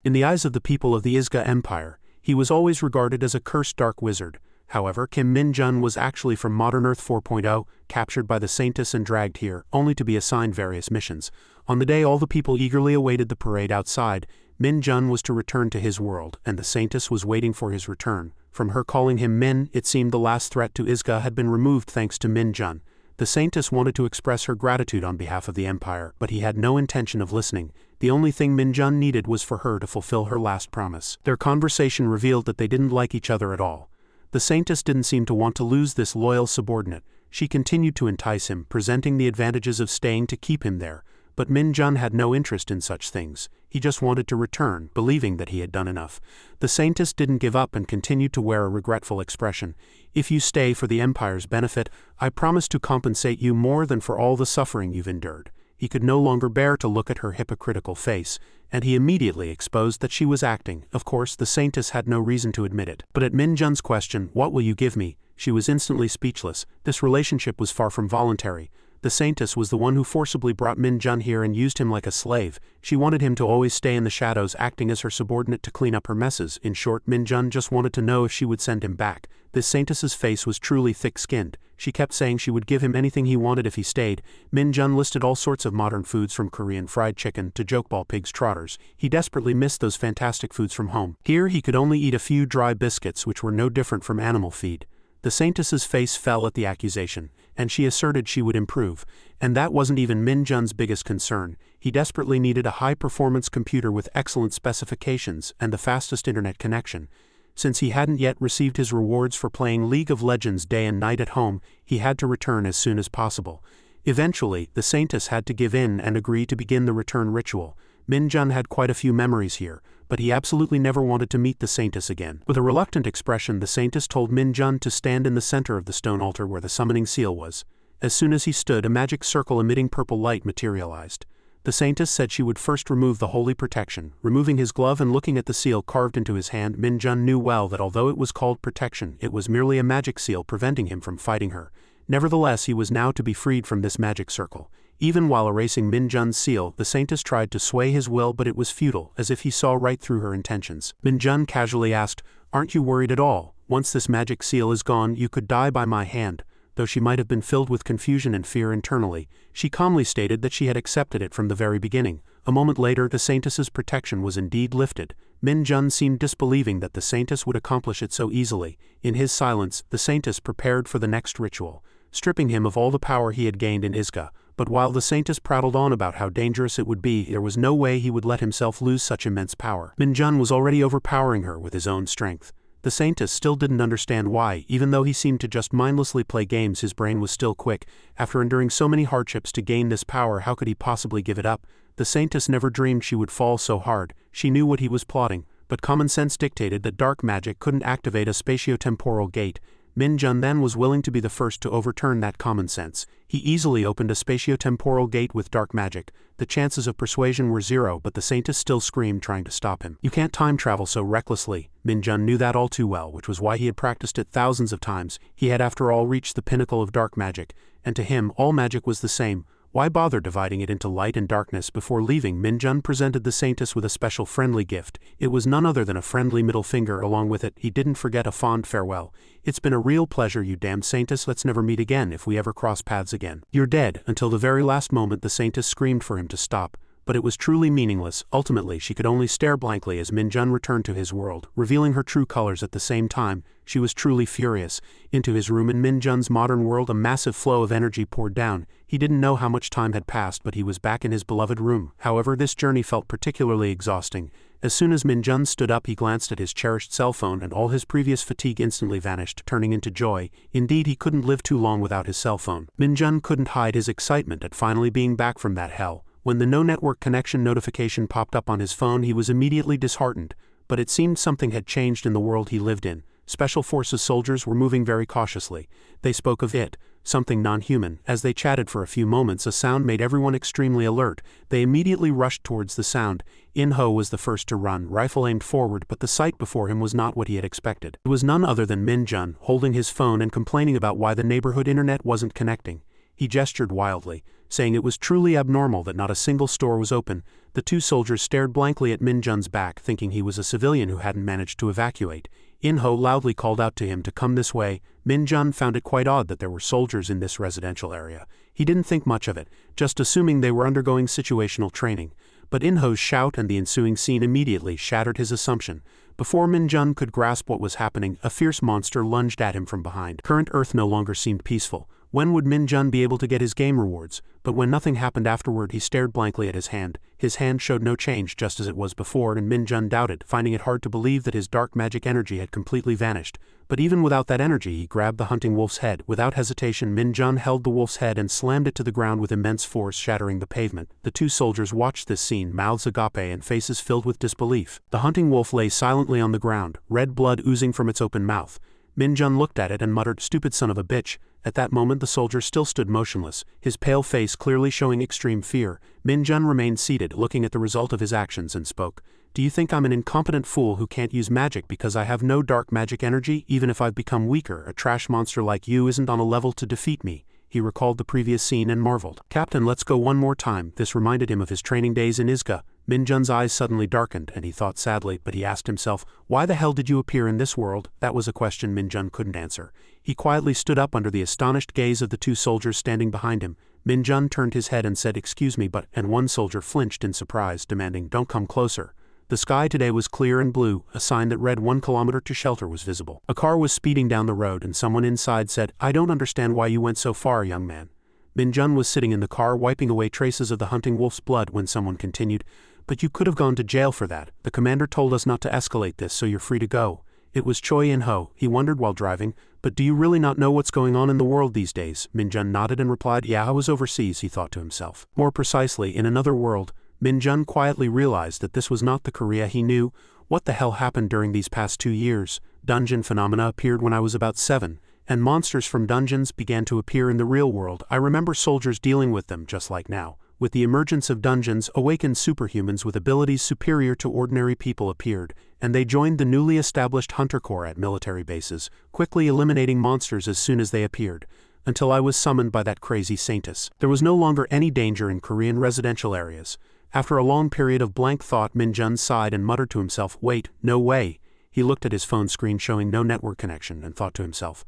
In the eyes of the people of the Isga Empire, he was always regarded as a cursed dark wizard. However, Kim Min-jun was actually from modern Earth 4.0, captured by the Saintess and dragged here, only to be assigned various missions. On the day all the people eagerly awaited the parade outside, Min-jun was to return to his world, and the Saintess was waiting for his return. From her calling him Min, it seemed the last threat to Isga had been removed thanks to Min-jun. The Saintess wanted to express her gratitude on behalf of the Empire, but he had no intention of listening. The only thing Min-jun needed was for her to fulfill her last promise. Their conversation revealed that they didn't like each other at all. The Saintess didn't seem to want to lose this loyal subordinate. She continued to entice him, presenting the advantages of staying to keep him there. But Min-jun had no interest in such things. He just wanted to return, believing that he had done enough. The Saintess didn't give up and continued to wear a regretful expression. If you stay for the Empire's benefit, I promise to compensate you more than for all the suffering you've endured. He could no longer bear to look at her hypocritical face, and he immediately exposed that she was acting. Of course, the Saintess had no reason to admit it. But at Min-jun's question, "What will you give me?" she was instantly speechless. This relationship was far from voluntary. The Saintess was the one who forcibly brought Min-jun here and used him like a slave. She wanted him to always stay in the shadows, acting as her subordinate to clean up her messes. In short, Min-jun just wanted to know if she would send him back. This Saintess's face was truly thick-skinned. She kept saying she would give him anything he wanted if he stayed. Min-jun listed all sorts of modern foods from Korean fried chicken to jokeball pig's trotters. He desperately missed those fantastic foods from home. Here he could only eat a few dry biscuits which were no different from animal feed. The Saintess's face fell at the accusation, and she asserted she would improve. And that wasn't even Min-jun's biggest concern. He desperately needed a high-performance computer with excellent specifications and the fastest internet connection. Since he hadn't yet received his rewards for playing League of Legends day and night at home, he had to return as soon as possible. Eventually, the Saintess had to give in and agree to begin the return ritual. Min-jun had quite a few memories here, but he absolutely never wanted to meet the Saintess again. With a reluctant expression, the Saintess told Min-jun to stand in the center of the stone altar where the summoning seal was. As soon as he stood, a magic circle emitting purple light materialized. The Saintess said she would first remove the holy protection. Removing his glove and looking at the seal carved into his hand, Min-jun knew well that although it was called protection, it was merely a magic seal preventing him from fighting her. Nevertheless, he was now to be freed from this magic circle. Even while erasing Min-jun's seal, the Saintess tried to sway his will, but it was futile, as if he saw right through her intentions. Min-jun casually asked, "Aren't you worried at all? Once this magic seal is gone, you could die by my hand." Though she might have been filled with confusion and fear internally, she calmly stated that she had accepted it from the very beginning. A moment later, the Saintess's protection was indeed lifted. Min-jun seemed disbelieving that the Saintess would accomplish it so easily. In his silence, the Saintess prepared for the next ritual, stripping him of all the power he had gained in Isga. But while the Saintess prattled on about how dangerous it would be, there was no way he would let himself lose such immense power. Min-jun was already overpowering her with his own strength. The Saintess still didn't understand why. Even though he seemed to just mindlessly play games, his brain was still quick. After enduring so many hardships to gain this power, how could he possibly give it up? The Saintess never dreamed she would fall so hard. She knew what he was plotting, but common sense dictated that dark magic couldn't activate a spatiotemporal gate. Min-jun then was willing to be the first to overturn that common sense. He easily opened a spatiotemporal gate with dark magic. The chances of persuasion were zero, but the Saintess still screamed, trying to stop him. "You can't time travel so recklessly." Min-jun knew that all too well, which was why he had practiced it thousands of times. He had after all reached the pinnacle of dark magic, and to him all magic was the same. Why bother dividing it into light and darkness? Before leaving, Min-jun presented the Saintess with a special friendly gift. It was none other than a friendly middle finger. Along with it, he didn't forget a fond farewell. "It's been a real pleasure, you damned Saintess. Let's never meet again if we ever cross paths again." "You're dead." Until the very last moment, the Saintess screamed for him to stop. But it was truly meaningless. Ultimately, she could only stare blankly as Min-jun returned to his world, revealing her true colors at the same time. She was truly furious. Into his room in Min-jun's modern world, a massive flow of energy poured down. He didn't know how much time had passed, but he was back in his beloved room. However, this journey felt particularly exhausting. As soon as Min-jun stood up, he glanced at his cherished cell phone, and all his previous fatigue instantly vanished, turning into joy. Indeed, he couldn't live too long without his cell phone. Min-jun couldn't hide his excitement at finally being back from that hell. When the no network connection notification popped up on his phone, he was immediately disheartened. But it seemed something had changed in the world he lived in. Special Forces soldiers were moving very cautiously. They spoke of it, something non-human. As they chatted for a few moments, a sound made everyone extremely alert. They immediately rushed towards the sound. In-ho was the first to run, rifle aimed forward, but the sight before him was not what he had expected. It was none other than Min-jun, holding his phone and complaining about why the neighborhood internet wasn't connecting. He gestured wildly. saying it was truly abnormal that not a single store was open. The two soldiers stared blankly at Min Jun's back, thinking he was a civilian who hadn't managed to evacuate. In-ho loudly called out to him to come this way. Min Jun found it quite odd that there were soldiers in this residential area. He didn't think much of it, just assuming they were undergoing situational training. But In-ho's shout and the ensuing scene immediately shattered his assumption. Before Min Jun could grasp what was happening, a fierce monster lunged at him from behind. Current Earth no longer seemed peaceful. When would Min Jun be able to get his game rewards? But when nothing happened afterward, he stared blankly at his hand. His hand showed no change, just as it was before, and Min Jun doubted, finding it hard to believe that his dark magic energy had completely vanished. But even without that energy, he grabbed the hunting wolf's head. Without hesitation, Min Jun held the wolf's head and slammed it to the ground with immense force, shattering the pavement. The two soldiers watched this scene, mouths agape and faces filled with disbelief. The hunting wolf lay silently on the ground, red blood oozing from its open mouth. Min Jun looked at it and muttered, "Stupid son of a bitch." At that moment the soldier still stood motionless, his pale face clearly showing extreme fear. Min Jun remained seated, looking at the result of his actions, and spoke. "Do you think I'm an incompetent fool who can't use magic because I have no dark magic energy? Even if I've become weaker, a trash monster like you isn't on a level to defeat me." He recalled the previous scene and marveled. "Captain, let's go one more time." This reminded him of his training days in Isekai. Min Jun's eyes suddenly darkened, and he thought sadly, but he asked himself, "Why the hell did you appear in this world?" That was a question Min Jun couldn't answer. He quietly stood up under the astonished gaze of the two soldiers standing behind him. Min Jun turned his head and said, "Excuse me, but," and one soldier flinched in surprise, demanding, "Don't come closer." The sky today was clear and blue, a sign that read 1 kilometer to shelter was visible. A car was speeding down the road, and someone inside said, "I don't understand why you went so far, young man." Min Jun was sitting in the car wiping away traces of the hunting wolf's blood when someone continued, "But you could have gone to jail for that. The commander told us not to escalate this, so you're free to go." It was Choi In-ho. He wondered while driving, "But do you really not know what's going on in the world these days?" Min Jun nodded and replied, "Yeah, I was overseas," he thought to himself. More precisely, in another world. Min Jun quietly realized that this was not the Korea he knew. What the hell happened during these past 2 years? Dungeon phenomena appeared when I was about 7, and monsters from dungeons began to appear in the real world. I remember soldiers dealing with them just like now. With the emergence of dungeons, awakened superhumans with abilities superior to ordinary people appeared, and they joined the newly established Hunter Corps at military bases, quickly eliminating monsters as soon as they appeared, until I was summoned by that crazy saintess. There was no longer any danger in Korean residential areas. After a long period of blank thought, Min Jun sighed and muttered to himself, "Wait, no way." He looked at his phone screen showing no network connection and thought to himself,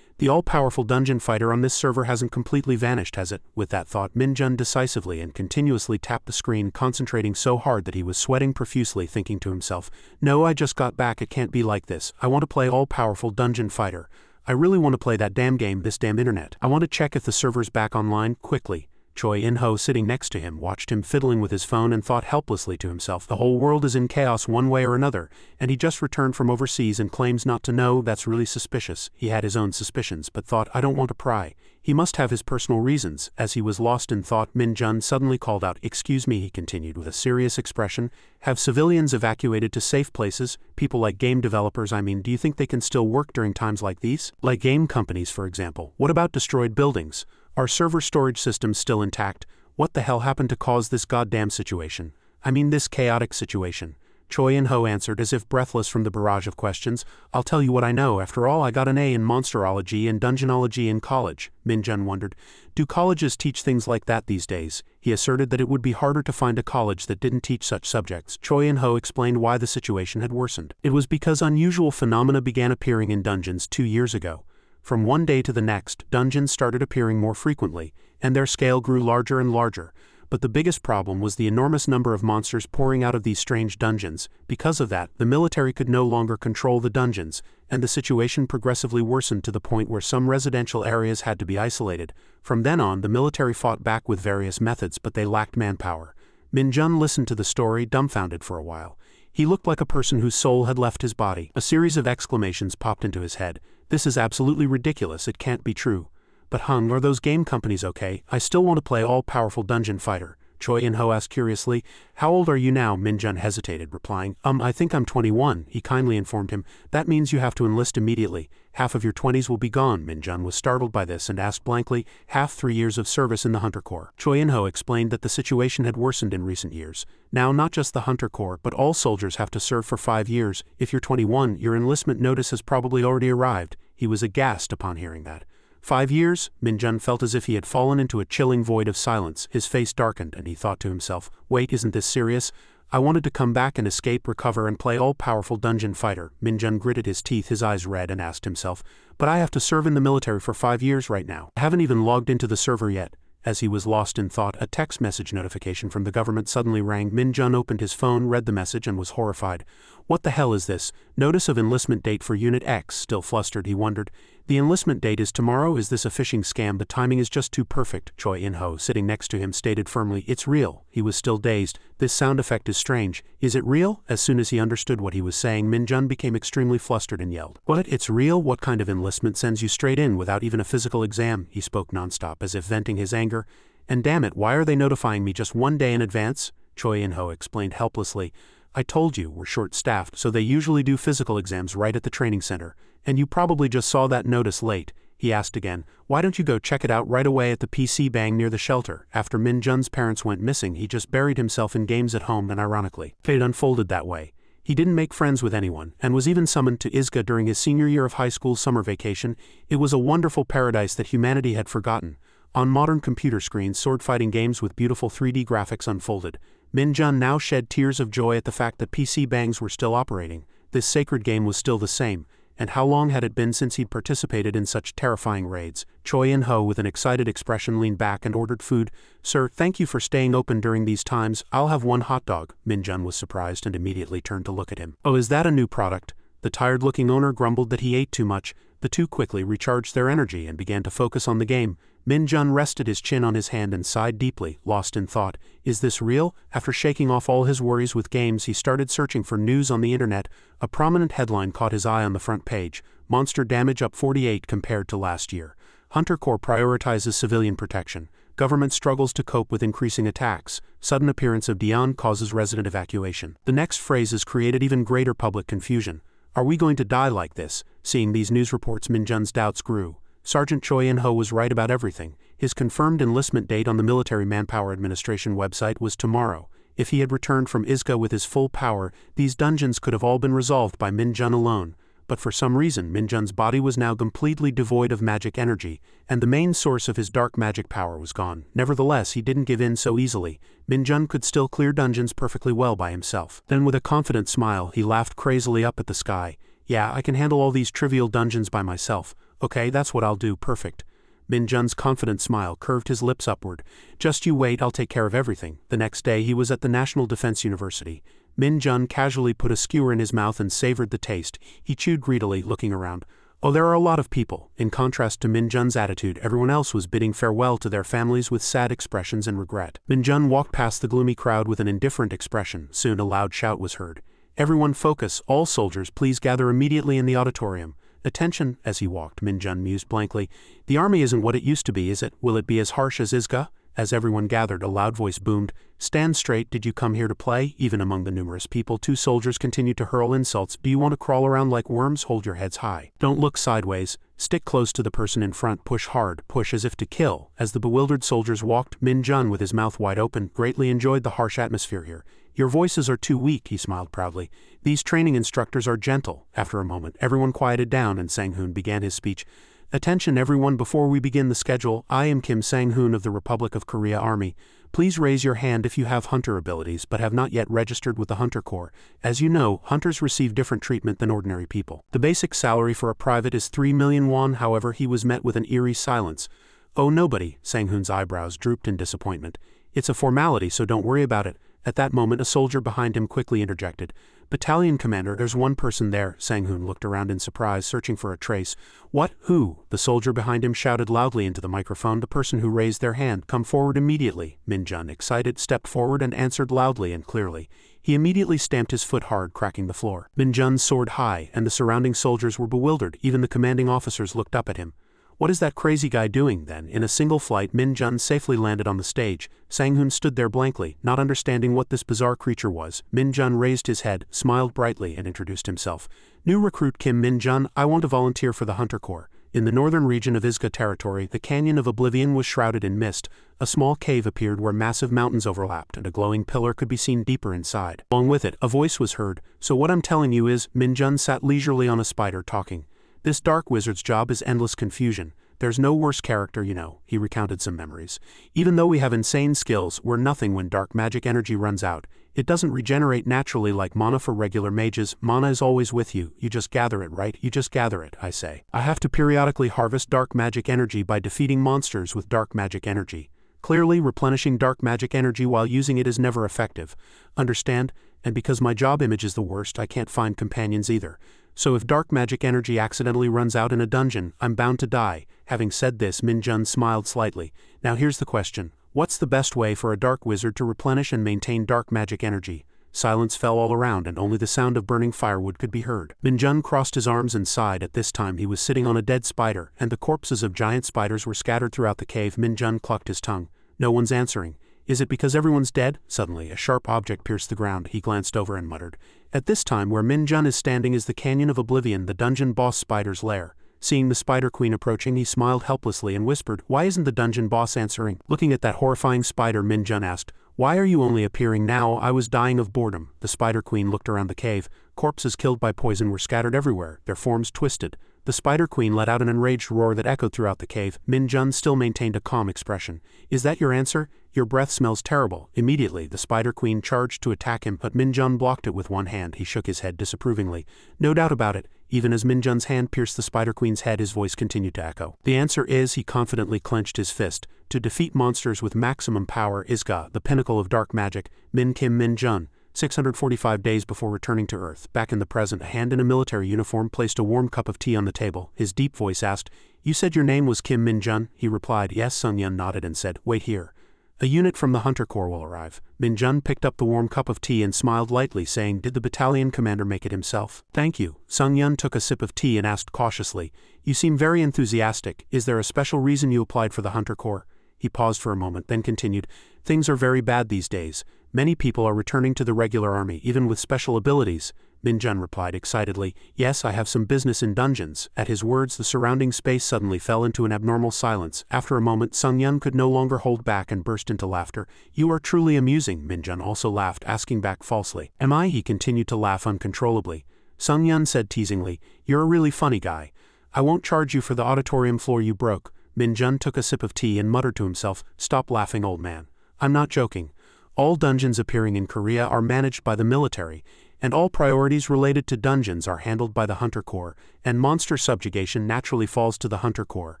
"The all-powerful dungeon fighter on this server hasn't completely vanished, has it?" With that thought, Min Jun decisively and continuously tapped the screen, concentrating so hard that he was sweating profusely, thinking to himself, "No, I just got back, it can't be like this. I want to play all-powerful dungeon fighter. I really want to play that damn game, this damn internet. I want to check if the server's back online, quickly." Choi In-ho, sitting next to him, watched him fiddling with his phone and thought helplessly to himself, "The whole world is in chaos one way or another, and he just returned from overseas and claims not to know. That's really suspicious." He had his own suspicions, but thought, "I don't want to pry. He must have his personal reasons." As he was lost in thought, Min Jun suddenly called out, "Excuse me," he continued with a serious expression, "have civilians evacuated to safe places? People like game developers, I mean, do you think they can still work during times like these? Like game companies, for example. What about destroyed buildings? Are server storage systems still intact? What the hell happened to cause this goddamn situation? I mean this chaotic situation?" Choi In-ho answered as if breathless from the barrage of questions, "I'll tell you what I know. After all, I got an A in monsterology and dungeonology in college." Min Jun wondered, "Do colleges teach things like that these days?" He asserted that it would be harder to find a college that didn't teach such subjects. Choi In-ho explained why the situation had worsened. It was because unusual phenomena began appearing in dungeons 2 years ago. From one day to the next, dungeons started appearing more frequently, and their scale grew larger and larger. But the biggest problem was the enormous number of monsters pouring out of these strange dungeons. Because of that, the military could no longer control the dungeons, and the situation progressively worsened to the point where some residential areas had to be isolated. From then on, the military fought back with various methods, but they lacked manpower. Min Jun listened to the story, dumbfounded for a while. He looked like a person whose soul had left his body. A series of exclamations popped into his head. "This is absolutely ridiculous, it can't be true." "But hung, are those game companies okay? I still want to play all-powerful dungeon fighter." Choi In-ho asked curiously, "How old are you now?" Min Jun hesitated, replying, I think I'm 21, he kindly informed him. "That means you have to enlist immediately. Half of your 20s will be gone." Min Jun was startled by this and asked blankly, "Half 3 years of service in the Hunter Corps?" Choi In-ho explained that the situation had worsened in recent years. Now not just the Hunter Corps, but all soldiers have to serve for 5 years. If you're 21, your enlistment notice has probably already arrived. He was aghast upon hearing that. 5 years? Min-jun felt as if he had fallen into a chilling void of silence. His face darkened, and he thought to himself, wait, isn't this serious? I wanted to come back and escape, recover, and play all-powerful dungeon fighter. Min-jun gritted his teeth, his eyes red, and asked himself, but I have to serve in the military for 5 years right now. I haven't even logged into the server yet. As he was lost in thought, a text message notification from the government suddenly rang. Min-jun opened his phone, read the message, and was horrified. What the hell is this? Notice of enlistment date for Unit X. Still flustered, he wondered. The enlistment date is tomorrow. Is this a phishing scam? The timing is just too perfect. Choi In-ho, sitting next to him, stated firmly, it's real. He was still dazed. This sound effect is strange. Is it real? As soon as he understood what he was saying, Min-jun became extremely flustered and yelled. What? It's real? What kind of enlistment sends you straight in without even a physical exam? He spoke nonstop, as if venting his anger. And damn it, why are they notifying me just 1 day in advance? Choi In-ho explained helplessly. I told you, we're short-staffed, so they usually do physical exams right at the training center. And you probably just saw that notice late. He asked again, why don't you go check it out right away at the PC bang near the shelter? After Min-jun's parents went missing, he just buried himself in games at home, and ironically, fate unfolded that way. He didn't make friends with anyone, and was even summoned to Isekai during his senior year of high school summer vacation. It was a wonderful paradise that humanity had forgotten. On modern computer screens, sword-fighting games with beautiful 3D graphics unfolded. Min-jun now shed tears of joy at the fact that PC bangs were still operating. This sacred game was still the same. And how long had it been since he'd participated in such terrifying raids? Choi In-ho, with an excited expression, leaned back and ordered food. Sir, thank you for staying open during these times. I'll have 1 hot dog. Min-jun was surprised and immediately turned to look at him. Oh, is that a new product? The tired-looking owner grumbled that he ate too much. The two quickly recharged their energy and began to focus on the game. Min-jun rested his chin on his hand and sighed deeply, lost in thought. Is this real? After shaking off all his worries with games, he started searching for news on the internet. A prominent headline caught his eye on the front page. Monster damage up 48 compared to last year. Hunter Corps prioritizes civilian protection. Government struggles to cope with increasing attacks. Sudden appearance of Dion causes resident evacuation. The next phrases created even greater public confusion. Are we going to die like this? Seeing these news reports, Min-jun's doubts grew. Sergeant Choi In-ho was right about everything. His confirmed enlistment date on the Military Manpower Administration website was tomorrow. If he had returned from Isekai with his full power, these dungeons could have all been resolved by Min-jun alone. But for some reason, Min-jun's body was now completely devoid of magic energy, and the main source of his dark magic power was gone. Nevertheless, he didn't give in so easily. Min-jun could still clear dungeons perfectly well by himself. Then with a confident smile, he laughed crazily up at the sky. Yeah, I can handle all these trivial dungeons by myself. Okay, that's what I'll do, perfect. Min-jun's confident smile curved his lips upward. Just you wait, I'll take care of everything. The next day he was at the National Defense University. Min-jun casually put a skewer in his mouth and savored the taste. He chewed greedily, looking around. Oh, there are a lot of people. In contrast to Min-jun's attitude, everyone else was bidding farewell to their families with sad expressions and regret. Min-jun walked past the gloomy crowd with an indifferent expression. Soon a loud shout was heard. Everyone focus, all soldiers, please gather immediately in the auditorium. Attention. As he walked, Min-jun mused blankly. The army isn't what it used to be, is it? Will it be as harsh as Isekai? As everyone gathered, a loud voice boomed. Stand straight, did you come here to play? Even among the numerous people, 2 soldiers continued to hurl insults. Do you want to crawl around like worms? Hold your heads high. Don't look sideways. Stick close to the person in front. Push hard. Push as if to kill. As the bewildered soldiers walked, Min-jun, with his mouth wide open, greatly enjoyed the harsh atmosphere here. Your voices are too weak, he smiled proudly. These training instructors are gentle. After a moment, everyone quieted down and Sang-hoon began his speech. Attention everyone, before we begin the schedule, I am Kim Sang-hoon of the Republic of Korea Army. Please raise your hand if you have hunter abilities but have not yet registered with the Hunter Corps. As you know, hunters receive different treatment than ordinary people. The basic salary for a private is 3 million won, however he was met with an eerie silence. Oh, nobody. Sang-hoon's eyebrows drooped in disappointment. It's a formality, so don't worry about it. At that moment, a soldier behind him quickly interjected. Battalion commander, there's one person there. Sang-hoon looked around in surprise, searching for a trace. What? Who? The soldier behind him shouted loudly into the microphone. The person who raised their hand. Come forward immediately. Min-jun, excited, stepped forward and answered loudly and clearly. He immediately stamped his foot hard, cracking the floor. Min-jun soared high, and the surrounding soldiers were bewildered. Even the commanding officers looked up at him. What is that crazy guy doing, then? In a single flight, Min-jun safely landed on the stage. Sang-hoon stood there blankly, not understanding what this bizarre creature was. Min-jun raised his head, smiled brightly, and introduced himself. New recruit Kim Min-jun, I want to volunteer for the Hunter Corps. In the northern region of Isekai territory, the Canyon of Oblivion was shrouded in mist. A small cave appeared where massive mountains overlapped, and a glowing pillar could be seen deeper inside. Along with it, a voice was heard. So what I'm telling you is, Min-jun sat leisurely on a spider, talking. This dark wizard's job is endless confusion. There's no worse character, you know. He recounted some memories. Even though we have insane skills, we're nothing when dark magic energy runs out. It doesn't regenerate naturally like mana for regular mages. Mana is always with you. You just gather it, right? You just gather it, I say. I have to periodically harvest dark magic energy by defeating monsters with dark magic energy. Clearly, replenishing dark magic energy while using it is never effective. Understand? And because my job image is the worst, I can't find companions either. So if dark magic energy accidentally runs out in a dungeon, I'm bound to die. Having said this, Min-jun smiled slightly. Now here's the question. What's the best way for a dark wizard to replenish and maintain dark magic energy? Silence fell all around and only the sound of burning firewood could be heard. Min-jun crossed his arms and sighed. At this time he was sitting on a dead spider, and the corpses of giant spiders were scattered throughout the cave. Min-jun clucked his tongue. No one's answering. Is it because everyone's dead? Suddenly, a sharp object pierced the ground. He glanced over and muttered. At this time, where Min-jun is standing is the Canyon of Oblivion, the dungeon boss spider's lair. Seeing the Spider Queen approaching, he smiled helplessly and whispered, "Why isn't the dungeon boss answering?" Looking at that horrifying spider, Min-jun asked, "Why are you only appearing now? I was dying of boredom." The Spider Queen looked around the cave. Corpses killed by poison were scattered everywhere, their forms twisted. The Spider Queen let out an enraged roar that echoed throughout the cave. Min-jun still maintained a calm expression. "Is that your answer? Your breath smells terrible." Immediately, the Spider Queen charged to attack him, but Min-jun blocked it with one hand. He shook his head disapprovingly. "No doubt about it." Even as Min-jun's hand pierced the Spider Queen's head, his voice continued to echo. "The answer is," he confidently clenched his fist, "to defeat monsters with maximum power. Isekai, the pinnacle of dark magic. Min-jun. 645 days before returning to Earth. Back in the present, a hand in a military uniform placed a warm cup of tea on the table. His deep voice asked, "You said your name was Kim Min-jun?" He replied, "Yes." Sung-yun nodded and said, "Wait here. A unit from the Hunter Corps will arrive." Min-jun picked up the warm cup of tea and smiled lightly, saying, "Did the battalion commander make it himself?" "Thank you." Sung-yun took a sip of tea and asked cautiously, "You seem very enthusiastic. Is there a special reason you applied for the Hunter Corps?" He paused for a moment, then continued, "Things are very bad these days. Many people are returning to the regular army, even with special abilities." Min-jun replied excitedly, "Yes, I have some business in dungeons." At his words, the surrounding space suddenly fell into an abnormal silence. After a moment, Sung-yun could no longer hold back and burst into laughter. "You are truly amusing." Min-jun also laughed, asking back falsely, "Am I?" He continued to laugh uncontrollably. Sung-yun said teasingly, "You're a really funny guy. I won't charge you for the auditorium floor you broke." Min-jun took a sip of tea and muttered to himself, "Stop laughing, old man. I'm not joking. All dungeons appearing in Korea are managed by the military, and all priorities related to dungeons are handled by the Hunter Corps, and monster subjugation naturally falls to the Hunter Corps.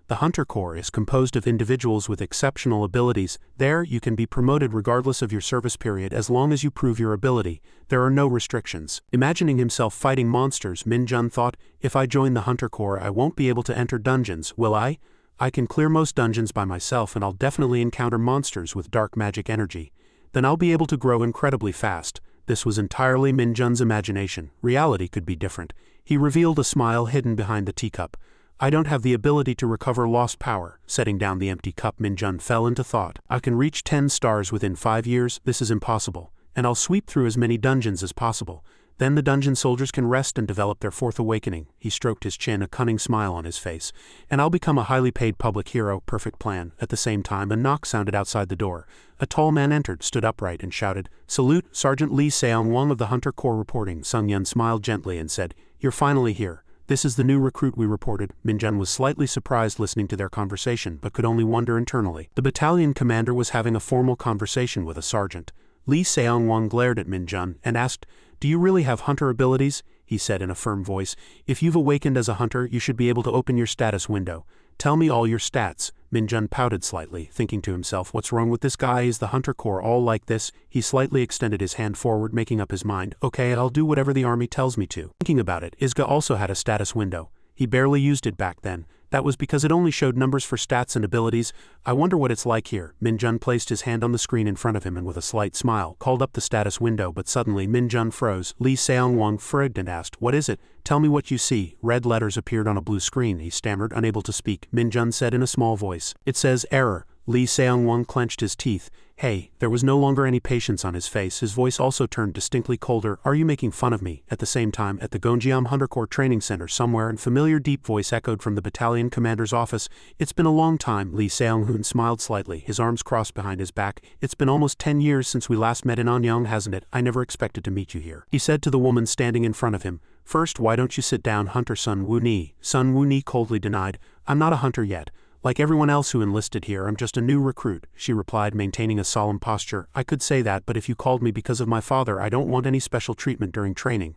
The Hunter Corps is composed of individuals with exceptional abilities. There, you can be promoted regardless of your service period as long as you prove your ability. There are no restrictions." Imagining himself fighting monsters, Min-jun thought, "If I join the Hunter Corps, I won't be able to enter dungeons, will I? I can clear most dungeons by myself, and I'll definitely encounter monsters with dark magic energy. Then I'll be able to grow incredibly fast." This was entirely Min-jun's imagination. Reality could be different. He revealed a smile hidden behind the teacup. "I don't have the ability to recover lost power." Setting down the empty cup, Min-jun fell into thought. "I can reach 10 stars within 5 years. This is impossible. And I'll sweep through as many dungeons as possible. Then the dungeon soldiers can rest and develop their fourth awakening." He stroked his chin, a cunning smile on his face. "And I'll become a highly paid public hero." Perfect plan. At the same time, a knock sounded outside the door. A tall man entered, stood upright, and shouted, "Salute, Sergeant Lee Seong-won of the Hunter Corps reporting." Sung-yun smiled gently and said, "You're finally here. This is the new recruit we reported." Min-jun was slightly surprised listening to their conversation, but could only wonder internally. The battalion commander was having a formal conversation with a sergeant. Lee Seong-won glared at Min-jun and asked, "Do you really have hunter abilities?" He said in a firm voice, "If you've awakened as a hunter, you should be able to open your status window. Tell me all your stats." Min-jun pouted slightly, thinking to himself, "What's wrong with this guy? Is the Hunter Corps all like this?" He slightly extended his hand forward, making up his mind. "Okay, I'll do whatever the army tells me to." Thinking about it, Isekai also had a status window. He barely used it back then. That was because it only showed numbers for stats and abilities. "I wonder what it's like here." Min-jun placed his hand on the screen in front of him and with a slight smile, called up the status window, but suddenly Min-jun froze. Lee Seong-won frigged and asked, "What is it? Tell me what you see." Red letters appeared on a blue screen. He stammered, unable to speak. Min-jun said in a small voice, "It says error." Lee Seong-won clenched his teeth. "Hey." There was no longer any patience on his face. His voice also turned distinctly colder. "Are you making fun of me?" At the same time, at the Gonjiam Hunter Corps Training Center somewhere, a familiar deep voice echoed from the battalion commander's office. "It's been a long time." Lee Seong-hoon smiled slightly, his arms crossed behind his back. "It's been almost 10 years since we last met in Anyang, hasn't it? I never expected to meet you here." He said to the woman standing in front of him, "First, why don't you sit down?" Hunter Sun Woo-ni. Sun Woo-ni coldly denied, I'm not a hunter yet. Like everyone else who enlisted here, I'm just a new recruit, she replied, maintaining a solemn posture. I could say that, but if you called me because of my father, I don't want any special treatment during training.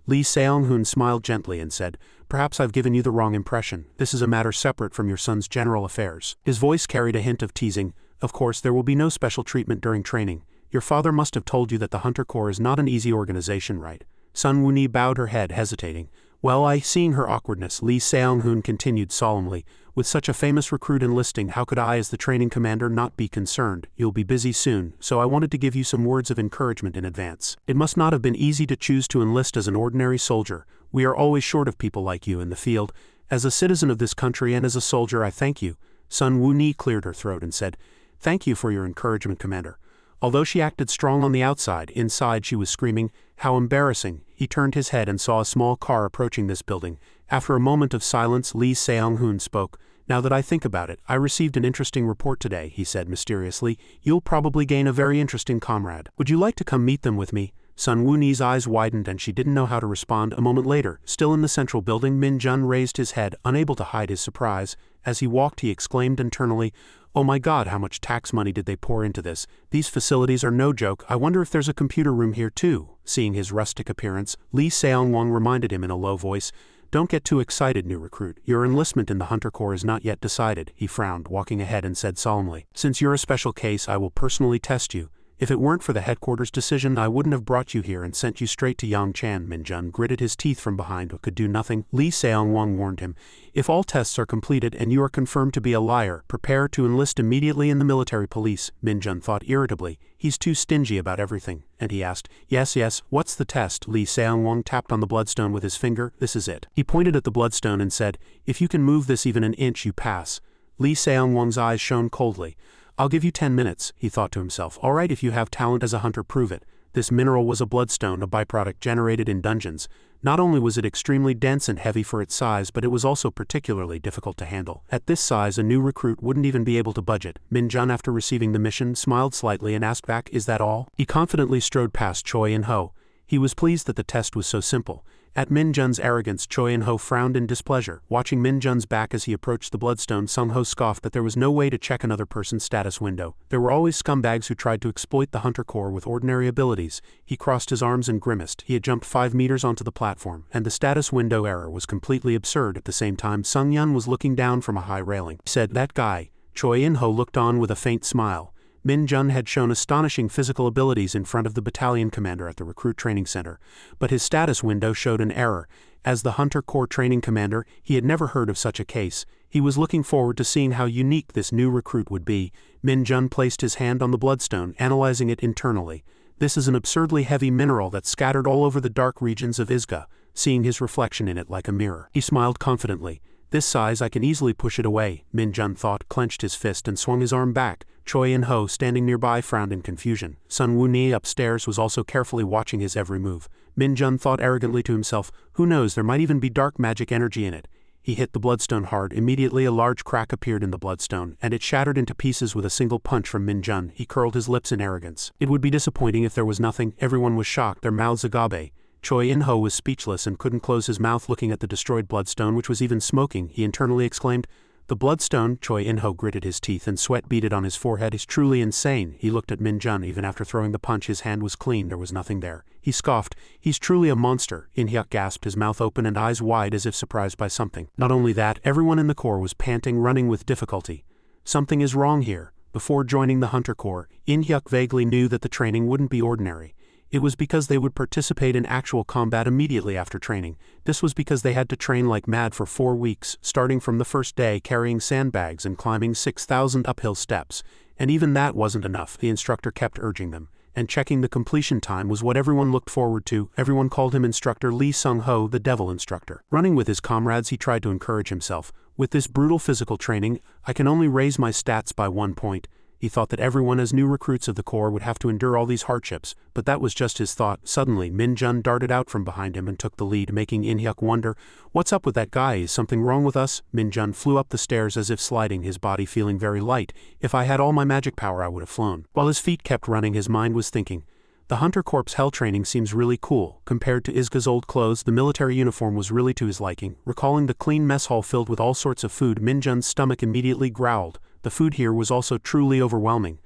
Lee Seong-hoon smiled gently and said, perhaps I've given you the wrong impression. This is a matter separate from your son's general affairs. His voice carried a hint of teasing. Of course, there will be no special treatment during training. Your father must have told you that the Hunter Corps is not an easy organization, right? Sun Woo-ni bowed her head, hesitating. Well, seeing her awkwardness, Lee Seong-hoon continued solemnly, with such a famous recruit enlisting, how could I as the training commander not be concerned? You'll be busy soon, so I wanted to give you some words of encouragement in advance. It must not have been easy to choose to enlist as an ordinary soldier. We are always short of people like you in the field. As a citizen of this country and as a soldier, I thank you. Sun Woo-ni cleared her throat and said, thank you for your encouragement, Commander. Although she acted strong on the outside, inside she was screaming, how embarrassing. He turned his head and saw a small car approaching this building. After a moment of silence, Lee Seong-hoon spoke. Now that I think about it, I received an interesting report today, he said mysteriously. You'll probably gain a very interesting comrade. Would you like to come meet them with me? Sun Woo-ni's eyes widened and she didn't know how to respond. A moment later, still in the central building, Min Jun raised his head, unable to hide his surprise. As he walked, he exclaimed internally, oh my god, how much tax money did they pour into this? These facilities are no joke. I wonder if there's a computer room here too. Seeing his rustic appearance, Lee Seong-won reminded him in a low voice, don't get too excited, new recruit. Your enlistment in the Hunter Corps is not yet decided. He frowned, walking ahead and said solemnly, since you're a special case, I will personally test you. If it weren't for the headquarters decision, I wouldn't have brought you here and sent you straight to Yongchan. Min Jun gritted his teeth from behind but could do nothing. Lee Seong-won warned him, if all tests are completed and you are confirmed to be a liar, prepare to enlist immediately in the military police. Min Jun thought irritably, he's too stingy about everything. And he asked, yes, what's the test? Lee Seong-won tapped on the bloodstone with his finger. This is it. He pointed at the bloodstone and said, if you can move this even an inch, you pass. Lee Seong-won's eyes shone coldly. I'll give you 10 minutes, he thought to himself. All right, if you have talent as a hunter, prove it. This mineral was a bloodstone, a byproduct generated in dungeons. Not only was it extremely dense and heavy for its size, but it was also particularly difficult to handle. At this size, a new recruit wouldn't even be able to budget. Min Jun, after receiving the mission, smiled slightly and asked back, is that all? He confidently strode past Choi In-ho. He was pleased that the test was so simple. At Min Jun's arrogance, Choi In-ho frowned in displeasure. Watching Min Jun's back as he approached the bloodstone, Sung-ho scoffed that there was no way to check another person's status window. There were always scumbags who tried to exploit the Hunter Corps with ordinary abilities. He crossed his arms and grimaced. He had jumped 5 meters onto the platform, and the status window error was completely absurd. At the same time, Sung-yun was looking down from a high railing. He said, that guy. Choi In-ho looked on with a faint smile. Min Jun had shown astonishing physical abilities in front of the battalion commander at the recruit training center, but his status window showed an error. As the Hunter Corps training commander, he had never heard of such a case. He was looking forward to seeing how unique this new recruit would be. Min Jun placed his hand on the bloodstone, analyzing it internally. This is an absurdly heavy mineral that's scattered all over the dark regions of Isga, seeing his reflection in it like a mirror. He smiled confidently. This size, I can easily push it away, Min Jun thought, clenched his fist and swung his arm back. Choi In-ho, standing nearby, frowned in confusion. Sun Woo-ni upstairs was also carefully watching his every move. Min Jun thought arrogantly to himself, who knows, there might even be dark magic energy in it. He hit the bloodstone hard. Immediately a large crack appeared in the bloodstone, and it shattered into pieces with a single punch from Min Jun. He curled his lips in arrogance. It would be disappointing if there was nothing. Everyone was shocked, their mouths agape. Choi In-ho was speechless and couldn't close his mouth looking at the destroyed bloodstone, which was even smoking. He internally exclaimed, the bloodstone. Choi In-ho gritted his teeth and sweat beaded on his forehead. He's truly insane. He looked at Min Jun. Even after throwing the punch, his hand was clean. There was nothing there. He scoffed. He's truly a monster. In-hyuk gasped, his mouth open and eyes wide as if surprised by something. Not only that, everyone in the Corps was panting, running with difficulty. Something is wrong here. Before joining the Hunter Corps, In-hyuk vaguely knew that the training wouldn't be ordinary. It was because they would participate in actual combat immediately after training. This was because they had to train like mad for 4 weeks, starting from the first day, carrying sandbags and climbing 6,000 uphill steps. And even that wasn't enough. The instructor kept urging them. And checking the completion time was what everyone looked forward to. Everyone called him Instructor Lee Sung-ho, the Devil Instructor. Running with his comrades, he tried to encourage himself. With this brutal physical training, I can only raise my stats by 1 point. He thought that everyone as new recruits of the Corps would have to endure all these hardships, but that was just his thought. Suddenly, Min Jun darted out from behind him and took the lead, making In-hyuk wonder, what's up with that guy? Is something wrong with us? Min Jun flew up the stairs as if sliding, his body feeling very light. If I had all my magic power, I would have flown. While his feet kept running, his mind was thinking, The Hunter Corps Hell training seems really cool. Compared to Izuka's old clothes, the military uniform was really to his liking. Recalling the clean mess hall filled with all sorts of food, Minjun's stomach immediately growled. The food here was also truly overwhelming.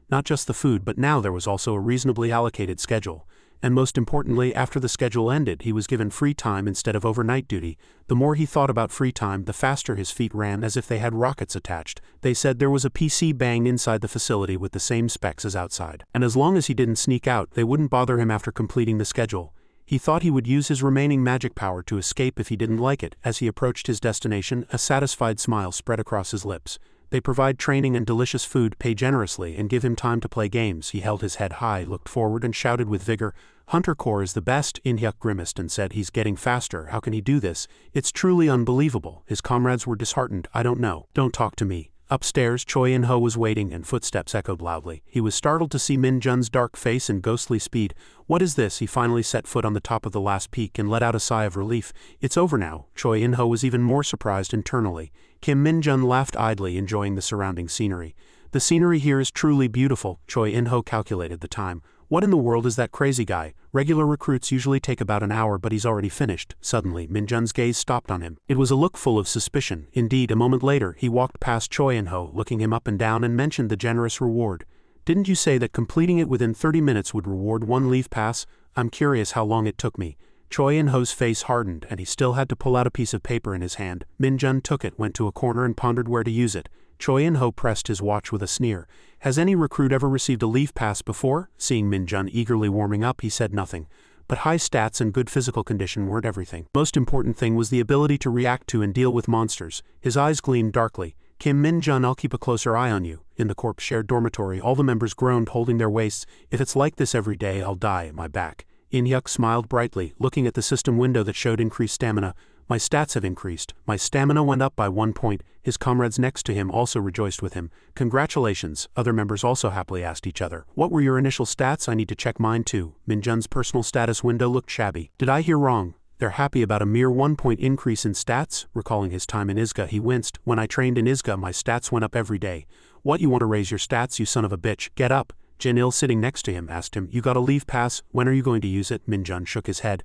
Not just the food, but now there was also a reasonably allocated schedule. And most importantly, after the schedule ended, he was given free time instead of overnight duty. The more he thought about free time, the faster his feet ran, as if they had rockets attached. They said there was a PC bang inside the facility with the same specs as outside. And as long as he didn't sneak out, they wouldn't bother him after completing the schedule. He thought he would use his remaining magic power to escape if he didn't like it. As he approached his destination, a satisfied smile spread across his lips. They provide training and delicious food, pay generously, and give him time to play games. He held his head high, looked forward, and shouted with vigor, "Hunter Corps is the best." Inhyuk grimaced and said, "He's getting faster. How can he do this? It's truly unbelievable." His comrades were disheartened. "I don't know. Don't talk to me." Upstairs, Choi In-ho was waiting, and footsteps echoed loudly. He was startled to see Min Jun's dark face and ghostly speed. "What is this?" He finally set foot on the top of the last peak and let out a sigh of relief. "It's over now." Choi In-ho was even more surprised internally. Kim Min-jun laughed idly, enjoying the surrounding scenery. "The scenery here is truly beautiful." Choi In-ho calculated the time. "What in the world is that crazy guy? Regular recruits usually take about an hour, but he's already finished." Suddenly, Min-jun's gaze stopped on him. It was a look full of suspicion. Indeed, a moment later, he walked past Choi In-ho, looking him up and down, and mentioned the generous reward. "Didn't you say that completing it within 30 minutes would reward one leave pass? I'm curious how long it took me." Choi In-ho's face hardened, and he still had to pull out a piece of paper in his hand. Min-jun took it, went to a corner, and pondered where to use it. Choi In-ho pressed his watch with a sneer. "Has any recruit ever received a leave pass before?" Seeing Min-jun eagerly warming up, he said nothing. But high stats and good physical condition weren't everything. Most important thing was the ability to react to and deal with monsters. His eyes gleamed darkly. "Kim Min-jun, I'll keep a closer eye on you." In the corps shared dormitory, all the members groaned, holding their waists. "If it's like this every day, I'll die at my back." In-hyuk smiled brightly, looking at the system window that showed increased stamina. "My stats have increased. My stamina went up by 1 point. His comrades next to him also rejoiced with him. "Congratulations." Other members also happily asked each other, "What were your initial stats? I need to check mine too." Min-jun's personal status window looked shabby. "Did I hear wrong? They're happy about a mere 1-point increase in stats?" Recalling his time in Izuka, he winced. "When I trained in Izuka, my stats went up every day." "What, you want to raise your stats, you son of a bitch? Get up." Jin-il, sitting next to him, asked him, "You got a leave pass? When are you going to use it?" Min-jun shook his head.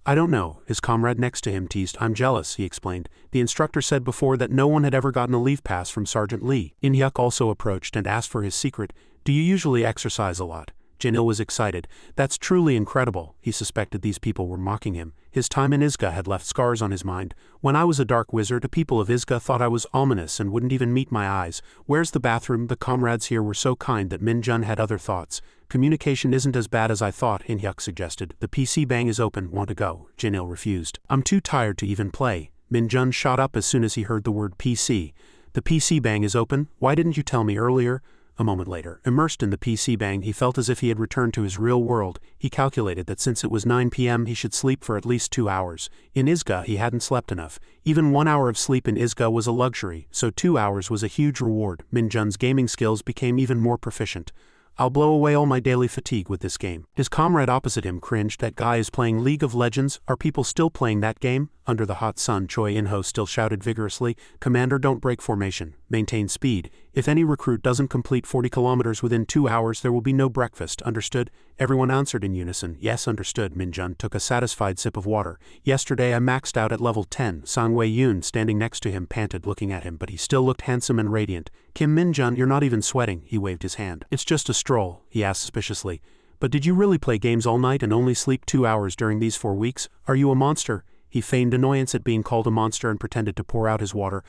"I don't know." His comrade next to him teased. "I'm jealous," he explained. "The instructor said before that no one had ever gotten a leave pass from Sergeant Lee." In-hyuk also approached and asked for his secret. "Do you usually exercise a lot?" Jin-il was excited. "That's truly incredible." He suspected these people were mocking him. His time in Izuka had left scars on his mind. "When I was a dark wizard, the people of Izuka thought I was ominous and wouldn't even meet my eyes. Where's the bathroom?" The comrades here were so kind that Min-jun had other thoughts. "Communication isn't as bad as I thought," In-hyuk suggested. "The PC bang is open. Want to go?" Jin-il refused. "I'm too tired to even play." Min-jun shot up as soon as he heard the word PC. "The PC bang is open? Why didn't you tell me earlier?" A moment later, immersed in the PC bang, he felt as if he had returned to his real world. He calculated that since it was 9 p.m. he should sleep for at least 2 hours. In Izuka, he hadn't slept enough. Even 1 hour of sleep in Izuka was a luxury, so 2 hours was a huge reward. Min-jun's gaming skills became even more proficient. "I'll blow away all my daily fatigue with this game." His comrade opposite him cringed. "That guy is playing League of Legends. Are people still playing that game?" Under the hot sun, Choi In-ho still shouted vigorously, "Commander, don't break formation. Maintain speed. If any recruit doesn't complete 40 kilometers within 2 hours, there will be no breakfast. Understood?" Everyone answered in unison. "Yes, understood." Min-jun took a satisfied sip of water. "Yesterday I maxed out at level 10. Sang Wei-yun, standing next to him, panted, looking at him, but he still looked handsome and radiant. "Kim Min-jun, you're not even sweating." He waved his hand. "It's just a stroll," he asked suspiciously. "But did you really play games all night and only sleep 2 hours during these 4 weeks? Are you a monster?" He feigned annoyance at being called a monster and pretended to pour out his water.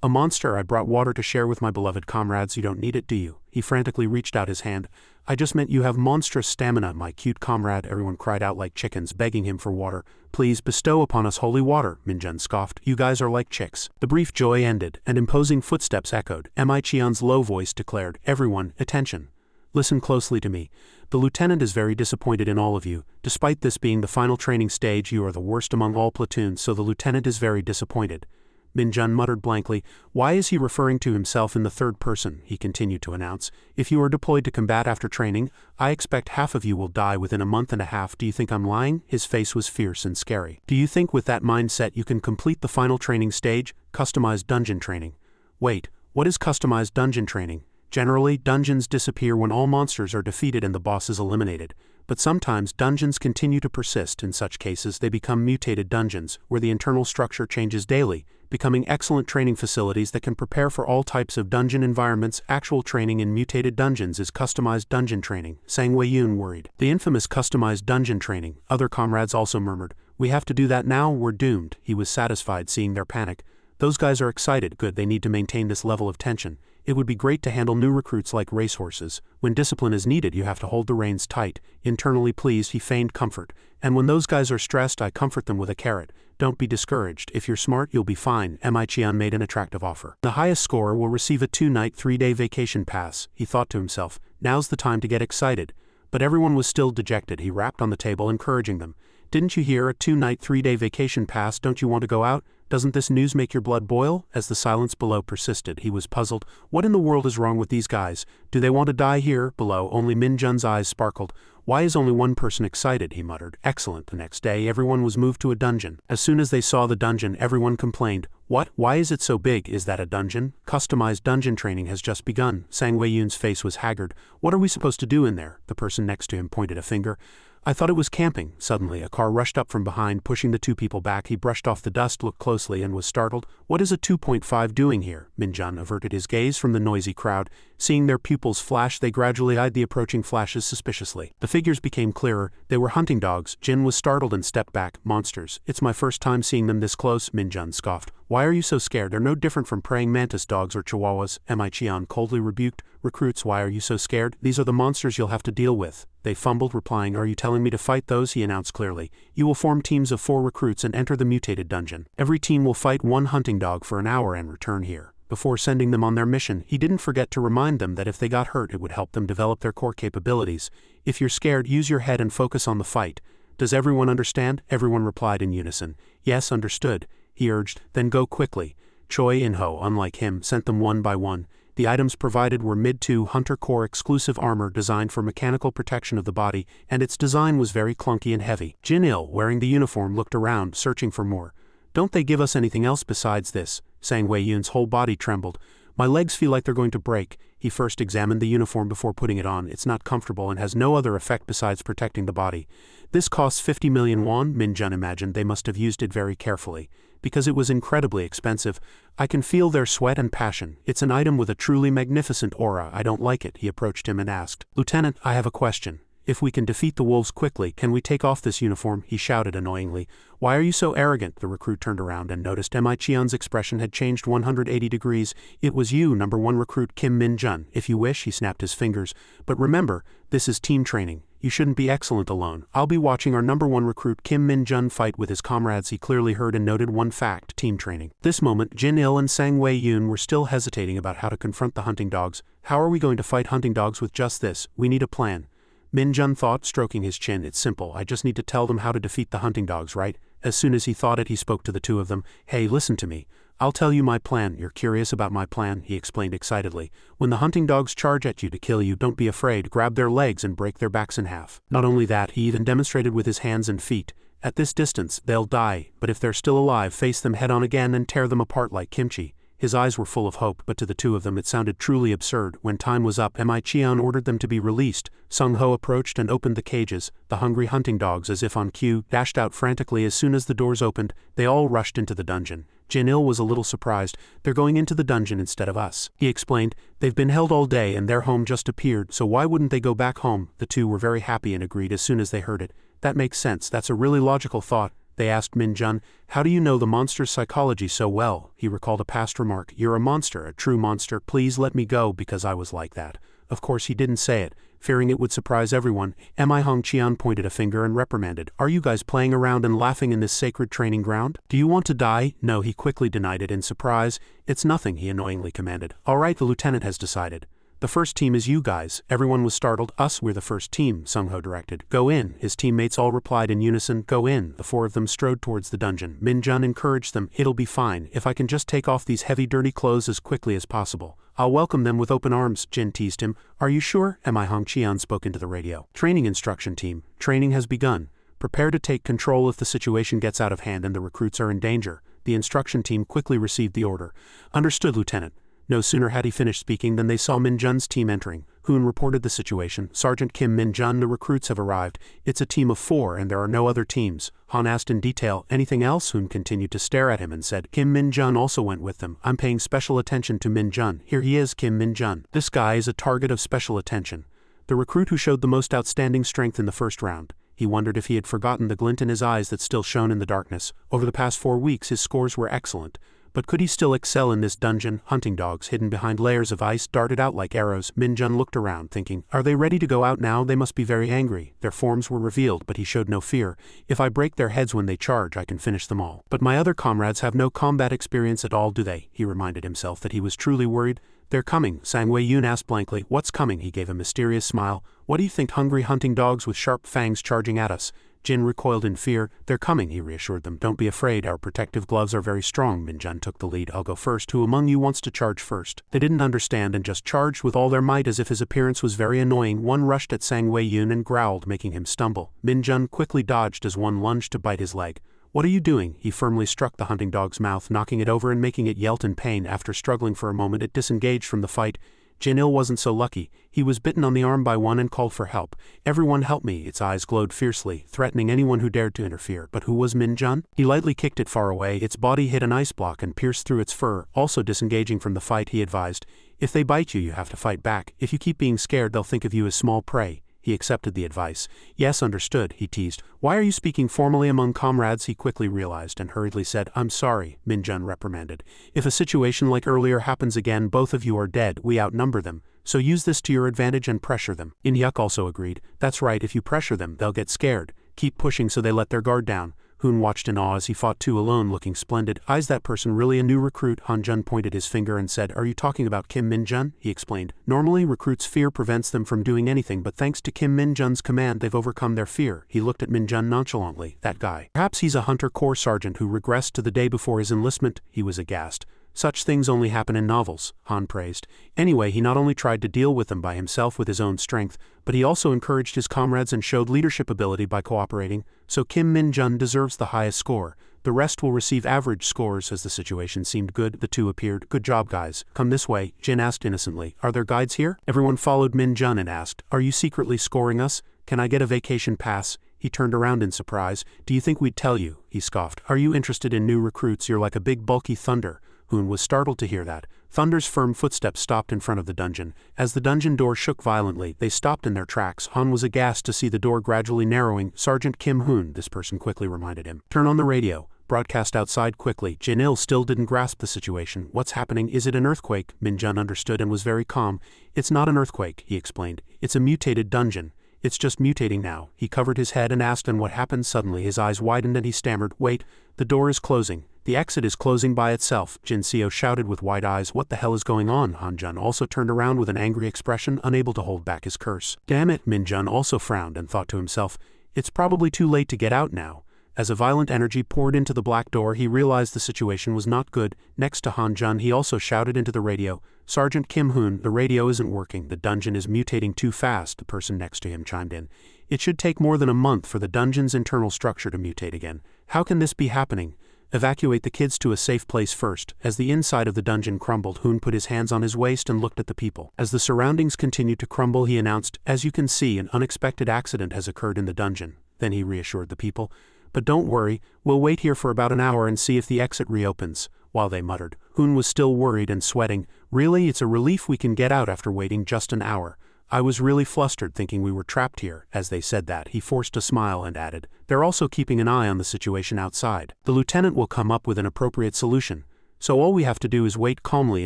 "A monster? I brought water to share with my beloved comrades. You don't need it, do you?" He frantically reached out his hand. "I just meant you have monstrous stamina, my cute comrade." Everyone cried out like chickens, begging him for water. "Please bestow upon us holy water," Min-jun scoffed. "You guys are like chicks." The brief joy ended, and imposing footsteps echoed. Mi Chion's low voice declared, "Everyone, attention. Listen closely to me. The lieutenant is very disappointed in all of you. Despite this being the final training stage, you are the worst among all platoons, so the lieutenant is very disappointed." Min-jun muttered blankly. "Why is he referring to himself in the third person?" He continued to announce. "If you are deployed to combat after training, I expect half of you will die within a month and a half. Do you think I'm lying?" His face was fierce and scary. "Do you think with that mindset you can complete the final training stage, customized dungeon training?" "Wait, what is customized dungeon training?" "Generally, dungeons disappear when all monsters are defeated and the boss is eliminated. But sometimes dungeons continue to persist. In such cases they become mutated dungeons, where the internal structure changes daily, becoming excellent training facilities that can prepare for all types of dungeon environments. Actual training in mutated dungeons is customized dungeon training, Sang Wei-yun worried. The infamous customized dungeon training, other comrades also murmured. We have to do that now, we're doomed. He was satisfied seeing their panic. Those guys are excited, good, they need to maintain this level of tension. It would be great to handle new recruits like racehorses. When discipline is needed, you have to hold the reins tight. Internally pleased, he feigned comfort. And when those guys are stressed, I comfort them with a carrot. Don't be discouraged. If you're smart, you'll be fine. Mi-chan made an attractive offer. The highest scorer will receive a 2-night, 3-day vacation pass, he thought to himself. Now's the time to get excited. But everyone was still dejected. He rapped on the table, encouraging them. Didn't you hear? A 2-night, 3-day vacation pass? Don't you want to go out? Doesn't this news make your blood boil? As the silence below persisted, he was puzzled. What in the world is wrong with these guys? Do they want to die here? Below, only Min-jun's eyes sparkled. Why is only one person excited? He muttered. Excellent. The next day, everyone was moved to a dungeon. As soon as they saw the dungeon, everyone complained. What? Why is it so big? Is that a dungeon? Customized dungeon training has just begun. Sang Wei-yun's face was haggard. What are we supposed to do in there? The person next to him pointed a finger. I thought it was camping. Suddenly, a car rushed up from behind, pushing the two people back. He brushed off the dust, looked closely, and was startled. What is a 2.5 doing here? Min-jun averted his gaze from the noisy crowd. Seeing their pupils flash, they gradually eyed the approaching flashes suspiciously. The figures became clearer. They were hunting dogs. Jin was startled and stepped back. Monsters. It's my first time seeing them this close, Min-jun scoffed. Why are you so scared? They're no different from praying mantis dogs or chihuahuas, Mi-chan coldly rebuked. Recruits, why are you so scared? These are the monsters you'll have to deal with. They fumbled, replying, Are you telling me to fight those? He announced clearly. You will form teams of 4 recruits and enter the mutated dungeon. Every team will fight 1 hunting dog for an hour and return here. Before sending them on their mission, he didn't forget to remind them that if they got hurt, it would help them develop their core capabilities. If you're scared, use your head and focus on the fight. Does everyone understand? Everyone replied in unison. Yes, understood. He urged, then go quickly. Choi In-ho, unlike him, sent them one by one. The items provided were mid-2 Hunter Core exclusive armor designed for mechanical protection of the body, and its design was very clunky and heavy. Jin-il, wearing the uniform, looked around, searching for more. Don't they give us anything else besides this? Sang Wei-yun's whole body trembled. My legs feel like they're going to break. He first examined the uniform before putting it on. It's not comfortable and has no other effect besides protecting the body. This costs 50 million won, Min-jun imagined. They must have used it very carefully. Because it was incredibly expensive. I can feel their sweat and passion. It's an item with a truly magnificent aura. I don't like it. He approached him and asked, Lieutenant, I have a question. If we can defeat the wolves quickly, can we take off this uniform? He shouted annoyingly. Why are you so arrogant? The recruit turned around and noticed Mi-chan's expression had changed 180 degrees. It was you, number 1 recruit Kim Min-jun. If you wish, he snapped his fingers. But remember, this is team training. You shouldn't be excellent alone. I'll be watching our number 1 recruit Kim Min-jun fight with his comrades. He clearly heard and noted one fact, team training. This moment, Jin-il and Sang Wei-yun were still hesitating about how to confront the hunting dogs. How are we going to fight hunting dogs with just this? We need a plan. Min-jun thought, stroking his chin. It's simple. I just need to tell them how to defeat the hunting dogs, right? As soon as he thought it, he spoke to the 2 of them. Hey, listen to me. I'll tell you my plan. You're curious about my plan, he explained excitedly. When the hunting dogs charge at you to kill you, don't be afraid. Grab their legs and break their backs in half. Not only that, he even demonstrated with his hands and feet. At this distance, they'll die, but if they're still alive, face them head on again and tear them apart like kimchi. His eyes were full of hope, but to the 2 of them it sounded truly absurd. When time was up, Mi-chan ordered them to be released. Sung-ho approached and opened the cages. The hungry hunting dogs, as if on cue, dashed out frantically as soon as the doors opened. They all rushed into the dungeon. Jin-il was a little surprised. They're going into the dungeon instead of us, he explained. They've been held all day and their home just appeared, so why wouldn't they go back home? The 2 were very happy and agreed as soon as they heard it. That makes sense. That's a really logical thought. They asked Min-jun, how do you know the monster's psychology so well? He recalled a past remark. You're a monster, a true monster. Please let me go because I was like that. Of course he didn't say it, fearing it would surprise everyone. Mi-hong-chian pointed a finger and reprimanded. Are you guys playing around and laughing in this sacred training ground? Do you want to die? No, he quickly denied it in surprise. It's nothing, he annoyingly commanded. All right, the lieutenant has decided. The first team is you guys. Everyone was startled. Us, we're the first team, Sung-ho directed. Go in. His teammates all replied in unison. Go in. The 4 of them strode towards the dungeon. Min-jun encouraged them. It'll be fine. If I can just take off these heavy dirty clothes as quickly as possible. I'll welcome them with open arms, Jin teased him. Are you sure? Mi-hong-chian spoke into the radio. Training instruction team. Training has begun. Prepare to take control if the situation gets out of hand and the recruits are in danger. The instruction team quickly received the order. Understood, Lieutenant. No sooner had he finished speaking than they saw Min-jun's team entering. Hoon reported the situation. Sergeant Kim Min-jun, the recruits have arrived. It's a team of 4 and there are no other teams. Han asked in detail, anything else? Hoon continued to stare at him and said, Kim Min-jun also went with them. I'm paying special attention to Min-jun. Here he is, Kim Min-jun. This guy is a target of special attention. The recruit who showed the most outstanding strength in the first round. He wondered if he had forgotten the glint in his eyes that still shone in the darkness. Over the past 4 weeks his scores were excellent. But could he still excel in this dungeon? Hunting dogs hidden behind layers of ice darted out like arrows. Min-jun looked around, thinking, are they ready to go out now? They must be very angry. Their forms were revealed, but he showed no fear. If I break their heads when they charge, I can finish them all. But my other comrades have no combat experience at all, do they? He reminded himself that he was truly worried. They're coming, Sang Wei-yun asked blankly. What's coming? He gave a mysterious smile. What do you think, hungry hunting dogs with sharp fangs charging at us? Jin recoiled in fear. They're coming, he reassured them. Don't be afraid, our protective gloves are very strong. Min-jun took the lead. I'll go first. Who among you wants to charge first? They didn't understand and just charged with all their might as if his appearance was very annoying. One rushed at Sang Wei-yun and growled, making him stumble. Min-jun quickly dodged as one lunged to bite his leg. What are you doing? He firmly struck the hunting dog's mouth, knocking it over and making it yelp in pain. After struggling for a moment, it disengaged from the fight. Jin-il wasn't so lucky. He was bitten on the arm by one and called for help. Everyone help me. Its eyes glowed fiercely, threatening anyone who dared to interfere. But who was Min-jun? He lightly kicked it far away. Its body hit an ice block and pierced through its fur. Also disengaging from the fight, he advised, if they bite you, you have to fight back. If you keep being scared, they'll think of you as small prey. He accepted the advice. Yes, understood, he teased. Why are you speaking formally among comrades? He quickly realized and hurriedly said, I'm sorry, Min-jun reprimanded. If a situation like earlier happens again, both of you are dead. We outnumber them. So use this to your advantage and pressure them. In-hyuk also agreed. That's right, if you pressure them, they'll get scared. Keep pushing so they let their guard down. Hoon watched in awe as he fought 2 alone, looking splendid. Is that person really a new recruit? Han-jun pointed his finger and said, are you talking about Kim Min-jun? He explained. Normally, recruits' fear prevents them from doing anything, but thanks to Kim Min-jun's command, they've overcome their fear. He looked at Min-jun nonchalantly. That guy. Perhaps he's a hunter corps sergeant who regressed to the day before his enlistment. He was aghast. Such things only happen in novels, Han praised. Anyway, he not only tried to deal with them by himself with his own strength, but he also encouraged his comrades and showed leadership ability by cooperating, so Kim Min-jun deserves the highest score. The rest will receive average scores. As the situation seemed good, the 2 appeared. Good job, guys. Come this way, Jin asked innocently. Are there guides here? Everyone followed Min-jun and asked, are you secretly scoring us? Can I get a vacation pass? He turned around in surprise. Do you think we'd tell you? He scoffed. Are you interested in new recruits? You're like a big bulky thunder. Hoon was startled to hear that. Thunder's firm footsteps stopped in front of the dungeon. As the dungeon door shook violently, they stopped in their tracks. Han was aghast to see the door gradually narrowing. Sergeant Kim Hoon, this person quickly reminded him. Turn on the radio. Broadcast outside quickly. Jin-il still didn't grasp the situation. What's happening? Is it an earthquake? Min-jun understood and was very calm. It's not an earthquake, he explained. It's a mutated dungeon. It's just mutating now. He covered his head and asked, and what happened? Suddenly his eyes widened and he stammered, wait, the door is closing. The exit is closing by itself, Jin Seo shouted with wide eyes. What the hell is going on? Han-jun also turned around with an angry expression, unable to hold back his curse. Damn it, Min-jun also frowned and thought to himself, it's probably too late to get out now. As a violent energy poured into the black door, he realized the situation was not good. Next to Han-jun, he also shouted into the radio, Sergeant Kim Hoon, the radio isn't working. The dungeon is mutating too fast, the person next to him chimed in. It should take more than a month for the dungeon's internal structure to mutate again. How can this be happening? Evacuate the kids to a safe place first. As the inside of the dungeon crumbled, Hoon put his hands on his waist and looked at the people. As the surroundings continued to crumble, he announced, as you can see, an unexpected accident has occurred in the dungeon. Then he reassured the people. But don't worry, we'll wait here for about an hour and see if the exit reopens. While they muttered, Hoon was still worried and sweating. Really, it's a relief we can get out after waiting just an hour. I was really flustered thinking we were trapped here. As they said that, he forced a smile and added, they're also keeping an eye on the situation outside. The lieutenant will come up with an appropriate solution. So all we have to do is wait calmly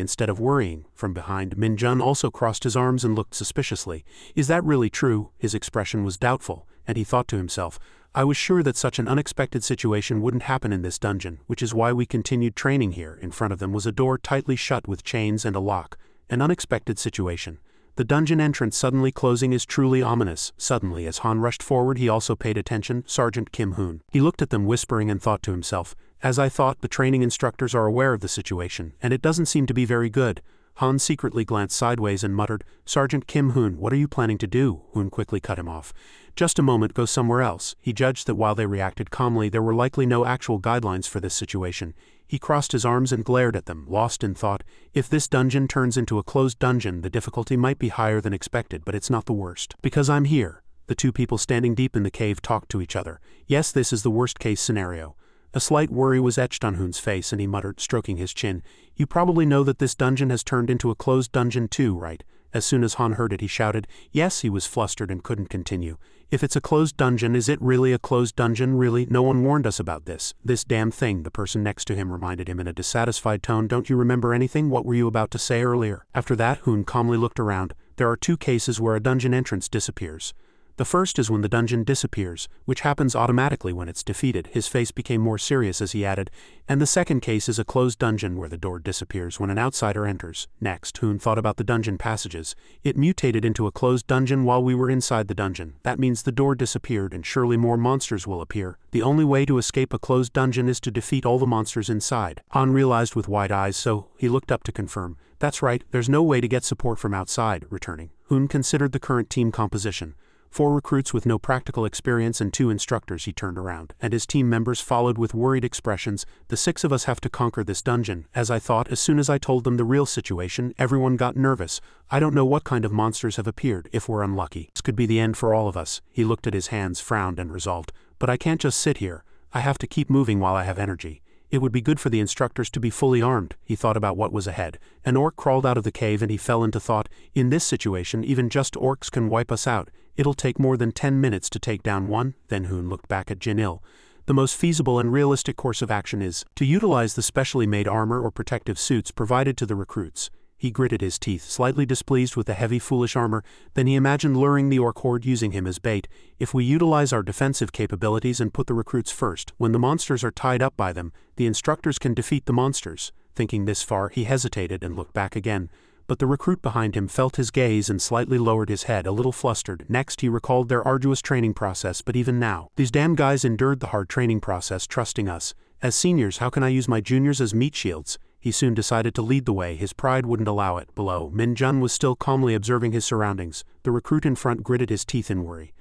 instead of worrying. From behind, Min-jun also crossed his arms and looked suspiciously. Is that really true? His expression was doubtful, and he thought to himself, I was sure that such an unexpected situation wouldn't happen in this dungeon, which is why we continued training here. In front of them was a door tightly shut with chains and a lock. An unexpected situation. The dungeon entrance suddenly closing is truly ominous. Suddenly, as Han rushed forward, he also paid attention, Sergeant Kim Hoon. He looked at them whispering and thought to himself, as I thought, the training instructors are aware of the situation, and it doesn't seem to be very good. Han secretly glanced sideways and muttered, "Sergeant Kim Hoon, what are you planning to do?" Hoon quickly cut him off. "Just a moment, go somewhere else." He judged that while they reacted calmly, there were likely no actual guidelines for this situation. He crossed his arms and glared at them, lost in thought. If this dungeon turns into a closed dungeon, the difficulty might be higher than expected, but it's not the worst. "Because I'm here." The two people standing deep in the cave talked to each other. "Yes, this is the worst-case scenario." A slight worry was etched on Hoon's face, and he muttered, stroking his chin, "You probably know that this dungeon has turned into a closed dungeon too, right?" As soon as Han heard it, he shouted, "Yes." He was flustered and couldn't continue. "If it's a closed dungeon, is it really a closed dungeon? Really? No one warned us about this." "This damn thing," the person next to him reminded him in a dissatisfied tone. "Don't you remember anything? What were you about to say earlier?" After that, Hoon calmly looked around. There are two cases where a dungeon entrance disappears. The first is when the dungeon disappears, which happens automatically when it's defeated. His face became more serious as he added, "And the second case is a closed dungeon where the door disappears when an outsider enters." Next, Hoon thought about the dungeon passages. It mutated into a closed dungeon while we were inside the dungeon. That means the door disappeared and surely more monsters will appear. The only way to escape a closed dungeon is to defeat all the monsters inside. Han realized with wide eyes, so he looked up to confirm. "That's right, there's no way to get support from outside." Returning, Hoon considered the current team composition. 4 recruits with no practical experience and 2 instructors. He turned around, and his team members followed with worried expressions. "The 6 of us have to conquer this dungeon." As I thought, as soon as I told them the real situation, everyone got nervous. "I don't know what kind of monsters have appeared. If we're unlucky, this could be the end for all of us." He looked at his hands, frowned, and resolved. "But I can't just sit here. I have to keep moving while I have energy. It would be good for the instructors to be fully armed." He thought about what was ahead. An orc crawled out of the cave and he fell into thought. In this situation, even just orcs can wipe us out. It'll take more than 10 minutes to take down one. Then Hoon looked back at Jin Il. The most feasible and realistic course of action is to utilize the specially made armor or protective suits provided to the recruits. He gritted his teeth, slightly displeased with the heavy foolish armor. Then he imagined luring the orc horde using him as bait. If we utilize our defensive capabilities and put the recruits first, when the monsters are tied up by them, the instructors can defeat the monsters. Thinking this far, he hesitated and looked back again. But the recruit behind him felt his gaze and slightly lowered his head, a little flustered. Next, he recalled their arduous training process. "But even now, these damn guys endured the hard training process, trusting us. As seniors, how can I use my juniors as meat shields?" He soon decided to lead the way. His pride wouldn't allow it. Below, Min Jun was still calmly observing his surroundings. The recruit in front gritted his teeth in worry.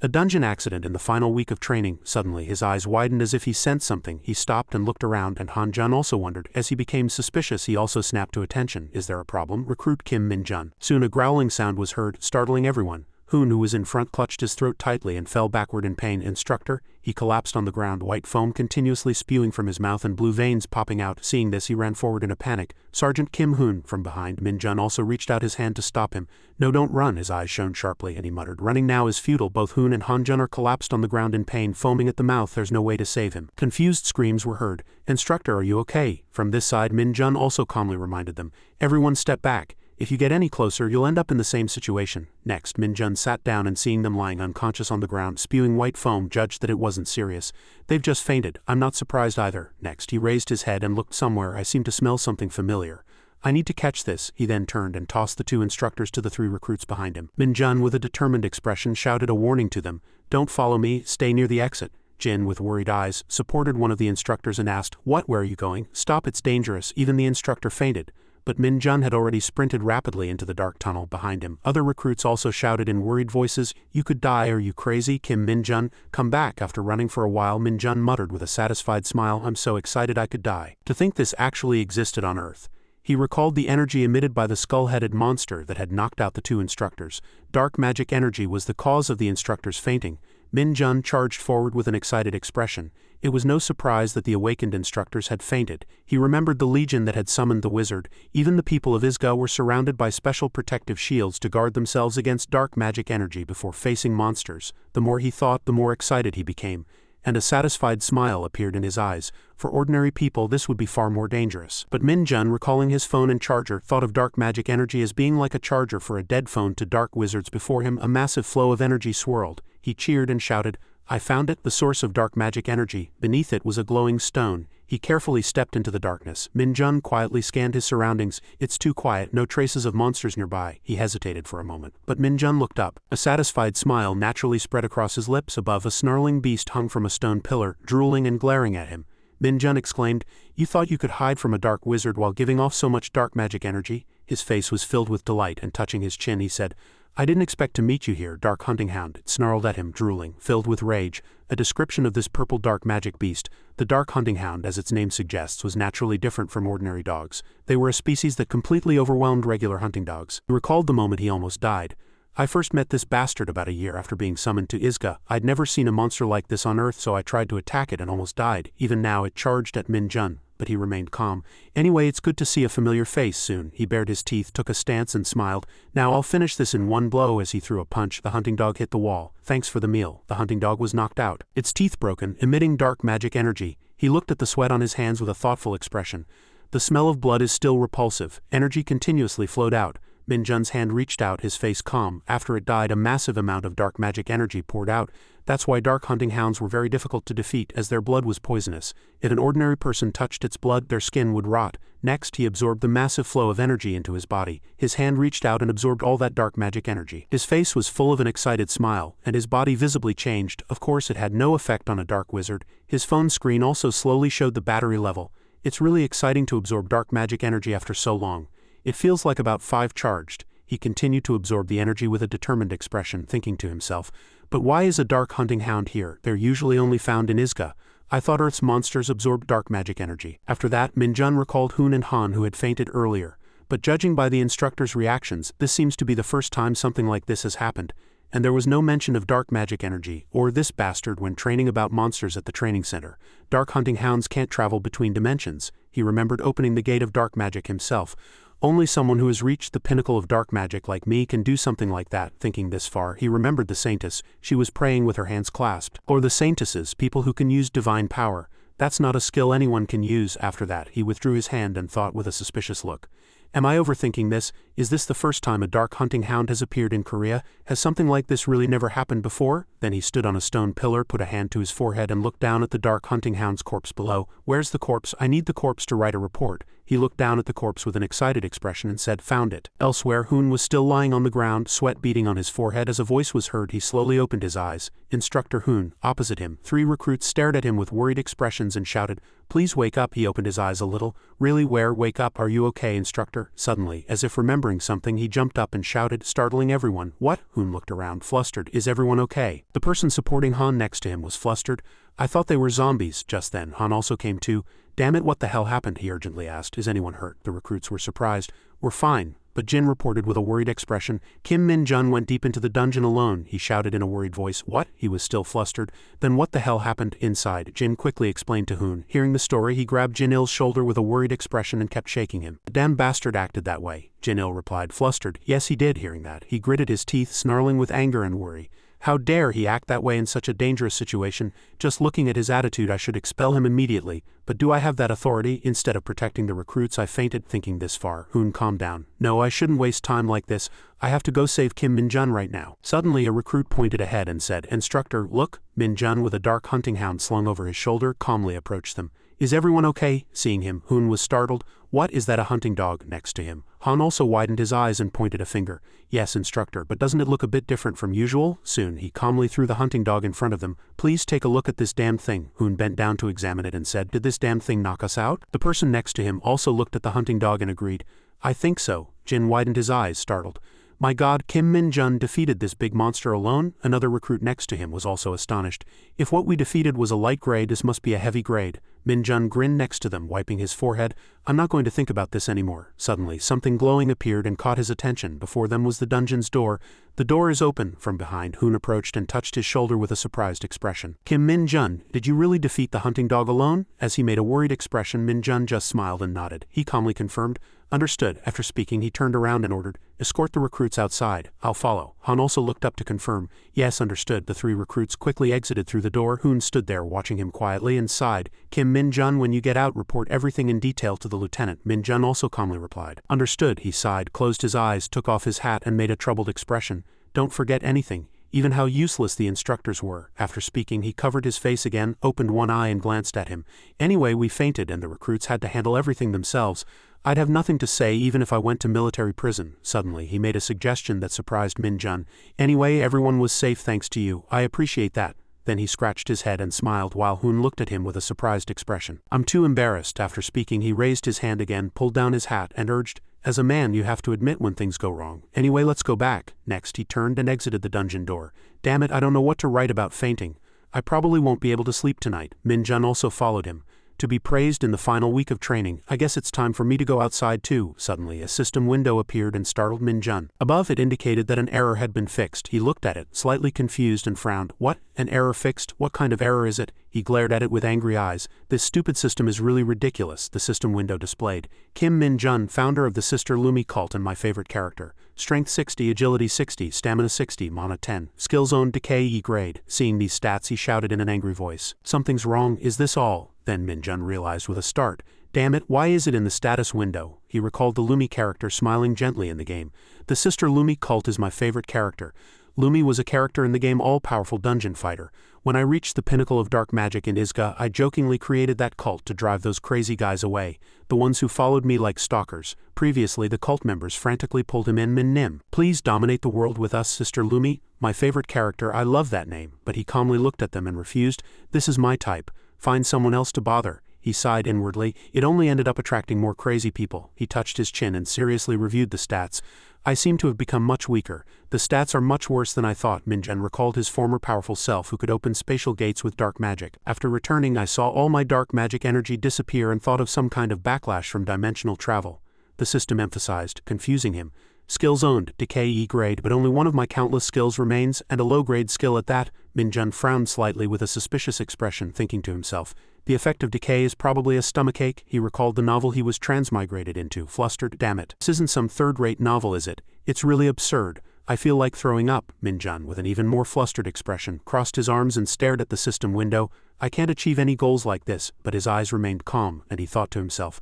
A dungeon accident in the final week of training. Suddenly, his eyes widened as if he sensed something. He stopped and looked around, and Han Jun also wondered. As he became suspicious, he also snapped to attention. "Is there a problem?" Recruit Kim Min Jun. Soon a growling sound was heard, startling everyone. Hoon, who was in front, clutched his throat tightly and fell backward in pain. "Instructor?" He collapsed on the ground, white foam continuously spewing from his mouth and blue veins popping out. Seeing this, he ran forward in a panic. "Sergeant Kim Hoon!" From behind, Min Jun also reached out his hand to stop him. "No, don't run." His eyes shone sharply, and he muttered, "Running now is futile." Both Hoon and Han Jun are collapsed on the ground in pain, foaming at the mouth. There's no way to save him. Confused screams were heard. "Instructor, are you okay?" From this side, Min Jun also calmly reminded them. "Everyone step back. If you get any closer, you'll end up in the same situation." Next, Min Jun sat down and seeing them lying unconscious on the ground, spewing white foam, judged that it wasn't serious. "They've just fainted. I'm not surprised either." Next, he raised his head and looked somewhere. "I seem to smell something familiar. I need to catch this." He then turned and tossed the 2 instructors to the 3 recruits behind him. Min Jun, with a determined expression, shouted a warning to them. "Don't follow me. Stay near the exit." Jin, with worried eyes, supported one of the instructors and asked, "What? Where are you going?" "Stop, it's dangerous." Even the instructor fainted. But Min Jun had already sprinted rapidly into the dark tunnel behind him. Other recruits also shouted in worried voices, "You could die, are you crazy? Kim Min Jun, come back." After running for a while, Min Jun muttered with a satisfied smile, "I'm so excited I could die." To think this actually existed on Earth. He recalled the energy emitted by the skull-headed monster that had knocked out the 2 instructors. Dark magic energy was the cause of the instructors fainting. Min Jun charged forward with an excited expression. It was no surprise that the awakened instructors had fainted. He remembered the legion that had summoned the wizard. Even the people of Isga were surrounded by special protective shields to guard themselves against dark magic energy before facing monsters. The more he thought, the more excited he became. And a satisfied smile appeared in his eyes. For ordinary people, this would be far more dangerous. But Min Jun, recalling his phone and charger, thought of dark magic energy as being like a charger for a dead phone to dark wizards before him. A massive flow of energy swirled. He cheered and shouted, "I found it, the source of dark magic energy." Beneath it was a glowing stone. He carefully stepped into the darkness. Min Jun quietly scanned his surroundings. "It's too quiet, no traces of monsters nearby." He hesitated for a moment. But Min Jun looked up. A satisfied smile naturally spread across his lips. Above, a snarling beast hung from a stone pillar, drooling and glaring at him. Min Jun exclaimed. You thought you could hide from a dark wizard while giving off so much dark magic energy? His face was filled with delight, and touching his chin he said, I didn't expect to meet you here, dark hunting hound. It snarled at him, drooling, filled with rage. A description of this purple dark magic beast, the dark hunting hound as its name suggests, was naturally different from ordinary dogs. They were a species that completely overwhelmed regular hunting dogs. He recalled the moment he almost died. I first met this bastard about a year after being summoned to Isekai. I'd never seen a monster like this on Earth, so I tried to attack it and almost died. Even now it charged at Min Jun, but he remained calm. Anyway, it's good to see a familiar face soon. He bared his teeth, took a stance and smiled. Now I'll finish this in one blow. As he threw a punch, the hunting dog hit the wall. Thanks for the meal. The hunting dog was knocked out, its teeth broken, emitting dark magic energy. He looked at the sweat on his hands with a thoughtful expression. The smell of blood is still repulsive. Energy continuously flowed out. Min Jun's hand reached out, his face calm. After it died, a massive amount of dark magic energy poured out. That's why dark hunting hounds were very difficult to defeat, as their blood was poisonous. If an ordinary person touched its blood, their skin would rot. Next, he absorbed the massive flow of energy into his body. His hand reached out and absorbed all that dark magic energy. His face was full of an excited smile, and his body visibly changed. Of course, it had no effect on a dark wizard. His phone screen also slowly showed the battery level. It's really exciting to absorb dark magic energy after so long. It feels like about 5 charged. He continued to absorb the energy with a determined expression, thinking to himself, but why is a dark hunting hound here? They're usually only found in Isekai. I thought Earth's monsters absorbed dark magic energy. After that, Min Jun recalled Hoon and Han, who had fainted earlier. But judging by the instructor's reactions, this seems to be the first time something like this has happened. And there was no mention of dark magic energy, or this bastard when training about monsters at the training center. Dark hunting hounds can't travel between dimensions. He remembered opening the gate of dark magic himself. Only someone who has reached the pinnacle of dark magic like me can do something like that. Thinking this far, he remembered the saintess. She was praying with her hands clasped. Or the saintesses, people who can use divine power. That's not a skill anyone can use. After that, he withdrew his hand and thought with a suspicious look. Am I overthinking this? Is this the first time a dark hunting hound has appeared in Korea? Has something like this really never happened before? Then he stood on a stone pillar, put a hand to his forehead and looked down at the dark hunting hound's corpse below. Where's the corpse? I need the corpse to write a report. He looked down at the corpse with an excited expression and said, found it. Elsewhere, Hoon was still lying on the ground, sweat beading on his forehead. As a voice was heard, he slowly opened his eyes. Instructor Hoon, opposite him. 3 recruits stared at him with worried expressions and shouted, please wake up. He opened his eyes a little. Really, where? Wake up. Are you okay, instructor? Suddenly, as if remembering something, he jumped up and shouted, startling everyone. What? Hoon looked around, flustered. Is everyone okay? The person supporting Han next to him was flustered. I thought they were zombies. Just then, Han also came to. Damn it, what the hell happened? He urgently asked. Is anyone hurt? The recruits were surprised. We're fine. But Jin reported with a worried expression. Kim Min Jun went deep into the dungeon alone, he shouted in a worried voice. What? He was still flustered. Then what the hell happened inside? Jin quickly explained to Hoon. Hearing the story, he grabbed Jin Il's shoulder with a worried expression and kept shaking him. The damn bastard acted that way, Jin Il replied, flustered. Yes, he did. Hearing that, he gritted his teeth, snarling with anger and worry. How dare he act that way in such a dangerous situation? Just looking at his attitude, I should expel him immediately. But do I have that authority? Instead of protecting the recruits, I fainted. Thinking this far, Hoon calmed down. No, I shouldn't waste time like this. I have to go save Kim Min Jun right now. Suddenly, a recruit pointed ahead and said, Instructor, look. Min Jun, with a dark hunting hound slung over his shoulder, calmly approached them. Is everyone okay? Seeing him, Hoon was startled. What, is that a hunting dog next to him? Han also widened his eyes and pointed a finger. Yes, instructor, but doesn't it look a bit different from usual? Soon, he calmly threw the hunting dog in front of them. Please take a look at this damn thing. Hoon bent down to examine it and said, did this damn thing knock us out? The person next to him also looked at the hunting dog and agreed. I think so. Jin widened his eyes, startled. My God, Kim Min Jun defeated this big monster alone? Another recruit next to him was also astonished. If what we defeated was a light grade, this must be a heavy grade. Min Jun grinned next to them, wiping his forehead. I'm not going to think about this anymore. Suddenly, something glowing appeared and caught his attention. Before them was the dungeon's door. The door is open. From behind, Hoon approached and touched his shoulder with a surprised expression. Kim Min Jun, did you really defeat the hunting dog alone? As he made a worried expression, Min Jun just smiled and nodded. He calmly confirmed. Understood. After speaking, he turned around and ordered, escort the recruits outside. I'll follow. Han also looked up to confirm. Yes, understood. The 3 recruits quickly exited through the door. Hoon stood there watching him quietly and sighed. Kim Min Jun, when you get out, report everything in detail to the lieutenant. Min Jun also calmly replied. Understood. He sighed, closed his eyes, took off his hat and made a troubled expression. Don't forget anything. Even how useless the instructors were. After speaking, he covered his face again, opened one eye and glanced at him. Anyway, we fainted and the recruits had to handle everything themselves. I'd have nothing to say even if I went to military prison. Suddenly, he made a suggestion that surprised Min Jun. Anyway, everyone was safe thanks to you. I appreciate that. then he scratched his head and smiled while Hoon looked at him with a surprised expression. I'm too embarrassed. After speaking, he raised his hand again, pulled down his hat, and urged, as a man you have to admit when things go wrong. Anyway, let's go back. Next he turned and exited the dungeon door. Damn it, I don't know what to write about fainting. I probably won't be able to sleep tonight. Min-jun also followed him. To be praised in the final week of training, I guess it's time for me to go outside too. Suddenly, a system window appeared and startled Min-jun. Above it indicated that an error had been fixed. He looked at it, slightly confused, and frowned. What? An error fixed? What kind of error is it? He glared at it with angry eyes. This stupid system is really ridiculous, the system window displayed. Kim Min-jun, founder of the Sister Lumi cult and my favorite character. Strength 60, Agility 60, Stamina 60, Mana 10. Skill Zone Decay E grade. Seeing these stats, he shouted in an angry voice. Something's wrong, is this all? Then Min-jun realized with a start. Damn it, why is it in the status window? He recalled the Lumi character smiling gently in the game. The Sister Lumi cult is my favorite character. Lumi was a character in the game all-powerful dungeon fighter. When I reached the pinnacle of dark magic in Isekai, I jokingly created that cult to drive those crazy guys away, the ones who followed me like stalkers. Previously, the cult members frantically pulled him in Min-nim. Please dominate the world with us, Sister Lumi. My favorite character, I love that name. But he calmly looked at them and refused. This is my type. Find someone else to bother. He sighed inwardly. It only ended up attracting more crazy people. He touched his chin and seriously reviewed the stats. I seem to have become much weaker. The stats are much worse than I thought. Min-jun recalled his former powerful self who could open spatial gates with dark magic. After returning, I saw all my dark magic energy disappear and thought of some kind of backlash from dimensional travel. The system emphasized, confusing him. Skills owned, Decay E grade, but only one of my countless skills remains, and a low-grade skill at that. Min-jun frowned slightly with a suspicious expression, thinking to himself. The effect of decay is probably a stomachache. He recalled the novel he was transmigrated into, flustered. Damn it. This isn't some third-rate novel, is it? It's really absurd. I feel like throwing up. Min-jun, with an even more flustered expression, crossed his arms and stared at the system window. I can't achieve any goals like this, but his eyes remained calm, and he thought to himself.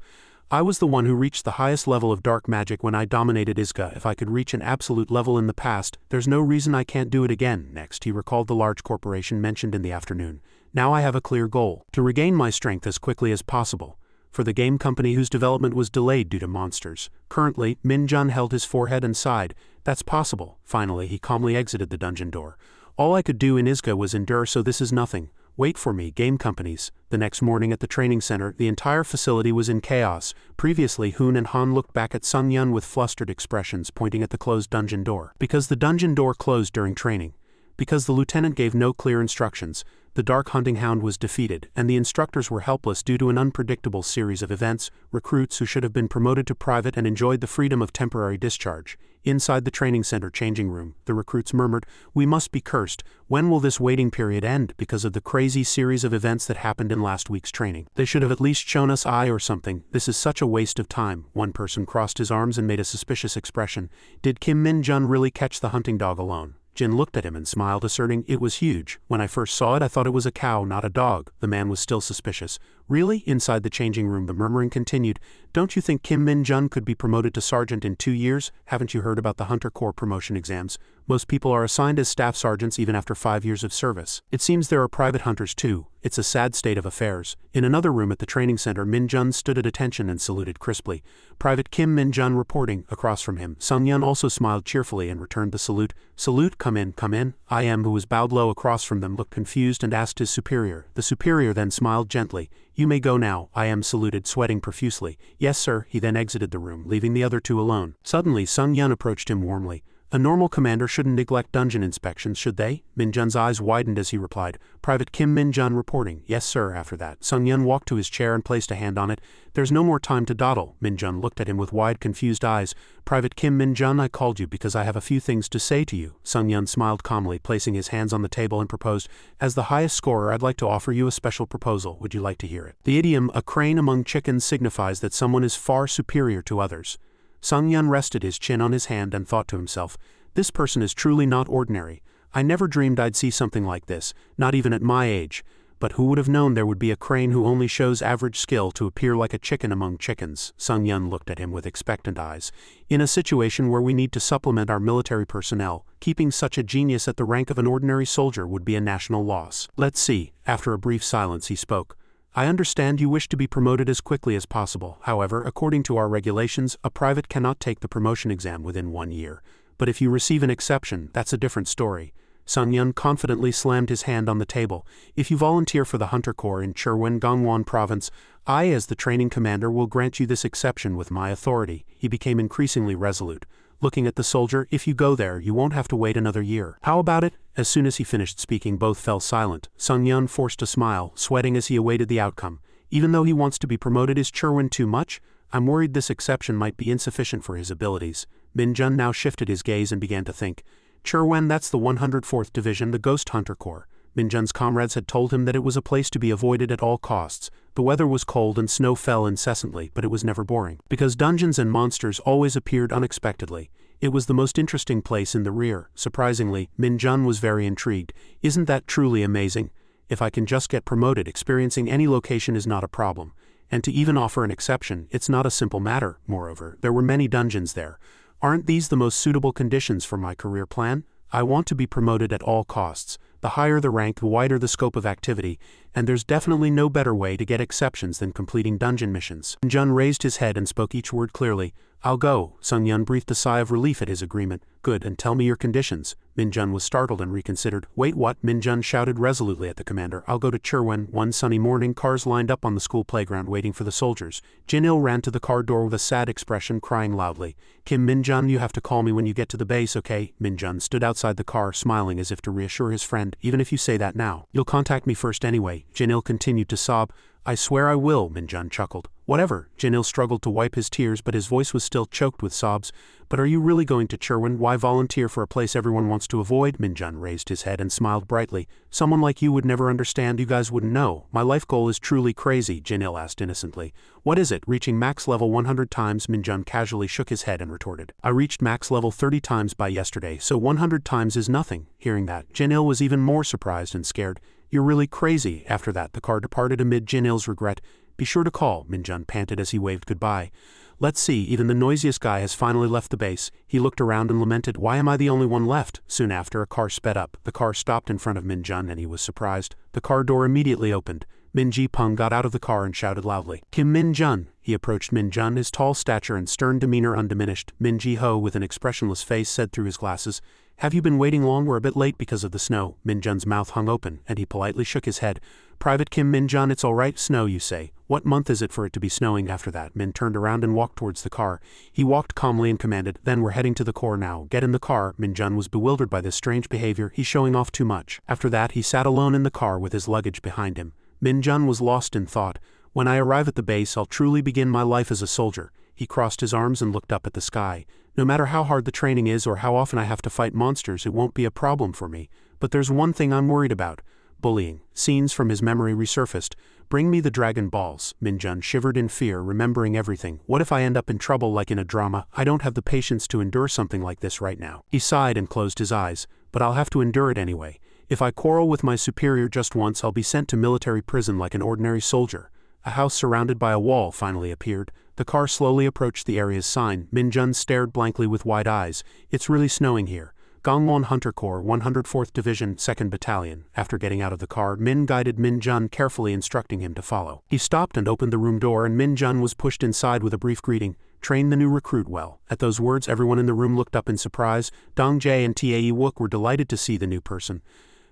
I was the one who reached the highest level of dark magic when I dominated Isekai. If I could reach an absolute level in the past, there's no reason I can't do it again. Next, he recalled the large corporation mentioned in the afternoon. Now I have a clear goal, to regain my strength as quickly as possible. For the game company whose development was delayed due to monsters. Currently, Min-jun held his forehead and sighed. That's possible. Finally, he calmly exited the dungeon door. All I could do in Isekai was endure, so this is nothing. Wait for me, game companies. The next morning at the training center, the entire facility was in chaos. Previously, Hoon and Han looked back at Sun-yun with flustered expressions, pointing at the closed dungeon door. Because the dungeon door closed during training. Because the lieutenant gave no clear instructions. The Dark Hunting Hound was defeated, and the instructors were helpless due to an unpredictable series of events. Recruits who should have been promoted to private and enjoyed the freedom of temporary discharge. Inside the training center changing room, the recruits murmured, "We must be cursed. When will this waiting period end because of the crazy series of events that happened in last week's training? They should have at least shown us eye or something. This is such a waste of time." One person crossed his arms and made a suspicious expression. Did Kim Min-jun really catch the hunting dog alone? Jin looked at him and smiled, asserting, "It was huge. When I first saw it, I thought it was a cow, not a dog." The man was still suspicious. "Really?" Inside the changing room, the murmuring continued. "Don't you think Kim Min-jun could be promoted to sergeant in 2 years? Haven't you heard about the Hunter Corps promotion exams? Most people are assigned as staff sergeants even after 5 years of service. It seems there are private hunters too. It's a sad state of affairs." In another room at the training center, Min-jun stood at attention and saluted crisply. Private Kim Min-jun reporting. Across from him, Sun-yun also smiled cheerfully and returned the salute. "Salute, come in, come in." I.M., who was bowed low across from them, looked confused and asked his superior. The superior then smiled gently. "You may go now." I.M. saluted, sweating profusely. "Yes, sir." He then exited the room, leaving the other two alone. Suddenly, Sun-yun approached him warmly. "A normal commander shouldn't neglect dungeon inspections, should they?" Min-jun's eyes widened as he replied. Private Kim Min-jun reporting. "Yes, sir." After that, Sun-yun walked to his chair and placed a hand on it. "There's no more time to dawdle." Min-jun looked at him with wide, confused eyes. "Private Kim Min-jun, I called you because I have a few things to say to you." Sun-yun smiled calmly, placing his hands on the table, and proposed, "As the highest scorer, I'd like to offer you a special proposal. Would you like to hear it?" The idiom, "a crane among chickens," signifies that someone is far superior to others. Sun-yun rested his chin on his hand and thought to himself, "This person is truly not ordinary. I never dreamed I'd see something like this, not even at my age. But who would have known there would be a crane who only shows average skill to appear like a chicken among chickens?" Sun-yun looked at him with expectant eyes. "In a situation where we need to supplement our military personnel, keeping such a genius at the rank of an ordinary soldier would be a national loss. Let's see." After a brief silence, he spoke. "I understand you wish to be promoted as quickly as possible. However, according to our regulations, a private cannot take the promotion exam within 1 year. But if you receive an exception, that's a different story. Sun Yun confidently slammed his hand on the table. If you volunteer for the Hunter Corps in Chirwan Gangwon Province, I, as the training commander, will grant you this exception with my authority. He became increasingly resolute. Looking at the soldier, if you go there, you won't have to wait another year. How about it? As soon as he finished speaking, both fell silent. Sun Yun forced a smile, sweating as he awaited the outcome. Even though he wants to be promoted, is Chirwan too much? I'm worried this exception might be insufficient for his abilities. Min Jun now shifted his gaze and began to think. Chirwan, that's the 104th Division, the Ghost Hunter Corps. Min Jun's comrades had told him that it was a place to be avoided at all costs. The weather was cold and snow fell incessantly, but it was never boring. Because dungeons and monsters always appeared unexpectedly. It was the most interesting place in the rear. Surprisingly, Min Jun was very intrigued. Isn't that truly amazing? If I can just get promoted, experiencing any location is not a problem. And to even offer an exception, it's not a simple matter. Moreover, there were many dungeons there. Aren't these the most suitable conditions for my career plan? I want to be promoted at all costs. The higher the rank, the wider the scope of activity, and there's definitely no better way to get exceptions than completing dungeon missions. Min Jun raised his head and spoke each word clearly. I'll go. Sun Yun breathed a sigh of relief at his agreement. Good, and tell me your conditions. Min Jun was startled and reconsidered. Wait, what? Min Jun shouted resolutely at the commander. I'll go to Chirwan. One sunny morning, cars lined up on the school playground waiting for the soldiers. Jin-il ran to the car door with a sad expression, crying loudly. Kim Min Jun, you have to call me when you get to the base, okay? Min Jun stood outside the car, smiling as if to reassure his friend. Even if you say that now, you'll contact me first anyway. Jin-il continued to sob. I swear I will, Min Jun chuckled. Whatever. Jin-il struggled to wipe his tears, but his voice was still choked with sobs. But are you really going to Chirwan? Why volunteer for a place everyone wants to avoid? Min Jun raised his head and smiled brightly. Someone like you would never understand. You guys wouldn't know. My life goal is truly crazy, Jin-il asked innocently. What is it? Reaching max level 100 times? Min Jun casually shook his head and retorted. I reached max level 30 times by yesterday, so 100 times is nothing. Hearing that, Jin-il was even more surprised and scared. You're really crazy. After that, the car departed amid Jin-il's regret. Be sure to call, Min Jun panted as he waved goodbye. Let's see, even the noisiest guy has finally left the base. He looked around and lamented, why am I the only one left? Soon after, a car sped up. The car stopped in front of Min Jun and he was surprised. The car door immediately opened. Min Ji-pung got out of the car and shouted loudly. Kim Min Jun. He approached Min Jun, his tall stature and stern demeanor undiminished. Min Ji-ho, with an expressionless face, said through his glasses, have you been waiting long? We're a bit late because of the snow. Min Jun's mouth hung open, and he politely shook his head. Private Kim Min Jun, it's all right. Snow, you say. What month is it for it to be snowing? After that, Min turned around and walked towards the car. He walked calmly and commanded, then we're heading to the core now. Get in the car. Min Jun was bewildered by this strange behavior. He's showing off too much. After that, he sat alone in the car with his luggage behind him. Min Jun was lost in thought. When I arrive at the base, I'll truly begin my life as a soldier. He crossed his arms and looked up at the sky. No matter how hard the training is or how often I have to fight monsters, it won't be a problem for me. But there's one thing I'm worried about. Bullying. Scenes from his memory resurfaced. Bring me the Dragon Balls. Min Jun shivered in fear, remembering everything. What if I end up in trouble like in a drama? I don't have the patience to endure something like this right now. He sighed and closed his eyes. But I'll have to endure it anyway. If I quarrel with my superior just once, I'll be sent to military prison like an ordinary soldier. A house surrounded by a wall finally appeared. The car slowly approached the area's sign. Min Jun stared blankly with wide eyes. It's really snowing here. Gangwon Hunter Corps, 104th Division, 2nd Battalion. After getting out of the car, Min guided Min Jun, carefully instructing him to follow. He stopped and opened the room door, and Min Jun was pushed inside with a brief greeting. Train the new recruit well. At those words, everyone in the room looked up in surprise. Dong Jae and Tae Wook were delighted to see the new person.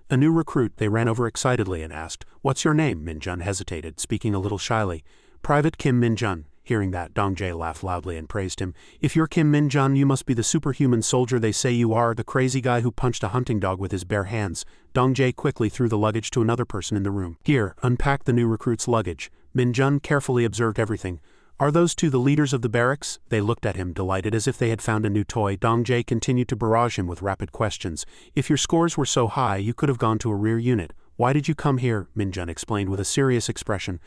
A new recruit, they ran over excitedly and asked, What's your name? Min Jun hesitated, speaking a little shyly. Private Kim Min Jun. Hearing that, Dong Jae laughed loudly and praised him. If you're Kim Min Jun, you must be the superhuman soldier they say you are, the crazy guy who punched a hunting dog with his bare hands. Dong Jae quickly threw the luggage to another person in the room. Here, unpack the new recruit's luggage. Min Jun carefully observed everything. Are those two the leaders of the barracks? They looked at him, delighted as if they had found a new toy. Dong Jae continued to barrage him with rapid questions. If your scores were so high, you could have gone to a rear unit. Why did you come here? Min Jun explained with a serious expression.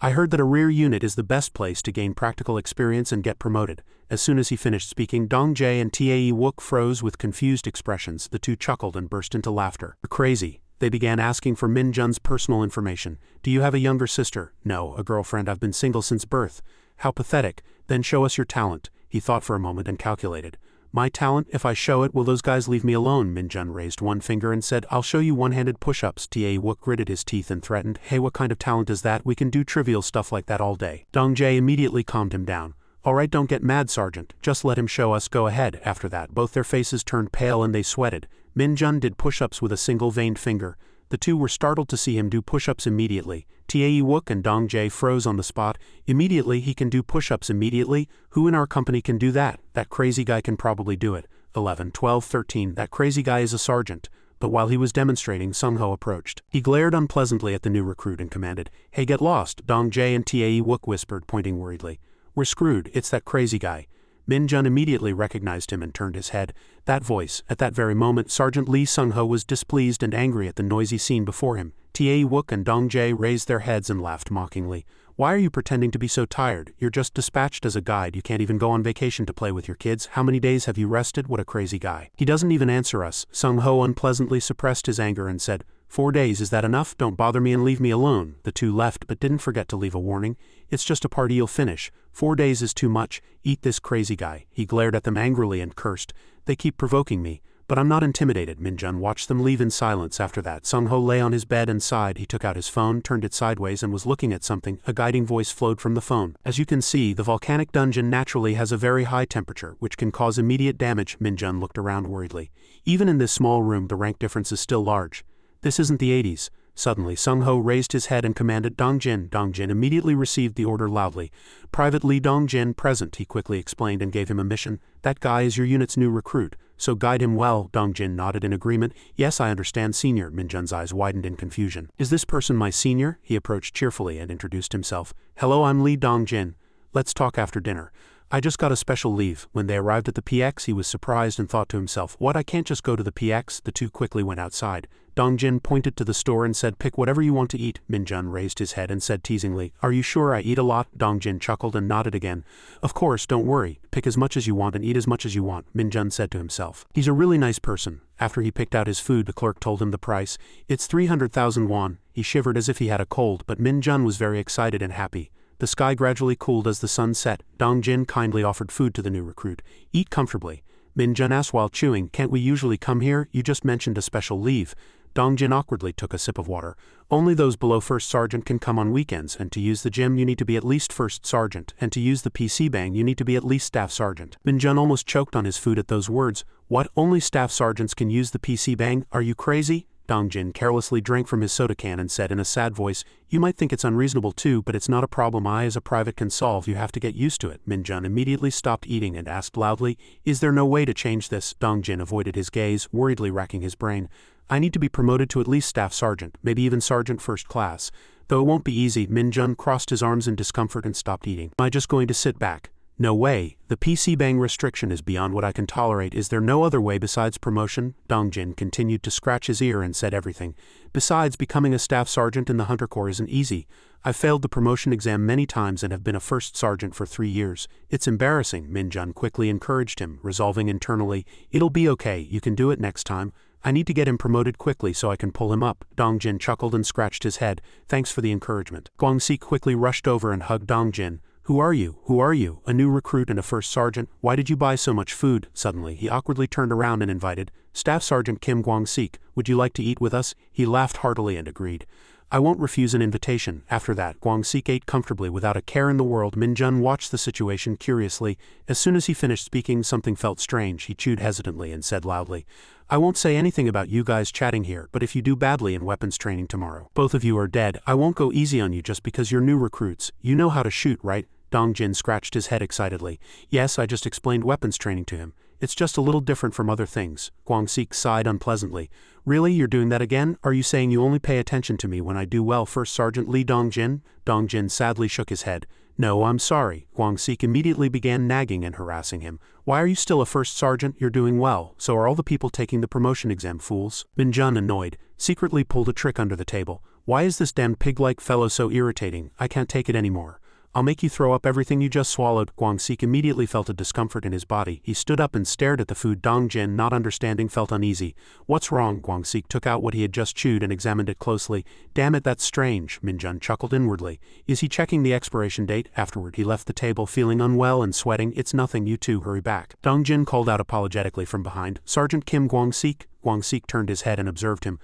I heard that a rear unit is the best place to gain practical experience and get promoted. As soon as he finished speaking, Dong Jae and Tae Wook froze with confused expressions. The two chuckled and burst into laughter. You're crazy. They began asking for Min Jun's personal information. Do you have a younger sister? No, a girlfriend. I've been single since birth. How pathetic. Then show us your talent. He thought for a moment and calculated. My talent? If I show it, will those guys leave me alone? Min Jun raised one finger and said, I'll show you one-handed push-ups. Tae Wook gritted his teeth and threatened, Hey, what kind of talent is that? We can do trivial stuff like that all day. Dong Jae immediately calmed him down. All right, don't get mad, Sergeant. Just let him show us. Go ahead. After that, both their faces turned pale and they sweated. Min Jun did push-ups with a single veined finger. The two were startled to see him do push-ups immediately. Tae Wook and Dong Jae froze on the spot. Immediately, he can do push-ups immediately? Who in our company can do that? That crazy guy can probably do it. 11, 12, 13, that crazy guy is a sergeant. But while he was demonstrating, Sung-ho approached. He glared unpleasantly at the new recruit and commanded, "Hey, get lost," Dong Jae and Tae Wook whispered, pointing worriedly. "We're screwed, it's that crazy guy." Min Jun immediately recognized him and turned his head. That voice, at that very moment, Sergeant Lee Sung-ho was displeased and angry at the noisy scene before him. Tae Wook and Dong Jae raised their heads and laughed mockingly. "Why are you pretending to be so tired? You're just dispatched as a guide, you can't even go on vacation to play with your kids. How many days have you rested? What a crazy guy." "He doesn't even answer us." Sung-ho unpleasantly suppressed his anger and said, "4 days, is that enough? Don't bother me and leave me alone." The two left but didn't forget to leave a warning. "It's just a party you'll finish. 4 days is too much. Eat this crazy guy." He glared at them angrily and cursed. "They keep provoking me. But I'm not intimidated." Min Jun watched them leave in silence. After that, Sung-ho lay on his bed and sighed. He took out his phone, turned it sideways and was looking at something. A guiding voice flowed from the phone. "As you can see, the volcanic dungeon naturally has a very high temperature, which can cause immediate damage." Min Jun looked around worriedly. Even in this small room, the rank difference is still large. This isn't the 80s. Suddenly, Sung-ho raised his head and commanded, "Dong Jin." Dong Jin immediately received the order loudly. "Private Lee Dong Jin present," he quickly explained and gave him a mission. "That guy is your unit's new recruit, so guide him well." Dong Jin nodded in agreement. "Yes, I understand, senior." Min Jun's eyes widened in confusion. "Is this person my senior?" He approached cheerfully and introduced himself. "Hello, I'm Lee Dong Jin. Let's talk after dinner. I just got a special leave." When they arrived at the PX, he was surprised and thought to himself, "What, I can't just go to the PX?" The two quickly went outside. Dong Jin pointed to the store and said, "Pick whatever you want to eat." Min Jun raised his head and said teasingly, "Are you sure I eat a lot?" Dong Jin chuckled and nodded again. "Of course, don't worry. Pick as much as you want and eat as much as you want," Min Jun said to himself. "He's a really nice person." After he picked out his food, the clerk told him the price. "It's 300,000 won." He shivered as if he had a cold, but Min Jun was very excited and happy. The sky gradually cooled as the sun set. Dong Jin kindly offered food to the new recruit. "Eat comfortably." Min Jun asked while chewing, "Can't we usually come here? You just mentioned a special leave." Dong Jin awkwardly took a sip of water. "Only those below first sergeant can come on weekends, and to use the gym you need to be at least first sergeant, and to use the PC bang you need to be at least staff sergeant." Min Jun almost choked on his food at those words. "What, only staff sergeants can use the PC bang? Are you crazy?" Dong Jin carelessly drank from his soda can and said in a sad voice, "You might think it's unreasonable too, but it's not a problem I as a private can solve. You have to get used to it." Min Jun immediately stopped eating and asked loudly, "Is there no way to change this?" Dong Jin avoided his gaze, worriedly racking his brain. "I need to be promoted to at least staff sergeant, maybe even sergeant first class. Though it won't be easy." Min Jun crossed his arms in discomfort and stopped eating. "Am I just going to sit back?" "No way. The PC bang restriction is beyond what I can tolerate. Is there no other way besides promotion?" Dong Jin continued to scratch his ear and said everything. "Besides, becoming a staff sergeant in the Hunter Corps isn't easy. I've failed the promotion exam many times and have been a first sergeant for 3 years. It's embarrassing." Min Jun quickly encouraged him, resolving internally, "It'll be okay, you can do it next time. I need to get him promoted quickly so I can pull him up." Dong Jin chuckled and scratched his head. "Thanks for the encouragement." Guangxi quickly rushed over and hugged Dong Jin. "Who are you? Who are you? A new recruit and a first sergeant? Why did you buy so much food?" Suddenly, he awkwardly turned around and invited, "Staff Sergeant Kim Guangxi, would you like to eat with us?" He laughed heartily and agreed. "I won't refuse an invitation." After that, Guangxi ate comfortably without a care in the world. Min Jun watched the situation curiously. As soon as he finished speaking, something felt strange. He chewed hesitantly and said loudly, "I won't say anything about you guys chatting here, but if you do badly in weapons training tomorrow, both of you are dead. I won't go easy on you just because you're new recruits. You know how to shoot, right?" Dong Jin scratched his head excitedly. "Yes, I just explained weapons training to him. It's just a little different from other things." Guangxi sighed unpleasantly. "Really, you're doing that again? Are you saying you only pay attention to me when I do well, First Sergeant Lee Dong Jin?" Dong Jin sadly shook his head. "No, I'm sorry." Guangxi immediately began nagging and harassing him. "Why are you still a first sergeant? You're doing well. So are all the people taking the promotion exam, fools." Min Jun, annoyed, secretly pulled a trick under the table. "Why is this damned pig-like fellow so irritating? I can't take it anymore. I'll make you throw up everything you just swallowed." Guangxi immediately felt a discomfort in his body. He stood up and stared at the food. Dong Jin, not understanding, felt uneasy. "What's wrong?" Guangxi took out what he had just chewed and examined it closely. "Damn it, that's strange." Min Jun chuckled inwardly. "Is he checking the expiration date?" Afterward, he left the table feeling unwell and sweating. "It's nothing, you two hurry back." Dong Jin called out apologetically from behind, "Sergeant Kim Guangxi." Guangxi turned his head and observed him.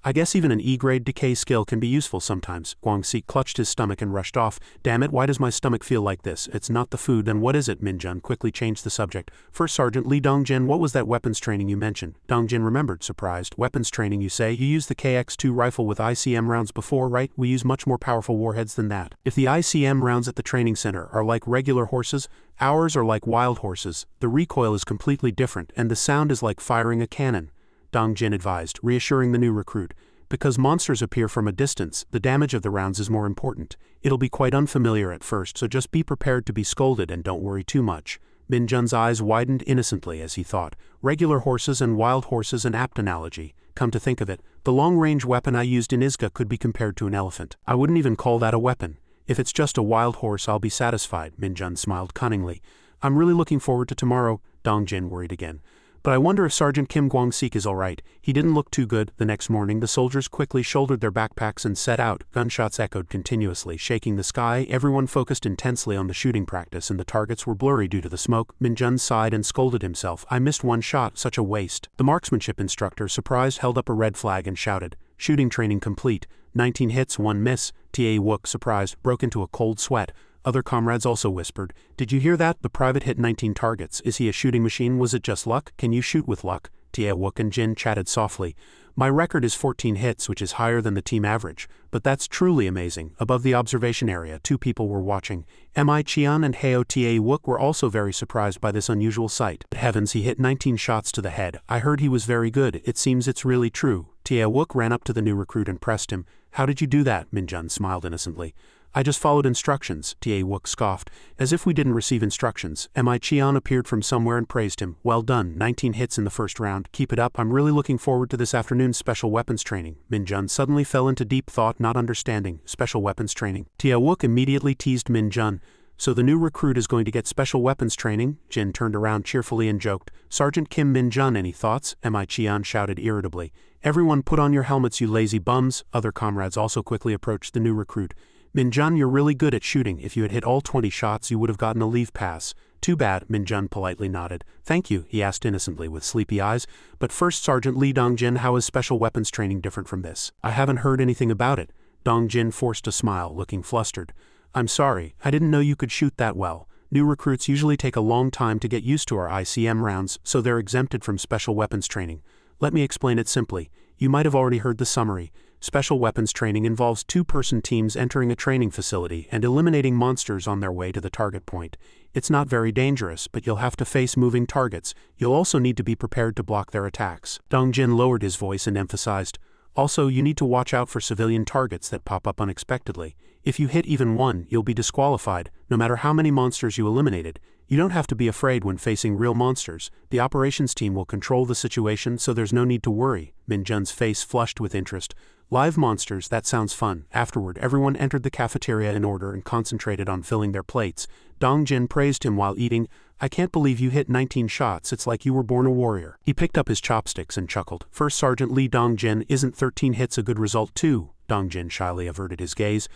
I guess even an E-grade decay skill can be useful sometimes. Guangxi clutched his stomach and rushed off. Damn it, why does my stomach feel like this? It's not the food, then what is it? Minjun quickly changed the subject. First Sergeant Lee Dongjin, what was that weapons training you mentioned? Dongjin remembered, surprised. Weapons training, you say? You used the KX-2 rifle with ICM rounds before, right? We use much more powerful warheads than that. If the ICM rounds at the training center are like regular horses, ours are like wild horses. The recoil is completely different, and the sound is like firing a cannon. Dongjin advised, reassuring the new recruit. Because monsters appear from a distance, the damage of the rounds is more important. It'll be quite unfamiliar at first, so just be prepared to be scolded and don't worry too much. Minjun's eyes widened innocently as he thought. Regular horses and wild horses, an apt analogy. Come to think of it, the long-range weapon I used in Isekai could be compared to an elephant. I wouldn't even call that a weapon. If it's just a wild horse, I'll be satisfied, Minjun smiled cunningly. I'm really looking forward to tomorrow, Dongjin worried again. But I wonder if Sergeant Kim Guangsik is all right. He didn't look too good. The next morning, the soldiers quickly shouldered their backpacks and set out. Gunshots echoed continuously, shaking the sky. Everyone focused intensely on the shooting practice, and the targets were blurry due to the smoke. Minjun sighed and scolded himself. I missed one shot, such a waste. The marksmanship instructor, surprised, held up a red flag and shouted, "Shooting training complete. 19 hits, 1 miss." Ta Wook, surprised, broke into a cold sweat. Other comrades also whispered, "Did you hear that? The private hit 19 targets. Is he a shooting machine? Was it just luck? Can you shoot with luck?" Tia Wook and Jin chatted softly. "My record is 14 hits, which is higher than the team average. But that's truly amazing." Above the observation area, 2 people were watching. Mi Chian and Heo Ta Wook were also very surprised by this unusual sight. Heavens, he hit 19 shots to the head. I heard he was very good. It seems it's really true. Tia Wook ran up to the new recruit and pressed him. "How did you do that?" Minjun smiled innocently. "I just followed instructions," Ta Wook scoffed. "As if we didn't receive instructions." Mi Chian appeared from somewhere and praised him. "Well done, 19 hits in the first round. Keep it up. I'm really looking forward to this afternoon's special weapons training." Minjun suddenly fell into deep thought, not understanding. Special weapons training. Tia Wook immediately teased Minjun. "So the new recruit is going to get special weapons training?" Jin turned around cheerfully and joked. "Sergeant Kim Minjun, any thoughts?" Mi Chian shouted irritably. "Everyone put on your helmets, you lazy bums." Other comrades also quickly approached the new recruit. "Minjun, you're really good at shooting. If you had hit all 20 shots, you would have gotten a leave pass." "Too bad," Minjun politely nodded. "Thank you," he asked innocently with sleepy eyes. "But first, Sergeant Lee Dongjin, how is special weapons training different from this?" "I haven't heard anything about it." Dongjin forced a smile, looking flustered. "I'm sorry, I didn't know you could shoot that well. New recruits usually take a long time to get used to our ICM rounds, so they're exempted from special weapons training. Let me explain it simply. You might have already heard the summary. Special weapons training involves 2-person teams entering a training facility and eliminating monsters on their way to the target point. It's not very dangerous, but you'll have to face moving targets. You'll also need to be prepared to block their attacks." Dongjin lowered his voice and emphasized, "Also, you need to watch out for civilian targets that pop up unexpectedly. If you hit even one, you'll be disqualified, no matter how many monsters you eliminated. You don't have to be afraid when facing real monsters. The operations team will control the situation, so there's no need to worry." Minjun's face flushed with interest. "Live monsters, that sounds fun." Afterward, everyone entered the cafeteria in order and concentrated on filling their plates. Dongjin praised him while eating. "I can't believe you hit 19 shots, it's like you were born a warrior." He picked up his chopsticks and chuckled. "First Sergeant Lee Dongjin, isn't 13 hits a good result too?" Dongjin shyly averted his gaze.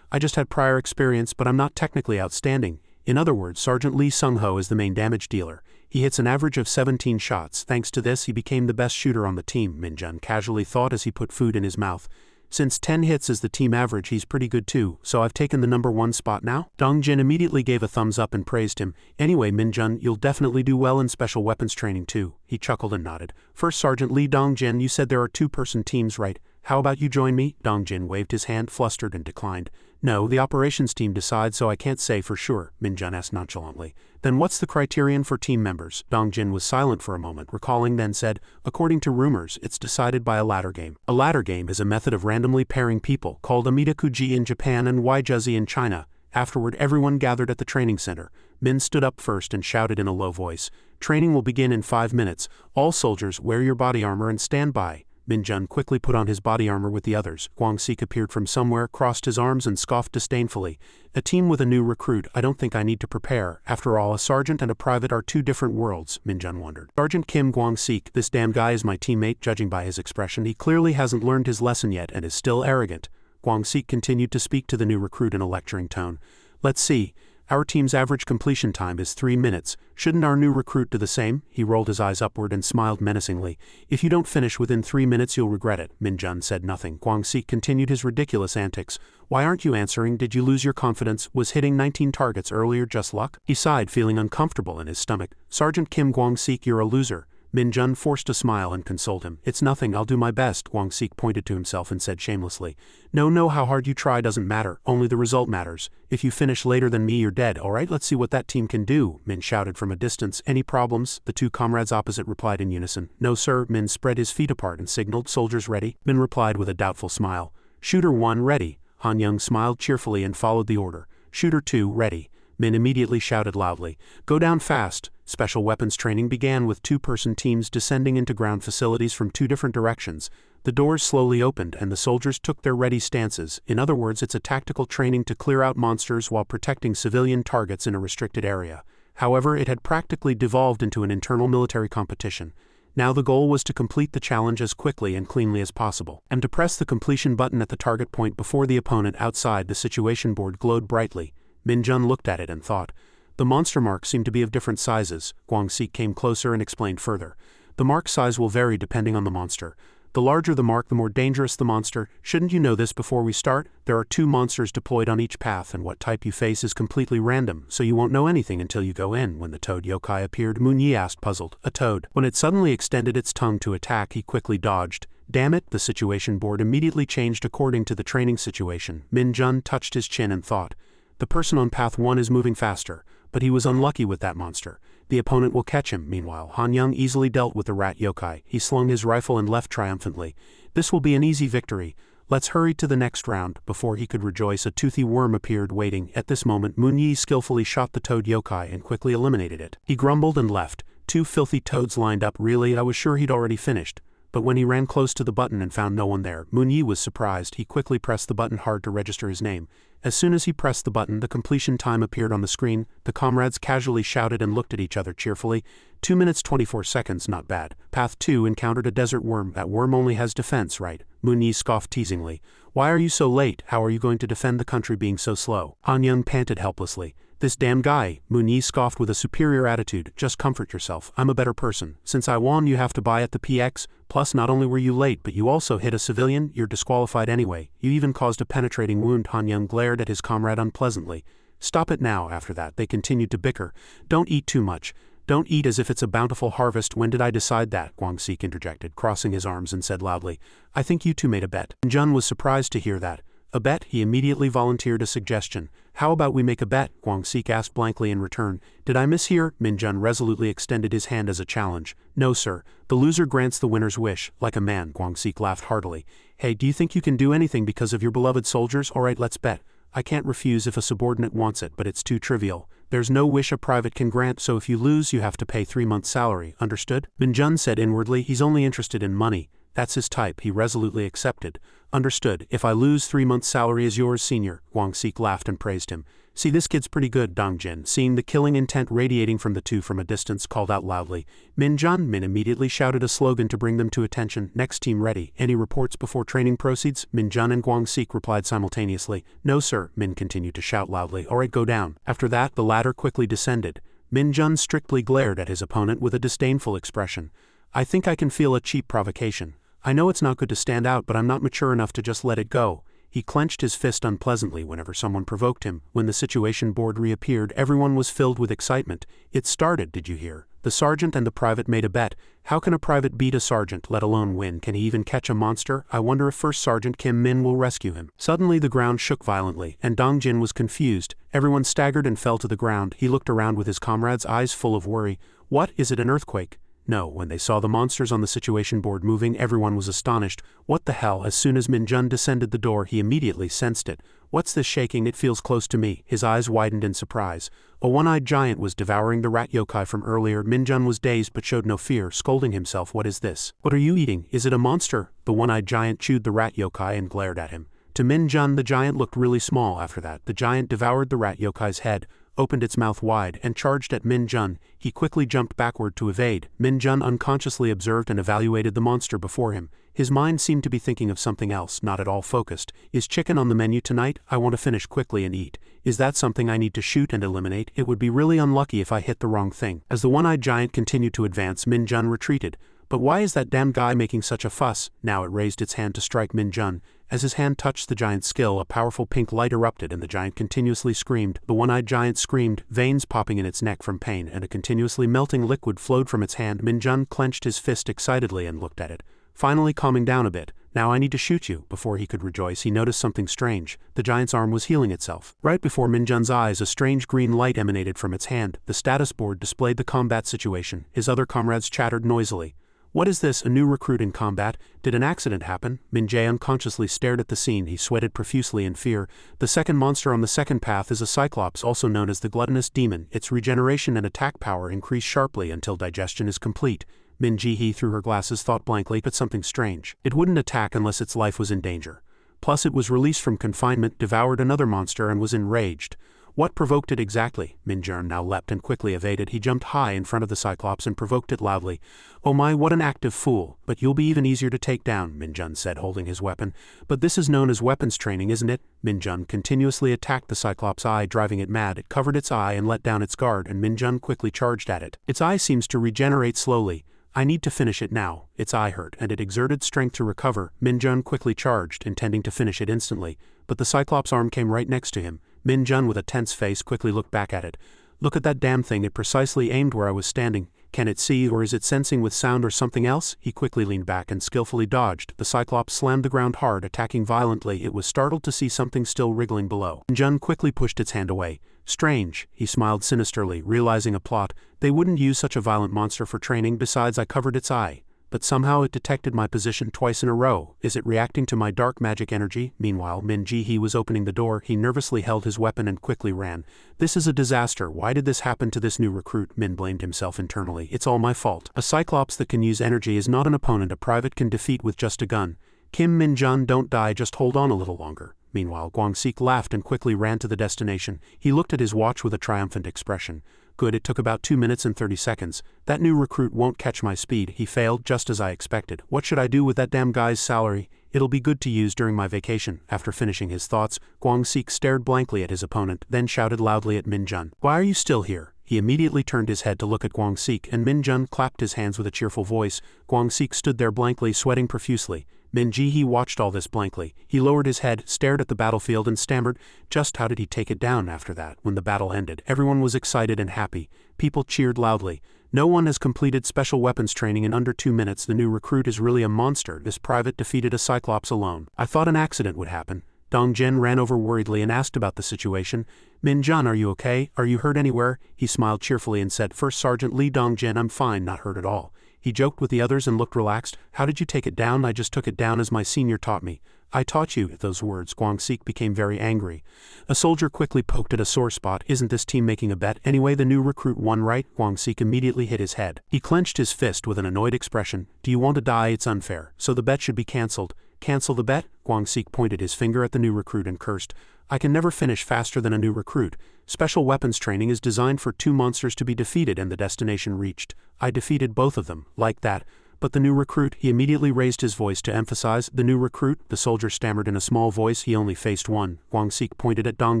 "I just had prior experience, but I'm not technically outstanding. In other words, Sergeant Lee Sung-ho is the main damage dealer. He hits an average of 17 shots. Thanks to this, he became the best shooter on the team," Minjun casually thought as he put food in his mouth. "Since 10 hits is the team average, he's pretty good too, so I've taken the #1 spot now?" Dongjin immediately gave a thumbs up and praised him. "Anyway, Minjun, you'll definitely do well in special weapons training too." He chuckled and nodded. "First Sergeant Lee Dongjin, you said there are 2-person teams, right? How about you join me?" Dongjin waved his hand, flustered, and declined. "No, the operations team decides, so I can't say for sure," Minjun asked nonchalantly. "Then what's the criterion for team members?" Dongjin was silent for a moment, recalling, then said, "According to rumors, it's decided by a ladder game." A ladder game is a method of randomly pairing people, called Amidakuji in Japan and Waijuzi in China. Afterward, everyone gathered at the training center. Min stood up first and shouted in a low voice, "Training will begin in 5 minutes. All soldiers, wear your body armor and stand by." Minjun quickly put on his body armor with the others. Guangsik appeared from somewhere, crossed his arms and scoffed disdainfully. "A team with a new recruit, I don't think I need to prepare. After all, a sergeant and a private are 2 different worlds," Minjun wondered. "Sergeant Kim Guangsik, this damn guy is my teammate." Judging by his expression, he clearly hasn't learned his lesson yet and is still arrogant. Guangsik continued to speak to the new recruit in a lecturing tone. "Let's see. Our team's average completion time is 3 minutes. Shouldn't our new recruit do the same? He rolled his eyes upward and smiled menacingly. If you don't finish within 3 minutes you'll regret it. Min-jun said nothing. Guang-sik continued his ridiculous antics. Why aren't you answering? Did you lose your confidence? Was hitting 19 targets earlier just luck? He sighed, feeling uncomfortable in his stomach. Sergeant Kim, Guang-sik, you're a loser. Min-jun forced a smile and consoled him. It's nothing, I'll do my best. Guang-sik pointed to himself and said shamelessly. No, how hard you try doesn't matter, only the result matters. If you finish later than me you're dead. Alright, let's see what that team can do, Min shouted from a distance. Any problems? The two comrades opposite replied in unison. No sir. Min spread his feet apart and signaled. Soldiers ready? Min replied with a doubtful smile. Shooter 1 ready. Han Young smiled cheerfully and followed the order. Shooter 2 ready. Min immediately shouted loudly. Go down fast. Special weapons training began with two-person teams descending into ground facilities from 2 different directions. The doors slowly opened and the soldiers took their ready stances. In other words, it's a tactical training to clear out monsters while protecting civilian targets in a restricted area. However, it had practically devolved into an internal military competition. Now the goal was to complete the challenge as quickly and cleanly as possible, and to press the completion button at the target point before the opponent. Outside, the situation board glowed brightly. Min-jun looked at it and thought. The monster marks seemed to be of different sizes. Guang-sik came closer and explained further. The mark size will vary depending on the monster. The larger the mark, the more dangerous the monster. Shouldn't you know this before we start? There are 2 monsters deployed on each path, and what type you face is completely random, so you won't know anything until you go in. When the toad yokai appeared, Moon Yi asked, puzzled. A toad. When it suddenly extended its tongue to attack, he quickly dodged. Damn it, the situation board immediately changed according to the training situation. Min-jun touched his chin and thought. The person on path 1 is moving faster, but he was unlucky with that monster. The opponent will catch him. Meanwhile, Han Young easily dealt with the rat yokai. He slung his rifle and left triumphantly. This will be an easy victory. Let's hurry to the next round. Before he could rejoice, a toothy worm appeared waiting. At this moment, Moon Yi skillfully shot the toad yokai and quickly eliminated it. He grumbled and left. 2 filthy toads lined up. Really, I was sure he'd already finished. But when he ran close to the button and found no one there, Moon Yi was surprised. He quickly pressed the button hard to register his name. As soon as he pressed the button, the completion time appeared on the screen. The comrades casually shouted and looked at each other cheerfully. 2 minutes 24 seconds, not bad. Path 2 encountered a desert worm. That worm only has defense, right? Moon Yi scoffed teasingly. Why are you so late? How are you going to defend the country being so slow? Han Young panted helplessly. This damn guy, Moon Yi scoffed with a superior attitude. Just comfort yourself, I'm a better person. Since I won you have to buy at the PX, plus not only were you late but you also hit a civilian, you're disqualified anyway. You even caused a penetrating wound. Han Young glared at his comrade unpleasantly. Stop it now. After that they continued to bicker. Don't eat too much. Don't eat as if it's a bountiful harvest. When did I decide that? Guang-sik interjected, crossing his arms and said loudly. I think you two made a bet. Jun was surprised to hear that. A bet? He immediately volunteered a suggestion. How about we make a bet? Guang-sik asked blankly in return. Did I mishear? Min-jun resolutely extended his hand as a challenge. No sir. The loser grants the winner's wish. Like a man. Guang-sik laughed heartily. Hey, do you think you can do anything because of your beloved soldiers? Alright, let's bet. I can't refuse if a subordinate wants it, but it's too trivial. There's no wish a private can grant, so if you lose you have to pay 3 months' salary. Understood? Min-jun said inwardly. He's only interested in money. That's his type. He resolutely accepted. Understood. If I lose, 3 months' salary is yours, senior. Guang-sik laughed and praised him. See, this kid's pretty good. Dong-jin, seeing the killing intent radiating from the two from a distance, called out loudly. Min-jun. Min immediately shouted a slogan to bring them to attention. Next team ready. Any reports before training proceeds? Min-jun and Guang-sik replied simultaneously. No sir. Min continued to shout loudly. Alright, go down. After that, the latter quickly descended. Min-jun strictly glared at his opponent with a disdainful expression. I think I can feel a cheap provocation. I know it's not good to stand out, but I'm not mature enough to just let it go. He clenched his fist unpleasantly whenever someone provoked him. When the situation board reappeared, everyone was filled with excitement. It started, did you hear? The sergeant and the private made a bet. How can a private beat a sergeant, let alone win? Can he even catch a monster? I wonder if First Sergeant Kim Min will rescue him. Suddenly the ground shook violently, and Dong-jin was confused. Everyone staggered and fell to the ground. He looked around with his comrades' eyes full of worry. What? Is it an earthquake? No, when they saw the monsters on the situation board moving, everyone was astonished. What the hell? As soon as Min-jun descended the door, he immediately sensed it. What's this shaking? It feels close to me. His eyes widened in surprise. A one-eyed giant was devouring the rat yokai from earlier. Min-jun was dazed but showed no fear, scolding himself. What is this? What are you eating? Is it a monster? The one-eyed giant chewed the rat yokai and glared at him. To Min-jun, the giant looked really small after that. The giant devoured the rat yokai's head, opened its mouth wide, and charged at Min-jun. He quickly jumped backward to evade. Min-jun unconsciously observed and evaluated the monster before him. His mind seemed to be thinking of something else, not at all focused. Is chicken on the menu tonight? I want to finish quickly and eat. Is that something I need to shoot and eliminate? It would be really unlucky if I hit the wrong thing. As the one-eyed giant continued to advance, Min Jun retreated. But why is that damn guy making such a fuss? Now it raised its hand to strike Min Jun. As his hand touched the giant's skill, a powerful pink light erupted and the giant continuously screamed. The one-eyed giant screamed, veins popping in its neck from pain, and a continuously melting liquid flowed from its hand. Min Jun clenched his fist excitedly and looked at it, finally calming down a bit. Now I need to shoot you. Before he could rejoice, he noticed something strange. The giant's arm was healing itself. Right before Min Jun's eyes, a strange green light emanated from its hand. The status board displayed the combat situation. His other comrades chattered noisily. What is this? A new recruit in combat? Did an accident happen? Min Jae unconsciously stared at the scene. He sweated profusely in fear. The second monster on the second path is a cyclops, also known as the gluttonous demon. Its regeneration and attack power increase sharply until digestion is complete. Min Ji-hee, through her glasses, thought blankly, but something strange. It wouldn't attack unless its life was in danger. Plus it was released from confinement, devoured another monster, and was enraged. What provoked it exactly? Min Jun now leapt and quickly evaded. He jumped high in front of the cyclops and provoked it loudly. Oh my, what an active fool. But you'll be even easier to take down, Min Jun said, holding his weapon. But this is known as weapons training, isn't it? Min Jun continuously attacked the cyclops' eye, driving it mad. It covered its eye and let down its guard, and Min Jun quickly charged at it. Its eye seems to regenerate slowly. I need to finish it now. Its eye hurt, and it exerted strength to recover. Min Jun quickly charged, intending to finish it instantly, but the cyclops' arm came right next to him. Min Jun, with a tense face, quickly looked back at it. Look at that damn thing, it precisely aimed where I was standing. Can it see, or is it sensing with sound or something else? He quickly leaned back and skillfully dodged. The cyclops slammed the ground hard, attacking violently. It was startled to see something still wriggling below. Min Jun quickly pushed its hand away. Strange, he smiled sinisterly, realizing a plot. They wouldn't use such a violent monster for training. Besides, I covered its eye. But somehow it detected my position twice in a row. Is it reacting to my dark magic energy? Meanwhile, Min Ji-hee was opening the door. He nervously held his weapon and quickly ran. This is a disaster. Why did this happen to this new recruit? Min blamed himself internally. It's all my fault. A cyclops that can use energy is not an opponent a private can defeat with just a gun. Kim Min Jun, don't die, just hold on a little longer. Meanwhile, Gwang-sik laughed and quickly ran to the destination. He looked at his watch with a triumphant expression. Good, it took about 2 minutes and 30 seconds. That new recruit won't catch my speed. He failed, just as I expected. What should I do with that damn guy's salary? It'll be good to use during my vacation. After finishing his thoughts, Gwang-sik stared blankly at his opponent, then shouted loudly at Min Jun. Why are you still here? He immediately turned his head to look at Gwang-sik, and Min Jun clapped his hands with a cheerful voice. Gwang-sik stood there blankly, sweating profusely. Min Ji-hee watched all this blankly. He lowered his head, stared at the battlefield, and stammered. Just how did he take it down after that? When the battle ended, everyone was excited and happy. People cheered loudly. No one has completed special weapons training in under 2 minutes. The new recruit is really a monster. This private defeated a cyclops alone. I thought an accident would happen. Dong Jin ran over worriedly and asked about the situation. Min Jun, are you okay? Are you hurt anywhere? He smiled cheerfully and said, First Sergeant Lee Dong Jin, I'm fine, not hurt at all. He joked with the others and looked relaxed. How did you take it down? I just took it down as my senior taught me. I taught you. At those words, Gwang-sik became very angry. A soldier quickly poked at a sore spot. Isn't this team making a bet? Anyway, the new recruit won, right? Gwang-sik immediately hit his head. He clenched his fist with an annoyed expression. Do you want to die? It's unfair. So the bet should be cancelled. Cancel the bet? Gwang-sik pointed his finger at the new recruit and cursed. I can never finish faster than a new recruit. Special weapons training is designed for 2 monsters to be defeated and the destination reached. I defeated both of them, like that. But the new recruit, he immediately raised his voice to emphasize, the new recruit, the soldier stammered in a small voice, he only faced one. Gwang-sik pointed at Dong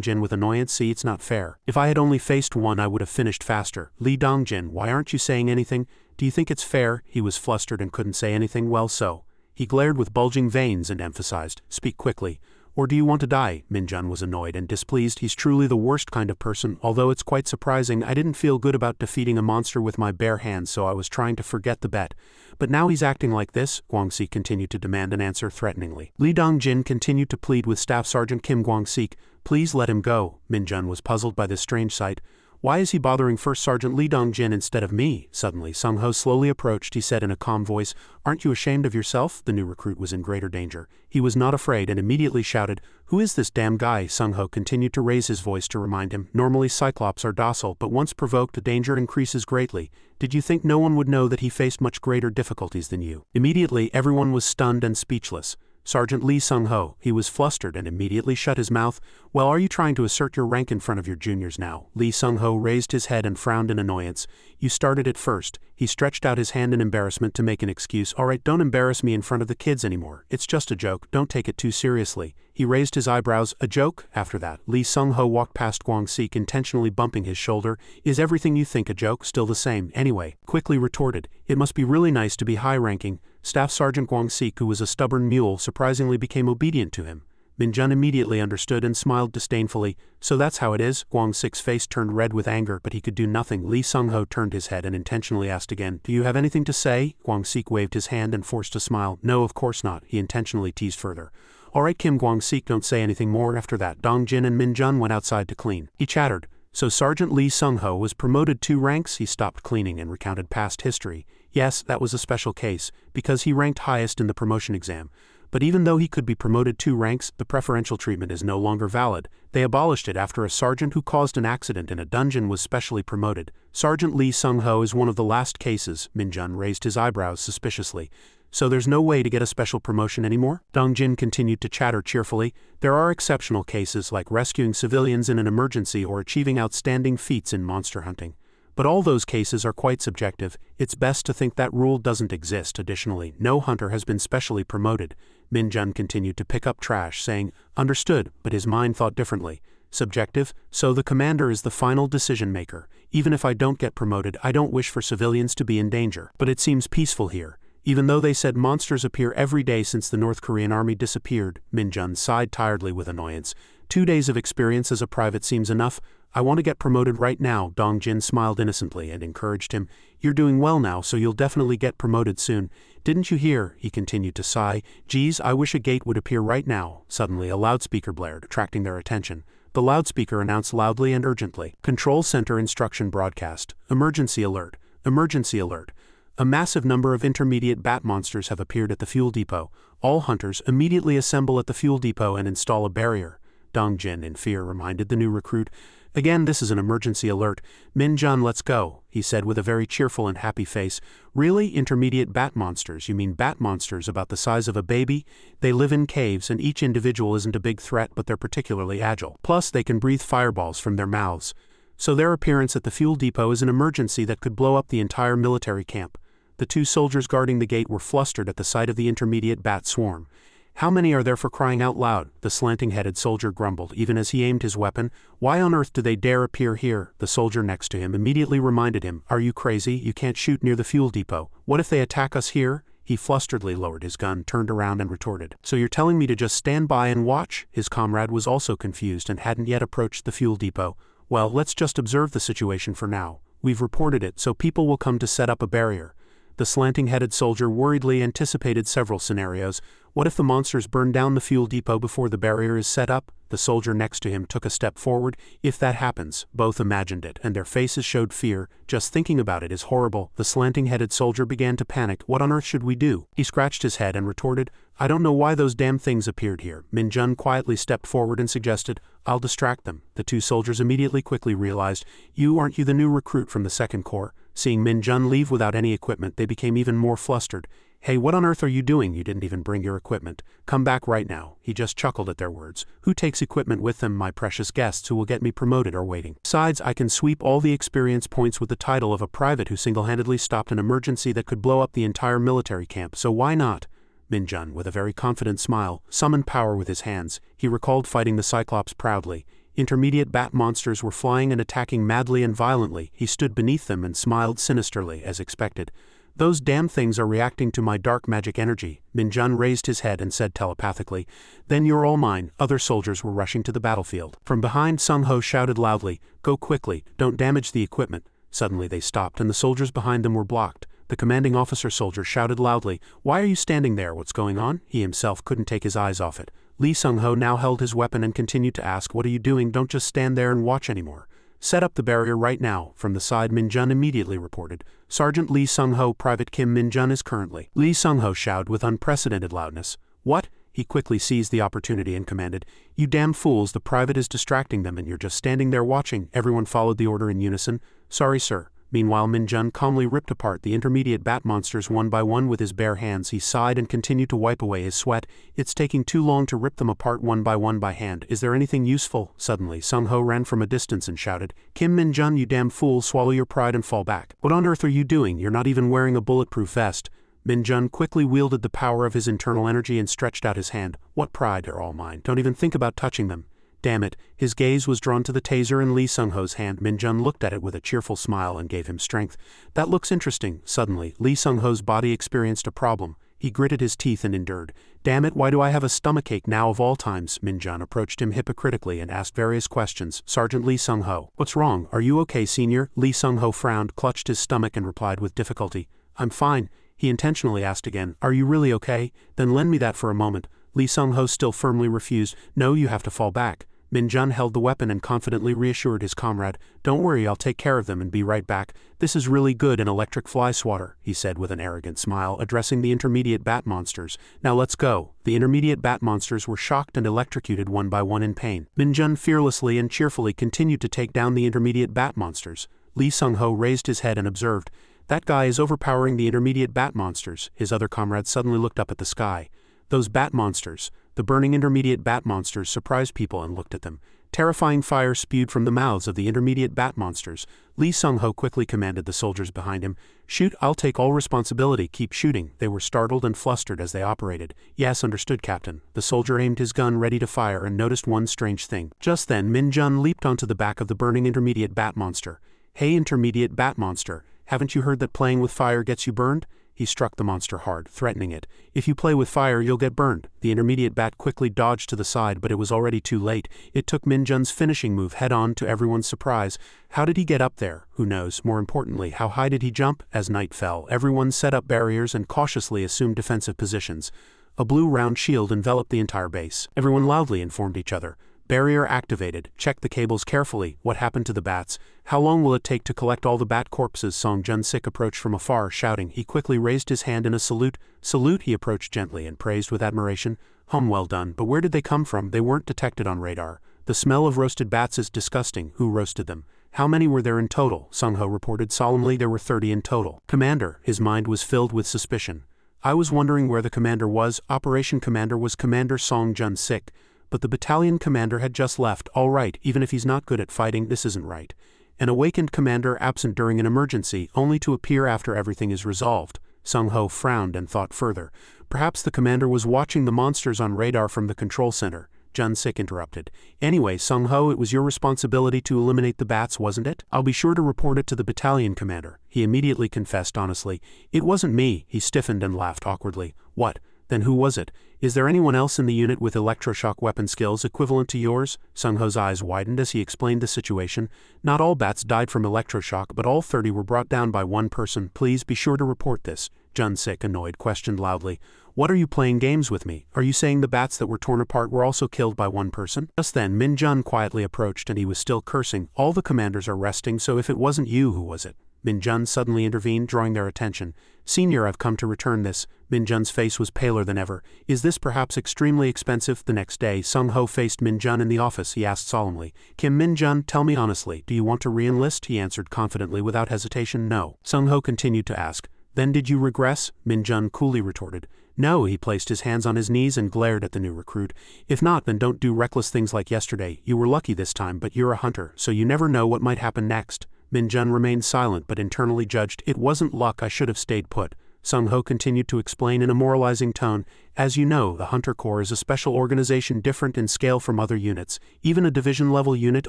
Jin with annoyance, see, it's not fair. If I had only faced one, I would have finished faster. Lee Dong Jin, why aren't you saying anything? Do you think it's fair? He was flustered and couldn't say anything. Well, so. He glared with bulging veins and emphasized, speak quickly. Or do you want to die? Min Jun was annoyed and displeased. He's truly the worst kind of person, although it's quite surprising. I didn't feel good about defeating a monster with my bare hands, so I was trying to forget the bet. But now he's acting like this? Gwang-sik continued to demand an answer threateningly. Lee Dong Jin continued to plead with Staff Sergeant Kim Gwang-sik. Please let him go. Min Jun was puzzled by this strange sight. Why is he bothering First Sergeant Lee Dong Jin instead of me? Suddenly, Sung-ho slowly approached. He said in a calm voice, Aren't you ashamed of yourself? The new recruit was in greater danger. He was not afraid and immediately shouted, Who is this damn guy? Sung-ho continued to raise his voice to remind him. Normally cyclops are docile, but once provoked the danger increases greatly. Did you think no one would know that he faced much greater difficulties than you? Immediately, everyone was stunned and speechless. Sergeant Lee Sung-ho. He was flustered and immediately shut his mouth. Well, are you trying to assert your rank in front of your juniors now? Lee Sung-ho raised his head and frowned in annoyance. You started it first. He stretched out his hand in embarrassment to make an excuse. Alright, don't embarrass me in front of the kids anymore. It's just a joke, don't take it too seriously. He raised his eyebrows. A joke? After that, Lee Sung-ho walked past Kwang-sik, intentionally bumping his shoulder. Is everything you think a joke? Still the same. Anyway, quickly retorted. It must be really nice to be high-ranking. Staff Sergeant Kwang-sik, who was a stubborn mule, surprisingly became obedient to him. Min-jun immediately understood and smiled disdainfully. So that's how it is? Kwang-sik's face turned red with anger, but he could do nothing. Lee Sung-ho turned his head and intentionally asked again, Do you have anything to say? Kwang-sik waved his hand and forced a smile. No, of course not. He intentionally teased further. Alright, Kim. Kwang-sik, don't say anything more. After that, Dong-jin and Min-jun went outside to clean. He chattered. So Sergeant Lee Sung-ho was promoted 2 ranks? He stopped cleaning and recounted past history. Yes, that was a special case, because he ranked highest in the promotion exam. But even though he could be promoted 2 ranks, the preferential treatment is no longer valid. They abolished it after a sergeant who caused an accident in a dungeon was specially promoted. Sergeant Lee Sung-ho is one of the last cases. Min-jun raised his eyebrows suspiciously. So there's no way to get a special promotion anymore? Dong-jin continued to chatter cheerfully. There are exceptional cases like rescuing civilians in an emergency or achieving outstanding feats in monster hunting. But all those cases are quite subjective. It's best to think that rule doesn't exist. Additionally, no hunter has been specially promoted. Min-jun continued to pick up trash, saying, Understood, but his mind thought differently. Subjective? So the commander is the final decision maker. Even if I don't get promoted, I don't wish for civilians to be in danger. But it seems peaceful here. Even though they said monsters appear every day since the North Korean army disappeared, Min-jun sighed tiredly with annoyance. 2 days of experience as a private seems enough. I want to get promoted right now. Dong-jin smiled innocently and encouraged him. You're doing well now, so you'll definitely get promoted soon. Didn't you hear? He continued to sigh. Geez, I wish a gate would appear right now. Suddenly a loudspeaker blared, attracting their attention. The loudspeaker announced loudly and urgently. Control Center Instruction Broadcast. Emergency alert. Emergency alert. A massive number of intermediate bat monsters have appeared at the fuel depot. All hunters immediately assemble at the fuel depot and install a barrier. Dong-jin, in fear, reminded the new recruit. Again, this is an emergency alert. Min-jun, let's go, he said with a very cheerful and happy face. Really? Intermediate bat monsters? You mean bat monsters about the size of a baby? They live in caves and each individual isn't a big threat, but they're particularly agile. Plus, they can breathe fireballs from their mouths. So their appearance at the fuel depot is an emergency that could blow up the entire military camp. The 2 soldiers guarding the gate were flustered at the sight of the intermediate bat swarm. How many are there, for crying out loud? The slanting-headed soldier grumbled, even as he aimed his weapon. Why on earth do they dare appear here? The soldier next to him immediately reminded him. Are you crazy? You can't shoot near the fuel depot. What if they attack us here? He flusteredly lowered his gun, turned around and retorted. So you're telling me to just stand by and watch? His comrade was also confused and hadn't yet approached the fuel depot. Well, let's just observe the situation for now. We've reported it, so people will come to set up a barrier. The slanting-headed soldier worriedly anticipated several scenarios. What if the monsters burn down the fuel depot before the barrier is set up? The soldier next to him took a step forward. If that happens, both imagined it, and their faces showed fear. Just thinking about it is horrible. The slanting-headed soldier began to panic. What on earth should we do? He scratched his head and retorted, I don't know why those damn things appeared here. Min-jun quietly stepped forward and suggested, I'll distract them. The 2 soldiers immediately quickly realized, aren't you the new recruit from the 2nd Corps? Seeing Min-jun leave without any equipment, they became even more flustered. Hey, what on earth are you doing? You didn't even bring your equipment. Come back right now. He just chuckled at their words. Who takes equipment with them? My precious guests who will get me promoted are waiting. Besides, I can sweep all the experience points with the title of a private who single-handedly stopped an emergency that could blow up the entire military camp, so why not? Min-jun, with a very confident smile, summoned power with his hands. He recalled fighting the Cyclops proudly. Intermediate bat monsters were flying and attacking madly and violently. He stood beneath them and smiled sinisterly, as expected. Those damn things are reacting to my dark magic energy. Min-jun raised his head and said telepathically, Then you're all mine. Other soldiers were rushing to the battlefield. From behind, Sung-ho shouted loudly, Go quickly, don't damage the equipment. Suddenly they stopped and the soldiers behind them were blocked. The commanding officer soldier shouted loudly, Why are you standing there? What's going on? He himself couldn't take his eyes off it. Lee Sung-ho now held his weapon and continued to ask, What are you doing? Don't just stand there and watch anymore. Set up the barrier right now. From the side, Min-jun immediately reported, Sergeant Lee Sung-ho, Private Kim Min-jun is currently. Lee Sung-ho shouted with unprecedented loudness. What? He quickly seized the opportunity and commanded, You damn fools, the private is distracting them and you're just standing there watching. Everyone followed the order in unison. Sorry, sir. Meanwhile Min Jun calmly ripped apart the intermediate bat monsters one by one with his bare hands. He sighed and continued to wipe away his sweat. It's taking too long to rip them apart one by hand. Is there anything useful? Suddenly Sung Ho ran from a distance and shouted, Kim Min Jun, you damn fool, swallow your pride and fall back. What on earth are you doing? You're not even wearing a bulletproof vest. Min Jun quickly wielded the power of his internal energy and stretched out his hand. What pride? They're all mine. Don't even think about touching them. Damn it. His gaze was drawn to the taser in Lee Sung-ho's hand. Min Jun looked at it with a cheerful smile and gave him strength. That looks interesting. Suddenly, Lee Sung-ho's body experienced a problem. He gritted his teeth and endured. Damn it, why do I have a stomachache now of all times? Min Jun approached him hypocritically and asked various questions. Sergeant Lee Sung-ho. What's wrong? Are you okay, senior? Lee Sung-ho frowned, clutched his stomach and replied with difficulty. I'm fine. He intentionally asked again. Are you really okay? Then lend me that for a moment. Lee Sung-ho still firmly refused. No, you have to fall back. Min Jun held the weapon and confidently reassured his comrade. Don't worry, I'll take care of them and be right back. This is really good, an electric fly swatter, he said with an arrogant smile, addressing the intermediate bat monsters. Now let's go. The intermediate bat monsters were shocked and electrocuted one by one in pain. Min Jun fearlessly and cheerfully continued to take down the intermediate bat monsters. Lee Sung-ho raised his head and observed, That guy is overpowering the intermediate bat monsters. His other comrades suddenly looked up at the sky. Those bat monsters, the burning intermediate bat monsters, surprised people and looked at them. Terrifying fire spewed from the mouths of the intermediate bat monsters. Lee Sung-ho quickly commanded the soldiers behind him, Shoot, I'll take all responsibility, keep shooting. They were startled and flustered as they operated. Yes, understood, Captain. The soldier aimed his gun ready to fire and noticed one strange thing. Just then Min Jun leaped onto the back of the burning intermediate bat monster. Hey, intermediate bat monster, haven't you heard that playing with fire gets you burned? He struck the monster hard, threatening it. If you play with fire, you'll get burned. The intermediate bat quickly dodged to the side, but it was already too late. It took Min Jun's finishing move head-on to everyone's surprise. How did he get up there? Who knows? More importantly, how high did he jump? As night fell, everyone set up barriers and cautiously assumed defensive positions. A blue round shield enveloped the entire base. Everyone loudly informed each other. Barrier activated. Check the cables carefully. What happened to the bats? How long will it take to collect all the bat corpses? Song Jun-sik approached from afar, shouting. He quickly raised his hand in a salute. Salute, he approached gently and praised with admiration. Well done, but where did they come from? They weren't detected on radar. The smell of roasted bats is disgusting. Who roasted them? How many were there in total? Sung-ho reported solemnly. There were 30 in total. Commander, his mind was filled with suspicion. I was wondering where the commander was. Operation Commander was Commander Song Jun-sik. But the battalion commander had just left. All right, even if he's not good at fighting, this isn't right. An awakened commander absent during an emergency, only to appear after everything is resolved. Sung-ho frowned and thought further. Perhaps the commander was watching the monsters on radar from the control center. Jun-sik interrupted. Anyway, Sung-ho, it was your responsibility to eliminate the bats, wasn't it? I'll be sure to report it to the battalion commander. He immediately confessed honestly. It wasn't me. He stiffened and laughed awkwardly. What? Then who was it? Is there anyone else in the unit with electroshock weapon skills equivalent to yours? Sung-ho's eyes widened as he explained the situation. Not all bats died from electroshock, but all 30 were brought down by one person. Please be sure to report this. Jun-sik, annoyed, questioned loudly. What are you playing games with me? Are you saying the bats that were torn apart were also killed by one person? Just then Min Jun quietly approached and he was still cursing. All the commanders are resting, so if it wasn't you, who was it? Min Jun suddenly intervened, drawing their attention. Senior, I've come to return this. Min Jun's face was paler than ever. Is this perhaps extremely expensive? The next day, Sung-ho faced Min Jun in the office. He asked solemnly, Kim Min Jun, tell me honestly, do you want to re-enlist? He answered confidently without hesitation, no. Sung-ho continued to ask, then did you regress? Min Jun coolly retorted, no. He placed his hands on his knees and glared at the new recruit. If not, then don't do reckless things like yesterday. You were lucky this time, but you're a hunter, so you never know what might happen next. Min Jun remained silent but internally judged, it wasn't luck, I should have stayed put. Sung-ho continued to explain in a moralizing tone, as you know, the Hunter Corps is a special organization different in scale from other units. Even a division-level unit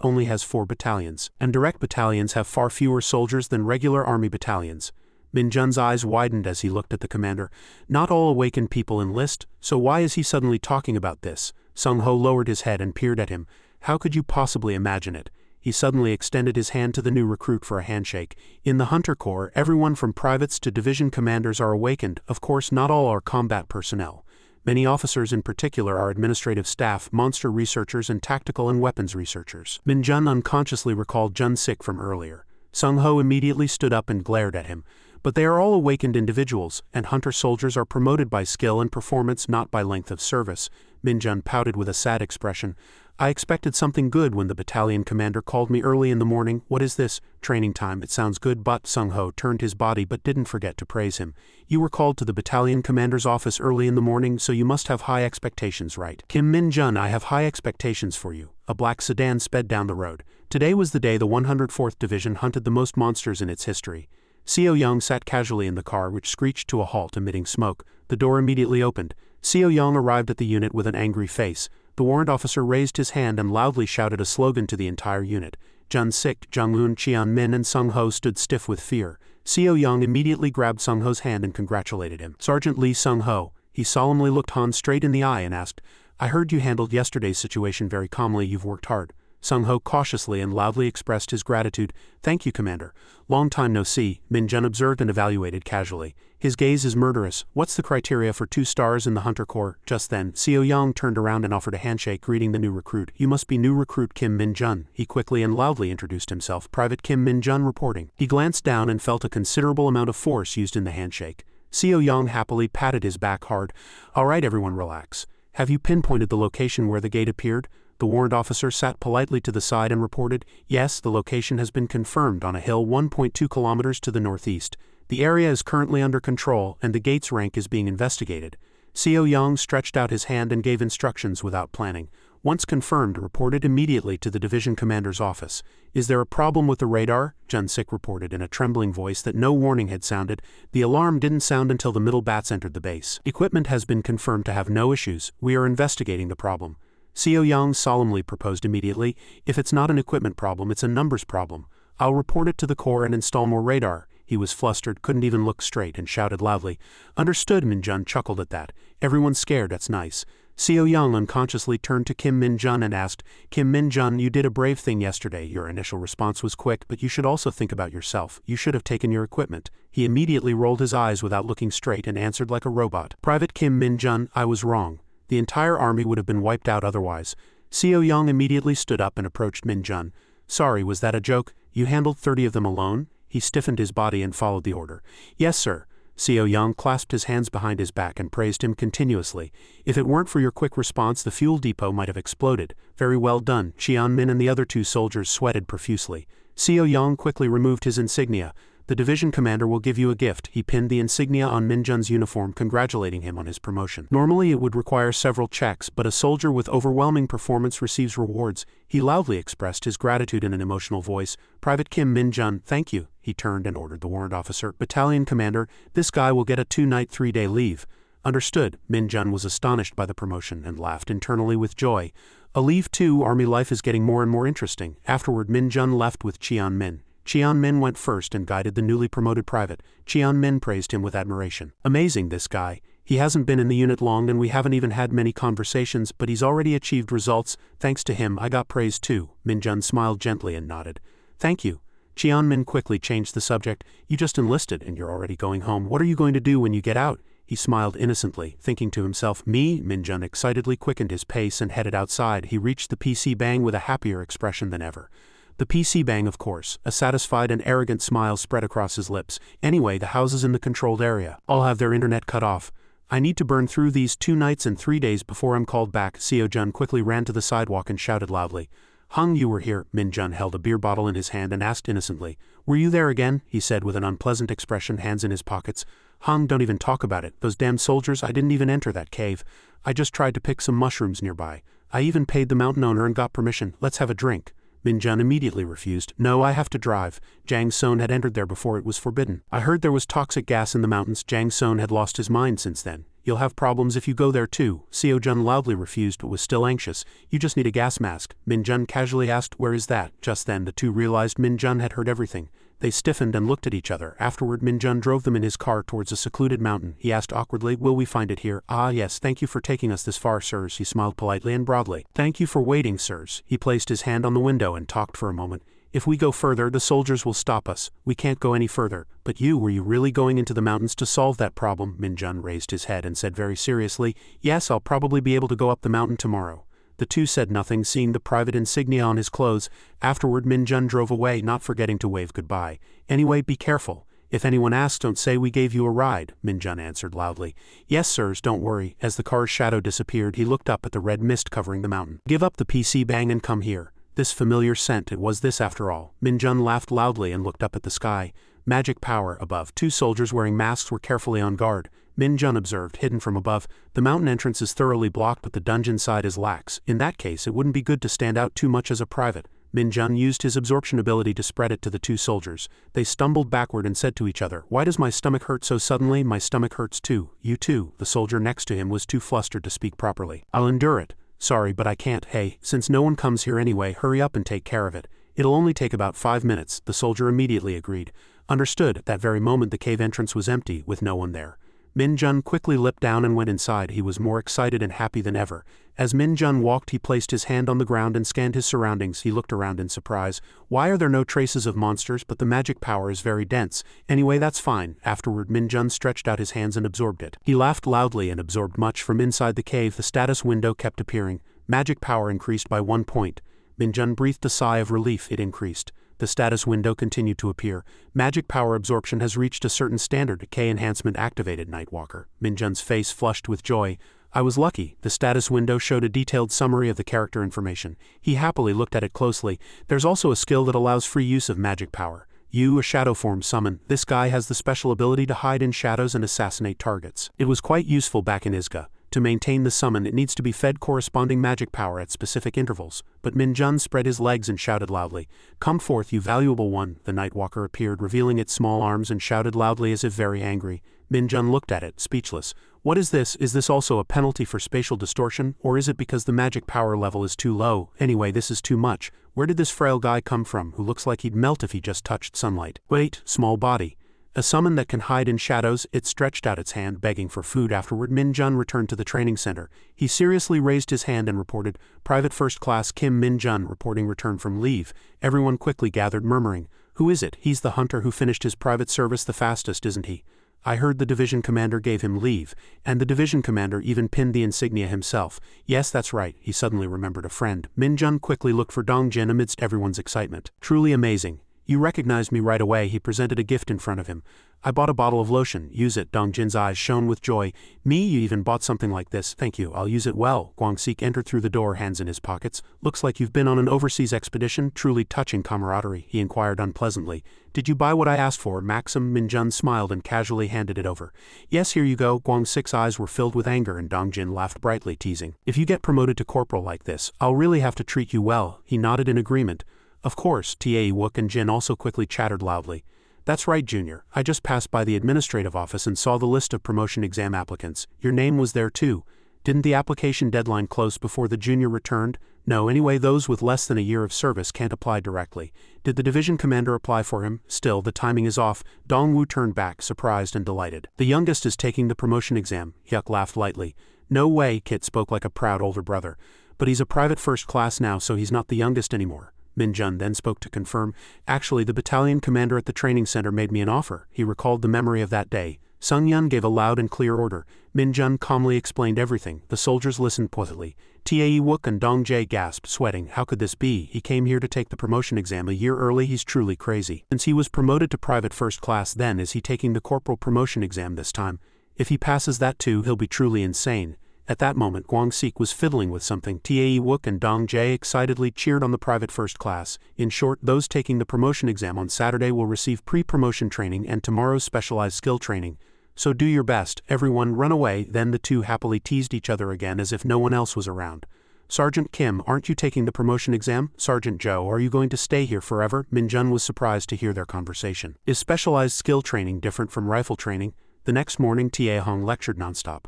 only has 4 battalions, and direct battalions have far fewer soldiers than regular army battalions. Min Jun's eyes widened as he looked at the commander. Not all awakened people enlist, so why is he suddenly talking about this? Sung-ho lowered his head and peered at him. How could you possibly imagine it? He suddenly extended his hand to the new recruit for a handshake. In the Hunter Corps, everyone from privates to division commanders are awakened. Of course, not all are combat personnel. Many officers in particular are administrative staff, monster researchers, and tactical and weapons researchers. Min Jun unconsciously recalled Jun-sik from earlier. Sung-ho immediately stood up and glared at him. But they are all awakened individuals, and hunter soldiers are promoted by skill and performance, not by length of service. Min Jun pouted with a sad expression. I expected something good when the battalion commander called me early in the morning. What is this? Training time. It sounds good, but Sung-ho turned his body but didn't forget to praise him. You were called to the battalion commander's office early in the morning, so you must have high expectations, right? Kim Min-jun, I have high expectations for you. A black sedan sped down the road. Today was the day the 104th Division hunted the most monsters in its history. Seo Young sat casually in the car, which screeched to a halt, emitting smoke. The door immediately opened. Seo Young arrived at the unit with an angry face. The warrant officer raised his hand and loudly shouted a slogan to the entire unit. Jun-sik, Jung-un, Cheon-min and Sung-ho stood stiff with fear. Seo Young immediately grabbed Sung-ho's hand and congratulated him. Sergeant Lee Sung-ho. He solemnly looked Han straight in the eye and asked, I heard you handled yesterday's situation very calmly. You've worked hard. Sung-ho cautiously and loudly expressed his gratitude. Thank you, Commander. Long time no see, Min-jun observed and evaluated casually. His gaze is murderous. What's the criteria for 2 stars in the Hunter Corps? Just then, Seo Young turned around and offered a handshake, greeting the new recruit. You must be new recruit Kim Min-jun. He quickly and loudly introduced himself. Private Kim Min-jun reporting. He glanced down and felt a considerable amount of force used in the handshake. Seo Young happily patted his back hard. All right, everyone, relax. Have you pinpointed the location where the gate appeared? The warrant officer sat politely to the side and reported, yes, the location has been confirmed on a hill 1.2 kilometers to the northeast. The area is currently under control and the gate's rank is being investigated. Seo Young stretched out his hand and gave instructions without planning. Once confirmed, reported immediately to the division commander's office. Is there a problem with the radar? Jun-sik reported in a trembling voice that no warning had sounded. The alarm didn't sound until the middle bats entered the base. Equipment has been confirmed to have no issues. We are investigating the problem. Seo Young solemnly proposed immediately, if it's not an equipment problem, it's a numbers problem. I'll report it to the Corps and install more radar. He was flustered, couldn't even look straight, and shouted loudly. Understood, Min-jun chuckled at that. Everyone's scared, that's nice. Seo Young unconsciously turned to Kim Min-jun and asked, Kim Min-jun, you did a brave thing yesterday. Your initial response was quick, but you should also think about yourself. You should have taken your equipment. He immediately rolled his eyes without looking straight and answered like a robot. Private Kim Min-jun, I was wrong. The entire army would have been wiped out otherwise. Seo Young immediately stood up and approached Min-jun. Sorry, was that a joke? You handled 30 of them alone? He stiffened his body and followed the order. Yes, sir. Seo Young clasped his hands behind his back and praised him continuously. If it weren't for your quick response, the fuel depot might have exploded. Very well done. Cheon-min and the other 2 soldiers sweated profusely. Seo Young quickly removed his insignia. The division commander will give you a gift. He pinned the insignia on Min-jun's uniform, congratulating him on his promotion. Normally it would require several checks, but a soldier with overwhelming performance receives rewards. He loudly expressed his gratitude in an emotional voice. Private Kim Min-jun, thank you. He turned and ordered the warrant officer. Battalion commander, this guy will get a 2-night 3-day leave. Understood. Min-jun was astonished by the promotion and laughed internally with joy. A leave too, army life is getting more and more interesting. Afterward, Min-jun left with Cheon-min. Cheon-min went first and guided the newly promoted private. Cheon-min praised him with admiration. Amazing, this guy. He hasn't been in the unit long and we haven't even had many conversations, but he's already achieved results. Thanks to him, I got praise too. Min-jun smiled gently and nodded. Thank you. Cheon-min quickly changed the subject. You just enlisted and you're already going home. What are you going to do when you get out? He smiled innocently, thinking to himself, me? Min-jun excitedly quickened his pace and headed outside. He reached the PC bang with a happier expression than ever. The PC bang, of course. A satisfied and arrogant smile spread across his lips. Anyway, the houses in the controlled area all have their internet cut off. I need to burn through these 2 nights and 3 days before I'm called back. Seo-jun quickly ran to the sidewalk and shouted loudly. Hung, you were here. Min-jun held a beer bottle in his hand and asked innocently. Were you there again? He said with an unpleasant expression, hands in his pockets. Hung, don't even talk about it. Those damn soldiers, I didn't even enter that cave. I just tried to pick some mushrooms nearby. I even paid the mountain owner and got permission. Let's have a drink. Min-jun immediately refused. No, I have to drive. Jang Son had entered there before it was forbidden. I heard there was toxic gas in the mountains. Jang Son had lost his mind since then. You'll have problems if you go there too. Seo-jun loudly refused but was still anxious. You just need a gas mask. Min-jun casually asked, where is that? Just then the 2 realized Min-jun had heard everything. They stiffened and looked at each other. Afterward, Min-jun drove them in his car towards a secluded mountain. He asked awkwardly, will we find it here? Ah yes, thank you for taking us this far, sirs. He smiled politely and broadly. Thank you for waiting, sirs. He placed his hand on the window and talked for a moment. If we go further, the soldiers will stop us. We can't go any further. But were you really going into the mountains to solve that problem? Min-jun raised his head and said very seriously, yes, I'll probably be able to go up the mountain tomorrow. The 2 said nothing, seeing the private insignia on his clothes. Afterward, Min-jun drove away, not forgetting to wave goodbye. Anyway, be careful. If anyone asks, don't say we gave you a ride, Minjun answered loudly. Yes, sirs, don't worry. As the car's shadow disappeared, he looked up at the red mist covering the mountain. Give up the PC bang and come here. This familiar scent, it was this after all. Minjun laughed loudly and looked up at the sky. Magic power above. 2 soldiers wearing masks were carefully on guard. Minjun observed, hidden from above. The mountain entrance is thoroughly blocked, but the dungeon side is lax. In that case, it wouldn't be good to stand out too much as a private. Minjun used his absorption ability to spread it to the 2 soldiers. They stumbled backward and said to each other, "Why does my stomach hurt so suddenly? My stomach hurts too." "You too." The soldier next to him was too flustered to speak properly. "I'll endure it. Sorry, but I can't." "Hey, since no one comes here anyway, hurry up and take care of it. It'll only take about 5 minutes." The soldier immediately agreed. Understood. At that very moment the cave entrance was empty, with no one there. Minjun quickly leapt down and went inside. He was more excited and happy than ever. As Minjun walked, he placed his hand on the ground and scanned his surroundings. He looked around in surprise. Why are there no traces of monsters? But the magic power is very dense. Anyway, that's fine. Afterward, Minjun stretched out his hands and absorbed it. He laughed loudly and absorbed much from inside the cave. The status window kept appearing. Magic power increased by 1 point. Minjun breathed a sigh of relief. It increased. The status window continued to appear. Magic power absorption has reached a certain standard. K enhancement activated. Nightwalker. Minjun's face flushed with joy. I was lucky. The status window showed a detailed summary of the character information. He happily looked at it closely. There's also a skill that allows free use of magic power. You, a shadow form summon. This guy has the special ability to hide in shadows and assassinate targets. It was quite useful back in Isekai. To maintain the summon, it needs to be fed corresponding magic power at specific intervals. But Minjun spread his legs and shouted loudly, "Come forth, you valuable one." The Nightwalker appeared, revealing its small arms, and shouted loudly as if very angry. Minjun looked at it, speechless. What is this? Is this also a penalty for spatial distortion, or is it because the magic power level is too low? Anyway, this is too much. Where did this frail guy come from, who looks like he'd melt if he just touched sunlight? Wait, small body. A summon that can hide in shadows. It stretched out its hand, begging for food. Afterward, Minjun returned to the training center. He seriously raised his hand and reported, "Private First Class Kim Minjun reporting return from leave." Everyone quickly gathered, murmuring, "Who is it? He's the hunter who finished his private service the fastest, isn't he? I heard the division commander gave him leave, and the division commander even pinned the insignia himself." Yes, that's right. He suddenly remembered a friend. Minjun quickly looked for Dongjin amidst everyone's excitement. Truly amazing. "You recognized me right away." He presented a gift in front of him. "I bought a bottle of lotion. Use it." Dongjin's eyes shone with joy. "Me? You even bought something like this? Thank you. I'll use it well." Guangsik entered through the door, hands in his pockets. "Looks like you've been on an overseas expedition. Truly touching camaraderie," he inquired unpleasantly. "Did you buy what I asked for, Maxim?" Minjun smiled and casually handed it over. "Yes, here you go." Guangsik's eyes were filled with anger and Dongjin laughed brightly, teasing. "If you get promoted to corporal like this, I'll really have to treat you well." He nodded in agreement. "Of course." Ta Wook and Jin also quickly chattered loudly. "That's right, Junior. I just passed by the administrative office and saw the list of promotion exam applicants. Your name was there too. Didn't the application deadline close before the junior returned?" "No, anyway, those with less than a year of service can't apply directly." "Did the division commander apply for him?" "Still, the timing is off." Dongwu turned back, surprised and delighted. "The youngest is taking the promotion exam." Hyuk laughed lightly. "No way," Kit spoke like a proud older brother. "But he's a private first class now, so he's not the youngest anymore." Minjun then spoke to confirm. "Actually, the battalion commander at the training center made me an offer." He recalled the memory of that day. Sungyun gave a loud and clear order. Minjun calmly explained everything. The soldiers listened quietly. Ta Wook and Dongjae gasped, sweating. How could this be? He came here to take the promotion exam a year early. He's truly crazy. Since he was promoted to private first class, then is he taking the corporal promotion exam this time? If he passes that too, he'll be truly insane. At that moment, Guangsik was fiddling with something. Ta Wook and Dongjae excitedly cheered on the private first class. In short, those taking the promotion exam on Saturday will receive pre-promotion training and tomorrow's specialized skill training. So do your best. Everyone run away. Then the two happily teased each other again as if no one else was around. "Sergeant Kim, aren't you taking the promotion exam?" "Sergeant Joe, are you going to stay here forever?" Minjun was surprised to hear their conversation. "Is specialized skill training different from rifle training?" The next morning, Ta Hong lectured nonstop.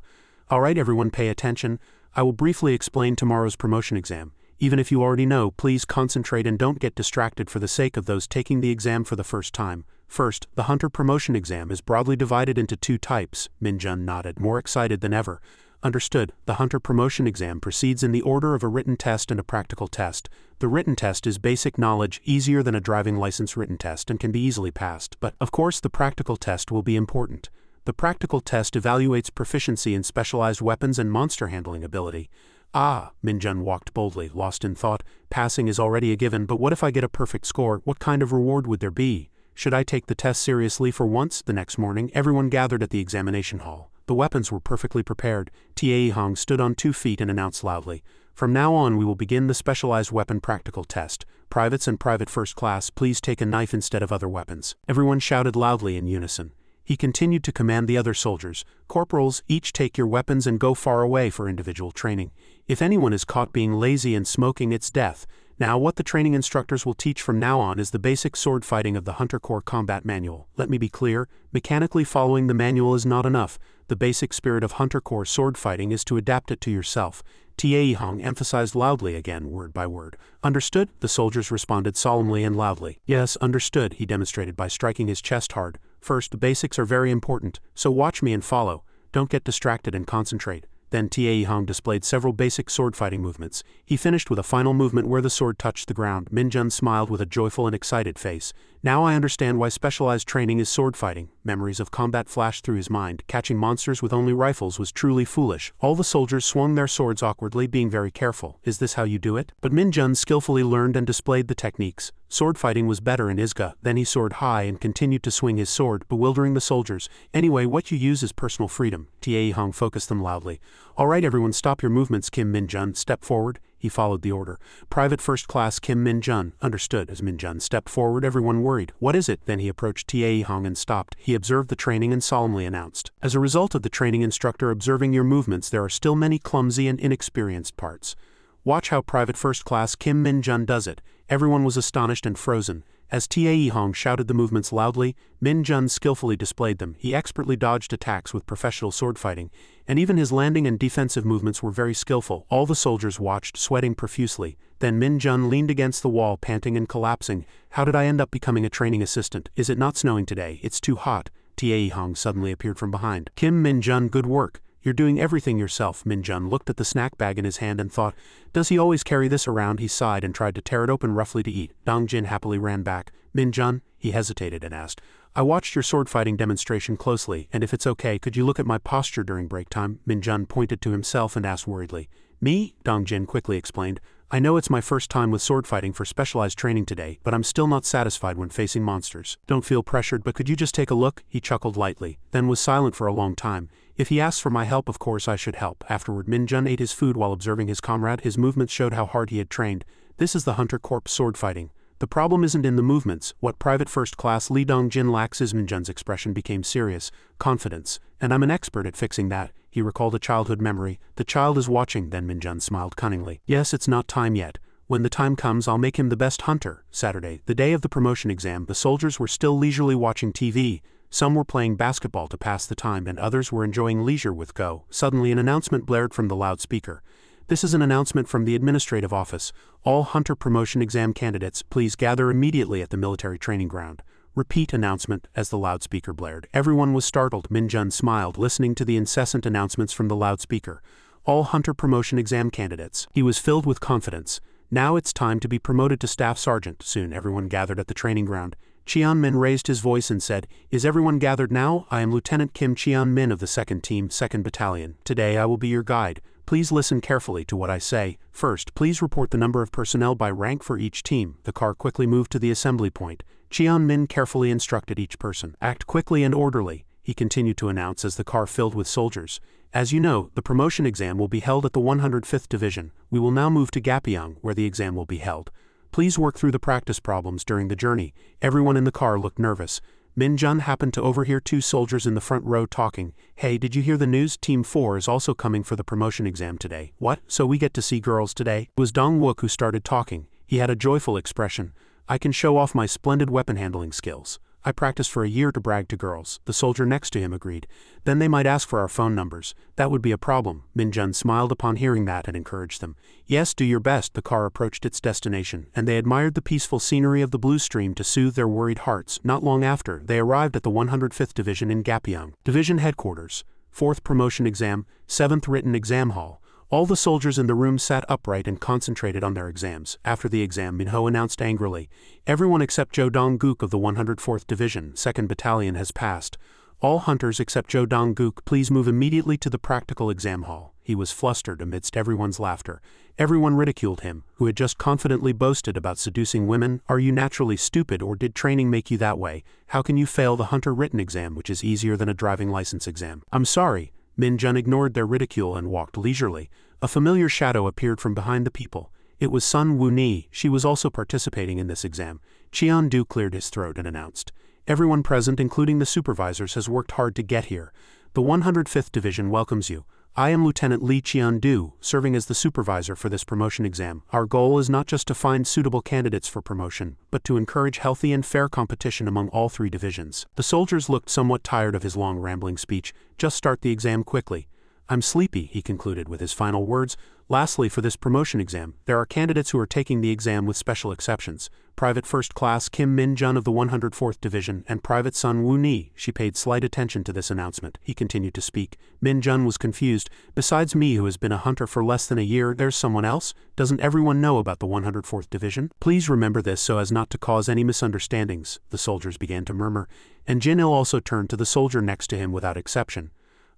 "Alright, everyone, pay attention. I will briefly explain tomorrow's promotion exam. Even if you already know, please concentrate and don't get distracted for the sake of those taking the exam for the first time. First, the Hunter promotion exam is broadly divided into 2 types. Minjun nodded, more excited than ever. "Understood. The Hunter promotion exam proceeds in the order of a written test and a practical test. The written test is basic knowledge, easier than a driving license written test, and can be easily passed. But, of course, the practical test will be important. The practical test evaluates proficiency in specialized weapons and monster handling ability." "Ah," Minjun walked boldly, lost in thought. "Passing is already a given, but what if I get a perfect score? What kind of reward would there be?" Should I take the test seriously for once? The next morning, everyone gathered at the examination hall. The weapons were perfectly prepared. Tae-hong stood on 2 feet and announced loudly, "From now on we will begin the specialized weapon practical test. Privates and private first class, please take a knife instead of other weapons." Everyone shouted loudly in unison. He continued to command the other soldiers, "Corporals, each take your weapons and go far away for individual training. If anyone is caught being lazy and smoking, it's death. Now what the training instructors will teach from now on is the basic sword fighting of the Hunter Corps Combat Manual. Let me be clear, mechanically following the manual is not enough. The basic spirit of Hunter Corps sword fighting is to adapt it to yourself." Tae-hong emphasized loudly again, word by word. "Understood?" The soldiers responded solemnly and loudly. "Yes, understood," he demonstrated by striking his chest hard. "First, the basics are very important, so watch me and follow. Don't get distracted and concentrate." Then Tae-hong displayed several basic sword fighting movements. He finished with a final movement where the sword touched the ground. Min-jun smiled with a joyful and excited face. "Now I understand why specialized training is sword fighting." Memories of combat flashed through his mind. Catching monsters with only rifles was truly foolish. All the soldiers swung their swords awkwardly, being very careful. "Is this how you do it?" But Min-jun skillfully learned and displayed the techniques. Sword fighting was better in Isekai. Then he soared high and continued to swing his sword, bewildering the soldiers. "Anyway, what you use is personal freedom." Tae-hong focused them loudly. "All right, everyone, stop your movements." Kim Min-jun, step forward. He followed the order. "Private first class Kim Min-jun." Understood. As Min-jun stepped forward, everyone worried. "What is it?" Then he approached Tae-hong and stopped. He observed the training and solemnly announced, "As a result of the training instructor observing your movements, there are still many clumsy and inexperienced parts. Watch how Private First Class Kim Min-jun does it." Everyone was astonished and frozen. As Tae-hong shouted the movements loudly, Min-jun skillfully displayed them. He expertly dodged attacks with professional sword fighting, and even his landing and defensive movements were very skillful. All the soldiers watched, sweating profusely. Then Min-jun leaned against the wall, panting and collapsing. "How did I end up becoming a training assistant? Is it not snowing today? It's too hot." Tae-hong suddenly appeared from behind. "Kim Min-jun, good work. You're doing everything yourself." Min-jun looked at the snack bag in his hand and thought, "Does he always carry this around?" He sighed and tried to tear it open roughly to eat. Dong-jin happily ran back. "Min-jun," he hesitated and asked, "I watched your sword fighting demonstration closely, and if it's okay, could you look at my posture during break time?" Min-jun pointed to himself and asked worriedly. "Me?" Dong-jin quickly explained. "I know it's my first time with sword fighting for specialized training today, but I'm still not satisfied when facing monsters. Don't feel pressured, but could you just take a look?" He chuckled lightly, then was silent for a long time. "If he asks for my help, of course I should help." Afterward, Min-jun ate his food while observing his comrade. His movements showed how hard he had trained. This is the Hunter Corps sword fighting. The problem isn't in the movements. What Private First Class Lee Dong-jin lacks is— Min-jun's expression became serious. "Confidence. And I'm an expert at fixing that." He recalled a childhood memory. "The child is watching." Then Min-jun smiled cunningly. "Yes, it's not time yet. When the time comes, I'll make him the best hunter." Saturday, the day of the promotion exam, the soldiers were still leisurely watching TV. Some were playing basketball to pass the time and others were enjoying leisure with Go. Suddenly an announcement blared from the loudspeaker. "This is an announcement from the administrative office. All hunter promotion exam candidates, please gather immediately at the military training ground." Repeat announcement. As the loudspeaker blared, everyone was startled. Min-jun smiled, listening to the incessant announcements from the loudspeaker. "All hunter promotion exam candidates." He was filled with confidence. "Now it's time to be promoted to staff sergeant." Soon everyone gathered at the training ground. Cheon-min raised his voice and said, "Is everyone gathered now? I am Lieutenant Kim Cheon-min of the 2nd Team, 2nd Battalion. Today I will be your guide. Please listen carefully to what I say. First, please report the number of personnel by rank for each team." The car quickly moved to the assembly point. Cheon-min carefully instructed each person. "Act quickly and orderly," he continued to announce as the car filled with soldiers. "As you know, the promotion exam will be held at the 105th Division. We will now move to Gapyeong, where the exam will be held. Please work through the practice problems during the journey." Everyone in the car looked nervous. Min-jun happened to overhear 2 soldiers in the front row talking. "Hey, did you hear the news? Team 4 is also coming for the promotion exam today." "What? So we get to see girls today?" It was Dong-wook who started talking. He had a joyful expression. "I can show off my splendid weapon handling skills. I practiced for a year to brag to girls." The soldier next to him agreed. "Then they might ask for our phone numbers. That would be a problem." Min-jun smiled upon hearing that and encouraged them. "Yes, do your best." The car approached its destination, and they admired the peaceful scenery of the blue stream to soothe their worried hearts. Not long after, they arrived at the 105th Division in Gapyeong. Division headquarters. 4th promotion exam, 7th written exam hall. All the soldiers in the room sat upright and concentrated on their exams. After the exam, Minho announced angrily, "Everyone except Jo Dong-guk of the 104th Division, 2nd Battalion has passed. All hunters except Jo Dong-guk, please move immediately to the practical exam hall." He was flustered amidst everyone's laughter. Everyone ridiculed him, who had just confidently boasted about seducing women. Are you naturally stupid, or did training make you that way? How can you fail the hunter written exam, which is easier than a driving license exam? I'm sorry. Min Jun ignored their ridicule and walked leisurely. A familiar shadow appeared from behind the people. It was Sun Wu-ni. She was also participating in this exam. Qian-du cleared his throat and announced, "Everyone present, including the supervisors, has worked hard to get here. The 105th Division welcomes you. I am Lieutenant Li Qian-du, serving as the supervisor for this promotion exam. Our goal is not just to find suitable candidates for promotion, but to encourage healthy and fair competition among all 3 divisions." The soldiers looked somewhat tired of his long rambling speech. "Just start the exam quickly." "I'm sleepy," he concluded with his final words. "Lastly, for this promotion exam, there are candidates who are taking the exam with special exceptions. Private First Class Kim Min-jun of the 104th Division and Private Sun Wu-ni." She paid slight attention to this announcement. He continued to speak. Min-jun was confused. "Besides me, who has been a hunter for less than a year, there's someone else? Doesn't everyone know about the 104th Division? Please remember this so as not to cause any misunderstandings," the soldiers began to murmur, and Jin-il also turned to the soldier next to him without exception.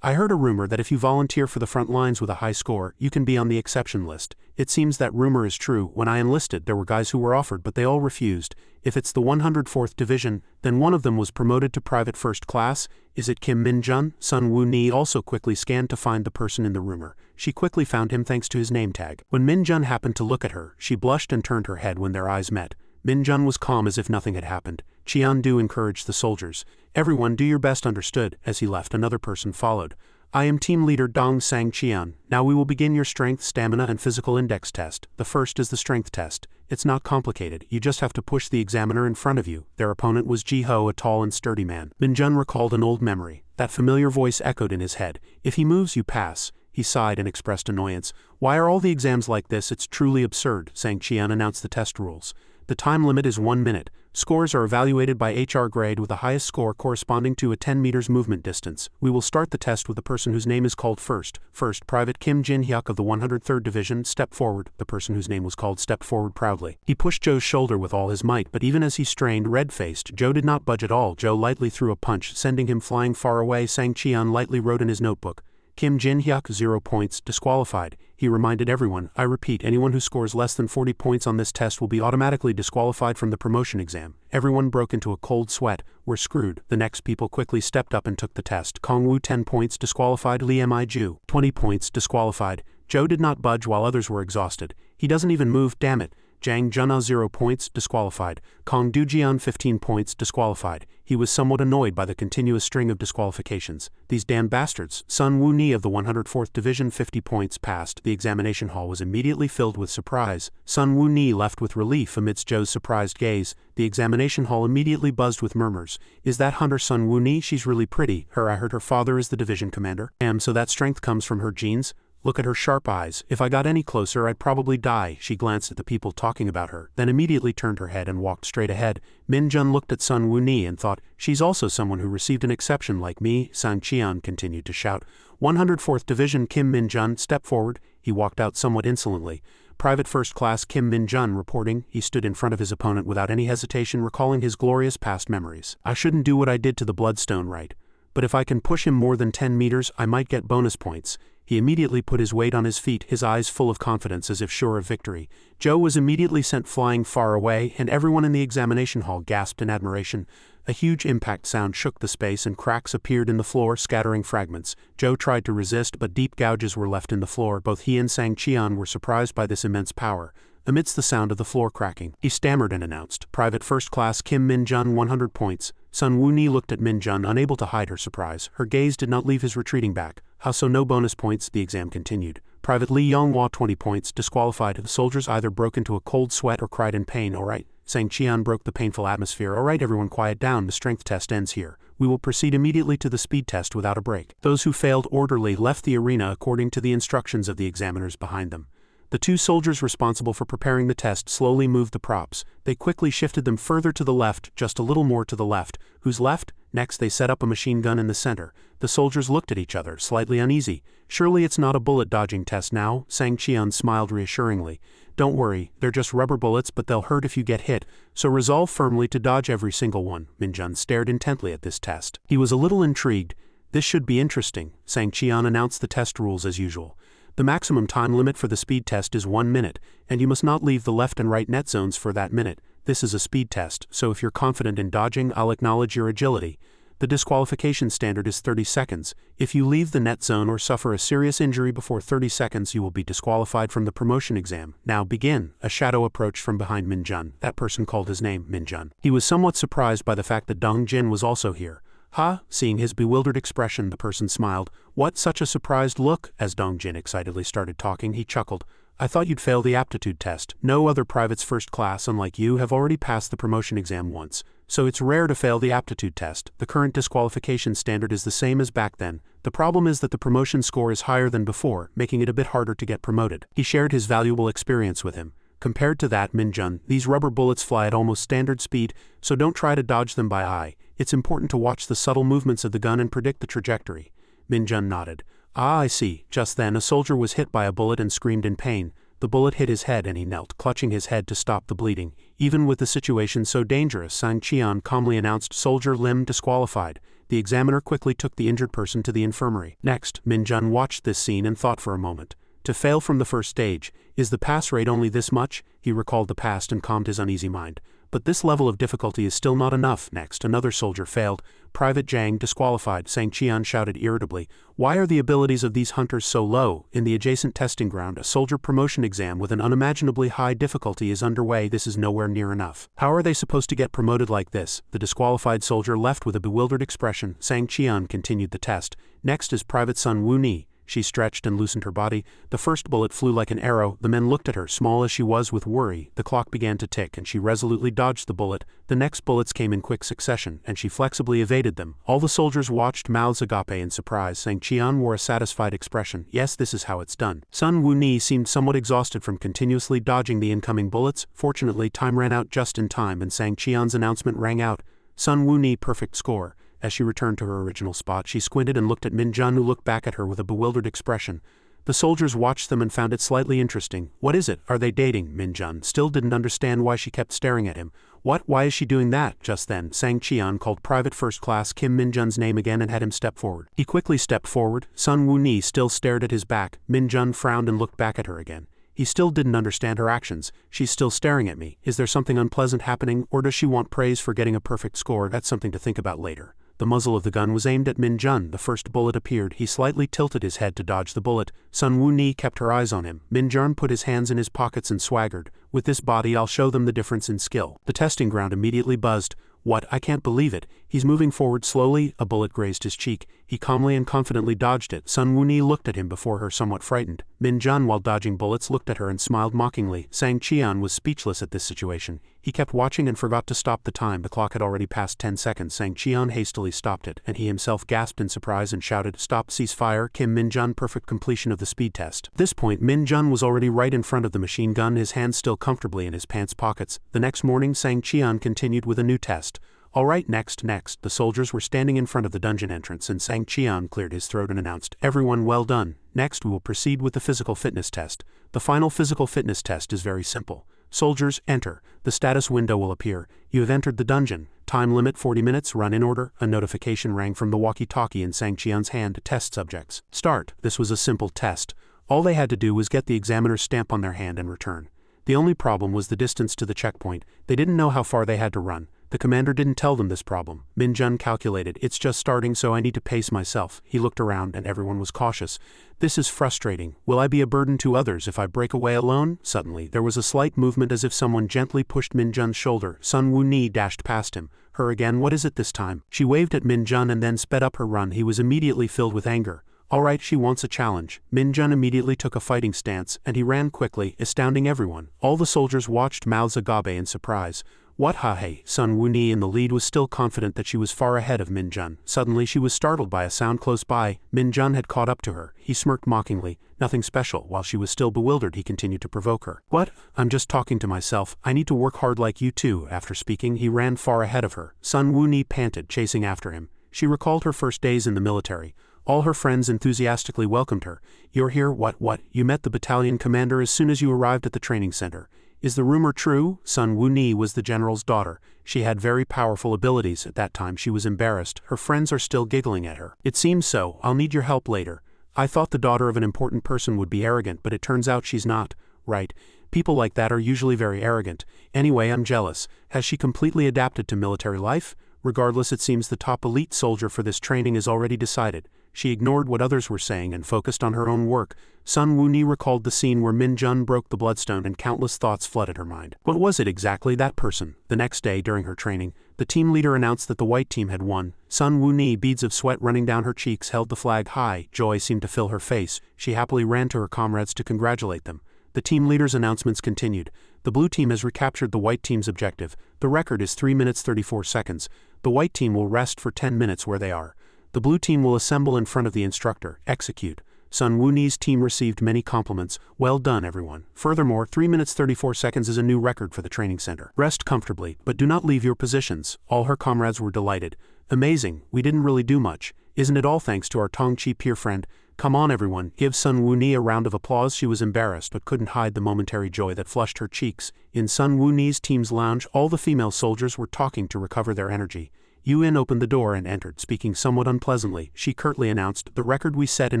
"I heard a rumor that if you volunteer for the front lines with a high score, you can be on the exception list. It seems that rumor is true. When I enlisted, there were guys who were offered, but they all refused. If it's the 104th Division, then one of them was promoted to Private First Class. Is it Kim Min-jun?" Sun Wu-ni also quickly scanned to find the person in the rumor. She quickly found him thanks to his name tag. When Min-jun happened to look at her, she blushed and turned her head when their eyes met. Min-jun was calm as if nothing had happened. Qian-du encouraged the soldiers. "Everyone do your best, understood?" As he left, another person followed. "I am team leader Dong Sang-qian. Now we will begin your strength, stamina, and physical index test. The first is the strength test. It's not complicated. You just have to push the examiner in front of you." Their opponent was Ji-ho, a tall and sturdy man. Min-jun recalled an old memory. That familiar voice echoed in his head. "If he moves, you pass." He sighed and expressed annoyance. "Why are all the exams like this? It's truly absurd." Sang-qian announced the test rules. "The time limit is 1 minute. Scores are evaluated by HR grade with the highest score corresponding to a 10 meters movement distance. We will start the test with the person whose name is called first. First, Private Kim Jin-hyuk of the 103rd Division, step forward." The person whose name was called stepped forward proudly. He pushed Joe's shoulder with all his might, but even as he strained, red-faced, Joe did not budge at all. Joe lightly threw a punch, sending him flying far away. Sang-qian lightly wrote in his notebook, "Kim Jin-hyuk, 0 points, disqualified." He reminded everyone, "I repeat, anyone who scores less than 40 points on this test will be automatically disqualified from the promotion exam." Everyone broke into a cold sweat. "We're screwed." The next people quickly stepped up and took the test. Kong-woo, 10 points, disqualified. Lee Mi-ju, 20 points, disqualified. Joe did not budge while others were exhausted. "He doesn't even move, damn it." Jang Junna, 0 points, disqualified. Kong Du-jian, 15 points, disqualified. He was somewhat annoyed by the continuous string of disqualifications. "These damn bastards." Sun Wu-ni of the 104th Division, 50 points, passed. The examination hall was immediately filled with surprise. Sun Wu-ni left with relief amidst Joe's surprised gaze. The examination hall immediately buzzed with murmurs. "Is that Hunter Sun Wu-ni? She's really pretty. I heard her father is the division commander." So that strength comes from her genes? Look at her sharp eyes. If I got any closer, I'd probably die." She glanced at the people talking about her, then immediately turned her head and walked straight ahead. Min-jun looked at Sun Wu-ni and thought, "She's also someone who received an exception like me." Sang-qian continued to shout, 104th Division Kim Min-jun, step forward." He walked out somewhat insolently. Private First Class Kim Min-jun reporting. He stood in front of his opponent without any hesitation, recalling his glorious past memories. "I shouldn't do what I did to the bloodstone, right? But if I can push him more than 10 meters, I might get bonus points." He immediately put his weight on his feet, his eyes full of confidence as if sure of victory. Joe was immediately sent flying far away, and everyone in the examination hall gasped in admiration. A huge impact sound shook the space and cracks appeared in the floor, scattering fragments. Joe tried to resist, but deep gouges were left in the floor. Both he and Sang-qian were surprised by this immense power. Amidst the sound of the floor cracking, he stammered and announced, "Private First Class Kim Min-jun, 100 points." Sun Wu-ni looked at Min-jun, unable to hide her surprise. Her gaze did not leave his retreating back. "How so, no bonus points?" The exam continued. Private Lee Yonghwa, 20 points, disqualified. The soldiers either broke into a cold sweat or cried in pain. "All right." Sang-qian broke the painful atmosphere. "All right, everyone, quiet down. The strength test ends here. We will proceed immediately to the speed test without a break." Those who failed orderly left the arena according to the instructions of the examiners behind them. The 2 soldiers responsible for preparing the test slowly moved the props. They quickly shifted them further to the left, just a little more to the left. Whose left? Next they set up a machine gun in the center. The soldiers looked at each other, slightly uneasy. "Surely it's not a bullet dodging test now?" Sang-qian smiled reassuringly. "Don't worry, they're just rubber bullets, but they'll hurt if you get hit, so resolve firmly to dodge every single one." Min-jun stared intently at this test. He was a little intrigued. "This should be interesting." Sang-qian announced the test rules as usual. The maximum time limit for the speed test is 1 minute, and you must not leave the left and right net zones for that minute. This is a speed test, so if you're confident in dodging, I'll acknowledge your agility. The disqualification standard is 30 seconds. If you leave the net zone or suffer a serious injury before 30 seconds, you will be disqualified from the promotion exam. Now begin. A shadow approached from behind Min Jun. That person called his name Min Jun. He was somewhat surprised by the fact that Dong Jin was also here. Ha! Seeing his bewildered expression, the person smiled. What, such a surprised look? As Dong Jin excitedly started talking, he chuckled. I thought you'd fail the aptitude test. No other privates first class, unlike you, have already passed the promotion exam once. So it's rare to fail the aptitude test. The current disqualification standard is the same as back then. The problem is that the promotion score is higher than before, making it a bit harder to get promoted. He shared his valuable experience with him. Compared to that, Min Jun, these rubber bullets fly at almost standard speed, so don't try to dodge them by eye. It's important to watch the subtle movements of the gun and predict the trajectory. Min Jun nodded. Ah, I see. Just then, a soldier was hit by a bullet and screamed in pain. The bullet hit his head and he knelt, clutching his head to stop the bleeding. Even with the situation so dangerous, Sang Qian calmly announced, soldier limb disqualified. The examiner quickly took the injured person to the infirmary. Next, Min Jun watched this scene and thought for a moment. To fail from the first stage, is the pass rate only this much? He recalled the past and calmed his uneasy mind. But this level of difficulty is still not enough. Next, another soldier failed. Private Zhang disqualified. Sang Qian shouted irritably. Why are the abilities of these hunters so low? In the adjacent testing ground, a soldier promotion exam with an unimaginably high difficulty is underway. This is nowhere near enough. How are they supposed to get promoted like this? The disqualified soldier left with a bewildered expression. Sang Qian continued the test. Next is Private Sun Wu Ni. She stretched and loosened her body. The first bullet flew like an arrow. The men looked at her, small as she was with worry. The clock began to tick and she resolutely dodged the bullet. The next bullets came in quick succession, and she flexibly evaded them. All the soldiers watched, mouths agape in surprise. Sang Qian wore a satisfied expression. Yes, this is how it's done. Sun Wu Ni seemed somewhat exhausted from continuously dodging the incoming bullets. Fortunately, time ran out just in time and Sang Qian's announcement rang out. Sun Wu Ni perfect score. As she returned to her original spot, she squinted and looked at Min Jun, who looked back at her with a bewildered expression. The soldiers watched them and found it slightly interesting. What is it? Are they dating? Min Jun still didn't understand why she kept staring at him. What? Why is she doing that? Just then, Sang Qian called Private First Class Kim Min Jun's name again and had him step forward. He quickly stepped forward. Sun Wu Ni still stared at his back. Min Jun frowned and looked back at her again. He still didn't understand her actions. She's still staring at me. Is there something unpleasant happening, or does she want praise for getting a perfect score? That's something to think about later. The muzzle of the gun was aimed at Min Jun. The first bullet appeared. He slightly tilted his head to dodge the bullet. Sun Wu Ni kept her eyes on him. Min Jun put his hands in his pockets and swaggered. With this body, I'll show them the difference in skill. The testing ground immediately buzzed. What? I can't believe it. He's moving forward slowly. A bullet grazed his cheek. He calmly and confidently dodged it. Sun Wu Ni looked at him before her, somewhat frightened. Min Jun, while dodging bullets, looked at her and smiled mockingly. Sang Qian was speechless at this situation. He kept watching and forgot to stop the time. The clock had already passed 10 seconds. Sang Qian hastily stopped it, and he himself gasped in surprise and shouted, "Stop, cease fire, Kim Min Jun, perfect completion of the speed test." At this point, Min Jun was already right in front of the machine gun, his hands still comfortably in his pants pockets. The next morning, Sang Qian continued with a new test. All right, next. The soldiers were standing in front of the dungeon entrance, and Sang Qian cleared his throat and announced, "Everyone well done. Next we will proceed with the physical fitness test. The final physical fitness test is very simple. Soldiers, enter. The status window will appear. You have entered the dungeon. Time limit 40 minutes, run in order." A notification rang from the walkie-talkie in Sang Qian's hand. Test subjects. Start. This was a simple test. All they had to do was get the examiner's stamp on their hand and return. The only problem was the distance to the checkpoint. They didn't know how far they had to run. The commander didn't tell them this problem. Min Jun calculated, "It's just starting, so I need to pace myself." He looked around and everyone was cautious. This is frustrating. Will I be a burden to others if I break away alone? Suddenly, there was a slight movement as if someone gently pushed Min Jun's shoulder. Sun Wu Ni dashed past him. Her again, what is it this time? She waved at Min Jun and then sped up her run. He was immediately filled with anger. All right, she wants a challenge. Min Jun immediately took a fighting stance, and he ran quickly, astounding everyone. All the soldiers watched, mouths agape in surprise. What? Ha hey. Sun Wu Ni in the lead was still confident that she was far ahead of Min Jun. Suddenly she was startled by a sound close by. Min Jun had caught up to her. He smirked mockingly. Nothing special. While she was still bewildered, he continued to provoke her. What? I'm just talking to myself. I need to work hard like you too. After speaking, he ran far ahead of her. Sun Wu Ni panted, chasing after him. She recalled her first days in the military. All her friends enthusiastically welcomed her. You're here? What? You met the battalion commander as soon as you arrived at the training center. Is the rumor true? Sun Wu Ni was the general's daughter. She had very powerful abilities. At that time she was embarrassed. Her friends are still giggling at her. It seems so. I'll need your help later. I thought the daughter of an important person would be arrogant, but it turns out she's not, right? People like that are usually very arrogant. Anyway, I'm jealous. Has she completely adapted to military life? Regardless, it seems the top elite soldier for this training is already decided. She ignored what others were saying and focused on her own work. Sun Woo-ni recalled the scene where Min Jun broke the bloodstone and countless thoughts flooded her mind. What was it exactly, that person? The next day, during her training, the team leader announced that the white team had won. Sun Woo-ni, beads of sweat running down her cheeks, held the flag high. Joy seemed to fill her face. She happily ran to her comrades to congratulate them. The team leader's announcements continued. The blue team has recaptured the white team's objective. The record is 3 minutes 34 seconds. The white team will rest for 10 minutes where they are. The blue team will assemble in front of the instructor. Execute. Sun Woo-ni's team received many compliments. Well done, everyone. Furthermore, 3 minutes 34 seconds is a new record for the training center. Rest comfortably, but do not leave your positions. All her comrades were delighted. Amazing, we didn't really do much. Isn't it all thanks to our Tongchi peer friend? Come on, everyone, give Sun Woo-ni a round of applause. She was embarrassed but couldn't hide the momentary joy that flushed her cheeks. In Sun Woo-ni's team's lounge, all the female soldiers were talking to recover their energy. Yuen opened the door and entered, speaking somewhat unpleasantly. She curtly announced, "The record we set in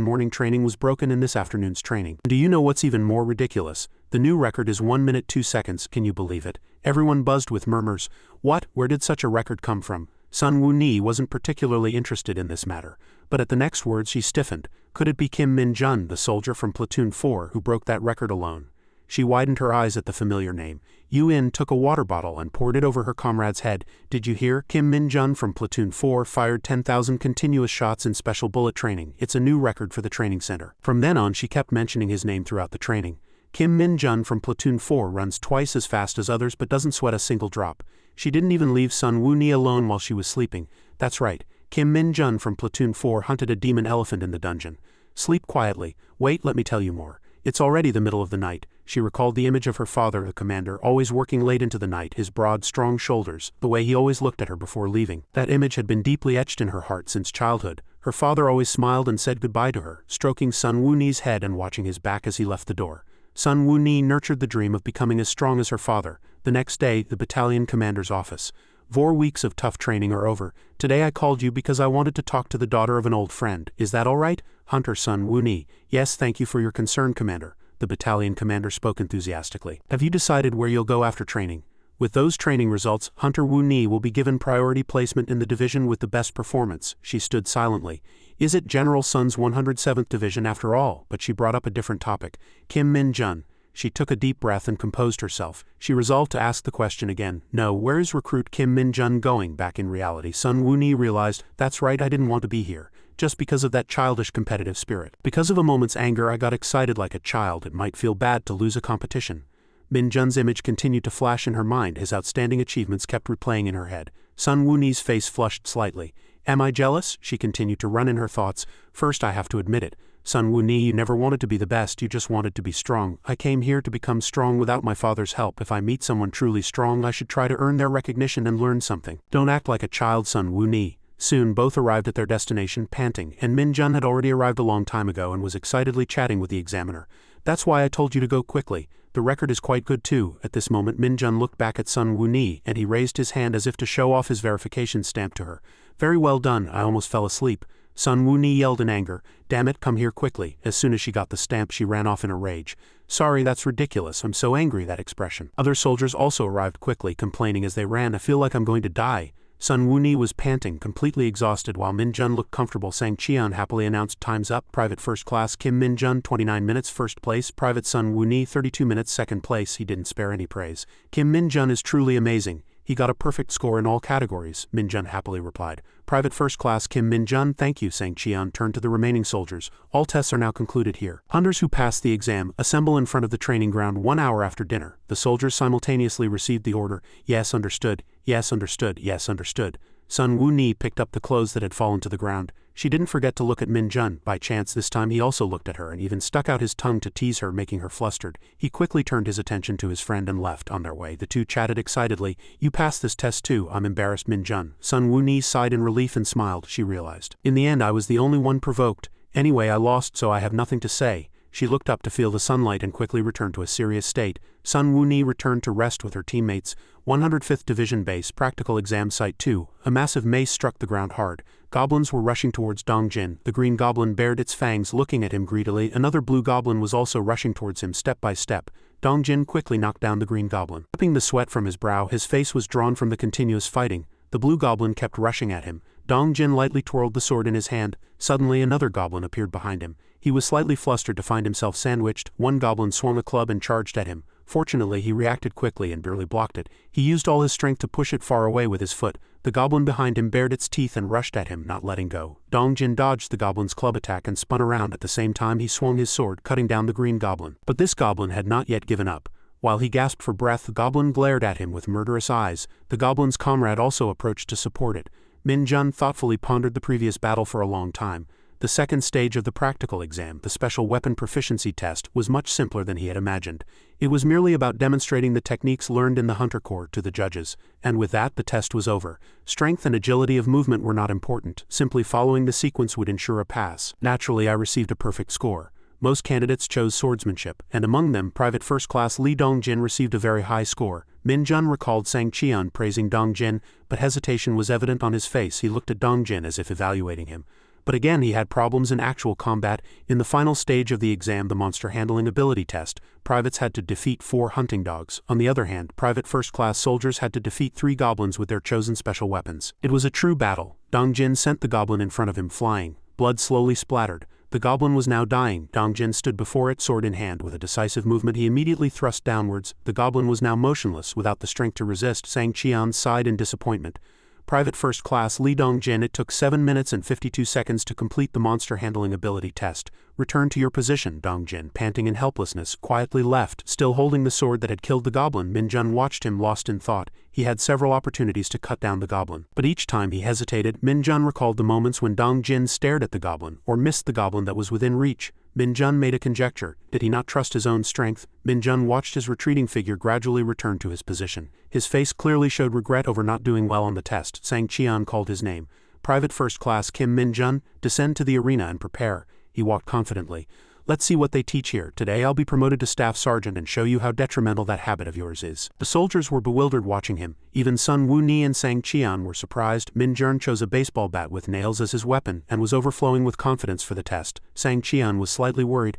morning training was broken in this afternoon's training. Do you know what's even more ridiculous? The new record is 1 minute 2 seconds, can you believe it?" Everyone buzzed with murmurs. What? Where did such a record come from? Sun Woo-ni wasn't particularly interested in this matter, but at the next words she stiffened. Could it be Kim Min-jun, the soldier from Platoon 4, who broke that record alone? She widened her eyes at the familiar name. Yuen took a water bottle and poured it over her comrade's head. Did you hear? Kim Min-jun from Platoon 4 fired 10,000 continuous shots in special bullet training. It's a new record for the training center. From then on, she kept mentioning his name throughout the training. Kim Min-jun from Platoon 4 runs twice as fast as others but doesn't sweat a single drop. She didn't even leave Sun Woo-ni alone while she was sleeping. That's right, Kim Min-jun from Platoon 4 hunted a demon elephant in the dungeon. Sleep quietly. Wait, let me tell you more. It's already the middle of the night. She recalled the image of her father, the commander, always working late into the night, his broad, strong shoulders, the way he always looked at her before leaving. That image had been deeply etched in her heart since childhood. Her father always smiled and said goodbye to her, stroking Sun Woo-ni's head and watching his back as he left the door. Sun Woo-ni nurtured the dream of becoming as strong as her father. The next day, the battalion commander's office. 4 weeks of tough training are over. Today I called you because I wanted to talk to the daughter of an old friend. Is that all right? Hunter Sun Woo-ni. Yes, thank you for your concern, Commander. The battalion commander spoke enthusiastically. Have you decided where you'll go after training? With those training results, Hunter Woo-ni will be given priority placement in the division with the best performance. She stood silently. Is it General Sun's 107th Division after all? But she brought up a different topic. Kim Min-jun. She took a deep breath and composed herself. She resolved to ask the question again. No, where is recruit Kim Min-jun going? Back in reality, Sun Woo-ni realized, that's right, I didn't want to be here. Just because of that childish competitive spirit. Because of a moment's anger, I got excited like a child. It might feel bad to lose a competition. Min-jun's image continued to flash in her mind. His outstanding achievements kept replaying in her head. Sun Woo-ni's face flushed slightly. Am I jealous? She continued to run in her thoughts. First, I have to admit it. Sun Woo-ni, you never wanted to be the best, you just wanted to be strong. I came here to become strong without my father's help. If I meet someone truly strong, I should try to earn their recognition and learn something. Don't act like a child, Sun Woo-ni. Soon, both arrived at their destination, panting, and Min-jun had already arrived a long time ago and was excitedly chatting with the examiner. That's why I told you to go quickly. The record is quite good too. At this moment, Min-jun looked back at Sun Woo-ni, and he raised his hand as if to show off his verification stamp to her. Very well done, I almost fell asleep. Sun Woo-ni yelled in anger. Damn it, come here quickly. As soon as she got the stamp, she ran off in a rage. Sorry, that's ridiculous. I'm so angry, that expression. Other soldiers also arrived quickly, complaining as they ran. I feel like I'm going to die. Sun Woo-ni was panting, completely exhausted, while Min-jun looked comfortable, saying Cheon happily announced time's up. Private First Class Kim Min-jun 29 minutes first place, Private Sun Woo-ni 32 minutes second place. He didn't spare any praise. Kim Min-jun is truly amazing. He got a perfect score in all categories, Min-jun happily replied. Private First Class Kim Min-jun, thank you, sang Cheon turned to the remaining soldiers. All tests are now concluded here. Hunters who passed the exam assemble in front of the training ground 1 hour after dinner. The soldiers simultaneously received the order, yes, understood, yes, understood, yes, understood. Sun Woo-ni picked up the clothes that had fallen to the ground. She didn't forget to look at Min-jun. By chance this time he also looked at her and even stuck out his tongue to tease her, making her flustered. He quickly turned his attention to his friend and left. On their way, the two chatted excitedly. You passed this test too, I'm embarrassed, Min-jun. Sun Woo-ni sighed in relief and smiled, she realized. In the end I was the only one provoked. Anyway, I lost, so I have nothing to say. She looked up to feel the sunlight and quickly returned to a serious state. Sun Woo-ni returned to rest with her teammates. 105th Division Base, Practical Exam Site 2. A massive mace struck the ground hard. Goblins were rushing towards Dong Jin. The green goblin bared its fangs, looking at him greedily. Another blue goblin was also rushing towards him step by step. Dong Jin quickly knocked down the green goblin. Wiping the sweat from his brow, his face was drawn from the continuous fighting. The blue goblin kept rushing at him. Dong Jin lightly twirled the sword in his hand. Suddenly another goblin appeared behind him. He was slightly flustered to find himself sandwiched. One goblin swung a club and charged at him. Fortunately, he reacted quickly and barely blocked it. He used all his strength to push it far away with his foot. The goblin behind him bared its teeth and rushed at him, not letting go. Dong Jin dodged the goblin's club attack and spun around. At the same time, he swung his sword, cutting down the green goblin. But this goblin had not yet given up. While he gasped for breath, the goblin glared at him with murderous eyes. The goblin's comrade also approached to support it. Min Jun thoughtfully pondered the previous battle for a long time. The second stage of the practical exam, the special weapon proficiency test, was much simpler than he had imagined. It was merely about demonstrating the techniques learned in the Hunter Corps to the judges, and with that the test was over. Strength and agility of movement were not important. Simply following the sequence would ensure a pass. Naturally, I received a perfect score. Most candidates chose swordsmanship, and among them, Private First Class Lee Dong-jin received a very high score. Min Jun recalled Sang Cheon praising Dong-jin, but hesitation was evident on his face. He looked at Dong-jin as if evaluating him. But again he had problems in actual combat. In the final stage of the exam, the monster handling ability test, privates had to defeat 4 hunting dogs. On the other hand, private first-class soldiers had to defeat 3 goblins with their chosen special weapons. It was a true battle. Dong-jin sent the goblin in front of him flying. Blood slowly splattered. The goblin was now dying. Dong-jin stood before it, sword in hand. With a decisive movement he immediately thrust downwards. The goblin was now motionless, without the strength to resist. Sang Cheon sighed in disappointment. Private First Class Lee Dong-jin, it took 7 minutes and 52 seconds to complete the monster handling ability test. Return to your position. Dong-jin, panting in helplessness, quietly left. Still holding the sword that had killed the goblin, Min Jun watched him, lost in thought. He had several opportunities to cut down the goblin, but each time he hesitated. Min Jun recalled the moments when Dong-jin stared at the goblin, or missed the goblin that was within reach. Min Jun made a conjecture. Did he not trust his own strength? Min Jun watched his retreating figure gradually return to his position. His face clearly showed regret over not doing well on the test. Sang Cheon called his name. Private First Class Kim Min Jun, descend to the arena and prepare. He walked confidently. Let's see what they teach here. Today I'll be promoted to staff sergeant and show you how detrimental that habit of yours is. The soldiers were bewildered watching him. Even Sun Woo-ni and Sang Cheon were surprised. Min Jun chose a baseball bat with nails as his weapon and was overflowing with confidence for the test. Sang Cheon was slightly worried.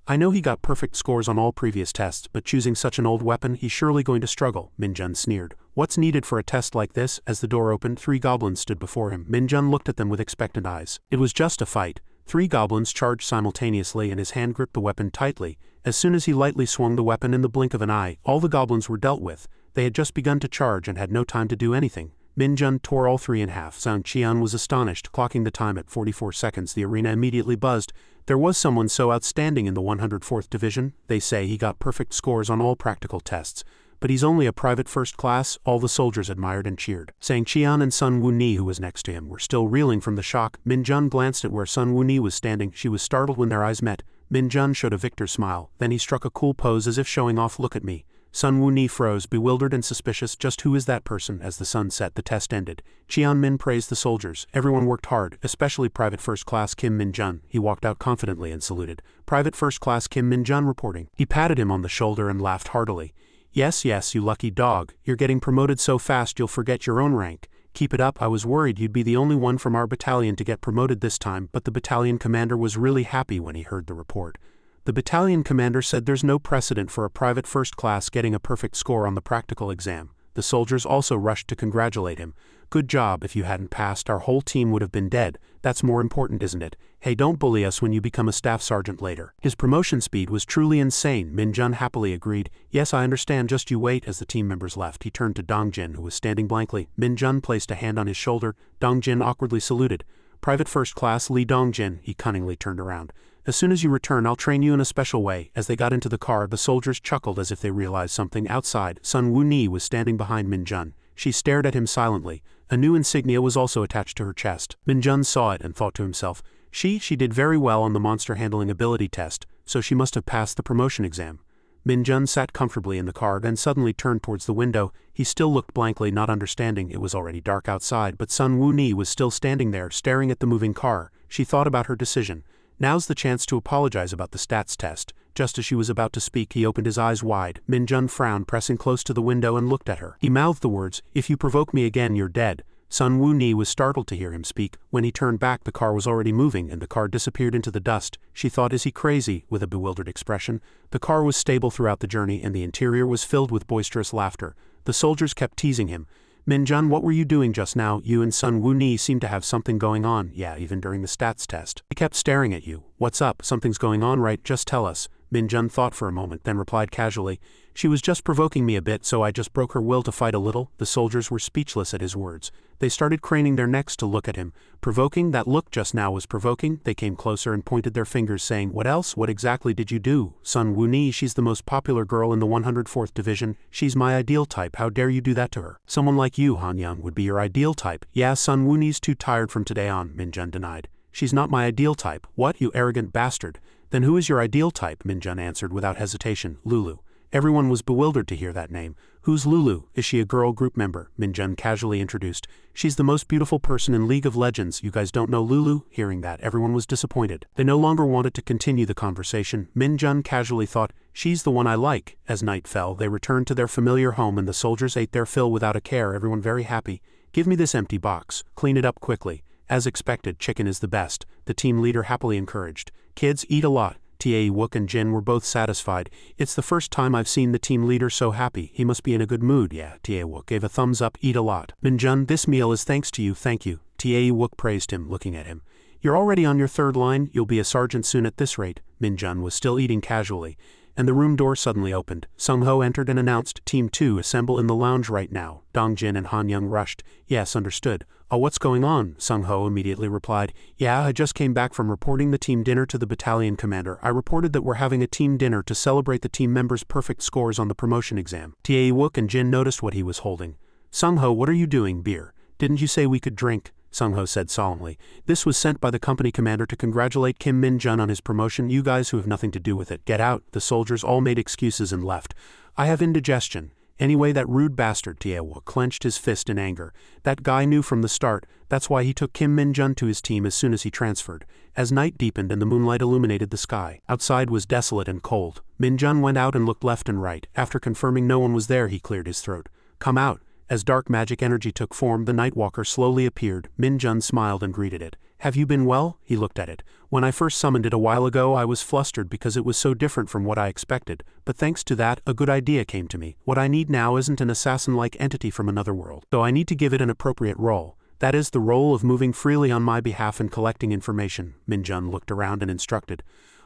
I know he got perfect scores on all previous tests, but choosing such an old weapon, he's surely going to struggle. Min Jun sneered. What's needed for a test like this? As the door opened, 3 goblins stood before him. Min Jun looked at them with expectant eyes. It was just a fight. 3 goblins charged simultaneously and his hand gripped the weapon tightly. As soon as he lightly swung the weapon in the blink of an eye, all the goblins were dealt with. They had just begun to charge and had no time to do anything. Min Jun tore all 3 in half. Sang Cheon was astonished, clocking the time at 44 seconds. The arena immediately buzzed. There was someone so outstanding in the 104th Division. They say he got perfect scores on all practical tests. But he's only a private first class. All the soldiers admired and cheered. Sang Cheon and Sun Woo-ni, who was next to him, were still reeling from the shock. Min Jun glanced at where Sun Woo-ni was standing. She was startled when their eyes met. Min Jun showed a victor's smile. Then he struck a cool pose as if showing off. Look at me. Sun Woo-ni froze, bewildered and suspicious. Just who is that person? As the sun set, the test ended. Cheon Min praised the soldiers. Everyone worked hard, especially Private First Class Kim Min Jun. He walked out confidently and saluted. Private First Class Kim Min Jun reporting. He patted him on the shoulder and laughed heartily. Yes, you lucky dog. You're getting promoted so fast you'll forget your own rank. Keep it up. I was worried you'd be the only one from our battalion to get promoted this time, but the battalion commander was really happy when he heard the report. The battalion commander said there's no precedent for a private first class getting a perfect score on the practical exam. The soldiers also rushed to congratulate him. Good job. If you hadn't passed, our whole team would have been dead. That's more important, isn't it? Hey, don't bully us when you become a staff sergeant later. His promotion speed was truly insane. Min Jun happily agreed. Yes, I understand, just you wait. As the team members left, he turned to Dong-jin, who was standing blankly. Min Jun placed a hand on his shoulder. Dong-jin awkwardly saluted. Private First Class Lee Dong-jin. He cunningly turned around. As soon as you return, I'll train you in a special way. As they got into the car, the soldiers chuckled as if they realized something. Outside, Sun Woo-ni was standing behind Min Jun. She stared at him silently. A new insignia was also attached to her chest. Min Jun saw it and thought to himself, She did very well on the monster handling ability test, so she must have passed the promotion exam. Min Jun sat comfortably in the car, then suddenly turned towards the window. He still looked blankly, not understanding. It was already dark outside, but Sun Woo-ni was still standing there, staring at the moving car. She thought about her decision. Now's the chance to apologize about the stats test. Just as she was about to speak, he opened his eyes wide. Min-jun frowned, pressing close to the window, and looked at her. He mouthed the words, "If you provoke me again, you're dead." Sun Woo-ni was startled to hear him speak. When he turned back, the car was already moving, and the car disappeared into the dust. She thought, "Is he crazy?" with a bewildered expression. The car was stable throughout the journey, and the interior was filled with boisterous laughter. The soldiers kept teasing him. "Min-jun, what were you doing just now? You and Sun Woo-ni seem to have something going on." "Yeah, even during the stats test. He kept staring at you." "What's up? Something's going on, right? Just tell us." Min-jun thought for a moment, then replied casually, "She was just provoking me a bit, so I just broke her will to fight a little." The soldiers were speechless at his words. They started craning their necks to look at him. "Provoking? That look just now was provoking?" They came closer and pointed their fingers, saying, "What else? What exactly did you do?" "Sun Woo-ni, she's the most popular girl in the 104th Division. She's my ideal type. How dare you do that to her?" "Someone like you, Han-young, would be your ideal type." "Yeah, Sun Woo-ni's too tired from today on," Min-jun denied. "She's not my ideal type." "What, you arrogant bastard? Then who is your ideal type?" Min-jun answered without hesitation. "Lulu." Everyone was bewildered to hear that name. "Who's Lulu? Is she a girl group member?" Min-jun casually introduced. "She's the most beautiful person in League of Legends. You guys don't know Lulu?" Hearing that, everyone was disappointed. They no longer wanted to continue the conversation. Min-jun casually thought, "She's the one I like." As night fell, they returned to their familiar home, and the soldiers ate their fill without a care, everyone very happy. "Give me this empty box. Clean it up quickly." "As expected, chicken is the best," the team leader happily encouraged. "Kids, eat a lot." Tae-wook and Jin were both satisfied. "It's the first time I've seen the team leader so happy. He must be in a good mood." "Yeah." Tae-wook gave a thumbs up. "Eat a lot." "Min-jun, this meal is thanks to you." "Thank you." Tae-wook praised him, looking at him. "You're already on your third line. You'll be a sergeant soon at this rate." Min-jun was still eating casually, and the room door suddenly opened. Sung-ho entered and announced, "Team 2, assemble in the lounge right now." Dong-jin and Han-young rushed. "Yes, understood." "Oh, what's going on?" Sung-ho immediately replied. "Yeah, I just came back from reporting the team dinner to the battalion commander. I reported that we're having a team dinner to celebrate the team members' perfect scores on the promotion exam." Tae-wook and Jin noticed what he was holding. "Sung-ho, what are you doing? Beer. Didn't you say we could drink?" Sung-ho said solemnly. "This was sent by the company commander to congratulate Kim Min-jun on his promotion. You guys who have nothing to do with it, get out." The soldiers all made excuses and left. "I have indigestion." "Anyway, that rude bastard," Tae-wook clenched his fist in anger. "That guy knew from the start. That's why he took Kim Min-jun to his team as soon as he transferred." As night deepened and the moonlight illuminated the sky, outside was desolate and cold. Min-jun went out and looked left and right. After confirming no one was there, he cleared his throat. "Come out." As dark magic energy took form, the Nightwalker slowly appeared. Min-jun smiled and greeted it. "Have you been well?" He looked at it. "When I first summoned it a while ago, I was flustered because it was so different from what I expected, but thanks to that, a good idea came to me. What I need now isn't an assassin-like entity from another world, so I need to give it an appropriate role. That is, the role of moving freely on my behalf and collecting information." Min-jun looked around and instructed.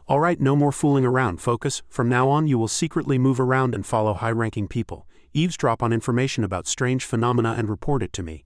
"All right, no more fooling around, focus. From now on you will secretly move around and follow high-ranking people. Eavesdrop on information about strange phenomena and report it to me.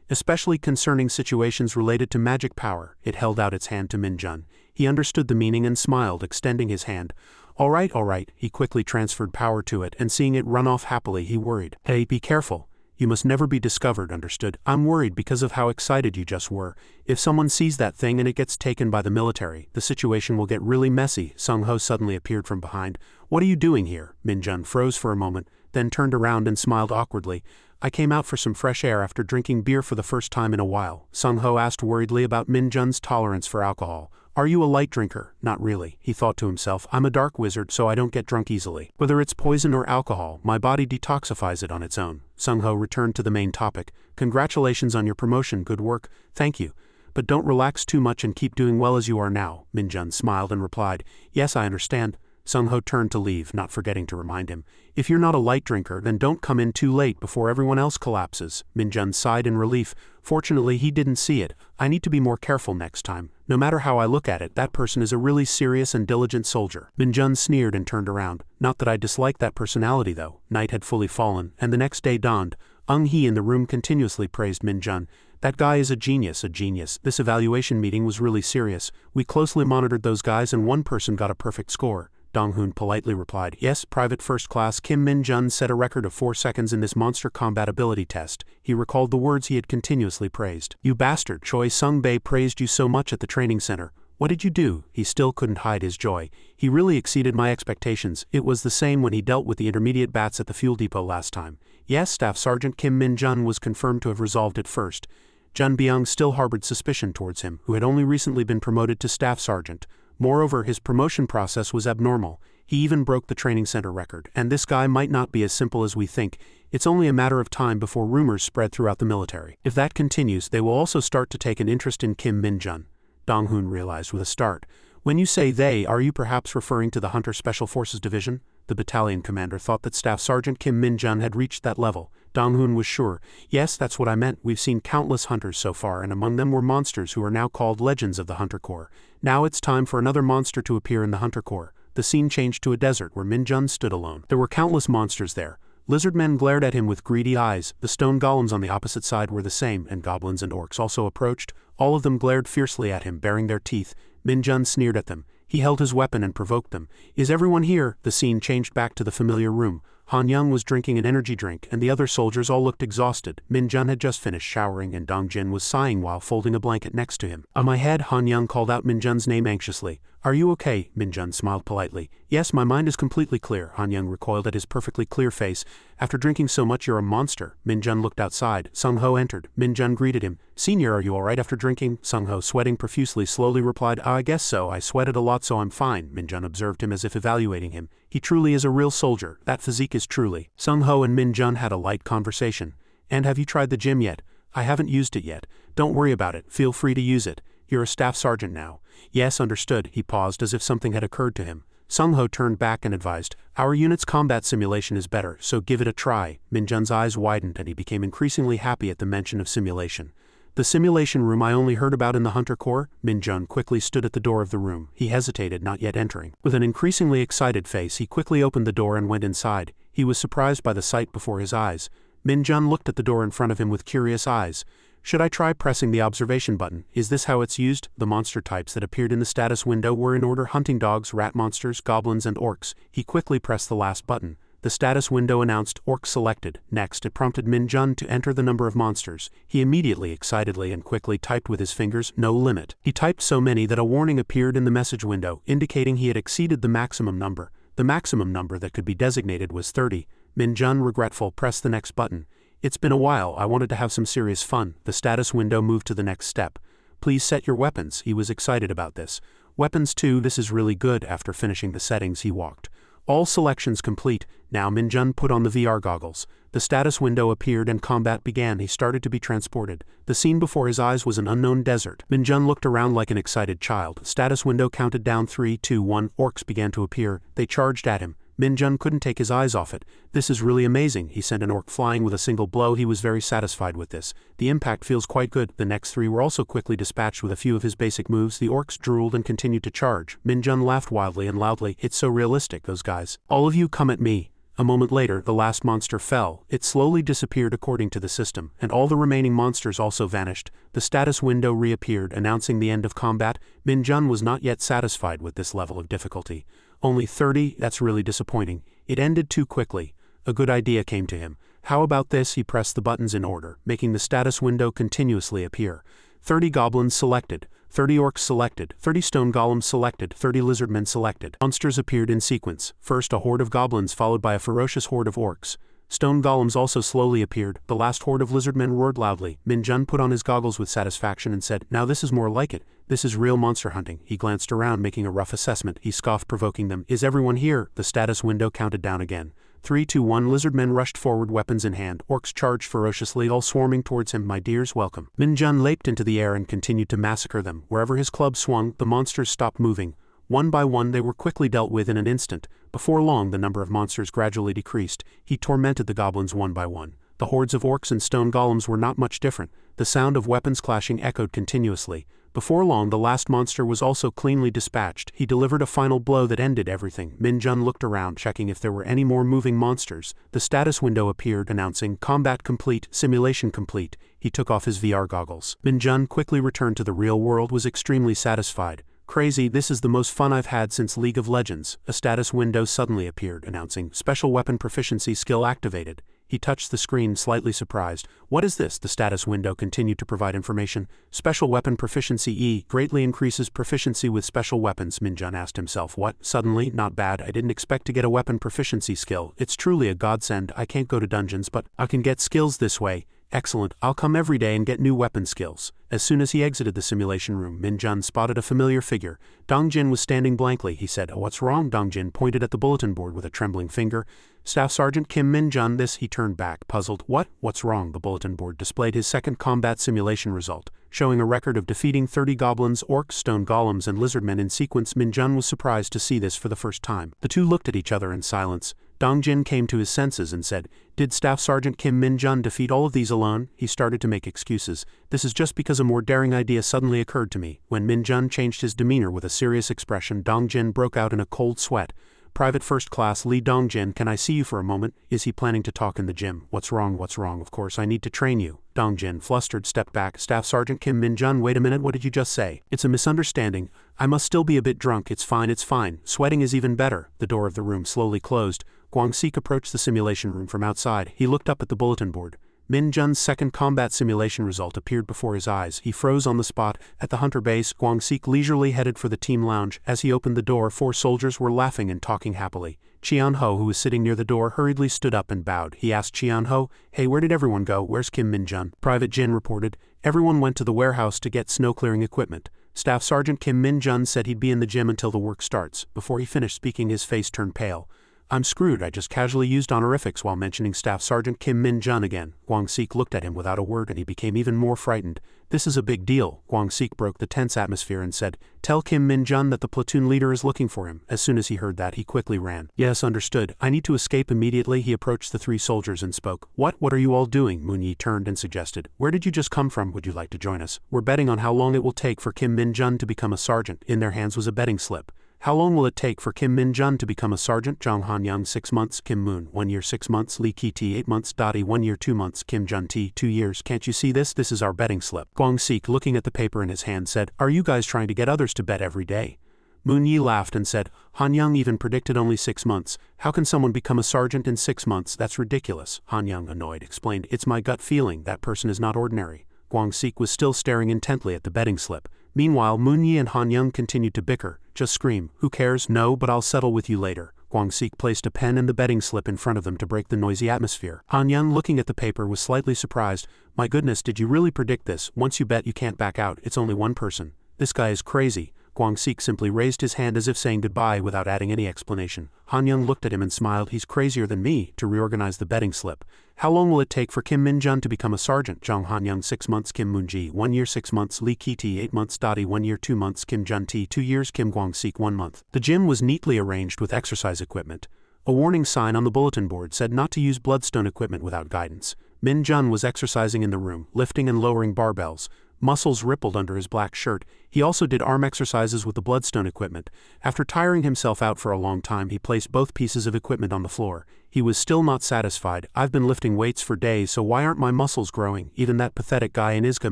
Especially concerning situations related to magic power." It held out its hand to Min-jun. He understood the meaning and smiled, extending his hand. All right. He quickly transferred power to it, and seeing it run off happily, he worried. "Hey, be careful. You must never be discovered, understood? I'm worried because of how excited you just were. If someone sees that thing and it gets taken by the military, the situation will get really messy." Sung-ho suddenly appeared from behind. "What are you doing here?" Min-jun froze for a moment, then turned around and smiled awkwardly. "I came out for some fresh air after drinking beer for the first time in a while." Sung-ho asked worriedly about Min-jun's tolerance for alcohol. "Are you a light drinker?" "Not really," he thought to himself. "I'm a dark wizard, so I don't get drunk easily. Whether it's poison or alcohol, my body detoxifies it on its own." Sung-ho returned to the main topic. "Congratulations on your promotion, good work." "Thank you. But don't relax too much and keep doing well as you are now." Min-jun smiled and replied, "Yes, I understand." Sung-ho turned to leave, not forgetting to remind him. "If you're not a light drinker, then don't come in too late before everyone else collapses." Min-jun sighed in relief. Fortunately, he didn't see it. "I need to be more careful next time. No matter how I look at it, that person is a really serious and diligent soldier." Min-jun sneered and turned around. "Not that I dislike that personality, though." Night had fully fallen, and the next day dawned. Eung-hee in the room continuously praised Min-jun. "That guy is a genius, a genius. This evaluation meeting was really serious. We closely monitored those guys and one person got a perfect score." Dong-hoon politely replied, "Yes, Private First Class Kim Min-jun set a record of 4 seconds in this monster combat ability test." He recalled the words he had continuously praised. "You bastard, Choi Sung-bae praised you so much at the training center. What did you do?" He still couldn't hide his joy. "He really exceeded my expectations. It was the same when he dealt with the intermediate bats at the fuel depot last time." Yes, Staff Sergeant Kim Min-jun was confirmed to have resolved it first. Jun Byung still harbored suspicion towards him, who had only recently been promoted to Staff Sergeant. Moreover, his promotion process was abnormal. He even broke the training center record, and this guy might not be as simple as we think. It's only a matter of time before rumors spread throughout the military. If that continues, they will also start to take an interest in Kim Min-jun, Dong-hoon realized with a start. When you say they, are you perhaps referring to the Hunter Special Forces Division? The battalion commander thought that Staff Sergeant Kim Min-jun had reached that level. Dong-hoon was sure. Yes, that's what I meant. We've seen countless hunters so far, and among them were monsters who are now called legends of the Hunter Corps. Now it's time for another monster to appear in the Hunter Corps. The scene changed to a desert where Min-jun stood alone. There were countless monsters there. Lizard men glared at him with greedy eyes. The stone golems on the opposite side were the same, and goblins and orcs also approached. All of them glared fiercely at him, baring their teeth. Min-jun sneered at them. He held his weapon and provoked them. Is everyone here? The scene changed back to the familiar room. Han Young was drinking an energy drink, and the other soldiers all looked exhausted. Min-jun had just finished showering, and Dong Jin was sighing while folding a blanket next to him. On my head, Han Young called out Min-jun's name anxiously. Are you okay? Min-jun smiled politely. Yes, my mind is completely clear. Han Young recoiled at his perfectly clear face. After drinking so much, you're a monster. Min-jun looked outside. Sung-ho entered. Min-jun greeted him. Senior, are you alright after drinking? Sung-ho, sweating profusely, slowly replied, I guess so. I sweated a lot, so I'm fine. Min-jun observed him as if evaluating him. He truly is a real soldier. That physique is truly. Sung-ho and Min-jun had a light conversation. And have you tried the gym yet? I haven't used it yet. Don't worry about it. Feel free to use it. You're a staff sergeant now. Yes, understood. He paused as if something had occurred to him. Sung-ho turned back and advised, our unit's combat simulation is better, so give it a try. Min-jun's eyes widened and he became increasingly happy at the mention of simulation. The simulation room I only heard about in the Hunter Corps? Min-jun quickly stood at the door of the room. He hesitated, not yet entering. With an increasingly excited face, he quickly opened the door and went inside. He was surprised by the sight before his eyes. Min-jun looked at the door in front of him with curious eyes. Should I try pressing the observation button? Is this how it's used? The monster types that appeared in the status window were in order: hunting dogs, rat monsters, goblins, and orcs. He quickly pressed the last button. The status window announced orc selected. Next, it prompted Min-jun to enter the number of monsters. He immediately, excitedly, and quickly typed with his fingers, no limit. He typed so many that a warning appeared in the message window, indicating he had exceeded the maximum number. The maximum number that could be designated was 30. Min-jun, regretful, pressed the next button. It's been a while. I wanted to have some serious fun. The status window moved to the next step. Please set your weapons. He was excited about this. Weapons too, this is really good. After finishing the settings, he walked. All selections complete. Now Min-jun put on the VR goggles. The status window appeared and combat began. He started to be transported. The scene before his eyes was an unknown desert. Min-jun looked around like an excited child. Status window counted down 3, 2, 1. Orcs began to appear. They charged at him. Min-jun couldn't take his eyes off it. This is really amazing. He sent an orc flying with a single blow. He was very satisfied with this. The impact feels quite good. The next 3 were also quickly dispatched with a few of his basic moves. The orcs drooled and continued to charge. Min-jun laughed wildly and loudly. It's so realistic, those guys. All of you come at me. A moment later, the last monster fell. It slowly disappeared according to the system, and all the remaining monsters also vanished. The status window reappeared, announcing the end of combat. Min-jun was not yet satisfied with this level of difficulty. Only 30, that's really disappointing. It ended too quickly. A good idea came to him. How about this? He pressed the buttons in order, making the status window continuously appear. 30 goblins selected, 30 orcs selected, 30 stone golems selected, 30 lizardmen selected. Monsters appeared in sequence. First a horde of goblins followed by a ferocious horde of orcs. Stone golems also slowly appeared. The last horde of lizardmen roared loudly. Min-jun put on his goggles with satisfaction and said, now this is more like it. This is real monster hunting. He glanced around, making a rough assessment. He scoffed, provoking them. Is everyone here? The status window counted down again. 3, 2, 1. Lizardmen rushed forward, weapons in hand. Orcs charged ferociously, all swarming towards him. My dears, welcome. Min-jun leaped into the air and continued to massacre them. Wherever his club swung, the monsters stopped moving. One by one they were quickly dealt with in an instant. Before long the number of monsters gradually decreased. He tormented the goblins one by one. The hordes of orcs and stone golems were not much different. The sound of weapons clashing echoed continuously. Before long the last monster was also cleanly dispatched. He delivered a final blow that ended everything. Min-jun looked around, checking if there were any more moving monsters. The status window appeared, announcing, combat complete, simulation complete. He took off his VR goggles. Min-jun quickly returned to the real world, was extremely satisfied. Crazy, this is the most fun I've had since League of Legends. A status window suddenly appeared, announcing, special weapon proficiency skill activated. He touched the screen, slightly surprised. What is this? The status window continued to provide information. Special weapon proficiency E greatly increases proficiency with special weapons. Min-jun asked himself, what? Suddenly? Not bad. I didn't expect to get a weapon proficiency skill. It's truly a godsend. I can't go to dungeons, but I can get skills this way. Excellent, I'll come every day and get new weapon skills. As soon as he exited the simulation room, Min-jun spotted a familiar figure. Dong-jin was standing blankly. He said, "Oh, what's wrong?" Dong-jin pointed at the bulletin board with a trembling finger. "Staff Sergeant Kim Min-jun, this." He turned back, puzzled. What's wrong?" The bulletin board displayed his second combat simulation result, showing a record of defeating 30 goblins, orcs, stone golems, and lizardmen in sequence. Min-jun was surprised to see this for the first time. The two looked at each other in silence. Dong-jin came to his senses and said, "Did Staff Sergeant Kim Min-jun defeat all of these alone?" He started to make excuses. "This is just because a more daring idea suddenly occurred to me." When Min-jun changed his demeanor with a serious expression, Dong-jin broke out in a cold sweat. "Private First Class Lee Dong-jin, can I see you for a moment?" "Is he planning to talk in the gym?" What's wrong? "Of course, I need to train you." Dong-jin, flustered, stepped back. "Staff Sergeant Kim Min-jun, wait a minute, what did you just say?" "It's a misunderstanding. I must still be a bit drunk. It's fine. Sweating is even better." The door of the room slowly closed. Kwang-sik approached the simulation room from outside. He looked up at the bulletin board. Min-jun's second combat simulation result appeared before his eyes. He froze on the spot. At the hunter base, Kwang-sik leisurely headed for the team lounge. As he opened the door, 4 soldiers were laughing and talking happily. Cheon-ho, who was sitting near the door, hurriedly stood up and bowed. He asked Cheon-ho, "Hey, where did everyone go? Where's Kim Min-jun?" Private Jin reported, "Everyone went to the warehouse to get snow-clearing equipment. Staff Sergeant Kim Min-jun said he'd be in the gym until the work starts." Before he finished speaking, his face turned pale. "I'm screwed. I just casually used honorifics while mentioning Staff Sergeant Kim Min-jun again." Kwang-sik looked at him without a word and he became even more frightened. "This is a big deal." Kwang-sik broke the tense atmosphere and said, "Tell Kim Min-jun that the platoon leader is looking for him." As soon as he heard that, he quickly ran. "Yes, understood. I need to escape immediately." He approached the 3 soldiers and spoke. What are you all doing?" Moon-yi turned and suggested, "Where did you just come from? Would you like to join us? We're betting on how long it will take for Kim Min-jun to become a sergeant." In their hands was a betting slip. "How long will it take for Kim Min-jun to become a sergeant?" Jong Han-young 6 months, Kim Moon 1 year 6 months, Lee Ki-ti 8 months, Dati 1 year 2 months, Kim Jun-ti 2 years. "Can't you see this? This is our betting slip." Kwang-sik, looking at the paper in his hand, said, "Are you guys trying to get others to bet every day?" Moon-yi laughed and said, "Han-young even predicted only 6 months. How can someone become a sergeant in 6 months? That's ridiculous." Han-young, annoyed, explained, "It's my gut feeling. That person is not ordinary." Kwang-sik was still staring intently at the betting slip. Meanwhile, Moon-yi and Han-young continued to bicker. "Just scream. Who cares? No, but I'll settle with you later." Kwang-sik placed a pen and the betting slip in front of them to break the noisy atmosphere. Han-young, looking at the paper, was slightly surprised. "My goodness, did you really predict this? Once you bet, you can't back out. It's only one person. This guy is crazy." Kwang-sik simply raised his hand as if saying goodbye without adding any explanation. Han-young looked at him and smiled. "He's crazier than me." To reorganize the betting slip. "How long will it take for Kim Min-jun to become a sergeant?" Jong Han-young 6 months, Kim Moon-ji 1 year 6 months, Lee Ki-ti 8 months, Dati 1 year 2 months, Kim Jun-ti 2 years, Kim Kwang-sik 1 month. The gym was neatly arranged with exercise equipment. A warning sign on the bulletin board said not to use bloodstone equipment without guidance. Min-jun was exercising in the room, lifting and lowering barbells. Muscles rippled under his black shirt. He also did arm exercises with the bloodstone equipment. After tiring himself out for a long time, he placed both pieces of equipment on the floor. He was still not satisfied. "I've been lifting weights for days, so why aren't my muscles growing?" Even that pathetic guy in Isekai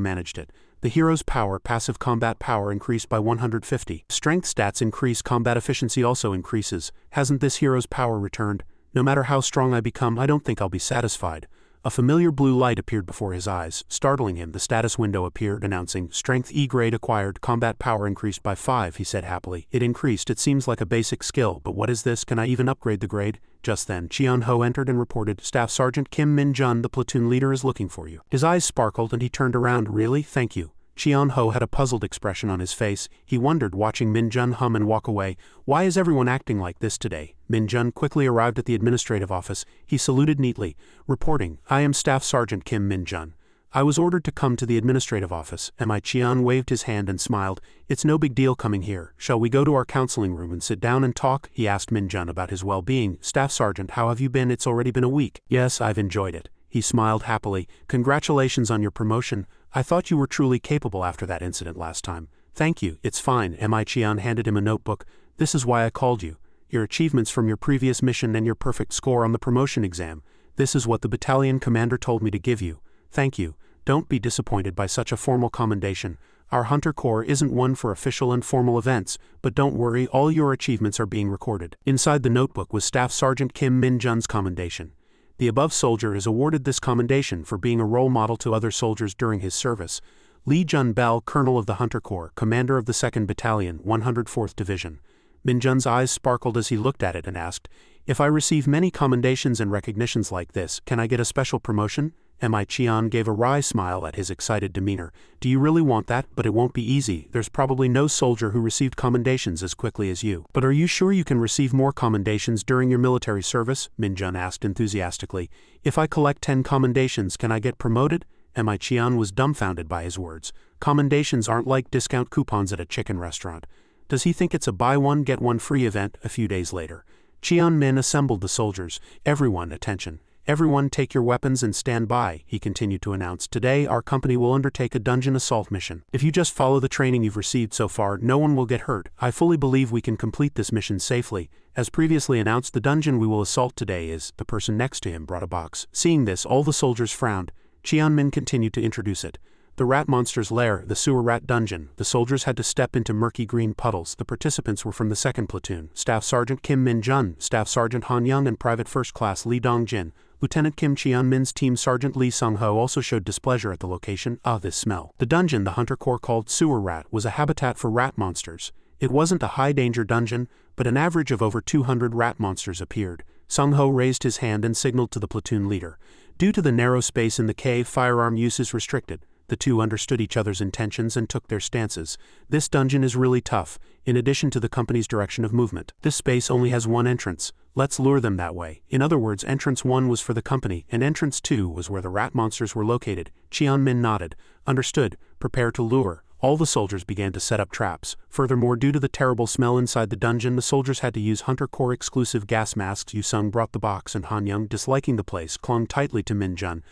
managed it. The hero's power, passive combat power, increased by 150. Strength stats increase, combat efficiency also increases. Hasn't this hero's power returned? No matter how strong I become, I don't think I'll be satisfied. A familiar blue light appeared before his eyes. Startling him, the status window appeared announcing, "Strength E grade acquired, combat power increased by 5, he said happily. "It increased. It seems like a basic skill, but what is this? Can I even upgrade the grade?" Just then, Cheon-ho entered and reported, "Staff Sergeant Kim Min-jun, the platoon leader, is looking for you." His eyes sparkled and he turned around. "Really? Thank you." Cheon-ho had a puzzled expression on his face. He wondered, watching Min-jun hum and walk away. Why is everyone acting like this today? Min-jun quickly arrived at the administrative office. He saluted neatly, reporting, "I am Staff Sergeant Kim Min-jun. I was ordered to come to the administrative office." Cheon waved his hand and smiled. "It's no big deal coming here. Shall we go to our counseling room and sit down and talk?" He asked Min-jun about his well-being. "Staff Sergeant, how have you been? It's already been a week." "Yes, I've enjoyed it." He smiled happily. "Congratulations on your promotion. I thought you were truly capable after that incident last time." "Thank you, it's fine." Cheon handed him a notebook. "This is why I called you. Your achievements from your previous mission and your perfect score on the promotion exam. This is what the battalion commander told me to give you. Thank you. Don't be disappointed by such a formal commendation. Our Hunter Corps isn't one for official and formal events, but don't worry, all your achievements are being recorded." Inside the notebook was Staff Sergeant Kim Min-jun's commendation. The above soldier is awarded this commendation for being a role model to other soldiers during his service. Lee Jun-bel, Colonel of the Hunter Corps, Commander of the 2nd Battalion, 104th Division. Min-jun's eyes sparkled as he looked at it and asked, "If I receive many commendations and recognitions like this, can I get a special promotion?" Mi Qian gave a wry smile at his excited demeanor. Do you really want that? But it won't be easy. There's probably no soldier who received commendations as quickly as you. But are you sure you can receive more commendations during your military service? Min Jun asked enthusiastically. If I collect 10 commendations, can I get promoted? Mi Qian was dumbfounded by his words. Commendations aren't like discount coupons at a chicken restaurant. Does he think it's a buy one get one free event? A few days later, Qian Min assembled the soldiers. Everyone, attention. Everyone take your weapons and stand by, he continued to announce. Today our company will undertake a dungeon assault mission. If you just follow the training you've received so far, no one will get hurt. I fully believe we can complete this mission safely. As previously announced, the dungeon we will assault today is... The person next to him brought a box. Seeing this, all the soldiers frowned. Qian Min continued to introduce it. The rat monster's lair, the sewer rat dungeon. The soldiers had to step into murky green puddles. The participants were from the 2nd platoon. Staff Sergeant Kim Min Jun, Staff Sergeant Han Young, and Private First Class Lee Dong Jin. Lieutenant Kim Qian Min's team Sergeant Lee Sung Ho also showed displeasure at the location. This smell. The dungeon the Hunter Corps called Sewer Rat was a habitat for rat monsters. It wasn't a high-danger dungeon, but an average of over 200 rat monsters appeared. Sung Ho raised his hand and signaled to the platoon leader. Due to the narrow space in the cave, firearm use is restricted. The two understood each other's intentions and took their stances. This dungeon is really tough, in addition to the company's direction of movement. This space only has one entrance. Let's lure them that way. In other words, entrance 1 was for the company, and entrance 2 was where the rat monsters were located. Qian Min nodded. Understood. Prepare to lure. All the soldiers began to set up traps. Furthermore, due to the terrible smell inside the dungeon, the soldiers had to use Hunter Corps exclusive gas masks. Yu Sung brought the box, and Han Young, disliking the place, clung tightly to Min Jun.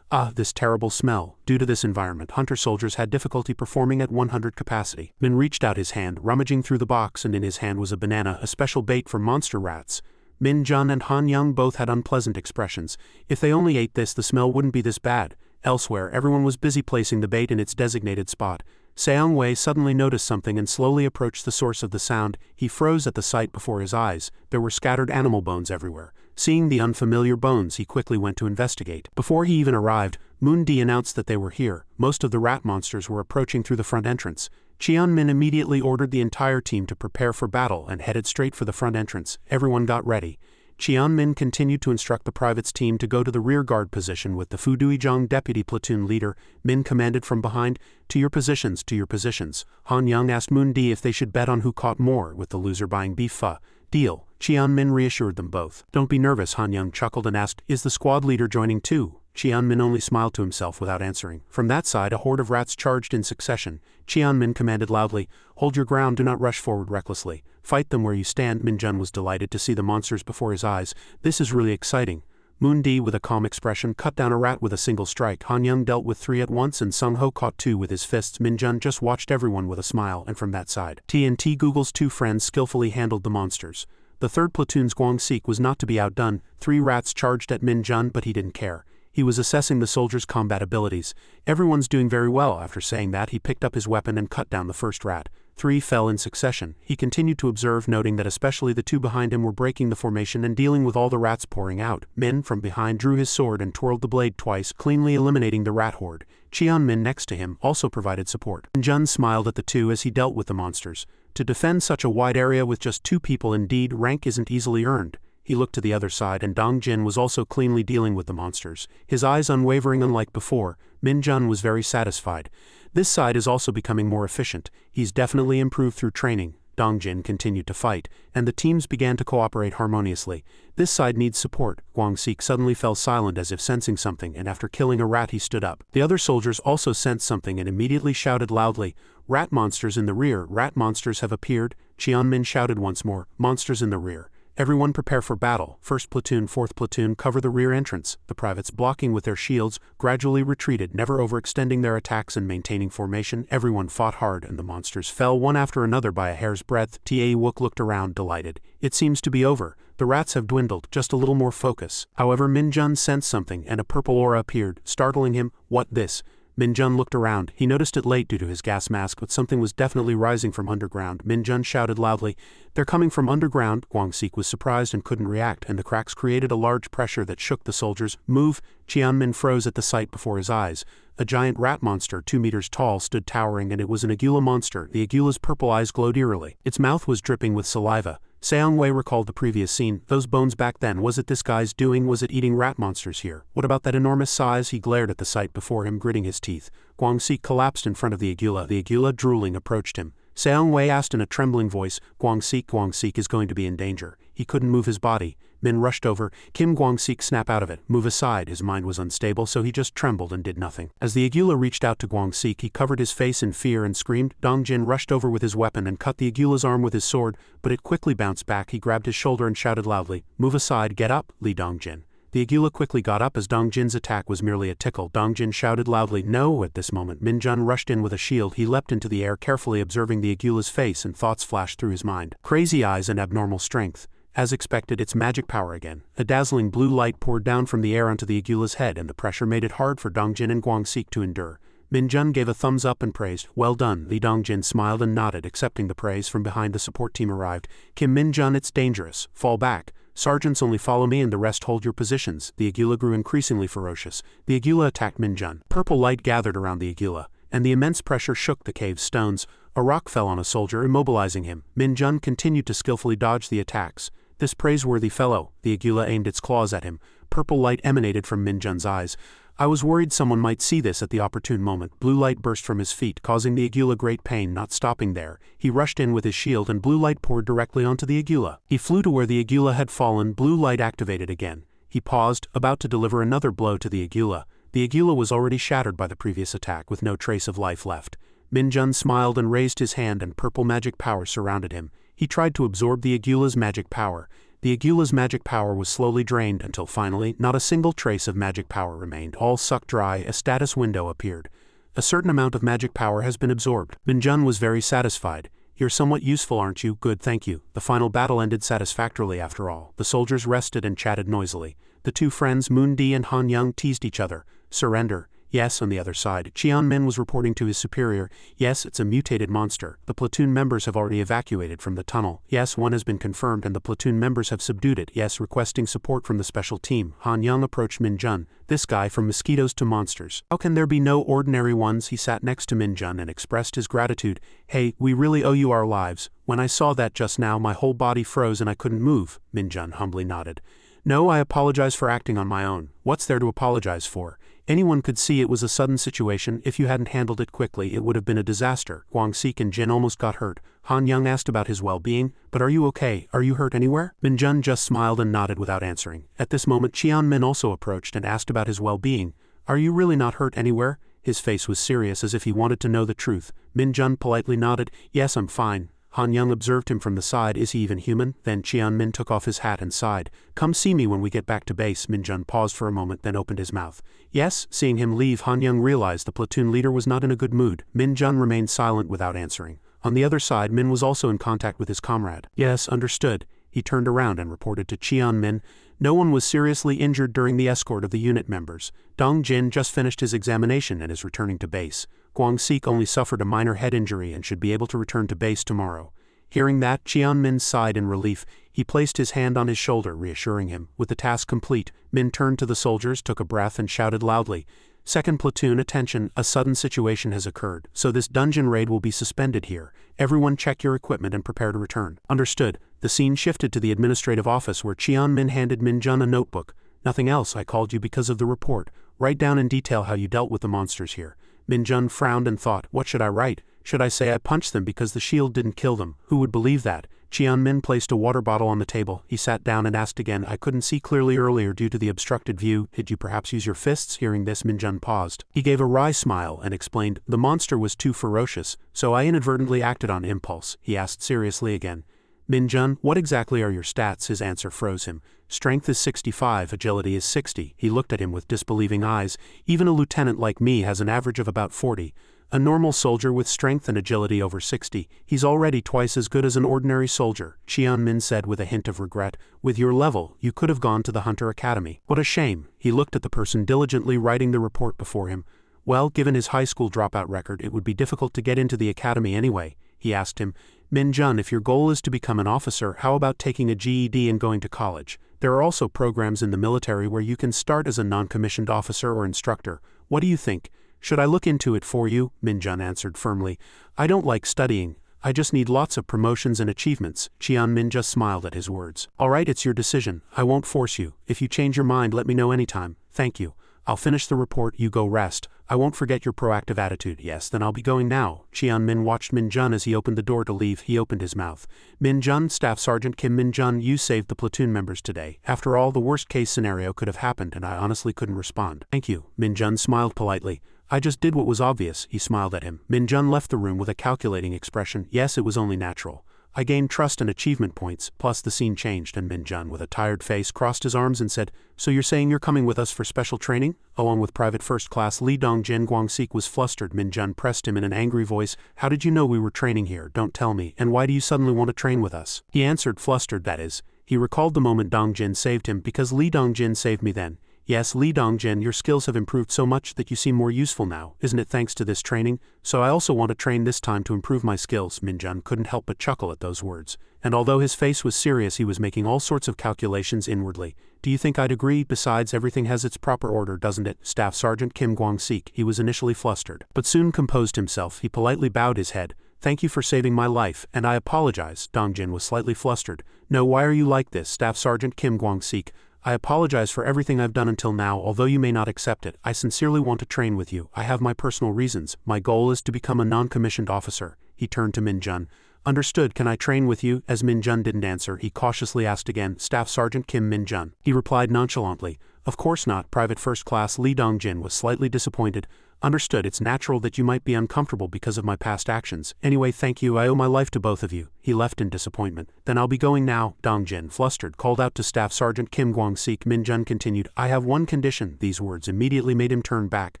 This terrible smell. Due to this environment, Hunter soldiers had difficulty performing at 100 capacity. Min reached out his hand, rummaging through the box, and in his hand was a banana, a special bait for monster rats. Min Jun and Han Young both had unpleasant expressions. If they only ate this, the smell wouldn't be this bad. Elsewhere, everyone was busy placing the bait in its designated spot. Seong Wei suddenly noticed something and slowly approached the source of the sound. He froze at the sight before his eyes. There were scattered animal bones everywhere. Seeing the unfamiliar bones, he quickly went to investigate. Before he even arrived, Moon Di announced that they were here. Most of the rat monsters were approaching through the front entrance. Qian Min immediately ordered the entire team to prepare for battle and headed straight for the front entrance. Everyone got ready. Qian Min continued to instruct the privates team to go to the rear guard position with the Fu Duizhong deputy platoon leader. Min commanded from behind, to your positions, to your positions. Han Young asked Moon Di if they should bet on who caught more, with the loser buying beef pho. Deal. Qian Min reassured them both. Don't be nervous, Han Young chuckled and asked, is the squad leader joining too? Qian Min only smiled to himself without answering. From that side, a horde of rats charged in succession. Qian Min commanded loudly, hold your ground, do not rush forward recklessly. Fight them where you stand. Min Jun was delighted to see the monsters before his eyes. This is really exciting. Moon Di, with a calm expression, cut down a rat with a single strike. Han Young dealt with 3 at once and Sung Ho caught 2 with his fists. Min Jun just watched everyone with a smile, and from that side, TNT Google's 2 friends skillfully handled the monsters. The 3rd platoon's Guang Sik was not to be outdone. 3 rats charged at Min Jun, but he didn't care. He was assessing the soldiers' combat abilities. Everyone's doing very well. After saying that, he picked up his weapon and cut down the first rat. 3 fell in succession. He continued to observe, noting that especially the 2 behind him were breaking the formation and dealing with all the rats pouring out. Min, from behind, drew his sword and twirled the blade twice, cleanly eliminating the rat horde. Qian Min, next to him, also provided support. Min Jun smiled at the 2 as he dealt with the monsters. To defend such a wide area with just 2 people, indeed, rank isn't easily earned. He looked to the other side, and Dong Jin was also cleanly dealing with the monsters. His eyes unwavering unlike before. Min Jun was very satisfied. This side is also becoming more efficient. He's definitely improved through training. Dong Jin continued to fight, and the teams began to cooperate harmoniously. This side needs support. Guang Sik suddenly fell silent as if sensing something, and after killing a rat he stood up. The other soldiers also sensed something and immediately shouted loudly, rat monsters in the rear, rat monsters have appeared. Qian Min shouted once more, monsters in the rear. Everyone prepare for battle. 1st platoon, 4th platoon, cover the rear entrance. The privates, blocking with their shields, gradually retreated, never overextending their attacks and maintaining formation. Everyone fought hard, and the monsters fell one after another by a hair's breadth. Ta Wook looked around, delighted. It seems to be over. The rats have dwindled, just a little more focus. However, Min Jun sensed something, and a purple aura appeared, startling him. What this? Min Jun looked around. He noticed it late due to his gas mask, but something was definitely rising from underground. Min Jun shouted loudly, they're coming from underground. Guang Sik was surprised and couldn't react, and the cracks created a large pressure that shook the soldiers. Move! Qian Min froze at the sight before his eyes. A giant rat monster 2 meters tall stood towering, and it was an Agula monster. The Agula's purple eyes glowed eerily. Its mouth was dripping with saliva. Seong-wei recalled the previous scene. Those bones back then, was it this guy's doing? Was it eating rat monsters here? What about that enormous size? He glared at the sight before him, gritting his teeth. Guang-sik collapsed in front of the Agula. The Agula, drooling, approached him. Seong-wei asked in a trembling voice, Guang-sik is going to be in danger. He couldn't move his body. Min rushed over. Kim Guang-sik snap out of it. Move aside. His mind was unstable, so he just trembled and did nothing. As the Agula reached out to Guang-sik, he covered his face in fear and screamed. Dong-jin rushed over with his weapon and cut the Agula's arm with his sword, but it quickly bounced back. He grabbed his shoulder and shouted loudly, "Move aside, get up, Lee Dong-jin." The Agula quickly got up as Dong-jin's attack was merely a tickle. Dong-jin shouted loudly, "No!" At this moment, Min-jun rushed in with a shield. He leapt into the air, carefully observing the Agula's face, and thoughts flashed through his mind. Crazy eyes and abnormal strength. As expected, it's magic power again. A dazzling blue light poured down from the air onto the Agula's head, and the pressure made it hard for Dong-jin and Guang-sik to endure. Min-jun gave a thumbs up and praised. "Well done." Lee Dong-jin smiled and nodded, accepting the praise. From behind, the support team arrived. "Kim Min-jun, it's dangerous. Fall back. Sergeants, only follow me and the rest hold your positions." The Agula grew increasingly ferocious. The Agula attacked Min-jun. Purple light gathered around the Agula, and the immense pressure shook the cave's stones. A rock fell on a soldier, immobilizing him. Min-jun continued to skillfully dodge the attacks. This praiseworthy fellow. The Agula aimed its claws at him. Purple light emanated from Min-jun's eyes. "I was worried someone might see this at the opportune moment." Blue light burst from his feet, causing the Agula great pain. Not stopping there, he rushed in with his shield and blue light poured directly onto the Agula. He flew to where the Agula had fallen. Blue light activated again. He paused, about to deliver another blow to the Agula. The Agula was already shattered by the previous attack, with no trace of life left. Min-jun smiled and raised his hand, and purple magic power surrounded him. He tried to absorb the Agula's magic power. The Agula's magic power was slowly drained until finally, not a single trace of magic power remained. All sucked dry. A status window appeared. A certain amount of magic power has been absorbed. Min-jun was very satisfied. "You're somewhat useful, aren't you? Good, thank you." The final battle ended satisfactorily after all. The soldiers rested and chatted noisily. The two friends, Moon-di and Han-young, teased each other. "Surrender." "Yes." On the other side, Cheon-min was reporting to his superior. "Yes, it's a mutated monster. The platoon members have already evacuated from the tunnel." "Yes, one has been confirmed and the platoon members have subdued it." "Yes, requesting support from the special team." Han-young approached Min-jun. "This guy, from mosquitoes to monsters. How can there be no ordinary ones?" He sat next to Min-jun and expressed his gratitude. "Hey, we really owe you our lives. When I saw that just now, my whole body froze and I couldn't move." Min-jun humbly nodded. "No, I apologize for acting on my own." "What's there to apologize for? Anyone could see it was a sudden situation. If you hadn't handled it quickly, it would have been a disaster." Guang-sik and Jin almost got hurt. Han-young asked about his well-being. "But are you okay? Are you hurt anywhere?" Min-jun just smiled and nodded without answering. At this moment, Cheon-min also approached and asked about his well-being. "Are you really not hurt anywhere?" His face was serious, as if he wanted to know the truth. Min-jun politely nodded. "Yes, I'm fine." Han-young observed him from the side. "Is he even human?" Then Cheon-min took off his hat and sighed. "Come see me when we get back to base." Min-jun paused for a moment, then opened his mouth. "Yes." Seeing him leave, Han-young realized the platoon leader was not in a good mood. Min-jun remained silent without answering. On the other side, Min was also in contact with his comrade. "Yes, understood." He turned around and reported to Cheon-min. No one was seriously injured during the escort of the unit members. Dong-jin just finished his examination and is returning to base. Guang-sik only suffered a minor head injury and should be able to return to base tomorrow. Hearing that, Cheon-min sighed in relief. He placed his hand on his shoulder, reassuring him. With the task complete, Min turned to the soldiers, took a breath and shouted loudly, "Second platoon, attention, a sudden situation has occurred, so this dungeon raid will be suspended here. Everyone check your equipment and prepare to return." "Understood." The scene shifted to the administrative office where Cheon-min handed Min-jun a notebook. "Nothing else. I called you because of the report. Write down in detail how you dealt with the monsters here." Min-jun frowned and thought, "What should I write? Should I say I punched them because the shield didn't kill them? Who would believe that?" Cheon-min placed a water bottle on the table. He sat down and asked again, "I couldn't see clearly earlier due to the obstructed view. Did you perhaps use your fists?" Hearing this, Min-jun paused. He gave a wry smile and explained, "The monster was too ferocious, so I inadvertently acted on impulse." He asked seriously again, "Min-jun, what exactly are your stats?" His answer froze him. "Strength is 65, agility is 60. He looked at him with disbelieving eyes. "Even a lieutenant like me has an average of about 40. A normal soldier with strength and agility over 60. He's already twice as good as an ordinary soldier." Cheon-min said with a hint of regret, "With your level, you could have gone to the Hunter Academy." "What a shame." He looked at the person diligently writing the report before him. "Well, given his high school dropout record, it would be difficult to get into the academy anyway." He asked him, "Min-jun, if your goal is to become an officer, how about taking a GED and going to college? There are also programs in the military where you can start as a non-commissioned officer or instructor. What do you think? Should I look into it for you?" Min-jun answered firmly, "I don't like studying. I just need lots of promotions and achievements. Min just smiled at his words. Alright, it's your decision. I won't force you. If you change your mind, let me know anytime. Thank you. I'll finish the report, you go rest. I won't forget your proactive attitude. Yes, then I'll be going now. Min watched Min-jun as he opened the door to leave. He opened his mouth. Min-jun, Staff Sergeant Kim Min-jun, you saved the platoon members today. After all, the worst case scenario could have happened and I honestly couldn't respond. Thank you. Min-jun smiled politely. I just did what was obvious. He smiled at him. Min-jun left the room with a calculating expression. Yes, it was only natural. I gained trust and achievement points, plus the scene changed and Min-jun with a tired face crossed his arms and said, so you're saying you're coming with us for special training? Along with Private First Class Lee Dong-jin. Guang-sik was flustered. Min-jun pressed him in an angry voice. How did you know we were training here? Don't tell me. And why do you suddenly want to train with us? He answered, flustered that is. He recalled the moment Dong-jin saved him because Lee Dong-jin saved me then. Yes, Lee Dong-jin, your skills have improved so much that you seem more useful now, isn't it thanks to this training? So I also want to train this time to improve my skills. Min-jun couldn't help but chuckle at those words. And although his face was serious, he was making all sorts of calculations inwardly. Do you think I'd agree? Besides, everything has its proper order, doesn't it? Staff Sergeant Kim Guang-sik. He was initially flustered, but soon composed himself. He politely bowed his head. Thank you for saving my life, and I apologize. Dong-jin was slightly flustered. No, why are you like this? Staff Sergeant Kim Guang-sik. I apologize for everything I've done until now. Although you may not accept it, I sincerely want to train with you. I have my personal reasons. My goal is to become a non-commissioned officer. He turned to Min-jun. Understood. Can I train with you? As Min-jun didn't answer, he cautiously asked again. Staff Sergeant Kim Min-jun. He replied nonchalantly. Of course not. Private First Class Lee Dong-jin was slightly disappointed. Understood. It's natural that you might be uncomfortable because of my past actions. Anyway, thank you. I owe my life to both of you. He left in disappointment. Then I'll be going now. Dong-jin, flustered, called out to Staff Sergeant Kim Guang-sik. Min-jun continued. I have one condition. These words immediately made him turn back.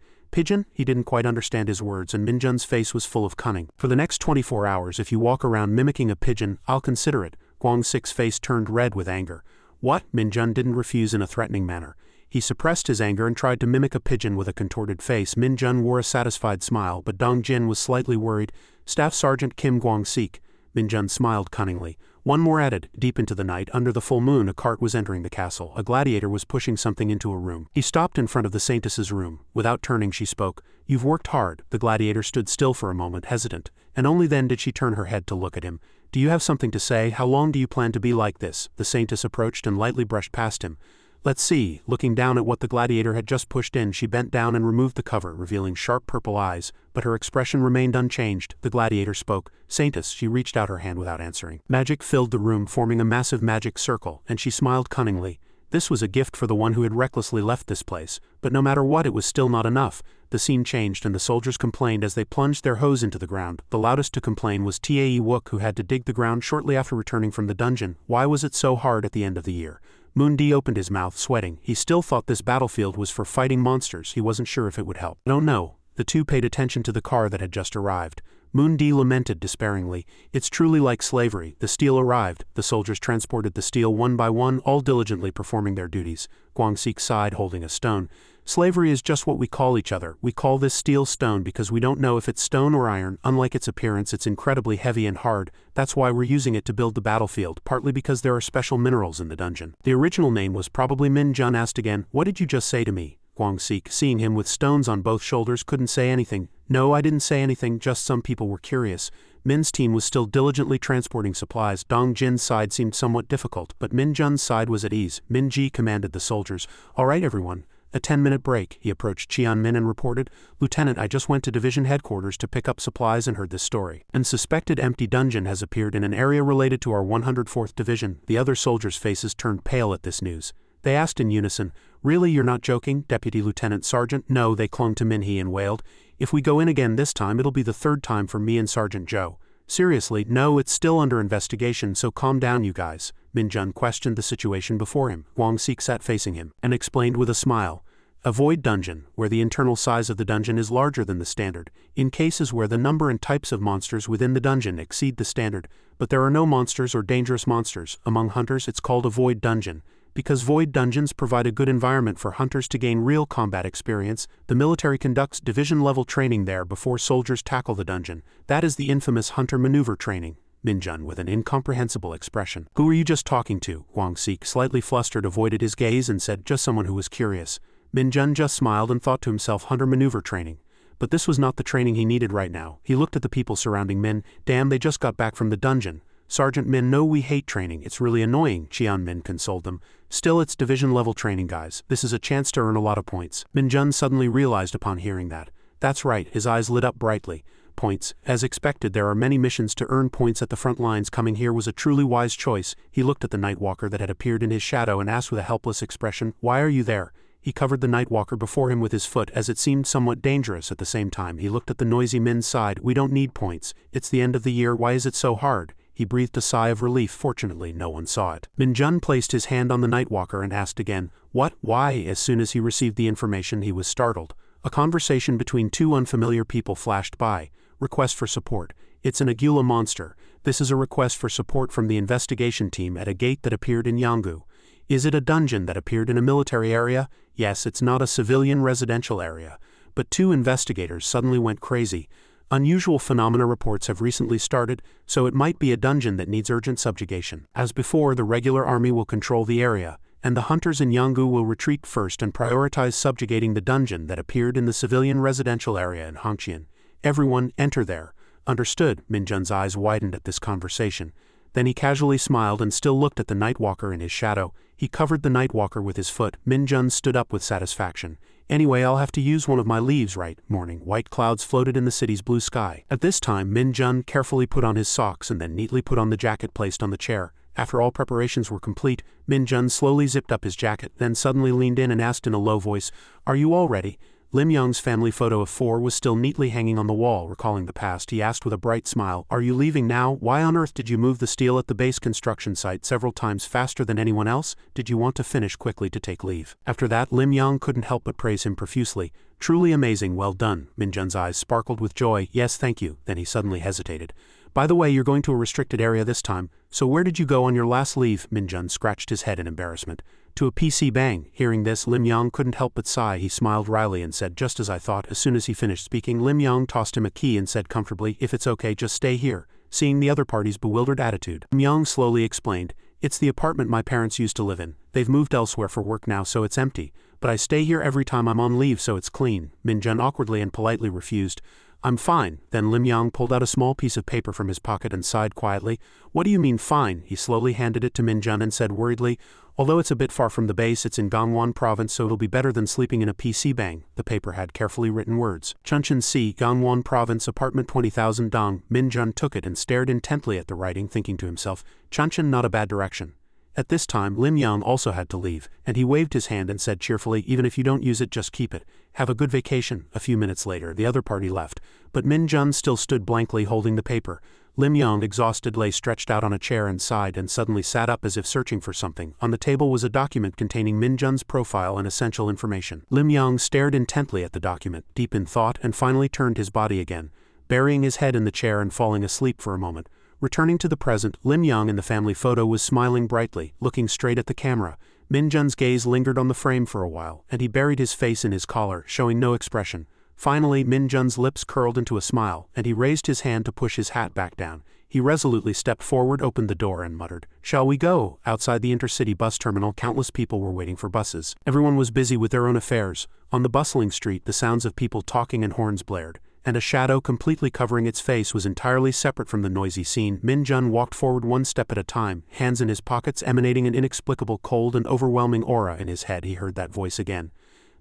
Pigeon? He didn't quite understand his words and Min-jun's face was full of cunning. For the next 24 hours, if you walk around mimicking a pigeon, I'll consider it. Guang-sik's face turned red with anger. What? Min-jun didn't refuse in a threatening manner. He suppressed his anger and tried to mimic a pigeon with a contorted face. Min-jun wore a satisfied smile, but Dong-jin was slightly worried. Staff Sergeant Kim Guang-sik. Min-jun smiled cunningly. One more added. Deep into the night, under the full moon, a cart was entering the castle. A gladiator was pushing something into a room. He stopped in front of the Saintess's room. Without turning, she spoke. You've worked hard. The gladiator stood still for a moment, hesitant, and only then did she turn her head to look at him. Do you have something to say? How long do you plan to be like this? The Saintess approached and lightly brushed past him. Let's see. Looking down at what the gladiator had just pushed in, she bent down and removed the cover, revealing sharp purple eyes, but her expression remained unchanged. The gladiator spoke. Saintess. She reached out her hand without answering. Magic filled the room, forming a massive magic circle, and she smiled cunningly. This was a gift for the one who had recklessly left this place, but no matter what, it was still not enough. The scene changed and the soldiers complained as they plunged their hose into the ground. The loudest to complain was Tae Wook, who had to dig the ground shortly after returning from the dungeon. Why was it so hard at the end of the year? Moon-D opened his mouth, sweating. He still thought this battlefield was for fighting monsters. He wasn't sure if it would help. I don't know. The two paid attention to the car that had just arrived. Moon-D lamented despairingly. It's truly like slavery. The steel arrived. The soldiers transported the steel one by one, all diligently performing their duties. Guang-sik sighed, holding a stone. Slavery is just what we call each other. We call this steel stone because we don't know if it's stone or iron. Unlike its appearance, it's incredibly heavy and hard. That's why we're using it to build the battlefield, partly because there are special minerals in the dungeon. The original name was probably Min-jun asked again, what did you just say to me? Guang-sik, seeing him with stones on both shoulders, couldn't say anything. No, I didn't say anything, just some people were curious. Min's team was still diligently transporting supplies. Dong-jin's side seemed somewhat difficult, but Min-jun's side was at ease. Min-ji commanded the soldiers. All right, everyone. A 10-minute break. He approached Cheon-min and reported, Lieutenant, I just went to division headquarters to pick up supplies and heard this story. An suspected empty dungeon has appeared in an area related to our 104th Division. The other soldiers' faces turned pale at this news. They asked in unison, Really, you're not joking, Deputy Lieutenant Sergeant? No, they clung to Min-hee and wailed. If we go in again this time, it'll be the third time for me and Sergeant Joe. Seriously, no, it's still under investigation, so calm down you guys. Min-jun questioned the situation before him. Guang-sik sat facing him, and explained with a smile. A void dungeon, where the internal size of the dungeon is larger than the standard, in cases where the number and types of monsters within the dungeon exceed the standard, but there are no monsters or dangerous monsters. Among hunters, it's called a void dungeon. Because void dungeons provide a good environment for hunters to gain real combat experience, the military conducts division-level training there before soldiers tackle the dungeon. That is the infamous hunter maneuver training. Min-jun with an incomprehensible expression. Who are you just talking to? Guang-sik, slightly flustered, avoided his gaze and said, just someone who was curious. Min-jun just smiled and thought to himself, hunter maneuver training. but this was not the training he needed right now. He looked at the people surrounding Min. Damn, they just got back from the dungeon. Sergeant Min, no, we hate training, it's really annoying, Chian Min consoled them. Still, it's division-level training, guys. This is a chance to earn a lot of points. Min Jun suddenly realized upon hearing that. That's right, his eyes lit up brightly. Points. As expected, there are many missions to earn points at the front lines. Coming here was a truly wise choice. He looked at the Nightwalker that had appeared in his shadow and asked with a helpless expression, "Why are you there?" He covered the Nightwalker before him with his foot as it seemed somewhat dangerous at the same time. He looked at the noisy Min's side. "We don't need points. It's the end of the year. Why is it so hard?" He breathed a sigh of relief. Fortunately, no one saw it. Min Jun placed his hand on the Nightwalker and asked again, "What? Why?" As soon as he received the information, he was startled. A conversation between two unfamiliar people flashed by. Request for support. It's an Agula monster. This is a request for support from the investigation team at a gate that appeared in Yanggu. Is it a dungeon that appeared in a military area? Yes, it's not a civilian residential area. But two investigators suddenly went crazy. Unusual phenomena reports have recently started, so it might be a dungeon that needs urgent subjugation. As before, the regular army will control the area, and the hunters in Yanggu will retreat first and prioritize subjugating the dungeon that appeared in the civilian residential area in Hongqian. Everyone, enter there. Understood. Min Jun's eyes widened at this conversation. Then he casually smiled and still looked at the Nightwalker in his shadow. He covered the Nightwalker with his foot. Min Jun stood up with satisfaction. Anyway, I'll have to use one of my leaves right. Morning. White clouds floated in the city's blue sky. At this time, Min Jun carefully put on his socks and then neatly put on the jacket placed on the chair. After all preparations were complete, Min Jun slowly zipped up his jacket, then suddenly leaned in and asked in a low voice, "Are you all ready?" Lim Yong's family photo of 4 was still neatly hanging on the wall. Recalling the past, he asked with a bright smile, "Are you leaving now? Why on earth did you move the steel at the base construction site several times faster than anyone else? Did you want to finish quickly to take leave?" After that, Lim Yong couldn't help but praise him profusely. "Truly amazing, well done." Min Jun's eyes sparkled with joy. "Yes, thank you." Then he suddenly hesitated. "By the way, you're going to a restricted area this time, so where did you go on your last leave?" Min Jun scratched his head in embarrassment. "To a PC bang." Hearing this, Lim Yong couldn't help but sigh. He smiled wryly and said, "Just as I thought." As soon as he finished speaking, Lim Yong tossed him a key and said comfortably, "If it's okay, just stay here." Seeing the other party's bewildered attitude, Lim Yong slowly explained, "It's the apartment my parents used to live in. They've moved elsewhere for work now, so it's empty. But I stay here every time I'm on leave, so it's clean." Min Jun awkwardly and politely refused. "I'm fine." Then Lim Yong pulled out a small piece of paper from his pocket and sighed quietly. "What do you mean fine?" He slowly handed it to Min Jun and said worriedly, "Although it's a bit far from the base, it's in Gangwon province, so it'll be better than sleeping in a PC bang." The paper had carefully written words. "Chuncheon Si, Gangwon province, apartment 20,000 dong." Min Jun took it and stared intently at the writing, thinking to himself, "Chuncheon, not a bad direction." At this time, Lim Yong also had to leave, and he waved his hand and said cheerfully, "Even if you don't use it, just keep it. Have a good vacation." A few minutes later, the other party left, but Min Jun still stood blankly holding the paper. Lim Yong, exhausted, lay stretched out on a chair and sighed and suddenly sat up as if searching for something. On the table was a document containing Min Jun's profile and essential information. Lim Yong stared intently at the document, deep in thought, and finally turned his body again, burying his head in the chair and falling asleep for a moment. Returning to the present, Lim Yong in the family photo was smiling brightly, looking straight at the camera. Min Jun's gaze lingered on the frame for a while, and he buried his face in his collar, showing no expression. Finally, Min Jun's lips curled into a smile, and he raised his hand to push his hat back down. He resolutely stepped forward, opened the door, and muttered, "Shall we go?" Outside the intercity bus terminal, countless people were waiting for buses. Everyone was busy with their own affairs. On the bustling street, the sounds of people talking and horns blared, and a shadow completely covering its face was entirely separate from the noisy scene. Min Jun walked forward one step at a time, hands in his pockets, emanating an inexplicable cold and overwhelming aura. In his head, he heard that voice again.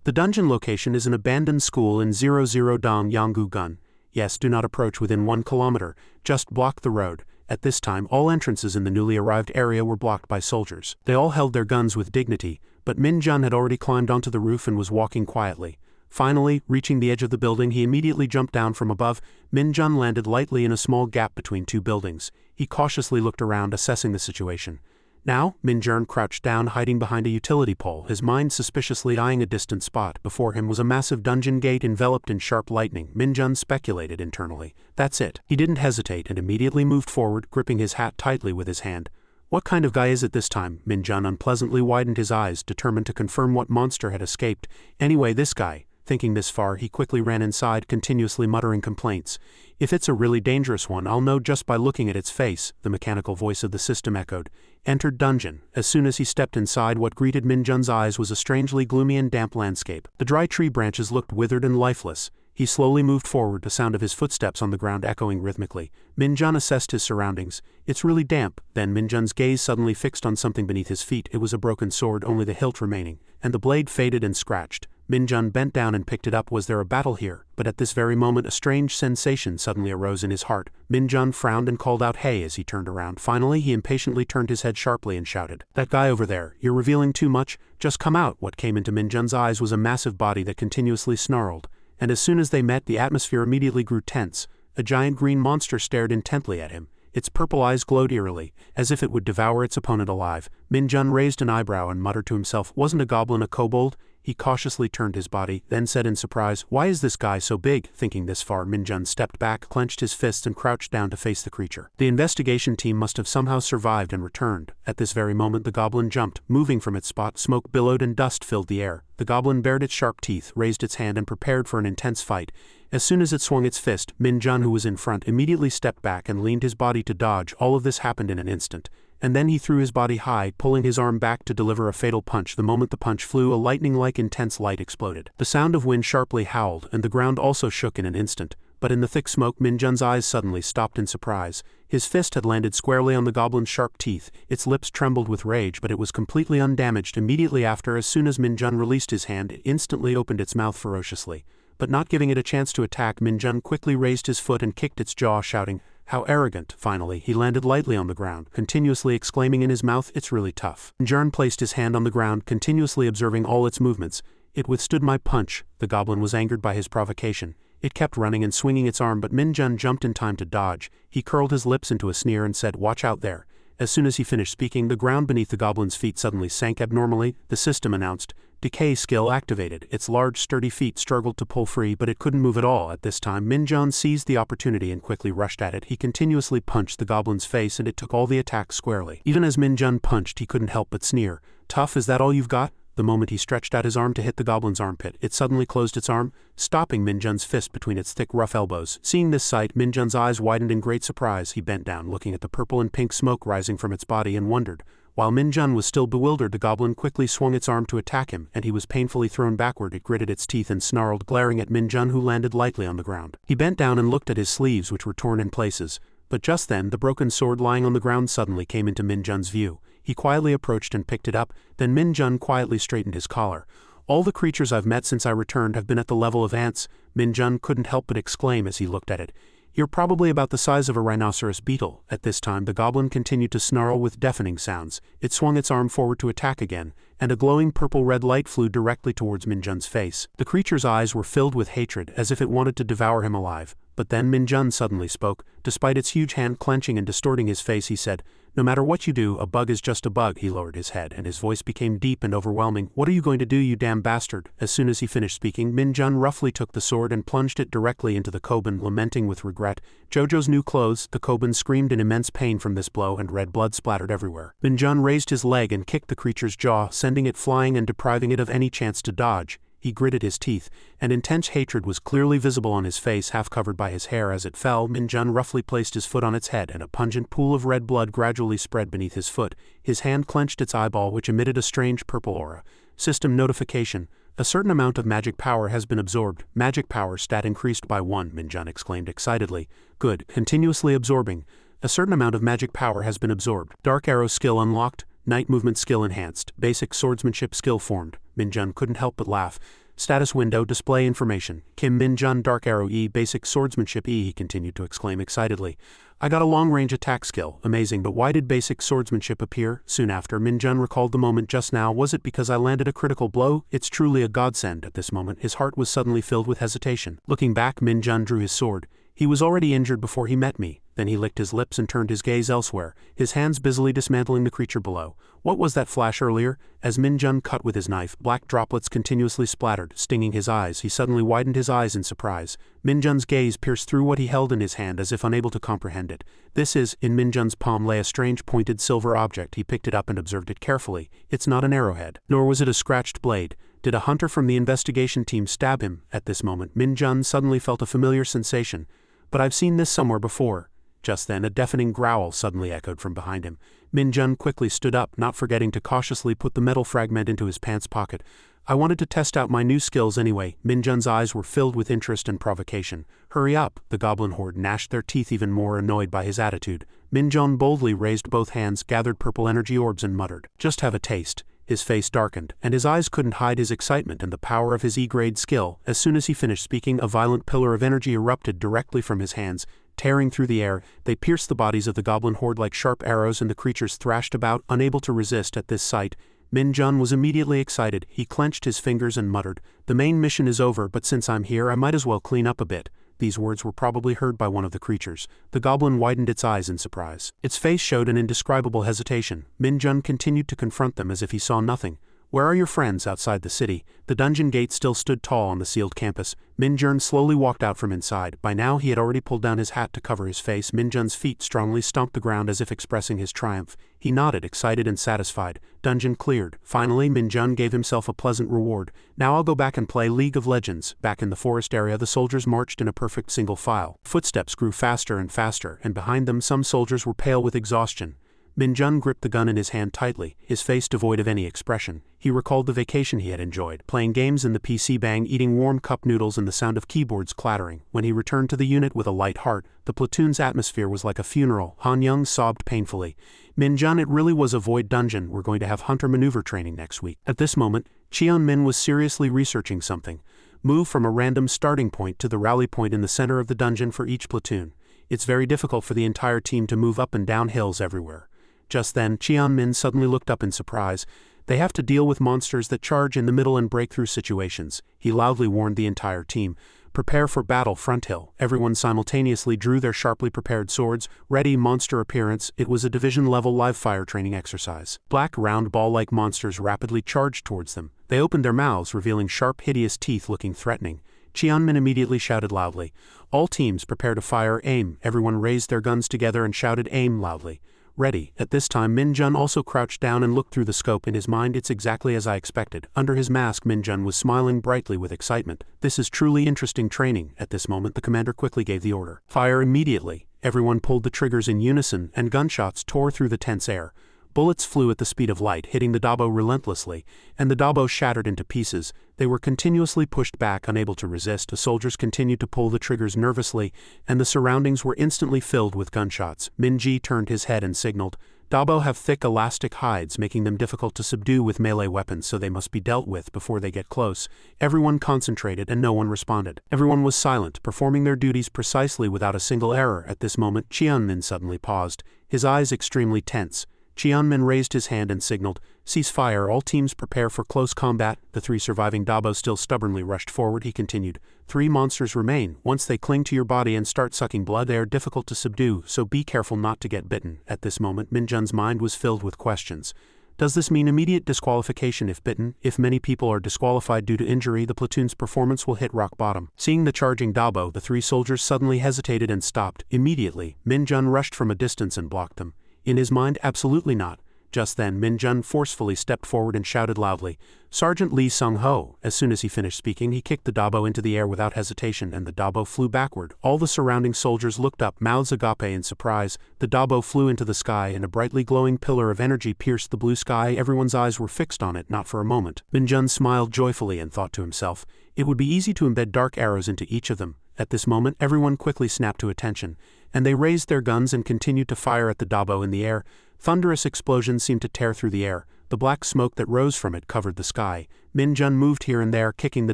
"The dungeon location is an abandoned school in 00 Dong Yanggu Gun. Yes, do not approach within 1 kilometer, just block the road." At this time, all entrances in the newly arrived area were blocked by soldiers. They all held their guns with dignity, but Min Jun had already climbed onto the roof and was walking quietly. Finally, reaching the edge of the building, he immediately jumped down from above. Min Jun landed lightly in a small gap between two buildings. He cautiously looked around, assessing the situation. Now, Min Jun crouched down, hiding behind a utility pole, his mind suspiciously eyeing a distant spot. Before him was a massive dungeon gate enveloped in sharp lightning. Min Jun speculated internally. That's it. He didn't hesitate and immediately moved forward, gripping his hat tightly with his hand. What kind of guy is it this time? Min Jun unpleasantly widened his eyes, determined to confirm what monster had escaped. Anyway, this guy. Thinking this far, he quickly ran inside, continuously muttering complaints. "If it's a really dangerous one, I'll know just by looking at its face," the mechanical voice of the system echoed. Entered dungeon. As soon as he stepped inside, what greeted Min Jun's eyes was a strangely gloomy and damp landscape. The dry tree branches looked withered and lifeless. He slowly moved forward, the sound of his footsteps on the ground echoing rhythmically. Min-jun assessed his surroundings. It's really damp. Then Min-jun's gaze suddenly fixed on something beneath his feet. It was a broken sword, only the hilt remaining, and the blade faded and scratched. Min-jun bent down and picked it up. Was there a battle here? But at this very moment a strange sensation suddenly arose in his heart. Min-jun frowned and called out, "Hey," as he turned around. Finally he impatiently turned his head sharply and shouted, "That guy over there, you're revealing too much. Just come out." What came into Min-jun's eyes was a massive body that continuously snarled, and as soon as they met, the atmosphere immediately grew tense. A giant green monster stared intently at him. Its purple eyes glowed eerily, as if it would devour its opponent alive. Min-jun raised an eyebrow and muttered to himself, "Wasn't a goblin a kobold?" He cautiously turned his body, then said in surprise, "Why is this guy so big?" Thinking this far, Min-jun stepped back, clenched his fists and crouched down to face the creature. The investigation team must have somehow survived and returned. At this very moment the goblin jumped, moving from its spot. Smoke billowed and dust filled the air. The goblin bared its sharp teeth, raised its hand and prepared for an intense fight. As soon as it swung its fist, Min-jun, who was in front, immediately stepped back and leaned his body to dodge. All of this happened in an instant. And then he threw his body high, pulling his arm back to deliver a fatal punch. The moment the punch flew, a lightning-like intense light exploded. The sound of wind sharply howled, and the ground also shook in an instant. But in the thick smoke, Min-jun's eyes suddenly stopped in surprise. His fist had landed squarely on the goblin's sharp teeth. Its lips trembled with rage, but it was completely undamaged. Immediately after, as soon as Min-jun released his hand, it instantly opened its mouth ferociously. But not giving it a chance to attack, Min-jun quickly raised his foot and kicked its jaw, shouting, "How arrogant!" Finally, he landed lightly on the ground, continuously exclaiming in his mouth, "It's really tough." Min-jun placed his hand on the ground, continuously observing all its movements. "It withstood my punch." The goblin was angered by his provocation. It kept running and swinging its arm, but Min-jun jumped in time to dodge. He curled his lips into a sneer and said, "Watch out there." As soon as he finished speaking, the ground beneath the goblin's feet suddenly sank abnormally. The system announced, "Decay skill activated." Its large, sturdy feet struggled to pull free, but it couldn't move at all. At this time, Min-jun seized the opportunity and quickly rushed at it. He continuously punched the goblin's face, and it took all the attacks squarely. Even as Min-jun punched, he couldn't help but sneer. "Tough, is that all you've got?" The moment he stretched out his arm to hit the goblin's armpit, it suddenly closed its arm, stopping Min-jun's fist between its thick, rough elbows. Seeing this sight, Min-jun's eyes widened in great surprise. He bent down, looking at the purple and pink smoke rising from its body, and wondered. While Min-jun was still bewildered, the goblin quickly swung its arm to attack him, and he was painfully thrown backward. It gritted its teeth and snarled, glaring at Min-jun, who landed lightly on the ground. He bent down and looked at his sleeves, which were torn in places. But just then, the broken sword lying on the ground suddenly came into Min-jun's view. He quietly approached and picked it up, then Min-jun quietly straightened his collar. "All the creatures I've met since I returned have been at the level of ants," Min-jun couldn't help but exclaim as he looked at it. "You're probably about the size of a rhinoceros beetle." At this time, the goblin continued to snarl with deafening sounds. It swung its arm forward to attack again, and a glowing purple-red light flew directly towards Min-jun's face. The creature's eyes were filled with hatred, as if it wanted to devour him alive. But then Min-jun suddenly spoke. Despite its huge hand clenching and distorting his face, he said, "No matter what you do, a bug is just a bug." He lowered his head, and his voice became deep and overwhelming. "What are you going to do, you damn bastard?" As soon as he finished speaking, Min-jun roughly took the sword and plunged it directly into the koban, lamenting with regret. "Jojo's new clothes." The koban screamed in immense pain from this blow, and red blood splattered everywhere. Min-jun raised his leg and kicked the creature's jaw, sending it flying and depriving it of any chance to dodge. He gritted his teeth, and intense hatred was clearly visible on his face, half covered by his hair. As it fell, Min-jun roughly placed his foot on its head, and a pungent pool of red blood gradually spread beneath his foot. His hand clenched its eyeball, which emitted a strange purple aura. System notification. A certain amount of magic power has been absorbed. Magic power stat increased by 1, Min-jun exclaimed excitedly. "Good. Continuously absorbing. A certain amount of magic power has been absorbed. Dark arrow skill unlocked. Night movement skill enhanced. Basic swordsmanship skill formed." Min-jun couldn't help but laugh. Status window, display information. Kim Min-jun, dark arrow E, basic swordsmanship E, he continued to exclaim excitedly. "I got a long-range attack skill. Amazing, but why did basic swordsmanship appear?" Soon after, Min-jun recalled the moment just now. "Was it because I landed a critical blow? It's truly a godsend." At this moment, his heart was suddenly filled with hesitation. Looking back, Min-jun drew his sword. "He was already injured before he met me." Then he licked his lips and turned his gaze elsewhere, his hands busily dismantling the creature below. What was that flash earlier? As Min-jun cut with his knife, black droplets continuously splattered, stinging his eyes. He suddenly widened his eyes in surprise. Min-jun's gaze pierced through what he held in his hand as if unable to comprehend it. "This is..." In Min-jun's palm lay a strange pointed silver object. He picked it up and observed it carefully. "It's not an arrowhead. Nor was it a scratched blade. Did a hunter from the investigation team stab him?" At this moment, Min-jun suddenly felt a familiar sensation. "But I've seen this somewhere before." Just then a deafening growl suddenly echoed from behind him. Min Jun quickly stood up, not forgetting to cautiously put the metal fragment into his pants pocket. I wanted to test out my new skills anyway. Min Jun's eyes were filled with interest and provocation. Hurry up, the goblin horde gnashed their teeth, even more annoyed by his attitude. Min Jun boldly raised both hands, gathered purple energy orbs and muttered, "Just have a taste." His face darkened, and his eyes couldn't hide his excitement and the power of his E-grade skill. As soon as he finished speaking, a violent pillar of energy erupted directly from his hands. Tearing through the air, they pierced the bodies of the goblin horde like sharp arrows, and the creatures thrashed about, unable to resist. At this sight, Min Jun was immediately excited. He clenched his fingers and muttered, "The main mission is over, but since I'm here I might as well clean up a bit." These words were probably heard by one of the creatures. The goblin widened its eyes in surprise. Its face showed an indescribable hesitation. Min Jun continued to confront them as if he saw nothing. "Where are your friends?" Outside the city, the dungeon gate still stood tall on the sealed campus. Min Jun slowly walked out from inside. By now he had already pulled down his hat to cover his face. Min Jun's feet strongly stomped the ground as if expressing his triumph. He nodded, excited and satisfied. Dungeon cleared. Finally, Min Jun gave himself a pleasant reward. "Now I'll go back and play League of Legends." Back in the forest area, the soldiers marched in a perfect single file. Footsteps grew faster and faster, and behind them some soldiers were pale with exhaustion. Min Jun gripped the gun in his hand tightly, his face devoid of any expression. He recalled the vacation he had enjoyed, playing games in the PC bang, eating warm cup noodles and the sound of keyboards clattering. When he returned to the unit with a light heart, the platoon's atmosphere was like a funeral. Han Young sobbed painfully. "Min Jun, it really was a void dungeon. We're going to have hunter maneuver training next week." At this moment, Cheon Min was seriously researching something. Move from a random starting point to the rally point in the center of the dungeon for each platoon. It's very difficult for the entire team to move up and down hills everywhere. Just then, Cheon Min suddenly looked up in surprise. They have to deal with monsters that charge in the middle and break through situations. He loudly warned the entire team, "Prepare for battle, front hill." Everyone simultaneously drew their sharply prepared swords. Ready, monster appearance. It was a division-level live-fire training exercise. Black, round ball-like monsters rapidly charged towards them. They opened their mouths, revealing sharp, hideous teeth looking threatening. Cheon Min immediately shouted loudly, "All teams prepare to fire, aim." Everyone raised their guns together and shouted, "Aim," loudly. Ready. At this time, Min Jun also crouched down and looked through the scope. In his mind, "It's exactly as I expected." Under his mask, Min Jun was smiling brightly with excitement. "This is truly interesting training." At this moment, the commander quickly gave the order, "Fire immediately." Everyone pulled the triggers in unison, and gunshots tore through the tense air. Bullets flew at the speed of light, hitting the Dabo relentlessly, and the Dabo shattered into pieces. They were continuously pushed back, unable to resist. The soldiers continued to pull the triggers nervously, and the surroundings were instantly filled with gunshots. Min Ji turned his head and signaled. Dabo have thick elastic hides, making them difficult to subdue with melee weapons, so they must be dealt with before they get close. Everyone concentrated and no one responded. Everyone was silent, performing their duties precisely without a single error. At this moment, Cheon Min suddenly paused, his eyes extremely tense. Cheon Min raised his hand and signaled, "Cease fire, all teams prepare for close combat." The three surviving Dabo still stubbornly rushed forward. He continued, "3 monsters remain. Once they cling to your body and start sucking blood, they are difficult to subdue, so be careful not to get bitten." At this moment, Min Jun's mind was filled with questions. Does this mean immediate disqualification if bitten? If many people are disqualified due to injury, the platoon's performance will hit rock bottom. Seeing the charging Dabo, the 3 soldiers suddenly hesitated and stopped. Immediately, Min Jun rushed from a distance and blocked them. In his mind, absolutely not. Just then, Min Jun forcefully stepped forward and shouted loudly, "Sergeant Lee Sung-ho." As soon as he finished speaking, he kicked the Dabo into the air without hesitation, and the Dabo flew backward. All the surrounding soldiers looked up, mouths agape in surprise. The Dabo flew into the sky, and a brightly glowing pillar of energy pierced the blue sky. Everyone's eyes were fixed on it, not for a moment. Min Jun smiled joyfully and thought to himself, it would be easy to embed dark arrows into each of them. At this moment, everyone quickly snapped to attention, and they raised their guns and continued to fire at the Dabo in the air. Thunderous explosions seemed to tear through the air. The black smoke that rose from it covered the sky. Min Jun moved here and there, kicking the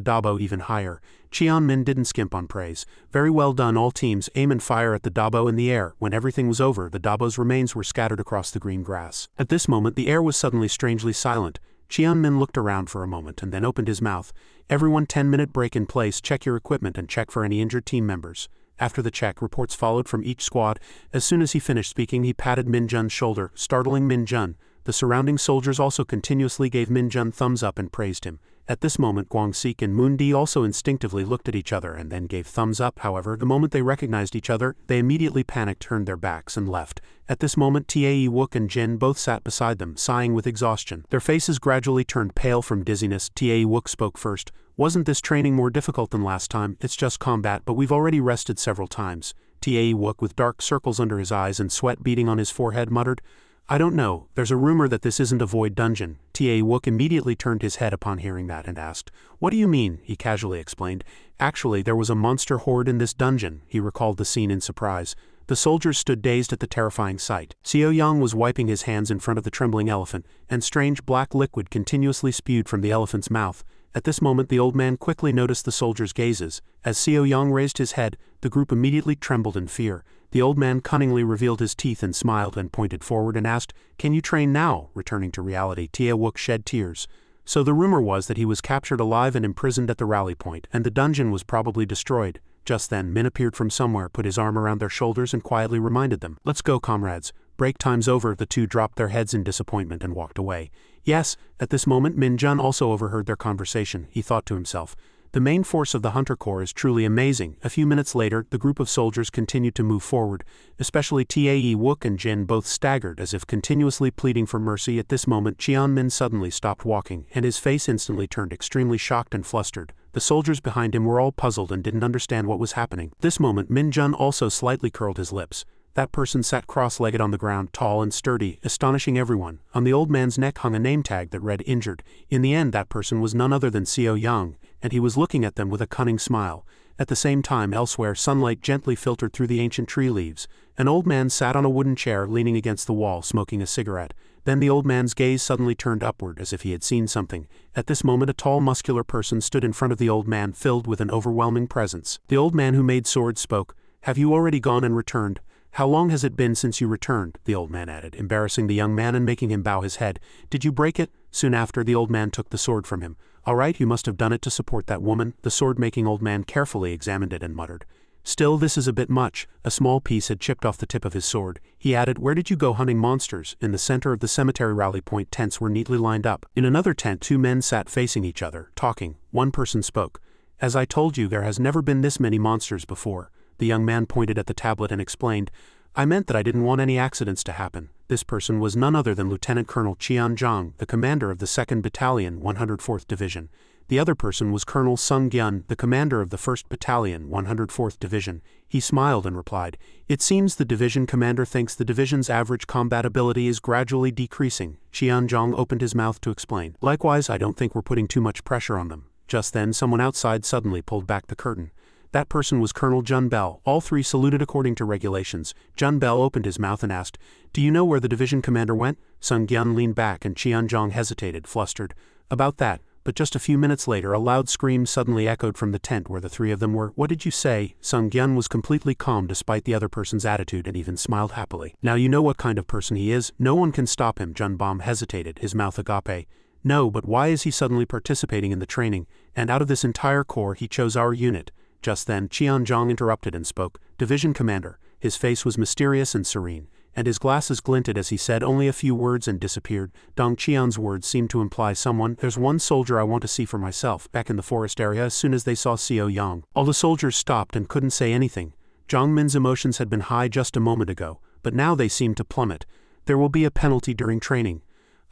Dabo even higher. Cheon Min didn't skimp on praise. "Very well done, all teams. Aim and fire at the Dabo in the air." When everything was over, the Dabo's remains were scattered across the green grass. At this moment, the air was suddenly strangely silent. Cheon Min looked around for a moment and then opened his mouth. "Everyone, 10-minute break in place. Check your equipment and check for any injured team members." After the check, reports followed from each squad. As soon as he finished speaking, he patted Min Jun's shoulder, startling Min Jun. The surrounding soldiers also continuously gave Min Jun thumbs up and praised him. At this moment, Guang-sik and Moon Di also instinctively looked at each other and then gave thumbs up. However, the moment they recognized each other, they immediately panicked, turned their backs, and left. At this moment, Tae Wook and Jin both sat beside them, sighing with exhaustion. Their faces gradually turned pale from dizziness. Tae Wook spoke first. "Wasn't this training more difficult than last time? It's just combat, but we've already rested several times." Tae Wook, with dark circles under his eyes and sweat beading on his forehead, muttered. I don't know, there's a rumor that this isn't a void dungeon. Tae Wook immediately turned his head upon hearing that and asked, What do you mean? He casually explained. Actually, there was a monster horde in this dungeon. He recalled the scene in surprise. The soldiers stood dazed at the terrifying sight. Seo Young was wiping his hands in front of the trembling elephant, and strange black liquid continuously spewed from the elephant's mouth. At this moment the old man quickly noticed the soldiers' gazes. As Seo Young raised his head, the group immediately trembled in fear. The old man cunningly revealed his teeth and smiled and pointed forward and asked, Can you train now? Returning to reality, Tae Wook shed tears. So the rumor was that he was captured alive and imprisoned at the rally point, and the dungeon was probably destroyed. Just then Min appeared from somewhere, put his arm around their shoulders and quietly reminded them, Let's go, comrades. Break time's over. The two dropped their heads in disappointment and walked away. Yes, at this moment Min Jun also overheard their conversation. He thought to himself, The main force of the Hunter Corps is truly amazing. A few minutes later, the group of soldiers continued to move forward, especially Tae Wook and Jin both staggered as if continuously pleading for mercy. At this moment Cheon Min suddenly stopped walking, and his face instantly turned extremely shocked and flustered. The soldiers behind him were all puzzled and didn't understand what was happening. This moment Min Jun also slightly curled his lips. That person sat cross-legged on the ground, tall and sturdy, astonishing everyone. On the old man's neck hung a name tag that read injured. In the end that person was none other than Seo Young, and he was looking at them with a cunning smile. At the same time elsewhere sunlight gently filtered through the ancient tree leaves. An old man sat on a wooden chair leaning against the wall smoking a cigarette. Then the old man's gaze suddenly turned upward as if he had seen something. At this moment a tall muscular person stood in front of the old man filled with an overwhelming presence. The old man who made swords spoke. Have you already gone and returned? How long has it been since you returned? The old man added, embarrassing the young man and making him bow his head. Did you break it? Soon after the old man took the sword from him. All right, you must have done it to support that woman. The sword-making old man carefully examined it and muttered. Still, this is a bit much. A small piece had chipped off the tip of his sword. He added, Where did you go hunting monsters? In the center of the cemetery rally point tents were neatly lined up. In another tent two men sat facing each other, talking. One person spoke. As I told you, there has never been this many monsters before. The young man pointed at the tablet and explained, I meant that I didn't want any accidents to happen. This person was none other than Lieutenant Colonel Cheon Jong, the commander of the 2nd Battalion, 104th Division. The other person was Colonel Sung Gyun, the commander of the 1st Battalion, 104th Division. He smiled and replied, It seems the division commander thinks the division's average combat ability is gradually decreasing. Cheon Jong opened his mouth to explain. Likewise, I don't think we're putting too much pressure on them. Just then someone outside suddenly pulled back the curtain. That person was Colonel Jun Bell. All three saluted according to regulations. Jun Bell opened his mouth and asked, Do you know where the division commander went? Sung Gyun leaned back and Cheon Jong hesitated, flustered. About that, but just a few minutes later a loud scream suddenly echoed from the tent where the three of them were. What did you say? Sung Gyun was completely calm despite the other person's attitude and even smiled happily. Now you know what kind of person he is. No one can stop him. Jun Bom hesitated, his mouth agape. No, but why is he suddenly participating in the training? And out of this entire corps he chose our unit. Just then, Cheon Jong interrupted and spoke. Division commander. His face was mysterious and serene, and his glasses glinted as he said only a few words and disappeared. Dong Cheon's words seemed to imply someone. There's one soldier I want to see for myself. Back in the forest area, as soon as they saw Seo Young, all the soldiers stopped and couldn't say anything. Jong Min's emotions had been high just a moment ago, but now they seemed to plummet. There will be a penalty during training.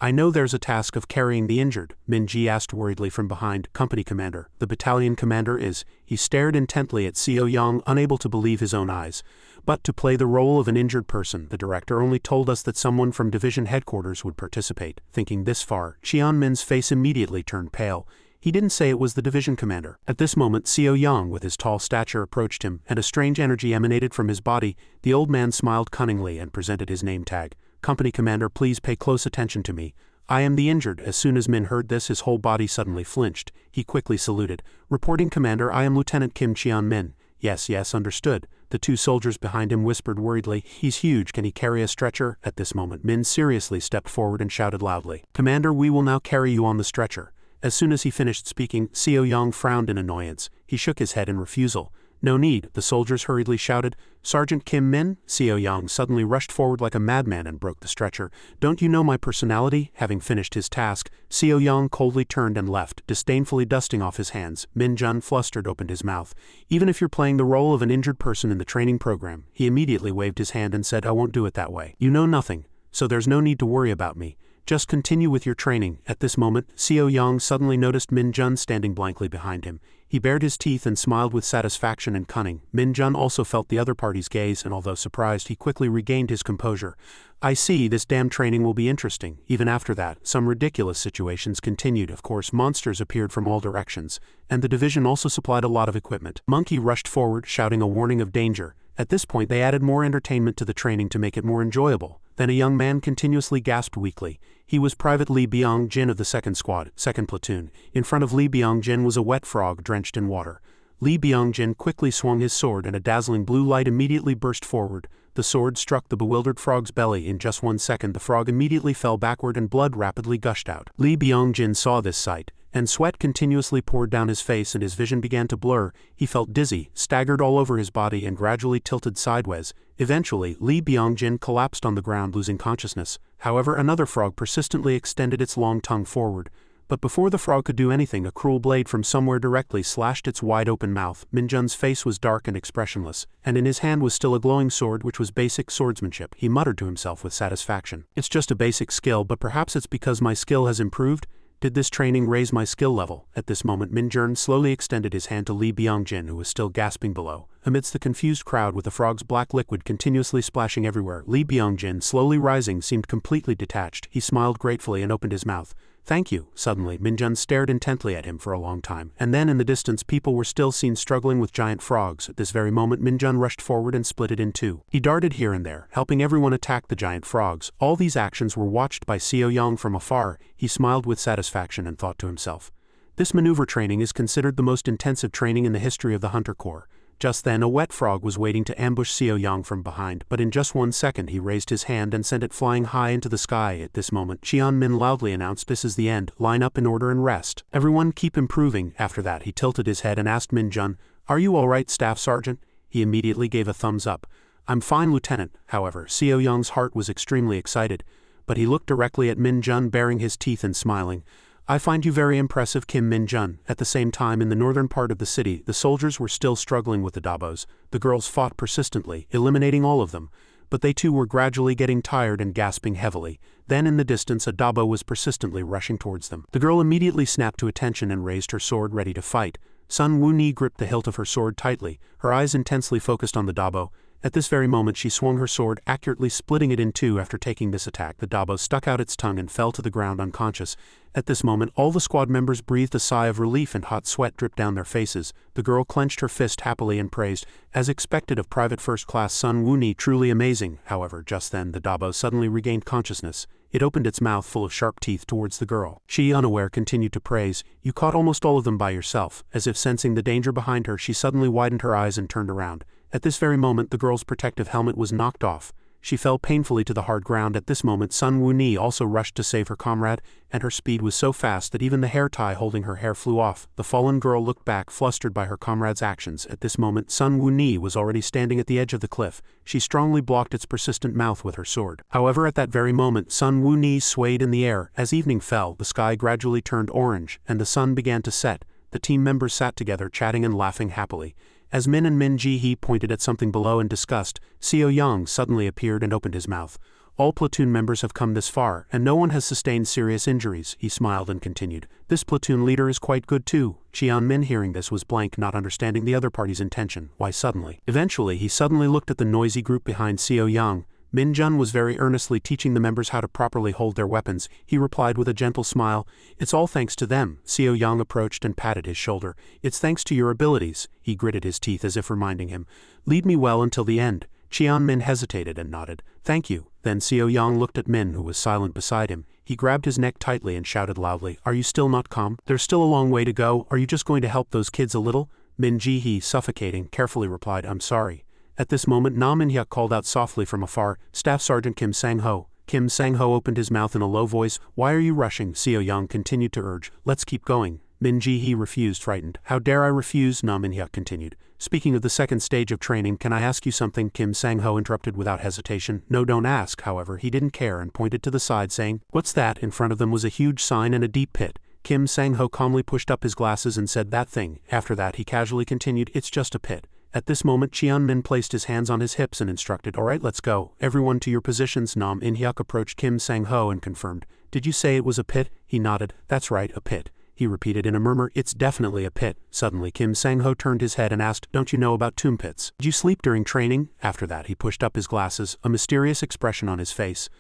I know there's a task of carrying the injured, Min Ji asked worriedly from behind. Company commander. The battalion commander is. He stared intently at Seo Young, unable to believe his own eyes. But to play the role of an injured person, the director only told us that someone from division headquarters would participate. Thinking this far, Cheon Min's face immediately turned pale. He didn't say it was the division commander. At this moment Seo Young with his tall stature approached him, and a strange energy emanated from his body. The old man smiled cunningly and presented his name tag. Company commander, please pay close attention to me. I am the injured. As soon as Min heard this, his whole body suddenly flinched. He quickly saluted. Reporting commander, I am Lieutenant Kim Cheon Min. Yes, understood. The two soldiers behind him whispered worriedly. He's huge, can he carry a stretcher? At this moment Min seriously stepped forward and shouted loudly. Commander, we will now carry you on the stretcher. As soon as he finished speaking, Seo Young frowned in annoyance. He shook his head in refusal. No need, the soldiers hurriedly shouted. Sergeant Kim Min? Seo Young suddenly rushed forward like a madman and broke the stretcher. Don't you know my personality? Having finished his task, Seo Young coldly turned and left, disdainfully dusting off his hands. Min Jun, flustered, opened his mouth. Even if you're playing the role of an injured person in the training program, he immediately waved his hand and said, I won't do it that way. You know nothing, so there's no need to worry about me. Just continue with your training. At this moment, Seo Young suddenly noticed Min Jun standing blankly behind him. He bared his teeth and smiled with satisfaction and cunning. Min Jun also felt the other party's gaze, and although surprised, he quickly regained his composure. I see, this damn training will be interesting. Even after that, some ridiculous situations continued. Of course, monsters appeared from all directions, and the division also supplied a lot of equipment. Monkey rushed forward, shouting a warning of danger. At this point, they added more entertainment to the training to make it more enjoyable. Then a young man continuously gasped weakly. He was Private Lee Byung-jin of the 2nd Squad, 2nd Platoon. In front of Lee Byung-jin was a wet frog drenched in water. Lee Byung-jin quickly swung his sword and a dazzling blue light immediately burst forward. The sword struck the bewildered frog's belly. In just 1 second, the frog immediately fell backward and blood rapidly gushed out. Lee Byung-jin saw this sight, and sweat continuously poured down his face and his vision began to blur. He felt dizzy, staggered all over his body and gradually tilted sideways. Eventually, Lee Byung-jin collapsed on the ground, losing consciousness. However, another frog persistently extended its long tongue forward. But before the frog could do anything, a cruel blade from somewhere directly slashed its wide-open mouth. Min Jun's face was dark and expressionless, and in his hand was still a glowing sword which was basic swordsmanship. He muttered to himself with satisfaction. It's just a basic skill, but perhaps it's because my skill has improved? Did this training raise my skill level? At this moment, Min Jun slowly extended his hand to Lee Byung-jin, who was still gasping below. Amidst the confused crowd with the frog's black liquid continuously splashing everywhere, Lee Byung-jin, slowly rising, seemed completely detached. He smiled gratefully and opened his mouth. Thank you. Suddenly, Min Jun stared intently at him for a long time, and then in the distance people were still seen struggling with giant frogs. At this very moment, Min Jun rushed forward and split it in two. He darted here and there, helping everyone attack the giant frogs. All these actions were watched by Seo Young from afar. He smiled with satisfaction and thought to himself, this maneuver training is considered the most intensive training in the history of the Hunter Corps. Just then a wet frog was waiting to ambush Seo Young from behind, but in just 1 second he raised his hand and sent it flying high into the sky. At this moment, Cheon Min loudly announced, this is the end, line up in order and rest. Everyone keep improving. After that he tilted his head and asked Min Jun, are you alright, Staff Sergeant? He immediately gave a thumbs up. I'm fine, Lieutenant. However, Seo Young's heart was extremely excited, but he looked directly at Min Jun, baring his teeth and smiling. I find you very impressive, Kim Min Jun. At the same time, in the northern part of the city, the soldiers were still struggling with the Dabos. The girls fought persistently, eliminating all of them, but they too were gradually getting tired and gasping heavily. Then in the distance a Dabo was persistently rushing towards them. The girl immediately snapped to attention and raised her sword ready to fight. Sun Wu-ni gripped the hilt of her sword tightly, her eyes intensely focused on the Dabo. At this very moment she swung her sword, accurately splitting it in two. After taking this attack, the Dabo stuck out its tongue and fell to the ground unconscious. At this moment all the squad members breathed a sigh of relief and hot sweat dripped down their faces. The girl clenched her fist happily and praised, as expected of Private First Class Sun Wu-ni, truly amazing. However, just then the Dabo suddenly regained consciousness. It opened its mouth full of sharp teeth towards the girl. She, unaware, continued to praise, you caught almost all of them by yourself. As if sensing the danger behind her, she suddenly widened her eyes and turned around. At this very moment the girl's protective helmet was knocked off. She fell painfully to the hard ground. At this moment Sun Wu-ni also rushed to save her comrade, and her speed was so fast that even the hair tie holding her hair flew off. The fallen girl looked back, flustered by her comrade's actions. At this moment Sun Wu-ni was already standing at the edge of the cliff. She strongly blocked its persistent mouth with her sword. However, at that very moment Sun Wu-ni swayed in the air. As evening fell, the sky gradually turned orange, and the sun began to set. The team members sat together, chatting and laughing happily. As Min and Min Ji-hee pointed at something below in disgust, Seo Young suddenly appeared and opened his mouth. All platoon members have come this far, and no one has sustained serious injuries. He smiled and continued, this platoon leader is quite good too. Cheon Min, hearing this, was blank, not understanding the other party's intention. Why suddenly? Eventually he suddenly looked at the noisy group behind Seo Young. Min Jun was very earnestly teaching the members how to properly hold their weapons. He replied with a gentle smile, it's all thanks to them. Seo Young approached and patted his shoulder. It's thanks to your abilities. He gritted his teeth as if reminding him, lead me well until the end. Cheon Min hesitated and nodded. Thank you. Then Seo Young looked at Min, who was silent beside him. He grabbed his neck tightly and shouted loudly, are you still not calm? There's still a long way to go. Are you just going to help those kids a little? Min Ji-hee, suffocating, carefully replied, I'm sorry. At this moment Na Min-hyuk called out softly from afar, Staff Sergeant Kim Sang-ho. Kim Sang-ho opened his mouth in a low voice. Why are you rushing? Seo Young continued to urge. Let's keep going. Min Ji-hee refused, frightened. How dare I refuse? Na Min-hyuk continued. Speaking of the second stage of training, can I ask you something? Kim Sang-ho interrupted without hesitation. No, don't ask. However, he didn't care and pointed to the side, saying, what's that? In front of them was a huge sign and a deep pit. Kim Sang-ho calmly pushed up his glasses and said, that thing. After that he casually continued, it's just a pit. At this moment Cheon Min placed his hands on his hips and instructed, alright, let's go. Everyone to your positions. Na Min-hyuk approached Kim Sang-ho and confirmed, did you say it was a pit? He nodded, that's right, a pit. he repeated in a murmur. It's definitely a pit. Suddenly Kim Sang-ho turned his head and asked, don't you know about tomb pits? Did you sleep during training? After that he pushed up his glasses, a mysterious expression on his face.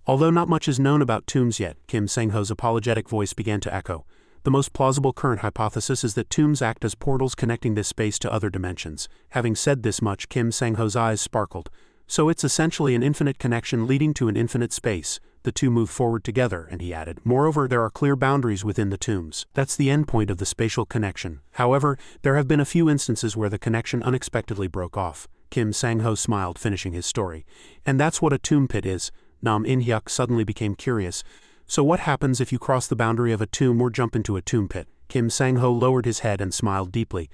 Although not much is known about tombs yet, Kim Sang-ho's apologetic voice began to echo. The most plausible current hypothesis is that tombs act as portals connecting this space to other dimensions. Having said this much, Kim Sang-ho's eyes sparkled. So it's essentially an infinite connection leading to an infinite space. The two move forward together, and he added, moreover there are clear boundaries within the tombs. That's the endpoint of the spatial connection. However, there have been a few instances where the connection unexpectedly broke off. Kim Sang-ho smiled, finishing his story. And that's what a tomb pit is. Nam In-hyuk suddenly became curious. So what happens if you cross the boundary of a tomb or jump into a tomb pit? Kim Sang-ho lowered his head and smiled deeply.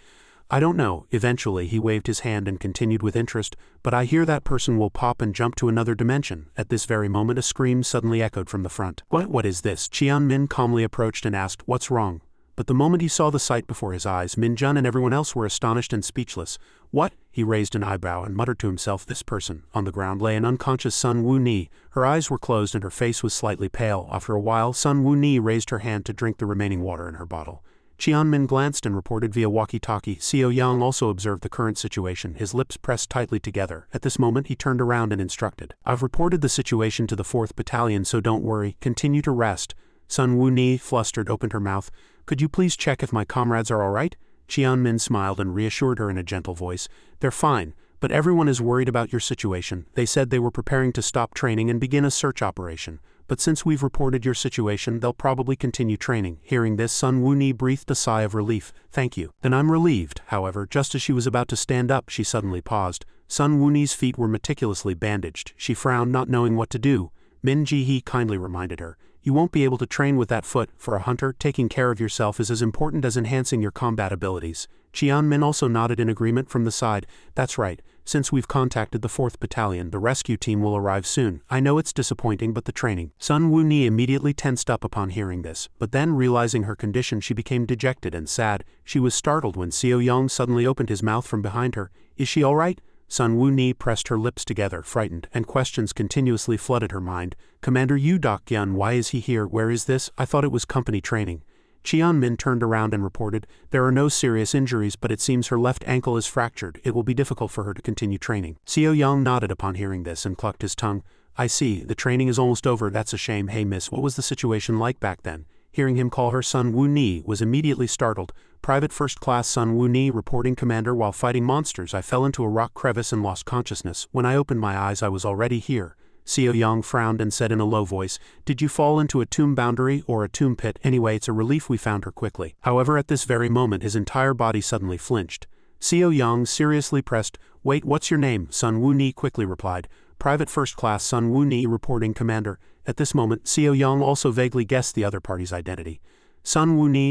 I don't know. Eventually he waved his hand and continued with interest, but I hear that person will pop and jump to another dimension. At this very moment a scream suddenly echoed from the front. What is this? Cheon Min calmly approached and asked, what's wrong? But the moment he saw the sight before his eyes, Min Jun and everyone else were astonished and speechless. What? He raised an eyebrow and muttered to himself, this person. On the ground lay an unconscious Sun Woo-ni. Her eyes were closed and her face was slightly pale. After a while, Sun Woo-ni raised her hand to drink the remaining water in her bottle. Cheon Min glanced and reported via walkie-talkie. Seo Young also observed the current situation, his lips pressed tightly together. At this moment he turned around and instructed. I've reported the situation to the 4th Battalion, so don't worry, continue to rest. Sun Woo-ni, flustered, opened her mouth. Could you please check if my comrades are all right? Cheon Min smiled and reassured her in a gentle voice. They're fine, but everyone is worried about your situation. They said they were preparing to stop training and begin a search operation. But since we've reported your situation, they'll probably continue training. Hearing this, Sun Woo-ni breathed a sigh of relief. Thank you. Then I'm relieved. However, just as she was about to stand up, she suddenly paused. Sun Woo-ni's feet were meticulously bandaged. She frowned, not knowing what to do. Min Ji-hee kindly reminded her. You won't be able to train with that foot. For a hunter, taking care of yourself is as important as enhancing your combat abilities. Cheon Min also nodded in agreement from the side. That's right. Since we've contacted the 4th Battalion, the rescue team will arrive soon. I know it's disappointing, but the training. Sun Woo-ni immediately tensed up upon hearing this, but then realizing her condition she became dejected and sad. She was startled when Seo Young suddenly opened his mouth from behind her. Is she all right? Sun Woo-ni pressed her lips together, frightened, and questions continuously flooded her mind. Commander Yu Dok-gyun, why is he here? Where is this? I thought it was company training. Cheon Min turned around and reported, there are no serious injuries, but it seems her left ankle is fractured. It will be difficult for her to continue training. Seo Young nodded upon hearing this and clucked his tongue. I see, the training is almost over. That's a shame. Hey miss, what was the situation like back then? Hearing him call her Sun Woo-ni was immediately startled. Private First Class Sun Woo-ni reporting, Commander, while fighting monsters I fell into a rock crevice and lost consciousness. When I opened my eyes I was already here. Seo Young frowned and said in a low voice, did you fall into a tomb boundary or a tomb pit? Anyway, it's a relief we found her quickly. However, at this very moment his entire body suddenly flinched. Seo Young seriously pressed, wait, what's your name? Sun Woo-ni quickly replied. Private First Class Sun Woo-ni reporting, Commander. At this moment, Seo Young also vaguely guessed the other party's identity. Sun Woo-ni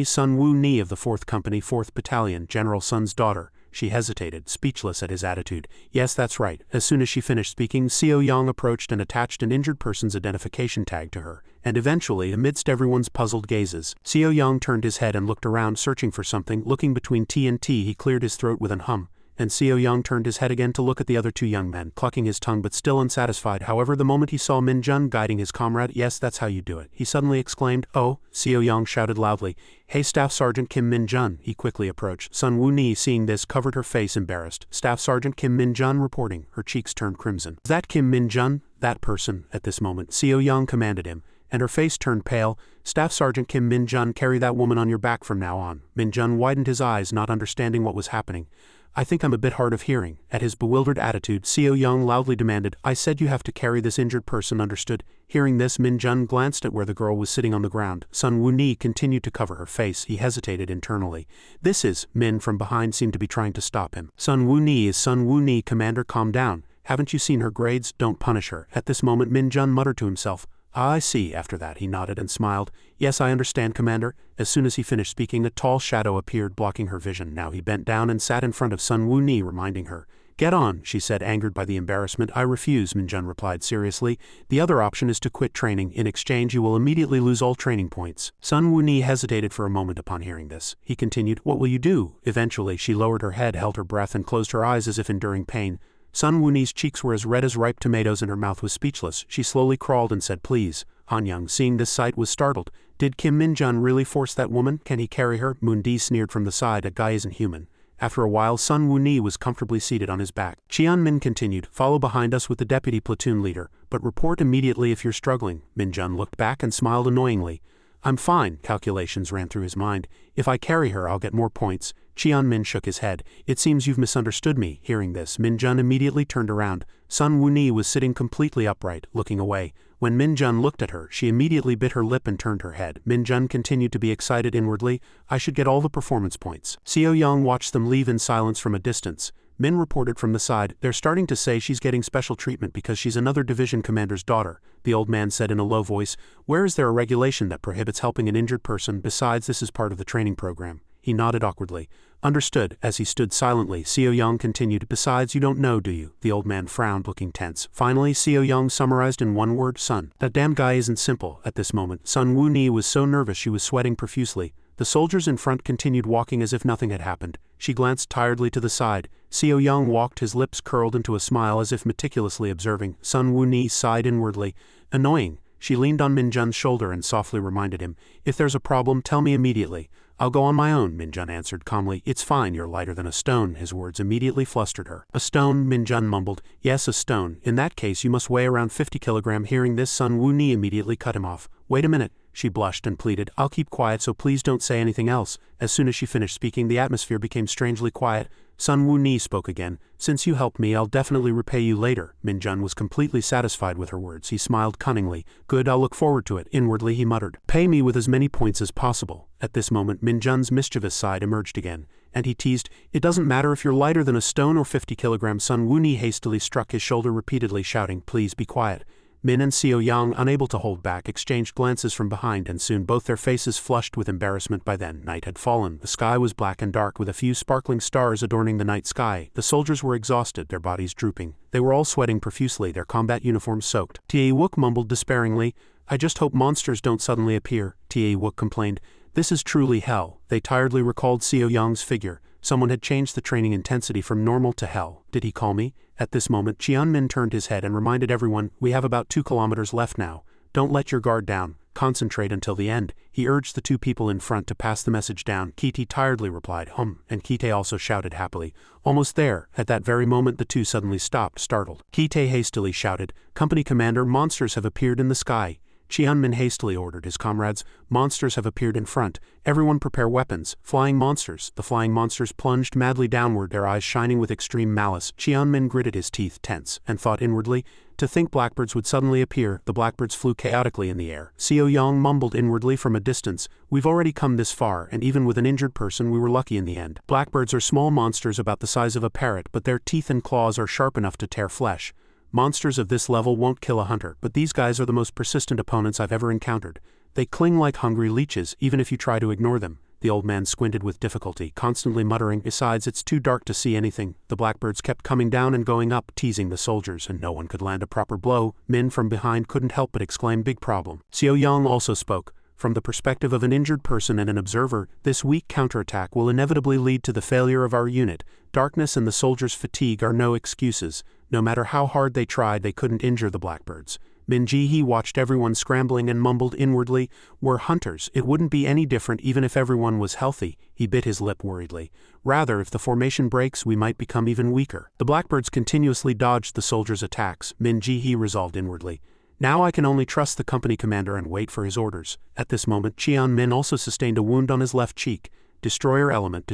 of the 4th Company, 4th Battalion, General Sun's daughter. She hesitated, speechless at his attitude. Yes, that's right. As soon as she finished speaking, Seo Young approached and attached an injured person's identification tag to her. And eventually, amidst everyone's puzzled gazes, Seo Young turned his head and looked around, searching for something. Looking between T and T, he cleared his throat with an hum. And Seo Young turned his head again to look at the other two young men, clucking his tongue but still unsatisfied. However, the moment he saw Min Jun guiding his comrade, yes, that's how you do it, he suddenly exclaimed, oh, Seo Young shouted loudly. Hey, Staff Sergeant Kim Min Jun, he quickly approached. Sun Woo-ni, seeing this, covered her face embarrassed. Staff Sergeant Kim Min Jun reporting, her cheeks turned crimson. Is that Kim Min Jun? That person. At this moment, Seo Young commanded him, and her face turned pale. Staff Sergeant Kim Min Jun, carry that woman on your back from now on. Min Jun widened his eyes, not understanding what was happening. I think I'm a bit hard of hearing. At his bewildered attitude, Seo Young loudly demanded, I said you have to carry this injured person, understood? Hearing this, Min Jun glanced at where the girl was sitting on the ground. Sun Woo-ni continued to cover her face. He hesitated internally. This is, Min from behind seemed to be trying to stop him. Sun Woo-ni is Sun Woo-ni, Commander, calm down. Haven't you seen her grades? Don't punish her. At this moment Min Jun muttered to himself. Ah, I see. After that he nodded and smiled. Yes, I understand, Commander. As soon as he finished speaking, a tall shadow appeared, blocking her vision. Now he bent down and sat in front of Sun Woo-ni, reminding her. Get on, she said, angered by the embarrassment. I refuse, Min Jun replied seriously. The other option is to quit training. In exchange you will immediately lose all training points. Sun Woo-ni hesitated for a moment upon hearing this. He continued, what will you do? Eventually she lowered her head, held her breath, and closed her eyes as if enduring pain. Sun Woo-ni's cheeks were as red as ripe tomatoes and her mouth was speechless. She slowly crawled and said, please. Han Young, seeing this sight, was startled. Did Kim Min-jun really force that woman? Can he carry her? Moon-di sneered from the side. A guy isn't human. After a while, Sun Woo-ni was comfortably seated on his back. Cheon-min continued, follow behind us with the deputy platoon leader, but report immediately if you're struggling. Min-jun looked back and smiled annoyingly. I'm fine, calculations ran through his mind. If I carry her, I'll get more points. Cheon-min shook his head. It seems you've misunderstood me. Hearing this, Min-jun immediately turned around. Sun Woo-ni was sitting completely upright, looking away. When Min-jun looked at her, she immediately bit her lip and turned her head. Min-jun continued to be excited inwardly. I should get all the performance points. Seo-young watched them leave in silence from a distance. Min reported from the side, they're starting to say she's getting special treatment because she's another division commander's daughter. The old man said in a low voice, where is there a regulation that prohibits helping an injured person? Besides, this is part of the training program. He nodded awkwardly. Understood. As he stood silently, Seo-young continued, besides, you don't know, do you? The old man frowned, looking tense. Finally, Seo-young summarized in one word, son. That damn guy isn't simple. At this moment, Sun Woo-ni was so nervous she was sweating profusely. The soldiers in front continued walking as if nothing had happened. She glanced tiredly to the side. Seo-young walked, his lips curled into a smile as if meticulously observing. Sun Woo-ni sighed inwardly. Annoying. She leaned on Min-jun's shoulder and softly reminded him, if there's a problem, tell me immediately. I'll go on my own, Min-jun answered calmly. It's fine, you're lighter than a stone. His words immediately flustered her. A stone, Min-jun mumbled. Yes, a stone. In that case, you must weigh around 50 kilograms. Hearing this, Sun Woo-ni immediately cut him off. Wait a minute. She blushed and pleaded, I'll keep quiet, so please don't say anything else. As soon as she finished speaking, the atmosphere became strangely quiet. Sun Woo-ni spoke again. Since you helped me, I'll definitely repay you later. Min-jun was completely satisfied with her words. He smiled cunningly. Good, I'll look forward to it. Inwardly he muttered, pay me with as many points as possible. At this moment, Min-jun's mischievous side emerged again, and he teased, it doesn't matter if you're lighter than a stone or 50 kilograms. Sun Woo-ni hastily struck his shoulder repeatedly, shouting, please be quiet. Min and Seo-young, unable to hold back, exchanged glances from behind, and soon both their faces flushed with embarrassment. By then, night had fallen. The sky was black and dark, with a few sparkling stars adorning the night sky. The soldiers were exhausted, their bodies drooping. They were all sweating profusely, their combat uniforms soaked. Tae-wook mumbled despairingly, I just hope monsters don't suddenly appear. Tae-wook complained, this is truly hell. They tiredly recalled Seo-young's figure. Someone had changed the training intensity from normal to hell. Did he call me? At this moment, Cheon-min turned his head and reminded everyone, we have about 2 kilometers left now. Don't let your guard down. Concentrate until the end. He urged the two people in front to pass the message down. Kite tiredly replied, and Kite also shouted happily, almost there. At that very moment, the two suddenly stopped, startled. Kite hastily shouted, Company Commander, monsters have appeared in the sky. Cheon-min hastily ordered his comrades, monsters have appeared in front. Everyone prepare weapons. Flying monsters. The flying monsters plunged madly downward, their eyes shining with extreme malice. Cheon-min gritted his teeth tense, and thought inwardly, to think blackbirds would suddenly appear. The blackbirds flew chaotically in the air. Seo-young mumbled inwardly from a distance, we've already come this far, and even with an injured person we were lucky in the end. Blackbirds are small monsters about the size of a parrot, but their teeth and claws are sharp enough to tear flesh. Monsters of this level won't kill a hunter, but these guys are the most persistent opponents I've ever encountered. They cling like hungry leeches, even if you try to ignore them. The old man squinted with difficulty, constantly muttering, besides, it's too dark to see anything. The blackbirds kept coming down and going up, teasing the soldiers, and no one could land a proper blow. Min from behind couldn't help but exclaim, big problem. Seo-young also spoke. From the perspective of an injured person and an observer, this weak counterattack will inevitably lead to the failure of our unit. Darkness and the soldiers' fatigue are no excuses. No matter how hard they tried, they couldn't injure the blackbirds. Min Ji-hee watched everyone scrambling and mumbled inwardly, we're hunters, it wouldn't be any different even if everyone was healthy. He bit his lip worriedly. Rather, if the formation breaks, we might become even weaker. The blackbirds continuously dodged the soldiers' attacks. Min Ji-hee resolved inwardly. Now I can only trust the company commander and wait for his orders. At this moment, Cheon-min also sustained a wound on his left cheek. Destroyer element.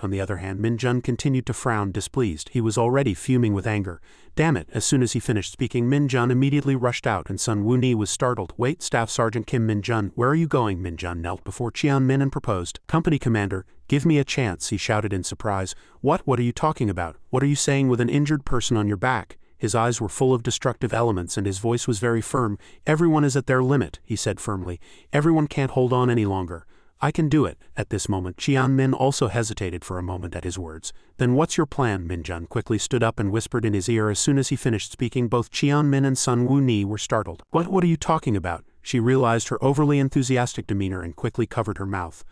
On the other hand, Min-jun continued to frown, displeased. He was already fuming with anger. Damn it. As soon as he finished speaking, Min-jun immediately rushed out, and Sun Woo-ni was startled. Wait, Staff Sergeant Kim Min-jun, where are you going? Min-jun knelt before Cheon-min and proposed. Company Commander, give me a chance, he shouted in surprise. What are you talking about? What are you saying with an injured person on your back? His eyes were full of destructive elements and his voice was very firm. Everyone is at their limit, he said firmly. Everyone can't hold on any longer. I can do it. At this moment, Cheon-min also hesitated for a moment at his words. Then what's your plan? Min-jun quickly stood up and whispered in his ear. As soon as he finished speaking, both Cheon-min and Sun Woo-ni were startled. What are you talking about? She realized her overly enthusiastic demeanor and quickly covered her mouth.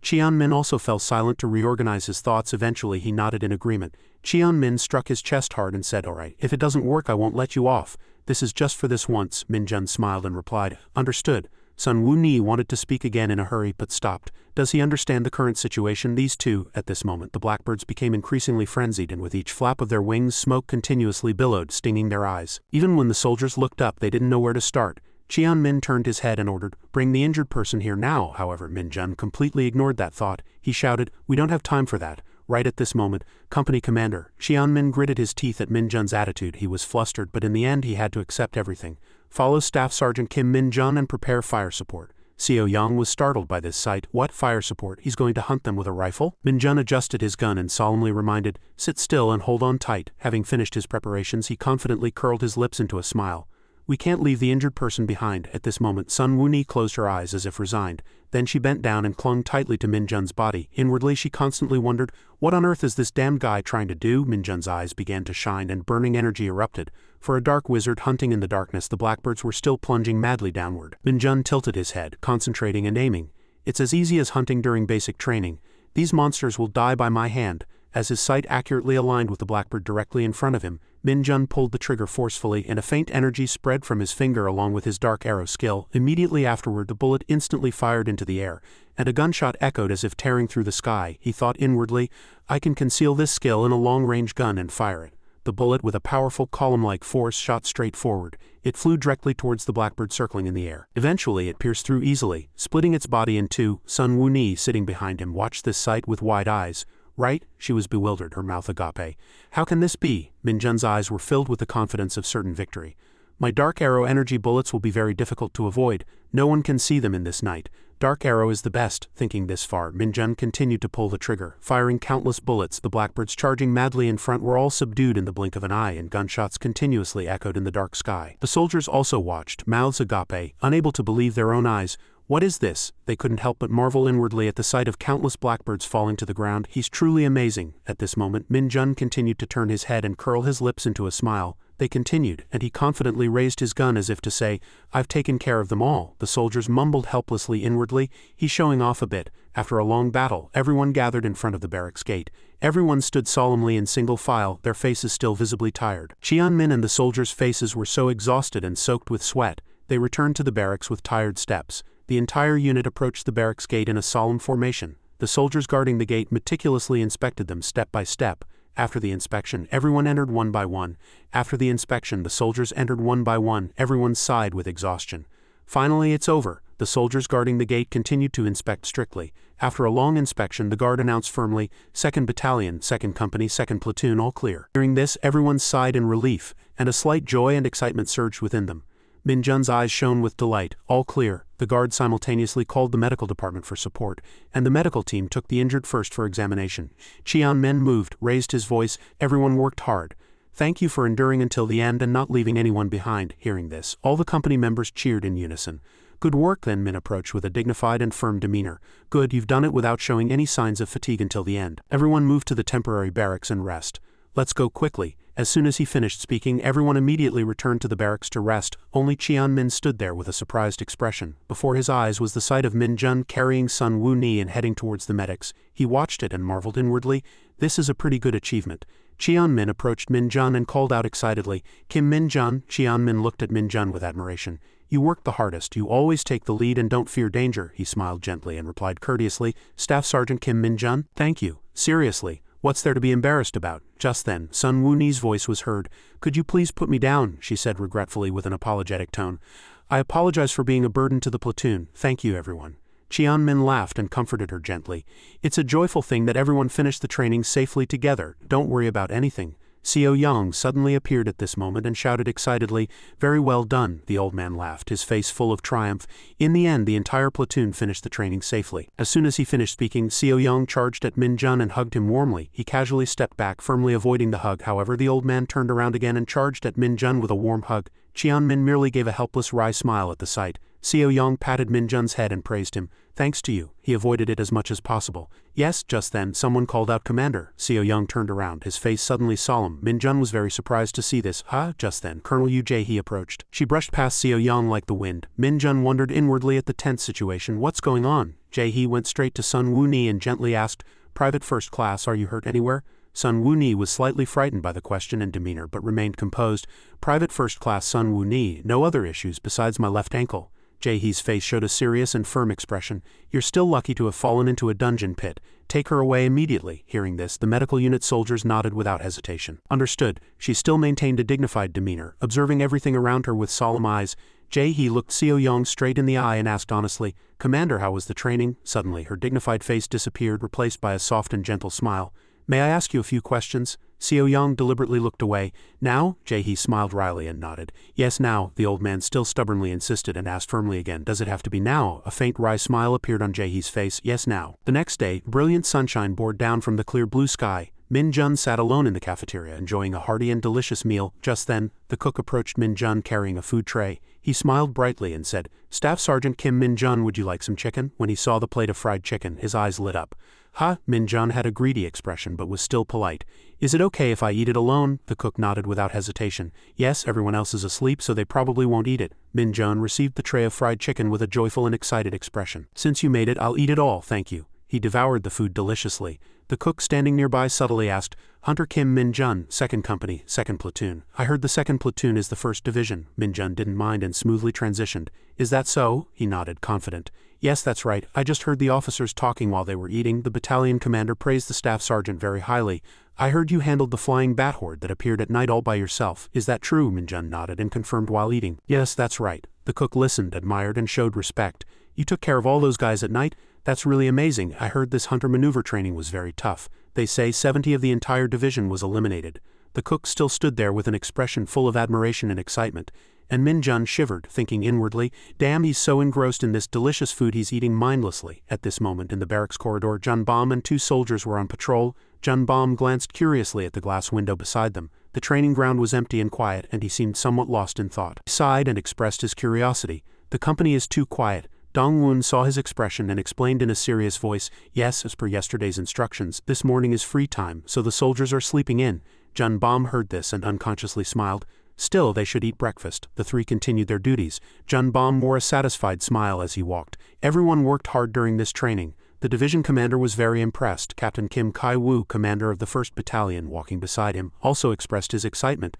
Cheon-min also fell silent to reorganize his thoughts. Eventually he nodded in agreement. Cheon-min struck his chest hard and said, alright, if it doesn't work I won't let you off. This is just for this once. Min-jun smiled and replied, understood. Sun Wu-ni wanted to speak again in a hurry but stopped. Does he understand the current situation? These two, at this moment, the blackbirds became increasingly frenzied, and with each flap of their wings, smoke continuously billowed, stinging their eyes. Even when the soldiers looked up, they didn't know where to start. Min turned his head and ordered, "Bring the injured person here now." However, Min-jun completely ignored that thought. He shouted, "We don't have time for that." Right at this moment, Company Commander Min gritted his teeth at Min-jun's attitude. He was flustered, but in the end he had to accept everything. Follow Staff Sergeant Kim Min-jun and prepare fire support. Seo Young was startled by this sight. What fire support? He's going to hunt them with a rifle? Min-jun adjusted his gun and solemnly reminded, "Sit still and hold on tight." Having finished his preparations, he confidently curled his lips into a smile. "We can't leave the injured person behind." At this moment, Sun Wu-ni closed her eyes as if resigned. Then she bent down and clung tightly to Min-jun's body. Inwardly, she constantly wondered, what on earth is this damned guy trying to do? Min-jun's eyes began to shine and burning energy erupted. For a dark wizard hunting in the darkness, the blackbirds were still plunging madly downward. Min-jun tilted his head, concentrating and aiming. "It's as easy as hunting during basic training. These monsters will die by my hand." As his sight accurately aligned with the blackbird directly in front of him, Min-jun pulled the trigger forcefully, and a faint energy spread from his finger along with his dark arrow skill. Immediately afterward, the bullet instantly fired into the air, and a gunshot echoed as if tearing through the sky. He thought inwardly, "I can conceal this skill in a long-range gun and fire it." The bullet, with a powerful column-like force, shot straight forward. It flew directly towards the blackbird circling in the air. Eventually, it pierced through easily, splitting its body in two. Sun Wu-ni, sitting behind him, watched this sight with wide eyes. "Right?" She was bewildered, her mouth agape. "How can this be?" Min-jun's eyes were filled with the confidence of certain victory. "My dark arrow energy bullets will be very difficult to avoid. No one can see them in this night. Dark arrow is the best." Thinking this far, Min-jun continued to pull the trigger, firing countless bullets. The blackbirds charging madly in front were all subdued in the blink of an eye, and gunshots continuously echoed in the dark sky. The soldiers also watched, mouths agape, unable to believe their own eyes. What is this? They couldn't help but marvel inwardly at the sight of countless blackbirds falling to the ground. He's truly amazing. At this moment, Min-jun continued to turn his head and curl his lips into a smile. They continued, and he confidently raised his gun as if to say, "I've taken care of them all." The soldiers mumbled helplessly inwardly. "He's showing off a bit." After a long battle, everyone gathered in front of the barracks gate. Everyone stood solemnly in single file, their faces still visibly tired. Min and the soldiers' faces were so exhausted and soaked with sweat, they returned to the barracks with tired steps. The entire unit approached the barracks gate in a solemn formation. The soldiers guarding the gate meticulously inspected them step by step. After the inspection, everyone entered one by one. After the inspection, the soldiers entered one by one. Everyone sighed with exhaustion. Finally, it's over. The soldiers guarding the gate continued to inspect strictly. After a long inspection, the guard announced firmly, "2nd Battalion, 2nd Company, 2nd Platoon, all clear." Hearing this, everyone sighed in relief, and a slight joy and excitement surged within them. Min-jun's eyes shone with delight. All clear. The guard simultaneously called the medical department for support, and the medical team took the injured first for examination. Min moved, raised his voice. "Everyone worked hard. Thank you for enduring until the end and not leaving anyone behind." Hearing this, all the company members cheered in unison. "Good work then." Min approached with a dignified and firm demeanor. "Good, you've done it without showing any signs of fatigue until the end." Everyone moved to the temporary barracks and rest. "Let's go quickly." As soon as he finished speaking, everyone immediately returned to the barracks to rest. Only Min stood there with a surprised expression. Before his eyes was the sight of Min-jun carrying Sun Wu-ni and heading towards the medics. He watched it and marveled inwardly. This is a pretty good achievement. Min approached Min-jun and called out excitedly, "Kim Min-jun." Min looked at Min-jun with admiration. "You work the hardest, you always take the lead and don't fear danger." He smiled gently and replied courteously, "Staff Sergeant Kim Min-jun, thank you. Seriously. What's there to be embarrassed about?" Just then, Sun Wu-ni's voice was heard. "Could you please put me down?" she said regretfully with an apologetic tone. "I apologize for being a burden to the platoon. Thank you, everyone." Min laughed and comforted her gently. "It's a joyful thing that everyone finished the training safely together. Don't worry about anything." Seo Young suddenly appeared at this moment and shouted excitedly, "Very well done." The old man laughed, his face full of triumph. In the end, the entire platoon finished the training safely. As soon as he finished speaking, Seo Young charged at Min-jun and hugged him warmly. He casually stepped back, firmly avoiding the hug. However, the old man turned around again and charged at Min-jun with a warm hug. Min merely gave a helpless wry smile at the sight. Seo Young patted Min-jun's head and praised him. "Thanks to you." He avoided it as much as possible. Yes, just then, someone called out, "Commander." Seo Young turned around, his face suddenly solemn. Min-jun was very surprised to see this. Just then, Colonel Yu Jae-hee approached. She brushed past Seo Young like the wind. Min-jun wondered inwardly at the tense situation. What's going on? Jae-hee went straight to Sun Wu-ni and gently asked, "Private First Class, are you hurt anywhere?" Sun Wu-ni was slightly frightened by the question and demeanor but remained composed. "Private First Class Sun Wu-ni, no other issues besides my left ankle." Jae-hee's face showed a serious and firm expression. You're still lucky to have fallen into a dungeon pit. Take her away immediately. Hearing this, the medical unit soldiers nodded without hesitation. Understood. She still maintained a dignified demeanor, observing everything around her with solemn eyes. Jae-hee looked Seo-young straight in the eye and asked honestly, Commander, how was the training? Suddenly, her dignified face disappeared, replaced by a soft and gentle smile. May I ask you a few questions? Seo-young deliberately looked away. Now? Jae-hee smiled wryly and nodded. Yes, now. The old man still stubbornly insisted and asked firmly again. Does it have to be now? A faint wry smile appeared on Jae-hee's face. Yes, now. The next day, brilliant sunshine poured down from the clear blue sky. Min-jun sat alone in the cafeteria, enjoying a hearty and delicious meal. Just then, the cook approached Min-jun carrying a food tray. He smiled brightly and said, Staff Sergeant Kim Min-jun, would you like some chicken? When he saw the plate of fried chicken, his eyes lit up. Ha! Min-jun had a greedy expression but was still polite. Is it okay if I eat it alone? The cook nodded without hesitation. Yes, everyone else is asleep so they probably won't eat it. Min-jun received the tray of fried chicken with a joyful and excited expression. Since you made it, I'll eat it all, thank you. He devoured the food deliciously. The cook standing nearby subtly asked, Hunter Kim Min-jun, 2nd Company, 2nd Platoon. I heard the 2nd Platoon is the 1st Division. Min-jun didn't mind and smoothly transitioned. Is that so? He nodded, confident. Yes, that's right. I just heard the officers talking while they were eating. The battalion commander praised the staff sergeant very highly. I heard you handled the flying bat horde that appeared at night all by yourself. Is that true? Min-jun nodded and confirmed while eating. Yes, that's right. The cook listened, admired, and showed respect. You took care of all those guys at night? That's really amazing. I heard this hunter maneuver training was very tough. They say 70 of the entire division was eliminated. The cook still stood there with an expression full of admiration and excitement. And Min-jun shivered, thinking inwardly, damn, he's so engrossed in this delicious food he's eating mindlessly. At this moment in the barracks corridor, Junbom and 2 soldiers were on patrol. Junbom glanced curiously at the glass window beside them. The training ground was empty and quiet, and he seemed somewhat lost in thought. He sighed and expressed his curiosity. The company is too quiet. Dong-woon saw his expression and explained in a serious voice, yes, as per yesterday's instructions, this morning is free time, so the soldiers are sleeping in. Junbom heard this and unconsciously smiled. Still, they should eat breakfast. The 3 continued their duties. Junbom wore a satisfied smile as he walked. Everyone worked hard during this training. The division commander was very impressed. Captain Kim Kai-woo, commander of the 1st Battalion, walking beside him, also expressed his excitement.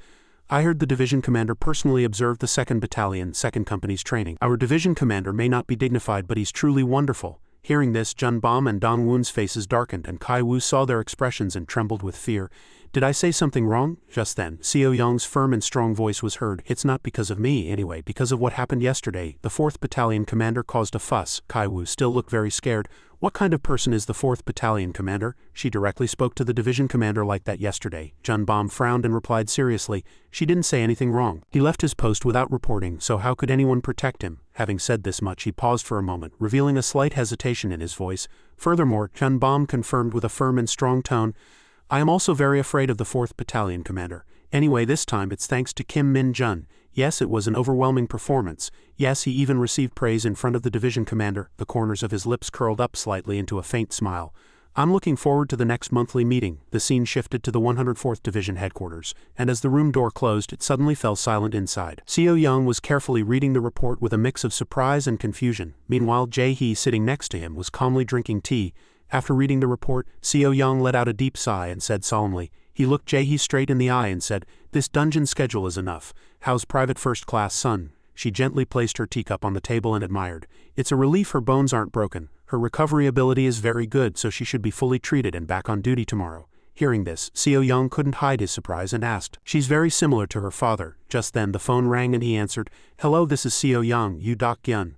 I heard the division commander personally observed the 2nd Battalion, 2nd Company's training. Our division commander may not be dignified, but he's truly wonderful. Hearing this, Junbom and Dong-woon's faces darkened, and Kai-woo saw their expressions and trembled with fear. Did I say something wrong? Just then, Seo-young's firm and strong voice was heard. It's not because of me, anyway, because of what happened yesterday. The 4th Battalion commander caused a fuss. Kai-woo still looked very scared. What kind of person is the 4th Battalion commander? She directly spoke to the division commander like that yesterday. Junbom frowned and replied seriously, she didn't say anything wrong. He left his post without reporting, so how could anyone protect him? Having said this much, he paused for a moment, revealing a slight hesitation in his voice. Furthermore, Junbom confirmed with a firm and strong tone, I am also very afraid of the 4th Battalion commander. Anyway, this time it's thanks to Kim Min-jun. Yes, it was an overwhelming performance. Yes, he even received praise in front of the division commander. The corners of his lips curled up slightly into a faint smile. I'm looking forward to the next monthly meeting. The scene shifted to the 104th Division headquarters, and as the room door closed, it suddenly fell silent inside. Seo-young was carefully reading the report with a mix of surprise and confusion. Meanwhile, Jae-hee, sitting next to him, was calmly drinking tea. After reading the report, Seo-young let out a deep sigh and said solemnly, he looked Jae-hee straight in the eye and said, this dungeon schedule is enough. How's Private First Class Son? She gently placed her teacup on the table and admired. It's a relief her bones aren't broken. Her recovery ability is very good, so she should be fully treated and back on duty tomorrow. Hearing this, Seo-young couldn't hide his surprise and asked, she's very similar to her father. Just then the phone rang and he answered, hello, this is Seo-young, Yu Dak-gyun.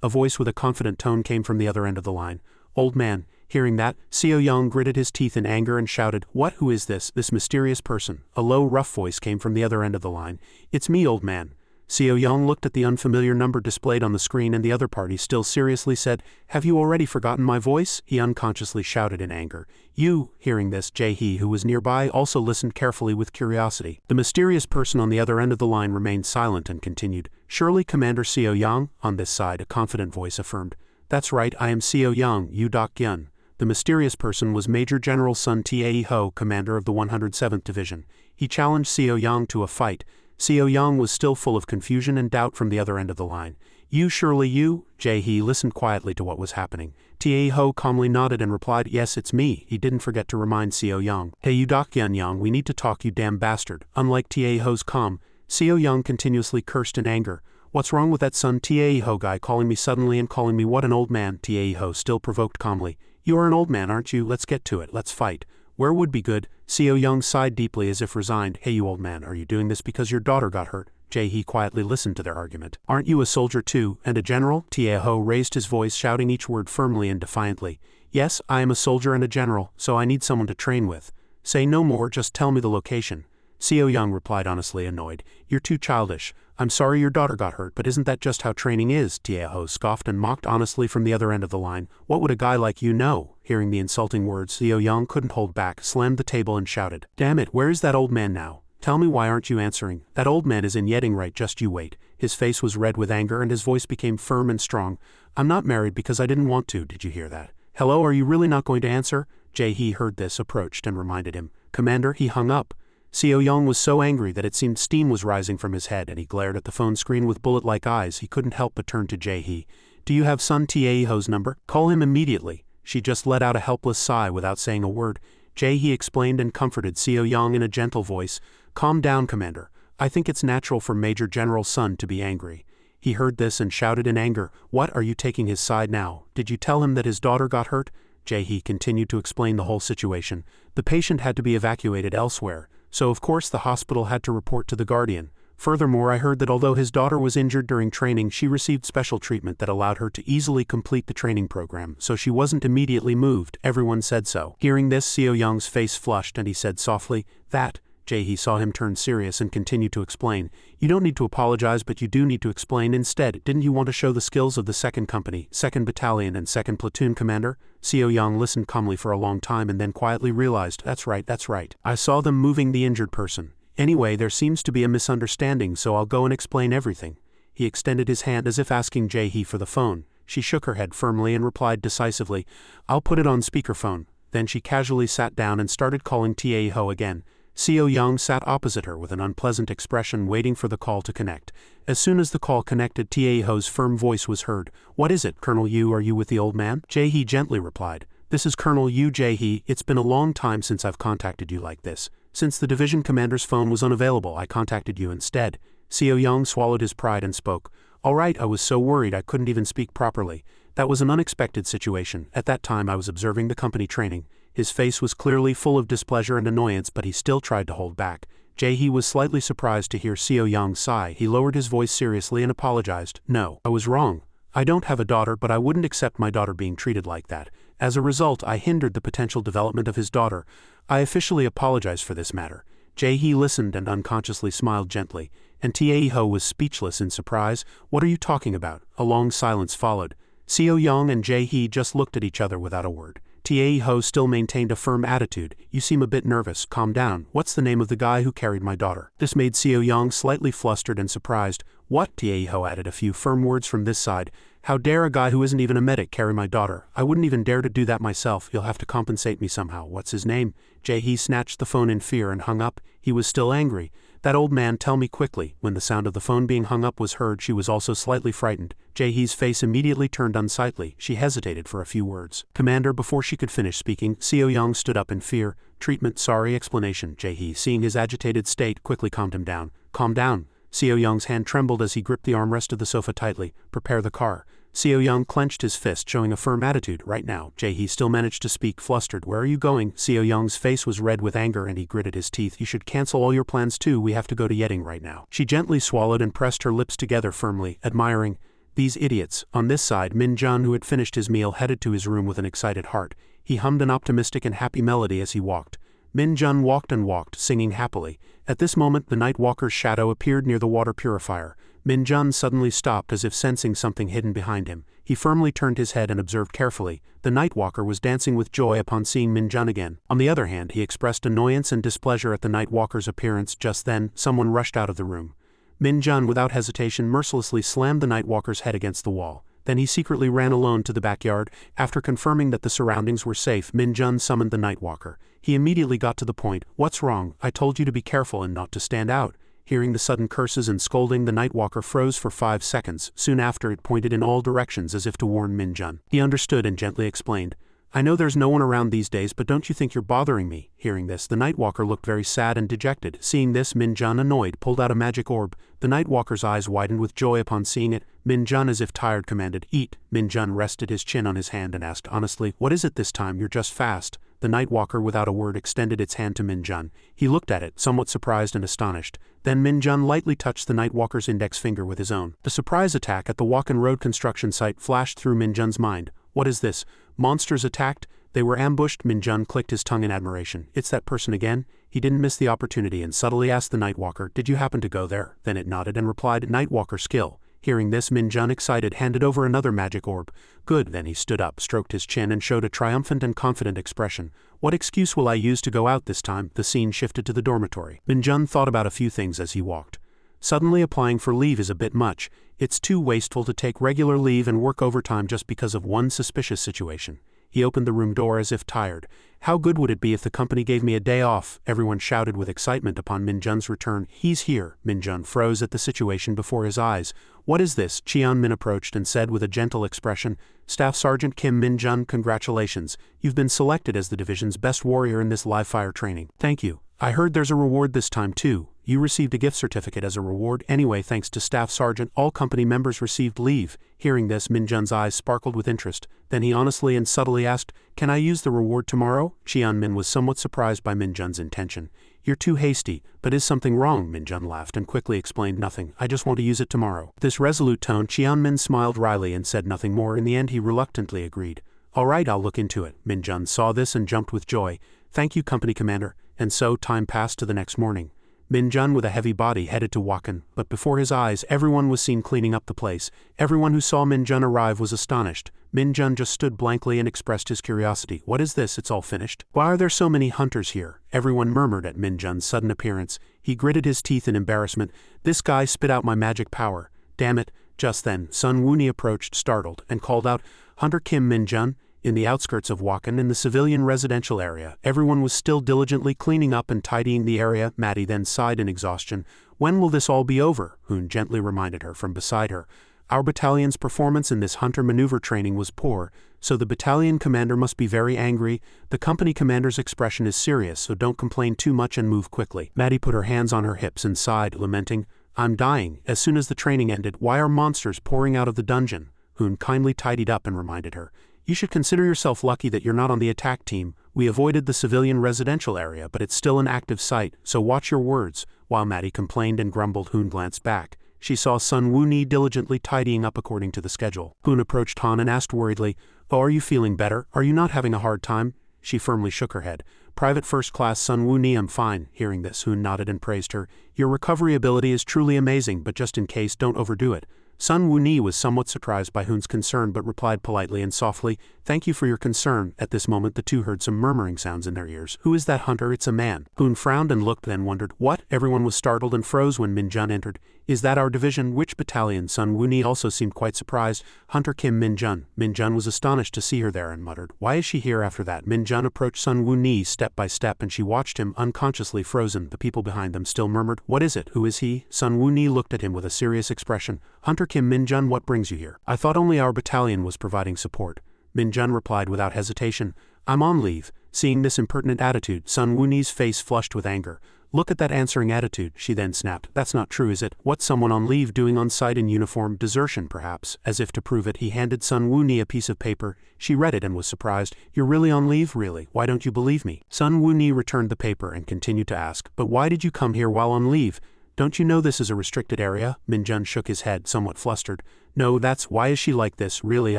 A voice with a confident tone came from the other end of the line. Old man. Hearing that, Seo-young gritted his teeth in anger and shouted, what, who is this mysterious person? A low, rough voice came from the other end of the line. It's me, old man. Seo-young looked at the unfamiliar number displayed on the screen and the other party still seriously said, have you already forgotten my voice? He unconsciously shouted in anger. You. Hearing this, Jae-hee, who was nearby, also listened carefully with curiosity. The mysterious person on the other end of the line remained silent and continued, surely Commander Seo-young? On this side, a confident voice affirmed, that's right, I am Seo-young, Yu Dak-gyun. The mysterious person was Major General Sun Tae-ho, commander of the 107th Division. He challenged Seo-young to a fight. Seo-young was still full of confusion and doubt from the other end of the line. You, surely you? Jae-hee listened quietly to what was happening. Tae-ho calmly nodded and replied, yes, it's me. He didn't forget to remind Seo-young. Hey, you Dak-gyun, we need to talk, you damn bastard. Unlike Tae-ho's calm, Seo-young continuously cursed in anger. What's wrong with that son Taeho guy calling me suddenly and calling me what an old man? Taeho still provoked calmly. You are an old man, aren't you? Let's get to it, let's fight. Where would be good? Seo Young sighed deeply as if resigned. Hey you old man, are you doing this because your daughter got hurt? Jae-hee quietly listened to their argument. Aren't you a soldier too, and a general? Taeho raised his voice, shouting each word firmly and defiantly. Yes, I am a soldier and a general, so I need someone to train with. Say no more, just tell me the location. Seo Young replied honestly, annoyed. You're too childish. I'm sorry your daughter got hurt, but isn't that just how training is? Taeho scoffed and mocked honestly from the other end of the line. What would a guy like you know? Hearing the insulting words, Seo Young couldn't hold back, slammed the table and shouted. Damn it, where is that old man now? Tell me, why aren't you answering? That old man is in Yeding, right? Just you wait. His face was red with anger and his voice became firm and strong. I'm not married because I didn't want to, did you hear that? Hello, are you really not going to answer? Jae-hee heard this, approached and reminded him. Commander, he hung up. Seo Young was so angry that it seemed steam was rising from his head and he glared at the phone screen with bullet-like eyes. He couldn't help but turn to Jae-hee. Do you have Sun Taeho's number? Call him immediately. She just let out a helpless sigh without saying a word. Jae-hee explained and comforted Seo Young in a gentle voice. Calm down, Commander. I think it's natural for Major General Sun to be angry. He heard this and shouted in anger. What, are you taking his side now? Did you tell him that his daughter got hurt? Jae-hee continued to explain the whole situation. The patient had to be evacuated elsewhere, so of course the hospital had to report to the Guardian. Furthermore, I heard that although his daughter was injured during training, she received special treatment that allowed her to easily complete the training program, so she wasn't immediately moved. Everyone said so. Hearing this, Seo Young's face flushed and he said softly, that. Jae-hee saw him turn serious and continued to explain. You don't need to apologize, but you do need to explain instead. Didn't you want to show the skills of the 2nd Company, 2nd Battalion and 2nd Platoon Commander? Seo Young listened calmly for a long time and then quietly realized, that's right. I saw them moving the injured person. Anyway, there seems to be a misunderstanding, so I'll go and explain everything. He extended his hand as if asking Jae-hee for the phone. She shook her head firmly and replied decisively, I'll put it on speakerphone. Then she casually sat down and started calling Taeho again. Seo Young sat opposite her with an unpleasant expression, waiting for the call to connect. As soon as the call connected, Taeho's firm voice was heard. What is it, Colonel Yu? Are you with the old man? Jae-hee gently replied. This is Colonel Yu. Jae-hee, it's been a long time since I've contacted you like this. Since the division commander's phone was unavailable, I contacted you instead. Seo Young swallowed his pride and spoke. All right, I was so worried I couldn't even speak properly. That was an unexpected situation. At that time I was observing the company training. His face was clearly full of displeasure and annoyance, but he still tried to hold back. Jae-hee was slightly surprised to hear Seo Young sigh. He lowered his voice seriously and apologized. No, I was wrong. I don't have a daughter, but I wouldn't accept my daughter being treated like that. As a result, I hindered the potential development of his daughter. I officially apologize for this matter. Jae-hee listened and unconsciously smiled gently, and Taeho was speechless in surprise. What are you talking about? A long silence followed. Seo Young and Jae-hee just looked at each other without a word. Taeho still maintained a firm attitude. You seem a bit nervous. Calm down. What's the name of the guy who carried my daughter? This made Seo Young slightly flustered and surprised. What? Taeho added a few firm words from this side. How dare a guy who isn't even a medic carry my daughter? I wouldn't even dare to do that myself. You'll have to compensate me somehow. What's his name? Jae-hee snatched the phone in fear and hung up. He was still angry. That old man, tell me quickly. When the sound of the phone being hung up was heard, she was also slightly frightened. Jae-hee's face immediately turned unsightly. She hesitated for a few words. Commander, before she could finish speaking, Seo Young stood up in fear. Treatment, sorry, explanation. Jae-hee, seeing his agitated state, quickly calmed him down. Calm down. Seo Young's hand trembled as he gripped the armrest of the sofa tightly. Prepare the car. Seo Young clenched his fist, showing a firm attitude. Right now. Jae-hee still managed to speak, flustered. Where are you going? Seo Young's face was red with anger and he gritted his teeth. You should cancel all your plans too. We have to go to Yeding right now. She gently swallowed and pressed her lips together firmly, admiring. These idiots. On this side, Min-jun, who had finished his meal, headed to his room with an excited heart. He hummed an optimistic and happy melody as he walked. Min-jun walked and walked, singing happily. At this moment, the Night Walker's shadow appeared near the water purifier. Min-jun suddenly stopped as if sensing something hidden behind him. He firmly turned his head and observed carefully. The Night Walker was dancing with joy upon seeing Min-jun again. On the other hand, he expressed annoyance and displeasure at the Night Walker's appearance. Just then, someone rushed out of the room. Min-jun, without hesitation, mercilessly slammed the Night Walker's head against the wall. Then he secretly ran alone to the backyard. After confirming that the surroundings were safe, Min-jun summoned the Night Walker. He immediately got to the point. What's wrong? I told you to be careful and not to stand out. Hearing the sudden curses and scolding, the Night Walker froze for 5 seconds. Soon after, it pointed in all directions as if to warn Min-jun. He understood and gently explained. I know there's no one around these days, but don't you think you're bothering me? Hearing this, the Nightwalker looked very sad and dejected. Seeing this, Min-jun, annoyed, pulled out a magic orb. The Nightwalker's eyes widened with joy upon seeing it. Min-jun, as if tired, commanded, "Eat." Min-jun rested his chin on his hand and asked honestly, "What is it this time? You're just fast." The Nightwalker, without a word, extended its hand to Min-jun. He looked at it, somewhat surprised and astonished. Then Min-jun lightly touched the Nightwalker's index finger with his own. The surprise attack at the Walken Road construction site flashed through Min-jun's mind. What is this? Monsters attacked? They were ambushed? Min-jun clicked his tongue in admiration. It's that person again? He didn't miss the opportunity and subtly asked the Nightwalker, "Did you happen to go there?" Then it nodded and replied, "Nightwalker skill." Hearing this, Min-jun, excited, handed over another magic orb. "Good." Then he stood up, stroked his chin, and showed a triumphant and confident expression. "What excuse will I use to go out this time?" The scene shifted to the dormitory. Min-jun thought about a few things as he walked. Suddenly applying for leave is a bit much. It's too wasteful to take regular leave and work overtime just because of one suspicious situation. He opened the room door as if tired. "How good would it be if the company gave me a day off?" Everyone shouted with excitement upon Min-jun's return. "He's here." Min-jun froze at the situation before his eyes. "What is this?" Cheon-min approached and said with a gentle expression, "Staff Sergeant Kim Min-jun, congratulations. You've been selected as the division's best warrior in this live-fire training." "Thank you. I heard there's a reward this time too." "You received a gift certificate as a reward anyway thanks to Staff Sergeant. All company members received leave." Hearing this, Min-jun's eyes sparkled with interest. Then he honestly and subtly asked, "Can I use the reward tomorrow?" Cheon-min was somewhat surprised by Min-jun's intention. "You're too hasty, but is something wrong?" Min-jun laughed and quickly explained, "Nothing, I just want to use it tomorrow." This resolute tone, Cheon-min smiled wryly and said nothing more. In the end he reluctantly agreed. "All right, I'll look into it." Min-jun saw this and jumped with joy. "Thank you, company commander." And so time passed to the next morning. Min-jun with a heavy body headed to Walken, but before his eyes everyone was seen cleaning up the place. Everyone who saw Min-jun arrive was astonished. Min-jun just stood blankly and expressed his curiosity. "What is this? It's all finished? Why are there so many hunters here?" Everyone murmured at Min-jun's sudden appearance. He gritted his teeth in embarrassment. "This guy spit out my magic power. Damn it." Just then, Sun Woonie approached, startled, and called out, "Hunter Kim Min-jun?" In the outskirts of Walken, in the civilian residential area, everyone was still diligently cleaning up and tidying the area. Maddie then sighed in exhaustion. "When will this all be over?" Hoon gently reminded her from beside her. "Our battalion's performance in this hunter maneuver training was poor, so the battalion commander must be very angry. The company commander's expression is serious, so don't complain too much and move quickly." Maddie put her hands on her hips and sighed, lamenting, "I'm dying." As soon as the training ended, "Why are monsters pouring out of the dungeon?" Hoon kindly tidied up and reminded her. "You should consider yourself lucky that you're not on the attack team. We avoided the civilian residential area, but it's still an active site, so watch your words." While Maddie complained and grumbled, Hoon glanced back. She saw Sun Woonie diligently tidying up according to the schedule. Hoon approached Han and asked worriedly, "Oh, are you feeling better? Are you not having a hard time?" She firmly shook her head. "Private First Class Sun Woonie, I'm fine." Hearing this, Hoon nodded and praised her. "Your recovery ability is truly amazing, but just in case, don't overdo it." Sun Woonie was somewhat surprised by Hoon's concern but replied politely and softly, "Thank you for your concern." At this moment the two heard some murmuring sounds in their ears. "Who is that hunter? It's a man." Hoon frowned and looked, then wondered, "What?" Everyone was startled and froze when Min-jun entered. "Is that our division? Which battalion?" Sun Woonie also seemed quite surprised. "Hunter Kim Min-jun." Min-jun was astonished to see her there and muttered, "Why is she here?" After that, Min-jun approached Sun Woonie step by step and she watched him, unconsciously frozen. The people behind them still murmured, "What is it? Who is he?" Sun Woonie looked at him with a serious expression. "Hunter Kim Min-jun, what brings you here?" "I thought only our battalion was providing support." Min-jun replied without hesitation, "I'm on leave." Seeing this impertinent attitude, Sun Woonie's face flushed with anger. "Look at that answering attitude," she then snapped. "That's not true, is it? What's someone on leave doing on site in uniform? Desertion, perhaps?" As if to prove it, he handed Sun Woonie a piece of paper. She read it and was surprised. "You're really on leave? Really? Why don't you believe me?" Sun Woonie returned the paper and continued to ask, "But why did you come here while on leave? Don't you know this is a restricted area?" Min-jun shook his head, somewhat flustered. "No, that's why is she like this? Really,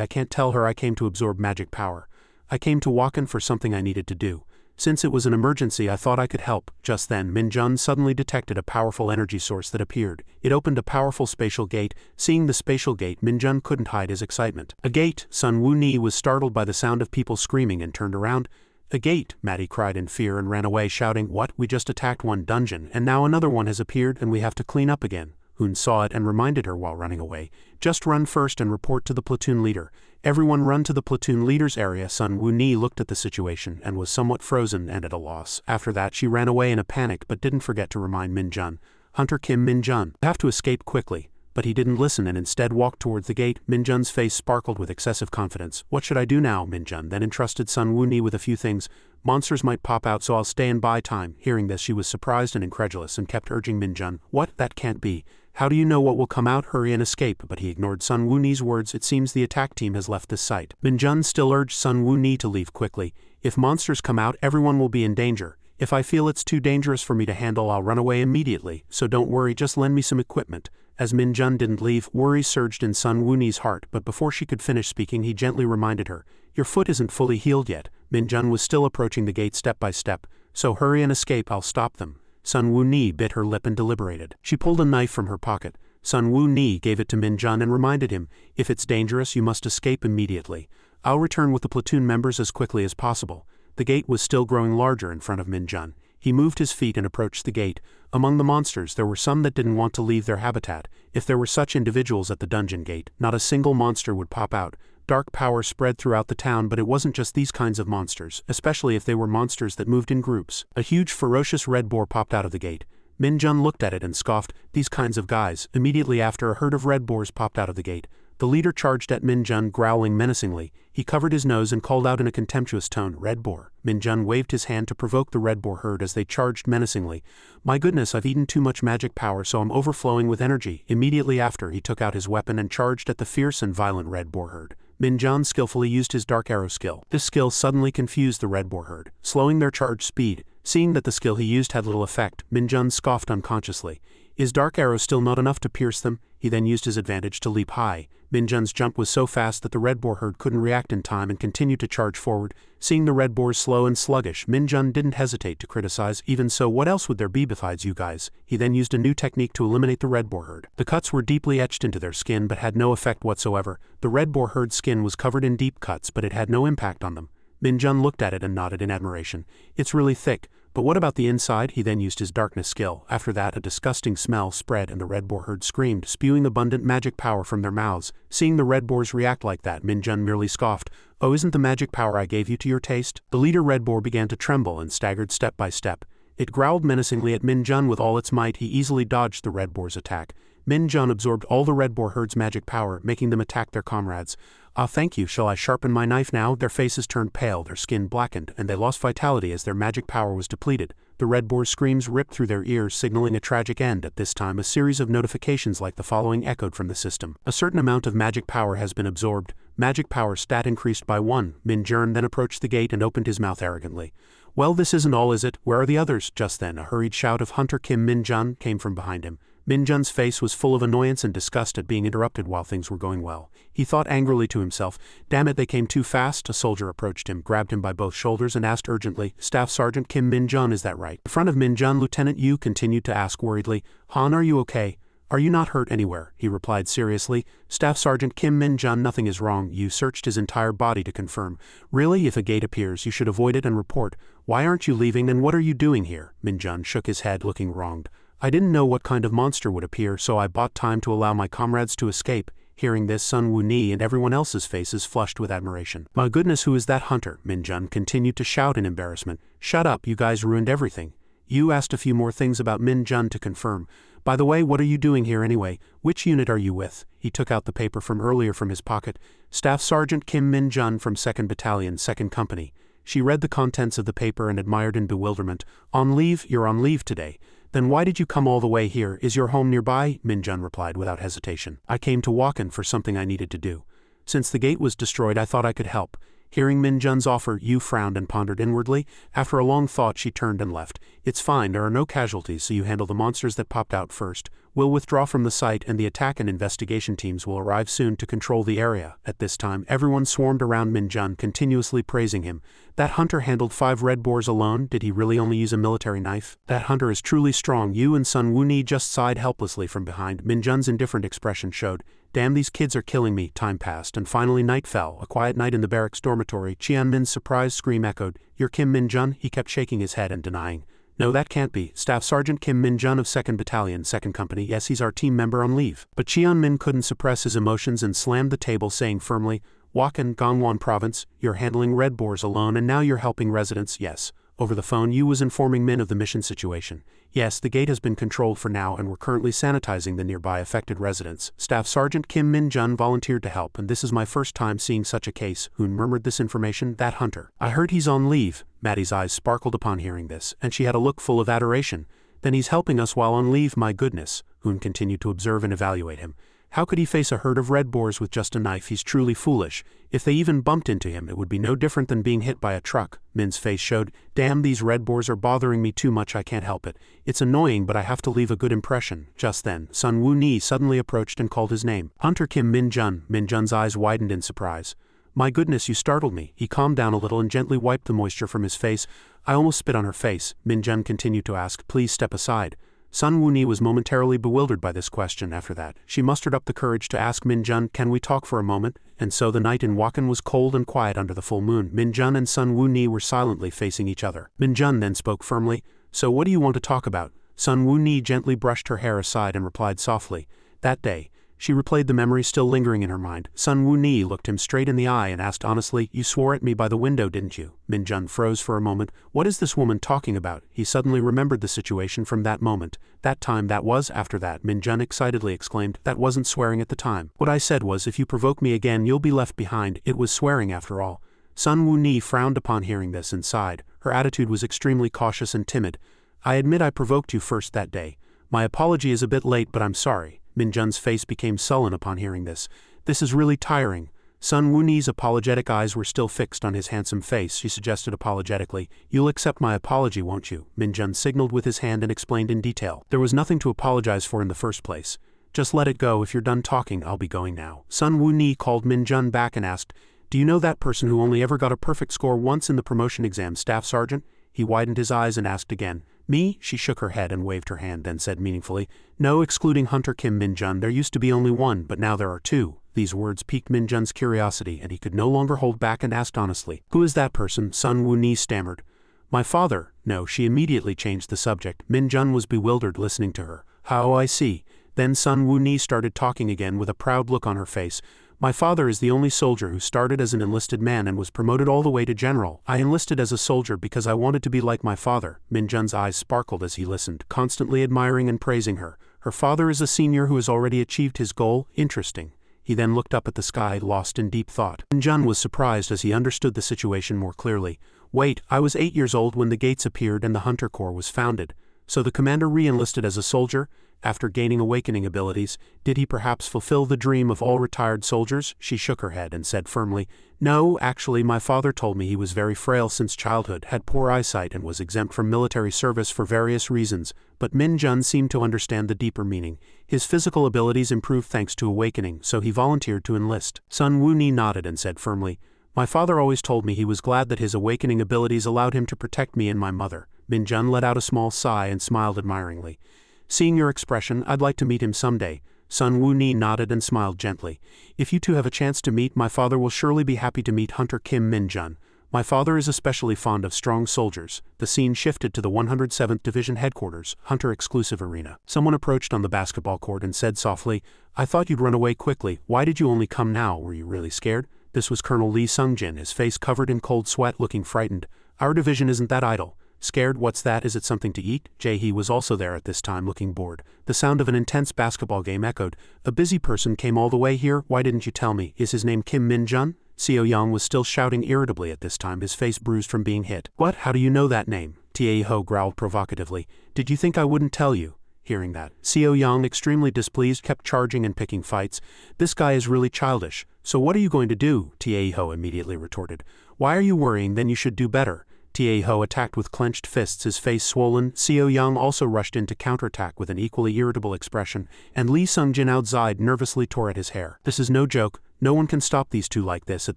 I can't tell her I came to absorb magic power. I came to Walken for something I needed to do. Since it was an emergency, I thought I could help." Just then, Min-jun suddenly detected a powerful energy source that appeared. It opened a powerful spatial gate. Seeing the spatial gate, Min-jun couldn't hide his excitement. "A gate!" Sun Woonie was startled by the sound of people screaming and turned around. "A gate!" Maddie cried in fear and ran away, shouting, "What? We just attacked one dungeon, and now another one has appeared and we have to clean up again." Hoon saw it and reminded her while running away, "Just run first and report to the platoon leader." Everyone run to the platoon leader's area. Sun Woonie looked at the situation and was somewhat frozen and at a loss. After that she ran away in a panic but didn't forget to remind Min-jun, "Hunter Kim Min-jun, you have to escape quickly." but he didn't listen and instead walked towards the gate. Minjun's face sparkled with excessive confidence. What should I do now? Minjun then entrusted Sun Woo-ni with a few things. Monsters might pop out, so I'll stay and buy time. Hearing this, she was surprised and incredulous and kept urging Minjun. What? That can't be. How do you know what will come out? Hurry and escape. But he ignored Sun Woo-ni's words. It seems the attack team has left this site. Minjun still urged Sun Woo-ni to leave quickly. If monsters come out, everyone will be in danger. If I feel it's too dangerous for me to handle, I'll run away immediately, so don't worry, just lend me some equipment. As Minjun didn't leave, worry surged in Sun Woo-ni's heart, but before she could finish speaking, he gently reminded her, your foot isn't fully healed yet. Minjun was still approaching the gate step by step, so hurry and escape, I'll stop them. Sun Woo-ni bit her lip and deliberated. She pulled a knife from her pocket. Sun Woo-ni gave it to Minjun and reminded him, if it's dangerous, you must escape immediately. I'll return with the platoon members as quickly as possible. The gate was still growing larger in front of Minjun. He moved his feet and approached the gate. Among the monsters, there were some that didn't want to leave their habitat. If there were such individuals at the dungeon gate, not a single monster would pop out. Dark power spread throughout the town, but it wasn't just these kinds of monsters, especially if they were monsters that moved in groups. A huge ferocious red boar popped out of the gate. Minjun looked at it and scoffed, these kinds of guys. Immediately after, a herd of red boars popped out of the gate. The leader charged at Minjun, growling menacingly. He covered his nose and called out in a contemptuous tone, Red Boar. Minjun waved his hand to provoke the red boar herd as they charged menacingly. My goodness, I've eaten too much magic power, so I'm overflowing with energy. Immediately after, he took out his weapon and charged at the fierce and violent red boar herd. Minjun skillfully used his dark arrow skill. This skill suddenly confused the red boar herd, slowing their charge speed. Seeing that the skill he used had little effect, Minjun scoffed unconsciously. Is dark arrow still not enough to pierce them? He then used his advantage to leap high. Minjun's jump was so fast that the red boar herd couldn't react in time and continued to charge forward. Seeing the red boars slow and sluggish, Minjun didn't hesitate to criticize. Even so, what else would there be besides you guys? He then used a new technique to eliminate the red boar herd. The cuts were deeply etched into their skin but had no effect whatsoever. The red boar herd's skin was covered in deep cuts, but it had no impact on them. Minjun looked at it and nodded in admiration. It's really thick. But what about the inside? He then used his darkness skill. After that, a disgusting smell spread and the red boar herd screamed, spewing abundant magic power from their mouths. Seeing the red boars react like that, Minjun merely scoffed. Oh, isn't the magic power I gave you to your taste? The leader red boar began to tremble and staggered step by step. It growled menacingly at Minjun with all its might. He easily dodged the red boar's attack. Minjun absorbed all the red boar herd's magic power, making them attack their comrades. Ah, thank you. Shall I sharpen my knife now? Their faces turned pale, their skin blackened, and they lost vitality as their magic power was depleted. The red boar's screams ripped through their ears, signaling a tragic end. At this time, a series of notifications like the following echoed from the system. A certain amount of magic power has been absorbed. Magic power stat increased by 1. Minjun then approached the gate and opened his mouth arrogantly. Well, this isn't all, is it? Where are the others? Just then, a hurried shout of Hunter Kim Minjun came from behind him. Minjun's face was full of annoyance and disgust at being interrupted while things were going well. He thought angrily to himself, damn it, they came too fast. A soldier approached him, grabbed him by both shoulders and asked urgently, Staff Sergeant Kim Minjun, is that right? In front of Minjun, Lieutenant Yu continued to ask worriedly, Han, are you okay? Are you not hurt anywhere? He replied seriously. Staff Sergeant Kim Minjun, nothing is wrong. Yu searched his entire body to confirm. Really, if a gate appears, you should avoid it and report. Why aren't you leaving and what are you doing here? Minjun shook his head, looking wronged. I didn't know what kind of monster would appear, so I bought time to allow my comrades to escape. Hearing this, Sun Woo-ni and everyone else's faces flushed with admiration. My goodness, who is that hunter? Minjun continued to shout in embarrassment. Shut up, you guys ruined everything. Yu asked a few more things about Minjun to confirm. By the way, what are you doing here anyway? Which unit are you with? He took out the paper from earlier from his pocket. Staff Sergeant Kim Minjun from 2nd Battalion, 2nd Company. She read the contents of the paper and admired in bewilderment. On leave? You're on leave today. Then why did you come all the way here? Is your home nearby? Minjun replied without hesitation. I came to Wakan for something I needed to do. Since the gate was destroyed, I thought I could help. Hearing Minjun's offer, Yu frowned and pondered inwardly. After a long thought, she turned and left. It's fine, there are no casualties, so you handle the monsters that popped out first. We'll withdraw from the site and the attack and investigation teams will arrive soon to control the area. At this time, everyone swarmed around Minjun, continuously praising him. That hunter handled 5 red boars alone. Did he really only use a military knife? That hunter is truly strong. Yu and Sun Woo-ni just sighed helplessly from behind. Minjun's indifferent expression showed. Damn, these kids are killing me. Time passed, and finally night fell. A quiet night in the barracks dormitory. Cheon-min's surprised scream echoed. You're Kim Minjun? He kept shaking his head and denying. No, that can't be. Staff Sergeant Kim Minjun of 2nd Battalion, 2nd Company. Yes, he's our team member on leave. But Cheon-min couldn't suppress his emotions and slammed the table, saying firmly, Wakan, Gangwon Province, you're handling red boars alone and now you're helping residents. Yes. Over the phone Yu was informing Min of the mission situation. Yes, the gate has been controlled for now and we're currently sanitizing the nearby affected residents. Staff Sergeant Kim Min-jun volunteered to help, and this is my first time seeing such a case. Hoon murmured this information. That hunter. I heard he's on leave. Maddie's eyes sparkled upon hearing this, and she had a look full of adoration. Then he's helping us while on leave, my goodness. Hoon continued to observe and evaluate him. How could he face a herd of red boars with just a knife? He's truly foolish. If they even bumped into him, it would be no different than being hit by a truck. Min's face showed. Damn, these red boars are bothering me too much. I can't help it. It's annoying, but I have to leave a good impression. Just then, Sun Woo-ni suddenly approached and called his name. Hunter Kim Min-jun. Min-jun's eyes widened in surprise. My goodness, you startled me. He calmed down a little and gently wiped the moisture from his face. I almost spit on her face. Min-jun continued to ask, please step aside. Sun Woo-ni was momentarily bewildered by this question. After that, she mustered up the courage to ask Min-jun, can we talk for a moment? And so the night in Wakan was cold and quiet under the full moon. Min-jun and Sun Woo-ni were silently facing each other. Min-jun then spoke firmly. So what do you want to talk about? Sun Woo-ni gently brushed her hair aside and replied softly. That day. She replayed the memory still lingering in her mind. Sun Woo-ni looked him straight in the eye and asked honestly, you swore at me by the window, didn't you? Min-jun froze for a moment. What is this woman talking about? He suddenly remembered the situation from that moment. That time that was. After that, Min-jun excitedly exclaimed, that wasn't swearing at the time. What I said was, if you provoke me again you'll be left behind. It was swearing after all. Sun Woo-ni frowned upon hearing this and sighed. Her attitude was extremely cautious and timid. I admit I provoked you first that day. My apology is a bit late, but I'm sorry. Min-jun's face became sullen upon hearing this. This is really tiring. Sun Woo-ni's apologetic eyes were still fixed on his handsome face. She suggested apologetically, you'll accept my apology, won't you? Min-jun signaled with his hand and explained in detail. There was nothing to apologize for in the first place. Just let it go. If you're done talking, I'll be going now. Sun Woo-ni called Min-jun back and asked, do you know that person who only ever got a perfect score once in the promotion exam, Staff Sergeant? He widened his eyes and asked again. Me? She shook her head and waved her hand, then said meaningfully, no, excluding Hunter Kim Min-jun, there used to be only one, but now there are two. These words piqued Min-jun's curiosity, and he could no longer hold back and asked honestly, who is that person? Sun Woo-ni stammered. My father. No, she immediately changed the subject. Min-jun was bewildered listening to her. How, I see. Then Sun Woo-ni started talking again with a proud look on her face. My father is the only soldier who started as an enlisted man and was promoted all the way to general. I enlisted as a soldier because I wanted to be like my father. Min-jun's eyes sparkled as he listened, constantly admiring and praising her. Her father is a senior who has already achieved his goal. Interesting. He then looked up at the sky, lost in deep thought. Min-jun was surprised as he understood the situation more clearly. Wait, I was 8 years old when the gates appeared and the Hunter Corps was founded. So the commander re-enlisted as a soldier? After gaining awakening abilities, did he perhaps fulfill the dream of all retired soldiers? She shook her head and said firmly, no, actually my father told me he was very frail since childhood, had poor eyesight and was exempt from military service for various reasons, but Min-jun seemed to understand the deeper meaning. His physical abilities improved thanks to awakening, so he volunteered to enlist. Sun Woo-ni nodded and said firmly, my father always told me he was glad that his awakening abilities allowed him to protect me and my mother. Min-jun let out a small sigh and smiled admiringly. Seeing your expression, I'd like to meet him someday. Sun Woo-ni nodded and smiled gently. If you two have a chance to meet, my father will surely be happy to meet Hunter Kim Min-jun. My father is especially fond of strong soldiers. The scene shifted to the 107th Division headquarters, Hunter Exclusive Arena. Someone approached on the basketball court and said softly, I thought you'd run away quickly. Why did you only come now? Were you really scared? This was Colonel Lee Sung-jin, his face covered in cold sweat, looking frightened. Our division isn't that idle. Scared? What's that? Is it something to eat? Jae-hee was also there at this time, looking bored. The sound of an intense basketball game echoed. A busy person came all the way here. Why didn't you tell me? Is his name Kim Min-jun? Seo-young was still shouting irritably at this time, his face bruised from being hit. What? How do you know that name? Tae-ho growled provocatively. Did you think I wouldn't tell you? Hearing that, Seo-young, extremely displeased, kept charging and picking fights. This guy is really childish. So what are you going to do? Tae-ho immediately retorted. Why are you worrying? Then you should do better. Tae-ho attacked with clenched fists, his face swollen. Seo-young also rushed in to counterattack with an equally irritable expression, and Lee Sung-jin outside nervously tore at his hair. This is no joke. No one can stop these two like this. At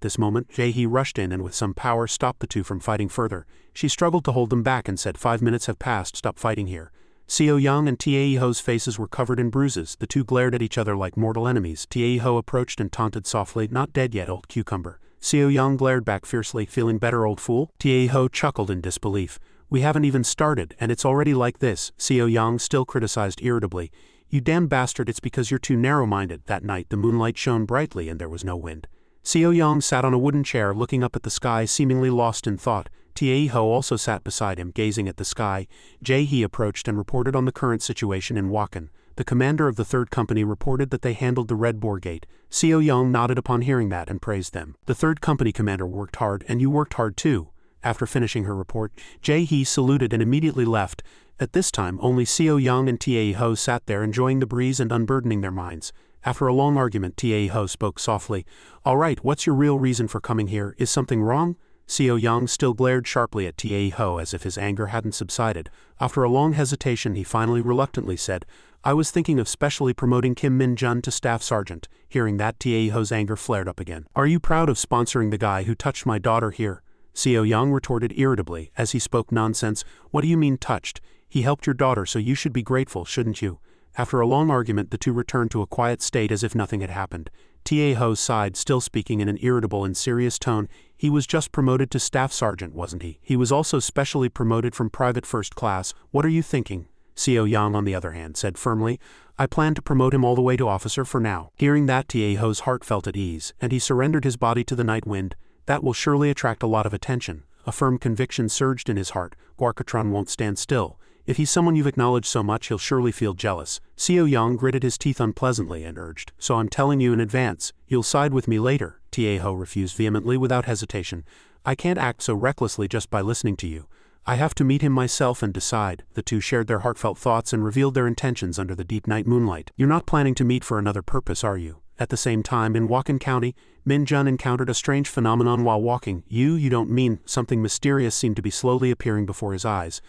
this moment, Jae-hee rushed in and with some power stopped the two from fighting further. She struggled to hold them back and said, 5 minutes have passed, stop fighting here. Seo-young and Tae-ho's faces were covered in bruises. The two glared at each other like mortal enemies. Tae-ho approached and taunted softly, not dead yet, old cucumber. Seo-young glared back fiercely, feeling better, old fool? Tae-ho chuckled in disbelief. We haven't even started, and it's already like this. Seo-young still criticized irritably. You damn bastard, it's because you're too narrow-minded. That night the moonlight shone brightly and there was no wind. Seo-young sat on a wooden chair looking up at the sky, seemingly lost in thought. Taeho also sat beside him, gazing at the sky. Jae-hee approached and reported on the current situation in Wakan. The commander of the third company reported that they handled the Red Boar Gate. Seo Young nodded upon hearing that and praised them. The third company commander worked hard, and you worked hard too. After finishing her report, Jae-hee saluted and immediately left. At this time, only Seo Young and Taeho sat there enjoying the breeze and unburdening their minds. After a long argument, Taeho spoke softly. "All right, what's your real reason for coming here? Is something wrong?" Seo Young still glared sharply at Taeho as if his anger hadn't subsided. After a long hesitation, he finally reluctantly said, "I was thinking of specially promoting Kim Min-jun to staff sergeant." Hearing that, Taeho's anger flared up again. "Are you proud of sponsoring the guy who touched my daughter here?" Seo Young retorted irritably, as he spoke nonsense. "What do you mean touched? He helped your daughter, so you should be grateful, shouldn't you?" After a long argument, the two returned to a quiet state as if nothing had happened. Taeho sighed, still speaking in an irritable and serious tone. "He was just promoted to staff sergeant, wasn't he? He was also specially promoted from private first class. What are you thinking?" Seo Young, on the other hand, said firmly, "I plan to promote him all the way to officer for now." Hearing that, Taeho's heart felt at ease, and he surrendered his body to the night wind. That will surely attract a lot of attention. A firm conviction surged in his heart. Gwarkatron won't stand still. If he's someone you've acknowledged so much, he'll surely feel jealous. Seo Young gritted his teeth unpleasantly and urged, "So I'm telling you in advance, you'll side with me later." Taeho refused vehemently without hesitation. "I can't act so recklessly just by listening to you. I have to meet him myself and decide." The two shared their heartfelt thoughts and revealed their intentions under the deep night moonlight. "You're not planning to meet for another purpose, are you?" At the same time, in Wakan County, Min-jun encountered a strange phenomenon while walking. You don't mean?" Something mysterious seemed to be slowly appearing before his eyes.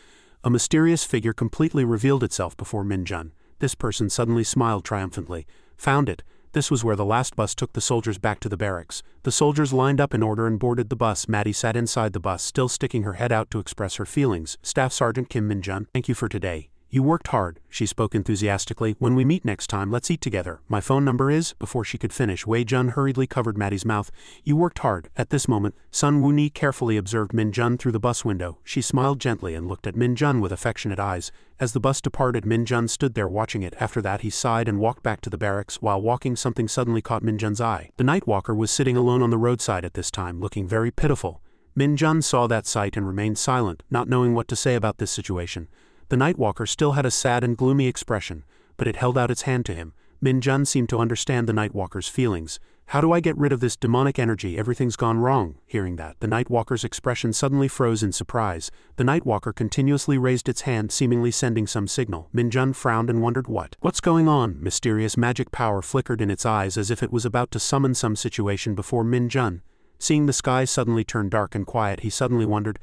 A mysterious figure completely revealed itself before Min-jun. This person suddenly smiled triumphantly. "Found it." This was where the last bus took the soldiers back to the barracks. The soldiers lined up in order and boarded the bus. Maddie sat inside the bus, still sticking her head out to express her feelings. "Staff Sergeant Kim Min-jun, thank you for today. You worked hard," she spoke enthusiastically. "When we meet next time, let's eat together. My phone number is—" Before she could finish, Wei-jun hurriedly covered Maddie's mouth. "You worked hard." At this moment, Sun Woo-ni carefully observed Min-jun through the bus window. She smiled gently and looked at Min-jun with affectionate eyes. As the bus departed, Min-jun stood there watching it. After that, he sighed and walked back to the barracks. While walking, something suddenly caught Min-jun's eye. The night walker was sitting alone on the roadside at this time, looking very pitiful. Min-jun saw that sight and remained silent, not knowing what to say about this situation. The night walker still had a sad and gloomy expression, but it held out its hand to him. Min-jun seemed to understand the night walker's feelings. "How do I get rid of this demonic energy? Everything's gone wrong." Hearing that, the night walker's expression suddenly froze in surprise. The night walker continuously raised its hand, seemingly sending some signal. Min-jun frowned and wondered what's going on. Mysterious magic power flickered in its eyes as if it was about to summon some situation before Min-jun. Seeing the sky suddenly turn dark and quiet, he suddenly wondered,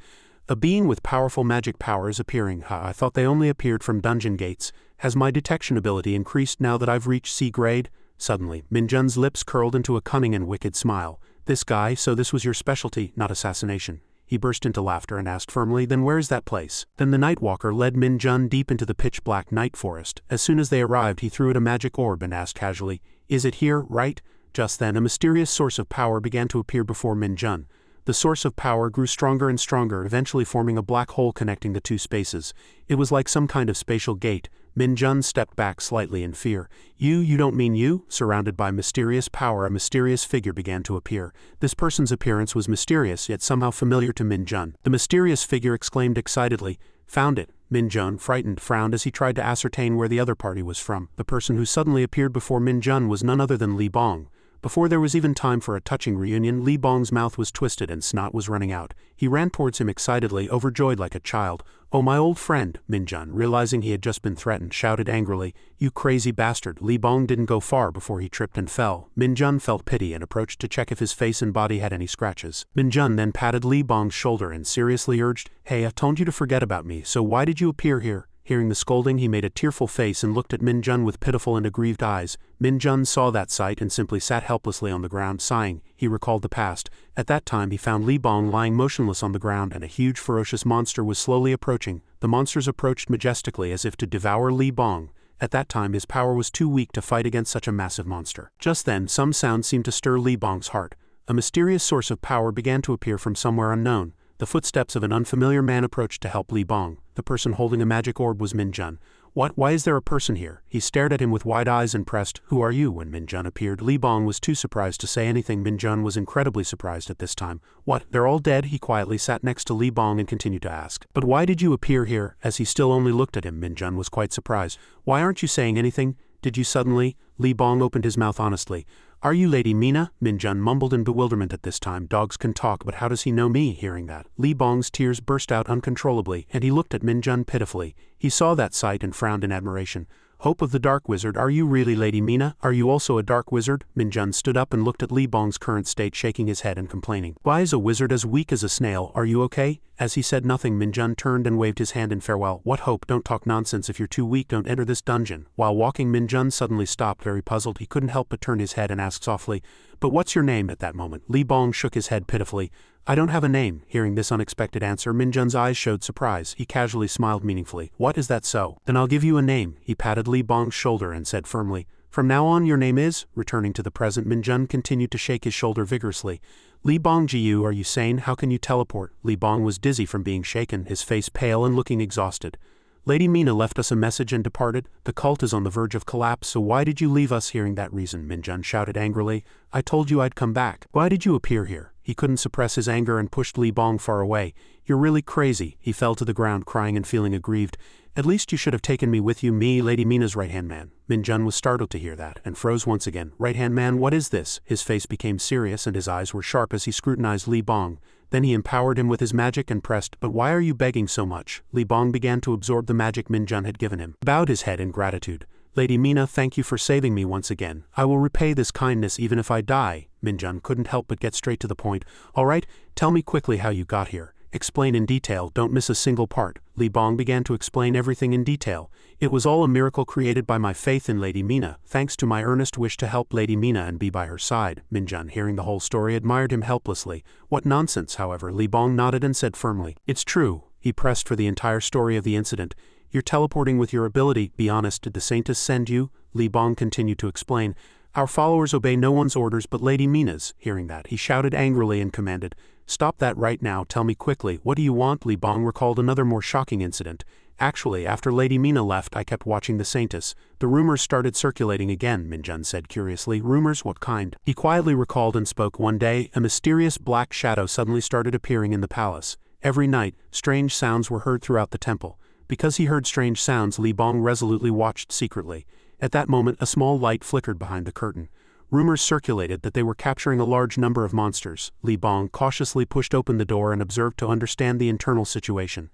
"A being with powerful magic powers appearing. I thought they only appeared from dungeon gates. Has my detection ability increased now that I've reached C grade?" Suddenly, Min-jun's lips curled into a cunning and wicked smile. "This guy, so this was your specialty, not assassination." He burst into laughter and asked firmly, "Then where's that place?" Then the night walker led Min-jun deep into the pitch-black night forest. As soon as they arrived, he threw it a magic orb and asked casually, "Is it here, right?" Just then, a mysterious source of power began to appear before Min-jun. The source of power grew stronger and stronger, eventually forming a black hole connecting the two spaces. It was like some kind of spatial gate. Min-jun stepped back slightly in fear. You don't mean you?" Surrounded by mysterious power, a mysterious figure began to appear. This person's appearance was mysterious, yet somehow familiar to Min-jun. The mysterious figure exclaimed excitedly, "Found it." Min-jun, frightened, frowned as he tried to ascertain where the other party was from. The person who suddenly appeared before Min-jun was none other than Li Bong. Before there was even time for a touching reunion, Li Bong's mouth was twisted and snot was running out. He ran towards him excitedly, overjoyed like a child. "Oh, my old friend!" Min-jun, realizing he had just been threatened, shouted angrily, "You crazy bastard!" Li Bong didn't go far before he tripped and fell. Min-jun felt pity and approached to check if his face and body had any scratches. Min-jun then patted Li Bong's shoulder and seriously urged, "Hey, I told you to forget about me, so why did you appear here?" Hearing the scolding, he made a tearful face and looked at Min-jun with pitiful and aggrieved eyes. Min-jun saw that sight and simply sat helplessly on the ground, sighing. He recalled the past. At that time, he found Li Bong lying motionless on the ground, and a huge ferocious monster was slowly approaching. The monsters approached majestically as if to devour Li Bong. At that time, his power was too weak to fight against such a massive monster. Just then, some sound seemed to stir Li Bong's heart. A mysterious source of power began to appear from somewhere unknown. The footsteps of an unfamiliar man approached to help Li Bong. The person holding a magic orb was Min Jun. What? Why is there a person here? He stared at him with wide eyes and pressed, "Who are you?" When Min Jun appeared, Li Bong was too surprised to say anything. Min Jun was incredibly surprised at this time. "What? They're all dead?" He quietly sat next to Li Bong and continued to ask. "But why did you appear here?" As he still only looked at him, Min Jun was quite surprised. "Why aren't you saying anything? Did you suddenly?" Li Bong opened his mouth honestly. "Are you Lady Mina?" Min Jun mumbled in bewilderment at this time. Dogs can talk, but how does he know me? Hearing that, Li Bong's tears burst out uncontrollably, and he looked at Min Jun pitifully. He saw that sight and frowned in admiration. "Hope of the Dark Wizard, are you really Lady Mina? Are you also a dark wizard?" Min Jun stood up and looked at Li Bong's current state, shaking his head and complaining. "Why is a wizard as weak as a snail? Are you okay?" As he said nothing, Min Jun turned and waved his hand in farewell. "What hope? Don't talk nonsense. If you're too weak, don't enter this dungeon." While walking, Min Jun suddenly stopped, very puzzled. He couldn't help but turn his head and ask softly, "But what's your name?" At that moment, Li Bong shook his head pitifully. "I don't have a name." Hearing this unexpected answer, Min Jun's eyes showed surprise. He casually smiled meaningfully. "What, is that so? Then I'll give you a name." He patted Li Bong's shoulder and said firmly, "From now on your name is?" Returning to the present, Min Jun continued to shake his shoulder vigorously. "Li Bong Jiu, are you sane? How can you teleport?" Li Bong was dizzy from being shaken, his face pale and looking exhausted. "Lady Mina left us a message and departed. The cult is on the verge of collapse, so why did you leave us?" Hearing that reason, Min Jun shouted angrily, "I told you I'd come back. Why did you appear here?" He couldn't suppress his anger and pushed Li Bong far away. "You're really crazy." He fell to the ground crying and feeling aggrieved. "At least you should have taken me with you, me, Lady Mina's right-hand man." Min Jun was startled to hear that, and froze once again. "Right-hand man, what is this?" His face became serious and his eyes were sharp as he scrutinized Li Bong. Then he empowered him with his magic and pressed, "But why are you begging so much?" Li Bong began to absorb the magic Min Jun had given him, bowed his head in gratitude. "Lady Mina, thank you for saving me once again. I will repay this kindness even if I die." Min Jun couldn't help but get straight to the point. "All right, tell me quickly how you got here. Explain in detail, don't miss a single part." Li Bong began to explain everything in detail. "It was all a miracle created by my faith in Lady Mina, thanks to my earnest wish to help Lady Mina and be by her side." Min Jun, hearing the whole story, admired him helplessly. "What nonsense," however, Li Bong nodded and said firmly. "It's true." He pressed for the entire story of the incident. "You're teleporting with your ability. Be honest, did the Saintess send you?" Li Bong continued to explain. "Our followers obey no one's orders but Lady Mina's." Hearing that, he shouted angrily and commanded, "Stop that right now, tell me quickly, what do you want?" Li Bong recalled another more shocking incident. "Actually, after Lady Mina left, I kept watching the Saintess. The rumors started circulating again," Min Jun said curiously. "Rumors? What kind?" He quietly recalled and spoke. "One day, a mysterious black shadow suddenly started appearing in the palace. Every night, strange sounds were heard throughout the temple. Because he heard strange sounds, Li Bong resolutely watched secretly. At that moment, a small light flickered behind the curtain. Rumors circulated that they were capturing a large number of monsters. Li Bong cautiously pushed open the door and observed to understand the internal situation.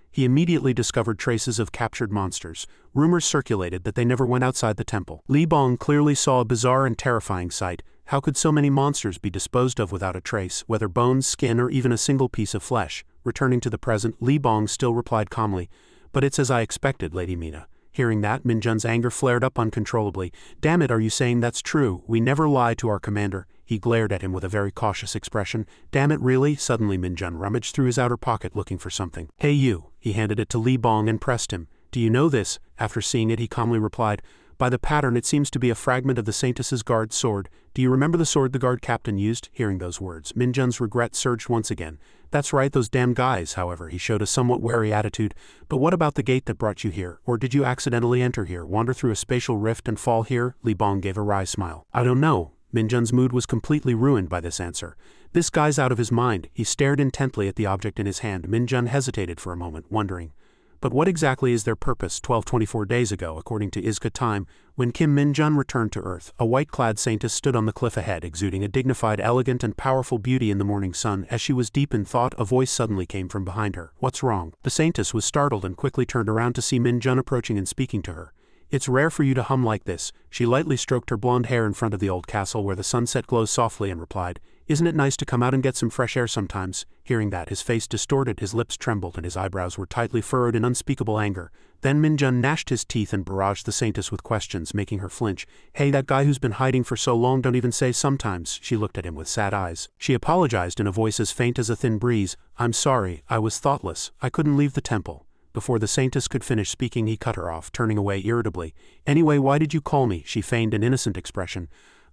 He immediately discovered traces of captured monsters. Rumors circulated that they never went outside the temple. Li Bong clearly saw a bizarre and terrifying sight. How could so many monsters be disposed of without a trace, whether bones, skin, or even a single piece of flesh? Returning to the present, Li Bong still replied calmly, "But it's as I expected, Lady Mina." Hearing that, Min Jun's anger flared up uncontrollably. "Damn it, are you saying that's true? We never lie to our commander." He glared at him with a very cautious expression. "Damn it, really?" Suddenly Min Jun rummaged through his outer pocket looking for something. "Hey you." He handed it to Li Bong and pressed him. "Do you know this?" After seeing it, he calmly replied, "By the pattern, it seems to be a fragment of the Saintess's guard sword. Do you remember the sword the guard captain used?" Hearing those words, Min Jun's regret surged once again. "That's right, those damn guys." However, he showed a somewhat wary attitude. "But what about the gate that brought you here? Or did you accidentally enter here, wander through a spatial rift and fall here?" Li Bong gave a wry smile. "I don't know." Min Jun's mood was completely ruined by this answer. "This guy's out of his mind." He stared intently at the object in his hand. Min Jun hesitated for a moment, wondering. But what exactly is their purpose? 1224 days ago, according to Isekai time, when Kim Min Jun returned to Earth, a white-clad saintess stood on the cliff ahead, exuding a dignified, elegant, and powerful beauty in the morning sun. As she was deep in thought, a voice suddenly came from behind her. "What's wrong?" The saintess was startled and quickly turned around to see Min Jun approaching and speaking to her. "It's rare for you to hum like this." She lightly stroked her blonde hair in front of the old castle where the sunset glows softly and replied, "Isn't it nice to come out and get some fresh air sometimes?" Hearing that, his face distorted, his lips trembled, and his eyebrows were tightly furrowed in unspeakable anger. Then Min Jun gnashed his teeth and barraged the saintess with questions, making her flinch. "Hey, that guy who's been hiding for so long, don't even say sometimes." She looked at him with sad eyes. She apologized in a voice as faint as a thin breeze. "I'm sorry, I was thoughtless. I couldn't leave the temple." Before the saintess could finish speaking, he cut her off, turning away irritably. "Anyway, why did you call me?" She feigned an innocent expression.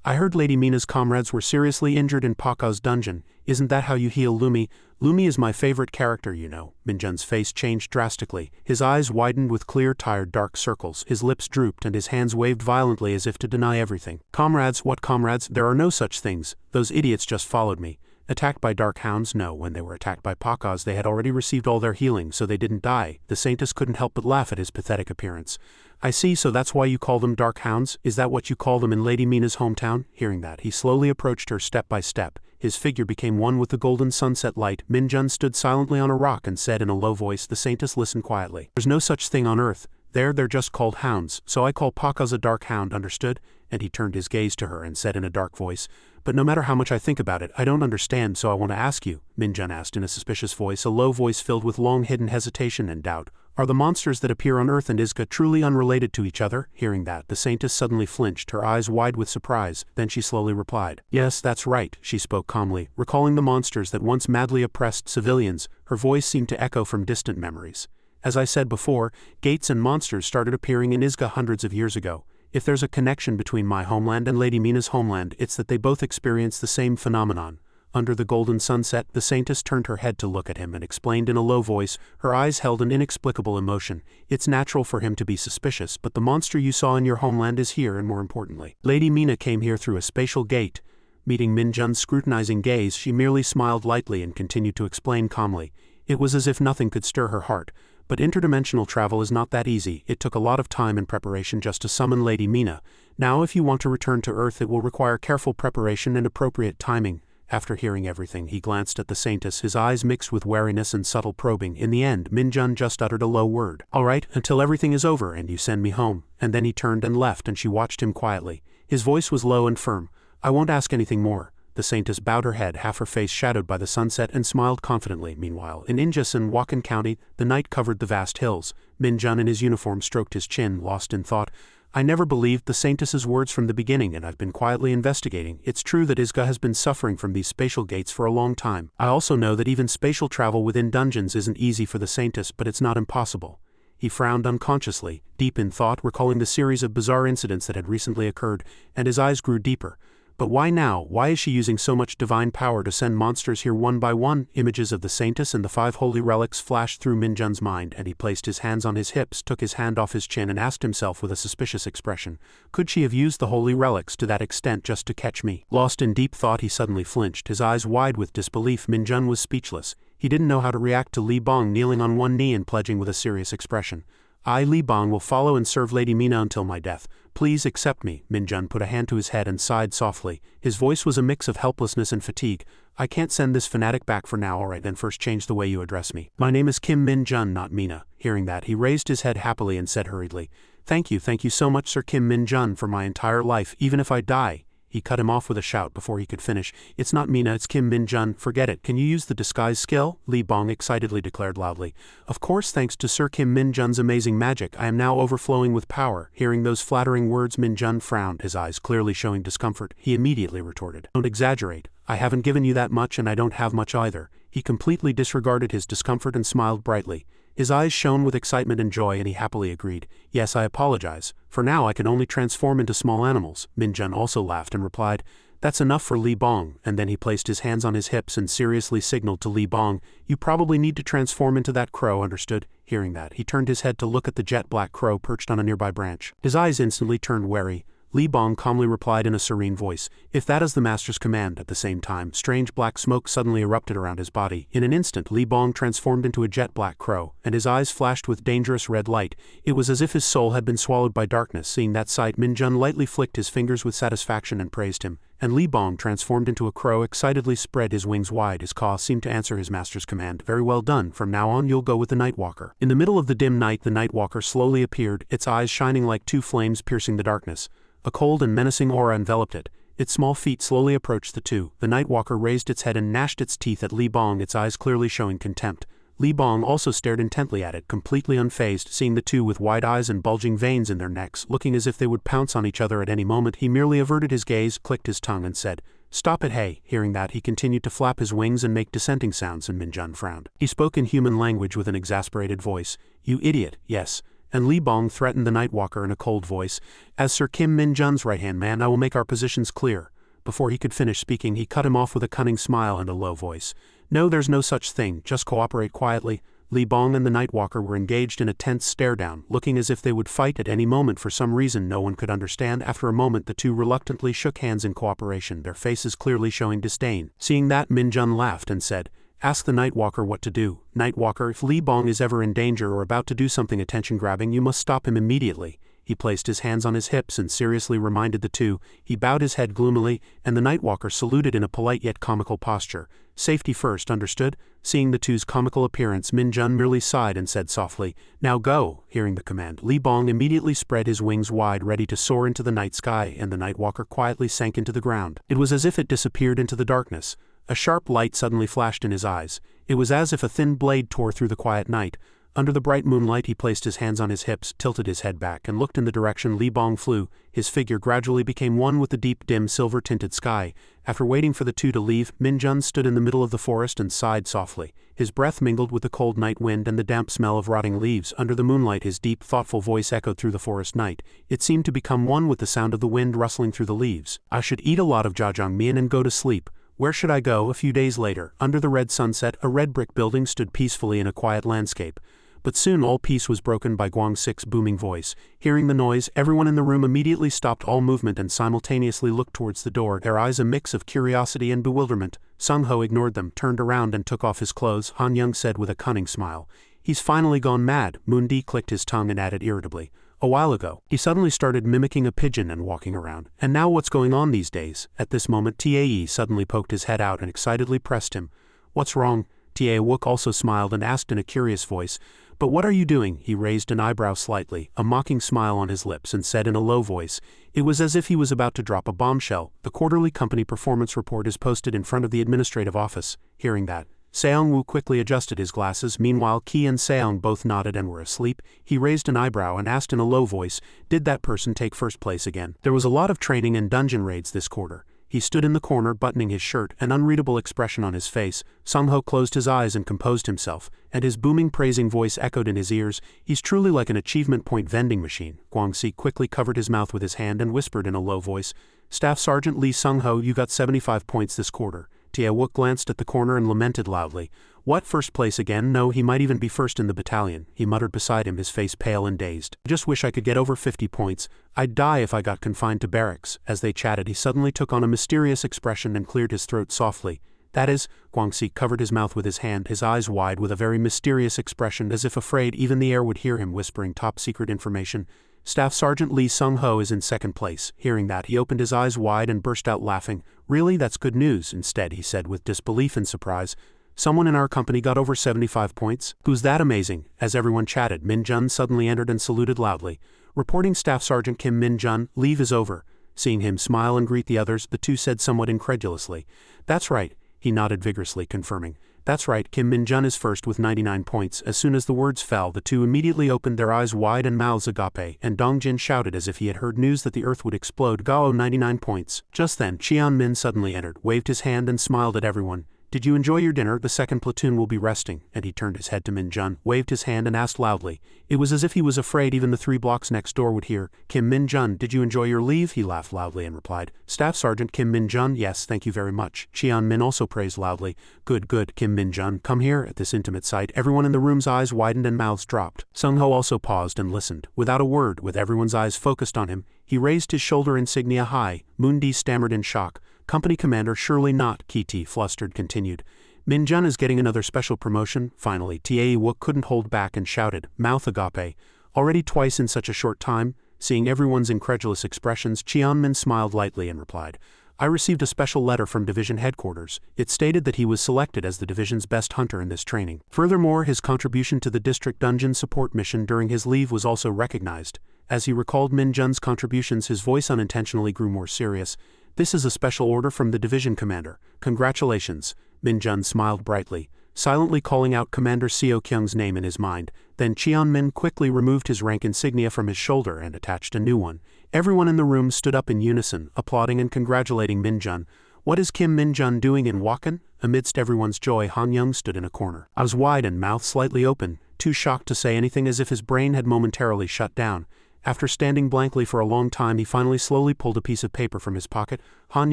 I heard Lady Mina's comrades were seriously injured in Paka's dungeon. Isn't that how you heal Lumi? Lumi is my favorite character, you know. Minjun's face changed drastically. His eyes widened with clear, tired dark circles. His lips drooped and his hands waved violently as if to deny everything. Comrades? What comrades? There are no such things. Those idiots just followed me. Attacked by dark hounds? No, when they were attacked by Pakas they had already received all their healing, so they didn't die. The Saintess couldn't help but laugh at his pathetic appearance. I see, so that's why you call them dark hounds? Is that what you call them in Lady Mina's hometown? Hearing that, he slowly approached her step by step. His figure became one with the golden sunset light. Minjun stood silently on a rock and said in a low voice, "The Saintess, listen quietly. There's no such thing on earth. They're just called hounds, so I call Pakas a dark hound, understood?" And he turned his gaze to her and said in a dark voice, "But no matter how much I think about it, I don't understand, so I want to ask you," Minjun asked in a suspicious voice, a low voice filled with long-hidden hesitation and doubt. "Are the monsters that appear on Earth and Isekai truly unrelated to each other?" Hearing that, the Saintess suddenly flinched, her eyes wide with surprise. Then she slowly replied, "Yes, that's right," she spoke calmly, recalling the monsters that once madly oppressed civilians. Her voice seemed to echo from distant memories. "As I said before, gates and monsters started appearing in Isekai hundreds of years ago. If there's a connection between my homeland and Lady Mina's homeland, it's that they both experience the same phenomenon." Under the golden sunset, the Saintess turned her head to look at him and explained in a low voice. Her eyes held an inexplicable emotion. "It's natural for him to be suspicious, but the monster you saw in your homeland is here, and more importantly, Lady Mina came here through a spatial gate." Meeting Minjun's scrutinizing gaze, she merely smiled lightly and continued to explain calmly. It was as if nothing could stir her heart. But interdimensional travel is not that easy. It took a lot of time and preparation just to summon Lady Mina. Now if you want to return to Earth, it will require careful preparation and appropriate timing. After hearing everything, he glanced at the Saintess, his eyes mixed with wariness and subtle probing. In the end, Minjun just uttered a low word. "All right, until everything is over and you send me home." And then he turned and left, and she watched him quietly. His voice was low and firm. "I won't ask anything more." The Saintess bowed her head, half her face shadowed by the sunset, and smiled confidently. Meanwhile, in Injus Wakan County, the night covered the vast hills. Minjun in his uniform stroked his chin, lost in thought. "I never believed the Saintess's words from the beginning, and I've been quietly investigating. It's true that Isekai has been suffering from these spatial gates for a long time. I also know that even spatial travel within dungeons isn't easy for the Saintess, but it's not impossible." He frowned unconsciously, deep in thought, recalling the series of bizarre incidents that had recently occurred, and his eyes grew deeper. But why now? Why is she using so much divine power to send monsters here one by one? Images of the Saintess and the 5 holy relics flashed through Minjun's mind, and he placed his hands on his hips, took his hand off his chin, and asked himself with a suspicious expression, "Could she have used the holy relics to that extent just to catch me?" Lost in deep thought, he suddenly flinched, his eyes wide with disbelief. Minjun was speechless. He didn't know how to react to Li Bong kneeling on one knee and pledging with a serious expression. "I, Li Bong, will follow and serve Lady Mina until my death. Please accept me." Minjun put a hand to his head and sighed softly. His voice was a mix of helplessness and fatigue. "I can't send this fanatic back for now. Alright, then first change the way you address me. My name is Kim Minjun, not Mina." Hearing that, he raised his head happily and said hurriedly, thank you so much Sir Kim Minjun, for my entire life, even if I die." He cut him off with a shout before he could finish. "It's not Mina, it's Kim Minjun. Forget it. Can you use the disguise skill?" Li Bong excitedly declared loudly. "Of course, thanks to Sir Kim Minjun's amazing magic, I am now overflowing with power." Hearing those flattering words, Minjun frowned, his eyes clearly showing discomfort. He immediately retorted, "Don't exaggerate. I haven't given you that much, and I don't have much either." He completely disregarded his discomfort and smiled brightly. His eyes shone with excitement and joy, and he happily agreed. "Yes, I apologize. For now I can only transform into small animals." Minjun also laughed and replied, "That's enough for Li Bong," and then he placed his hands on his hips and seriously signaled to Li Bong, "You probably need to transform into that crow, understood?" Hearing that, he turned his head to look at the jet-black crow perched on a nearby branch. His eyes instantly turned wary. Li Bong calmly replied in a serene voice, "If that is the master's command." At the same time, strange black smoke suddenly erupted around his body. In an instant, Li Bong transformed into a jet-black crow, and his eyes flashed with dangerous red light. It was as if his soul had been swallowed by darkness. Seeing that sight, Minjun lightly flicked his fingers with satisfaction and praised him. And Li Bong, transformed into a crow, excitedly spread his wings wide. His caw seemed to answer his master's command. "Very well done. From now on you'll go with the Nightwalker." In the middle of the dim night, the Nightwalker slowly appeared, its eyes shining like 2 flames piercing the darkness. A cold and menacing aura enveloped it. Its small feet slowly approached the two. The Nightwalker raised its head and gnashed its teeth at Li Bong, its eyes clearly showing contempt. Li Bong also stared intently at it, completely unfazed. Seeing the two with wide eyes and bulging veins in their necks, looking as if they would pounce on each other at any moment, he merely averted his gaze, clicked his tongue, and said, "Stop it, hey." Hearing that, he continued to flap his wings and make dissenting sounds, and Minjun frowned. He spoke in human language with an exasperated voice. "You idiot, yes. and Li Bong threatened the Nightwalker in a cold voice. As Sir Kim Min-jun's right-hand man, I will make our positions clear. Before he could finish speaking, he cut him off with a cunning smile and a low voice. No, there's no such thing, just cooperate quietly. Li Bong and the Nightwalker were engaged in a tense stare-down, looking as if they would fight at any moment for some reason no one could understand. After a moment the two reluctantly shook hands in cooperation, their faces clearly showing disdain. Seeing that, Min-jun laughed and said, Ask the Nightwalker what to do. Nightwalker, if Li Bong is ever in danger or about to do something attention-grabbing, you must stop him immediately. He placed his hands on his hips and seriously reminded the two. He bowed his head gloomily, and the Nightwalker saluted in a polite yet comical posture. Safety first, understood? Seeing the two's comical appearance, Min-jun merely sighed and said softly, Now go. Hearing the command, Li Bong immediately spread his wings wide, ready to soar into the night sky, and the Nightwalker quietly sank into the ground. It was as if it disappeared into the darkness. A sharp light suddenly flashed in his eyes. It was as if a thin blade tore through the quiet night. Under the bright moonlight he placed his hands on his hips, tilted his head back, and looked in the direction Li Bong flew. His figure gradually became one with the deep, dim, silver-tinted sky. After waiting for the two to leave, Min-jun stood in the middle of the forest and sighed softly. His breath mingled with the cold night wind and the damp smell of rotting leaves. Under the moonlight his deep, thoughtful voice echoed through the forest night. It seemed to become one with the sound of the wind rustling through the leaves. I should eat a lot of jjajangmyeon and go to sleep. Where should I go? A few days later, under the red sunset, a red brick building stood peacefully in a quiet landscape. But soon all peace was broken by Gwang-sik's booming voice. Hearing the noise, everyone in the room immediately stopped all movement and simultaneously looked towards the door, their eyes a mix of curiosity and bewilderment. Sung-ho ignored them, turned around and took off his clothes. Han-young said with a cunning smile, He's finally gone mad. Moon-di clicked his tongue and added irritably, A while ago, he suddenly started mimicking a pigeon and walking around. And now what's going on these days? At this moment Tae suddenly poked his head out and excitedly pressed him. What's wrong? Tae Wook also smiled and asked in a curious voice, But what are you doing? He raised an eyebrow slightly, a mocking smile on his lips, and said in a low voice, It was as if he was about to drop a bombshell. The quarterly company performance report is posted in front of the administrative office. Hearing that, Seong-woo quickly adjusted his glasses. Meanwhile Ki and Seong both nodded and were asleep. He raised an eyebrow and asked in a low voice, Did that person take first place again? There was a lot of training and dungeon raids this quarter. He stood in the corner buttoning his shirt, an unreadable expression on his face. Sung-ho closed his eyes and composed himself, and his booming praising voice echoed in his ears. He's truly like an achievement point vending machine. Gwang-si quickly covered his mouth with his hand and whispered in a low voice, Staff Sergeant Lee Sung-ho, you got 75 points this quarter. Tae-wook glanced at the corner and lamented loudly. What, first place again? No, he might even be first in the battalion, he muttered beside him, his face pale and dazed. I just wish I could get over 50 points. I'd die if I got confined to barracks. As they chatted, he suddenly took on a mysterious expression and cleared his throat softly. That is, Gwang-si covered his mouth with his hand, his eyes wide with a very mysterious expression, as if afraid even the air would hear him whispering top-secret information. Staff Sergeant Lee Sung-ho is in second place. Hearing that, he opened his eyes wide and burst out laughing. Really, that's good news. Instead, he said with disbelief and surprise, Someone in our company got over 75 points. Who's that? Amazing. As everyone chatted, Min-jun suddenly entered and saluted loudly. Reporting Staff Sergeant Kim Min-jun, leave is over. Seeing him smile and greet the others, the two said somewhat incredulously, That's right. He nodded vigorously, confirming. That's right, Kim Min-jun is first with 99 points. As soon as the words fell, the two immediately opened their eyes wide and mouths agape, and Dong-jin shouted as if he had heard news that the earth would explode. Gao 99 points. Just then, Cheon-min suddenly entered, waved his hand and smiled at everyone. Did you enjoy your dinner? The second platoon will be resting. And he turned his head to Min-jun, waved his hand and asked loudly. It was as if he was afraid even the 3 blocks next door would hear. Kim Min-jun, did you enjoy your leave? He laughed loudly and replied. Staff Sergeant Kim Min-jun, yes, thank you very much. Cheon-min also praised loudly. Good, good, Kim Min-jun, come here. At this intimate sight, everyone in the room's eyes widened and mouths dropped. Sung-ho also paused and listened. Without a word, with everyone's eyes focused on him, he raised his shoulder insignia high. Moon-di stammered in shock. Company Commander, surely not, Ki-ti flustered continued. Min-jun is getting another special promotion. Finally, Tae-wook couldn't hold back and shouted, mouth agape. Already twice in such a short time? Seeing everyone's incredulous expressions, Cheon-min smiled lightly and replied, I received a special letter from division headquarters. It stated that he was selected as the division's best hunter in this training. Furthermore, his contribution to the district dungeon support mission during his leave was also recognized. As he recalled Min-jun's contributions, his voice unintentionally grew more serious. This is a special order from the division commander. Congratulations. Min-jun smiled brightly, silently calling out Commander Seo-kyung's name in his mind. Then Cheon-min quickly removed his rank insignia from his shoulder and attached a new one. Everyone in the room stood up in unison, applauding and congratulating Min-jun. What is Kim Min-jun doing in Wakan? Amidst everyone's joy, Han-young stood in a corner, eyes wide and mouth slightly open. too shocked to say anything, as if his brain had momentarily shut down. After standing blankly for a long time, he finally slowly pulled a piece of paper from his pocket. Han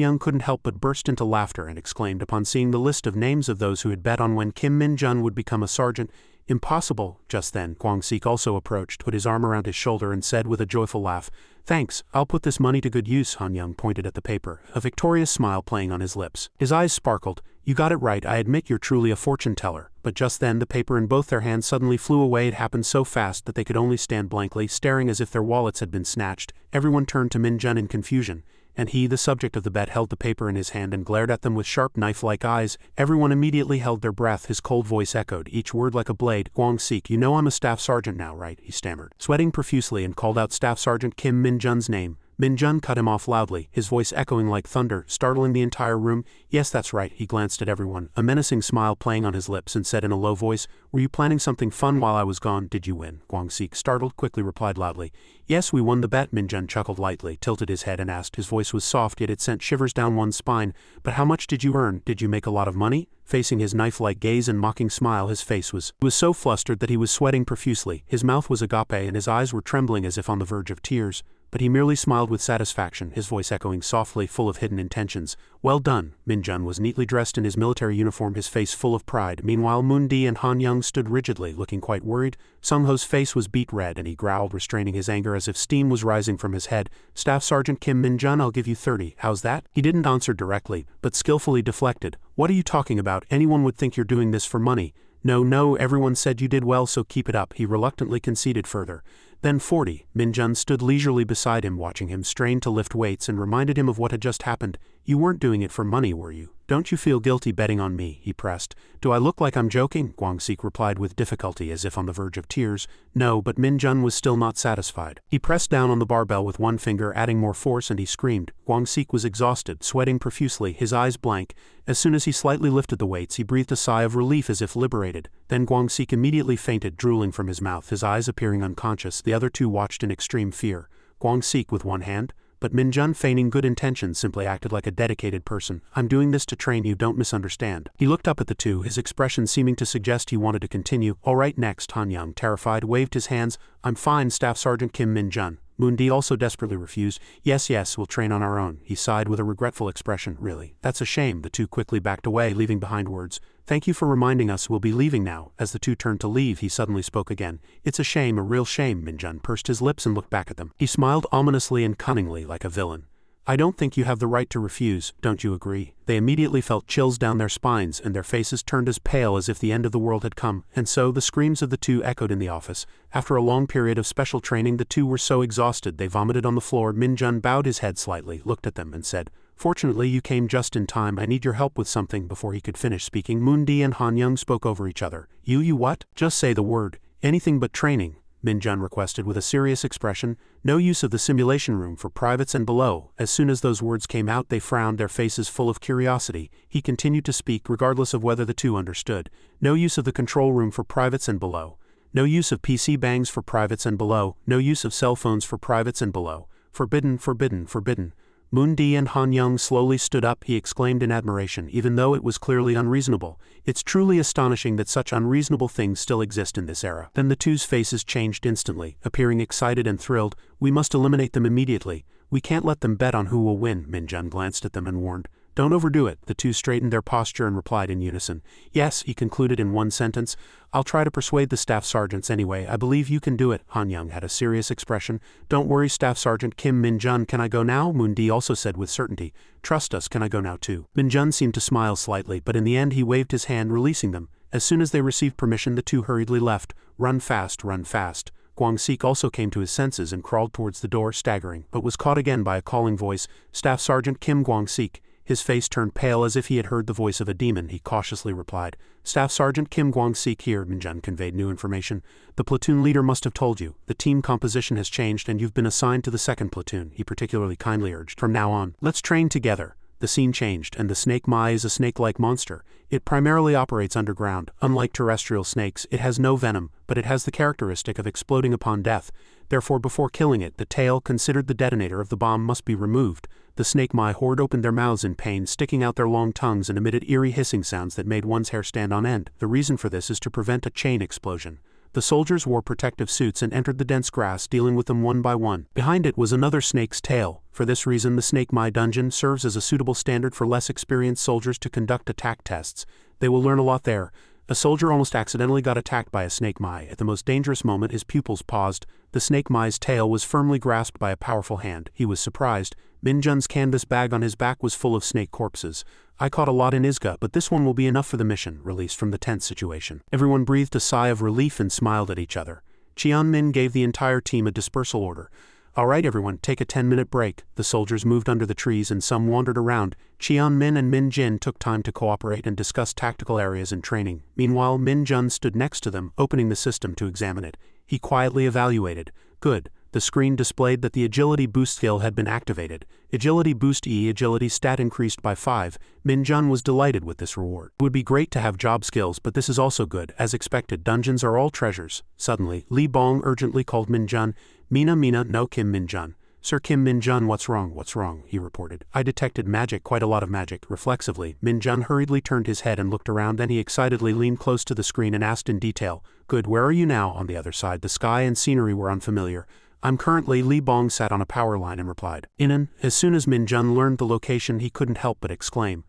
Young couldn't help but burst into laughter and exclaimed upon seeing the list of names of those who had bet on when Kim Min-jun would become a sergeant. Impossible. Just then, Kwang-sik also approached, put his arm around his shoulder and said with a joyful laugh, "Thanks, I'll put this money to good use." Han Young pointed at the paper, a victorious smile playing on his lips. His eyes sparkled. "You got it right, I admit you're truly a fortune teller." But just then the paper in both their hands suddenly flew away. It happened so fast that they could only stand blankly, staring as if their wallets had been snatched. Everyone turned to Min-jun in confusion, and he, the subject of the bet, held the paper in his hand and glared at them with sharp knife-like eyes. Everyone immediately held their breath. His cold voice echoed, each word like a blade. "Kwang-sik, you know I'm a staff sergeant now, right?" he stammered, sweating profusely, and called out Staff Sergeant Kim Min-jun's name. Min-jun cut him off loudly, his voice echoing like thunder, startling the entire room. "Yes, that's right." He glanced at everyone, a menacing smile playing on his lips, and said in a low voice, "Were you planning something fun while I was gone? Did you win?" Kwang-sik, startled, quickly replied loudly, "Yes, we won the bet." Min-jun chuckled lightly, tilted his head and asked. His voice was soft, yet it sent shivers down one's spine. "But how much did you earn? Did you make a lot of money?" Facing his knife-like gaze and mocking smile, his face was so flustered that he was sweating profusely. His mouth was agape and his eyes were trembling as if on the verge of tears. But he merely smiled with satisfaction, his voice echoing softly, full of hidden intentions. "Well done." Min-jun was neatly dressed in his military uniform, his face full of pride. Meanwhile, Moon-di and Han Young stood rigidly, looking quite worried. Sung-ho's face was beet red and he growled, restraining his anger as if steam was rising from his head. "Staff Sergeant Kim Min-jun, I'll give you 30. How's that?" He didn't answer directly, but skillfully deflected. "What are you talking about? Anyone would think you're doing this for money." No, everyone said you did well, so keep it up." He reluctantly conceded further. "Then 40. Min-jun stood leisurely beside him, watching him strain to lift weights, and reminded him of what had just happened. "You weren't doing it for money, were you? Don't you feel guilty betting on me?" he pressed. "Do I look like I'm joking?" Kwang-sik replied with difficulty, as if on the verge of tears. "No," but Min-jun was still not satisfied. He pressed down on the barbell with one finger, adding more force, and he screamed. Kwang-sik was exhausted, sweating profusely, his eyes blank. As soon as he slightly lifted the weights, he breathed a sigh of relief as if liberated. Then Kwang-sik immediately fainted, drooling from his mouth, his eyes appearing unconscious. The other two watched in extreme fear. Kwang-sik with one hand, but Min-jun, feigning good intentions, simply acted like a dedicated person. "I'm doing this to train you, don't misunderstand." He looked up at the two, his expression seeming to suggest he wanted to continue. "All right, next." Han Young, terrified, waved his hands. "I'm fine, Staff Sergeant Kim Min-jun." Moon-di also desperately refused. Yes, we'll train on our own." He sighed with a regretful expression. "Really? That's a shame." The two quickly backed away, leaving behind words. "Thank you for reminding us, we'll be leaving now." As the two turned to leave, he suddenly spoke again. "It's a shame, a real shame." Min-jun pursed his lips and looked back at them. He smiled ominously and cunningly, like a villain. "I don't think you have the right to refuse, don't you agree?" They immediately felt chills down their spines, and their faces turned as pale as if the end of the world had come. And so the screams of the two echoed in the office. After a long period of special training, the two were so exhausted they vomited on the floor. Min-jun bowed his head slightly, looked at them, and said, "Fortunately, you came just in time. I need your help with something." Before he could finish speaking, Moon-di and Han Young spoke over each other. You what?" "Just say the word. Anything but training," Min-jun requested with a serious expression. "No use of the simulation room for privates and below." As soon as those words came out, they frowned, their faces full of curiosity. He continued to speak, regardless of whether the two understood. "No use of the control room for privates and below. No use of PC bangs for privates and below. No use of cell phones for privates and below. Forbidden, forbidden, forbidden." Moon-di and Han Young slowly stood up. He exclaimed in admiration, even though it was clearly unreasonable. "It's truly astonishing that such unreasonable things still exist in this era." Then the two's faces changed instantly, appearing excited and thrilled. "We must eliminate them immediately. We can't let them bet on who will win." Min-jun glanced at them and warned. "Don't overdo it." The two straightened their posture and replied in unison. "Yes," he concluded in one sentence. "I'll try to persuade the staff sergeants anyway. I believe you can do it." Han Young had a serious expression. "Don't worry, Staff Sergeant Kim Min-jun. Can I go now?" Moon-di also said with certainty. "Trust us, can I go now too?" Min-jun seemed to smile slightly, but in the end he waved his hand, releasing them. As soon as they received permission, the two hurriedly left. Run fast, run fast." Kwang-sik also came to his senses and crawled towards the door, staggering, but was caught again by a calling voice. "Staff Sergeant Kim." Kwang-sik. His face turned pale as if he had heard the voice of a demon. He cautiously replied, "Staff Sergeant Kim Kwang-sik here." Min-jun conveyed new information. "The platoon leader must have told you. The team composition has changed and you've been assigned to the second platoon," he particularly kindly urged. "From now on, let's train together." The scene changed, and the snake Mai is a snake-like monster. It primarily operates underground. Unlike terrestrial snakes, it has no venom, but it has the characteristic of exploding upon death. Therefore, before killing it, the tail, considered the detonator of the bomb, must be removed. The snake Mai horde opened their mouths in pain, sticking out their long tongues, and emitted eerie hissing sounds that made one's hair stand on end. The reason for this is to prevent a chain explosion. The soldiers wore protective suits and entered the dense grass, dealing with them one by one. Behind it was another snake's tail. For this reason, the Snake Mai dungeon serves as a suitable standard for less experienced soldiers to conduct attack tests. They will learn a lot there. A soldier almost accidentally got attacked by a Snake Mai. At the most dangerous moment, his pupils paused. The Snake Mai's tail was firmly grasped by a powerful hand. He was surprised. Minjun's canvas bag on his back was full of snake corpses. I caught a lot in Isekai, but this one will be enough for the mission, released from the tense situation. Everyone breathed a sigh of relief and smiled at each other. Min gave the entire team a dispersal order. All right, everyone, take a 10-minute break. The soldiers moved under the trees and some wandered around. Min and Min Jin took time to cooperate and discuss tactical areas and training. Meanwhile, Min Jun stood next to them, opening the system to examine it. He quietly evaluated. Good. The screen displayed that the Agility Boost skill had been activated. Agility Boost E Agility stat increased by 5. Min Jun was delighted with this reward. It would be great to have job skills, but this is also good. As expected, dungeons are all treasures. Suddenly, Li Bong urgently called Min Jun. Mina, no Kim Min Jun. Sir Kim Min Jun, what's wrong, he reported. I detected magic, quite a lot of magic. Reflexively, Min Jun hurriedly turned his head and looked around, then he excitedly leaned close to the screen and asked in detail. Good, where are you now? On the other side, the sky and scenery were unfamiliar. I'm currently. Li Bong sat on a power line and replied. Inan. As soon as Min Jun learned the location, he couldn't help but exclaim.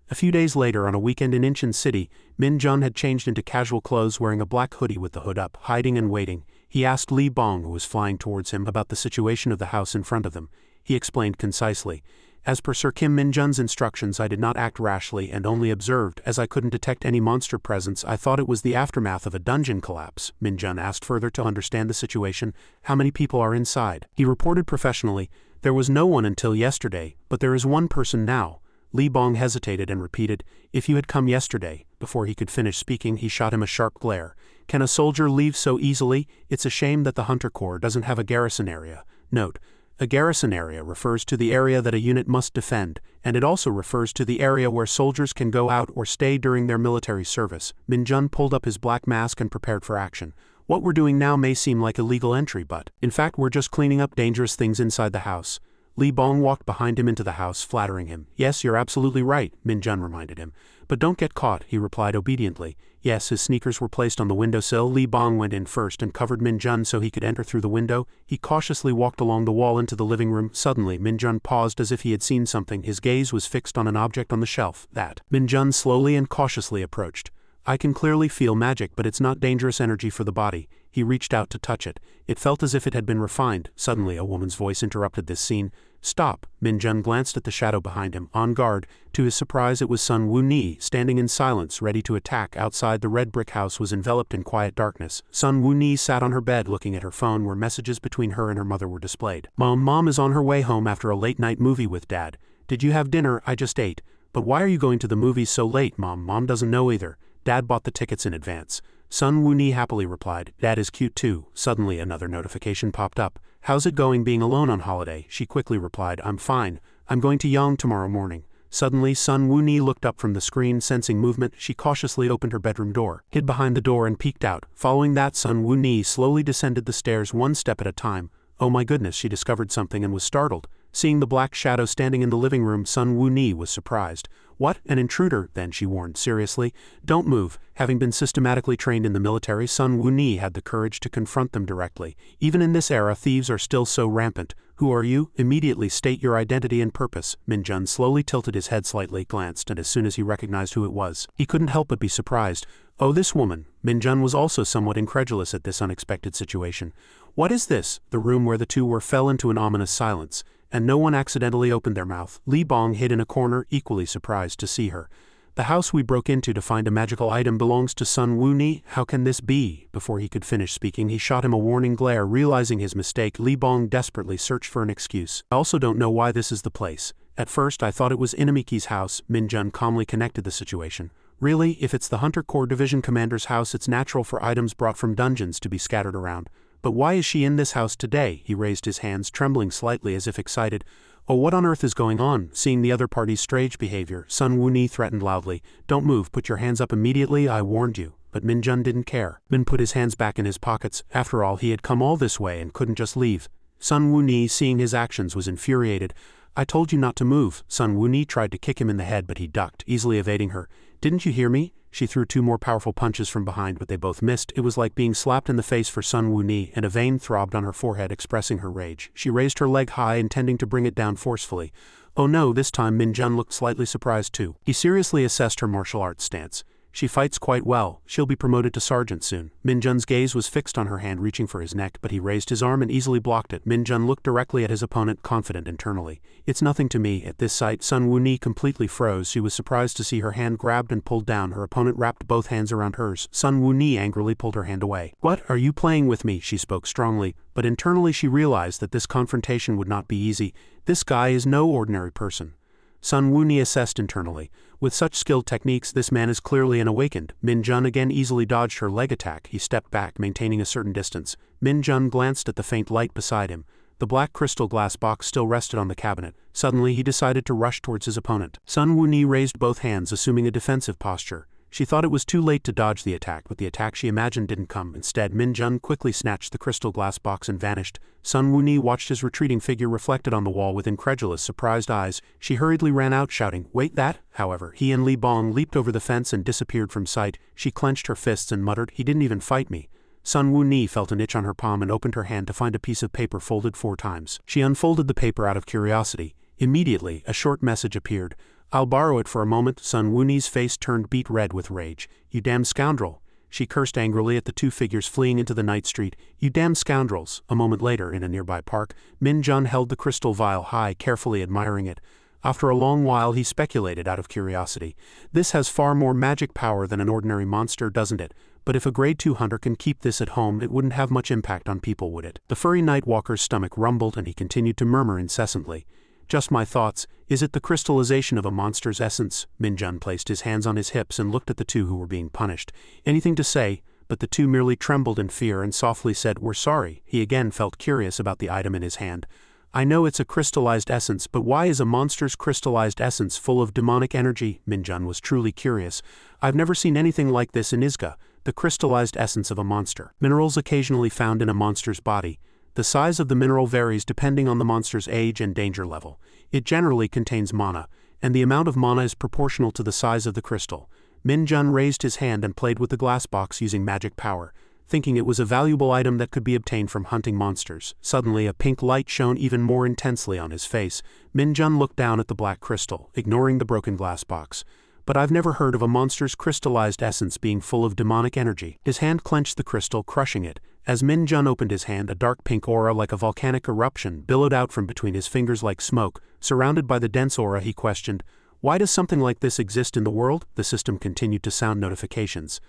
A few days later, on a weekend in Incheon City, Min Jun had changed into casual clothes, wearing a black hoodie with the hood up, hiding and waiting. He asked Li Bong, who was flying towards him, about the situation of the house in front of them. He explained concisely. As per Sir Kim Min Jun's instructions, I did not act rashly and only observed. As I couldn't detect any monster presence, I thought it was the aftermath of a dungeon collapse. Min Jun asked further to understand the situation. How many people are inside? He reported professionally. There was no one until yesterday, but there is one person now. Li Bong hesitated and repeated, if you had come yesterday. Before he could finish speaking, he shot him a sharp glare. Can a soldier leave so easily? It's a shame that the Hunter Corps doesn't have a garrison area. Note. A garrison area refers to the area that a unit must defend, and it also refers to the area where soldiers can go out or stay during their military service. Min Jun pulled up his black mask and prepared for action. What we're doing now may seem like illegal entry, but, in fact, we're just cleaning up dangerous things inside the house. Li Bong walked behind him into the house, flattering him. Yes, you're absolutely right, Min Jun reminded him. But don't get caught, he replied obediently. Yes, his sneakers were placed on the windowsill. Li Bong went in first and covered Min Jun so he could enter through the window. He cautiously walked along the wall into the living room. Suddenly, Min Jun paused as if he had seen something. His gaze was fixed on an object on the shelf. That. Min Jun slowly and cautiously approached. I can clearly feel magic, but it's not dangerous energy for the body. He reached out to touch it. It felt as if it had been refined. Suddenly, a woman's voice interrupted this scene. Stop! Min Jun glanced at the shadow behind him, on guard. To his surprise, it was Sun Wu-ni, standing in silence, ready to attack. Outside, the red brick house was enveloped in quiet darkness. Sun Wu-ni sat on her bed looking at her phone, where messages between her and her mother were displayed. Mom is on her way home after a late-night movie with Dad. Did you have dinner? I just ate. But why are you going to the movies so late, Mom? Mom doesn't know either. Dad bought the tickets in advance. Sun Wu-ni happily replied, Dad is cute too. Suddenly another notification popped up. How's it going being alone on holiday? She quickly replied, I'm fine. I'm going to Yang tomorrow morning. Suddenly Sun Wu-ni looked up from the screen, sensing movement. She cautiously opened her bedroom door, hid behind the door and peeked out. Following that, Sun Wu-ni slowly descended the stairs one step at a time. Oh my goodness, she discovered something and was startled. Seeing the black shadow standing in the living room, Sun Wu-ni was surprised. What? An intruder? Then she warned seriously. Don't move. Having been systematically trained in the military, Sun Wu-ni had the courage to confront them directly. Even in this era, thieves are still so rampant. Who are you? Immediately state your identity and purpose. Min Jun slowly tilted his head slightly, glanced, and as soon as he recognized who it was, he couldn't help but be surprised. Oh, this woman. Min Jun was also somewhat incredulous at this unexpected situation. What is this? The room where the two were fell into an ominous silence, and no one accidentally opened their mouth. Li Bong hid in a corner, equally surprised to see her. The house we broke into to find a magical item belongs to Sun Wu-ni. How can this be? Before he could finish speaking, he shot him a warning glare. Realizing his mistake, Li Bong desperately searched for an excuse. I also don't know why this is the place. At first I thought it was Inamiki's house. Min Jun calmly connected the situation. Really, if it's the Hunter Corps Division Commander's house, it's natural for items brought from dungeons to be scattered around. But why is she in this house today? He raised his hands, trembling slightly as if excited. Oh, what on earth is going on? Seeing the other party's strange behavior, Sun Wu-ni threatened loudly. Don't move, put your hands up immediately, I warned you. But Min Jun didn't care. Min put his hands back in his pockets. After all, he had come all this way and couldn't just leave. Sun Wu-ni, seeing his actions, was infuriated. I told you not to move. Sun Wu-ni tried to kick him in the head, but he ducked, easily evading her. Didn't you hear me? She threw 2 more powerful punches from behind, but they both missed. It was like being slapped in the face for Sun Wu-ni, and a vein throbbed on her forehead, expressing her rage. She raised her leg high, intending to bring it down forcefully. Oh no, this time Min Jun looked slightly surprised too. He seriously assessed her martial arts stance. She fights quite well. She'll be promoted to sergeant soon. Min Jun's gaze was fixed on her hand, reaching for his neck, but he raised his arm and easily blocked it. Min Jun looked directly at his opponent, confident internally. It's nothing to me. At this sight, Sun Wu-ni completely froze. She was surprised to see her hand grabbed and pulled down. Her opponent wrapped both hands around hers. Sun Wu-ni angrily pulled her hand away. What, are you playing with me? She spoke strongly, but internally she realized that this confrontation would not be easy. This guy is no ordinary person. Sun Wu-ni assessed internally. With such skilled techniques, this man is clearly an awakened. Min Jun again easily dodged her leg attack. He stepped back, maintaining a certain distance. Min Jun glanced at the faint light beside him. The black crystal glass box still rested on the cabinet. Suddenly he decided to rush towards his opponent. Sun Wu-ni raised both hands, assuming a defensive posture. She thought it was too late to dodge the attack, but the attack she imagined didn't come. Instead, Min Jun quickly snatched the crystal glass box and vanished. Sun Wu-ni watched his retreating figure reflected on the wall with incredulous, surprised eyes. She hurriedly ran out, shouting, "Wait, that?" However, he and Li Bong leaped over the fence and disappeared from sight. She clenched her fists and muttered, "He didn't even fight me." Sun Wu-ni felt an itch on her palm and opened her hand to find a piece of paper folded 4 times. She unfolded the paper out of curiosity. Immediately, a short message appeared. "I'll borrow it for a moment." Sun Wu-ni's face turned beet red with rage. "You damn scoundrel." She cursed angrily at the 2 figures fleeing into the night street. "You damn scoundrels." A moment later, in a nearby park, Min Jun held the crystal vial high, carefully admiring it. After a long while he speculated out of curiosity. "This has far more magic power than an ordinary monster, doesn't it? But if a grade 2 hunter can keep this at home, it wouldn't have much impact on people, would it?" The furry Nightwalker's stomach rumbled and he continued to murmur incessantly. "Just my thoughts. Is it the crystallization of a monster's essence?" Min Jun placed his hands on his hips and looked at the 2 who were being punished. Anything to say, but the 2 merely trembled in fear and softly said, "We're sorry." He again felt curious about the item in his hand. "I know it's a crystallized essence, but why is a monster's crystallized essence full of demonic energy?" Min Jun was truly curious. "I've never seen anything like this in Isekai, the crystallized essence of a monster. Minerals occasionally found in a monster's body. The size of the mineral varies depending on the monster's age and danger level. It generally contains mana, and the amount of mana is proportional to the size of the crystal." Min Jun raised his hand and played with the glass box using magic power, thinking it was a valuable item that could be obtained from hunting monsters. Suddenly a pink light shone even more intensely on his face. Min Jun looked down at the black crystal, ignoring the broken glass box. "But I've never heard of a monster's crystallized essence being full of demonic energy." His hand clenched the crystal, crushing it. As Min Jun opened his hand, a dark pink aura like a volcanic eruption billowed out from between his fingers like smoke. Surrounded by the dense aura, he questioned, "Why does something like this exist in the world?" The system continued to sound notifications.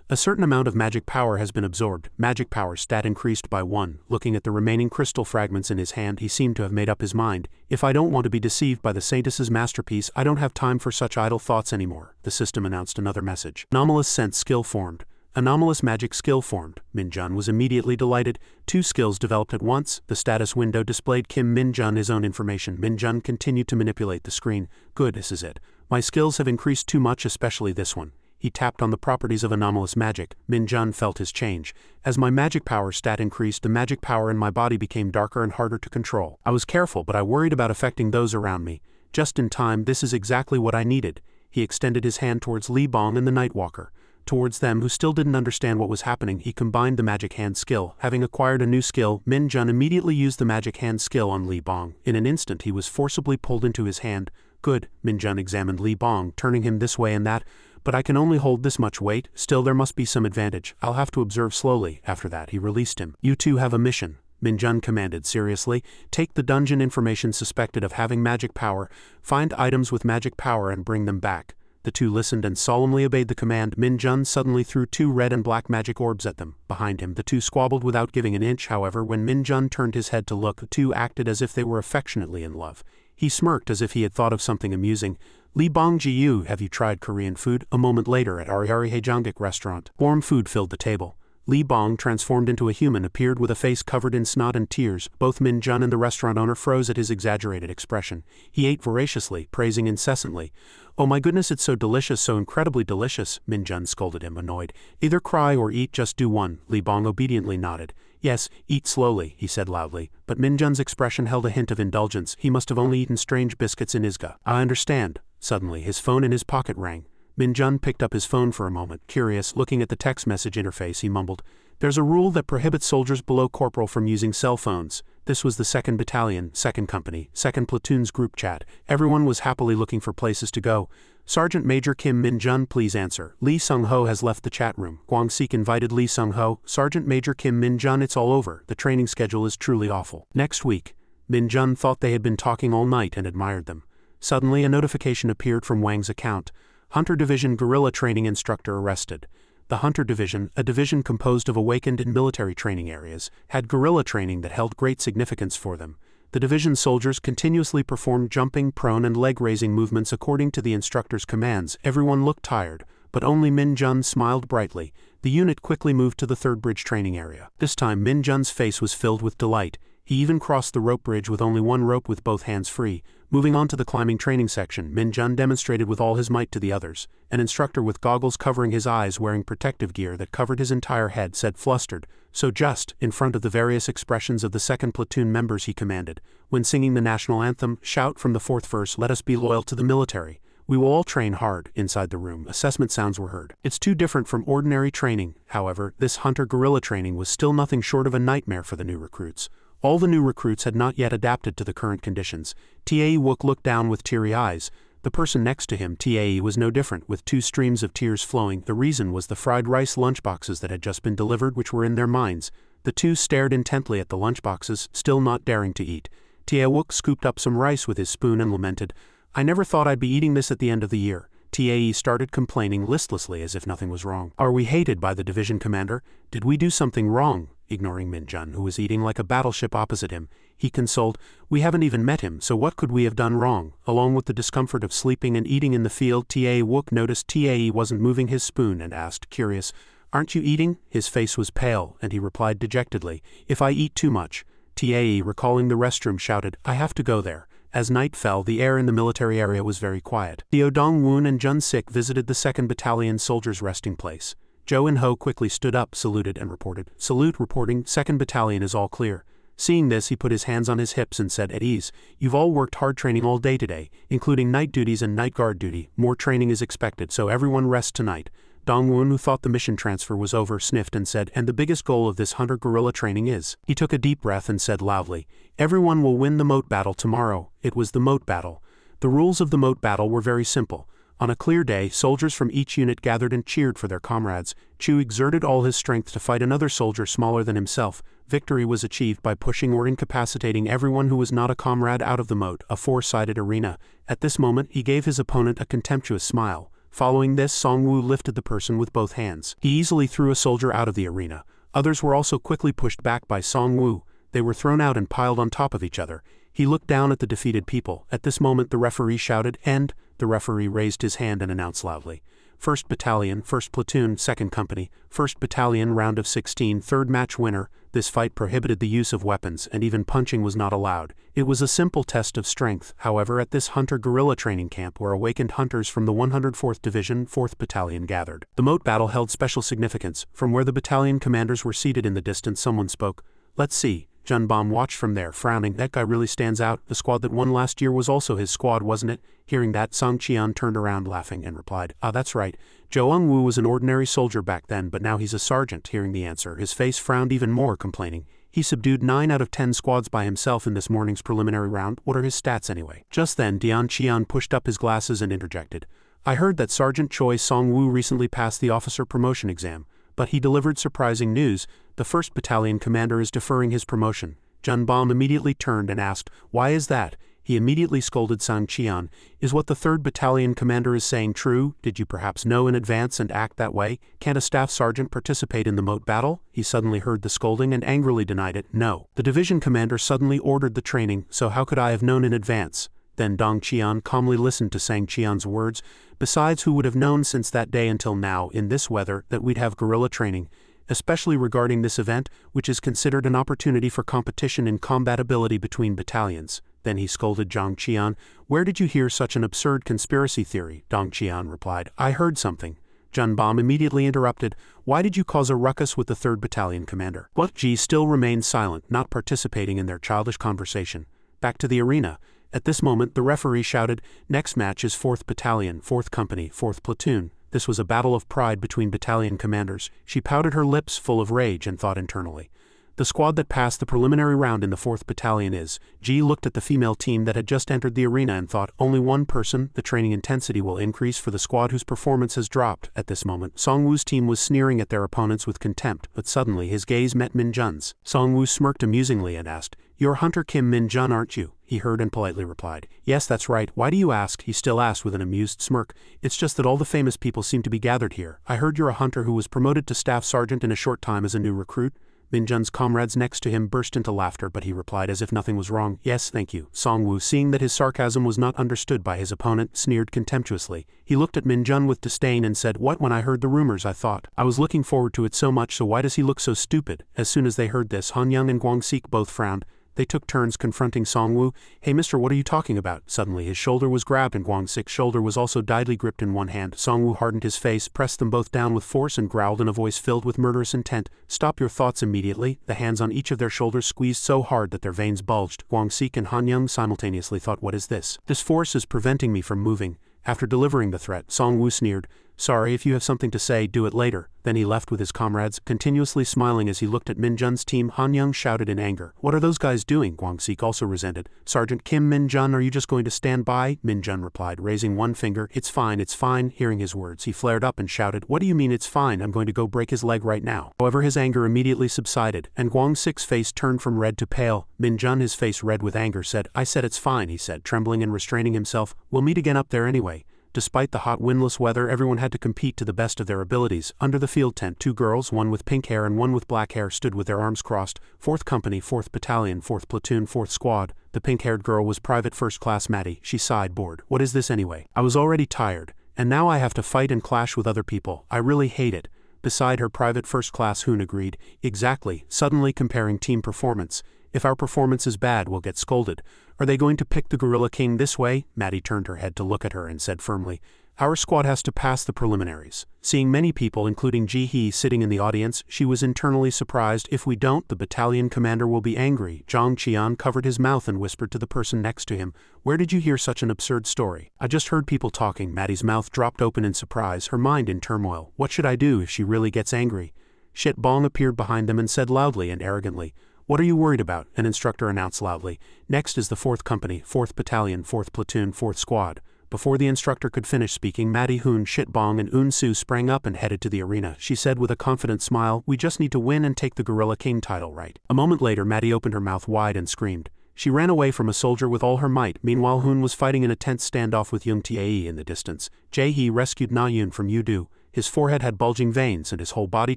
"A certain amount of magic power has been absorbed. Magic power stat increased by 1. Looking at the remaining crystal fragments in his hand, he seemed to have made up his mind. "If I don't want to be deceived by the Saintess's masterpiece, I don't have time for such idle thoughts anymore." The system announced another message. "Anomalous sense skill formed. Anomalous magic skill formed." Min Jun was immediately delighted. 2 skills developed at once. The status window displayed Kim Min Jun his own information. Min Jun continued to manipulate the screen. "Good, this is it. My skills have increased too much, especially this one." He tapped on the properties of anomalous magic. Min Jun felt his change. "As my magic power stat increased, the magic power in my body became darker and harder to control. I was careful, but I worried about affecting those around me. Just in time, this is exactly what I needed." He extended his hand towards Li Bong and the Nightwalker. Towards them, who still didn't understand what was happening, he combined the magic hand skill. Having acquired a new skill, Min Jun immediately used the magic hand skill on Li Bong. In an instant, he was forcibly pulled into his hand. "Good." Min Jun examined Li Bong, turning him this way and that. "But I can only hold this much weight. Still, there must be some advantage. I'll have to observe slowly." After that, he released him. "You 2 have a mission," Min Jun commanded seriously. "Take the dungeon information suspected of having magic power, find items with magic power and bring them back." The 2 listened and solemnly obeyed the command. Min Jun suddenly threw 2 red and black magic orbs at them. Behind him, the 2 squabbled without giving an inch. However, when Min Jun turned his head to look, the 2 acted as if they were affectionately in love. He smirked as if he had thought of something amusing. "Li Bong Ji, have you tried Korean food?" A moment later at Ariari Haejangik restaurant, warm food filled the table. Li Bong, transformed into a human, appeared with a face covered in snot and tears. Both Min Jun and the restaurant owner froze at his exaggerated expression. He ate voraciously, praising incessantly. "Oh my goodness, it's so delicious, so incredibly delicious," Min Jun scolded him, annoyed. "Either cry or eat, just do one." Li Bong obediently nodded. "Yes, eat slowly," he said loudly. But Min Jun's expression held a hint of indulgence. He must have only eaten strange biscuits in Isekai. "I understand." Suddenly, his phone in his pocket rang. Min Jun picked up his phone for a moment, curious. Looking at the text message interface, he mumbled, "There's a rule that prohibits soldiers below corporal from using cell phones." This was the 2nd Battalion, 2nd Company, 2nd Platoon's group chat. Everyone was happily looking for places to go. "Sergeant Major Kim Min Jun, please answer." Lee Sung-ho has left the chat room. Kwang-sik invited Lee Sung-ho. "Sergeant Major Kim Min Jun, it's all over. The training schedule is truly awful. Next week." Min Jun thought they had been talking all night and admired them. Suddenly a notification appeared from Wang's account. Hunter Division guerrilla training instructor arrested. The Hunter Division, a division composed of awakened in military training areas, had guerrilla training that held great significance for them. The division's soldiers continuously performed jumping, prone and leg-raising movements according to the instructor's commands. Everyone looked tired, but only Min Jun smiled brightly. The unit quickly moved to the 3rd bridge training area. This time Min Jun's face was filled with delight. He even crossed the rope bridge with only one rope with both hands free. Moving on to the climbing training section, Min Jun demonstrated with all his might to the others. An instructor with goggles covering his eyes wearing protective gear that covered his entire head said flustered, "So just," in front of the various expressions of the 2nd Platoon members he commanded. "When singing the national anthem, shout from the 4th verse, 'Let us be loyal to the military. We will all train hard.'" Inside the room, assessment sounds were heard. It's too different from ordinary training. However, this hunter guerrilla training was still nothing short of a nightmare for the new recruits. All the new recruits had not yet adapted to the current conditions. Tae Wook looked down with teary eyes. The person next to him, Tae, was no different, with 2 streams of tears flowing. The reason was the fried rice lunchboxes that had just been delivered, which were in their minds. The two stared intently at the lunchboxes, still not daring to eat. Tae Wook scooped up some rice with his spoon and lamented, "I never thought I'd be eating this at the end of the year." Tae started complaining listlessly as if nothing was wrong. "Are we hated by the division commander? Did we do something wrong?" Ignoring Min Jun, who was eating like a battleship opposite him, he consoled, "We haven't even met him, so what could we have done wrong?" Along with the discomfort of sleeping and eating in the field, Tae Wook noticed Tae wasn't moving his spoon and asked, curious, "Aren't you eating?" His face was pale, and he replied dejectedly, "If I eat too much." Tae, recalling the restroom, shouted, "I have to go there." As night fell, the air in the military area was very quiet. Theo Dong-woon and Jun Sik visited the 2nd Battalion soldiers' resting place. Jo In-ho quickly stood up, saluted, and reported, "Salute, reporting, 2nd Battalion is all clear." Seeing this, he put his hands on his hips and said, "At ease. You've all worked hard training all day today, including night duties and night guard duty. More training is expected, so everyone rest tonight." Dong-woon, who thought the mission transfer was over, sniffed and said, "And the biggest goal of this hunter-guerrilla training is..." He took a deep breath and said loudly, "Everyone will win the moat battle tomorrow." It was the moat battle. The rules of the moat battle were very simple. On a clear day, soldiers from each unit gathered and cheered for their comrades. Chu exerted all his strength to fight another soldier smaller than himself. Victory was achieved by pushing or incapacitating everyone who was not a comrade out of the moat, a 4-sided arena. At this moment, he gave his opponent a contemptuous smile. Following this, Song-woo lifted the person with both hands. He easily threw a soldier out of the arena. Others were also quickly pushed back by Song-woo. They were thrown out and piled on top of each other. He looked down at the defeated people. At this moment, the referee shouted, "End." The referee raised his hand and announced loudly, 1st Battalion, 1st Platoon, 2nd Company, 1st Battalion, round of 16, 3rd match winner. This fight prohibited the use of weapons, and even punching was not allowed. It was a simple test of strength. However, at this hunter-guerrilla training camp where awakened hunters from the 104th Division, 4th Battalion gathered. The moat battle held special significance. From where the battalion commanders were seated in the distance, someone spoke. "Let's see." Jun Bom watched from there, frowning. "That guy really stands out. The squad that won last year was also his squad, wasn't it?" Hearing that, Song Cheon turned around laughing and replied, "Ah, that's right. Jo Eung-woo was an ordinary soldier back then, but now he's a sergeant." Hearing the answer, his face frowned even more, complaining, "He subdued 9 out of 10 squads by himself in this morning's preliminary round. What are his stats anyway?" Just then, Dion Cheon pushed up his glasses and interjected, "I heard that Sergeant Choi Song-woo recently passed the officer promotion exam, but he delivered surprising news. The 1st Battalion commander is deferring his promotion." Jun Bom immediately turned and asked, "Why is that?" He immediately scolded Sang Cheon. "Is what the 3rd Battalion commander is saying true? Did you perhaps know in advance and act that way? Can't a staff sergeant participate in the moat battle?" He suddenly heard the scolding and angrily denied it. "No. The division commander suddenly ordered the training, so how could I have known in advance?" Then Dong Cheon calmly listened to Sang Cheon's words. "Besides, who would have known since that day until now, in this weather, that we'd have guerrilla training? Especially regarding this event, which is considered an opportunity for competition in combat ability between battalions." Then he scolded Dong Cheon. "Where did you hear such an absurd conspiracy theory?" Dong Cheon replied, "I heard something." Jun Bom immediately interrupted, "Why did you cause a ruckus with the 3rd Battalion commander?" Ji still remained silent, not participating in their childish conversation. Back to the arena. At this moment the referee shouted, "Next match is 4th Battalion, 4th Company, 4th Platoon." This was a battle of pride between battalion commanders. She pouted her lips full of rage and thought internally. The squad that passed the preliminary round in the 4th Battalion is. G looked at the female team that had just entered the arena and thought, only one person, the training intensity will increase for the squad whose performance has dropped. At this moment, Songwoo's team was sneering at their opponents with contempt, but suddenly his gaze met Min Jun's. Songwoo smirked amusingly and asked, "You're Hunter Kim Min Jun, aren't you?" He heard and politely replied, "Yes, that's right. Why do you ask?" He still asked with an amused smirk. "It's just that all the famous people seem to be gathered here. I heard you're a hunter who was promoted to staff sergeant in a short time as a new recruit." Min Jun's comrades next to him burst into laughter, but he replied as if nothing was wrong, "Yes, thank you." Songwoo, seeing that his sarcasm was not understood by his opponent, sneered contemptuously. He looked at Min Jun with disdain and said, "What? When I heard the rumors I thought I was looking forward to it so much, so why does he look so stupid?" As soon as they heard this, Han Young and Guang Sik both frowned. They took turns confronting Songwoo. "Hey mister, what are you talking about?" Suddenly his shoulder was grabbed and Guang Sik's shoulder was also tightly gripped in one hand. Songwoo hardened his face, pressed them both down with force and growled in a voice filled with murderous intent, "Stop your thoughts immediately." The hands on each of their shoulders squeezed so hard that their veins bulged. Guang Sik and Han Young simultaneously thought, "What is this? This force is preventing me from moving." After delivering the threat, Songwoo sneered, "Sorry, if you have something to say, do it later." Then he left with his comrades, continuously smiling as he looked at Min Jun's team. Han Young shouted in anger, "What are those guys doing?" Guang Sik also resented. "Sergeant Kim Min Jun, are you just going to stand by?" Min Jun replied, raising one finger, "It's fine, it's fine." Hearing his words, he flared up and shouted, "What do you mean it's fine? I'm going to go break his leg right now." However, his anger immediately subsided, and Guang Sik's face turned from red to pale. Min Jun, his face red with anger, said, "I said it's fine," he said, trembling and restraining himself. "We'll meet again up there anyway." Despite the hot windless weather, everyone had to compete to the best of their abilities. Under the field tent, two girls, one with pink hair and one with black hair, stood with their arms crossed. 4th Company, 4th Battalion, 4th Platoon, 4th Squad. The pink-haired girl was Private First Class Maddie. She sighed, bored. "What is this anyway? I was already tired, and now I have to fight and clash with other people. I really hate it." Beside her, Private First Class Hoon agreed. "Exactly," suddenly comparing team performance. "If our performance is bad, we'll get scolded. Are they going to pick the Gorilla King this way?" Maddie turned her head to look at her and said firmly, "Our squad has to pass the preliminaries." Seeing many people, including Ji Hee, sitting in the audience, she was internally surprised. "If we don't, the battalion commander will be angry." Zhang Qian covered his mouth and whispered to the person next to him, "Where did you hear such an absurd story?" "I just heard people talking." Maddie's mouth dropped open in surprise, her mind in turmoil. "What should I do if she really gets angry?" Shit Bong appeared behind them and said loudly and arrogantly, "What are you worried about?" An instructor announced loudly, "Next is the 4th Company, 4th Battalion, 4th Platoon, 4th Squad." Before the instructor could finish speaking, Maddie Hoon, Shit Bong, and Un Su sprang up and headed to the arena. She said with a confident smile, "We just need to win and take the Gorilla King title, right?" A moment later, Maddie opened her mouth wide and screamed. She ran away from a soldier with all her might. Meanwhile, Hoon was fighting in a tense standoff with Young Tae in the distance. Jae Hee rescued Na Yoon from Yudu. His forehead had bulging veins and his whole body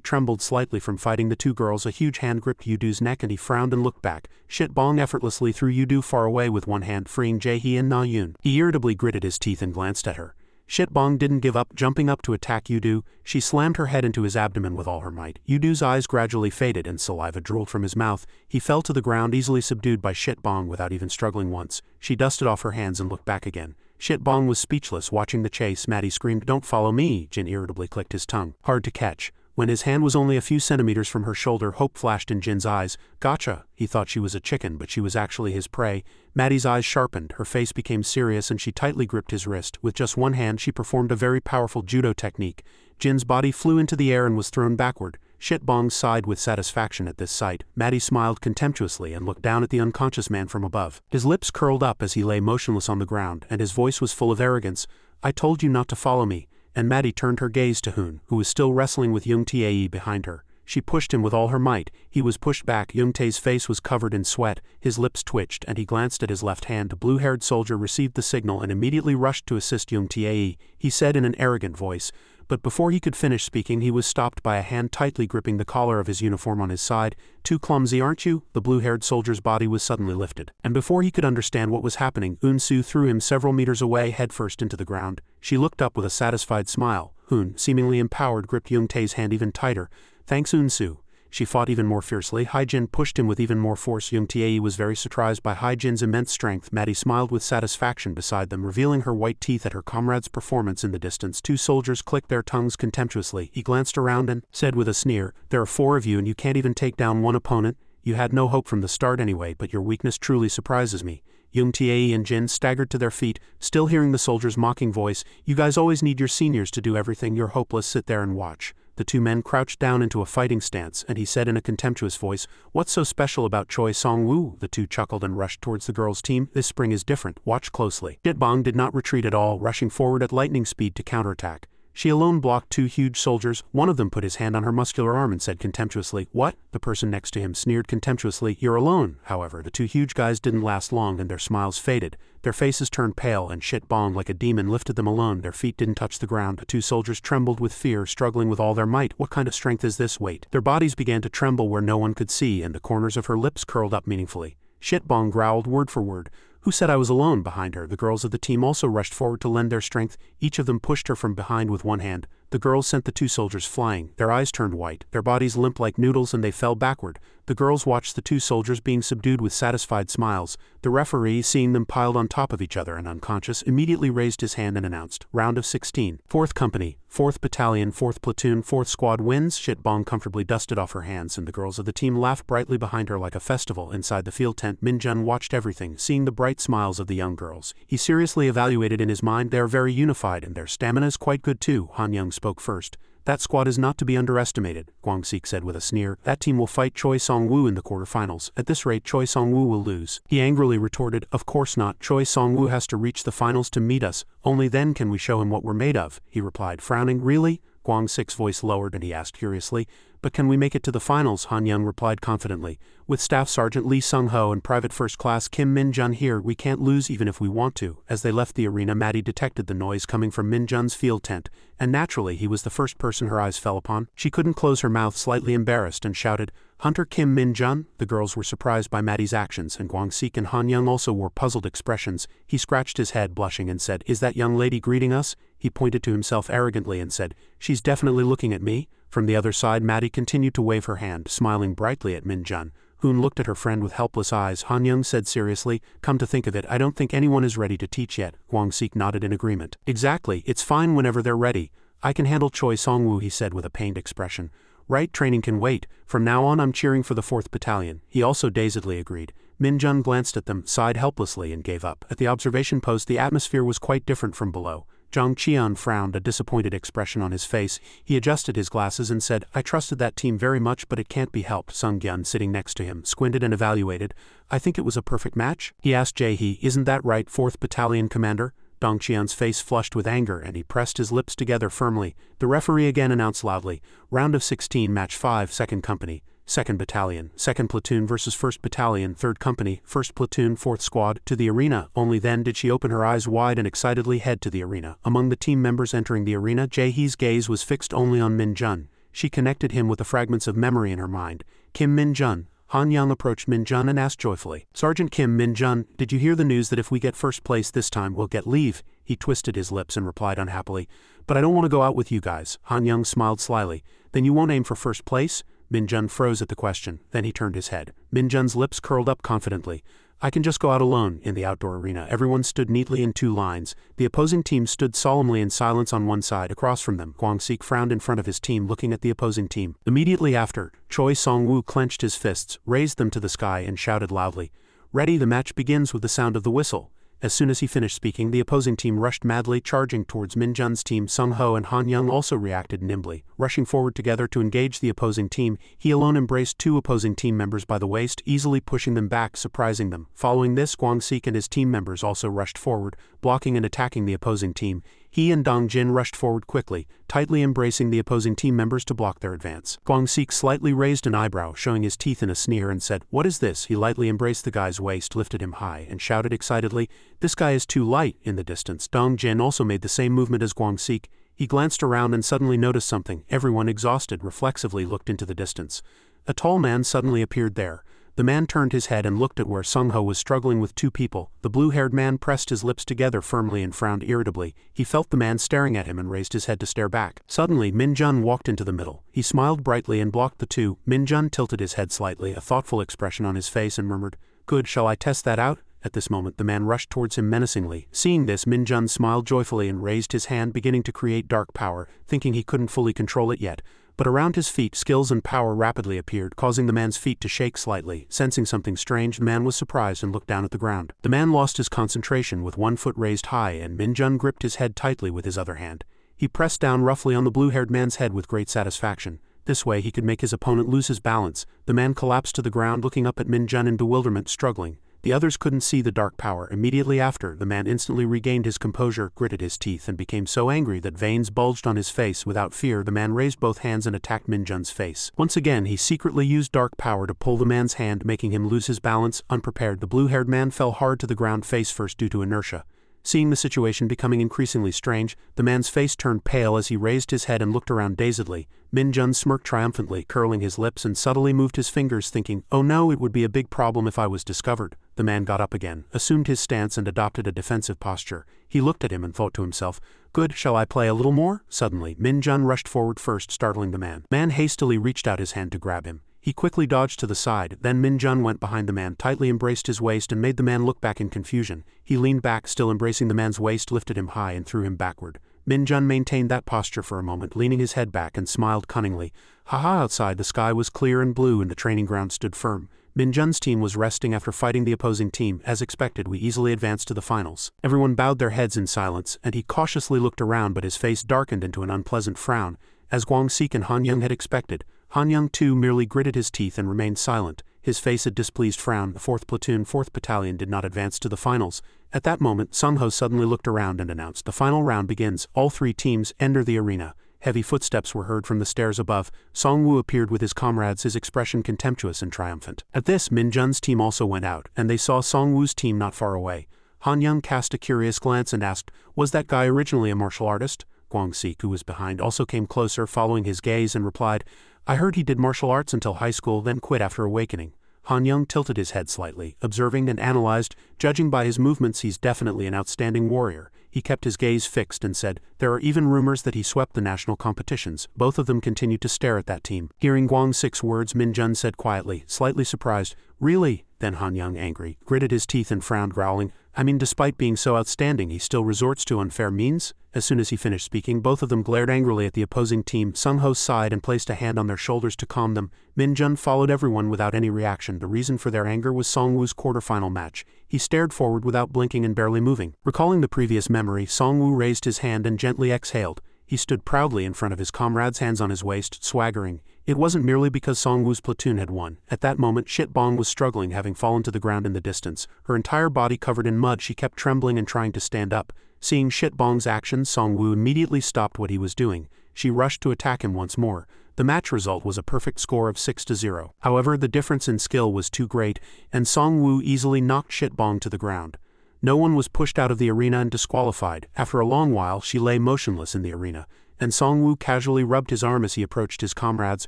trembled slightly from fighting the two girls. A huge hand gripped Yudu's neck and he frowned and looked back. Shit Bong effortlessly threw Yudu far away with one hand, freeing Jae Hee and Na Yoon. He irritably gritted his teeth and glanced at her. Shit Bong didn't give up, jumping up to attack Yudu. She slammed her head into his abdomen with all her might. Yudu's eyes gradually faded and saliva drooled from his mouth. He fell to the ground, easily subdued by Shit Bong without even struggling once. She dusted off her hands and looked back again. Shit Bong was speechless, watching the chase. Maddie screamed, "Don't follow me!" Jin irritably clicked his tongue. Hard to catch. When his hand was only a few centimeters from her shoulder, hope flashed in Jin's eyes. "Gotcha!" He thought she was a chicken, but she was actually his prey. Maddie's eyes sharpened, her face became serious, and she tightly gripped his wrist. With just one hand, she performed a very powerful judo technique. Jin's body flew into the air and was thrown backward. Shit Bong sighed with satisfaction at this sight. Maddie smiled contemptuously and looked down at the unconscious man from above. His lips curled up as he lay motionless on the ground, and his voice was full of arrogance. "I told you not to follow me." And Maddie turned her gaze to Hoon, who was still wrestling with Young Tae behind her. She pushed him with all her might. He was pushed back. Young Tae's face was covered in sweat, his lips twitched, and he glanced at his left hand. The blue-haired soldier received the signal and immediately rushed to assist Young Tae. He said in an arrogant voice, but before he could finish speaking he was stopped by a hand tightly gripping the collar of his uniform on his side. "Too clumsy, aren't you?" The blue-haired soldier's body was suddenly lifted. And before he could understand what was happening, Un Su threw him several meters away headfirst into the ground. She looked up with a satisfied smile. Hoon, seemingly empowered, gripped Young Tae's hand even tighter. "Thanks, Un Su." She fought even more fiercely. Haijin pushed him with even more force. Young Tae was very surprised by Haijin's immense strength. Maddie smiled with satisfaction beside them, revealing her white teeth at her comrade's performance in the distance. Two soldiers clicked their tongues contemptuously. He glanced around and said with a sneer, "There are 4 of you and you can't even take down one opponent. You had no hope from the start anyway, but your weakness truly surprises me." Young Tae and Jin staggered to their feet, still hearing the soldier's mocking voice, "You guys always need your seniors to do everything, you're hopeless, sit there and watch." The two men crouched down into a fighting stance, and he said in a contemptuous voice, "What's so special about Choi Song-woo?" The two chuckled and rushed towards the girls' team. "This spring is different, watch closely." Jitbong did not retreat at all, rushing forward at lightning speed to counterattack. She alone blocked two huge soldiers. One of them put his hand on her muscular arm and said contemptuously, "What?" The person next to him sneered contemptuously, "You're alone." However, the two huge guys didn't last long and their smiles faded. Their faces turned pale and Shitbong, like a demon, lifted them alone. Their feet didn't touch the ground. The two soldiers trembled with fear, struggling with all their might. What kind of strength is this? Wait. Their bodies began to tremble where no one could see, and the corners of her lips curled up meaningfully. Shitbong growled word for word, "Who said I was alone?" Behind her, the girls of the team also rushed forward to lend their strength. Each of them pushed her from behind with one hand. The girls sent the two soldiers flying. Their eyes turned white, their bodies limp like noodles, and they fell backward. The girls watched the two soldiers being subdued with satisfied smiles. The referee, seeing them piled on top of each other and unconscious, immediately raised his hand and announced, "Round of 16. 4th Company, 4th Battalion, 4th Platoon, 4th Squad wins." Shitbong comfortably dusted off her hands, and the girls of the team laughed brightly behind her like a festival. Inside the field tent, Minjun watched everything, seeing the bright smiles of the young girls. He seriously evaluated in his mind, "They are very unified, and their stamina is quite good too." Han Young spoke first. "That squad is not to be underestimated," Kwang-sik said with a sneer. "That team will fight Choi Song-woo in the quarterfinals. At this rate, Choi Song-woo will lose." He angrily retorted, "Of course not. Choi Song-woo has to reach the finals to meet us. Only then can we show him what we're made of," he replied, frowning. "Really?" Kwang-sik's voice lowered and he asked curiously, "But can we make it to the finals?" Han Young replied confidently. "With Staff Sergeant Lee Sung-ho and Private First Class Kim Min-jun here, we can't lose even if we want to." As they left the arena, Maddie detected the noise coming from Min-jun's field tent, and naturally he was the first person her eyes fell upon. She couldn't close her mouth, slightly embarrassed, and shouted, "Hunter Kim Min-jun?" The girls were surprised by Maddie's actions, and Kwang-sik and Han Young also wore puzzled expressions. He scratched his head, blushing, and said, "Is that young lady greeting us?" He pointed to himself arrogantly and said, "She's definitely looking at me." From the other side, Maddie continued to wave her hand, smiling brightly at Min-jun. Hoon looked at her friend with helpless eyes. Han Young said seriously, "Come to think of it, I don't think anyone is ready to teach yet." Kwang-sik nodded in agreement. "Exactly, it's fine whenever they're ready. I can handle Choi Song-woo," he said with a pained expression. "Right, training can wait. From now on I'm cheering for the 4th Battalion." He also dazedly agreed. Min-jun glanced at them, sighed helplessly, and gave up. At the observation post, the atmosphere was quite different from below. Jang Cheon frowned, a disappointed expression on his face. He adjusted his glasses and said, "I trusted that team very much, but it can't be helped." Sung Gyun, sitting next to him, squinted and evaluated. "I think it was a perfect match?" he asked Jae-hee. "Isn't that right, 4th Battalion Commander?" Dong Cheon's face flushed with anger, and he pressed his lips together firmly. The referee again announced loudly, "Round of 16, Match 5, 2nd Company, 2nd Battalion, 2nd Platoon versus 1st Battalion, 3rd Company, 1st Platoon, 4th Squad." To the arena. Only then did she open her eyes wide and excitedly head to the arena. Among the team members entering the arena, Jae-hee's gaze was fixed only on Min-jun. She connected him with the fragments of memory in her mind. "Kim Min-jun." Han Young approached Min-jun and asked joyfully, "Sergeant Kim Min-jun, did you hear the news that if we get first place this time we'll get leave?" He twisted his lips and replied unhappily, "But I don't want to go out with you guys." Han Young smiled slyly. "Then you won't aim for first place?" Min-jun froze at the question. Then he turned his head. Min-jun's lips curled up confidently. "I can just go out alone." In the outdoor arena, everyone stood neatly in two lines. The opposing team stood solemnly in silence on one side. Across from them, Kwang-sik frowned in front of his team, looking at the opposing team. Immediately after, Choi Song-woo clenched his fists, raised them to the sky, and shouted loudly, "Ready, the match begins," with the sound of the whistle. As soon as he finished speaking, the opposing team rushed madly, charging towards Min-jun's team. Sung-ho and Han Young also reacted nimbly, rushing forward together to engage the opposing team. He alone embraced two opposing team members by the waist, easily pushing them back, surprising them. Following this, Kwang-sik and his team members also rushed forward, blocking and attacking the opposing team. He and Dong Jin rushed forward quickly, tightly embracing the opposing team members to block their advance. Kwang-sik slightly raised an eyebrow, showing his teeth in a sneer, and said, "What is this?" He lightly embraced the guy's waist, lifted him high, and shouted excitedly, "This guy is too light." In the distance, Dong Jin also made the same movement as Kwang-sik. He glanced around and suddenly noticed something. Everyone, exhausted, reflexively looked into the distance. A tall man suddenly appeared there. The man turned his head and looked at where Sung-ho was struggling with two people. The blue-haired man pressed his lips together firmly and frowned irritably. He felt the man staring at him and raised his head to stare back. Suddenly, Min-jun walked into the middle. He smiled brightly and blocked the two. Min-jun tilted his head slightly, a thoughtful expression on his face, and murmured, "Good, shall I test that out?" At this moment, the man rushed towards him menacingly. Seeing this, Min-jun smiled joyfully and raised his hand, beginning to create dark power, thinking he couldn't fully control it yet. but around his feet skills and power rapidly appeared, causing the man's feet to shake slightly. Sensing something strange, the man was surprised and looked down at the ground. The man lost his concentration with one foot raised high, and Min-jun gripped his head tightly with his other hand. He pressed down roughly on the blue-haired man's head with great satisfaction. This way he could make his opponent lose his balance. The man collapsed to the ground, looking up at Min-jun in bewilderment, struggling. The others couldn't see the dark power. Immediately after, the man instantly regained his composure, gritted his teeth, and became so angry that veins bulged on his face. Without fear, the man raised both hands and attacked Min-jun's face. Once again, he secretly used dark power to pull the man's hand, making him lose his balance. Unprepared, the blue-haired man fell hard to the ground face first due to inertia. Seeing the situation becoming increasingly strange, the man's face turned pale as he raised his head and looked around dazedly. Min-jun smirked triumphantly, curling his lips and subtly moved his fingers, thinking, "Oh no, it would be a big problem if I was discovered." The man got up again, assumed his stance and adopted a defensive posture. He looked at him and thought to himself, "Good, shall I play a little more?" Suddenly, Min-jun rushed forward first, startling the man. Man hastily reached out his hand to grab him. He quickly dodged to the side, then Min-jun went behind the man, tightly embraced his waist and made the man look back in confusion. He leaned back, still embracing the man's waist, lifted him high and threw him backward. Min-jun maintained that posture for a moment, leaning his head back and smiled cunningly. Haha! Outside, the sky was clear and blue and the training ground stood firm. Min-jun's team was resting after fighting the opposing team. As expected, we easily advanced to the finals. Everyone bowed their heads in silence, and he cautiously looked around, but his face darkened into an unpleasant frown. As Gwang-sik and Han-young had expected, Han-young too merely gritted his teeth and remained silent, his face a displeased frown. The 4th Platoon, 4th Battalion did not advance to the finals. At that moment, Sung-ho suddenly looked around and announced, "The final round begins. All 3 teams enter the arena." Heavy footsteps were heard from the stairs above. Song-woo appeared with his comrades, his expression contemptuous and triumphant. At this, Min-jun's team also went out, and they saw Song-woo's team not far away. Han-young cast a curious glance and asked, "Was that guy originally a martial artist?" Gwang-sik, who was behind, also came closer, following his gaze, and replied, "I heard he did martial arts until high school, then quit after awakening." Han-young tilted his head slightly, observing and analyzed. Judging by his movements, he's definitely an outstanding warrior. He kept his gaze fixed and said, "There are even rumors that he swept the national competitions." Both of them continued to stare at that team. Hearing Gwang-sik's words, Min-jun said quietly, slightly surprised, "Really?" Then Han-young, angry, gritted his teeth and frowned, growling, "I mean, despite being so outstanding, he still resorts to unfair means?" As soon as he finished speaking, both of them glared angrily at the opposing team. Sung-ho sighed and placed a hand on their shoulders to calm them. Min-jun followed everyone without any reaction. The reason for their anger was Song-woo's quarterfinal match. He stared forward without blinking and barely moving. Recalling the previous memory, Song-woo raised his hand and gently exhaled. He stood proudly in front of his comrades, hands on his waist, swaggering. It wasn't merely because Song-woo's platoon had won. At that moment, Shit-bong was struggling, having fallen to the ground in the distance. Her entire body covered in mud, she kept trembling and trying to stand up. Seeing Shit-bong's actions, Song-woo immediately stopped what he was doing. She rushed to attack him once more. The match result was a perfect score of 6-0. However, the difference in skill was too great, and Song-woo easily knocked Shit-bong to the ground. No one was pushed out of the arena and disqualified. After a long while, she lay motionless in the arena, and Song-woo casually rubbed his arm as he approached his comrades.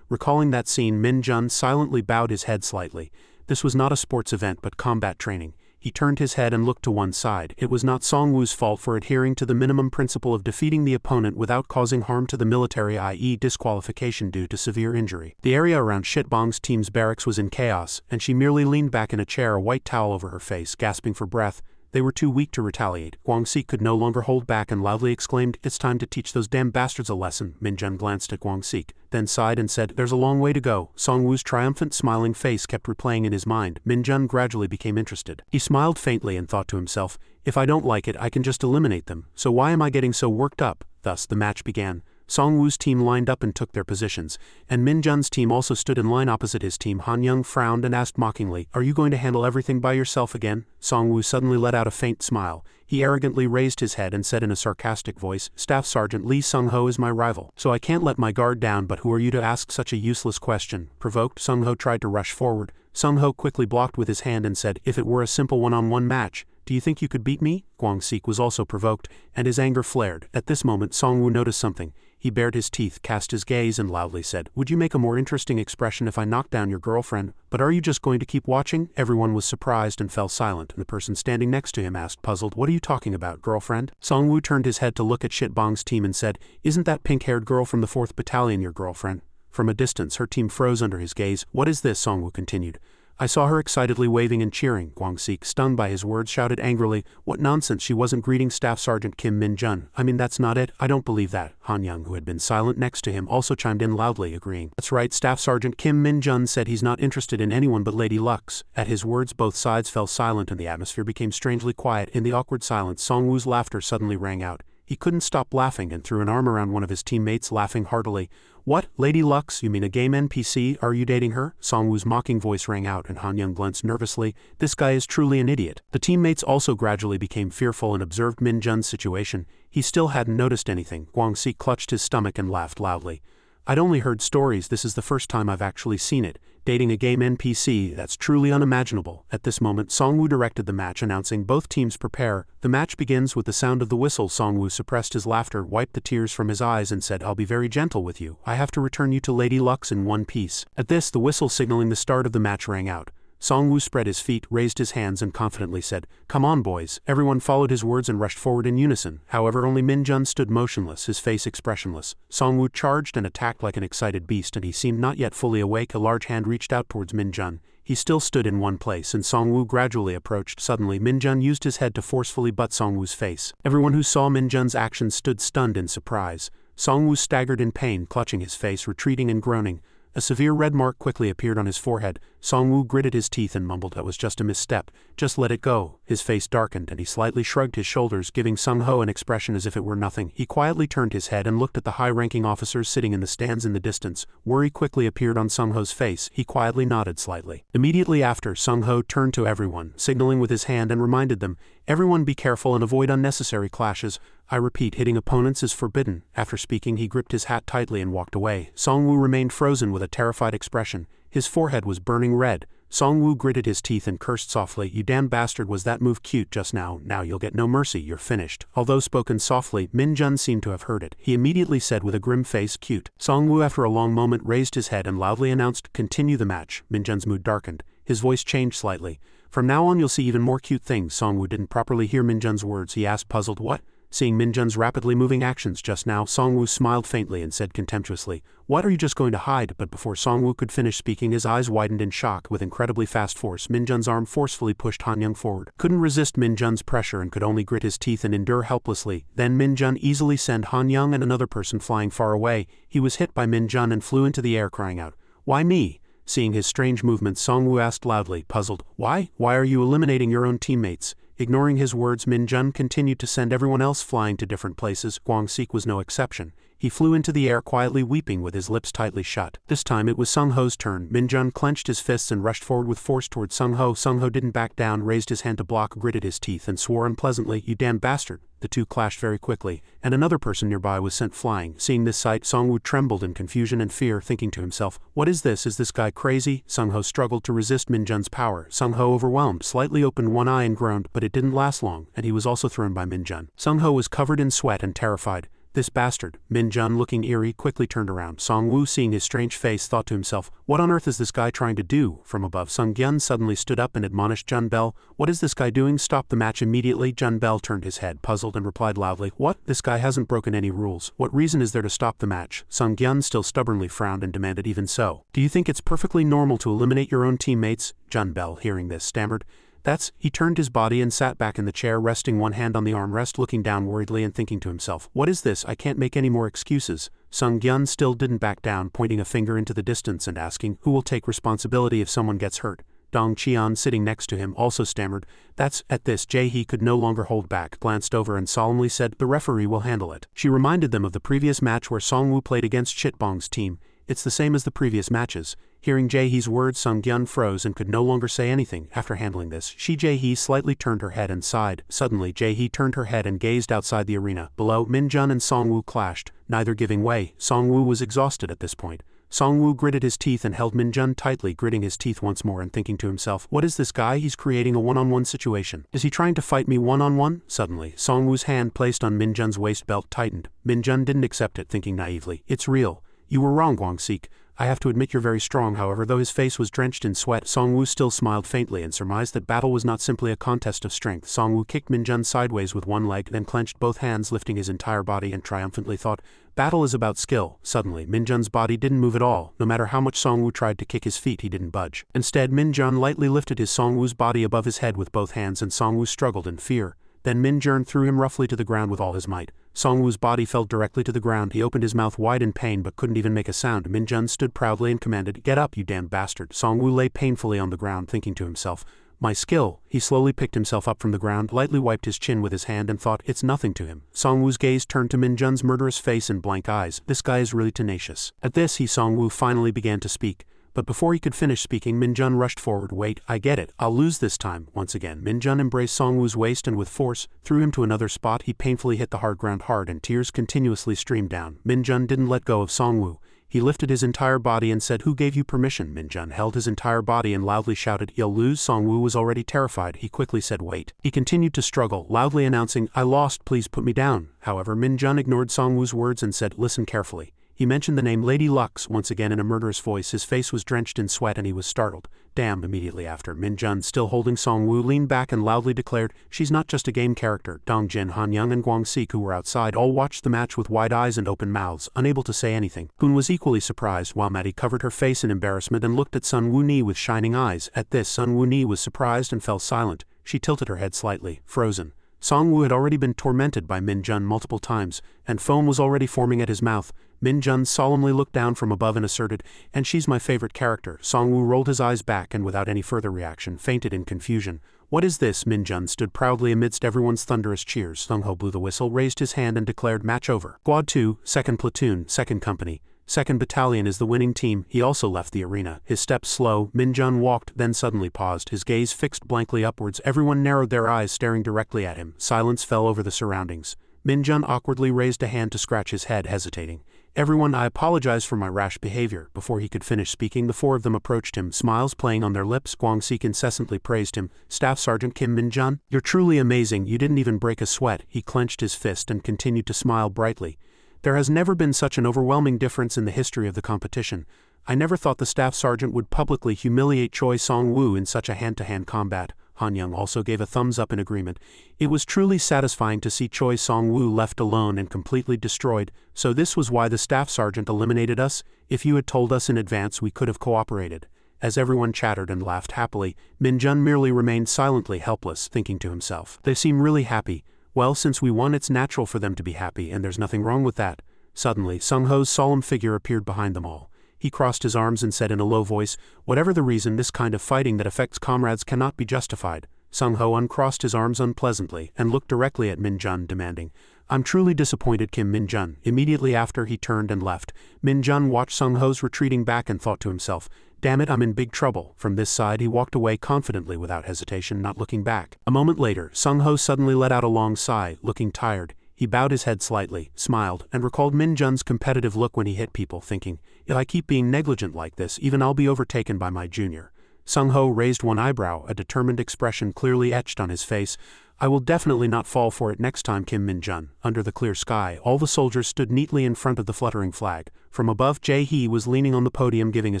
Recalling that scene, Min-jun silently bowed his head slightly. This was not a sports event but combat training. He turned his head and looked to one side. It was not Song-woo's fault for adhering to the minimum principle of defeating the opponent without causing harm to the military, i.e. disqualification due to severe injury. The area around Shit-bong's team's barracks was in chaos, and she merely leaned back in a chair, a white towel over her face, gasping for breath. They were too weak to retaliate. Gwang-sik could no longer hold back and loudly exclaimed, "It's time to teach those damn bastards a lesson." Min-jun glanced at Gwang-sik, then sighed and said, "There's a long way to go." Song-woo's triumphant, smiling face kept replaying in his mind. Min-jun gradually became interested. He smiled faintly and thought to himself, "If I don't like it, I can just eliminate them, so why am I getting so worked up?" Thus, the match began. Song-woo's team lined up and took their positions, and Min-jun's team also stood in line opposite his team. Han-young frowned and asked mockingly, "Are you going to handle everything by yourself again?" Song-woo suddenly let out a faint smile. He arrogantly raised his head and said in a sarcastic voice, "Staff Sergeant Lee Sung-ho is my rival, so I can't let my guard down, but who are you to ask such a useless question?" Provoked, Sung-ho tried to rush forward. Sung-ho quickly blocked with his hand and said, "If it were a simple one-on-one match, do you think you could beat me?" Gwang-sik was also provoked, and his anger flared. At this moment, Song-woo noticed something. He bared his teeth, cast his gaze, and loudly said, "Would you make a more interesting expression if I knocked down your girlfriend? But are you just going to keep watching?" Everyone was surprised and fell silent, and the person standing next to him asked, puzzled, "What are you talking about, girlfriend?" Song-woo turned his head to look at Shit-bong's team and said, "Isn't that pink-haired girl from the 4th Battalion your girlfriend?" From a distance, her team froze under his gaze. "What is this?" Song-woo continued. I saw her excitedly waving and cheering. Guang-sik, stung by his words, shouted angrily, "What nonsense, she wasn't greeting Staff Sergeant Kim Min-jun. I mean, that's not it, I don't believe that." Han Young, who had been silent next to him, also chimed in loudly, agreeing. "That's right, Staff Sergeant Kim Min-jun said he's not interested in anyone but Lady Lux." At his words both sides fell silent and the atmosphere became strangely quiet. In the awkward silence, Song-woo's laughter suddenly rang out. He couldn't stop laughing and threw an arm around one of his teammates, laughing heartily. "What, Lady Lux, you mean a game NPC? Are you dating her?" Song-woo's mocking voice rang out and Han Young glanced nervously. This guy is truly an idiot. The teammates also gradually became fearful and observed Min-jun's situation. He still hadn't noticed anything. Guang-sik clutched his stomach and laughed loudly. "I'd only heard stories, this is the first time I've actually seen it. Dating a game NPC, that's truly unimaginable." At this moment, Song-woo directed the match, announcing, "Both teams prepare." The match begins with the sound of the whistle. Song-woo suppressed his laughter, wiped the tears from his eyes and said, "I'll be very gentle with you. I have to return you to Lady Lux in one piece." At this, the whistle signaling the start of the match rang out. Song-woo spread his feet, raised his hands and confidently said, "Come on, boys." Everyone followed his words and rushed forward in unison. However, only Min-jun stood motionless, his face expressionless. Song-woo charged and attacked like an excited beast, and he seemed not yet fully awake. A large hand reached out towards Min-jun. He still stood in one place, and Song-woo gradually approached. Suddenly, Min-jun used his head to forcefully butt Song-woo's face. Everyone who saw Min-jun's actions stood stunned in surprise. Song-woo staggered in pain, clutching his face, retreating and groaning. A severe red mark quickly appeared on his forehead. Song-woo gritted his teeth and mumbled, "That was just a misstep. Just let it go." His face darkened and he slightly shrugged his shoulders, giving Sung-ho an expression as if it were nothing. He quietly turned his head and looked at the high-ranking officers sitting in the stands in the distance. Worry quickly appeared on Sung-ho's face. He quietly nodded slightly. Immediately after, Sung-ho turned to everyone, signaling with his hand and reminded them, "Everyone be careful and avoid unnecessary clashes. I repeat, hitting opponents is forbidden." After speaking, he gripped his hat tightly and walked away. Song-woo remained frozen with a terrified expression. His forehead was burning red. Song-woo gritted his teeth and cursed softly, "You damn bastard, was that move cute just now? Now you'll get no mercy, you're finished." Although spoken softly, Min-jun seemed to have heard it. He immediately said with a grim face, "Cute." Song-woo after a long moment raised his head and loudly announced, "Continue the match." Min-jun's mood darkened. His voice changed slightly. "From now on you'll see even more cute things." Song-woo didn't properly hear Min-jun's words. He asked, puzzled, "What?" Seeing Min-jun's rapidly moving actions just now, Song-woo smiled faintly and said contemptuously, "What, are you just going to hide?" But before Song-woo could finish speaking, his eyes widened in shock. With incredibly fast force, Min-jun's arm forcefully pushed Han Young forward. Couldn't resist Min-jun's pressure and could only grit his teeth and endure helplessly. Then Min-jun easily sent Han Young and another person flying far away. He was hit by Min-jun and flew into the air, crying out, "Why me?" Seeing his strange movements, Song-woo asked loudly, puzzled, "Why? Why are you eliminating your own teammates?" Ignoring his words, Min-jun continued to send everyone else flying to different places. Guang-sik was no exception. He flew into the air quietly weeping with his lips tightly shut. This time it was Sung-ho's turn. Min-jun clenched his fists and rushed forward with force towards Sung-ho. Sung-ho didn't back down, raised his hand to block, gritted his teeth and swore unpleasantly, "You damn bastard." The two clashed very quickly, and another person nearby was sent flying. Seeing this sight, Song-woo trembled in confusion and fear, thinking to himself, "What is this? Is this guy crazy?" Sung-ho struggled to resist Min-jun's power. Sung-ho, overwhelmed, slightly opened one eye and groaned, but it didn't last long, and he was also thrown by Min-jun. Sung-ho was covered in sweat and terrified. "This bastard." Min-jun, looking eerie, quickly turned around. Song-woo, seeing his strange face, thought to himself, "What on earth is this guy trying to do?" From above, Sung-gyun suddenly stood up and admonished Jun-bel, "What is this guy doing? Stop the match immediately." Jun-bel turned his head, puzzled, and replied loudly, "What? This guy hasn't broken any rules. What reason is there to stop the match?" Sung-gyun still stubbornly frowned and demanded, "Even so, do you think it's perfectly normal to eliminate your own teammates?" Jun-bel, hearing this, stammered, "That's..." He turned his body and sat back in the chair, resting one hand on the armrest, looking down worriedly and thinking to himself, "What is this? I can't make any more excuses." Sung-gyun still didn't back down, pointing a finger into the distance and asking, "Who will take responsibility if someone gets hurt?" Dong Cheon, sitting next to him, also stammered, "That's..." At this, Jae-hee could no longer hold back, glanced over and solemnly said, "The referee will handle it." She reminded them of the previous match where Song-woo played against Chitbong's team. "It's the same as the previous matches." Hearing Jae-hee's words, Sung-gyun froze and could no longer say anything. After handling this, Jae-hee slightly turned her head and sighed. Suddenly, Jae-hee turned her head and gazed outside the arena. Below, Min-jun and Song-woo clashed, neither giving way. Song-woo was exhausted at this point. Song-woo gritted his teeth and held Min-jun tightly, gritting his teeth once more and thinking to himself, "What is this guy? He's creating a one-on-one situation. Is he trying to fight me one-on-one?" Suddenly, Song-woo's hand placed on Min-jun's waist belt tightened. Min-jun didn't accept it, thinking naively, "It's real." "You were wrong, Guang-sik. I have to admit you're very strong. However, though his face was drenched in sweat, Songwoo still smiled faintly and surmised that battle was not simply a contest of strength. Songwoo kicked Minjun sideways with one leg, then clenched both hands, lifting his entire body, and triumphantly thought, battle is about skill. Suddenly, Minjun's body didn't move at all. No matter how much Songwoo tried to kick his feet, he didn't budge. Instead, Minjun lightly lifted his Songwoo's body above his head with both hands, and Songwoo struggled in fear. Then Minjun threw him roughly to the ground with all his might. Songwoo's body fell directly to the ground. He opened his mouth wide in pain but couldn't even make a sound. Minjun stood proudly and commanded, "Get up, you damned bastard." Songwoo lay painfully on the ground, thinking to himself, "My skill." He slowly picked himself up from the ground, lightly wiped his chin with his hand, and thought, "It's nothing to him." Songwoo's gaze turned to Minjun's murderous face and blank eyes. This guy is really tenacious. At this, Songwoo finally began to speak. But before he could finish speaking, Minjun rushed forward. "Wait, I get it. I'll lose this time." Once again, Minjun embraced Songwoo's waist and with force threw him to another spot. He painfully hit the hard ground hard, and tears continuously streamed down. Minjun didn't let go of Songwoo. He lifted his entire body and said, "Who gave you permission?" Minjun held his entire body and loudly shouted, "You'll lose." Songwoo was already terrified. He quickly said, "Wait." He continued to struggle, loudly announcing, "I lost, please put me down." However, Minjun ignored Songwoo's words and said, "Listen carefully." He mentioned the name Lady Lux once again in a murderous voice. His face was drenched in sweat and he was startled. Damn! Immediately after, Minjun, still holding Songwoo, leaned back and loudly declared, "She's not just a game character." Dongjin, Hanyang, and Guangsik, who were outside, all watched the match with wide eyes and open mouths, unable to say anything. Kun was equally surprised, while Mati covered her face in embarrassment and looked at Sun Woo-ni with shining eyes. At this, Sun Woo-ni was surprised and fell silent. She tilted her head slightly, frozen. Songwoo had already been tormented by Minjun multiple times, and foam was already forming at his mouth. Minjun solemnly looked down from above and asserted, "And she's my favorite character." Songwoo rolled his eyes back and without any further reaction fainted in confusion. "What is this?" Minjun stood proudly amidst everyone's thunderous cheers. Sungho blew the whistle, raised his hand and declared, "Match over. Squad 2, 2nd Platoon, 2nd Company, 2nd Battalion is the winning team." He also left the arena. His steps slow, Minjun walked, then suddenly paused, his gaze fixed blankly upwards. Everyone narrowed their eyes, staring directly at him. Silence fell over the surroundings. Minjun awkwardly raised a hand to scratch his head, hesitating. "Everyone, I apologize for my rash behavior." Before he could finish speaking, the four of them approached him, smiles playing on their lips. Guangsik incessantly praised him. "Staff Sergeant Kim Minjun, you're truly amazing. You didn't even break a sweat." He clenched his fist and continued to smile brightly. "There has never been such an overwhelming difference in the history of the competition. I never thought the Staff Sergeant would publicly humiliate Choi Song-woo in such a hand-to-hand combat." Hanyang also gave a thumbs up in agreement. It was truly satisfying to see Choi Song-woo left alone and completely destroyed. "So this was why the Staff Sergeant eliminated us? If you had told us in advance, we could have cooperated." As everyone chattered and laughed happily, Minjun merely remained silently helpless, thinking to himself, "They seem really happy. Well, since we won, it's natural for them to be happy, and there's nothing wrong with that." Suddenly, Sung-ho's solemn figure appeared behind them all. He crossed his arms and said in a low voice, "Whatever the reason, this kind of fighting that affects comrades cannot be justified." Sung-ho uncrossed his arms unpleasantly and looked directly at Minjun, demanding, "I'm truly disappointed, Kim Minjun." Immediately after, he turned and left. Minjun watched Sung-ho's retreating back and thought to himself, "Damn it, I'm in big trouble." From this side, he walked away confidently without hesitation, not looking back. A moment later, Sung-ho suddenly let out a long sigh, looking tired. He bowed his head slightly, smiled, and recalled Minjun's competitive look when he hit people, thinking, "If I keep being negligent like this, even I'll be overtaken by my junior." Sung-ho raised one eyebrow, a determined expression clearly etched on his face. "I will definitely not fall for it next time, Kim Minjun." Under the clear sky, all the soldiers stood neatly in front of the fluttering flag. From above, Jae-hee was leaning on the podium giving a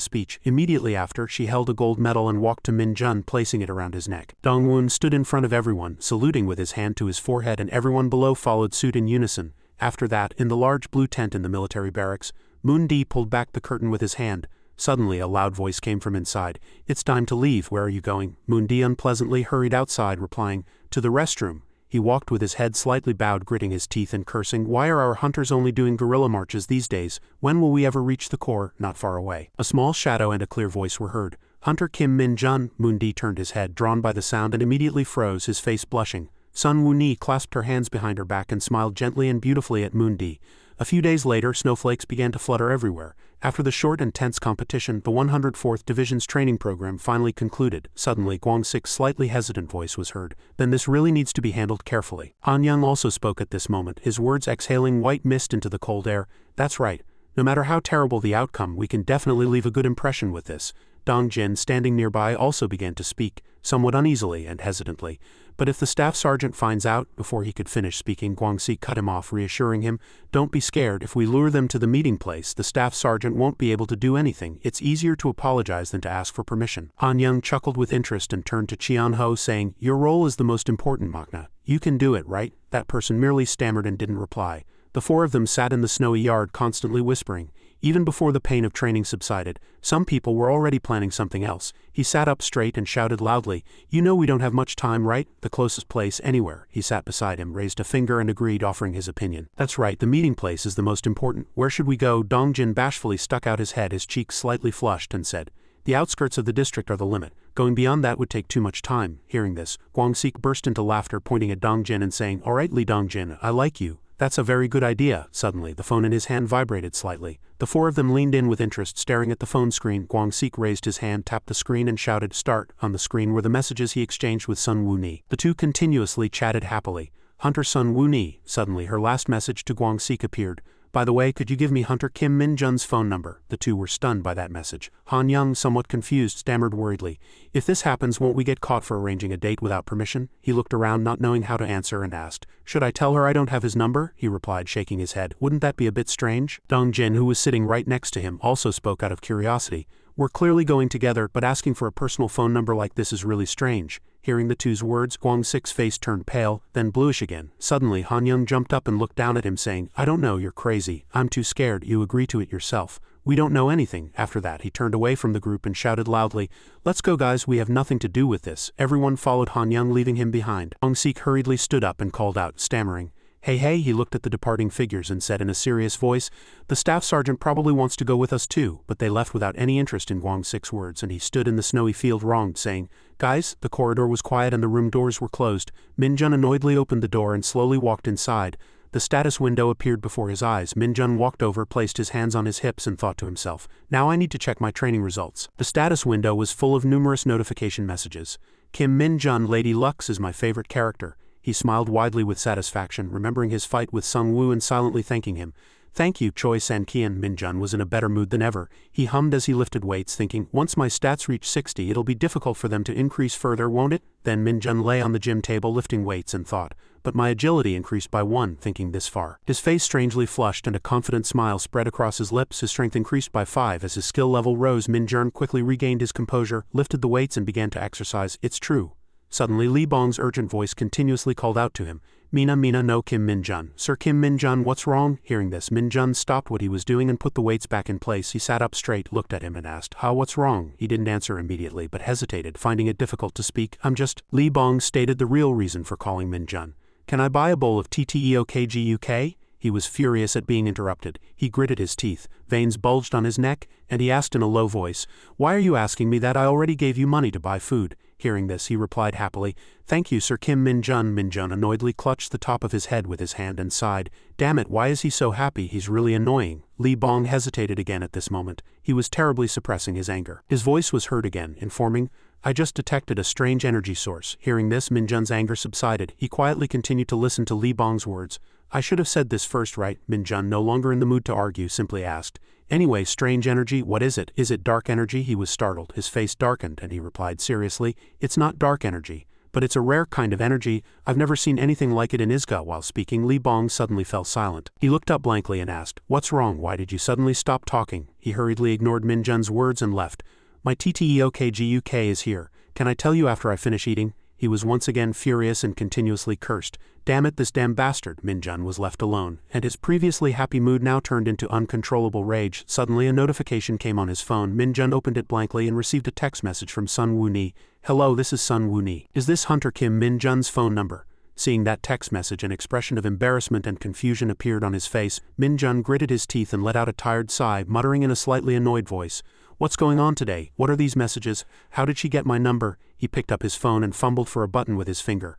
speech. Immediately after, she held a gold medal and walked to Minjun, placing it around his neck. Dongwon stood in front of everyone, saluting with his hand to his forehead, and everyone below followed suit in unison. After that, in the large blue tent in the military barracks, Moon-dee pulled back the curtain with his hand. Suddenly, a loud voice came from inside. "It's time to leave. Where are you going?" Moon-dee unpleasantly hurried outside, replying, "To the restroom." He walked with his head slightly bowed, gritting his teeth and cursing, "Why are our hunters only doing guerrilla marches these days? When will we ever reach the core?" Not far away, a small shadow and a clear voice were heard. "Hunter Kim Minjun." Moon-dee turned his head, drawn by the sound, and immediately froze, his face blushing. Sun Woo-ni clasped her hands behind her back and smiled gently and beautifully at Moon-dee. A few days later, snowflakes began to flutter everywhere. After the short and tense competition, the 104th Division's training program finally concluded. Suddenly, Guangsik's slightly hesitant voice was heard. "Then this really needs to be handled carefully." Anyang also spoke at this moment, his words exhaling white mist into the cold air. "That's right. No matter how terrible the outcome, we can definitely leave a good impression with this. Dong Jin, standing nearby, also began to speak, somewhat uneasily and hesitantly. But if the staff sergeant finds out, before he could finish speaking, Guangxi cut him off, reassuring him, "Don't be scared, if we lure them to the meeting place, the staff sergeant won't be able to do anything. It's easier to apologize than to ask for permission." Han Young chuckled with interest and turned to Qian Ho, saying, "Your role is the most important, Magna. You can do it, right?" That person merely stammered and didn't reply. The four of them sat in the snowy yard, constantly whispering. Even before the pain of training subsided, some people were already planning something else. He sat up straight and shouted loudly, "You know we don't have much time, right? The closest place, anywhere." He sat beside him, raised a finger and agreed, offering his opinion. "That's right, the meeting place is the most important. Where should we go?" Dong Jin bashfully stuck out his head, his cheeks slightly flushed, and said, "The outskirts of the district are the limit. Going beyond that would take too much time." Hearing this, Guangxi burst into laughter, pointing at Dong Jin and saying, "All right, Li Dong Jin, I like you. That's a very good idea." Suddenly, the phone in his hand vibrated slightly. The four of them leaned in with interest, staring at the phone screen. Guangxi raised his hand, tapped the screen, and shouted, "Start." On the screen were the messages he exchanged with Sun Wuni. The two continuously chatted happily. "Hunter Sun Wuni." Suddenly, her last message to Guangxi appeared. "By the way, could you give me Hunter Kim Min-jun's phone number?" The two were stunned by that message. Han Young, somewhat confused, stammered worriedly, "If this happens, won't we get caught for arranging a date without permission?" He looked around, not knowing how to answer, and asked, "Should I tell her I don't have his number?" He replied, shaking his head, "Wouldn't that be a bit strange?" Dong Jin, who was sitting right next to him, also spoke out of curiosity. "We're clearly going together, but asking for a personal phone number like this is really strange." Hearing the two's words, Guangxi's face turned pale, then bluish again. Suddenly, Han Young jumped up and looked down at him, saying, "I don't know, you're crazy. I'm too scared. You agree to it yourself. We don't know anything." After that, he turned away from the group and shouted loudly, "Let's go, guys, we have nothing to do with this." Everyone followed Han Young, leaving him behind. Guangxi hurriedly stood up and called out, stammering, "Hey, hey." He looked at the departing figures and said in a serious voice, "The staff sergeant probably wants to go with us too." But they left without any interest in Guangxi's words, and he stood in the snowy field wronged, saying, "Guys." The corridor was quiet and the room doors were closed. Min-jun annoyedly opened the door and slowly walked inside. The status window appeared before his eyes. Min-jun walked over, placed his hands on his hips, and thought to himself, "Now I need to check my training results." The status window was full of numerous notification messages. "Kim Min-jun, Lady Lux is my favorite character." He smiled widely with satisfaction, remembering his fight with Sung Woo and silently thanking him. "Thank you, Choi San-kian." Min-jun was in a better mood than ever. He hummed as he lifted weights, thinking, "Once my stats reach 60, it'll be difficult for them to increase further, won't it?" Then Min-jun lay on the gym table lifting weights and thought, "But my agility increased by 1, thinking this far." His face strangely flushed and a confident smile spread across his lips. His strength increased by 5 as his skill level rose. Min-jun quickly regained his composure, lifted the weights and began to exercise. "It's true." Suddenly, Li Bong's urgent voice continuously called out to him, "Mina, no Kim Min-jun. Sir Kim Min-jun, what's wrong?" Hearing this, Min-jun stopped what he was doing and put the weights back in place. He sat up straight, looked at him and asked, "What's wrong?" He didn't answer immediately but hesitated, finding it difficult to speak. "I'm just..." Li Bong stated the real reason for calling Min-jun. "Can I buy a bowl of TTEOKGUK?" He was furious at being interrupted. He gritted his teeth, veins bulged on his neck, and he asked in a low voice, "Why are you asking me that? I already gave you money to buy food." Hearing this, he replied happily, "Thank you, Sir Kim Min-jun." Min-jun annoyedly clutched the top of his head with his hand and sighed, "Damn it, why is he so happy? He's really annoying." Li Bong hesitated again at this moment. He was terribly suppressing his anger. His voice was heard again, informing, "I just detected a strange energy source." Hearing this, Min-jun's anger subsided. He quietly continued to listen to Li Bong's words. "I should have said this first, right?" Min-jun, no longer in the mood to argue, simply asked. "Anyway, strange energy, what is it? Is it dark energy?" He was startled. His face darkened, and he replied seriously, "It's not dark energy, but it's a rare kind of energy. I've never seen anything like it in Isga." While speaking, Li Bong suddenly fell silent. He looked up blankly and asked, "What's wrong? Why did you suddenly stop talking?" He hurriedly ignored Min-jun's words and left. "My TTEOKGUK is here. Can I tell you after I finish eating?" He was once again furious and continuously cursed. "Damn it, this damn bastard." Min-jun was left alone, and his previously happy mood now turned into uncontrollable rage. Suddenly a notification came on his phone. Min-jun opened it blankly and received a text message from Sun Woo-ni. "Hello, this is Sun Woo-ni. Is this Hunter Kim Min-jun's phone number?" Seeing that text message, an expression of embarrassment and confusion appeared on his face. Min-jun gritted his teeth and let out a tired sigh, muttering in a slightly annoyed voice, "What's going on today? What are these messages? How did she get my number?" He picked up his phone and fumbled for a button with his finger.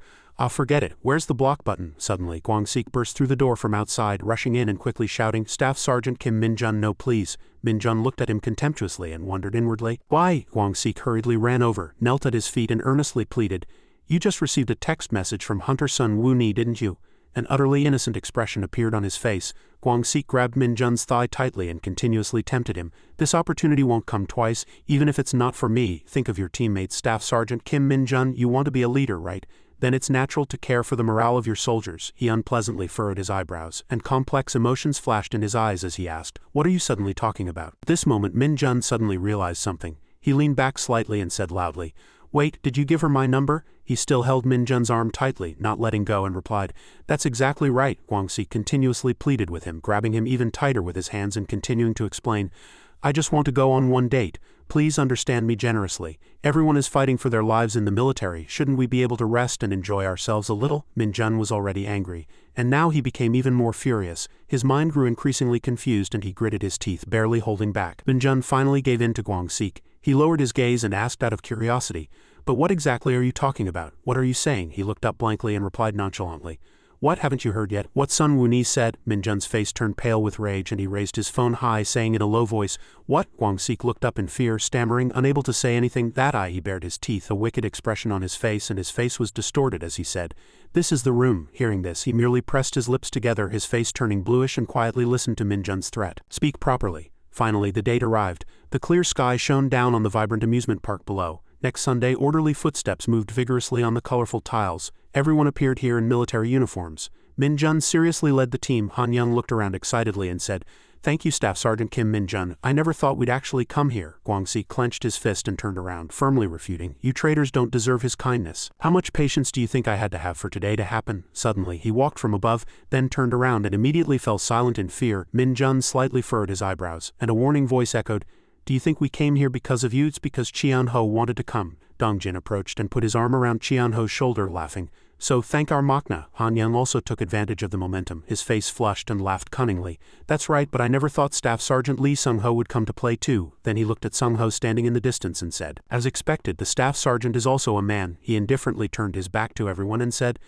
Forget it. Where's the block button?" Suddenly, Guangxi burst through the door from outside, rushing in and quickly shouting, "Staff Sergeant Kim Min-jun, no please." Min-jun looked at him contemptuously and wondered inwardly, "Why?" Guangxi hurriedly ran over, knelt at his feet and earnestly pleaded, "You just received a text message from Hunter Sun Woo-ni, didn't you? An utterly innocent expression appeared on his face. Guangxi grabbed Min Jun's thigh tightly and continuously tempted him. This opportunity won't come twice, even if it's not for me. Think of your teammates. Staff Sergeant Kim Min Jun, you want to be a leader, right? Then it's natural to care for the morale of your soldiers. He unpleasantly furrowed his eyebrows, and complex emotions flashed in his eyes as he asked, what are you suddenly talking about? At this moment Min Jun suddenly realized something. He leaned back slightly and said loudly, wait, did you give her my number? He still held Min Jun's arm tightly, not letting go, and replied, that's exactly right. Guangxi continuously pleaded with him, grabbing him even tighter with his hands and continuing to explain, I just want to go on one date. Please understand me generously. Everyone is fighting for their lives in the military. Shouldn't we be able to rest and enjoy ourselves a little? Min Jun was already angry, and now he became even more furious. His mind grew increasingly confused and he gritted his teeth, barely holding back. Min Jun finally gave in to Guangxi. He lowered his gaze and asked out of curiosity, but what exactly are you talking about? What are you saying? He looked up blankly and replied nonchalantly, what, haven't you heard yet? What Sun Wuni said? Min Jun's face turned pale with rage and he raised his phone high, saying in a low voice, what? Guangxi looked up in fear, stammering, unable to say anything. He bared his teeth, a wicked expression on his face, and his face was distorted as he said, this is the room. Hearing this, he merely pressed his lips together, his face turning bluish, and quietly listened to Min Jun's threat. Speak properly. Finally, the date arrived. The clear sky shone down on the vibrant amusement park below. Next Sunday, orderly footsteps moved vigorously on the colorful tiles. Everyone appeared here in military uniforms. Min Jun seriously led the team. Han Young looked around excitedly and said, thank you, Staff Sergeant Kim Min Jun. I never thought we'd actually come here. Guangxi clenched his fist and turned around, firmly refuting, you traitors don't deserve his kindness. How much patience do you think I had to have for today to happen? Suddenly, he walked from above, then turned around and immediately fell silent in fear. Min Jun slightly furrowed his eyebrows, and a warning voice echoed, do you think we came here because of you? It's because Qian Ho wanted to come. Dong Jin approached and put his arm around Qian Ho's shoulder, laughing. So thank our Machna. Han Young also took advantage of the momentum. His face flushed and laughed cunningly. That's right, but I never thought Staff Sergeant Lee Sung-ho would come to play too. Then he looked at Sung-ho standing in the distance and said, as expected, the Staff Sergeant is also a man. He indifferently turned his back to everyone and said,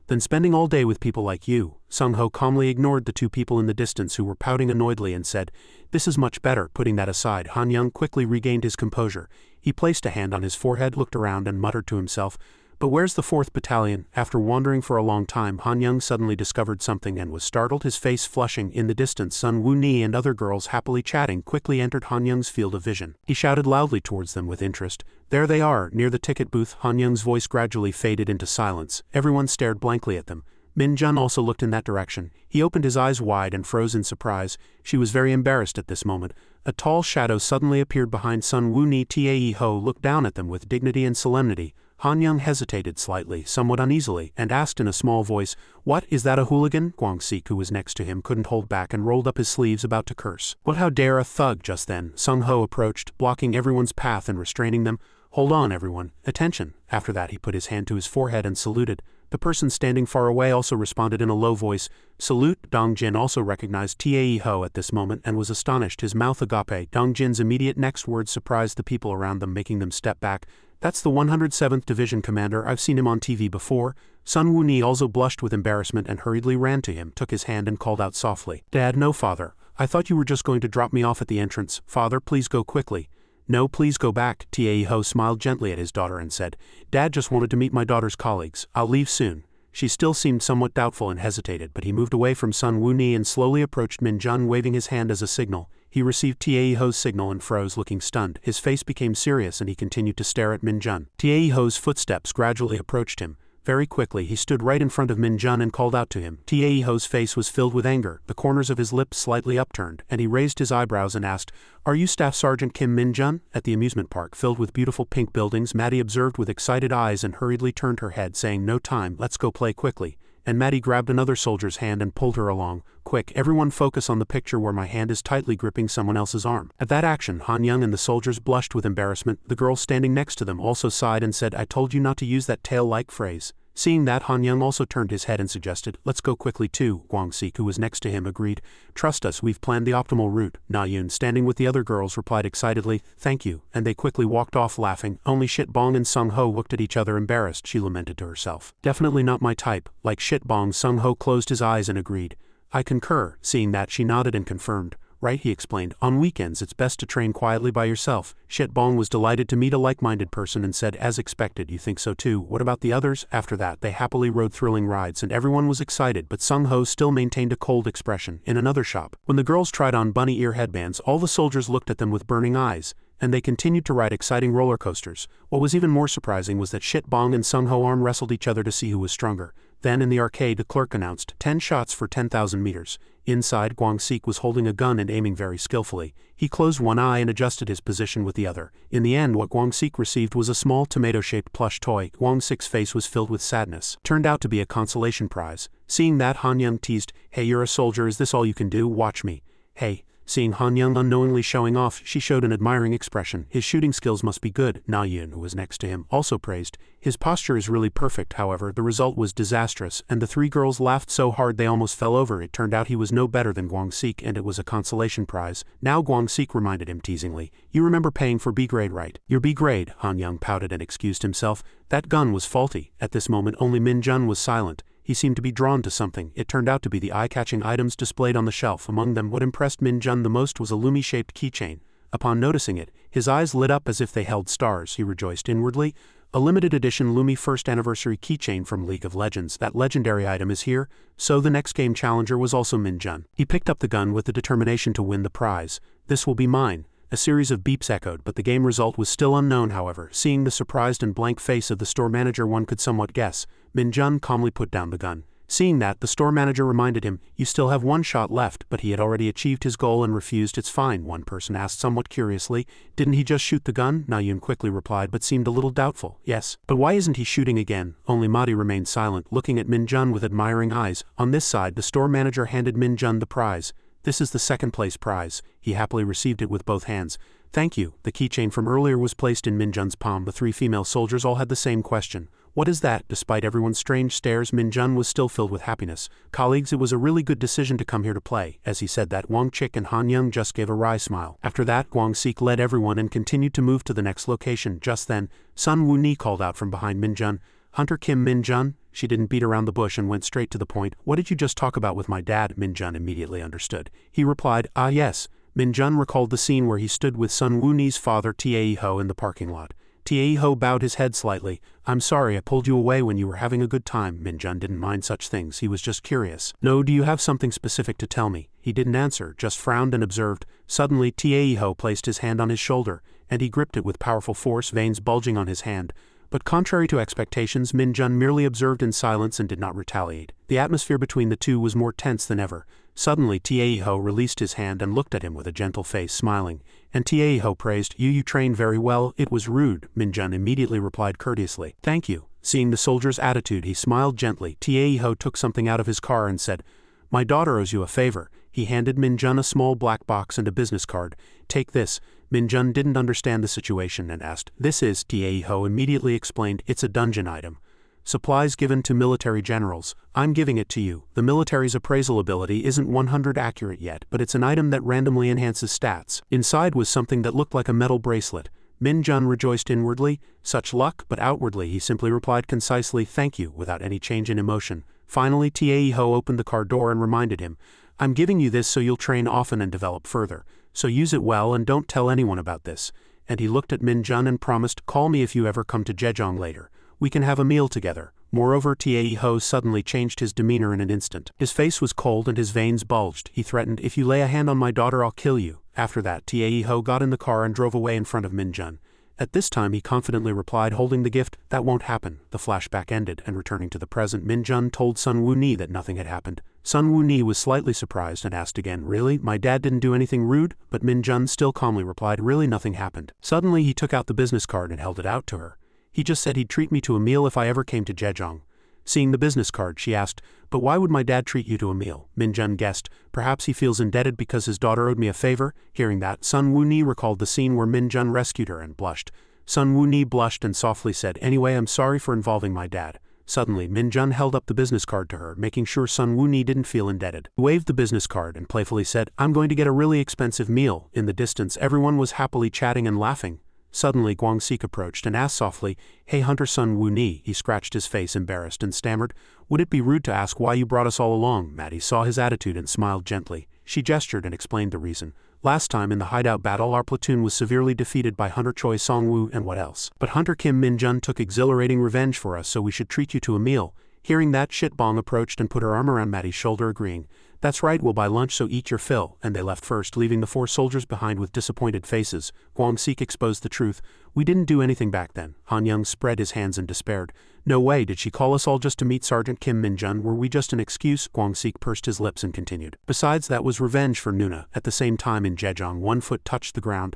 then spending all day with people like you. Sung-ho calmly ignored the two people in the distance who were pouting annoyedly and said, this is much better. Putting that aside, Han Young quickly regained his composure. He placed a hand on his forehead, looked around and muttered to himself, but where's the 4th Battalion? After wandering for a long time, Han Young suddenly discovered something and was startled, his face flushing. In the distance, Sun Wuni and other girls happily chatting quickly entered Han Young's field of vision. He shouted loudly towards them with interest. There they are, near the ticket booth. Han Young's voice gradually faded into silence. Everyone stared blankly at them. Min Jun also looked in that direction. He opened his eyes wide and froze in surprise. She was very embarrassed at this moment. A tall shadow suddenly appeared behind Sun Wuni. Tae Ho looked down at them with dignity and solemnity. Han Young hesitated slightly, somewhat uneasily, and asked in a small voice, what, is that a hooligan? Guangxi, who was next to him, couldn't hold back and rolled up his sleeves, about to curse. What, how dare a thug? Just then, Sung-ho approached, blocking everyone's path and restraining them. Hold on, everyone. Attention. After that, he put his hand to his forehead and saluted. The person standing far away also responded in a low voice, salute. Dong Jin also recognized Tae Ho at this moment and was astonished, his mouth agape. Dong Jin's immediate next words surprised the people around them, making them step back. That's the 107th Division Commander. I've seen him on TV before. Sun Wuni also blushed with embarrassment and hurriedly ran to him, took his hand and called out softly, Dad, no, Father. I thought you were just going to drop me off at the entrance. Father, please go quickly. No, please go back. Tae Ho smiled gently at his daughter and said, Dad just wanted to meet my daughter's colleagues. I'll leave soon. She still seemed somewhat doubtful and hesitated, but he moved away from Sun Wuni and slowly approached Min Jun, waving his hand as a signal. He received Tae Ho's signal and froze, looking stunned. His face became serious and he continued to stare at Min Jun. Tae Ho's footsteps gradually approached him. Very quickly, he stood right in front of Min Jun and called out to him. Tae Ho's face was filled with anger, the corners of his lips slightly upturned, and he raised his eyebrows and asked, Are you Staff Sergeant Kim Min Jun? At the amusement park filled with beautiful pink buildings, Maddie observed with excited eyes and hurriedly turned her head, saying, No time, let's go play quickly. And Maddie grabbed another soldier's hand and pulled her along. Quick, everyone focus on the picture where my hand is tightly gripping someone else's arm. At that action, Han Young and the soldiers blushed with embarrassment. The girl standing next to them also sighed and said, I told you not to use that tail-like phrase. Seeing that, Han Young also turned his head and suggested, Let's go quickly too. Guangxi, who was next to him, agreed. Trust us, we've planned the optimal route. Na Yun, standing with the other girls, replied excitedly, Thank you, and they quickly walked off laughing. Only Shit Bong and Sung Ho looked at each other embarrassed, she lamented to herself. Definitely not my type. Like Shit Bong. Sung Ho closed his eyes and agreed. I concur. Seeing that, she nodded and confirmed. right? He explained. On weekends it's best to train quietly by yourself. Shit Bong was delighted to meet a like-minded person and said, as expected, you think so too. What about the others? After that, they happily rode thrilling rides and everyone was excited, but Sung Ho still maintained a cold expression. In another shop, when the girls tried on bunny ear headbands, all the soldiers looked at them with burning eyes, and they continued to ride exciting roller coasters. What was even more surprising was that Shit Bong and Sung Ho arm wrestled each other to see who was stronger. Then in the arcade, the clerk announced 10 shots for 10,000 meters. Inside, Guang-sik was holding a gun and aiming very skillfully. He closed one eye and adjusted his position with the other. In the end, what Guang-sik received was a small tomato-shaped plush toy. Guang-sik's face was filled with sadness. Turned out to be a consolation prize. Seeing that, Han Young teased, "Hey, you're a soldier, is this all you can do? Watch me." "Hey." Seeing Han Young unknowingly showing off, she showed an admiring expression. His shooting skills must be good. Na Yun, who was next to him, also praised. His posture is really perfect. However, the result was disastrous, and the three girls laughed so hard they almost fell over. It turned out he was no better than Guang-sik, and it was a consolation prize. Now Guang-sik reminded him teasingly, "You remember paying for B grade, right?" "Your B grade," Han Young pouted and excused himself. "That gun was faulty." At this moment only Min Jun was silent. He seemed to be drawn to something. It turned out to be the eye-catching items displayed on the shelf. Among them, what impressed Min Jun the most was a Lumi-shaped keychain. Upon noticing it, his eyes lit up as if they held stars. He rejoiced inwardly. A limited edition Lumi first anniversary keychain from League of Legends. That legendary item is here. So the next game challenger was also Min Jun. He picked up the gun with the determination to win the prize. "This will be mine." A series of beeps echoed, but the game result was still unknown. However, seeing the surprised and blank face of the store manager, one could somewhat guess. Min Jun calmly put down the gun. Seeing that, the store manager reminded him, "You still have one shot left," but he had already achieved his goal and refused. "It's fine," one person asked somewhat curiously. "Didn't he just shoot the gun?" Na Yun quickly replied, but seemed a little doubtful. "Yes. But why isn't he shooting again?" Only Mati remained silent, looking at Min Jun with admiring eyes. On this side, the store manager handed Min Jun the prize. "This is the second place prize." He happily received it with both hands. "Thank you." The keychain from earlier was placed in Min Jun's palm. The three female soldiers all had the same question. "What is that?" Despite everyone's strange stares, Min Jun was still filled with happiness. "Colleagues, it was a really good decision to come here to play." As he said that, Wang Chik and Han Young just gave a wry smile. After that, Guang-sik led everyone and continued to move to the next location. Just then, Sun Woo-ni called out from behind Min Jun, "Hunter Kim Min Jun?" She didn't beat around the bush and went straight to the point. "What did you just talk about with my dad?" Min Jun immediately understood. He replied, "Ah yes." Min Jun recalled the scene where he stood with Sun Woo-ni's father Tae Ho in the parking lot. Tae Ho bowed his head slightly. "I'm sorry I pulled you away when you were having a good time." Min Jun didn't mind such things, he was just curious. "No, do you have something specific to tell me?" He didn't answer, just frowned and observed. Suddenly Tae Ho placed his hand on his shoulder, and he gripped it with powerful force, veins bulging on his hand. But contrary to expectations, Min Jun merely observed in silence and did not retaliate. The atmosphere between the two was more tense than ever. Suddenly Tae Ho released his hand and looked at him with a gentle face, smiling. And Tae Ho praised, You trained very well." "It was rude," Min Jun immediately replied courteously. "Thank you." Seeing the soldier's attitude, he smiled gently. Tae Ho took something out of his car and said, "My daughter owes you a favor." He handed Min Jun a small black box and a business card. "Take this." Min Jun didn't understand the situation and asked, "This is?" Tae Ho immediately explained, "It's a dungeon item. Supplies given to military generals. I'm giving it to you. The military's appraisal ability isn't 100 accurate yet, but it's an item that randomly enhances stats." Inside was something that looked like a metal bracelet. Min Jun rejoiced inwardly. Such luck, but outwardly he simply replied concisely, "Thank you," without any change in emotion. Finally Tae Ho opened the car door and reminded him, "I'm giving you this so you'll train often and develop further. So use it well and don't tell anyone about this." And he looked at Min Jun and promised, "Call me if you ever come to Jejong later. We can have a meal together." Moreover, Tae Ho suddenly changed his demeanor in an instant. His face was cold and his veins bulged. He threatened, "If you lay a hand on my daughter, I'll kill you." After that, Tae Ho got in the car and drove away in front of Min Jun. At this time he confidently replied, holding the gift, "That won't happen." The flashback ended, and returning to the present, Min Jun told Sun Woo-ni that nothing had happened. Sun Woo-ni was slightly surprised and asked again, "Really? My dad didn't do anything rude?" But Min Jun still calmly replied, "Really, nothing happened." Suddenly he took out the business card and held it out to her. "He just said he'd treat me to a meal if I ever came to Jejong." Seeing the business card, she asked, "But why would my dad treat you to a meal?" Min Jun guessed, "Perhaps he feels indebted because his daughter owed me a favor." Hearing that, Sun Woo-ni recalled the scene where Min Jun rescued her and blushed. Sun Woo-ni blushed and softly said, "Anyway, I'm sorry for involving my dad." Suddenly, Min Jun held up the business card to her, making sure Sun Woo-ni didn't feel indebted. He waved the business card and playfully said, "I'm going to get a really expensive meal." In the distance, everyone was happily chatting and laughing. Suddenly, Guang-sik approached and asked softly, "Hey Hunter Sun Woo-ni." He scratched his face embarrassed and stammered, "Would it be rude to ask why you brought us all along?" Maddie saw his attitude and smiled gently. She gestured and explained the reason. Last time in the hideout battle our platoon was severely defeated by Hunter Choi Songwoo and what else. But Hunter Kim Min-jun took exhilarating revenge for us, so we should treat you to a meal. Hearing that, Shitbong approached and put her arm around Maddie's shoulder, agreeing. That's right, we'll buy lunch, so eat your fill. And they left first, leaving the 4 soldiers behind with disappointed faces. Kwang-sik exposed the truth. We didn't do anything back then. Han Young spread his hands and despaired. No way, did she call us all just to meet Sergeant Kim Min-jun? Were we just an excuse? Kwang-sik pursed his lips and continued. Besides, that was revenge for Nuna. At the same time in Jejong, one foot touched the ground.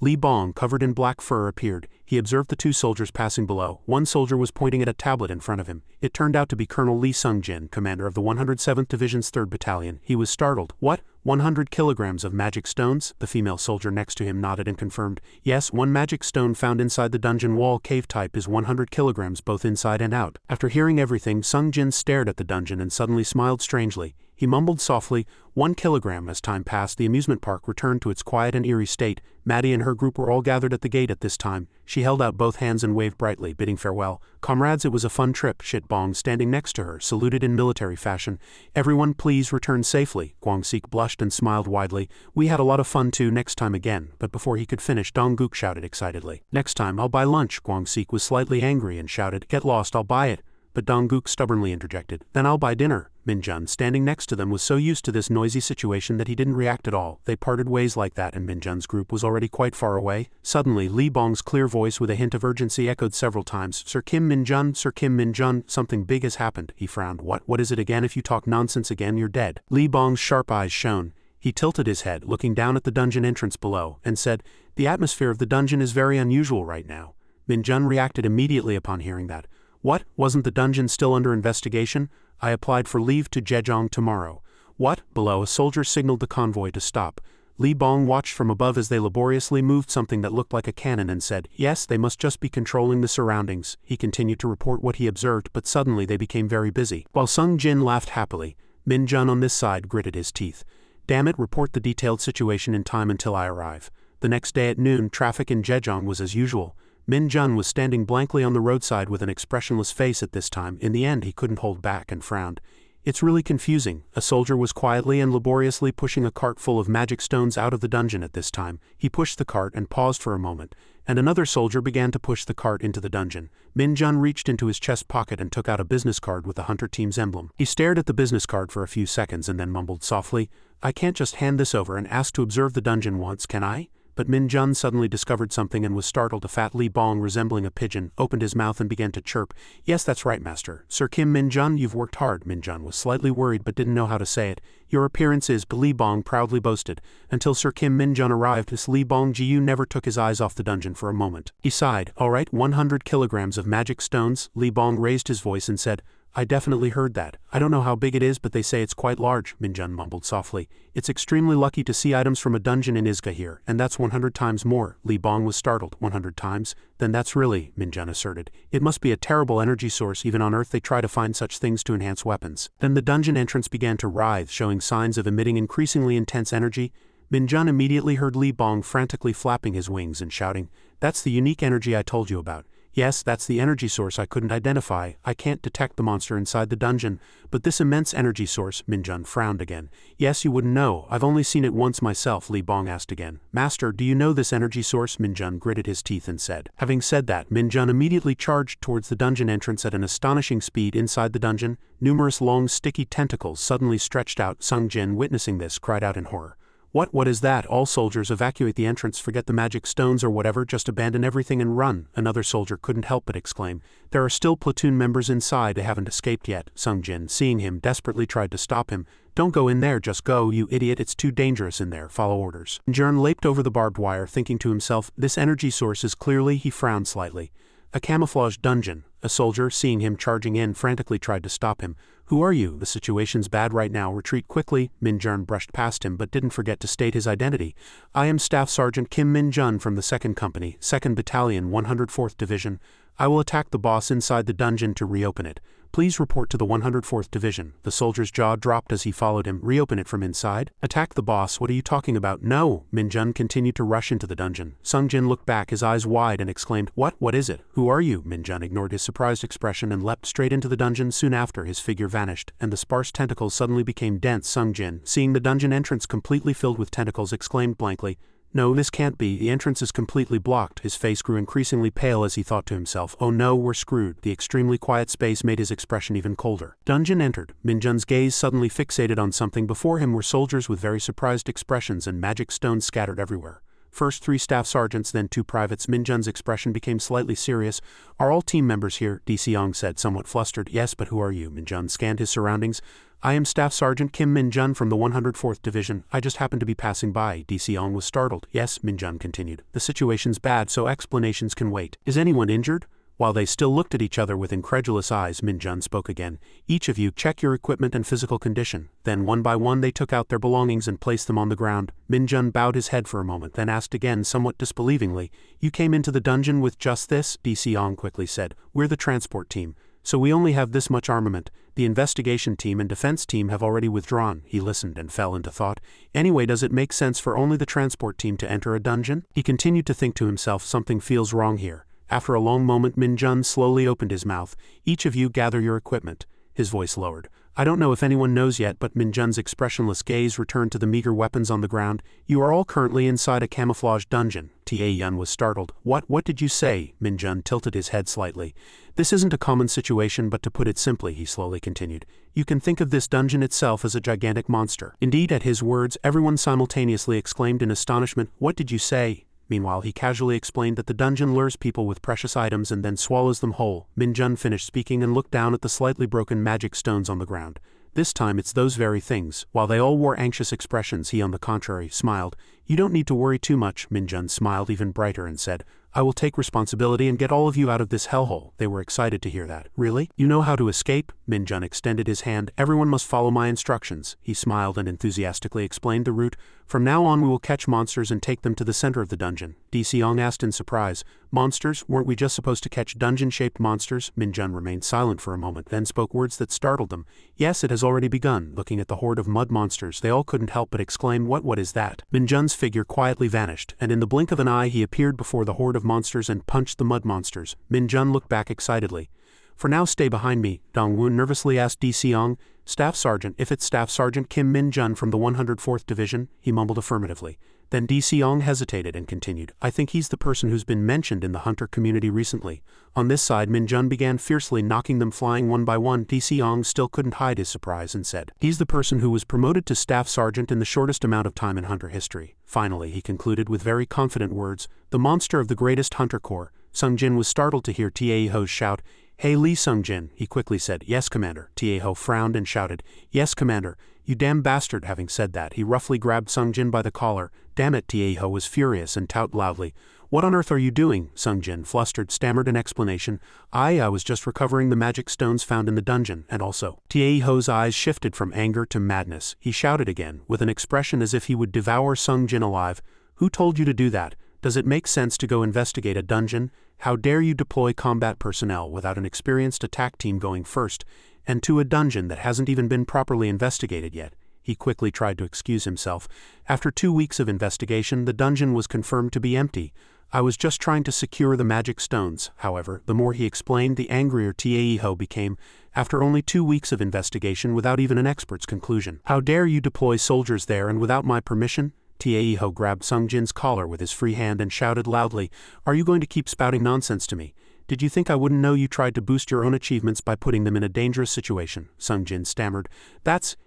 Li Bong, covered in black fur, appeared. He observed the 2 soldiers passing below. One soldier was pointing at a tablet in front of him. It turned out to be Colonel Lee Sung-jin, commander of the 107th Division's 3rd Battalion. He was startled. What? 100 kilograms of magic stones? The female soldier next to him nodded and confirmed. Yes, 1 magic stone found inside the dungeon wall cave type is 100 kilograms both inside and out. After hearing everything, Sung-jin stared at the dungeon and suddenly smiled strangely. He mumbled softly, 1 kilogram. As time passed, the amusement park returned to its quiet and eerie state. Maddie and her group were all gathered at the gate at this time. She held out both hands and waved brightly, bidding farewell. Comrades, it was a fun trip. Shitbong, standing next to her, saluted in military fashion. Everyone please return safely. Kwang-sik blushed and smiled widely. We had a lot of fun too, next time again. But before he could finish, Dong-guk shouted excitedly. Next time I'll buy lunch. Kwang-sik was slightly angry and shouted, Get lost, I'll buy it. But Dong-guk stubbornly interjected. Then I'll buy dinner. Min-jun, standing next to them, was so used to this noisy situation that he didn't react at all. They parted ways like that, and Min-jun's group was already quite far away. Suddenly, Li Bong's clear voice with a hint of urgency echoed several times. Sir Kim Min-jun, Sir Kim Min-jun, something big has happened. He frowned. What is it again? If you talk nonsense again, you're dead. Li Bong's sharp eyes shone. He tilted his head, looking down at the dungeon entrance below, and said, The atmosphere of the dungeon is very unusual right now. Min-jun reacted immediately upon hearing that. What? Wasn't the dungeon still under investigation? I applied for leave to Jejong tomorrow. What? Below, a soldier signaled the convoy to stop. Li Bong watched from above as they laboriously moved something that looked like a cannon and said, Yes, they must just be controlling the surroundings. He continued to report what he observed, but suddenly they became very busy. While Sung-jin laughed happily, Min-jun on this side gritted his teeth. Damn it, report the detailed situation in time until I arrive. The next day at noon, traffic in Jejong was as usual. Min-jun was standing blankly on the roadside with an expressionless face at this time. In the end, he couldn't hold back and frowned. It's really confusing. A soldier was quietly and laboriously pushing a cart full of magic stones out of the dungeon at this time. He pushed the cart and paused for a moment, and another soldier began to push the cart into the dungeon. Min-jun reached into his chest pocket and took out a business card with the Hunter team's emblem. He stared at the business card for a few seconds and then mumbled softly, I can't just hand this over and ask to observe the dungeon once, can I? But Min-jun suddenly discovered something and was startled. A fat Li Bong resembling a pigeon opened his mouth and began to chirp. Yes, that's right, master. Sir Kim Min-jun, you've worked hard. Min-jun was slightly worried but didn't know how to say it. Your appearance is, Li Bong proudly boasted. Until Sir Kim Min-jun arrived, this Li Bong Ji-yu never took his eyes off the dungeon for a moment. He sighed. All right, 100 kilograms of magic stones. Li Bong raised his voice and said, I definitely heard that. I don't know how big it is, but they say it's quite large, Min-jun mumbled softly. It's extremely lucky to see items from a dungeon in Isekai here, and that's 100 times more. Li Bong was startled. 100 times? Then that's really, Min-jun asserted. It must be a terrible energy source. Even on Earth they try to find such things to enhance weapons. Then the dungeon entrance began to writhe, showing signs of emitting increasingly intense energy. Min-jun immediately heard Li Bong frantically flapping his wings and shouting, That's the unique energy I told you about. Yes, that's the energy source I couldn't identify. I can't detect the monster inside the dungeon, but this immense energy source, Min-jun frowned again. Yes, you wouldn't know. I've only seen it once myself, Li Bong asked again. Master, do you know this energy source? Min-jun gritted his teeth and said. Having said that, Min-jun immediately charged towards the dungeon entrance at an astonishing speed. Inside the dungeon, numerous long sticky tentacles suddenly stretched out. Sung-jin, witnessing this, cried out in horror. What is that? All soldiers evacuate the entrance, forget the magic stones or whatever, just abandon everything and run. Another soldier couldn't help but exclaim. There are still platoon members inside, they haven't escaped yet. Sung-jin, seeing him, desperately tried to stop him. Don't go in there, just go, you idiot, it's too dangerous in there, follow orders. Jern leaped over the barbed wire, thinking to himself, this energy source is clearly, he frowned slightly. A camouflaged dungeon. A soldier, seeing him charging in, frantically tried to stop him. Who are you? The situation's bad right now, retreat quickly. Min-jun brushed past him but didn't forget to state his identity. I am Staff Sergeant Kim Min-jun from the 2nd Company, 2nd Battalion, 104th Division. I will attack the boss inside the dungeon to reopen it. Please report to the 104th Division. The soldier's jaw dropped as he followed him. Reopen it from inside? Attack the boss, what are you talking about? No! Min-jun continued to rush into the dungeon. Sung-jin looked back, his eyes wide, and exclaimed, What is it? Who are you? Min-jun ignored his surprised expression and leapt straight into the dungeon. Soon after, his figure vanished, and the sparse tentacles suddenly became dense. Sung-jin, seeing the dungeon entrance completely filled with tentacles, exclaimed blankly, No, this can't be, the entrance is completely blocked. His face grew increasingly pale as he thought to himself, oh no, we're screwed. The extremely quiet space made his expression even colder. Dungeon entered. Min-jun's gaze suddenly fixated on something. Before him were soldiers with very surprised expressions and magic stones scattered everywhere. First 3 staff sergeants, then 2 privates. Min-jun's expression became slightly serious. Are all team members here? Di Seong said, somewhat flustered. Yes, but who are you? Min-jun scanned his surroundings. I am Staff Sergeant Kim Min-jun from the 104th Division. I just happened to be passing by. Di Seong was startled. Yes, Min-jun continued. The situation's bad, so explanations can wait. Is anyone injured? While they still looked at each other with incredulous eyes, Min-jun spoke again. Each of you check your equipment and physical condition. Then one by one they took out their belongings and placed them on the ground. Min-jun bowed his head for a moment, then asked again somewhat disbelievingly, You came into the dungeon with just this? Di Seong quickly said, We're the transport team. So we only have this much armament. The investigation team and defense team have already withdrawn. He listened and fell into thought. Anyway, does it make sense for only the transport team to enter a dungeon? He continued to think to himself, something feels wrong here. After a long moment, Min-jun slowly opened his mouth. Each of you gather your equipment. His voice lowered. I don't know if anyone knows yet, but Min-jun's expressionless gaze returned to the meager weapons on the ground. You are all currently inside a camouflage dungeon. Ta-yun was startled. What did you say? Min-jun tilted his head slightly. This isn't a common situation, but to put it simply, he slowly continued, you can think of this dungeon itself as a gigantic monster. Indeed, at his words, everyone simultaneously exclaimed in astonishment, What did you say? Meanwhile, he casually explained that the dungeon lures people with precious items and then swallows them whole. Min-jun finished speaking and looked down at the slightly broken magic stones on the ground. This time it's those very things. While they all wore anxious expressions, he on the contrary smiled. You don't need to worry too much. Min-jun smiled even brighter and said, I will take responsibility and get all of you out of this hellhole. They were excited to hear that. Really? You know how to escape? Min-jun extended his hand. Everyone must follow my instructions. He smiled and enthusiastically explained the route. From now on we will catch monsters and take them to the center of the dungeon. Di Seong asked in surprise. Monsters? Weren't we just supposed to catch dungeon-shaped monsters? Min-jun remained silent for a moment, then spoke words that startled them. Yes, it has already begun. Looking at the horde of mud monsters, they all couldn't help but exclaim, What is that? Min-jun's figure quietly vanished, and in the blink of an eye he appeared before the horde of monsters and punched the mud monsters. Min-jun looked back excitedly. For now, stay behind me, Dong-woon nervously asked Di Seong. Staff Sergeant, if it's Staff Sergeant Kim Min-jun from the 104th Division, he mumbled affirmatively. Then Di Seong hesitated and continued, I think he's the person who's been mentioned in the hunter community recently. On this side, Min-jun began fiercely knocking them flying one by one. Di Seong still couldn't hide his surprise and said, He's the person who was promoted to Staff Sergeant in the shortest amount of time in hunter history. Finally, he concluded with very confident words, the monster of the greatest hunter corps. Sung-jin was startled to hear Taeho's shout, Hey Lee Sung-jin, he quickly said, Yes, Commander. Taeho frowned and shouted, Yes, Commander. You damn bastard. Having said that, he roughly grabbed Sung-jin by the collar. Damn it, Taeho was furious and touted loudly. What on earth are you doing? Sung-jin, flustered, stammered an explanation. I was just recovering the magic stones found in the dungeon, and also. Taeho's eyes shifted from anger to madness. He shouted again, with an expression as if he would devour Sung-jin alive. Who told you to do that? Does it make sense to go investigate a dungeon? How dare you deploy combat personnel without an experienced attack team going first, and to a dungeon that hasn't even been properly investigated yet? He quickly tried to excuse himself. After 2 weeks of investigation, the dungeon was confirmed to be empty. I was just trying to secure the magic stones. However, the more he explained, the angrier Taeho became, after only 2 weeks of investigation without even an expert's conclusion. How dare you deploy soldiers there and without my permission? Taeho grabbed Sung-jin's collar with his free hand and shouted loudly, Are you going to keep spouting nonsense to me? Did you think I wouldn't know you tried to boost your own achievements by putting them in a dangerous situation? Sung-jin stammered.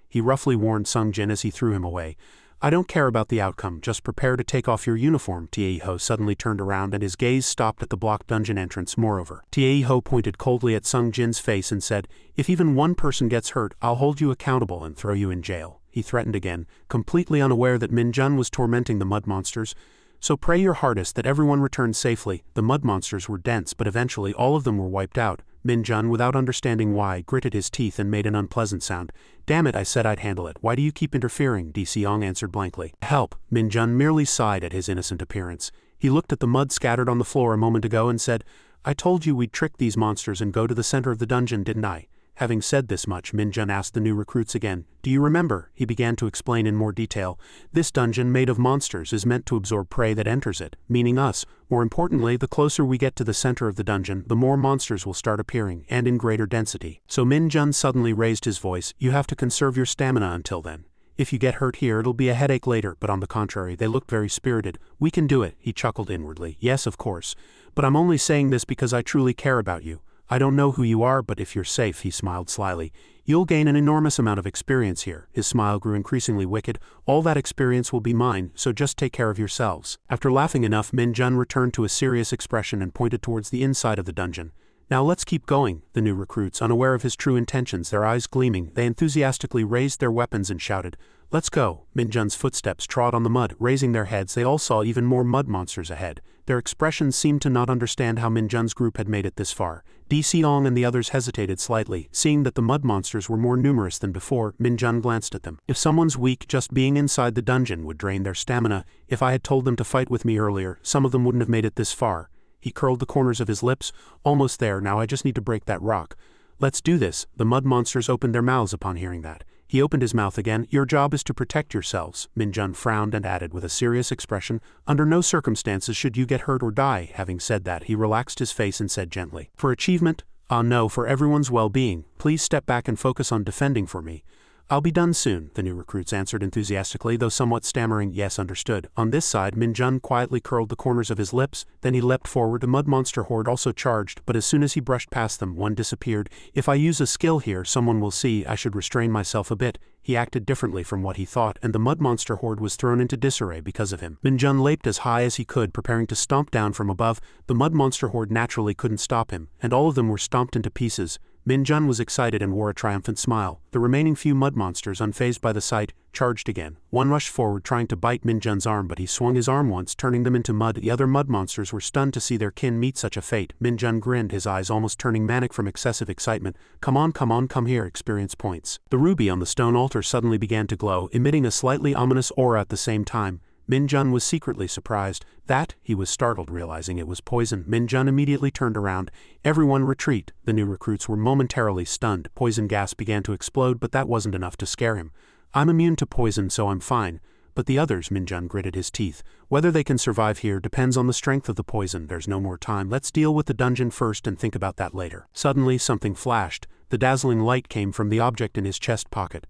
He roughly warned Sung-jin as he threw him away. I don't care about the outcome, just prepare to take off your uniform. Taeho suddenly turned around and his gaze stopped at the blocked dungeon entrance. Moreover, Taeho pointed coldly at Sung-jin's face and said, If even one person gets hurt, I'll hold you accountable and throw you in jail. He threatened again, completely unaware that Min-jun was tormenting the mud monsters. So pray your hardest that everyone returns safely. The mud monsters were dense, but eventually all of them were wiped out. Min-jun, without understanding why, gritted his teeth and made an unpleasant sound. Damn it, I said I'd handle it. Why do you keep interfering? Di Seong answered blankly. Help. Min-jun merely sighed at his innocent appearance. He looked at the mud scattered on the floor a moment ago and said, I told you we'd trick these monsters and go to the center of the dungeon, didn't I? Having said this much, Min-jun asked the new recruits again. Do you remember? He began to explain in more detail. This dungeon made of monsters is meant to absorb prey that enters it, meaning us. More importantly, the closer we get to the center of the dungeon, the more monsters will start appearing, and in greater density. So Min-jun suddenly raised his voice. You have to conserve your stamina until then. If you get hurt here, it'll be a headache later, but on the contrary, they looked very spirited. We can do it, he chuckled inwardly. Yes, of course. But I'm only saying this because I truly care about you. I don't know who you are, but if you're safe, he smiled slyly. You'll gain an enormous amount of experience here. His smile grew increasingly wicked. All that experience will be mine, so just take care of yourselves. After laughing enough, Min-jun returned to a serious expression and pointed towards the inside of the dungeon. Now let's keep going. The new recruits, unaware of his true intentions, their eyes gleaming, they enthusiastically raised their weapons and shouted, Let's go. Min-jun's footsteps trod on the mud. Raising their heads, they all saw even more mud monsters ahead. Their expressions seemed to not understand how Min-jun's group had made it this far. Di Seong and the others hesitated slightly. Seeing that the mud monsters were more numerous than before, Min-jun glanced at them. If someone's weak, just being inside the dungeon would drain their stamina. If I had told them to fight with me earlier, some of them wouldn't have made it this far. He curled the corners of his lips. Almost there, now I just need to break that rock. Let's do this. The mud monsters opened their mouths upon hearing that. He opened his mouth again. Your job is to protect yourselves. Min-jun frowned and added with a serious expression, Under no circumstances should you get hurt or die. Having said that, he relaxed his face and said gently, For achievement? No, for everyone's well-being. Please step back and focus on defending for me. I'll be done soon, the new recruits answered enthusiastically, though somewhat stammering, yes, understood. On this side, Min-jun quietly curled the corners of his lips, then he leapt forward. A mud monster horde also charged, but as soon as he brushed past them, one disappeared. If I use a skill here, someone will see. I should restrain myself a bit. He acted differently from what he thought, and the mud monster horde was thrown into disarray because of him. Min-jun leaped as high as he could, preparing to stomp down from above. The mud monster horde naturally couldn't stop him, and all of them were stomped into pieces. Min-jun was excited and wore a triumphant smile. The remaining few mud monsters, unfazed by the sight, charged again. One rushed forward trying to bite Min-jun's arm, but he swung his arm once, turning them into mud. The other mud monsters were stunned to see their kin meet such a fate. Min-jun grinned, his eyes almost turning manic from excessive excitement. Come on, come here, experience points. The ruby on the stone altar suddenly began to glow, emitting a slightly ominous aura at the same time. Min-jun was secretly surprised. That? He was startled, realizing it was poison. Min-jun immediately turned around. Everyone retreat. The new recruits were momentarily stunned. Poison gas began to explode, but that wasn't enough to scare him. I'm immune to poison, so I'm fine. But the others, Min-jun gritted his teeth. Whether they can survive here depends on the strength of the poison. There's no more time. Let's deal with the dungeon first and think about that later. Suddenly, something flashed. The dazzling light came from the object in his chest pocket.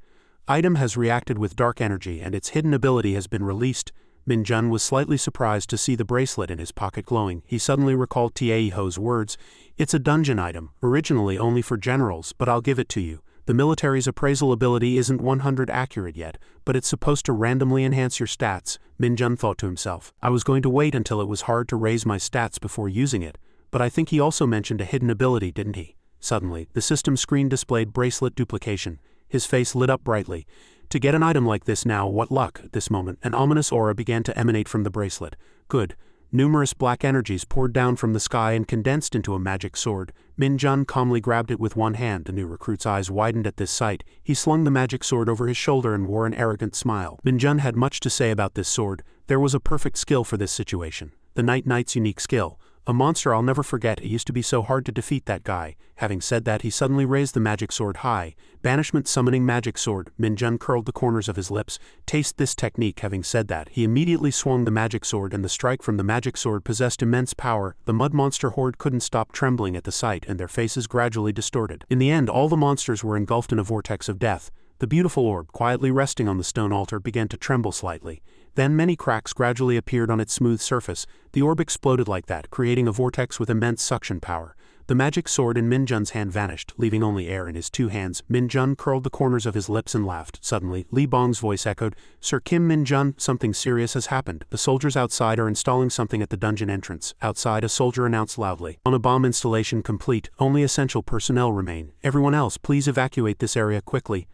Item has reacted with dark energy and its hidden ability has been released. Min-jun was slightly surprised to see the bracelet in his pocket glowing. He suddenly recalled Taeho's words. It's a dungeon item, originally only for generals, but I'll give it to you. The military's appraisal ability isn't 100 accurate yet, but it's supposed to randomly enhance your stats. Min-jun thought to himself. I was going to wait until it was hard to raise my stats before using it, but I think he also mentioned a hidden ability, didn't he? Suddenly, the system screen displayed bracelet duplication. His face lit up brightly. To get an item like this now, what luck. At this moment, an ominous aura began to emanate from the bracelet. Good. Numerous black energies poured down from the sky and condensed into a magic sword. Min-jun calmly grabbed it with one hand. The new recruit's eyes widened at this sight. He slung the magic sword over his shoulder and wore an arrogant smile. Min-jun had much to say about this sword. There was a perfect skill for this situation. The Night Knight's unique skill. A monster I'll never forget. It used to be so hard to defeat that guy. Having said that, he suddenly raised the magic sword high. Banishment summoning magic sword. Min-jun curled the corners of his lips. Taste this technique. Having said that, he immediately swung the magic sword, and the strike from the magic sword possessed immense power. The mud monster horde couldn't stop trembling at the sight, and their faces gradually distorted. In the end, all the monsters were engulfed in a vortex of death. The beautiful orb, quietly resting on the stone altar, began to tremble slightly. Then many cracks gradually appeared on its smooth surface. The orb exploded like that, creating a vortex with immense suction power. The magic sword in Min-jun's hand vanished, leaving only air in his two hands. Min-jun curled the corners of his lips and laughed. Suddenly, Li Bong's voice echoed, Sir Kim Min-jun, something serious has happened. The soldiers outside are installing something at the dungeon entrance. Outside, a soldier announced loudly. On a bomb installation complete, only essential personnel remain. Everyone else, please evacuate this area quickly.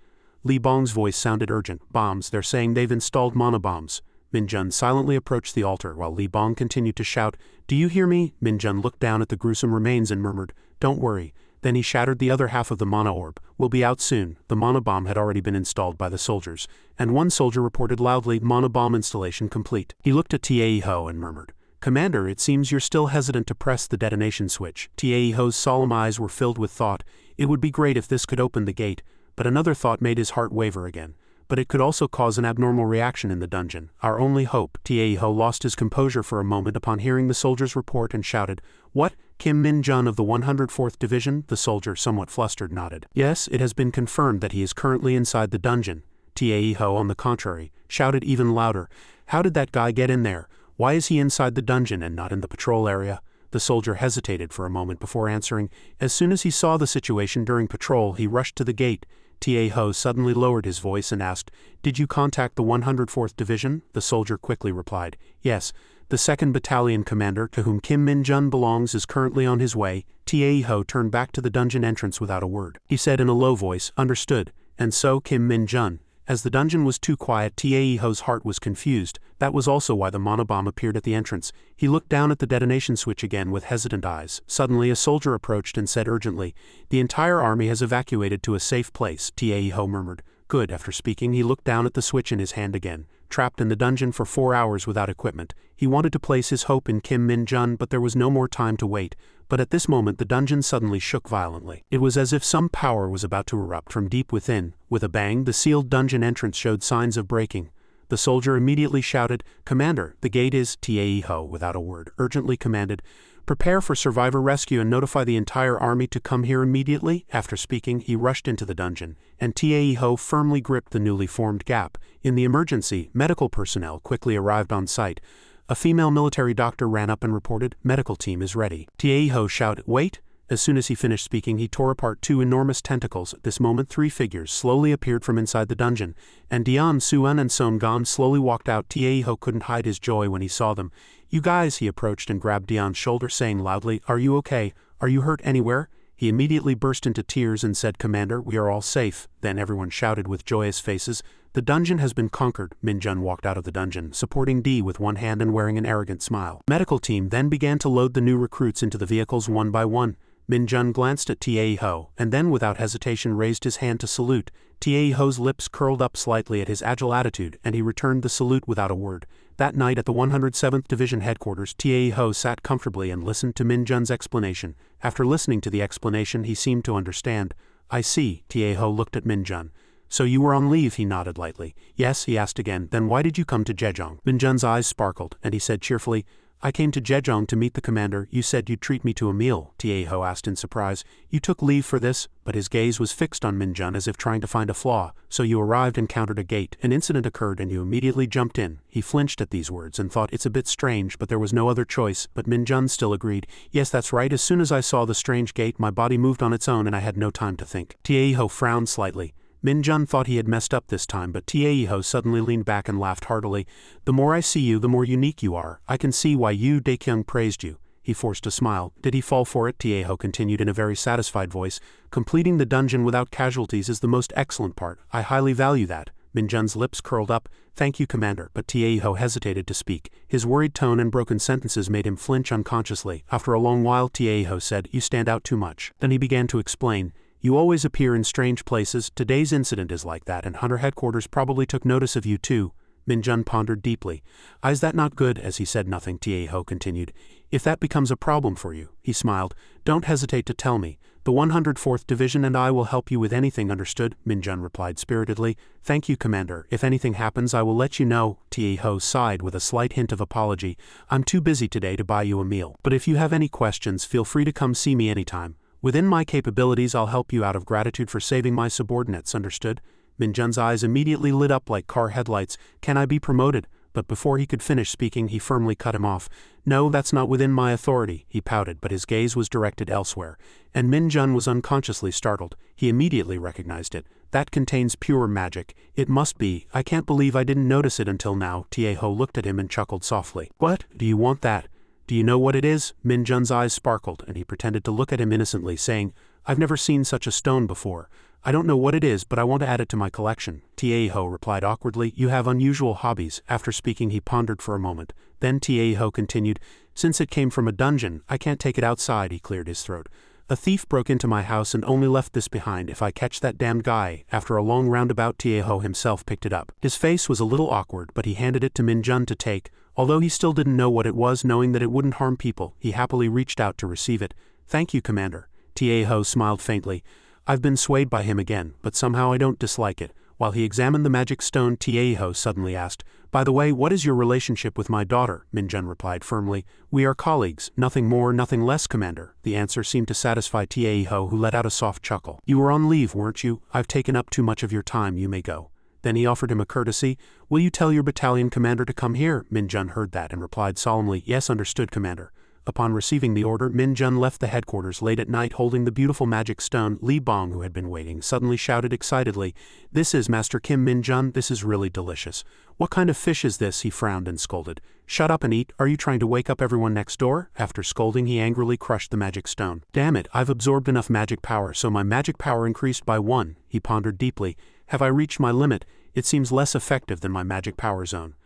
Li Bong's voice sounded urgent. Bombs, they're saying they've installed monobombs. Min-jun silently approached the altar while Li Bong continued to shout, Do you hear me? Min-jun looked down at the gruesome remains and murmured, Don't worry. Then he shattered the other half of the mono orb. We'll be out soon. The monobomb had already been installed by the soldiers, and one soldier reported loudly, Monobomb installation complete. He looked at Taeho and murmured, Commander, it seems you're still hesitant to press the detonation switch. Tieho's solemn eyes were filled with thought. It would be great if this could open the gate, but another thought made his heart waver again. But it could also cause an abnormal reaction in the dungeon. Our only hope. Tieho lost his composure for a moment upon hearing the soldier's report and shouted, "What? Kim Min-jun of the 104th Division?" The soldier, somewhat flustered, nodded. "Yes, it has been confirmed that he is currently inside the dungeon." Tieho, on the contrary, shouted even louder, "How did that guy get in there? Why is he inside the dungeon and not in the patrol area?" The soldier hesitated for a moment before answering. As soon as he saw the situation during patrol, he rushed to the gate. Tieho suddenly lowered his voice and asked, "Did you contact the 104th Division?" The soldier quickly replied, "Yes. The 2nd Battalion commander, to whom Kim Min-jun belongs, is currently on his way." Tieho turned back to the dungeon entrance without a word. He said in a low voice, "Understood. And so, Kim Min-jun." As the dungeon was too quiet, Tieho's heart was confused. That was also why the monobomb appeared at the entrance. He looked down at the detonation switch again with hesitant eyes. Suddenly a soldier approached and said urgently, "The entire army has evacuated to a safe place," Tieho murmured. "Good." After speaking, he looked down at the switch in his hand again. Trapped in the dungeon for 4 hours without equipment, he wanted to place his hope in Kim Min-jun, but there was no more time to wait. But at this moment the dungeon suddenly shook violently. It was as if some power was about to erupt from deep within. With a bang, the sealed dungeon entrance showed signs of breaking. The soldier immediately shouted, "Commander, the gate is..." Tieho, without a word, urgently commanded, "Prepare for survivor rescue and notify the entire army to come here immediately." After speaking, he rushed into the dungeon, and Tieho firmly gripped the newly formed gap. In the emergency, medical personnel quickly arrived on site. A female military doctor ran up and reported, "Medical team is ready." Tieho shouted, "Wait!" As soon as he finished speaking, he tore apart 2 enormous tentacles. At this moment 3 figures slowly appeared from inside the dungeon, and Dian, Suan and Songan slowly walked out. Tieho couldn't hide his joy when he saw them. "You guys," he approached and grabbed Dian's shoulder, saying loudly, "Are you okay? Are you hurt anywhere?" He immediately burst into tears and said, "Commander, we are all safe." Then everyone shouted with joyous faces, "The dungeon has been conquered." Min-jun walked out of the dungeon, supporting D with one hand and wearing an arrogant smile. Medical team then began to load the new recruits into the vehicles one by one. Min-jun glanced at Tieho, and then without hesitation raised his hand to salute. Tieho's lips curled up slightly at his agile attitude, and he returned the salute without a word. That night at the 107th Division headquarters, Tieho sat comfortably and listened to Min-jun's explanation. After listening to the explanation, he seemed to understand. "I see." Tieho looked at Min-jun. "So you were on leave?" He nodded lightly. "Yes," he asked again. "Then why did you come to Jejong?" Min-jun's eyes sparkled, and he said cheerfully, "I came to Jejong to meet the commander. You said you'd treat me to a meal." Tieho asked in surprise, "You took leave for this?" But his gaze was fixed on Min-jun as if trying to find a flaw. "So you arrived and encountered a gate. An incident occurred and you immediately jumped in." He flinched at these words and thought, "It's a bit strange, but there was no other choice." But Min-jun still agreed, "Yes, that's right. As soon as I saw the strange gate, my body moved on its own and I had no time to think." Tieho frowned slightly. Min-jun thought he had messed up this time, but Tieho suddenly leaned back and laughed heartily. "The more I see you, the more unique you are. I can see why Yu Daekyung praised you." He forced a smile. "Did he fall for it?" Tieho continued in a very satisfied voice. "Completing the dungeon without casualties is the most excellent part. I highly value that." Min-jun's lips curled up. "Thank you, Commander." But Tieho hesitated to speak. His worried tone and broken sentences made him flinch unconsciously. After a long while, Tieho said, "You stand out too much." Then he began to explain. "You always appear in strange places. Today's incident is like that, and Hunter Headquarters probably took notice of you too." Min-jun pondered deeply. "Is that not good?" As he said nothing, Tieho continued, "If that becomes a problem for you," he smiled, "don't hesitate to tell me. The 104th Division and I will help you with anything, understood?" Min-jun replied spiritedly. "Thank you, Commander. If anything happens, I will let you know." Tieho sighed with a slight hint of apology. "I'm too busy today to buy you a meal. But if you have any questions, feel free to come see me anytime. Within my capabilities, I'll help you out of gratitude for saving my subordinates, understood?" Min-jun's eyes immediately lit up like car headlights. "Can I be promoted?" But before he could finish speaking, he firmly cut him off. "No, that's not within my authority." He pouted, but his gaze was directed elsewhere, and Min-jun was unconsciously startled. He immediately recognized it. "That contains pure magic. It must be. I can't believe I didn't notice it until now." Tieho looked at him and chuckled softly. "What? Do you want that? Do you know what it is?" Min-jun's eyes sparkled, and he pretended to look at him innocently, saying, "I've never seen such a stone before. I don't know what it is, but I want to add it to my collection." Tieho replied awkwardly, "You have unusual hobbies." After speaking, he pondered for a moment. Then Tieho continued, "Since it came from a dungeon, I can't take it outside." He cleared his throat. "A thief broke into my house and only left this behind. If I catch that damned guy..." After a long roundabout, Tieho himself picked it up. His face was a little awkward, but he handed it to Min-jun to take. Although he still didn't know what it was, knowing that it wouldn't harm people, he happily reached out to receive it. "Thank you, Commander." Tieho smiled faintly. "I've been swayed by him again, but somehow I don't dislike it." While he examined the magic stone, Tieho suddenly asked, "By the way, what is your relationship with my daughter?" Minjun replied firmly, "We are colleagues, nothing more, nothing less, Commander." The answer seemed to satisfy Tieho, who let out a soft chuckle. "You were on leave, weren't you? I've taken up too much of your time, you may go." Then he offered him a courtesy. "Will you tell your battalion commander to come here?" Minjun heard that and replied solemnly, "Yes, understood, Commander." Upon receiving the order, Minjun left the headquarters late at night holding the beautiful magic stone. Li Bong, who had been waiting, suddenly shouted excitedly, "This is Master Kim Minjun, this is really delicious." "What kind of fish is this?" he frowned and scolded. "Shut up and eat, are you trying to wake up everyone next door?" After scolding, he angrily crushed the magic stone. "Damn it, I've absorbed enough magic power, so my magic power increased by 1, he pondered deeply. "Have I reached my limit? It seems less effective than my magic power zone.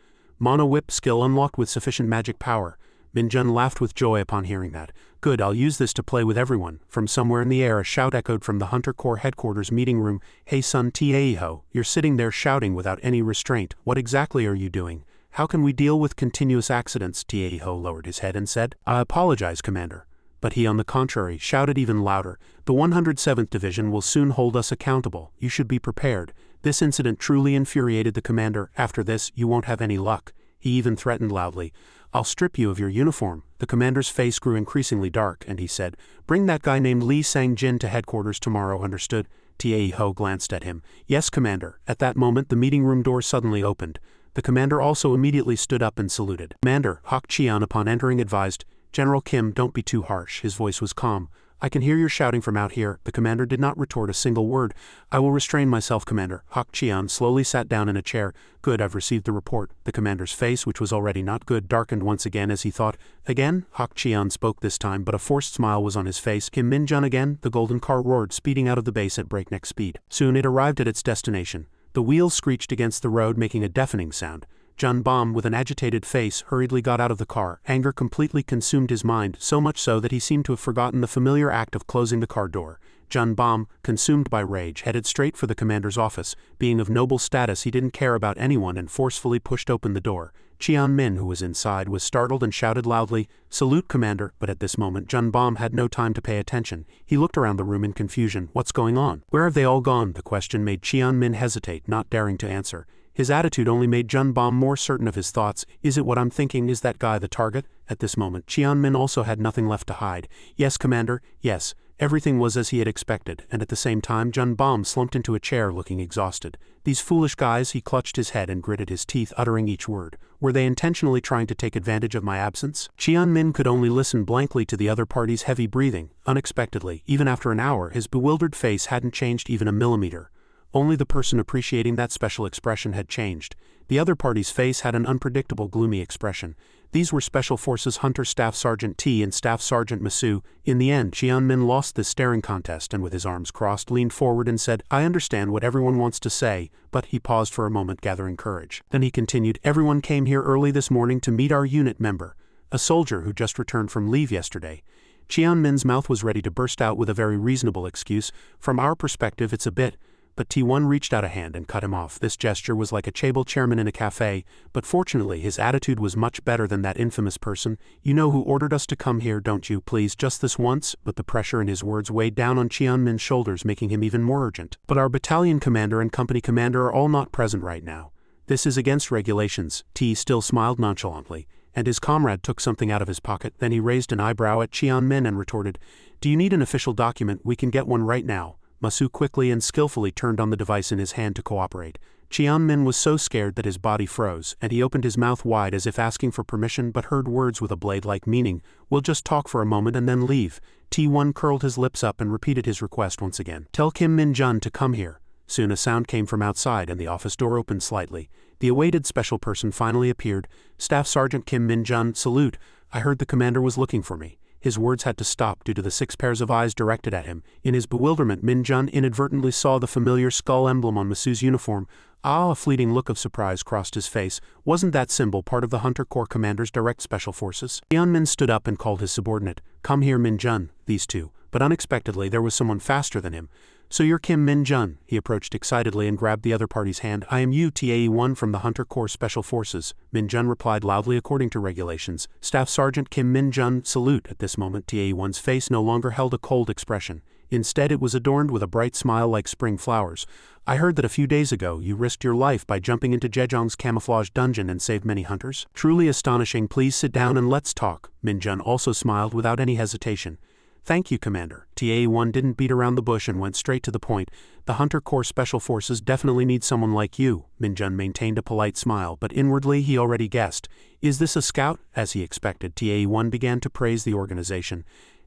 Mono whip skill unlocked with sufficient magic power." Minjun laughed with joy upon hearing that. "Good, I'll use this to play with everyone." From somewhere in the air a shout echoed from the Hunter Corps headquarters meeting room. "Hey son Tieho, you're sitting there shouting without any restraint. What exactly are you doing? How can we deal with continuous accidents?" Tieho lowered his head and said, "I apologize, Commander." But he, on the contrary, shouted even louder, "The 107th Division will soon hold us accountable. You should be prepared." This incident truly infuriated the commander. "After this, you won't have any luck." He even threatened loudly, "I'll strip you of your uniform." The commander's face grew increasingly dark, and he said, "Bring that guy named Lee Sang-jin to headquarters tomorrow, understood?" Tieho glanced at him. "Yes, Commander." At that moment, the meeting room door suddenly opened. The commander also immediately stood up and saluted. Commander, Hak Chian upon entering advised, "General Kim, don't be too harsh." His voice was calm. "I can hear your shouting from out here." The commander did not retort a single word. "I will restrain myself, Commander." Hak Chian slowly sat down in a chair. "Good, I've received the report." The commander's face, which was already not good, darkened once again as he thought. "Again?" Hak Chian spoke this time, but a forced smile was on his face. "Kim Minjun again?" The golden car roared, speeding out of the base at breakneck speed. Soon it arrived at its destination. The wheels screeched against the road, making a deafening sound. Jun Bom, with an agitated face, hurriedly got out of the car. Anger completely consumed his mind, so much so that he seemed to have forgotten the familiar act of closing the car door. Jun Bom, consumed by rage, headed straight for the commander's office. Being of noble status, he didn't care about anyone and forcefully pushed open the door. Chian Min, who was inside, was startled and shouted loudly, "Salute, Commander!" But at this moment, Jun Bom had no time to pay attention. He looked around the room in confusion. "What's going on? Where have they all gone?" The question made Chian Min hesitate, not daring to answer. His attitude only made Jun Bom more certain of his thoughts. "Is it what I'm thinking? Is that guy the target?" At this moment, Chian Min also had nothing left to hide. "Yes, Commander, yes." Everything was as he had expected, and at the same time Jun Bom slumped into a chair looking exhausted. "These foolish guys," he clutched his head and gritted his teeth, uttering each word. "Were they intentionally trying to take advantage of my absence?" Chian Min could only listen blankly to the other party's heavy breathing. Unexpectedly, even after an hour, his bewildered face hadn't changed even a millimeter. Only the person appreciating that special expression had changed. The other party's face had an unpredictable, gloomy expression. These were Special Forces Hunter Staff Sergeant T and Staff Sergeant Masu. In the end, Chian Min lost this staring contest and with his arms crossed leaned forward and said, "I understand what everyone wants to say," but he paused for a moment, gathering courage. Then he continued, "Everyone came here early this morning to meet our unit member, a soldier who just returned from leave yesterday." Chian Min's mouth was ready to burst out with a very reasonable excuse. "From our perspective, it's a bit..." But T1 reached out a hand and cut him off. This gesture was like a chaebol chairman in a cafe, but fortunately his attitude was much better than that infamous person. "You know who ordered us to come here, don't you? Please, just this once." But the pressure in his words weighed down on Chian Min's shoulders, making him even more urgent. "But our battalion commander and company commander are all not present right now. This is against regulations." T still smiled nonchalantly, and his comrade took something out of his pocket. Then he raised an eyebrow at Chian Min and retorted, "Do you need an official document? We can get one right now." Masu quickly and skillfully turned on the device in his hand to cooperate. Chian Min was so scared that his body froze, and he opened his mouth wide as if asking for permission but heard words with a blade-like meaning. "We'll just talk for a moment and then leave." T1 curled his lips up and repeated his request once again. "Tell Kim Min-jun to come here." Soon a sound came from outside and the office door opened slightly. The awaited special person finally appeared. "Staff Sergeant Kim Min-jun, salute. I heard the commander was looking for me." His words had to stop due to the 6 pairs of eyes directed at him. In his bewilderment, Min-jun inadvertently saw the familiar skull emblem on Masu's uniform. A fleeting look of surprise crossed his face. Wasn't that symbol part of the Hunter Corps Commander's direct special forces? Chian Min stood up and called his subordinate. "Come here, Min-jun." These two. But unexpectedly there was someone faster than him. "So you're Kim Min-jun." He approached excitedly and grabbed the other party's hand. "I am UTAE-1 from the Hunter Corps Special Forces." Min-jun replied loudly according to regulations. "Staff Sergeant Kim Min-jun, salute." At this moment TAE-1's face no longer held a cold expression. Instead it was adorned with a bright smile like spring flowers. "I heard that a few days ago you risked your life by jumping into Jejong's camouflage dungeon and saved many hunters. Truly astonishing. Please sit down and let's talk." Min-jun also smiled without any hesitation. "Thank you, Commander." TA-1 didn't beat around the bush and went straight to the point. "The Hunter Corps Special Forces definitely need someone like you." Min-jun maintained a polite smile, but inwardly he already guessed. "Is this a scout?" As he expected, TA-1 began to praise the organization.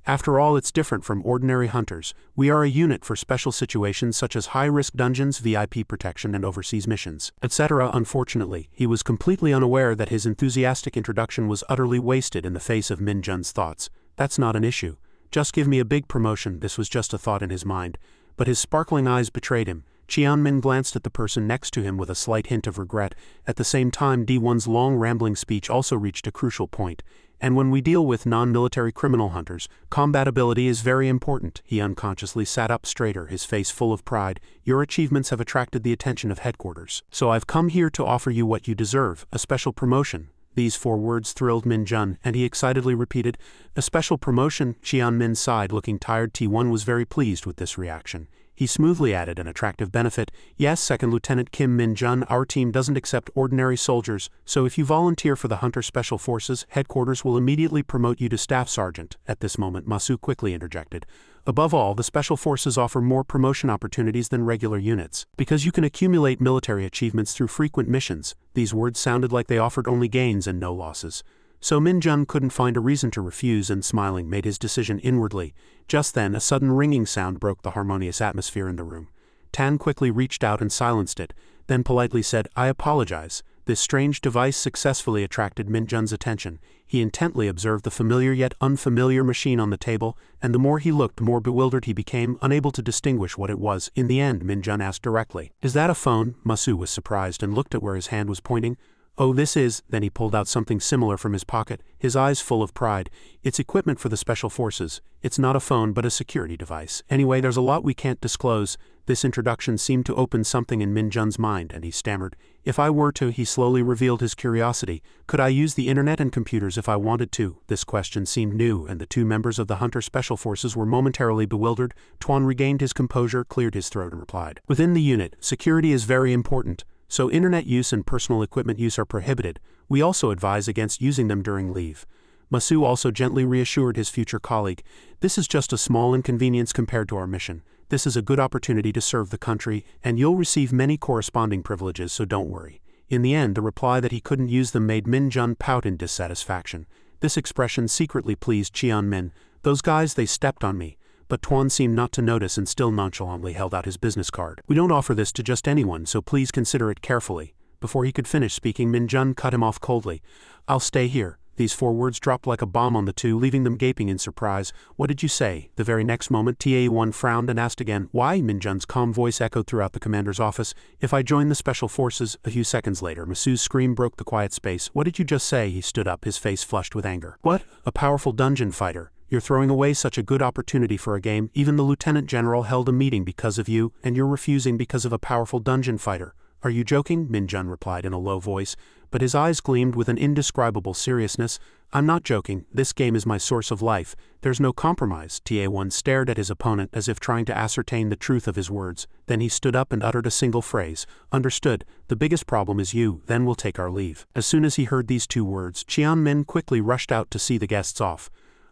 "After all, it's different from ordinary hunters. We are a unit for special situations such as high-risk dungeons, VIP protection, and overseas missions, etc." Unfortunately, he was completely unaware that his enthusiastic introduction was utterly wasted in the face of Min-jun's thoughts. "That's not an issue. Just give me a big promotion." This was just a thought in his mind. But his sparkling eyes betrayed him. Cheon-min glanced at the person next to him with a slight hint of regret. At the same time, D1's long rambling speech also reached a crucial point. "And when we deal with non-military criminal hunters, combatability is very important." He unconsciously sat up straighter, his face full of pride. "Your achievements have attracted the attention of headquarters. So I've come here to offer you what you deserve, a special promotion." These 4 words thrilled Min-jun, and he excitedly repeated, "A special promotion." Cheon-min sighed, looking tired. T1 was very pleased with this reaction. He smoothly added an attractive benefit. "Yes, Second Lieutenant Kim Min-jun, our team doesn't accept ordinary soldiers, so if you volunteer for the Hunter Special Forces, headquarters will immediately promote you to Staff Sergeant." At this moment, Masu quickly interjected. "Above all, the Special Forces offer more promotion opportunities than regular units, because you can accumulate military achievements through frequent missions." These words sounded like they offered only gains and no losses. So Min-jun couldn't find a reason to refuse and, smiling, made his decision inwardly. Just then, a sudden ringing sound broke the harmonious atmosphere in the room. Tan quickly reached out and silenced it, then politely said, "I apologize." This strange device successfully attracted Min-jun's attention. He intently observed the familiar yet unfamiliar machine on the table, and the more he looked, the more bewildered he became, unable to distinguish what it was. In the end, Min-jun asked directly, "Is that a phone?" Masu was surprised and looked at where his hand was pointing. "Oh, this is." Then he pulled out something similar from his pocket, his eyes full of pride. "It's equipment for the Special Forces. It's not a phone but a security device. Anyway, there's a lot we can't disclose." This introduction seemed to open something in Min-jun's mind, and he stammered, "If I were to," he slowly revealed his curiosity, "could I use the internet and computers if I wanted to?" This question seemed new, and the 2 members of the Hunter Special Forces were momentarily bewildered. Tuan regained his composure, cleared his throat, and replied, "Within the unit, security is very important. So internet use and personal equipment use are prohibited. We also advise against using them during leave." Masu also gently reassured his future colleague, "This is just a small inconvenience compared to our mission. This is a good opportunity to serve the country, and you'll receive many corresponding privileges, so don't worry." In the end, the reply that he couldn't use them made Min-jun pout in dissatisfaction. This expression secretly pleased Cheon-min. "Those guys, they stepped on me." But Tuan seemed not to notice and still nonchalantly held out his business card. "We don't offer this to just anyone, so please consider it carefully." Before he could finish speaking, Min-jun cut him off coldly. "I'll stay here." These 4 words dropped like a bomb on the 2, leaving them gaping in surprise. "What did you say?" The very next moment, TA-1 frowned and asked again. "Why?" Min-jun's calm voice echoed throughout the commander's office. "If I join the Special Forces." A few seconds later, Masu's scream broke the quiet space. "What did you just say?" He stood up, his face flushed with anger. "What? A powerful dungeon fighter? You're throwing away such a good opportunity for a game. Even the Lieutenant General held a meeting because of you, and you're refusing because of a powerful dungeon fighter." "Are you joking?" Min-jun replied in a low voice, but his eyes gleamed with an indescribable seriousness. "I'm not joking. This game is my source of life. There's no compromise." TA-1 stared at his opponent as if trying to ascertain the truth of his words. Then he stood up and uttered a single phrase. "Understood. The biggest problem is you. Then we'll take our leave." As soon as he heard these 2 words, Cheon-min quickly rushed out to see the guests off.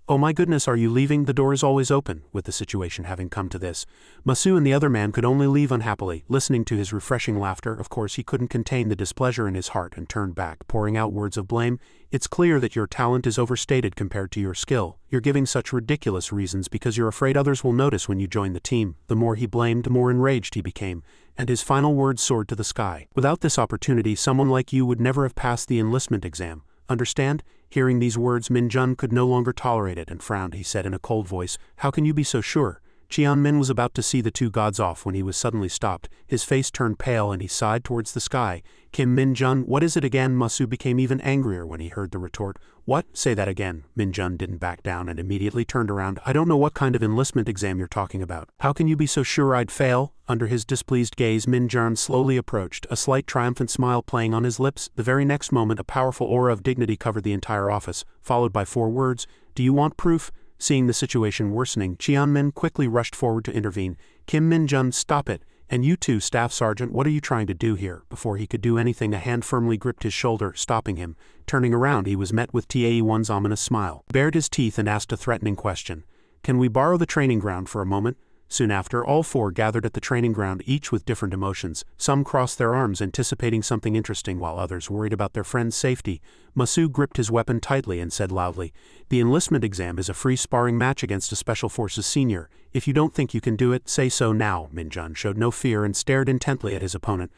"Oh my goodness, are you leaving? The door is always open." With the situation having come to this, Masu and the other man could only leave unhappily. Listening to his refreshing laughter, of course he couldn't contain the displeasure in his heart and turned back, pouring out words of blame. "It's clear that your talent is overstated compared to your skill. You're giving such ridiculous reasons because you're afraid others will notice when you join the team." The more he blamed, the more enraged he became, and his final words soared to the sky. "Without this opportunity, someone like you would never have passed the enlistment exam. Understand?" Hearing these words, Min-jun could no longer tolerate it and frowned. He said in a cold voice, "How can you be so sure?" Min was about to see the two gods off when he was suddenly stopped. His face turned pale and he sighed towards the sky. Kim Min-jun, what is it again? Masu became even angrier when he heard the retort. What? Say that again. Min-jun didn't back down and immediately turned around. I don't know what kind of enlistment exam you're talking about. How can you be so sure I'd fail? Under his displeased gaze, Min-jun slowly approached, a slight triumphant smile playing on his lips. The very next moment, a powerful aura of dignity covered the entire office, followed by 4 words. Do you want proof? Seeing the situation worsening, Min quickly rushed forward to intervene. Kim Min-jun, stop it. And you too, Staff Sergeant, what are you trying to do here? Before he could do anything, a hand firmly gripped his shoulder, stopping him. Turning around, he was met with Tae-won's ominous smile. Bared his teeth and asked a threatening question. Can we borrow the training ground for a moment? Soon after, all 4 gathered at the training ground, each with different emotions. Some crossed their arms anticipating something interesting, while others worried about their friend's safety. Masu gripped his weapon tightly and said loudly, "The enlistment exam is a free sparring match against a Special Forces senior. If you don't think you can do it, say so now." Min-jun showed no fear and stared intently at his opponent.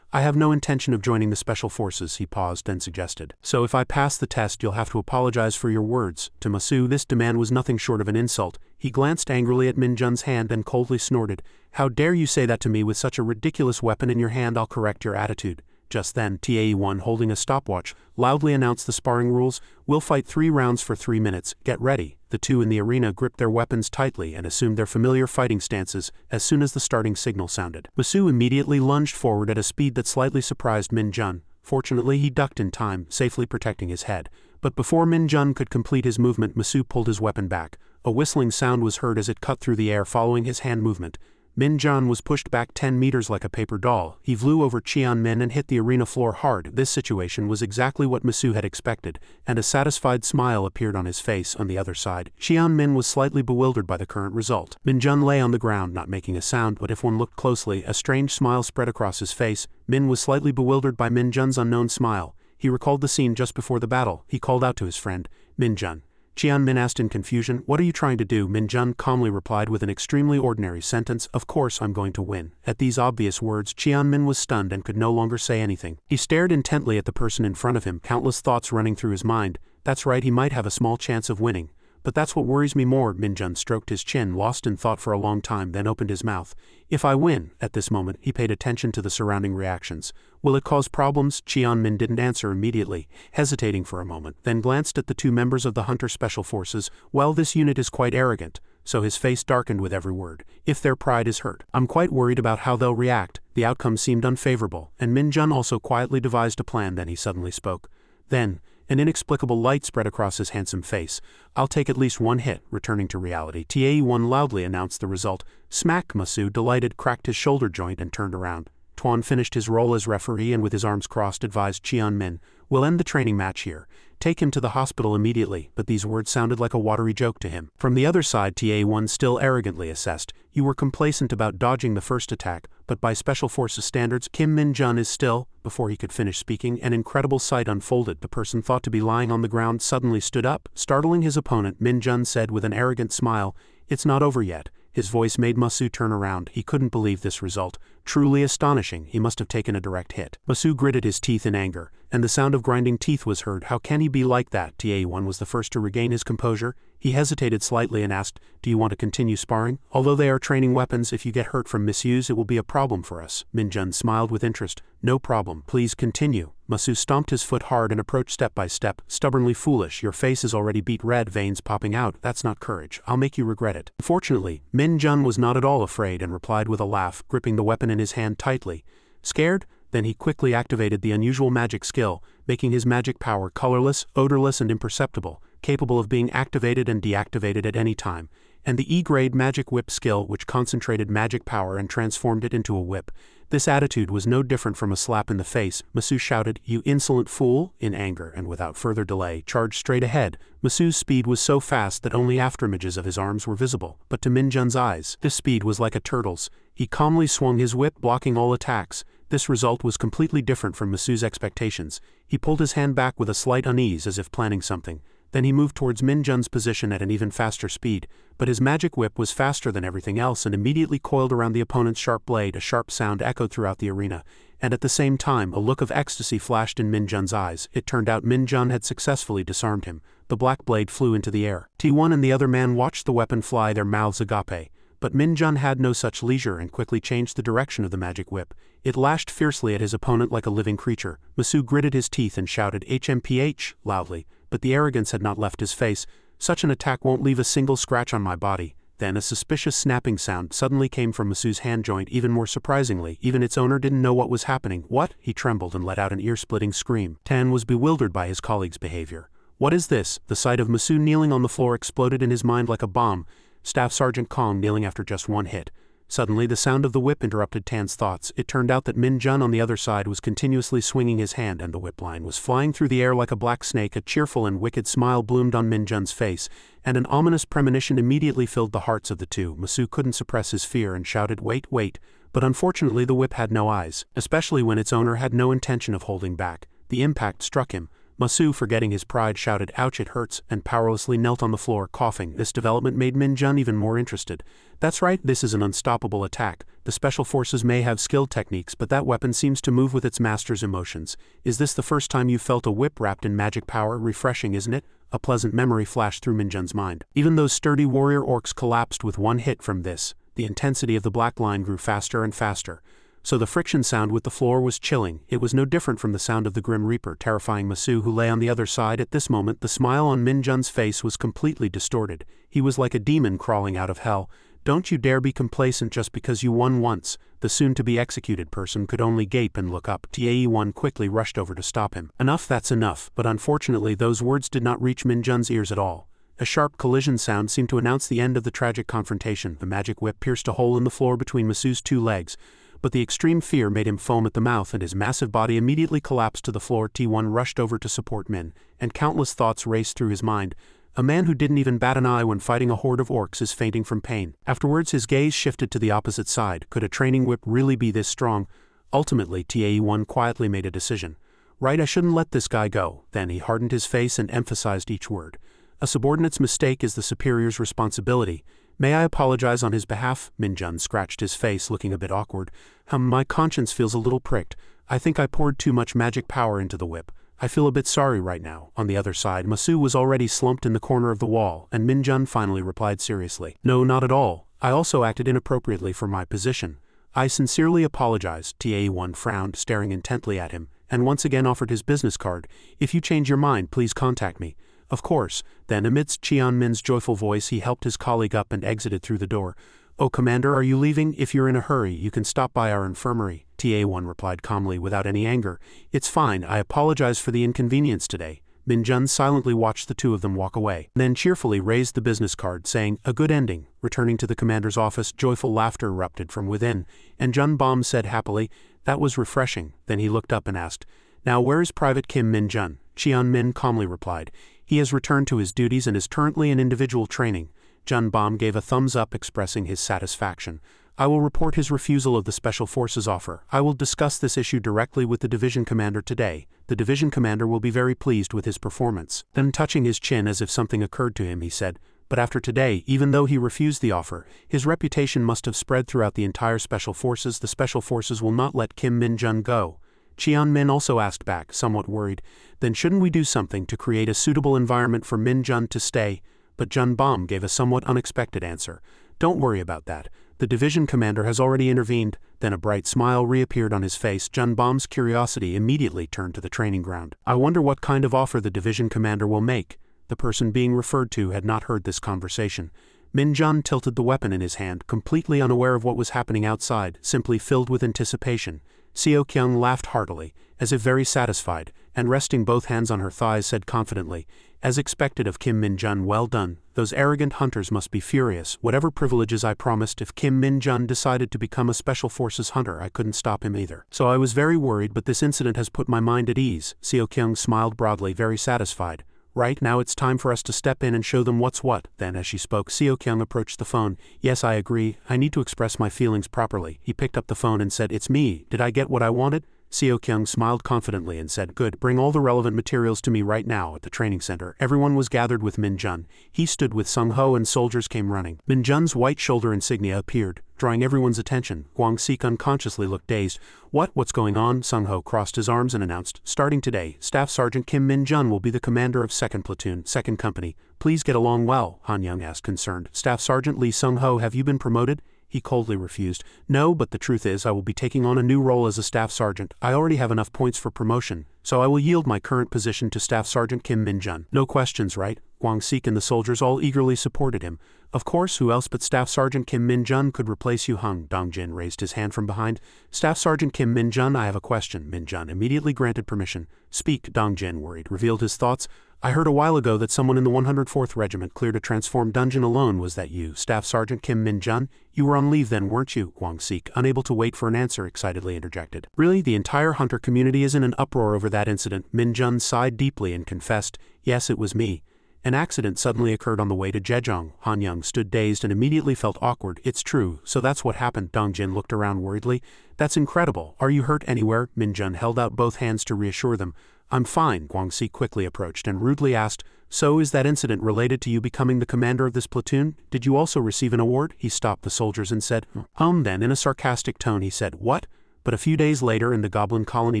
"I have no intention of joining the Special Forces," he paused, then suggested. "So if I pass the test, you'll have to apologize for your words." To Masu, this demand was nothing short of an insult. He glanced angrily at Min-jun's hand, then coldly snorted, "How dare you say that to me with such a ridiculous weapon in your hand? I'll correct your attitude." Just then, Tae-won, holding a stopwatch, loudly announced the sparring rules. "We'll fight 3 rounds for 3 minutes. Get ready." The two in the arena gripped their weapons tightly and assumed their familiar fighting stances as soon as the starting signal sounded. Masu immediately lunged forward at a speed that slightly surprised Min-jun. Fortunately, he ducked in time, safely protecting his head. But before Min-jun could complete his movement, Masu pulled his weapon back. A whistling sound was heard as it cut through the air following his hand movement. Min-jun was pushed back 10 meters like a paper doll. He flew over Min and hit the arena floor hard. This situation was exactly what Masu had expected, and a satisfied smile appeared on his face. On the other side, Min was slightly bewildered by the current result. Min-jun lay on the ground, not making a sound, but if one looked closely, a strange smile spread across his face. Min was slightly bewildered by Min-jun's unknown smile. He recalled the scene just before the battle. He called out to his friend, "Min-jun." Min asked in confusion, "What are you trying to do?" Min-jun calmly replied with an extremely ordinary sentence, "Of course I'm going to win." At these obvious words, Min was stunned and could no longer say anything. He stared intently at the person in front of him, countless thoughts running through his mind. That's right, he might have a small chance of winning. But that's what worries me more. Min-jun stroked his chin, lost in thought for a long time, then opened his mouth. "If I win," at this moment, he paid attention to the surrounding reactions. "Will it cause problems?" Min didn't answer immediately, hesitating for a moment, then glanced at the 2 members of the Hunter Special Forces. "Well, this unit is quite arrogant." So his face darkened with every word. "If their pride is hurt, I'm quite worried about how they'll react." The outcome seemed unfavorable, and Min-jun also quietly devised a plan. Then he suddenly spoke. Then, an inexplicable light spread across his handsome face. "I'll take at least 1 hit." Returning to reality, Tae-won loudly announced the result. Smack! Masu, delighted, cracked his shoulder joint and turned around. Tuan finished his role as referee and with his arms crossed advised Min, "We'll end the training match here. Take him to the hospital immediately." But these words sounded like a watery joke to him. From the other side, Tae-won still arrogantly assessed, "You were complacent about dodging the first attack, but by Special Forces standards, Kim Min-jun is still..." Before he could finish speaking, an incredible sight unfolded. The person thought to be lying on the ground suddenly stood up. Startling his opponent, Min-jun said with an arrogant smile, "It's not over yet." His voice made Masu turn around. He couldn't believe this result. Truly astonishing, he must have taken a direct hit. Masu gritted his teeth in anger, and the sound of grinding teeth was heard. "How can he be like that?" Tae-won was the first to regain his composure. He hesitated slightly and asked, "Do you want to continue sparring? Although they are training weapons, if you get hurt from misuse, it will be a problem for us." Min-jun smiled with interest. "No problem. Please continue." Masu stomped his foot hard and approached step by step. "Stubbornly foolish. Your face is already beet red, veins popping out. That's not courage. I'll make you regret it." Fortunately, Min-jun was not at all afraid and replied with a laugh, gripping the weapon in his hand tightly. "Scared?" Then he quickly activated the unusual magic skill, making his magic power colorless, odorless, and imperceptible, capable of being activated and deactivated at any time, and the E-grade magic whip skill which concentrated magic power and transformed it into a whip. This attitude was no different from a slap in the face. Masu shouted, "You insolent fool!" in anger, and without further delay, charged straight ahead. Masu's speed was so fast that only afterimages of his arms were visible, but to Min-jun's eyes, this speed was like a turtle's. He calmly swung his whip, blocking all attacks. This result was completely different from Masu's expectations. He pulled his hand back with a slight unease as if planning something. Then he moved towards Min-jun's position at an even faster speed, but his magic whip was faster than everything else and immediately coiled around the opponent's sharp blade. A sharp sound echoed throughout the arena, and at the same time a look of ecstasy flashed in Min-jun's eyes. It turned out Min-jun had successfully disarmed him. The black blade flew into the air. T1 and the other man watched the weapon fly, their mouths agape. But Min Jun had no such leisure and quickly changed the direction of the magic whip. It lashed fiercely at his opponent like a living creature. Masu gritted his teeth and shouted HMPH loudly, but the arrogance had not left his face. Such an attack won't leave a single scratch on my body. Then a suspicious snapping sound suddenly came from Masu's hand joint. Even more surprisingly, even its owner didn't know what was happening. What? He trembled and let out an ear-splitting scream. Tan was bewildered by his colleague's behavior. What is this? The sight of Masu kneeling on the floor exploded in his mind like a bomb. Staff Sergeant Kong kneeling after just one hit. Suddenly the sound of the whip interrupted Tan's thoughts. It turned out that Min Jun on the other side was continuously swinging his hand and the whip line was flying through the air like a black snake. A cheerful and wicked smile bloomed on Min Jun's face, and an ominous premonition immediately filled the hearts of the two. Masu couldn't suppress his fear and shouted, "Wait, wait," but unfortunately the whip had no eyes, especially when its owner had no intention of holding back. The impact struck him. Masu, forgetting his pride, shouted, "Ouch, it hurts," and powerlessly knelt on the floor, coughing. This development made Min Jun even more interested. That's right, this is an unstoppable attack. The special forces may have skilled techniques, but that weapon seems to move with its master's emotions. Is this the first time you felt a whip wrapped in magic power? Refreshing, isn't it? A pleasant memory flashed through Min Jun's mind. Even those sturdy warrior orcs collapsed with one hit from this. The intensity of the black line grew faster and faster. So the friction sound with the floor was chilling. It was no different from the sound of the Grim Reaper terrifying Masu, who lay on the other side. At this moment the smile on Min Jun's face was completely distorted. He was like a demon crawling out of hell. Don't you dare be complacent just because you won once. The soon-to-be executed person could only gape and look up. Tae-1 quickly rushed over to stop him. Enough, that's enough. But unfortunately those words did not reach Min Jun's ears at all. A sharp collision sound seemed to announce the end of the tragic confrontation. The magic whip pierced a hole in the floor between Masu's two legs. But the extreme fear made him foam at the mouth and his massive body immediately collapsed to the floor. T1 rushed over to support Min, and countless thoughts raced through his mind. A man who didn't even bat an eye when fighting a horde of orcs is fainting from pain. Afterwards his gaze shifted to the opposite side. Could a training whip really be this strong? Ultimately Tae-1 quietly made a decision. Right, I shouldn't let this guy go. Then he hardened his face and emphasized each word. A subordinate's mistake is the superior's responsibility. May I apologize on his behalf? Min Jun scratched his face, looking a bit awkward. My conscience feels a little pricked. I think I poured too much magic power into the whip. I feel a bit sorry right now. On the other side, Masu was already slumped in the corner of the wall, and Min Jun finally replied seriously. No, not at all. I also acted inappropriately for my position. I sincerely apologize. Ta-1 frowned, staring intently at him, and once again offered his business card. If you change your mind, please contact me. Of course. Then amidst Cheon Min's joyful voice he helped his colleague up and exited through the door. Oh, Commander, are you leaving? If you're in a hurry, you can stop by our infirmary. Ta-1 replied calmly without any anger. It's fine, I apologize for the inconvenience today. Min Jun silently watched the two of them walk away, then cheerfully raised the business card, saying, a good ending. Returning to the commander's office, joyful laughter erupted from within, and Jun Bom said happily, that was refreshing. Then he looked up and asked, now where is Private Kim Min Jun? Cheon Min calmly replied, he has returned to his duties and is currently in individual training. Jun Bom gave a thumbs up expressing his satisfaction. I will report his refusal of the Special Forces offer. I will discuss this issue directly with the division commander today. The division commander will be very pleased with his performance. Then touching his chin as if something occurred to him, he said, but after today, even though he refused the offer, his reputation must have spread throughout the entire Special Forces. The Special Forces will not let Kim Min Jun go. Cheon Min also asked back, somewhat worried, then shouldn't we do something to create a suitable environment for Min Jun to stay? But Jun Bom gave a somewhat unexpected answer. Don't worry about that. The division commander has already intervened. Then a bright smile reappeared on his face. Jun Bom's curiosity immediately turned to the training ground. I wonder what kind of offer the division commander will make. The person being referred to had not heard this conversation. Min Jun tilted the weapon in his hand, completely unaware of what was happening outside, simply filled with anticipation. Seo Kyung laughed heartily, as if very satisfied, and resting both hands on her thighs said confidently, as expected of Kim Min Jun, well done. Those arrogant hunters must be furious. Whatever privileges I promised, if Kim Min Jun decided to become a Special Forces hunter, I couldn't stop him either. So I was very worried, but this incident has put my mind at ease. Seo Kyung smiled broadly, very satisfied. Right, now it's time for us to step in and show them what's what. Then as she spoke, Seo Kyung approached the phone. Yes, I agree. I need to express my feelings properly. He picked up the phone and said, it's me. Did I get what I wanted? Seo Kyung smiled confidently and said, "Good, bring all the relevant materials to me right now." At the training center, everyone was gathered with Min Jun. He stood with Sung Ho and soldiers came running. Min Jun's white shoulder insignia appeared, drawing everyone's attention. Kwang Sik unconsciously looked dazed. What's going on?" Sung Ho crossed his arms and announced, "Starting today, Staff Sergeant Kim Min Jun will be the commander of 2nd Platoon, 2nd Company. Please get along well." Han Young asked concerned. "Staff Sergeant Lee Sung Ho, have you been promoted?" He coldly refused. "No, but the truth is I will be taking on a new role as a Staff Sergeant. I already have enough points for promotion, so I will yield my current position to Staff Sergeant Kim Min Jun." "No questions, right?" Kwang Sik and the soldiers all eagerly supported him. "Of course, who else but Staff Sergeant Kim Min Jun could replace you?" Hung Dong-jin raised his hand from behind. "Staff Sergeant Kim Min Jun, I have a question." Min Jun immediately granted permission. "Speak." Dong-jin, worried, revealed his thoughts. "I heard a while ago that someone in the 104th Regiment cleared a transformed dungeon alone. Was that you, Staff Sergeant Kim Min Jun? You were on leave then, weren't you?" Kwang Sik, unable to wait for an answer, excitedly interjected. "Really, the entire hunter community is in an uproar over that incident." Min Jun sighed deeply and confessed, "Yes, it was me. An accident suddenly occurred on the way to Jejong." Han Young stood dazed and immediately felt awkward. "It's true, so that's what happened." Dong-jin looked around worriedly. "That's incredible. Are you hurt anywhere?" Min Jun held out both hands to reassure them. "I'm fine." Kwang Sik quickly approached and rudely asked, "So is that incident related to you becoming the commander of this platoon? Did you also receive an award?" He stopped the soldiers and said, Then in a sarcastic tone he said, "What?" But a few days later in the Goblin Colony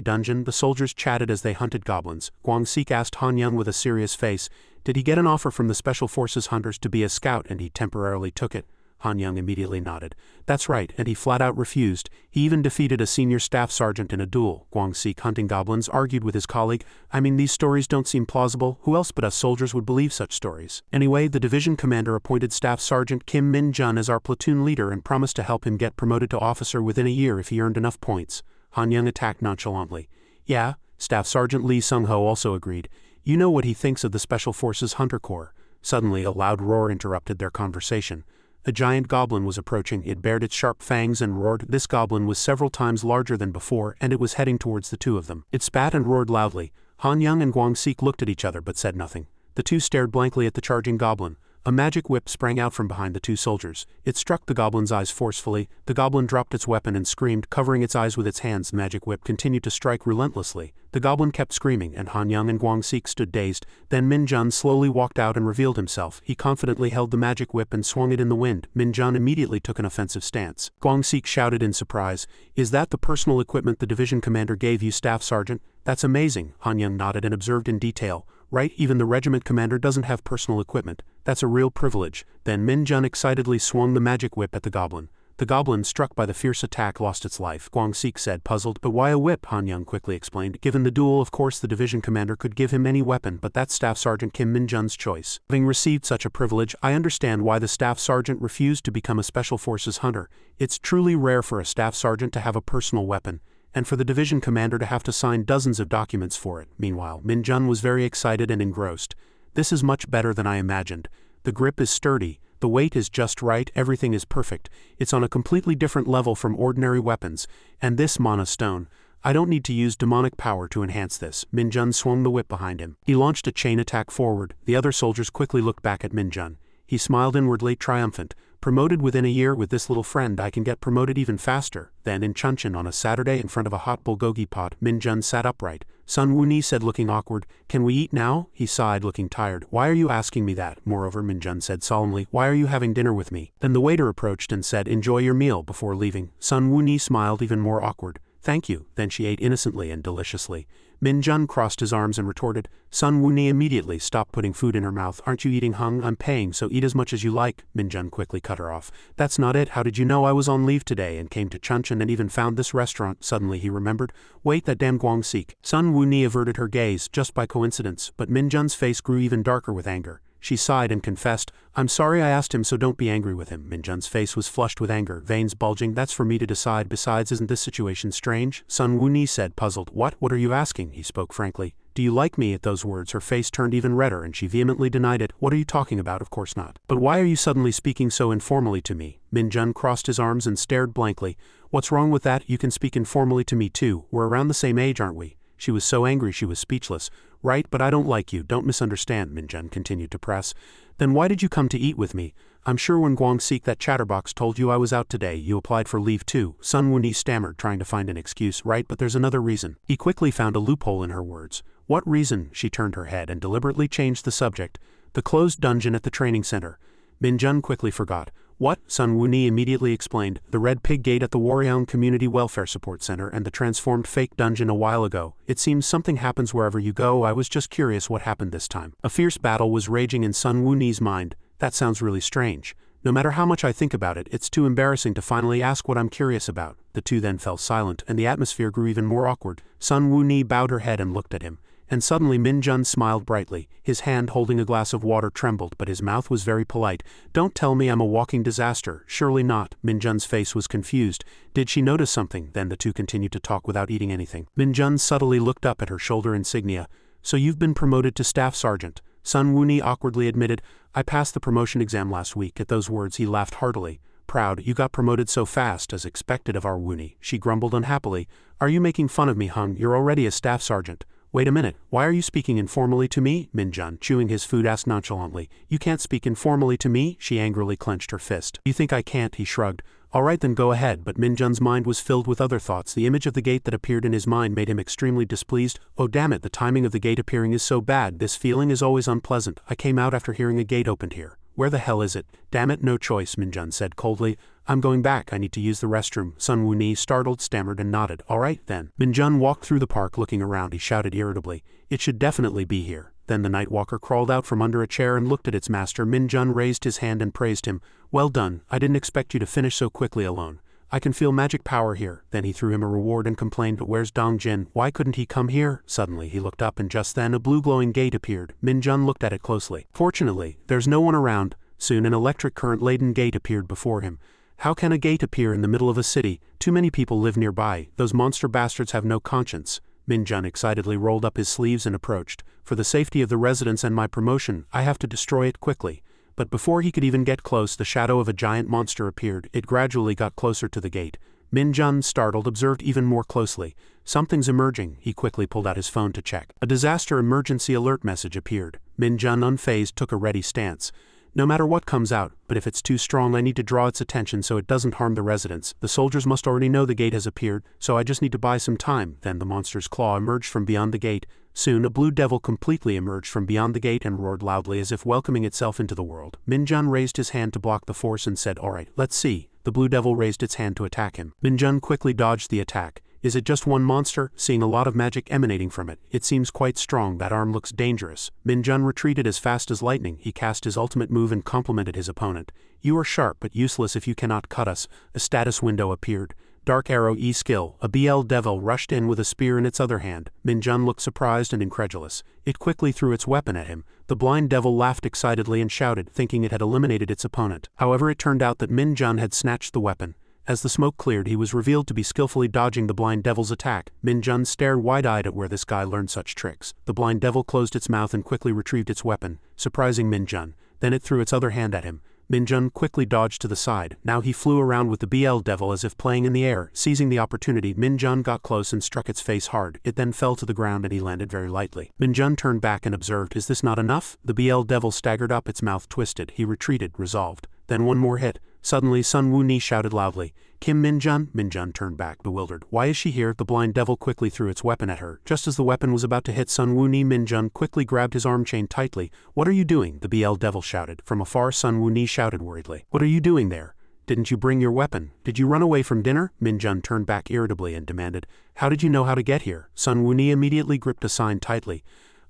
dungeon, the soldiers chatted as they hunted goblins. Kwang Sik asked Han Young with a serious face, "Did he get an offer from the Special Forces hunters to be a scout and he temporarily took it?" Han Young immediately nodded. "That's right, and he flat out refused. He even defeated a senior staff sergeant in a duel." Kwang Sik, hunting goblins, argued with his colleague, "I mean, these stories don't seem plausible. Who else but us soldiers would believe such stories? Anyway, the division commander appointed Staff Sergeant Kim Min Jun as our platoon leader and promised to help him get promoted to officer within a year if he earned enough points." Han Young attacked nonchalantly. "Yeah," Staff Sergeant Lee Sung Ho also agreed. "You know what he thinks of the Special Forces Hunter Corps." Suddenly, a loud roar interrupted their conversation. A giant goblin was approaching. It bared its sharp fangs and roared. This goblin was several times larger than before, and it was heading towards the two of them. It spat and roared loudly. Han Young and Kwang Sik looked at each other but said nothing. The two stared blankly at the charging goblin. A magic whip sprang out from behind the two soldiers. It struck the goblin's eyes forcefully. The goblin dropped its weapon and screamed, covering its eyes with its hands. The magic whip continued to strike relentlessly. The goblin kept screaming, and Han Young and Kwang Sik stood dazed. Then Min Jun slowly walked out and revealed himself. He confidently held the magic whip and swung it in the wind. Min Jun immediately took an offensive stance. Kwang Sik shouted in surprise, "Is that the personal equipment the division commander gave you, Staff Sergeant? That's amazing." Han Young nodded and observed in detail. "Right, even the regiment commander doesn't have personal equipment. That's a real privilege." Then Min Jun excitedly swung the magic whip at the goblin. The goblin, struck by the fierce attack, lost its life. Kwang Sik said, puzzled, "But why a whip?" Han Young quickly explained. "Given the duel, of course the division commander could give him any weapon, but that's Staff Sergeant Kim Min Jun's choice. Having received such a privilege, I understand why the staff sergeant refused to become a Special Forces hunter. It's truly rare for a staff sergeant to have a personal weapon, and for the division commander to have to sign dozens of documents for it." Meanwhile, Min Jun was very excited and engrossed. "This is much better than I imagined. The grip is sturdy, the weight is just right, everything is perfect. It's on a completely different level from ordinary weapons. And this mana stone, I don't need to use demonic power to enhance this." Min Jun swung the whip behind him. He launched a chain attack forward. The other soldiers quickly looked back at Min Jun. He smiled inwardly, triumphant. "Promoted within a year with this little friend, I can get promoted even faster." Then in Chuncheon on a Saturday in front of a hot bulgogi pot, Min Jun sat upright. Sun Woonie said, looking awkward, "Can we eat now?" He sighed, looking tired. "Why are you asking me that?" Moreover, Min Jun said solemnly, "Why are you having dinner with me?" Then the waiter approached and said, "Enjoy your meal," before leaving. Sun Woonie smiled, even more awkward. "Thank you." Then she ate innocently and deliciously. Min Jun crossed his arms and retorted. Sun Woonie immediately stopped putting food in her mouth. "Aren't you eating, Hung? I'm paying, so eat as much as you like." Min Jun quickly cut her off. "That's not it. How did you know I was on leave today and came to Chuncheon and even found this restaurant?" Suddenly he remembered. "Wait, that damn Kwang Sik." Sun Woonie averted her gaze, just by coincidence, but Min Jun's face grew even darker with anger. She sighed and confessed, "I'm sorry I asked him, so don't be angry with him." Min Jun's face was flushed with anger, veins bulging. "That's for me to decide. Besides, isn't this situation strange?" Sun Woonie said, puzzled. What are you asking?" He spoke frankly. "Do you like me?" At those words her face turned even redder and she vehemently denied it. "What are you talking about? Of course not." "But why are you suddenly speaking so informally to me?" Min Jun crossed his arms and stared blankly. "What's wrong with that? You can speak informally to me too. We're around the same age, aren't we?" She was so angry she was speechless. right? But I don't like you, don't misunderstand, Minjun continued to press. Then why did you come to eat with me? I'm sure when Guangxi that chatterbox told you I was out today, you applied for leave too. Sun Wuni stammered, trying to find an excuse. Right, but there's another reason. He quickly found a loophole in her words. What reason? She turned her head and deliberately changed the subject. The closed dungeon at the training center. Minjun quickly forgot. What? Sun Wuni immediately explained. The red pig gate at the Waryeong Community Welfare Support Center and the transformed fake dungeon a while ago. It seems something happens wherever you go. I was just curious what happened this time. A fierce battle was raging in Sun Wuni's mind. That sounds really strange. No matter how much I think about it, it's too embarrassing to finally ask what I'm curious about. The two then fell silent, and the atmosphere grew even more awkward. Sun Wuni bowed her head and looked at him. And suddenly Minjun smiled brightly. His hand holding a glass of water trembled, but his mouth was very polite. Don't tell me I'm a walking disaster. Surely not. Minjun's face was confused. Did she notice something? Then the two continued to talk without eating anything. Minjun subtly looked up at her shoulder insignia. So you've been promoted to staff sergeant. Sun Wuni awkwardly admitted, I passed the promotion exam last week. At those words he laughed heartily. Proud, you got promoted so fast, as expected of our Wuni. She grumbled unhappily. Are you making fun of me, Hung? You're already a staff sergeant. Wait a minute, why are you speaking informally to me? Minjun, chewing his food, asked nonchalantly. You can't speak informally to me? She angrily clenched her fist. You think I can't? He shrugged. All right then, go ahead. But Minjun's mind was filled with other thoughts. The image of the gate that appeared in his mind made him extremely displeased. Oh damn it, the timing of the gate appearing is so bad. This feeling is always unpleasant. I came out after hearing a gate opened here. Where the hell is it? Damn it, no choice, Minjun said coldly. I'm going back. I need to use the restroom. Sun Wuni, startled, stammered and nodded. All right then. Minjun walked through the park looking around. He shouted irritably. It should definitely be here. Then the night walker crawled out from under a chair and looked at its master. Minjun raised his hand and praised him. Well done. I didn't expect you to finish so quickly alone. I can feel magic power here. Then he threw him a reward and complained, but where's Dong Jin? Why couldn't he come here? Suddenly he looked up and just then a blue glowing gate appeared. Minjun looked at it closely. Fortunately, there's no one around. Soon an electric current-laden gate appeared before him. How can a gate appear in the middle of a city? Too many people live nearby. Those monster bastards have no conscience. Minjun excitedly rolled up his sleeves and approached. For the safety of the residents and my promotion, I have to destroy it quickly. But before he could even get close, the shadow of a giant monster appeared. It gradually got closer to the gate. Minjun, startled, observed even more closely. Something's emerging. He quickly pulled out his phone to check. A disaster emergency alert message appeared. Minjun, unfazed, took a ready stance. No matter what comes out, but if it's too strong I need to draw its attention so it doesn't harm the residents. The soldiers must already know the gate has appeared, so I just need to buy some time. Then the monster's claw emerged from beyond the gate. Soon a blue devil completely emerged from beyond the gate and roared loudly as if welcoming itself into the world. Minjun raised his hand to block the force and said, alright, let's see. The blue devil raised its hand to attack him. Minjun quickly dodged the attack. Is it just one monster? Seeing a lot of magic emanating from it. It seems quite strong. That arm looks dangerous. Minjun retreated as fast as lightning. He cast his ultimate move and complimented his opponent. You are sharp but useless if you cannot cut us. A status window appeared. Dark Arrow E skill. A BL devil rushed in with a spear in its other hand. Minjun looked surprised and incredulous. It quickly threw its weapon at him. The blind devil laughed excitedly and shouted, thinking it had eliminated its opponent. However, it turned out that Minjun had snatched the weapon. As the smoke cleared, he was revealed to be skillfully dodging the blind devil's attack. Minjun stared wide-eyed at where this guy learned such tricks. The blind devil closed its mouth and quickly retrieved its weapon, surprising Minjun. Then it threw its other hand at him. Minjun quickly dodged to the side. Now he flew around with the BL devil as if playing in the air. Seizing the opportunity, Minjun got close and struck its face hard. It then fell to the ground and he landed very lightly. Minjun turned back and observed, is this not enough? The BL devil staggered up, its mouth twisted. He retreated, resolved. Then one more hit. Suddenly Sun Wuni shouted loudly, Kim Minjun? Minjun turned back, bewildered. Why is she here? The blind devil quickly threw its weapon at her. Just as the weapon was about to hit Sun Wuni, Minjun quickly grabbed his arm chain tightly. What are you doing? The BL devil shouted. From afar Sun Wuni shouted worriedly. What are you doing there? Didn't you bring your weapon? Did you run away from dinner? Minjun turned back irritably and demanded, how did you know how to get here? Sun Wuni immediately gripped a sign tightly.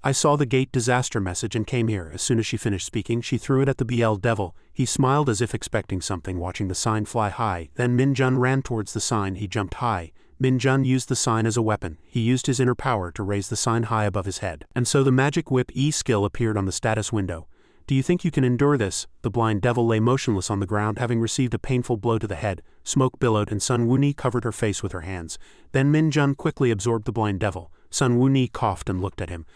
I saw the gate disaster message and came here. As soon as she finished speaking, she threw it at the BL devil. He smiled as if expecting something, watching the sign fly high. Then Minjun ran towards the sign. He jumped high. Minjun used the sign as a weapon. He used his inner power to raise the sign high above his head. And so the magic whip E skill appeared on the status window. Do you think you can endure this? The blind devil lay motionless on the ground, having received a painful blow to the head. Smoke billowed and Sun Wuni covered her face with her hands. Then Minjun quickly absorbed the blind devil. Sun Wuni coughed and looked at him.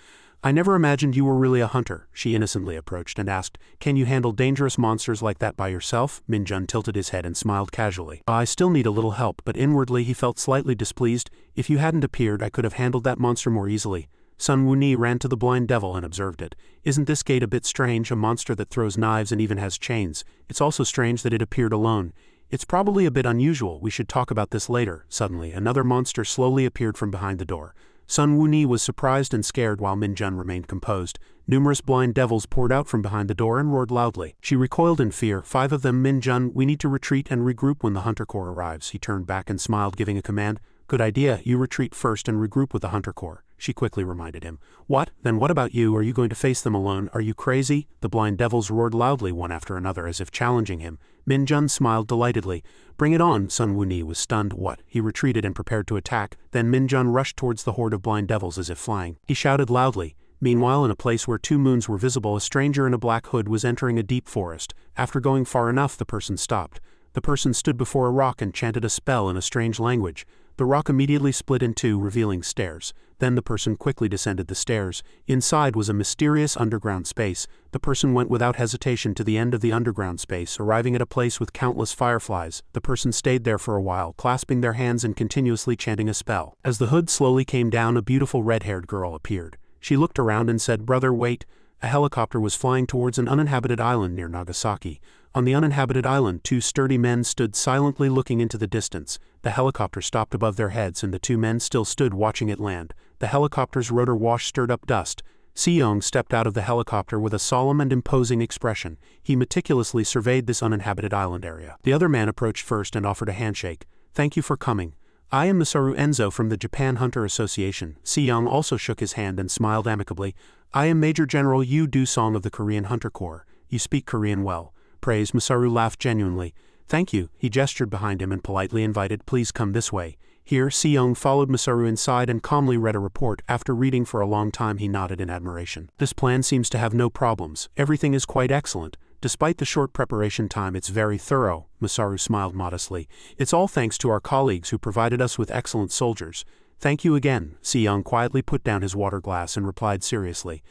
I never imagined you were really a hunter, she innocently approached and asked, can you handle dangerous monsters like that by yourself? Minjun tilted his head and smiled casually. I still need a little help, but inwardly he felt slightly displeased. If you hadn't appeared, I could have handled that monster more easily. Sun Wuni ran to the blind devil and observed it. Isn't this gate a bit strange, a monster that throws knives and even has chains? It's also strange that it appeared alone. It's probably a bit unusual, we should talk about this later. Suddenly, another monster slowly appeared from behind the door. Sun Wuni was surprised and scared while Min Jun remained composed. Numerous blind devils poured out from behind the door and roared loudly. She recoiled in fear. 5 of them. Min Jun, we need to retreat and regroup when the Hunter Corps arrives. He turned back and smiled, giving a command. Good idea, you retreat first and regroup with the Hunter Corps, she quickly reminded him. What? Then what about you? Are you going to face them alone? Are you crazy? The blind devils roared loudly one after another as if challenging him. Min Jun smiled delightedly. Bring it on. Sun Wuni was stunned. What? He retreated and prepared to attack. Then Min Jun rushed towards the horde of blind devils as if flying. He shouted loudly. Meanwhile, in a place where 2 moons were visible, a stranger in a black hood was entering a deep forest. After going far enough, the person stopped. The person stood before a rock and chanted a spell in a strange language. The rock immediately split in 2, revealing stairs. Then the person quickly descended the stairs. Inside was a mysterious underground space. The person went without hesitation to the end of the underground space, arriving at a place with countless fireflies. The person stayed there for a while, clasping their hands and continuously chanting a spell. As the hood slowly came down, a beautiful red-haired girl appeared. She looked around and said, "Brother, wait." A helicopter was flying towards an uninhabited island near Nagasaki. On the uninhabited island, 2 sturdy men stood silently looking into the distance. The helicopter stopped above their heads and the 2 men still stood watching it land. The helicopter's rotor wash stirred up dust. Seong stepped out of the helicopter with a solemn and imposing expression. He meticulously surveyed this uninhabited island area. The other man approached first and offered a handshake. "Thank you for coming. I am Masaru Enzo from the Japan Hunter Association." Seong also shook his hand and smiled amicably. "I am Major General Yu Do-song of the Korean Hunter Corps. You speak Korean well." Praise. Masaru laughed genuinely. "Thank you." He gestured behind him and politely invited, "Please come this way." Here, Seong followed Masaru inside and calmly read a report. After reading for a long time, he nodded in admiration. "This plan seems to have no problems. Everything is quite excellent. Despite the short preparation time, it's very thorough." Masaru smiled modestly. "It's all thanks to our colleagues who provided us with excellent soldiers." "Thank you again." Seong quietly put down his water glass and replied seriously.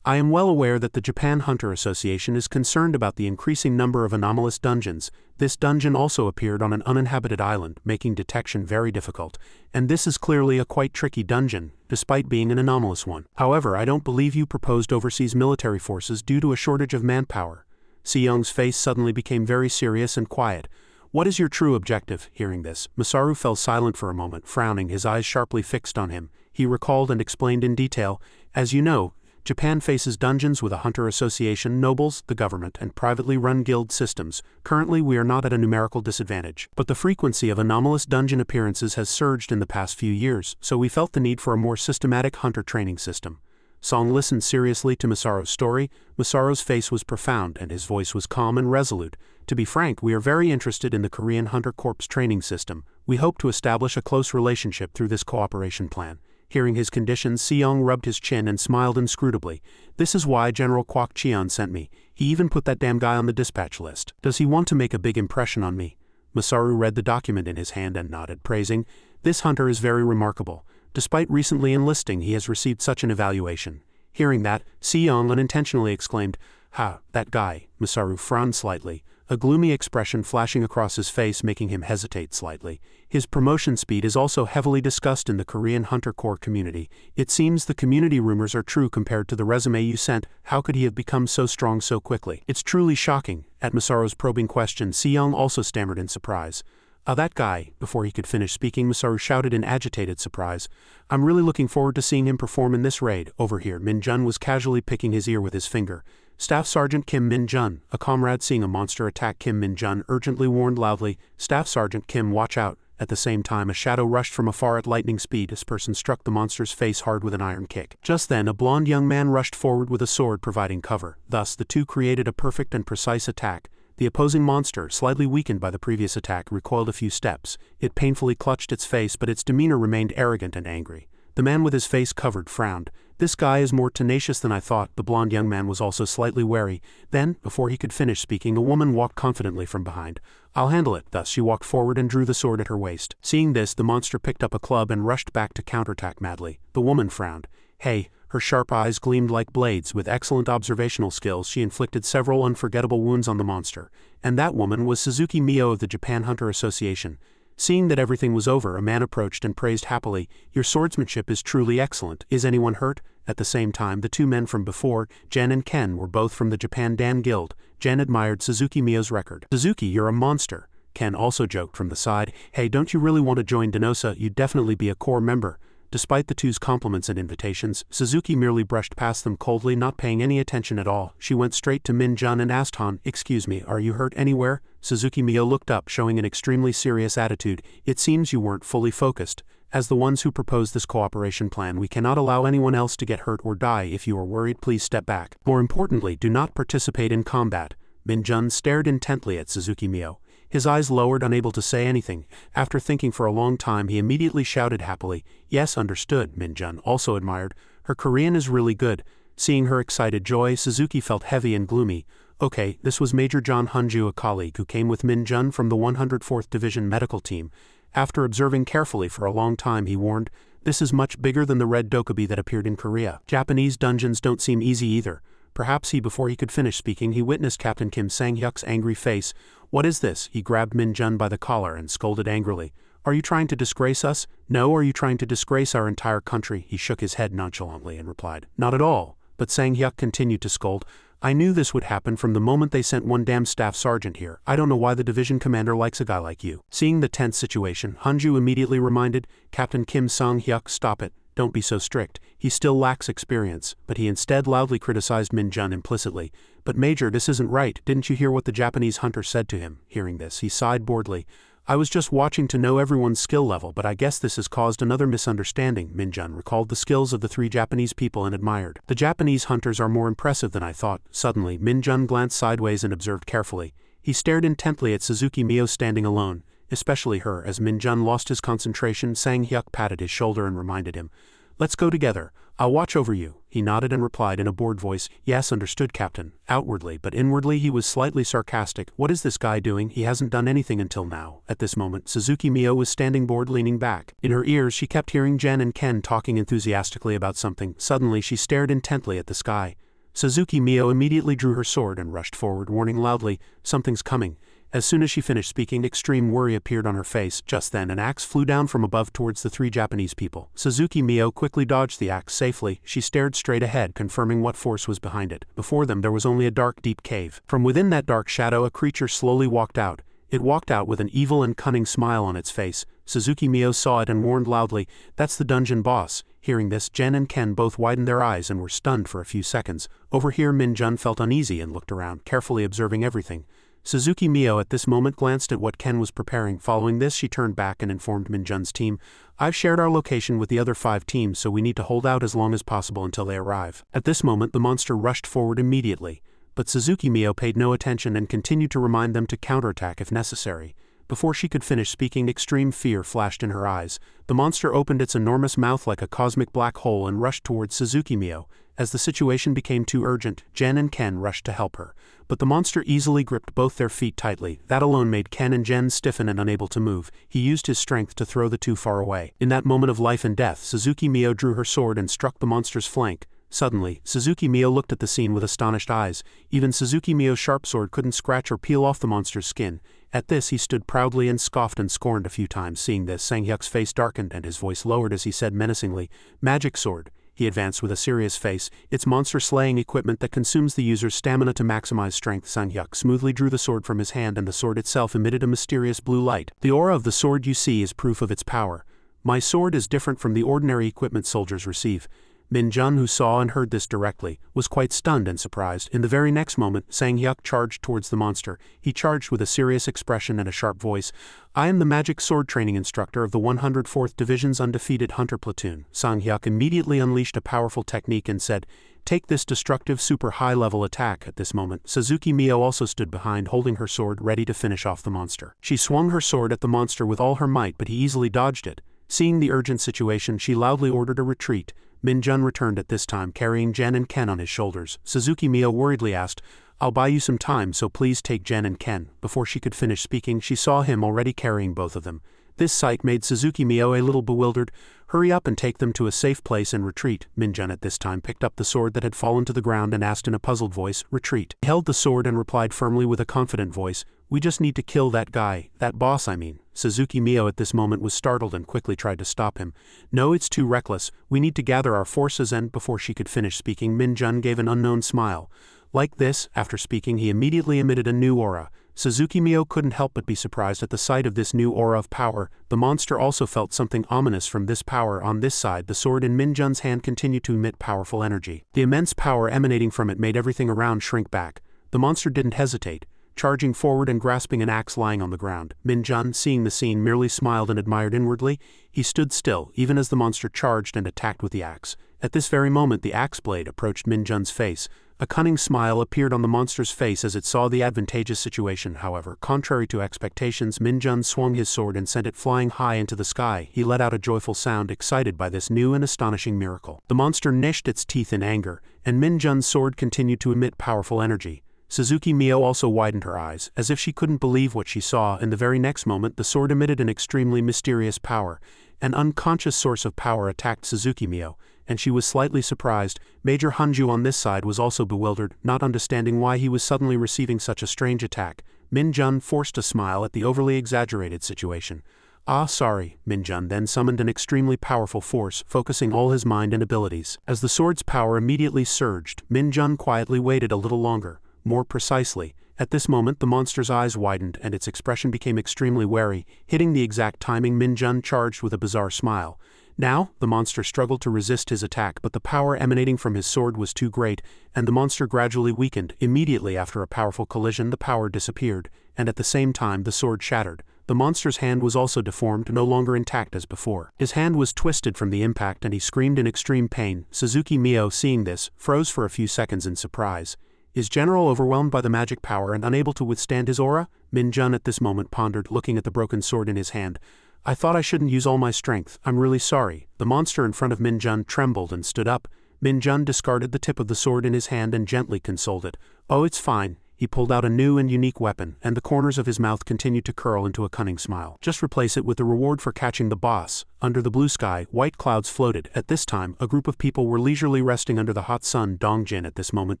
"I am well aware that the Japan Hunter Association is concerned about the increasing number of anomalous dungeons. This dungeon also appeared on an uninhabited island, making detection very difficult, and this is clearly a quite tricky dungeon, despite being an anomalous one. However, I don't believe you proposed overseas military forces due to a shortage of manpower." Seong's face suddenly became very serious and quiet. "What is your true objective?" Hearing this, Masaru fell silent for a moment, frowning, his eyes sharply fixed on him. He recalled and explained in detail. "As you know, Japan faces dungeons with a hunter association, nobles, the government, and privately run guild systems. Currently, we are not at a numerical disadvantage, but the frequency of anomalous dungeon appearances has surged in the past few years, so we felt the need for a more systematic hunter training system." Song listened seriously to Masaru's story. Masaru's face was profound and his voice was calm and resolute. "To be frank, we are very interested in the Korean Hunter Corps training system. We hope to establish a close relationship through this cooperation plan." Hearing his conditions, Seong rubbed his chin and smiled inscrutably. "This is why General Kwok Cheon sent me. He even put that damn guy on the dispatch list. Does he want to make a big impression on me?" Masaru read the document in his hand and nodded, praising, "This hunter is very remarkable. Despite recently enlisting, he has received such an evaluation." Hearing that, Seong unintentionally exclaimed, "Ha, that guy." Masaru frowned slightly, a gloomy expression flashing across his face making him hesitate slightly. His promotion speed is also heavily discussed in the Korean Hunter Corps community. It seems the community rumors are true compared to the resume you sent. How could he have become so strong so quickly? It's truly shocking. At Masaru's probing question, Seong also stammered in surprise. That guy." Before he could finish speaking, Masaru shouted in agitated surprise, "I'm really looking forward to seeing him perform in this raid." Over here, Min Jun was casually picking his ear with his finger. "Staff Sergeant Kim Min Jun." A comrade seeing a monster attack Kim Min Jun urgently warned loudly, "Staff Sergeant Kim, watch out." At the same time, a shadow rushed from afar at lightning speed. This person struck the monster's face hard with an iron kick. Just then, a blond young man rushed forward with a sword providing cover. Thus, the two created a perfect and precise attack. The opposing monster, slightly weakened by the previous attack, recoiled a few steps. It painfully clutched its face, but its demeanor remained arrogant and angry. The man with his face covered frowned. "This guy is more tenacious than I thought." The blond young man was also slightly wary. Then, before he could finish speaking, a woman walked confidently from behind. "I'll handle it." Thus she walked forward and drew the sword at her waist. Seeing this, the monster picked up a club and rushed back to counterattack madly. The woman frowned. "Hey." Her sharp eyes gleamed like blades. With excellent observational skills, she inflicted several unforgettable wounds on the monster. And that woman was Suzuki Mio of the Japan Hunter Association. Seeing that everything was over, a man approached and praised happily, "Your swordsmanship is truly excellent. Is anyone hurt?" At the same time, the two men from before, Jen and Ken, were both from the Japan Dan Guild. Jen admired Suzuki Mio's record. "Suzuki, you're a monster." Ken also joked from the side, "Hey, don't you really want to join Denosa? You'd definitely be a core member." Despite the two's compliments and invitations, Suzuki merely brushed past them coldly, not paying any attention at all. She went straight to Min-jun and asked Han, "Excuse me, are you hurt anywhere?" Suzuki Mio looked up, showing an extremely serious attitude. "It seems you weren't fully focused. As the ones who proposed this cooperation plan, we cannot allow anyone else to get hurt or die. If you are worried, please step back. More importantly, do not participate in combat." Min-jun stared intently at Suzuki Mio. His eyes lowered, unable to say anything. After thinking for a long time, he immediately shouted happily, "Yes, understood." Min-jun also admired, "Her Korean is really good." Seeing her excited joy, Suzuki felt heavy and gloomy. Okay, this was Major John Hunju, a colleague who came with Min-jun from the 104th Division medical team. After observing carefully for a long time, he warned, "This is much bigger than the red dokubi that appeared in Korea. Japanese dungeons don't seem easy either." Perhaps before he could finish speaking, he witnessed Captain Kim Sang-hyuk's angry face. "What is this?" He grabbed Min-jun by the collar and scolded angrily. "Are you trying to disgrace us? No, are you trying to disgrace our entire country?" He shook his head nonchalantly and replied, "Not at all." But Sang-hyuk continued to scold, "I knew this would happen from the moment they sent one damn staff sergeant here. I don't know why the division commander likes a guy like you." Seeing the tense situation, Hunju immediately reminded Captain Kim Sang-hyuk, "Stop it. Don't be so strict. He still lacks experience." But he instead loudly criticized Min-jun implicitly. "But Major, this isn't right. Didn't you hear what the Japanese hunter said to him?" Hearing this, he sighed boredly. "I was just watching to know everyone's skill level, but I guess this has caused another misunderstanding." Min-jun recalled the skills of the three Japanese people and admired. "The Japanese hunters are more impressive than I thought." Suddenly, Min-jun glanced sideways and observed carefully. He stared intently at Suzuki Mio standing alone, especially her. As Min-jun lost his concentration, Sang-hyuk patted his shoulder and reminded him, "Let's go together. I'll watch over you." He nodded and replied in a bored voice, "Yes, understood, Captain." Outwardly, but inwardly, he was slightly sarcastic. What is this guy doing? He hasn't done anything until now. At this moment, Suzuki Mio was standing bored, leaning back. In her ears, she kept hearing Jen and Ken talking enthusiastically about something. Suddenly, she stared intently at the sky. Suzuki Mio immediately drew her sword and rushed forward, warning loudly, "Something's coming." As soon as she finished speaking, extreme worry appeared on her face. Just then, an axe flew down from above towards the three Japanese people. Suzuki Mio quickly dodged the axe safely. She stared straight ahead, confirming what force was behind it. Before them, there was only a dark, deep cave. From within that dark shadow, a creature slowly walked out. It walked out with an evil and cunning smile on its face. Suzuki Mio saw it and warned loudly, "That's the dungeon boss." Hearing this, Jen and Ken both widened their eyes and were stunned for a few seconds. Over here, Min-jun felt uneasy and looked around, carefully observing everything. Suzuki Mio at this moment glanced at what Ken was preparing. Following this, she turned back and informed Min-jun's team, "I've shared our location with the other 5 teams, so we need to hold out as long as possible until they arrive." At this moment, the monster rushed forward immediately. But Suzuki Mio paid no attention and continued to remind them to counterattack if necessary. Before she could finish speaking, extreme fear flashed in her eyes. The monster opened its enormous mouth like a cosmic black hole and rushed towards Suzuki Mio. As the situation became too urgent, Jen and Ken rushed to help her. But the monster easily gripped both their feet tightly. That alone made Ken and Jen stiffen and unable to move. He used his strength to throw the two far away. In that moment of life and death, Suzuki Mio drew her sword and struck the monster's flank. Suddenly, Suzuki Mio looked at the scene with astonished eyes. Even Suzuki Mio's sharp sword couldn't scratch or peel off the monster's skin. At this, he stood proudly and scoffed and scorned a few times. Seeing this, Sang-hyuk's face darkened and his voice lowered as he said menacingly, "Magic sword." He advanced with a serious face. "It's monster-slaying equipment that consumes the user's stamina to maximize strength." Sang-hyuk smoothly drew the sword from his hand and the sword itself emitted a mysterious blue light. "The aura of the sword you see is proof of its power. My sword is different from the ordinary equipment soldiers receive." Min-jun, who saw and heard this directly, was quite stunned and surprised. In the very next moment, Sang-hyuk charged towards the monster. He charged with a serious expression and a sharp voice. "I am the magic sword training instructor of the 104th Division's undefeated hunter platoon." Sang-hyuk immediately unleashed a powerful technique and said, "Take this destructive super high-level attack." At this moment, Suzuki Mio also stood behind, holding her sword ready to finish off the monster. She swung her sword at the monster with all her might, but he easily dodged it. Seeing the urgent situation, she loudly ordered a retreat. Min-jun returned at this time, carrying Jen and Ken on his shoulders. Suzuki Mio worriedly asked, "I'll buy you some time, so please take Jen and Ken." Before she could finish speaking, she saw him already carrying both of them. This sight made Suzuki Mio a little bewildered. "Hurry up and take them to a safe place and retreat." Min-jun at this time picked up the sword that had fallen to the ground and asked in a puzzled voice, "Retreat." He held the sword and replied firmly with a confident voice, We just need to kill that guy, that boss I mean. Suzuki Mio at this moment was startled and quickly tried to stop him. No, it's too reckless, we need to gather our forces, and before she could finish speaking, Min-jun gave an unknown smile. Like this, after speaking, he immediately emitted a new aura. Suzuki Mio couldn't help but be surprised at the sight of this new aura of power. The monster also felt something ominous from this power. On this side, the sword in Min-jun's hand continued to emit powerful energy. The immense power emanating from it made everything around shrink back. The monster didn't hesitate, charging forward and grasping an axe lying on the ground. Min-jun, seeing the scene, merely smiled and admired inwardly. He stood still, even as the monster charged and attacked with the axe. At this very moment, the axe blade approached Min-jun's face. A cunning smile appeared on the monster's face as it saw the advantageous situation. However, contrary to expectations, Min-jun swung his sword and sent it flying high into the sky. He let out a joyful sound, excited by this new and astonishing miracle. The monster gnashed its teeth in anger, and Min-jun's sword continued to emit powerful energy. Suzuki Mio also widened her eyes, as if she couldn't believe what she saw. In the very next moment, the sword emitted an extremely mysterious power. An unconscious source of power attacked Suzuki Mio, and she was slightly surprised. Major Hanju on this side was also bewildered, not understanding why he was suddenly receiving such a strange attack. Min-jun forced a smile at the overly exaggerated situation. Ah, sorry. Min-jun then summoned an extremely powerful force, focusing all his mind and abilities. As the sword's power immediately surged, Min-jun quietly waited a little longer. More precisely, at this moment the monster's eyes widened and its expression became extremely wary. Hitting the exact timing, Min-jun charged with a bizarre smile. Now, the monster struggled to resist his attack, but the power emanating from his sword was too great, and the monster gradually weakened. Immediately after a powerful collision, the power disappeared, and at the same time the sword shattered. The monster's hand was also deformed, no longer intact as before. His hand was twisted from the impact and he screamed in extreme pain. Suzuki Mio, seeing this, froze for a few seconds in surprise. Is General overwhelmed by the magic power and unable to withstand his aura? Min-jun at this moment pondered, looking at the broken sword in his hand. I thought I shouldn't use all my strength. I'm really sorry. The monster in front of Min-jun trembled and stood up. Min-jun discarded the tip of the sword in his hand and gently consoled it. Oh, it's fine. He pulled out a new and unique weapon, and the corners of his mouth continued to curl into a cunning smile. Just replace it with the reward for catching the boss. Under the blue sky, white clouds floated. At this time, a group of people were leisurely resting under the hot sun. Dongjin at this moment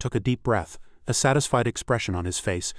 took a deep breath, a satisfied expression on his face.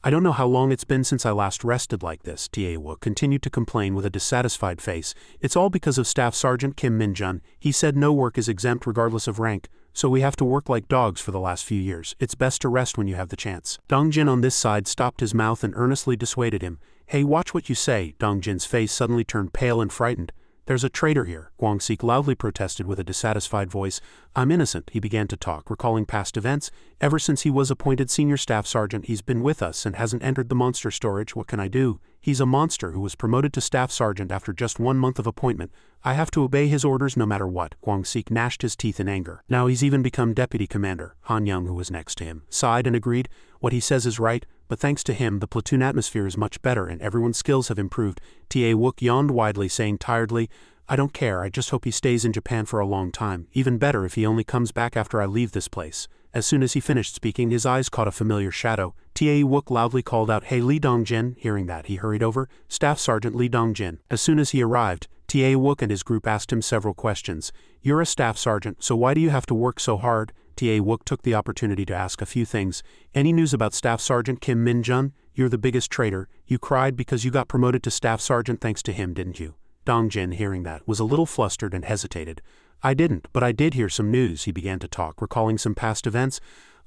I don't know how long it's been since I last rested like this, Tae-wook continued to complain with a dissatisfied face. It's all because of Staff Sergeant Kim Min-jun. He said no work is exempt regardless of rank, so we have to work like dogs for the last few years. It's best to rest when you have the chance. Dongjin on this side stopped his mouth and earnestly dissuaded him. Hey, watch what you say. Dongjin's face suddenly turned pale and frightened. There's a traitor here, Gwang-sik loudly protested with a dissatisfied voice. I'm innocent, he began to talk, recalling past events. Ever since he was appointed senior staff sergeant, he's been with us and hasn't entered the monster storage. What can I do? He's a monster who was promoted to staff sergeant after just 1 month of appointment. I have to obey his orders no matter what. Gwang-sik gnashed his teeth in anger. Now he's even become deputy commander. Han Young, who was next to him, sighed and agreed. What he says is right, but thanks to him, the platoon atmosphere is much better and everyone's skills have improved. Tae-wook yawned widely, saying tiredly, I don't care, I just hope he stays in Japan for a long time. Even better if he only comes back after I leave this place. As soon as he finished speaking, his eyes caught a familiar shadow. Tae-wook loudly called out, Hey Lee Dongjin. Hearing that, he hurried over. Staff Sergeant Lee Dongjin. As soon as he arrived, Tae-wook and his group asked him several questions. You're a staff sergeant, so why do you have to work so hard? Tae-wook took the opportunity to ask a few things. Any news about Staff Sergeant Kim Min-jun? You're the biggest traitor. You cried because you got promoted to staff sergeant thanks to him, didn't you? Dongjin, hearing that, was a little flustered and hesitated. I didn't, but I did hear some news, he began to talk, recalling some past events.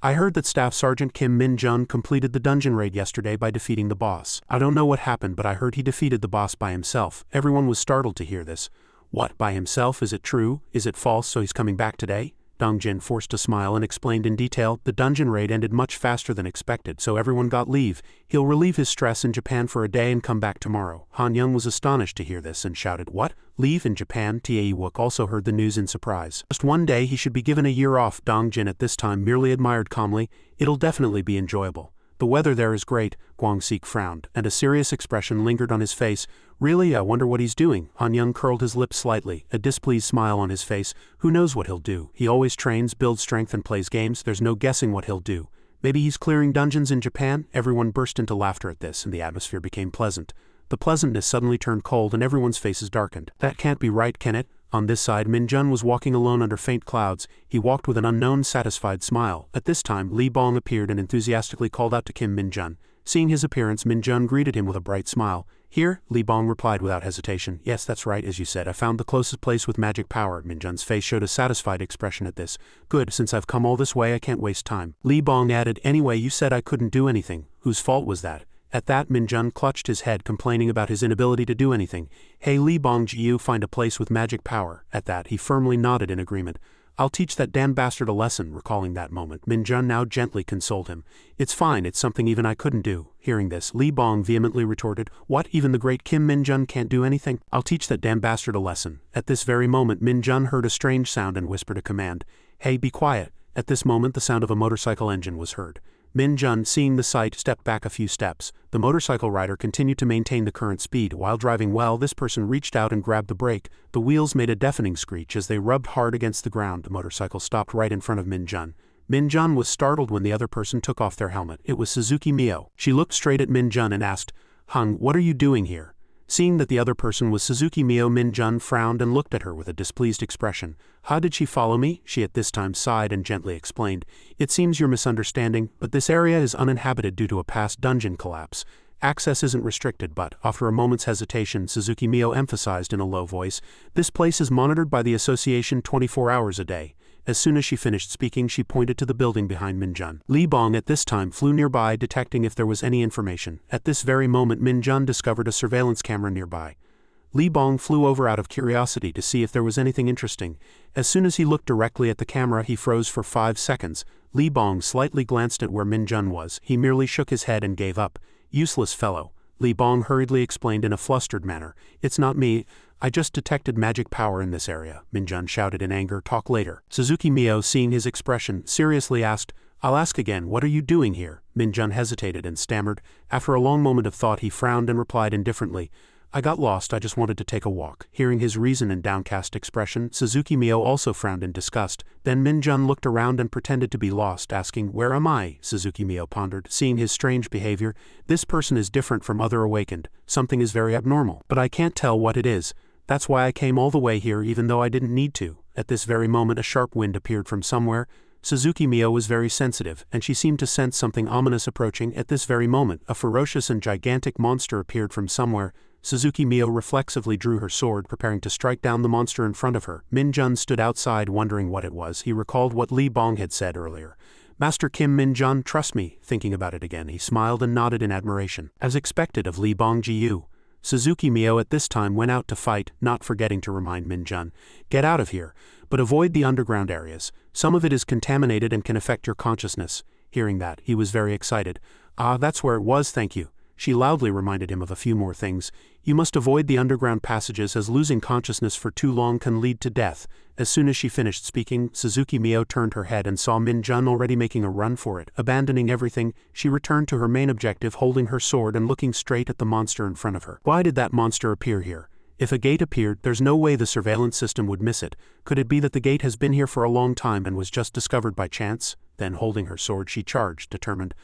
I heard that Staff Sergeant Kim Min-jun completed the dungeon raid yesterday by defeating the boss. I don't know what happened, but I heard he defeated the boss by himself. Everyone was startled to hear this. What, by himself? Is it true? Is it false, so he's coming back today? Dongjin forced a smile and explained in detail. The dungeon raid ended much faster than expected, so everyone got leave. He'll relieve his stress in Japan for a day and come back tomorrow. Han Young was astonished to hear this and shouted, What? Leave in Japan? Tae-wook also heard the news in surprise. Just 1 day, he should be given a year off. Dongjin at this time merely admired calmly. It'll definitely be enjoyable. The weather there is great. Gwang-sik frowned, and a serious expression lingered on his face. Really, I wonder what he's doing. Han Young curled his lips slightly, a displeased smile on his face. Who knows what he'll do? He always trains, builds strength and plays games. There's no guessing what he'll do. Maybe he's clearing dungeons in Japan? Everyone burst into laughter at this, and the atmosphere became pleasant. The pleasantness suddenly turned cold and everyone's faces darkened. That can't be right, can it? On this side, Min-jun was walking alone under faint clouds. He walked with an unknown, satisfied smile. At this time, Lee Bong appeared and enthusiastically called out to Kim Min-jun. Seeing his appearance, Min Jun greeted him with a bright smile. Here, Li Bong replied without hesitation. Yes, that's right, as you said. I found the closest place with magic power. Min Jun's face showed a satisfied expression at this. Good, since I've come all this way, I can't waste time. Li Bong added, anyway, you said I couldn't do anything. Whose fault was that? At that, Min Jun clutched his head, complaining about his inability to do anything. Hey, Li Bong, you find a place with magic power. At that, he firmly nodded in agreement. I'll teach that damn bastard a lesson. Recalling that moment, Min Jun now gently consoled him. It's fine, it's something even I couldn't do. Hearing this, Li Bong vehemently retorted, what, even the great Kim Min Jun can't do anything? I'll teach that damn bastard a lesson. At this very moment, Min Jun heard a strange sound and whispered a command. Hey, be quiet. At this moment, the sound of a motorcycle engine was heard. Min Jun, seeing the sight, stepped back a few steps. The motorcycle rider continued to maintain the current speed. While driving well, this person reached out and grabbed the brake. The wheels made a deafening screech as they rubbed hard against the ground. The motorcycle stopped right in front of Min Jun. Min Jun was startled when the other person took off their helmet. It was Suzuki Mio. She looked straight at Min Jun and asked, Hung, what are you doing here? Seeing that the other person was Suzuki Mio, Min Jun frowned and looked at her with a displeased expression. How did she follow me? She at this time sighed and gently explained. It seems you're misunderstanding, but this area is uninhabited due to a past dungeon collapse. Access isn't restricted, but, after a moment's hesitation, Suzuki Mio emphasized in a low voice, this place is monitored by the association 24 hours a day. As soon as she finished speaking, she pointed to the building behind Min Jun. Li Bong at this time flew nearby, detecting if there was any information. At this very moment, Min Jun discovered a surveillance camera nearby. Li Bong flew over out of curiosity to see if there was anything interesting. As soon as he looked directly at the camera, he froze for 5 seconds. Li Bong slightly glanced at where Min Jun was. He merely shook his head and gave up. Useless fellow. Li Bong hurriedly explained in a flustered manner. It's not me. I just detected magic power in this area. Min Jun shouted in anger. Talk later. Suzuki Mio, seeing his expression, seriously asked, I'll ask again, what are you doing here? Min Jun hesitated and stammered. After a long moment of thought, he frowned and replied indifferently, I got lost, I just wanted to take a walk. Hearing his reason and downcast expression, Suzuki Mio also frowned in disgust. Then Min Jun looked around and pretended to be lost, asking, Where am I? Suzuki Mio pondered, seeing his strange behavior. This person is different from other awakened. Something is very abnormal, but I can't tell what it is. That's why I came all the way here even though I didn't need to. At this very moment, a sharp wind appeared from somewhere. Suzuki Mio was very sensitive, and she seemed to sense something ominous approaching. At this very moment, a ferocious and gigantic monster appeared from somewhere. Suzuki Mio reflexively drew her sword, preparing to strike down the monster in front of her. Min Jun stood outside wondering what it was. He recalled what Li Bong had said earlier. Master Kim Min Jun, trust me. Thinking about it again, he smiled and nodded in admiration. As expected of Li Bong Jiu, Suzuki Mio at this time went out to fight, not forgetting to remind Min Jun, get out of here, but avoid the underground areas. Some of it is contaminated and can affect your consciousness. Hearing that, he was very excited. Ah, that's where it was, thank you. She loudly reminded him of a few more things. You must avoid the underground passages as losing consciousness for too long can lead to death. As soon as she finished speaking, Suzuki Mio turned her head and saw Min Jun already making a run for it. Abandoning everything, she returned to her main objective, holding her sword and looking straight at the monster in front of her. Why did that monster appear here? If a gate appeared, there's no way the surveillance system would miss it. Could it be that the gate has been here for a long time and was just discovered by chance? Then, holding her sword, she charged, determined.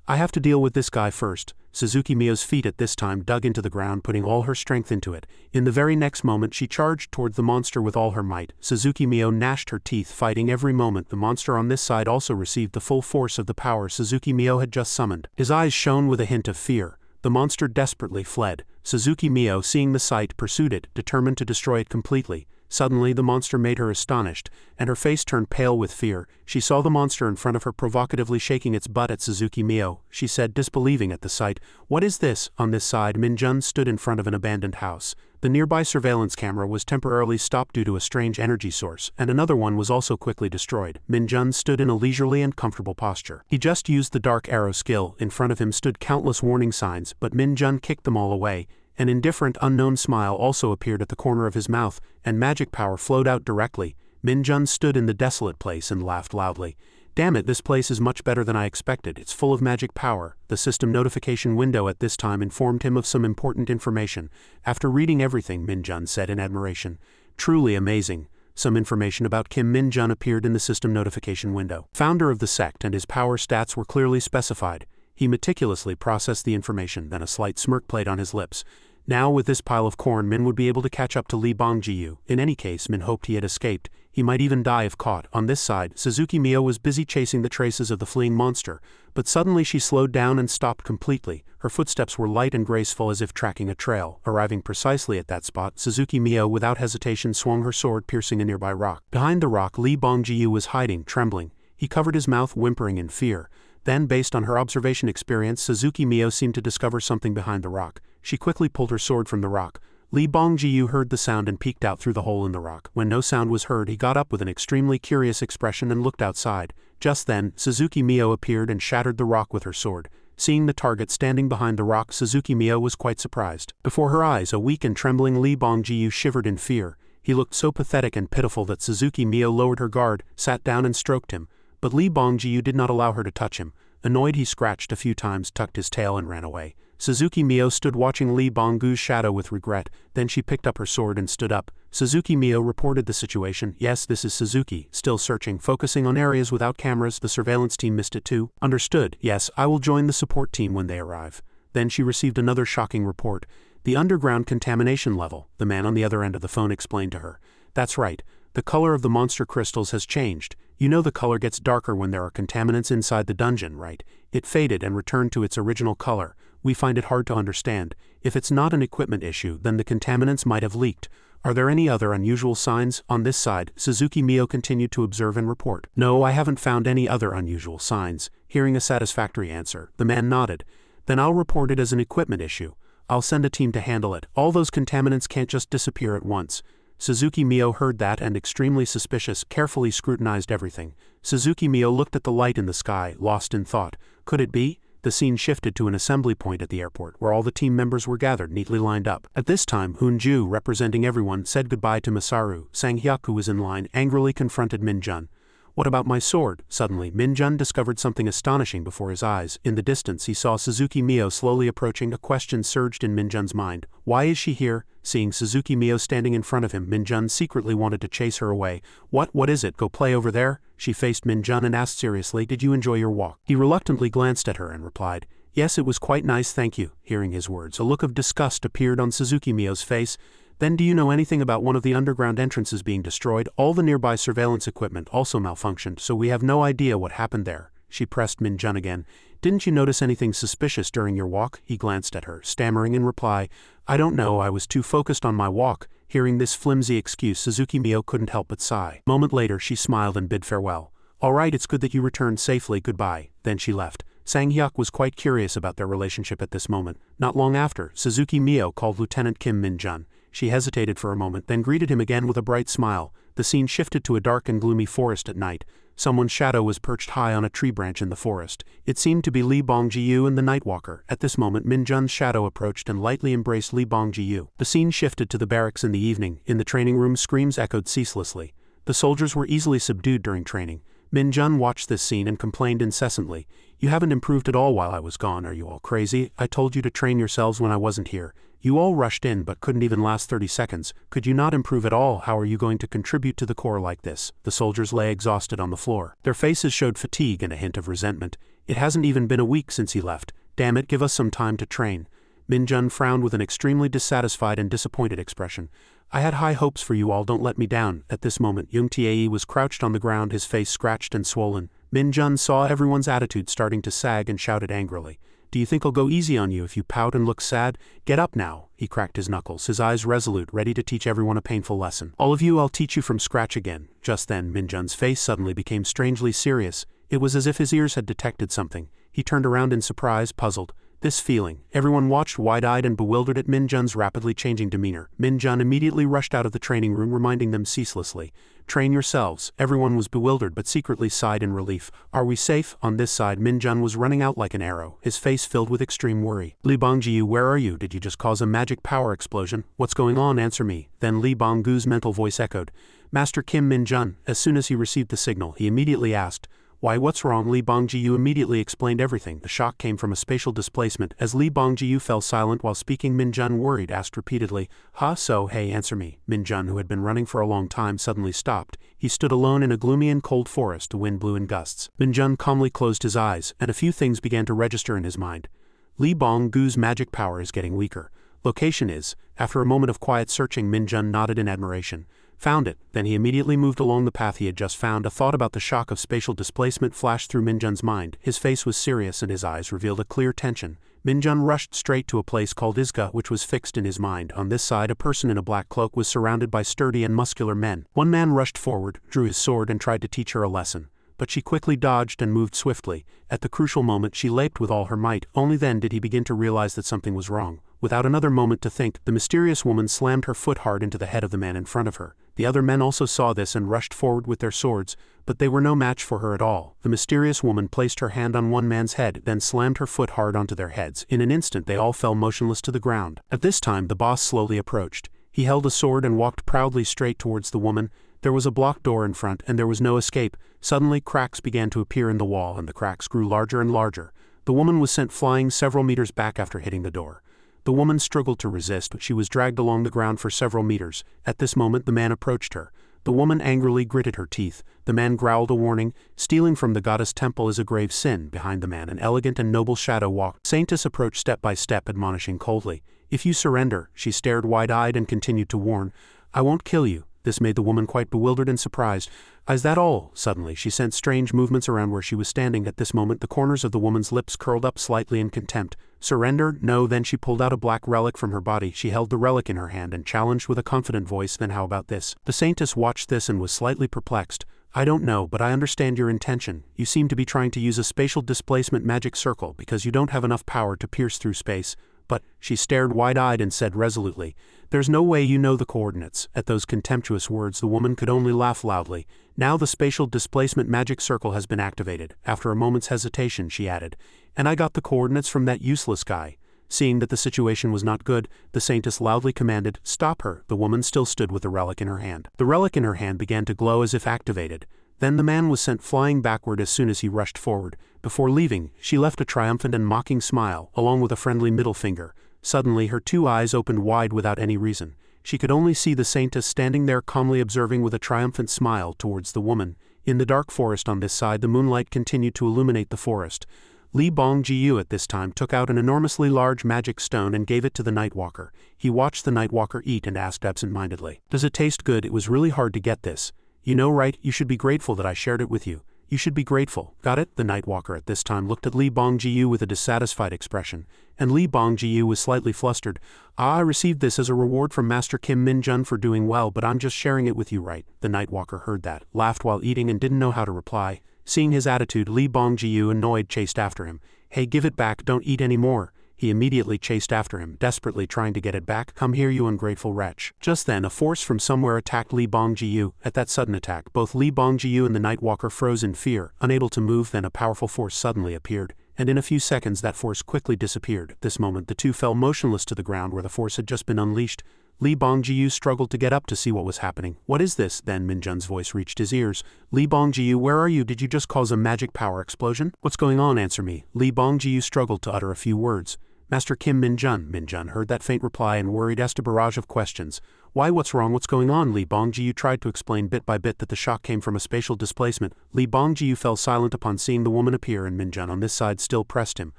I have to deal with this guy first. Suzuki Mio's feet at this time dug into the ground, putting all her strength into it. In the very next moment, she charged toward the monster with all her might. Suzuki Mio gnashed her teeth, fighting every moment. The monster on this side also received the full force of the power Suzuki Mio had just summoned. His eyes shone with a hint of fear. The monster desperately fled. Suzuki Mio, seeing the sight, pursued it, determined to destroy it completely. Suddenly, the monster made her astonished, and her face turned pale with fear. She saw the monster in front of her provocatively shaking its butt at Suzuki Mio. She said, disbelieving at the sight, What is this? On this side, Min Jun stood in front of an abandoned house. The nearby surveillance camera was temporarily stopped due to a strange energy source, and another one was also quickly destroyed. Min Jun stood in a leisurely and comfortable posture. He just used the dark arrow skill. In front of him stood countless warning signs, but Min Jun kicked them all away. An indifferent, unknown smile also appeared at the corner of his mouth, and magic power flowed out directly. Min Jun stood in the desolate place and laughed loudly. Damn it, this place is much better than I expected. It's full of magic power. The system notification window at this time informed him of some important information. After reading everything, Min Jun said in admiration, Truly amazing. Some information about Kim Min Jun appeared in the system notification window. Founder of the sect, and his power stats were clearly specified. He meticulously processed the information, then a slight smirk played on his lips. Now with this pile of corn Min would be able to catch up to Lee Bongjiu. In any case, Min hoped he had escaped. He might even die if caught. On this side, Suzuki Mio was busy chasing the traces of the fleeing monster, but suddenly she slowed down and stopped completely. Her footsteps were light and graceful as if tracking a trail. Arriving precisely at that spot, Suzuki Mio without hesitation swung her sword, piercing a nearby rock. Behind the rock, Lee Bongjiu was hiding, trembling. He covered his mouth, whimpering in fear. Then, based on her observation experience, Suzuki Mio seemed to discover something behind the rock. She quickly pulled her sword from the rock. Lee Bongjiu heard the sound and peeked out through the hole in the rock. When no sound was heard, he got up with an extremely curious expression and looked outside. Just then, Suzuki Mio appeared and shattered the rock with her sword. Seeing the target standing behind the rock, Suzuki Mio was quite surprised. Before her eyes, a weak and trembling Lee Bongjiu shivered in fear. He looked so pathetic and pitiful that Suzuki Mio lowered her guard, sat down and stroked him. But Lee Bongjiu did not allow her to touch him. Annoyed, he scratched a few times, tucked his tail and ran away. Suzuki Mio stood watching Lee Bongjiu's shadow with regret. Then she picked up her sword and stood up. Suzuki Mio reported the situation. Yes, this is Suzuki. Still searching, focusing on areas without cameras. The surveillance team missed it too. Understood. Yes, I will join the support team when they arrive. Then she received another shocking report. The underground contamination level, the man on the other end of the phone explained to her. That's right. The color of the monster crystals has changed. You know the color gets darker when there are contaminants inside the dungeon, right? It faded and returned to its original color. We find it hard to understand. If it's not an equipment issue, then the contaminants might have leaked. Are there any other unusual signs? On this side, Suzuki Mio continued to observe and report. No, I haven't found any other unusual signs. Hearing a satisfactory answer, the man nodded. Then I'll report it as an equipment issue. I'll send a team to handle it. All those contaminants can't just disappear at once. Suzuki Mio heard that and, extremely suspicious, carefully scrutinized everything. Suzuki Mio looked at the light in the sky, lost in thought. Could it be? The scene shifted to an assembly point at the airport, where all the team members were gathered, neatly lined up. At this time, Hunju, representing everyone, said goodbye to Masaru. Sang-hyuk, who was in line, angrily confronted Min-jun. What about my sword? Suddenly, Min-jun discovered something astonishing before his eyes. In the distance, he saw Suzuki Mio slowly approaching. A question surged in Min-jun's mind. Why is she here? Seeing Suzuki Mio standing in front of him, Min-jun secretly wanted to chase her away. What is it? Go play over there? She faced Min-jun and asked seriously, did you enjoy your walk? He reluctantly glanced at her and replied, yes, it was quite nice, thank you. Hearing his words, a look of disgust appeared on Suzuki Mio's face. Then do you know anything about one of the underground entrances being destroyed? All the nearby surveillance equipment also malfunctioned, so we have no idea what happened there. She pressed Min-jun again. Didn't you notice anything suspicious during your walk? He glanced at her, stammering in reply, I don't know, I was too focused on my walk. Hearing this flimsy excuse, Suzuki Mio couldn't help but sigh. A moment later, she smiled and bid farewell. All right, it's good that you returned safely, goodbye. Then she left. Sang-hyuk was quite curious about their relationship at this moment. Not long after, Suzuki Mio called Lieutenant Kim Min-jun. She hesitated for a moment, then greeted him again with a bright smile. The scene shifted to a dark and gloomy forest at night. Someone's shadow was perched high on a tree branch in the forest. It seemed to be Lee Bongjiu and the Nightwalker. At this moment, Min-jun's shadow approached and lightly embraced Lee Bongjiu. The scene shifted to the barracks in the evening. In the training room, screams echoed ceaselessly. The soldiers were easily subdued during training. Min-jun watched this scene and complained incessantly. You haven't improved at all while I was gone, are you all crazy? I told you to train yourselves when I wasn't here. You all rushed in but couldn't even last 30 seconds. Could you not improve at all? How are you going to contribute to the Corps like this? The soldiers lay exhausted on the floor. Their faces showed fatigue and a hint of resentment. It hasn't even been a week since he left. Damn it, give us some time to train. Min-jun frowned with an extremely dissatisfied and disappointed expression. I had high hopes for you all, don't let me down. At this moment, Young Tae was crouched on the ground, his face scratched and swollen. Min-jun saw everyone's attitude starting to sag and shouted angrily. Do you think I'll go easy on you if you pout and look sad? Get up now. He cracked his knuckles, his eyes resolute, ready to teach everyone a painful lesson. All of you, I'll teach you from scratch again. Just then, Min-jun's face suddenly became strangely serious. It was as if his ears had detected something. He turned around in surprise, puzzled. This feeling. Everyone watched wide-eyed and bewildered at Min-jun's rapidly changing demeanor. Min-jun immediately rushed out of the training room, reminding them ceaselessly. Train yourselves. Everyone was bewildered but secretly sighed in relief. Are we safe? On this side, Min-jun was running out like an arrow, his face filled with extreme worry. Lee Bongjiu, where are you? Did you just cause a magic power explosion? What's going on? Answer me. Then Lee Bonggu's mental voice echoed. Master Kim Min-jun. As soon as he received the signal, he immediately asked, why, what's wrong? Lee Bongjiu immediately explained everything. The shock came from a spatial displacement. As Lee Bongjiu fell silent while speaking, Min-jun, worried, asked repeatedly, hey, answer me. Min-jun, who had been running for a long time, suddenly stopped. He stood alone in a gloomy and cold forest. The wind blew in gusts. Min-jun calmly closed his eyes, and a few things began to register in his mind. Lee Bonggu's magic power is getting weaker. Location is, after a moment of quiet searching, Min-jun nodded in admiration. Found it, then he immediately moved along the path he had just found. A thought about the shock of spatial displacement flashed through Min-jun's mind. His face was serious and his eyes revealed a clear tension. Min-jun rushed straight to a place called Isekai, which was fixed in his mind. On this side, a person in a black cloak was surrounded by sturdy and muscular men. One man rushed forward, drew his sword and tried to teach her a lesson. But she quickly dodged and moved swiftly. At the crucial moment she leaped with all her might. Only then did he begin to realize that something was wrong. Without another moment to think, the mysterious woman slammed her foot hard into the head of the man in front of her. The other men also saw this and rushed forward with their swords, but they were no match for her at all. The mysterious woman placed her hand on one man's head, then slammed her foot hard onto their heads. In an instant they all fell motionless to the ground. At this time the boss slowly approached. He held a sword and walked proudly straight towards the woman. There was a blocked door in front and there was no escape. Suddenly cracks began to appear in the wall and the cracks grew larger and larger. The woman was sent flying several meters back after hitting the door. The woman struggled to resist, but she was dragged along the ground for several meters. At this moment the man approached her. The woman angrily gritted her teeth. The man growled a warning. Stealing from the goddess temple is a grave sin. Behind the man an elegant and noble shadow walked. Saintess approached step by step, admonishing coldly. If you surrender, she stared wide-eyed and continued to warn. I won't kill you. This made the woman quite bewildered and surprised. Is that all? Suddenly she sensed strange movements around where she was standing. At this moment the corners of the woman's lips curled up slightly in contempt. Surrender? No. Then she pulled out a black relic from her body. She held the relic in her hand and challenged with a confident voice. Then how about this? The saintess watched this and was slightly perplexed. I don't know, but I understand your intention. You seem to be trying to use a spatial displacement magic circle because you don't have enough power to pierce through space. But, she stared wide-eyed and said resolutely, there's no way you know the coordinates. At those contemptuous words the woman could only laugh loudly. Now the spatial displacement magic circle has been activated. After a moment's hesitation she added, and I got the coordinates from that useless guy. Seeing that the situation was not good, the saintess loudly commanded, stop her. The woman still stood with the relic in her hand. The relic in her hand began to glow as if activated. Then the man was sent flying backward as soon as he rushed forward. Before leaving, she left a triumphant and mocking smile, along with a friendly middle finger. Suddenly her two eyes opened wide without any reason. She could only see the saintess standing there calmly observing with a triumphant smile towards the woman. In the dark forest on this side the moonlight continued to illuminate the forest. Li Bongjiu at this time took out an enormously large magic stone and gave it to the Nightwalker. He watched the Nightwalker eat and asked absent-mindedly, does it taste good? It was really hard to get this. You know, right? You should be grateful that I shared it with you. You should be grateful. Got it? The Nightwalker at this time looked at Li Bongjiu with a dissatisfied expression, and Li Bongjiu was slightly flustered. I received this as a reward from Master Kim Min-jun for doing well, but I'm just sharing it with you, right? The Nightwalker heard that, laughed while eating and didn't know how to reply. Seeing his attitude, Li Bongjiu, annoyed, chased after him. Hey, give it back, don't eat any more. He immediately chased after him, desperately trying to get it back. Come here, you ungrateful wretch. Just then a force from somewhere attacked Li Bongjiu. At that sudden attack, both Li Bongjiu and the Nightwalker froze in fear, unable to move. Then a powerful force suddenly appeared, and in a few seconds that force quickly disappeared. At this moment the two fell motionless to the ground where the force had just been unleashed. Li Bongjiu struggled to get up to see what was happening. What is this? Then Min-jun's voice reached his ears. Li Bongjiu, where are you? Did you just cause a magic power explosion? What's going on? Answer me. Li Bongjiu struggled to utter a few words. Master Kim Min-jun. Min-jun heard that faint reply and worried asked a barrage of questions. Why, what's wrong? What's going on? Li Bongjiu tried to explain bit by bit that the shock came from a spatial displacement. Li Bongjiu fell silent upon seeing the woman appear, and Min-jun on this side still pressed him.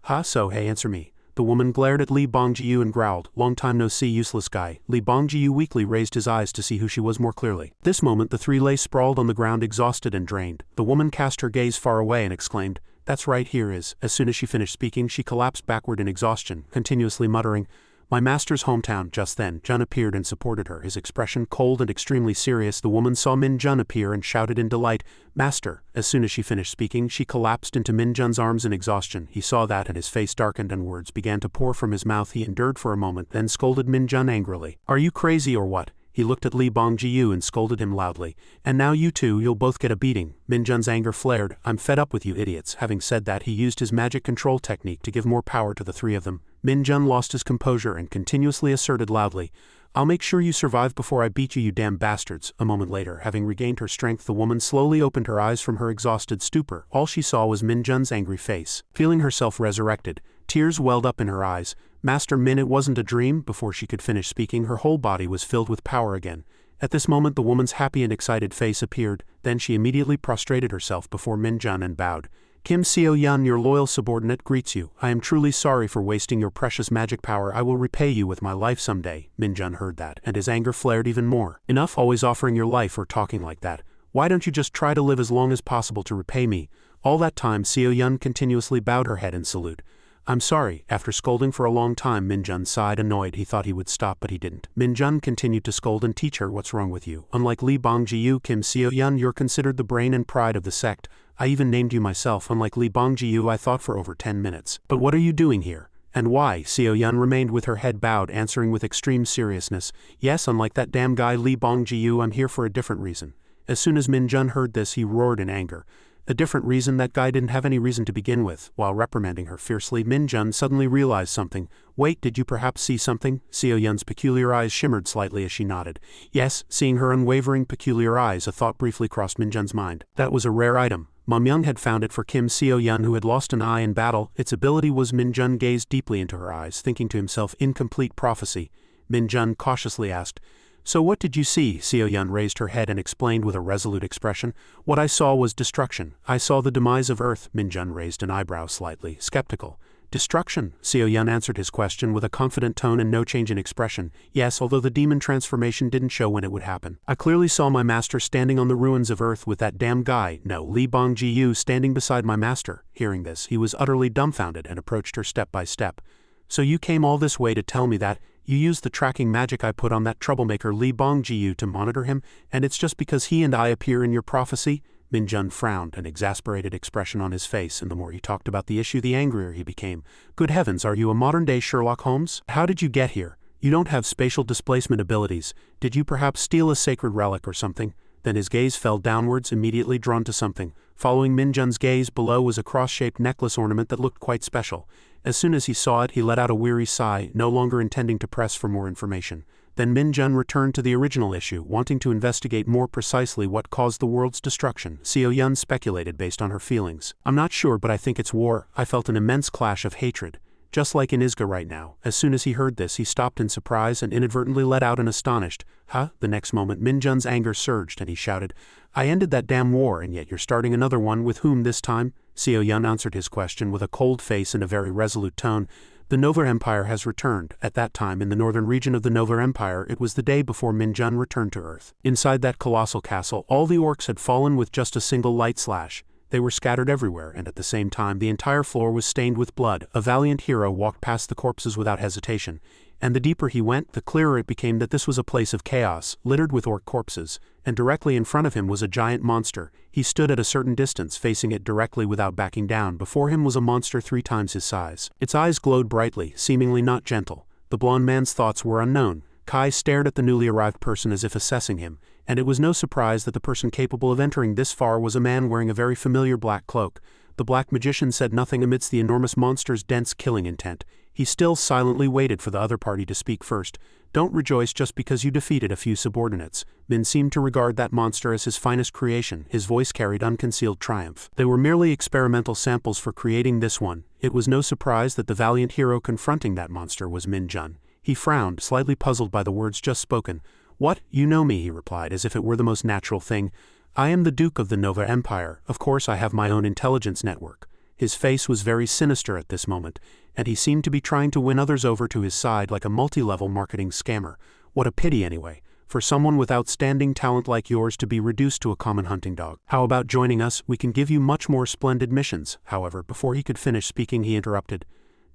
Hey, answer me. The woman glared at Li Bongjiu and growled, long time no see, useless guy. Li Bongjiu weakly raised his eyes to see who she was more clearly. This moment the three lay sprawled on the ground exhausted and drained. The woman cast her gaze far away and exclaimed, that's right, here is. As soon as she finished speaking she collapsed backward in exhaustion, continuously muttering, my master's hometown. Just then Jun appeared and supported her, his expression cold and extremely serious. The woman saw Min-jun appear and shouted in delight, Master! As soon as she finished speaking she collapsed into Min-jun's arms in exhaustion. He saw that and his face darkened and words began to pour from his mouth. He endured for a moment, then scolded Min-jun angrily. Are you crazy or what? He looked at Li Bongjiu and scolded him loudly. And now you two, you'll both get a beating. Min-jun's anger flared. I'm fed up with you idiots. Having said that he used his magic control technique to give more power to the three of them. Min-jun lost his composure and continuously asserted loudly, I'll make sure you survive before I beat you, you damn bastards. A moment later, having regained her strength, the woman slowly opened her eyes from her exhausted stupor. All she saw was Min-jun's angry face. Feeling herself resurrected, tears welled up in her eyes. Master Min, it wasn't a dream. Before she could finish speaking her whole body was filled with power again. At this moment the woman's happy and excited face appeared, then she immediately prostrated herself before Min-jun and bowed. Kim Seo-yun, your loyal subordinate, greets you. I am truly sorry for wasting your precious magic power. I will repay you with my life someday. Min-jun heard that, and his anger flared even more. Enough always offering your life or talking like that. Why don't you just try to live as long as possible to repay me? All that time, Seo-yun continuously bowed her head in salute. I'm sorry. After scolding for a long time, Min-jun sighed, annoyed. He thought he would stop, but he didn't. Min-jun continued to scold and teach her, what's wrong with you? Unlike Lee Bong-ji-yu, Kim Seo-yun, you're considered the brain and pride of the sect. I even named you myself. Unlike Lee Bong-ji-yu, I thought for over 10 minutes. But what are you doing here? And why? Seo-yun remained with her head bowed, answering with extreme seriousness. Yes, unlike that damn guy Lee Bong-ji-yu, I'm here for a different reason. As soon as Min-jun heard this, he roared in anger. A different reason? That guy didn't have any reason to begin with. While reprimanding her fiercely, Min-jun suddenly realized something. Wait, did you perhaps see something? Seo-yun's peculiar eyes shimmered slightly as she nodded. Yes, seeing her unwavering peculiar eyes, a thought briefly crossed Min-jun's mind. That was a rare item. Mom-young had found it for Kim Seo-yun, who had lost an eye in battle. Its ability was. Min-jun gazed deeply into her eyes, thinking to himself, incomplete prophecy. Min-jun cautiously asked, so what did you see? Seo-yun raised her head and explained with a resolute expression. What I saw was destruction. I saw the demise of Earth. Min-jun raised an eyebrow slightly, skeptical. Destruction? Seo-yun answered his question with a confident tone and no change in expression. Yes, although the demon transformation didn't show when it would happen. I clearly saw my master standing on the ruins of Earth with that damn guy, no, Lee Bong-ji-yu, standing beside my master. Hearing this, he was utterly dumbfounded and approached her step by step. So you came all this way to tell me that? You used the tracking magic I put on that troublemaker Lee Bong-ji-yu to monitor him, and it's just because he and I appear in your prophecy? Min-jun frowned, an exasperated expression on his face, and the more he talked about the issue, the angrier he became. Good heavens, are you a modern-day Sherlock Holmes? How did you get here? You don't have spatial displacement abilities. Did you perhaps steal a sacred relic or something? Then his gaze fell downwards, immediately drawn to something. Following Min-jun's gaze, below was a cross-shaped necklace ornament that looked quite special. As soon as he saw it, he let out a weary sigh, no longer intending to press for more information. Then Min-jun returned to the original issue, wanting to investigate more precisely what caused the world's destruction. Seo-yun speculated based on her feelings. I'm not sure, but I think it's war. I felt an immense clash of hatred. Just like in Isekai right now. As soon as he heard this, he stopped in surprise and inadvertently let out an astonished, huh? The next moment, Min-jun's anger surged and he shouted, I ended that damn war, and yet you're starting another one. With whom this time? Seo-yun answered his question with a cold face and a very resolute tone. The Nova Empire has returned. At that time, in the northern region of the Nova Empire, it was the day before Min-jun returned to Earth. Inside that colossal castle, all the orcs had fallen with just a single light slash. They were scattered everywhere, and at the same time the entire floor was stained with blood. A valiant hero walked past the corpses without hesitation, and the deeper he went, the clearer it became that this was a place of chaos, littered with orc corpses, and directly in front of him was a giant monster. He stood at a certain distance, facing it directly without backing down. Before him was a monster 3 times his size. Its eyes glowed brightly, seemingly not gentle. The blond man's thoughts were unknown. Kai stared at the newly arrived person as if assessing him, and it was no surprise that the person capable of entering this far was a man wearing a very familiar black cloak. The black magician said nothing amidst the enormous monster's dense killing intent. He still silently waited for the other party to speak first. Don't rejoice just because you defeated a few subordinates. Min seemed to regard that monster as his finest creation. His voice carried unconcealed triumph. They were merely experimental samples for creating this one. It was no surprise that the valiant hero confronting that monster was Min-jun. He frowned, slightly puzzled by the words just spoken. What? You know me, he replied, as if it were the most natural thing. I am the Duke of the Nova Empire. Of course I have my own intelligence network. His face was very sinister at this moment, and he seemed to be trying to win others over to his side like a multi-level marketing scammer. What a pity anyway, for someone with outstanding talent like yours to be reduced to a common hunting dog. How about joining us? We can give you much more splendid missions. However, before he could finish speaking, he interrupted.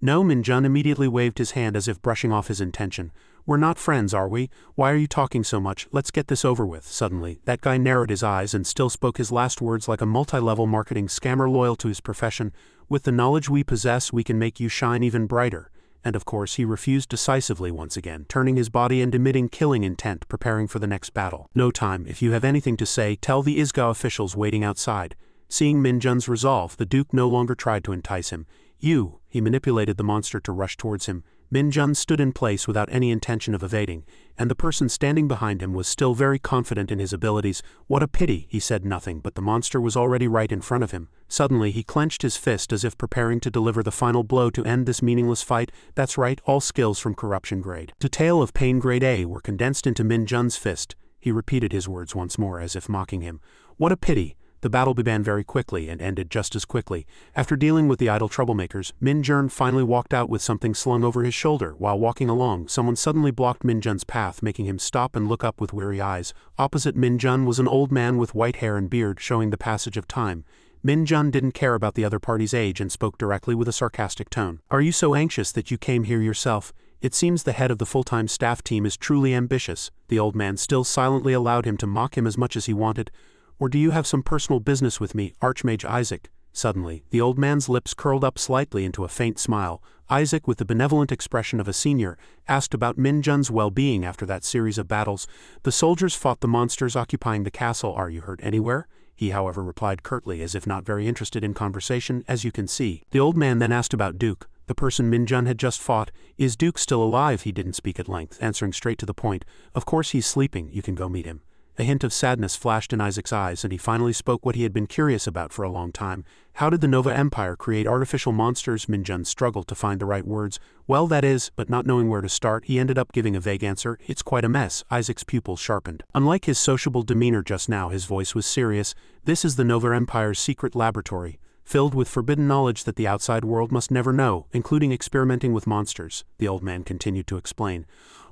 No, Min-jun immediately waved his hand as if brushing off his intention. We're not friends, are we? Why are you talking so much? Let's get this over with. Suddenly, that guy narrowed his eyes and still spoke his last words like a multi-level marketing scammer loyal to his profession. With the knowledge we possess, we can make you shine even brighter. And of course he refused decisively once again, turning his body and emitting killing intent, preparing for the next battle. No time. If you have anything to say, tell the Isekai officials waiting outside. Seeing Min-jun's resolve, the Duke no longer tried to entice him. He manipulated the monster to rush towards him. Min-jun stood in place without any intention of evading, and the person standing behind him was still very confident in his abilities. What a pity, he said nothing, but the monster was already right in front of him. Suddenly he clenched his fist as if preparing to deliver the final blow to end this meaningless fight. That's right, all skills from corruption grade to tale of pain grade A were condensed into Min-jun's fist. He repeated his words once more as if mocking him. What a pity. The battle began very quickly and ended just as quickly. After dealing with the idle troublemakers, Min Jun finally walked out with something slung over his shoulder. While walking along, someone suddenly blocked Min Jun's path, making him stop and look up with weary eyes. Opposite Min Jun was an old man with white hair and beard, showing the passage of time. Min Jun didn't care about the other party's age and spoke directly with a sarcastic tone. "Are you so anxious that you came here yourself? It seems the head of the full-time staff team is truly ambitious." The old man still silently allowed him to mock him as much as he wanted. "Or do you have some personal business with me, Archmage Isaac?" Suddenly, the old man's lips curled up slightly into a faint smile. Isaac, with the benevolent expression of a senior, asked about Min Jun's well-being after that series of battles. "The soldiers fought the monsters occupying the castle. Are you hurt anywhere?" He, however, replied curtly, as if not very interested in conversation, "as you can see." The old man then asked about Duke, the person Min Jun had just fought. "Is Duke still alive?" He didn't speak at length, answering straight to the point. "Of course he's sleeping. You can go meet him." A hint of sadness flashed in Isaac's eyes, and he finally spoke what he had been curious about for a long time. "How did the Nova Empire create artificial monsters?" Min Jun struggled to find the right words. "Well, that is," but not knowing where to start, he ended up giving a vague answer. "It's quite a mess." Isaac's pupils sharpened. Unlike his sociable demeanor just now, his voice was serious. "This is the Nova Empire's secret laboratory, filled with forbidden knowledge that the outside world must never know, including experimenting with monsters," the old man continued to explain.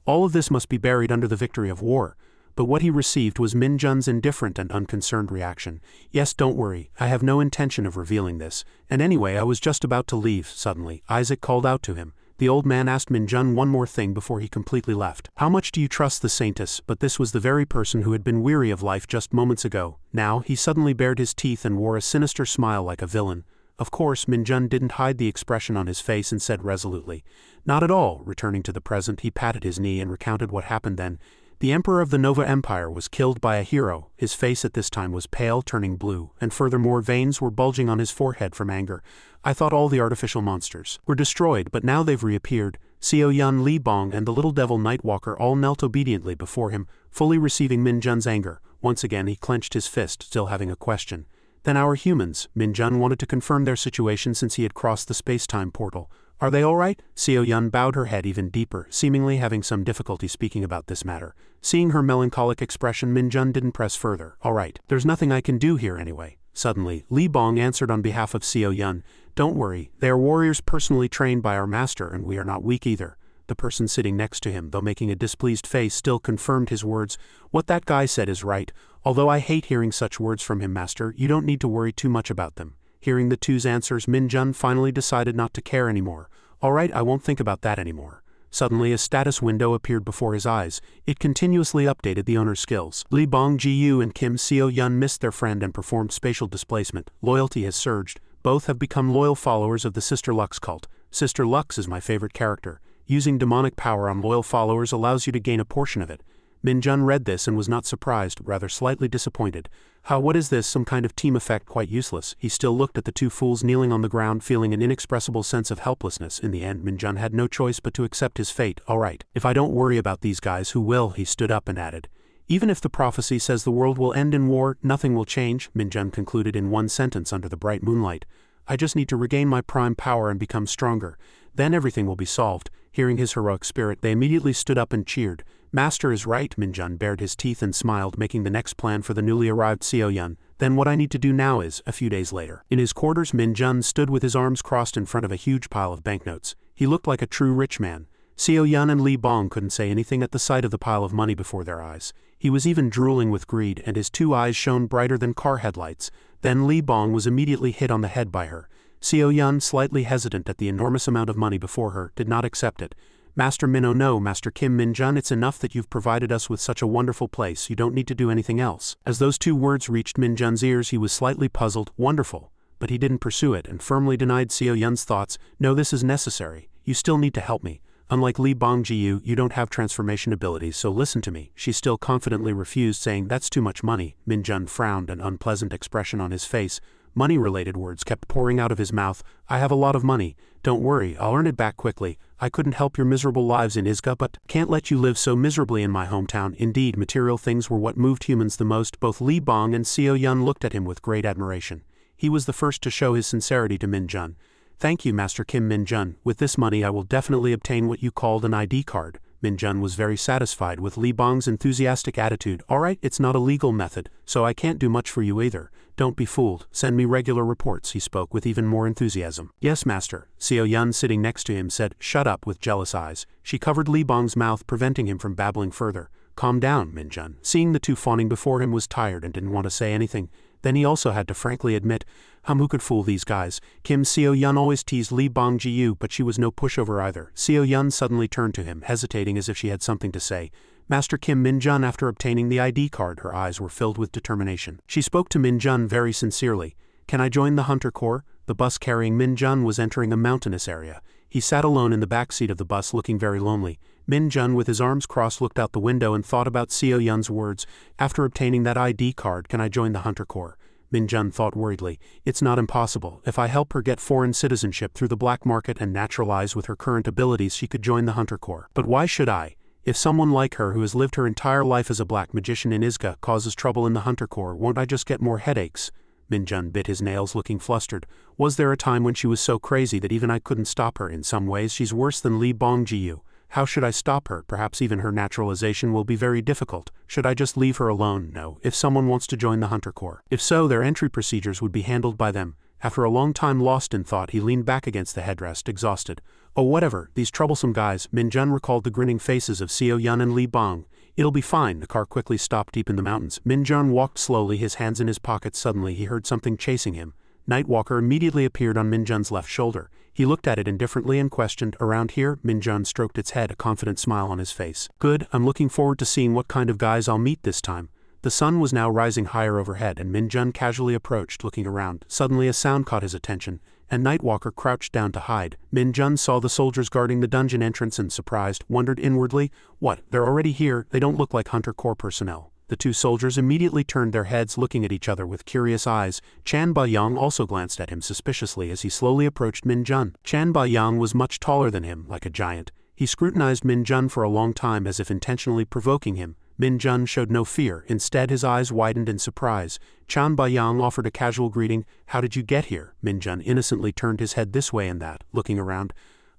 "All of this must be buried under the victory of war." But what he received was Min Jun's indifferent and unconcerned reaction. "Yes, don't worry, I have no intention of revealing this. And anyway, I was just about to leave." Suddenly, Isaac called out to him. The old man asked Min Jun one more thing before he completely left. "How much do you trust the Saintess?" But this was the very person who had been weary of life just moments ago. Now, he suddenly bared his teeth and wore a sinister smile like a villain. Of course, Min Jun didn't hide the expression on his face and said resolutely, "Not at all." Returning to the present, he patted his knee and recounted what happened then. The Emperor of the Nova Empire was killed by a hero. His face at this time was pale, turning blue, and furthermore veins were bulging on his forehead from anger. "I thought all the artificial monsters were destroyed, but now they've reappeared." Seo Yun, Li Bong, and the little devil Nightwalker all knelt obediently before him, fully receiving Min Jun's anger. Once again he clenched his fist, still having a question. "Then our humans?" Min Jun wanted to confirm their situation since he had crossed the space-time portal. "Are they all right?" Seo Yun bowed her head even deeper, seemingly having some difficulty speaking about this matter. Seeing her melancholic expression, Min Jun didn't press further. "All right, there's nothing I can do here anyway." Suddenly, Li Bong answered on behalf of Seo Yun. "Don't worry, they are warriors personally trained by our master, and we are not weak either." The person sitting next to him, though making a displeased face, still confirmed his words. "What that guy said is right. Although I hate hearing such words from him, master, you don't need to worry too much about them." Hearing the two's answers, Min Jun finally decided not to care anymore. "All right, I won't think about that anymore." Suddenly a status window appeared before his eyes. It continuously updated the owner's skills. Li Bong Ji-yu and Kim Seo-yun missed their friend and performed spatial displacement. Loyalty has surged. Both have become loyal followers of the Sister Lux cult. Sister Lux is my favorite character. Using demonic power on loyal followers allows you to gain a portion of it. Min Jun read this and was not surprised, rather slightly disappointed. What is this, some kind of team effect? Quite useless." He still looked at the two fools kneeling on the ground, feeling an inexpressible sense of helplessness. In the end, Min Jun had no choice but to accept his fate. "All right, if I don't worry about these guys, who will?" He stood up and added. "Even if the prophecy says the world will end in war, nothing will change," Min Jun concluded in one sentence under the bright moonlight. "I just need to regain my prime power and become stronger. Then everything will be solved." Hearing his heroic spirit, they immediately stood up and cheered. "Master is right." Min Jun bared his teeth and smiled, making the next plan for the newly arrived Seo Yun. "Then what I need to do now is," a few days later. In his quarters, Min Jun stood with his arms crossed in front of a huge pile of banknotes. He looked like a true rich man. Seo Yun and Li Bong couldn't say anything at the sight of the pile of money before their eyes. He was even drooling with greed, and his two eyes shone brighter than car headlights. Then Li Bong was immediately hit on the head by her. Seo Yun, slightly hesitant at the enormous amount of money before her, did not accept it. "Master Min, oh no, Master Kim." "Min Jun, it's enough that you've provided us with such a wonderful place. You don't need to do anything else." As those two words reached Min Jun's ears, he was slightly puzzled. "Wonderful." But he didn't pursue it and firmly denied Seo Yun's thoughts. "No, this is necessary. You still need to help me. Unlike Li Bong Ji-yu, you don't have transformation abilities, so listen to me." She still confidently refused, saying, "That's too much money." Min Jun frowned, an unpleasant expression on his face. Money-related words kept pouring out of his mouth. "I have a lot of money. Don't worry, I'll earn it back quickly. I couldn't help your miserable lives in Isekai, but can't let you live so miserably in my hometown." Indeed, material things were what moved humans the most. Both Li Bong and Seo Yun looked at him with great admiration. He was the first to show his sincerity to Min Jun. "Thank you, Master Kim." "Min Jun, with this money I will definitely obtain what you called an ID card." Min-jun was very satisfied with Li Bang's enthusiastic attitude. Alright, it's not a legal method, so I can't do much for you either. Don't be fooled, send me regular reports, he spoke with even more enthusiasm. Yes, master, Seo Yun sitting next to him said, shut up, with jealous eyes. She covered Li Bang's mouth, preventing him from babbling further. Calm down, Min-jun. Seeing the two fawning before him was tired and didn't want to say anything. Then he also had to frankly admit, who could fool these guys? Kim Seo Yun always teased Li Bang Jiu, but she was no pushover either. Seo Yun suddenly turned to him, hesitating as if she had something to say. Master Kim Min-jun, after obtaining the ID card, her eyes were filled with determination. She spoke to Min-jun very sincerely. Can I join the Hunter Corps? The bus carrying Min-jun was entering a mountainous area. He sat alone in the back seat of the bus, looking very lonely. Min-jun, with his arms crossed, looked out the window and thought about Seo Yun's words. After obtaining that ID card, can I join the Hunter Corps? Min-jun thought worriedly. It's not impossible. If I help her get foreign citizenship through the black market and naturalize with her current abilities, she could join the Hunter Corps. But why should I? If someone like her who has lived her entire life as a black magician in Isekai causes trouble in the Hunter Corps, won't I just get more headaches? Min-jun bit his nails, looking flustered. Was there a time when she was so crazy that even I couldn't stop her? In some ways she's worse than Li Bang Jiu. How should I stop her? Perhaps even her naturalization will be very difficult. Should I just leave her alone? No. If someone wants to join the Hunter Corps. If so, their entry procedures would be handled by them. After a long time lost in thought, he leaned back against the headrest, exhausted. Oh, whatever, these troublesome guys. Min-jun recalled the grinning faces of Seo Yun and Li Bang. It'll be fine. The car quickly stopped deep in the mountains. Min-jun walked slowly, his hands in his pockets. Suddenly he heard something chasing him. Nightwalker immediately appeared on Min-jun's left shoulder. He looked at it indifferently and questioned, around here? Min-jun stroked its head, a confident smile on his face. Good, I'm looking forward to seeing what kind of guys I'll meet this time. The sun was now rising higher overhead, and Min-jun casually approached, looking around. Suddenly a sound caught his attention, and Nightwalker crouched down to hide. Min-jun saw the soldiers guarding the dungeon entrance and, surprised, wondered inwardly, what, they're already here? They don't look like Hunter Corps personnel. The two soldiers immediately turned their heads, looking at each other with curious eyes. Chan Ba-young also glanced at him suspiciously as he slowly approached Min-jun. Chan Ba-young was much taller than him, like a giant. He scrutinized Min-jun for a long time, as if intentionally provoking him. Min-jun showed no fear. Instead, his eyes widened in surprise. Chan Ba-young offered a casual greeting. How did you get here? Min-jun innocently turned his head this way and that, looking around.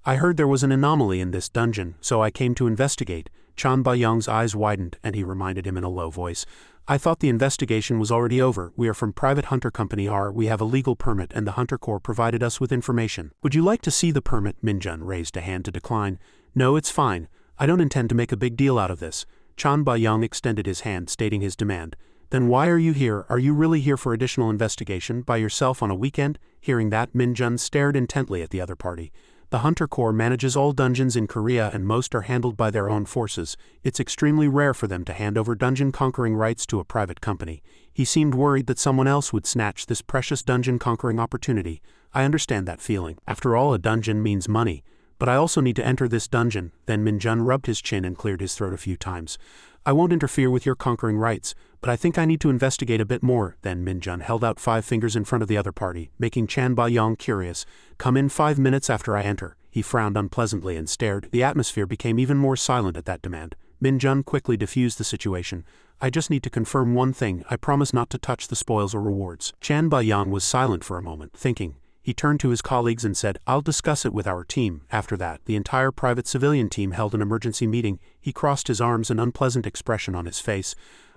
I heard there was an anomaly in this dungeon, so I came to investigate. Chan Ba-young's eyes widened, and he reminded him in a low voice. I thought the investigation was already over. We are from Private Hunter Company R. We have a legal permit, and the Hunter Corps provided us with information. Would you like to see the permit? Min-jun raised a hand to decline. No, it's fine. I don't intend to make a big deal out of this. Chan Ba-young extended his hand, stating his demand. Then why are you here? Are you really here for additional investigation, by yourself on a weekend? Hearing that, Min-jun stared intently at the other party. The Hunter Corps manages all dungeons in Korea, and most are handled by their own forces. It's extremely rare for them to hand over dungeon conquering rights to a private company. He seemed worried that someone else would snatch this precious dungeon conquering opportunity. I understand that feeling. After all, a dungeon means money. But I also need to enter this dungeon. Then Min-jun rubbed his chin and cleared his throat a few times. I won't interfere with your conquering rights, but I think I need to investigate a bit more. Then Min-jun held out 5 fingers in front of the other party, making Chan Ba-young curious. Come in 5 minutes after I enter. He frowned unpleasantly and stared. The atmosphere became even more silent at that demand. Min-jun quickly diffused the situation. I just need to confirm one thing. I promise not to touch the spoils or rewards. Chan Ba-young was silent for a moment, thinking. He turned to his colleagues and said, I'll discuss it with our team. After that, the entire private civilian team held an emergency meeting. He crossed his arms, an unpleasant expression on his face.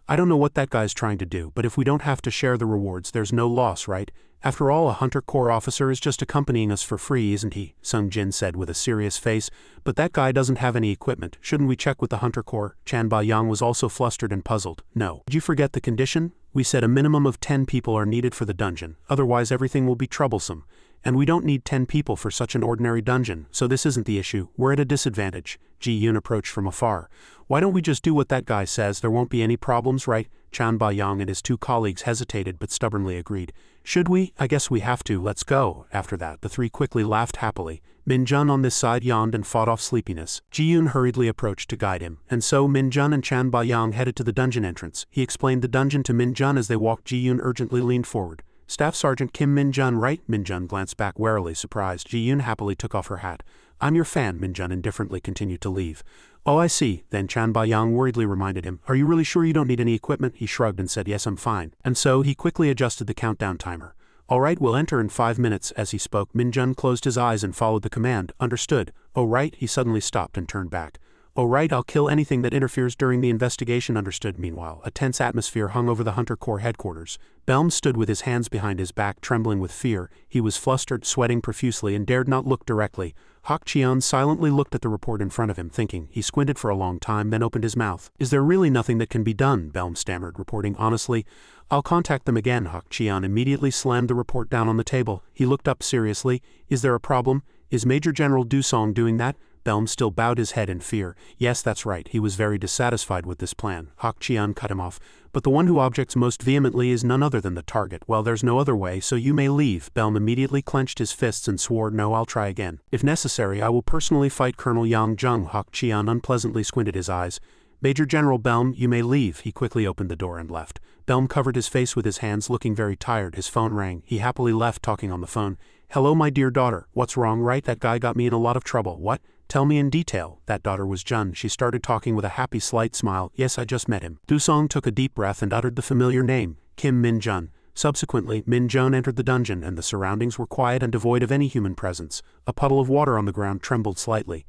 I don't know what that guy's trying to do, but if we don't have to share the rewards, there's no loss, right? After all, a Hunter Corps officer is just accompanying us for free, isn't he? Sung Jin said with a serious face. But that guy doesn't have any equipment. Shouldn't we check with the Hunter Corps? Chan Ba-young was also flustered and puzzled. No. Did you forget the condition? We said a minimum of 10 people are needed for the dungeon. Otherwise everything will be troublesome. And we don't need 10 people for such an ordinary dungeon, so this isn't the issue. We're at a disadvantage. Ji-yoon approached from afar. Why don't we just do what that guy says? There won't be any problems, right? Chan Ba-young and his 2 colleagues hesitated but stubbornly agreed. Should we? I guess we have to. Let's go. After that, the 3 quickly laughed happily. Min-jun on this side yawned and fought off sleepiness. Ji-yoon hurriedly approached to guide him, and so Min-jun and Chan Ba-young headed to the dungeon entrance. He explained the dungeon to Min-jun as they walked. Ji-yoon urgently leaned forward. Staff Sergeant Kim Min-jun, right? Min-jun glanced back warily, surprised. Ji-yoon happily took off her hat. I'm your fan. Min-jun indifferently continued to leave. Oh, I see. Then Chan Ba-young worriedly reminded him. Are you really sure you don't need any equipment? He shrugged and said, yes, I'm fine. And so he quickly adjusted the countdown timer. All right, we'll enter in 5 minutes. As he spoke, Min-jun closed his eyes and followed the command. Understood. Oh, right. He suddenly stopped and turned back. Oh right, I'll kill anything that interferes during the investigation, understood. Meanwhile, a tense atmosphere hung over the Hunter Corps headquarters. Belm stood with his hands behind his back, trembling with fear. He was flustered, sweating profusely, and dared not look directly. Hak Cheon silently looked at the report in front of him, thinking. He squinted for a long time, then opened his mouth. Is there really nothing that can be done? Belm stammered, reporting honestly. I'll contact them again. Hak Cheon immediately slammed the report down on the table. He looked up seriously. Is there a problem? Is Major General Dusong doing that? Belm still bowed his head in fear. Yes, that's right. He was very dissatisfied with this plan. Hak Cheon cut him off. But the one who objects most vehemently is none other than the target. Well, there's no other way, so you may leave. Belm immediately clenched his fists and swore, no, I'll try again. If necessary, I will personally fight Colonel Yang Jung. Hak Cheon unpleasantly squinted his eyes. Major General Belm, you may leave. He quickly opened the door and left. Belm covered his face with his hands, looking very tired. His phone rang. He happily left, talking on the phone. Hello, my dear daughter. What's wrong, right? That guy got me in a lot of trouble. What? Tell me in detail. That daughter was Jun. She started talking with a happy slight smile. Yes, I just met him. Dusong took a deep breath and uttered the familiar name, Kim Min Jun. Subsequently, Min Jun entered the dungeon and the surroundings were quiet and devoid of any human presence. A puddle of water on the ground trembled slightly.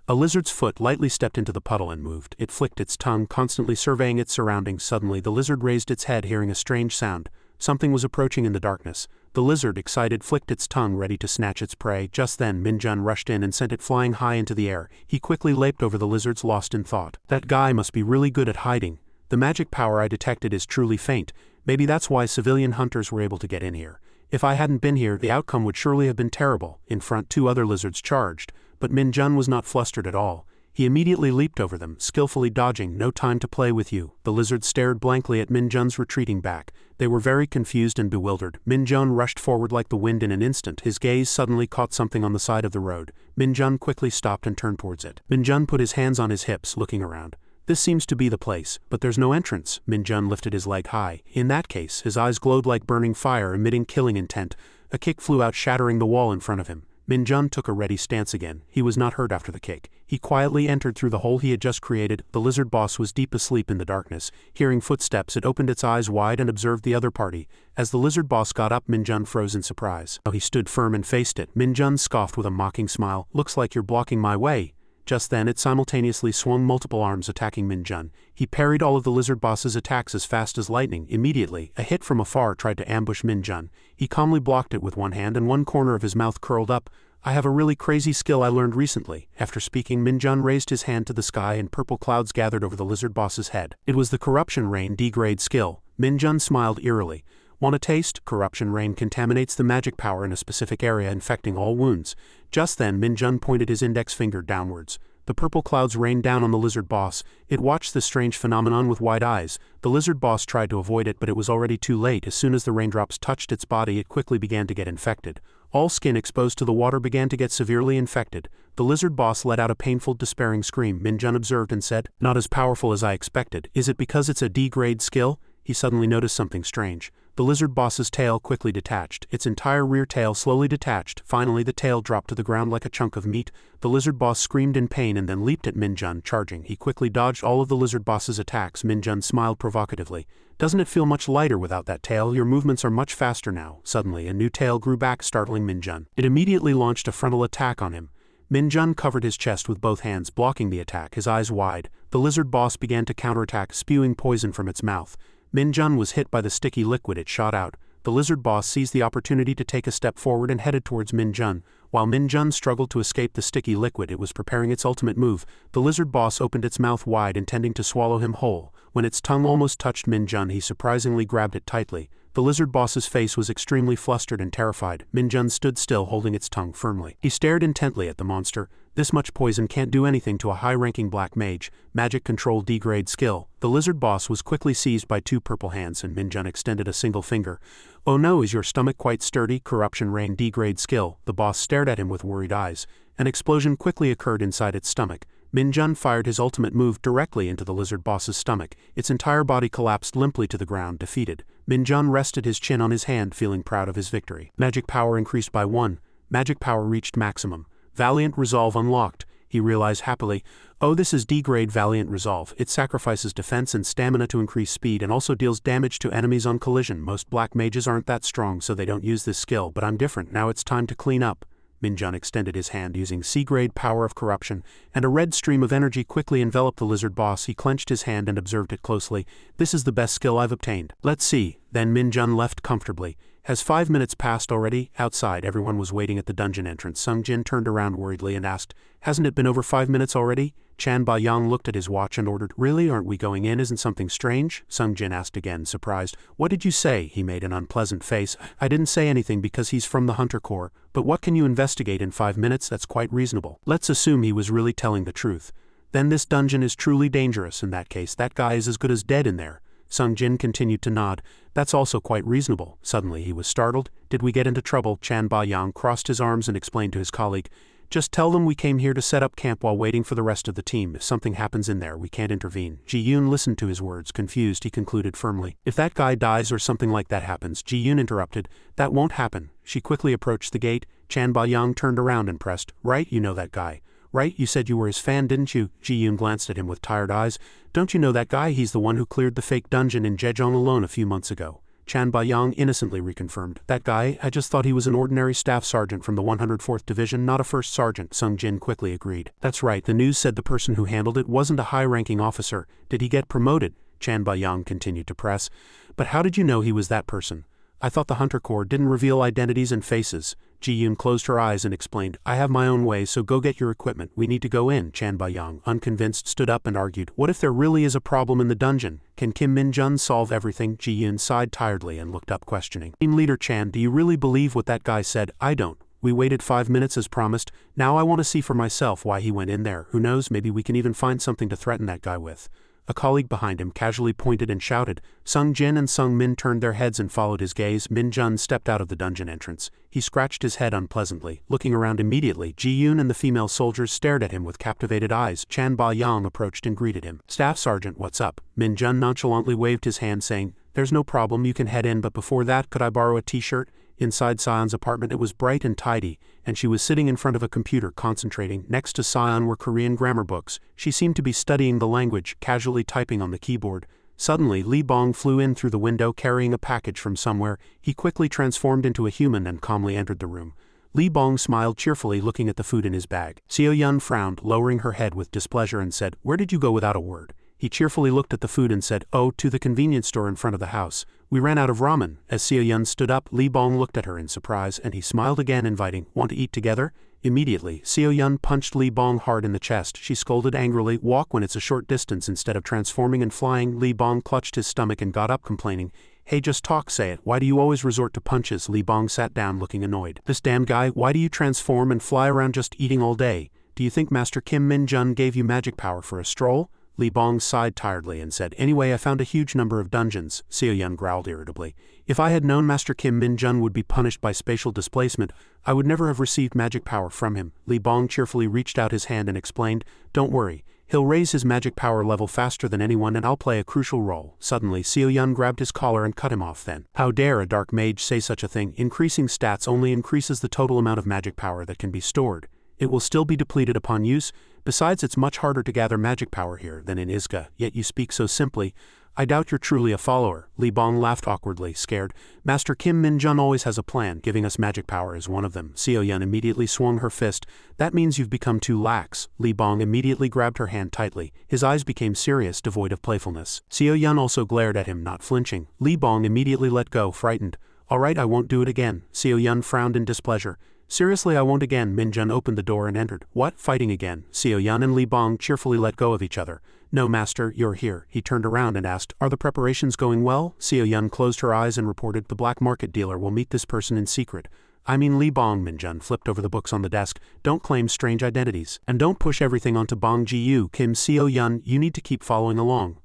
A lizard's foot lightly stepped into the puddle and moved. It flicked its tongue, constantly surveying its surroundings. Suddenly, the lizard raised its head, hearing a strange sound. Something was approaching in the darkness. The lizard, excited, flicked its tongue, ready to snatch its prey. Just then, Min Jun rushed in and sent it flying high into the air. He quickly leaped over the lizards, lost in thought. That guy must be really good at hiding. The magic power I detected is truly faint. Maybe that's why civilian hunters were able to get in here. If I hadn't been here, the outcome would surely have been terrible. In front, 2 other lizards charged. But Min Jun was not flustered at all. He immediately leaped over them, skillfully dodging. No time to play with you. The lizards stared blankly at Min Jun's retreating back. They were very confused and bewildered. Min Jun rushed forward like the wind in an instant. His gaze suddenly caught something on the side of the road. Min Jun quickly stopped and turned towards it. Min Jun put his hands on his hips, looking around. This seems to be the place, but there's no entrance. Min Jun lifted his leg high. In that case, his eyes glowed like burning fire, emitting killing intent. A kick flew out, shattering the wall in front of him. Min Jun took a ready stance again. He was not hurt after the kick. He quietly entered through the hole he had just created. The lizard boss was deep asleep in the darkness. Hearing footsteps, it opened its eyes wide and observed the other party. As the lizard boss got up, Min Jun froze in surprise. He stood firm and faced it. Min Jun scoffed with a mocking smile. Looks like you're blocking my way. Just then, it simultaneously swung multiple arms, attacking Min Jun. He parried all of the lizard boss's attacks as fast as lightning. Immediately, a hit from afar tried to ambush Min Jun. He calmly blocked it with one hand and one corner of his mouth curled up. I have a really crazy skill I learned recently. After speaking, Min Jun raised his hand to the sky and purple clouds gathered over the lizard boss's head. It was the Corruption Rain D-grade skill. Min Jun smiled eerily. Want a taste? Corruption Rain contaminates the magic power in a specific area, infecting all wounds. Just then, Min Jun pointed his index finger downwards. The purple clouds rained down on the lizard boss. It watched this strange phenomenon with wide eyes. The lizard boss tried to avoid it, but it was already too late. As soon as the raindrops touched its body, it quickly began to get infected. All skin exposed to the water began to get severely infected. The lizard boss let out a painful, despairing scream. Min Jun observed and said, "Not as powerful as I expected. Is it because it's a D-grade skill?" He suddenly noticed something strange. The lizard boss's tail quickly detached. Its entire rear tail slowly detached. Finally, the tail dropped to the ground like a chunk of meat. The lizard boss screamed in pain and then leaped at Min Jun, charging. He quickly dodged all of the lizard boss's attacks. Min Jun smiled provocatively. Doesn't it feel much lighter without that tail? Your movements are much faster now. Suddenly, a new tail grew back, startling Min Jun. It immediately launched a frontal attack on him. Min Jun covered his chest with both hands, blocking the attack, his eyes wide. The lizard boss began to counterattack, spewing poison from its mouth. Min Jun was hit by the sticky liquid it shot out. The lizard boss seized the opportunity to take a step forward and headed towards Min Jun. While Min Jun struggled to escape the sticky liquid, it was preparing its ultimate move. The lizard boss opened its mouth wide, intending to swallow him whole. When its tongue almost touched Min Jun, he surprisingly grabbed it tightly. The lizard boss's face was extremely flustered and terrified. Min Jun stood still, holding its tongue firmly. He stared intently at the monster. This much poison can't do anything to a high-ranking black mage. Magic control D-grade skill. The lizard boss was quickly seized by 2 purple hands, and Min Jun extended a single finger. Oh no, is your stomach quite sturdy? Corruption Rain D-grade skill. The boss stared at him with worried eyes. An explosion quickly occurred inside its stomach. Min Jun fired his ultimate move directly into the lizard boss's stomach. Its entire body collapsed limply to the ground, defeated. Min Jun rested his chin on his hand, feeling proud of his victory. Magic power increased by 1. Magic power reached maximum. Valiant Resolve unlocked. He realized happily, oh, this is D-grade Valiant Resolve. It sacrifices defense and stamina to increase speed and also deals damage to enemies on collision. Most black mages aren't that strong, so they don't use this skill, but I'm different. Now it's time to clean up. Min-jun extended his hand using C-grade power of corruption, and a red stream of energy quickly enveloped the lizard boss. He clenched his hand and observed it closely. This is the best skill I've obtained. Let's see. Then Min-jun left comfortably. Has 5 minutes passed already? Outside, everyone was waiting at the dungeon entrance. Sung-jin turned around worriedly and asked, hasn't it been over 5 minutes already? Chan Ba-yang looked at his watch and ordered, really, aren't we going in? Isn't something strange? Sung-jin asked again, surprised. What did you say? He made an unpleasant face. I didn't say anything because he's from the Hunter Corps, but what can you investigate in 5 minutes? That's quite reasonable. Let's assume he was really telling the truth. Then this dungeon is truly dangerous. In that case, that guy is as good as dead in there. Sung-jin continued to nod. That's also quite reasonable. Suddenly he was startled. Did we get into trouble? Chan Ba-yang crossed his arms and explained to his colleague. Just tell them we came here to set up camp while waiting for the rest of the team. If something happens in there, we can't intervene. Ji-yoon listened to his words. Confused, he concluded firmly. If that guy dies or something like that happens, Ji-yoon interrupted. That won't happen. She quickly approached the gate. Chan Ba-yang turned around and pressed. Right, you know that guy. Right, you said you were his fan, didn't you? Ji-yoon glanced at him with tired eyes. Don't you know that guy? He's the one who cleared the fake dungeon in Jejeon alone a few months ago. Chan Ba-yang innocently reconfirmed. That guy? I just thought he was an ordinary staff sergeant from the 104th Division, not a first sergeant. Sung-jin quickly agreed. That's right, the news said the person who handled it wasn't a high-ranking officer. Did he get promoted? Chan Ba-yang continued to press. But how did you know he was that person? I thought the Hunter Corps didn't reveal identities and faces. Ji-yoon closed her eyes and explained, I have my own way, so go get your equipment. We need to go in. Chan Ba-yang, unconvinced, stood up and argued, what if there really is a problem in the dungeon? Can Kim Min-jun solve everything? Ji-yoon sighed tiredly and looked up questioning. Team Leader Chan, do you really believe what that guy said? I don't. We waited 5 minutes as promised. Now I want to see for myself why he went in there. Who knows, maybe we can even find something to threaten that guy with. A colleague behind him casually pointed and shouted. Sung-jin and Sung-min turned their heads and followed his gaze. Min-jun stepped out of the dungeon entrance. He scratched his head unpleasantly. Looking around immediately, Ji-yoon and the female soldiers stared at him with captivated eyes. Chan Ba-yang approached and greeted him. Staff Sergeant, what's up? Min-jun nonchalantly waved his hand saying, there's no problem, you can head in, but before that, could I borrow a t-shirt? Inside Sion's apartment it was bright and tidy, and she was sitting in front of a computer concentrating. Next to Sion were Korean grammar books. She seemed to be studying the language, casually typing on the keyboard. Suddenly, Lee Bong flew in through the window carrying a package from somewhere. He quickly transformed into a human and calmly entered the room. Lee Bong smiled cheerfully looking at the food in his bag. Seo-yeon frowned, lowering her head with displeasure and said, where did you go without a word? He cheerfully looked at the food and said, oh, to the convenience store in front of the house. We ran out of ramen. As Seo-yeon stood up, Lee Bong looked at her in surprise and he smiled again, inviting, want to eat together? Immediately, Seo-yeon punched Lee Bong hard in the chest. She scolded angrily, walk when it's a short distance instead of transforming and flying. Lee Bong clutched his stomach and got up complaining, hey, just talk, say it. Why do you always resort to punches? Lee Bong sat down looking annoyed. This damn guy, why do you transform and fly around just eating all day? Do you think Master Kim Min-jun gave you magic power for a stroll? Lee Bong sighed tiredly and said, anyway, I found a huge number of dungeons. Seo-yeon growled irritably. If I had known Master Kim Min-jun would be punished by spatial displacement, I would never have received magic power from him. Lee Bong cheerfully reached out his hand and explained, don't worry. He'll raise his magic power level faster than anyone and I'll play a crucial role. Suddenly, Seo-yeon grabbed his collar and cut him off then. How dare a dark mage say such a thing? Increasing stats only increases the total amount of magic power that can be stored. It will still be depleted upon use. Besides, it's much harder to gather magic power here than in Isekai, yet you speak so simply. I doubt you're truly a follower. Lee Bong laughed awkwardly, scared. Master Kim Min-jun always has a plan, giving us magic power is one of them. Seo-yeon immediately swung her fist. That means you've become too lax. Lee Bong immediately grabbed her hand tightly. His eyes became serious, devoid of playfulness. Seo-yeon also glared at him, not flinching. Lee Bong immediately let go, frightened. All right, I won't do it again. Seo-yeon frowned in displeasure. Seriously, I won't again. Min-jun opened the door and entered. What? Fighting again? Seo-yeon and Lee Bong cheerfully let go of each other. No, master, you're here. He turned around and asked, are the preparations going well? Seo-yeon closed her eyes and reported, the black market dealer will meet this person in secret. I mean Lee Bong. Min-jun flipped over the books on the desk. Don't claim strange identities. And don't push everything onto Bong Ji-yu. Kim Seo-yeon, you need to keep following along.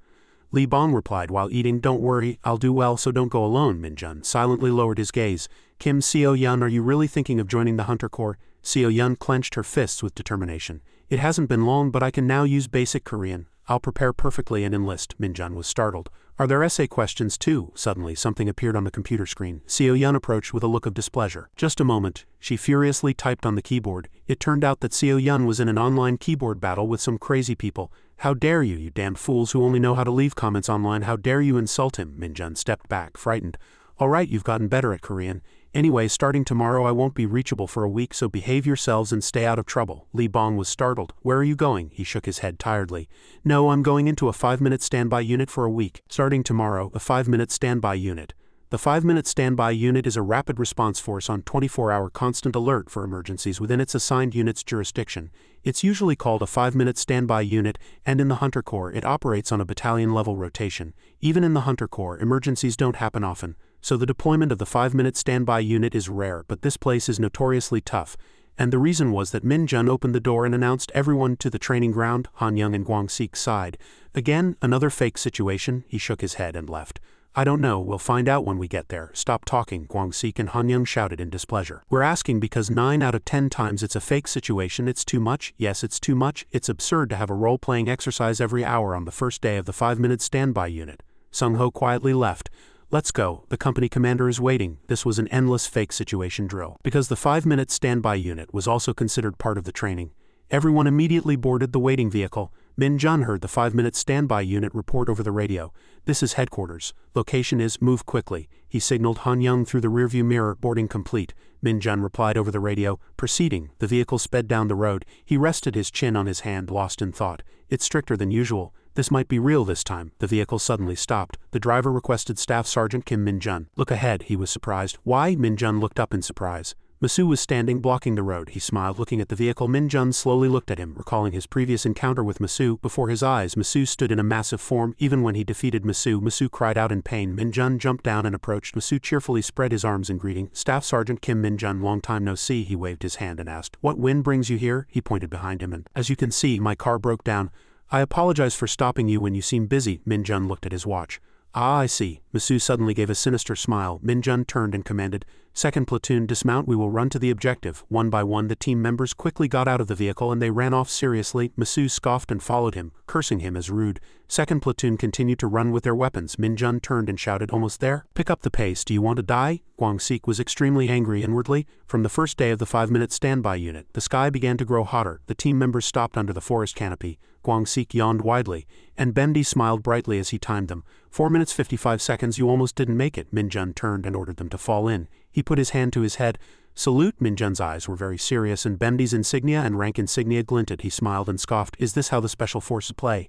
Lee Bong replied while eating, don't worry, I'll do well, so don't go alone. Min-jun silently lowered his gaze. Kim Seo-yeon, are you really thinking of joining the Hunter Corps? Seo-yeon clenched her fists with determination. It hasn't been long, but I can now use basic Korean. I'll prepare perfectly and enlist. Min-jun was startled. Are there essay questions too? Suddenly something appeared on the computer screen. Seo-yeon approached with a look of displeasure. Just a moment. She furiously typed on the keyboard. It turned out that Seo-yeon was in an online keyboard battle with some crazy people. How dare you, you damned fools who only know how to leave comments online, how dare you insult him? Min-jun stepped back, frightened. All right, you've gotten better at Korean. Anyway, starting tomorrow I won't be reachable for a week, so behave yourselves and stay out of trouble. Li Bong was startled. Where are you going? He shook his head tiredly. No, I'm going into a 5-minute standby unit for a week. Starting tomorrow, a 5-minute standby unit. The 5-minute standby unit is a rapid response force on 24-hour constant alert for emergencies within its assigned unit's jurisdiction. It's usually called a 5-minute standby unit, and in the Hunter Corps it operates on a battalion-level rotation. Even in the Hunter Corps, emergencies don't happen often, so the deployment of the 5-minute standby unit is rare, but this place is notoriously tough. And the reason was that Min Jun opened the door and announced everyone to the training ground. Han Young and Guang Sik sighed. Again, another fake situation. He shook his head and left. I don't know, we'll find out when we get there. Stop talking, Guang Sik and Han Young shouted in displeasure. We're asking because 9 out of 10 times it's a fake situation. It's too much. Yes, it's too much. It's absurd to have a role-playing exercise every hour on the first day of the 5-minute standby unit. Sung Ho quietly left. Let's go, the company commander is waiting. This was an endless fake situation drill. Because the 5-minute standby unit was also considered part of the training, everyone immediately boarded the waiting vehicle. Min Jun heard the 5-minute standby unit report over the radio. This is headquarters. Location is, move quickly. He signaled Han Young through the rearview mirror, boarding complete. Min Jun replied over the radio, proceeding. The vehicle sped down the road. He rested his chin on his hand, lost in thought. It's stricter than usual. This might be real this time. The vehicle suddenly stopped. The driver requested Staff Sergeant Kim Min Jun. Look ahead, he was surprised. Why? Min Jun looked up in surprise. Masu was standing, blocking the road. He smiled, looking at the vehicle. Min Jun slowly looked at him, recalling his previous encounter with Masu. Before his eyes, Masu stood in a massive form. Even when he defeated Masu, Masu cried out in pain. Min Jun jumped down and approached. Masu cheerfully spread his arms in greeting. Staff Sergeant Kim Min Jun, long time no see. He waved his hand and asked, what wind brings you here? He pointed behind him and, as you can see, my car broke down. I apologize for stopping you when you seem busy. Min Jun looked at his watch. Ah, I see. Masu suddenly gave a sinister smile. Min Jun turned and commanded, Second platoon, dismount. We will run to the objective. One by one the team members quickly got out of the vehicle and they ran off seriously. Masu scoffed and followed him, cursing him as rude. Second platoon continued to run with their weapons. Min Jun turned and shouted, almost there? Pick up the pace. Do you want to die? Guang Sik was extremely angry inwardly. From the first day of the 5-minute standby unit, the sky began to grow hotter. The team members stopped under the forest canopy. Guang Sik yawned widely, and Bemdi smiled brightly as he timed them. 4 minutes 55 seconds, you almost didn't make it. Min Jun turned and ordered them to fall in. He put his hand to his head. Salute. Min Jun's eyes were very serious and Bemdi's insignia and rank insignia glinted. He smiled and scoffed. Is this how the special forces play?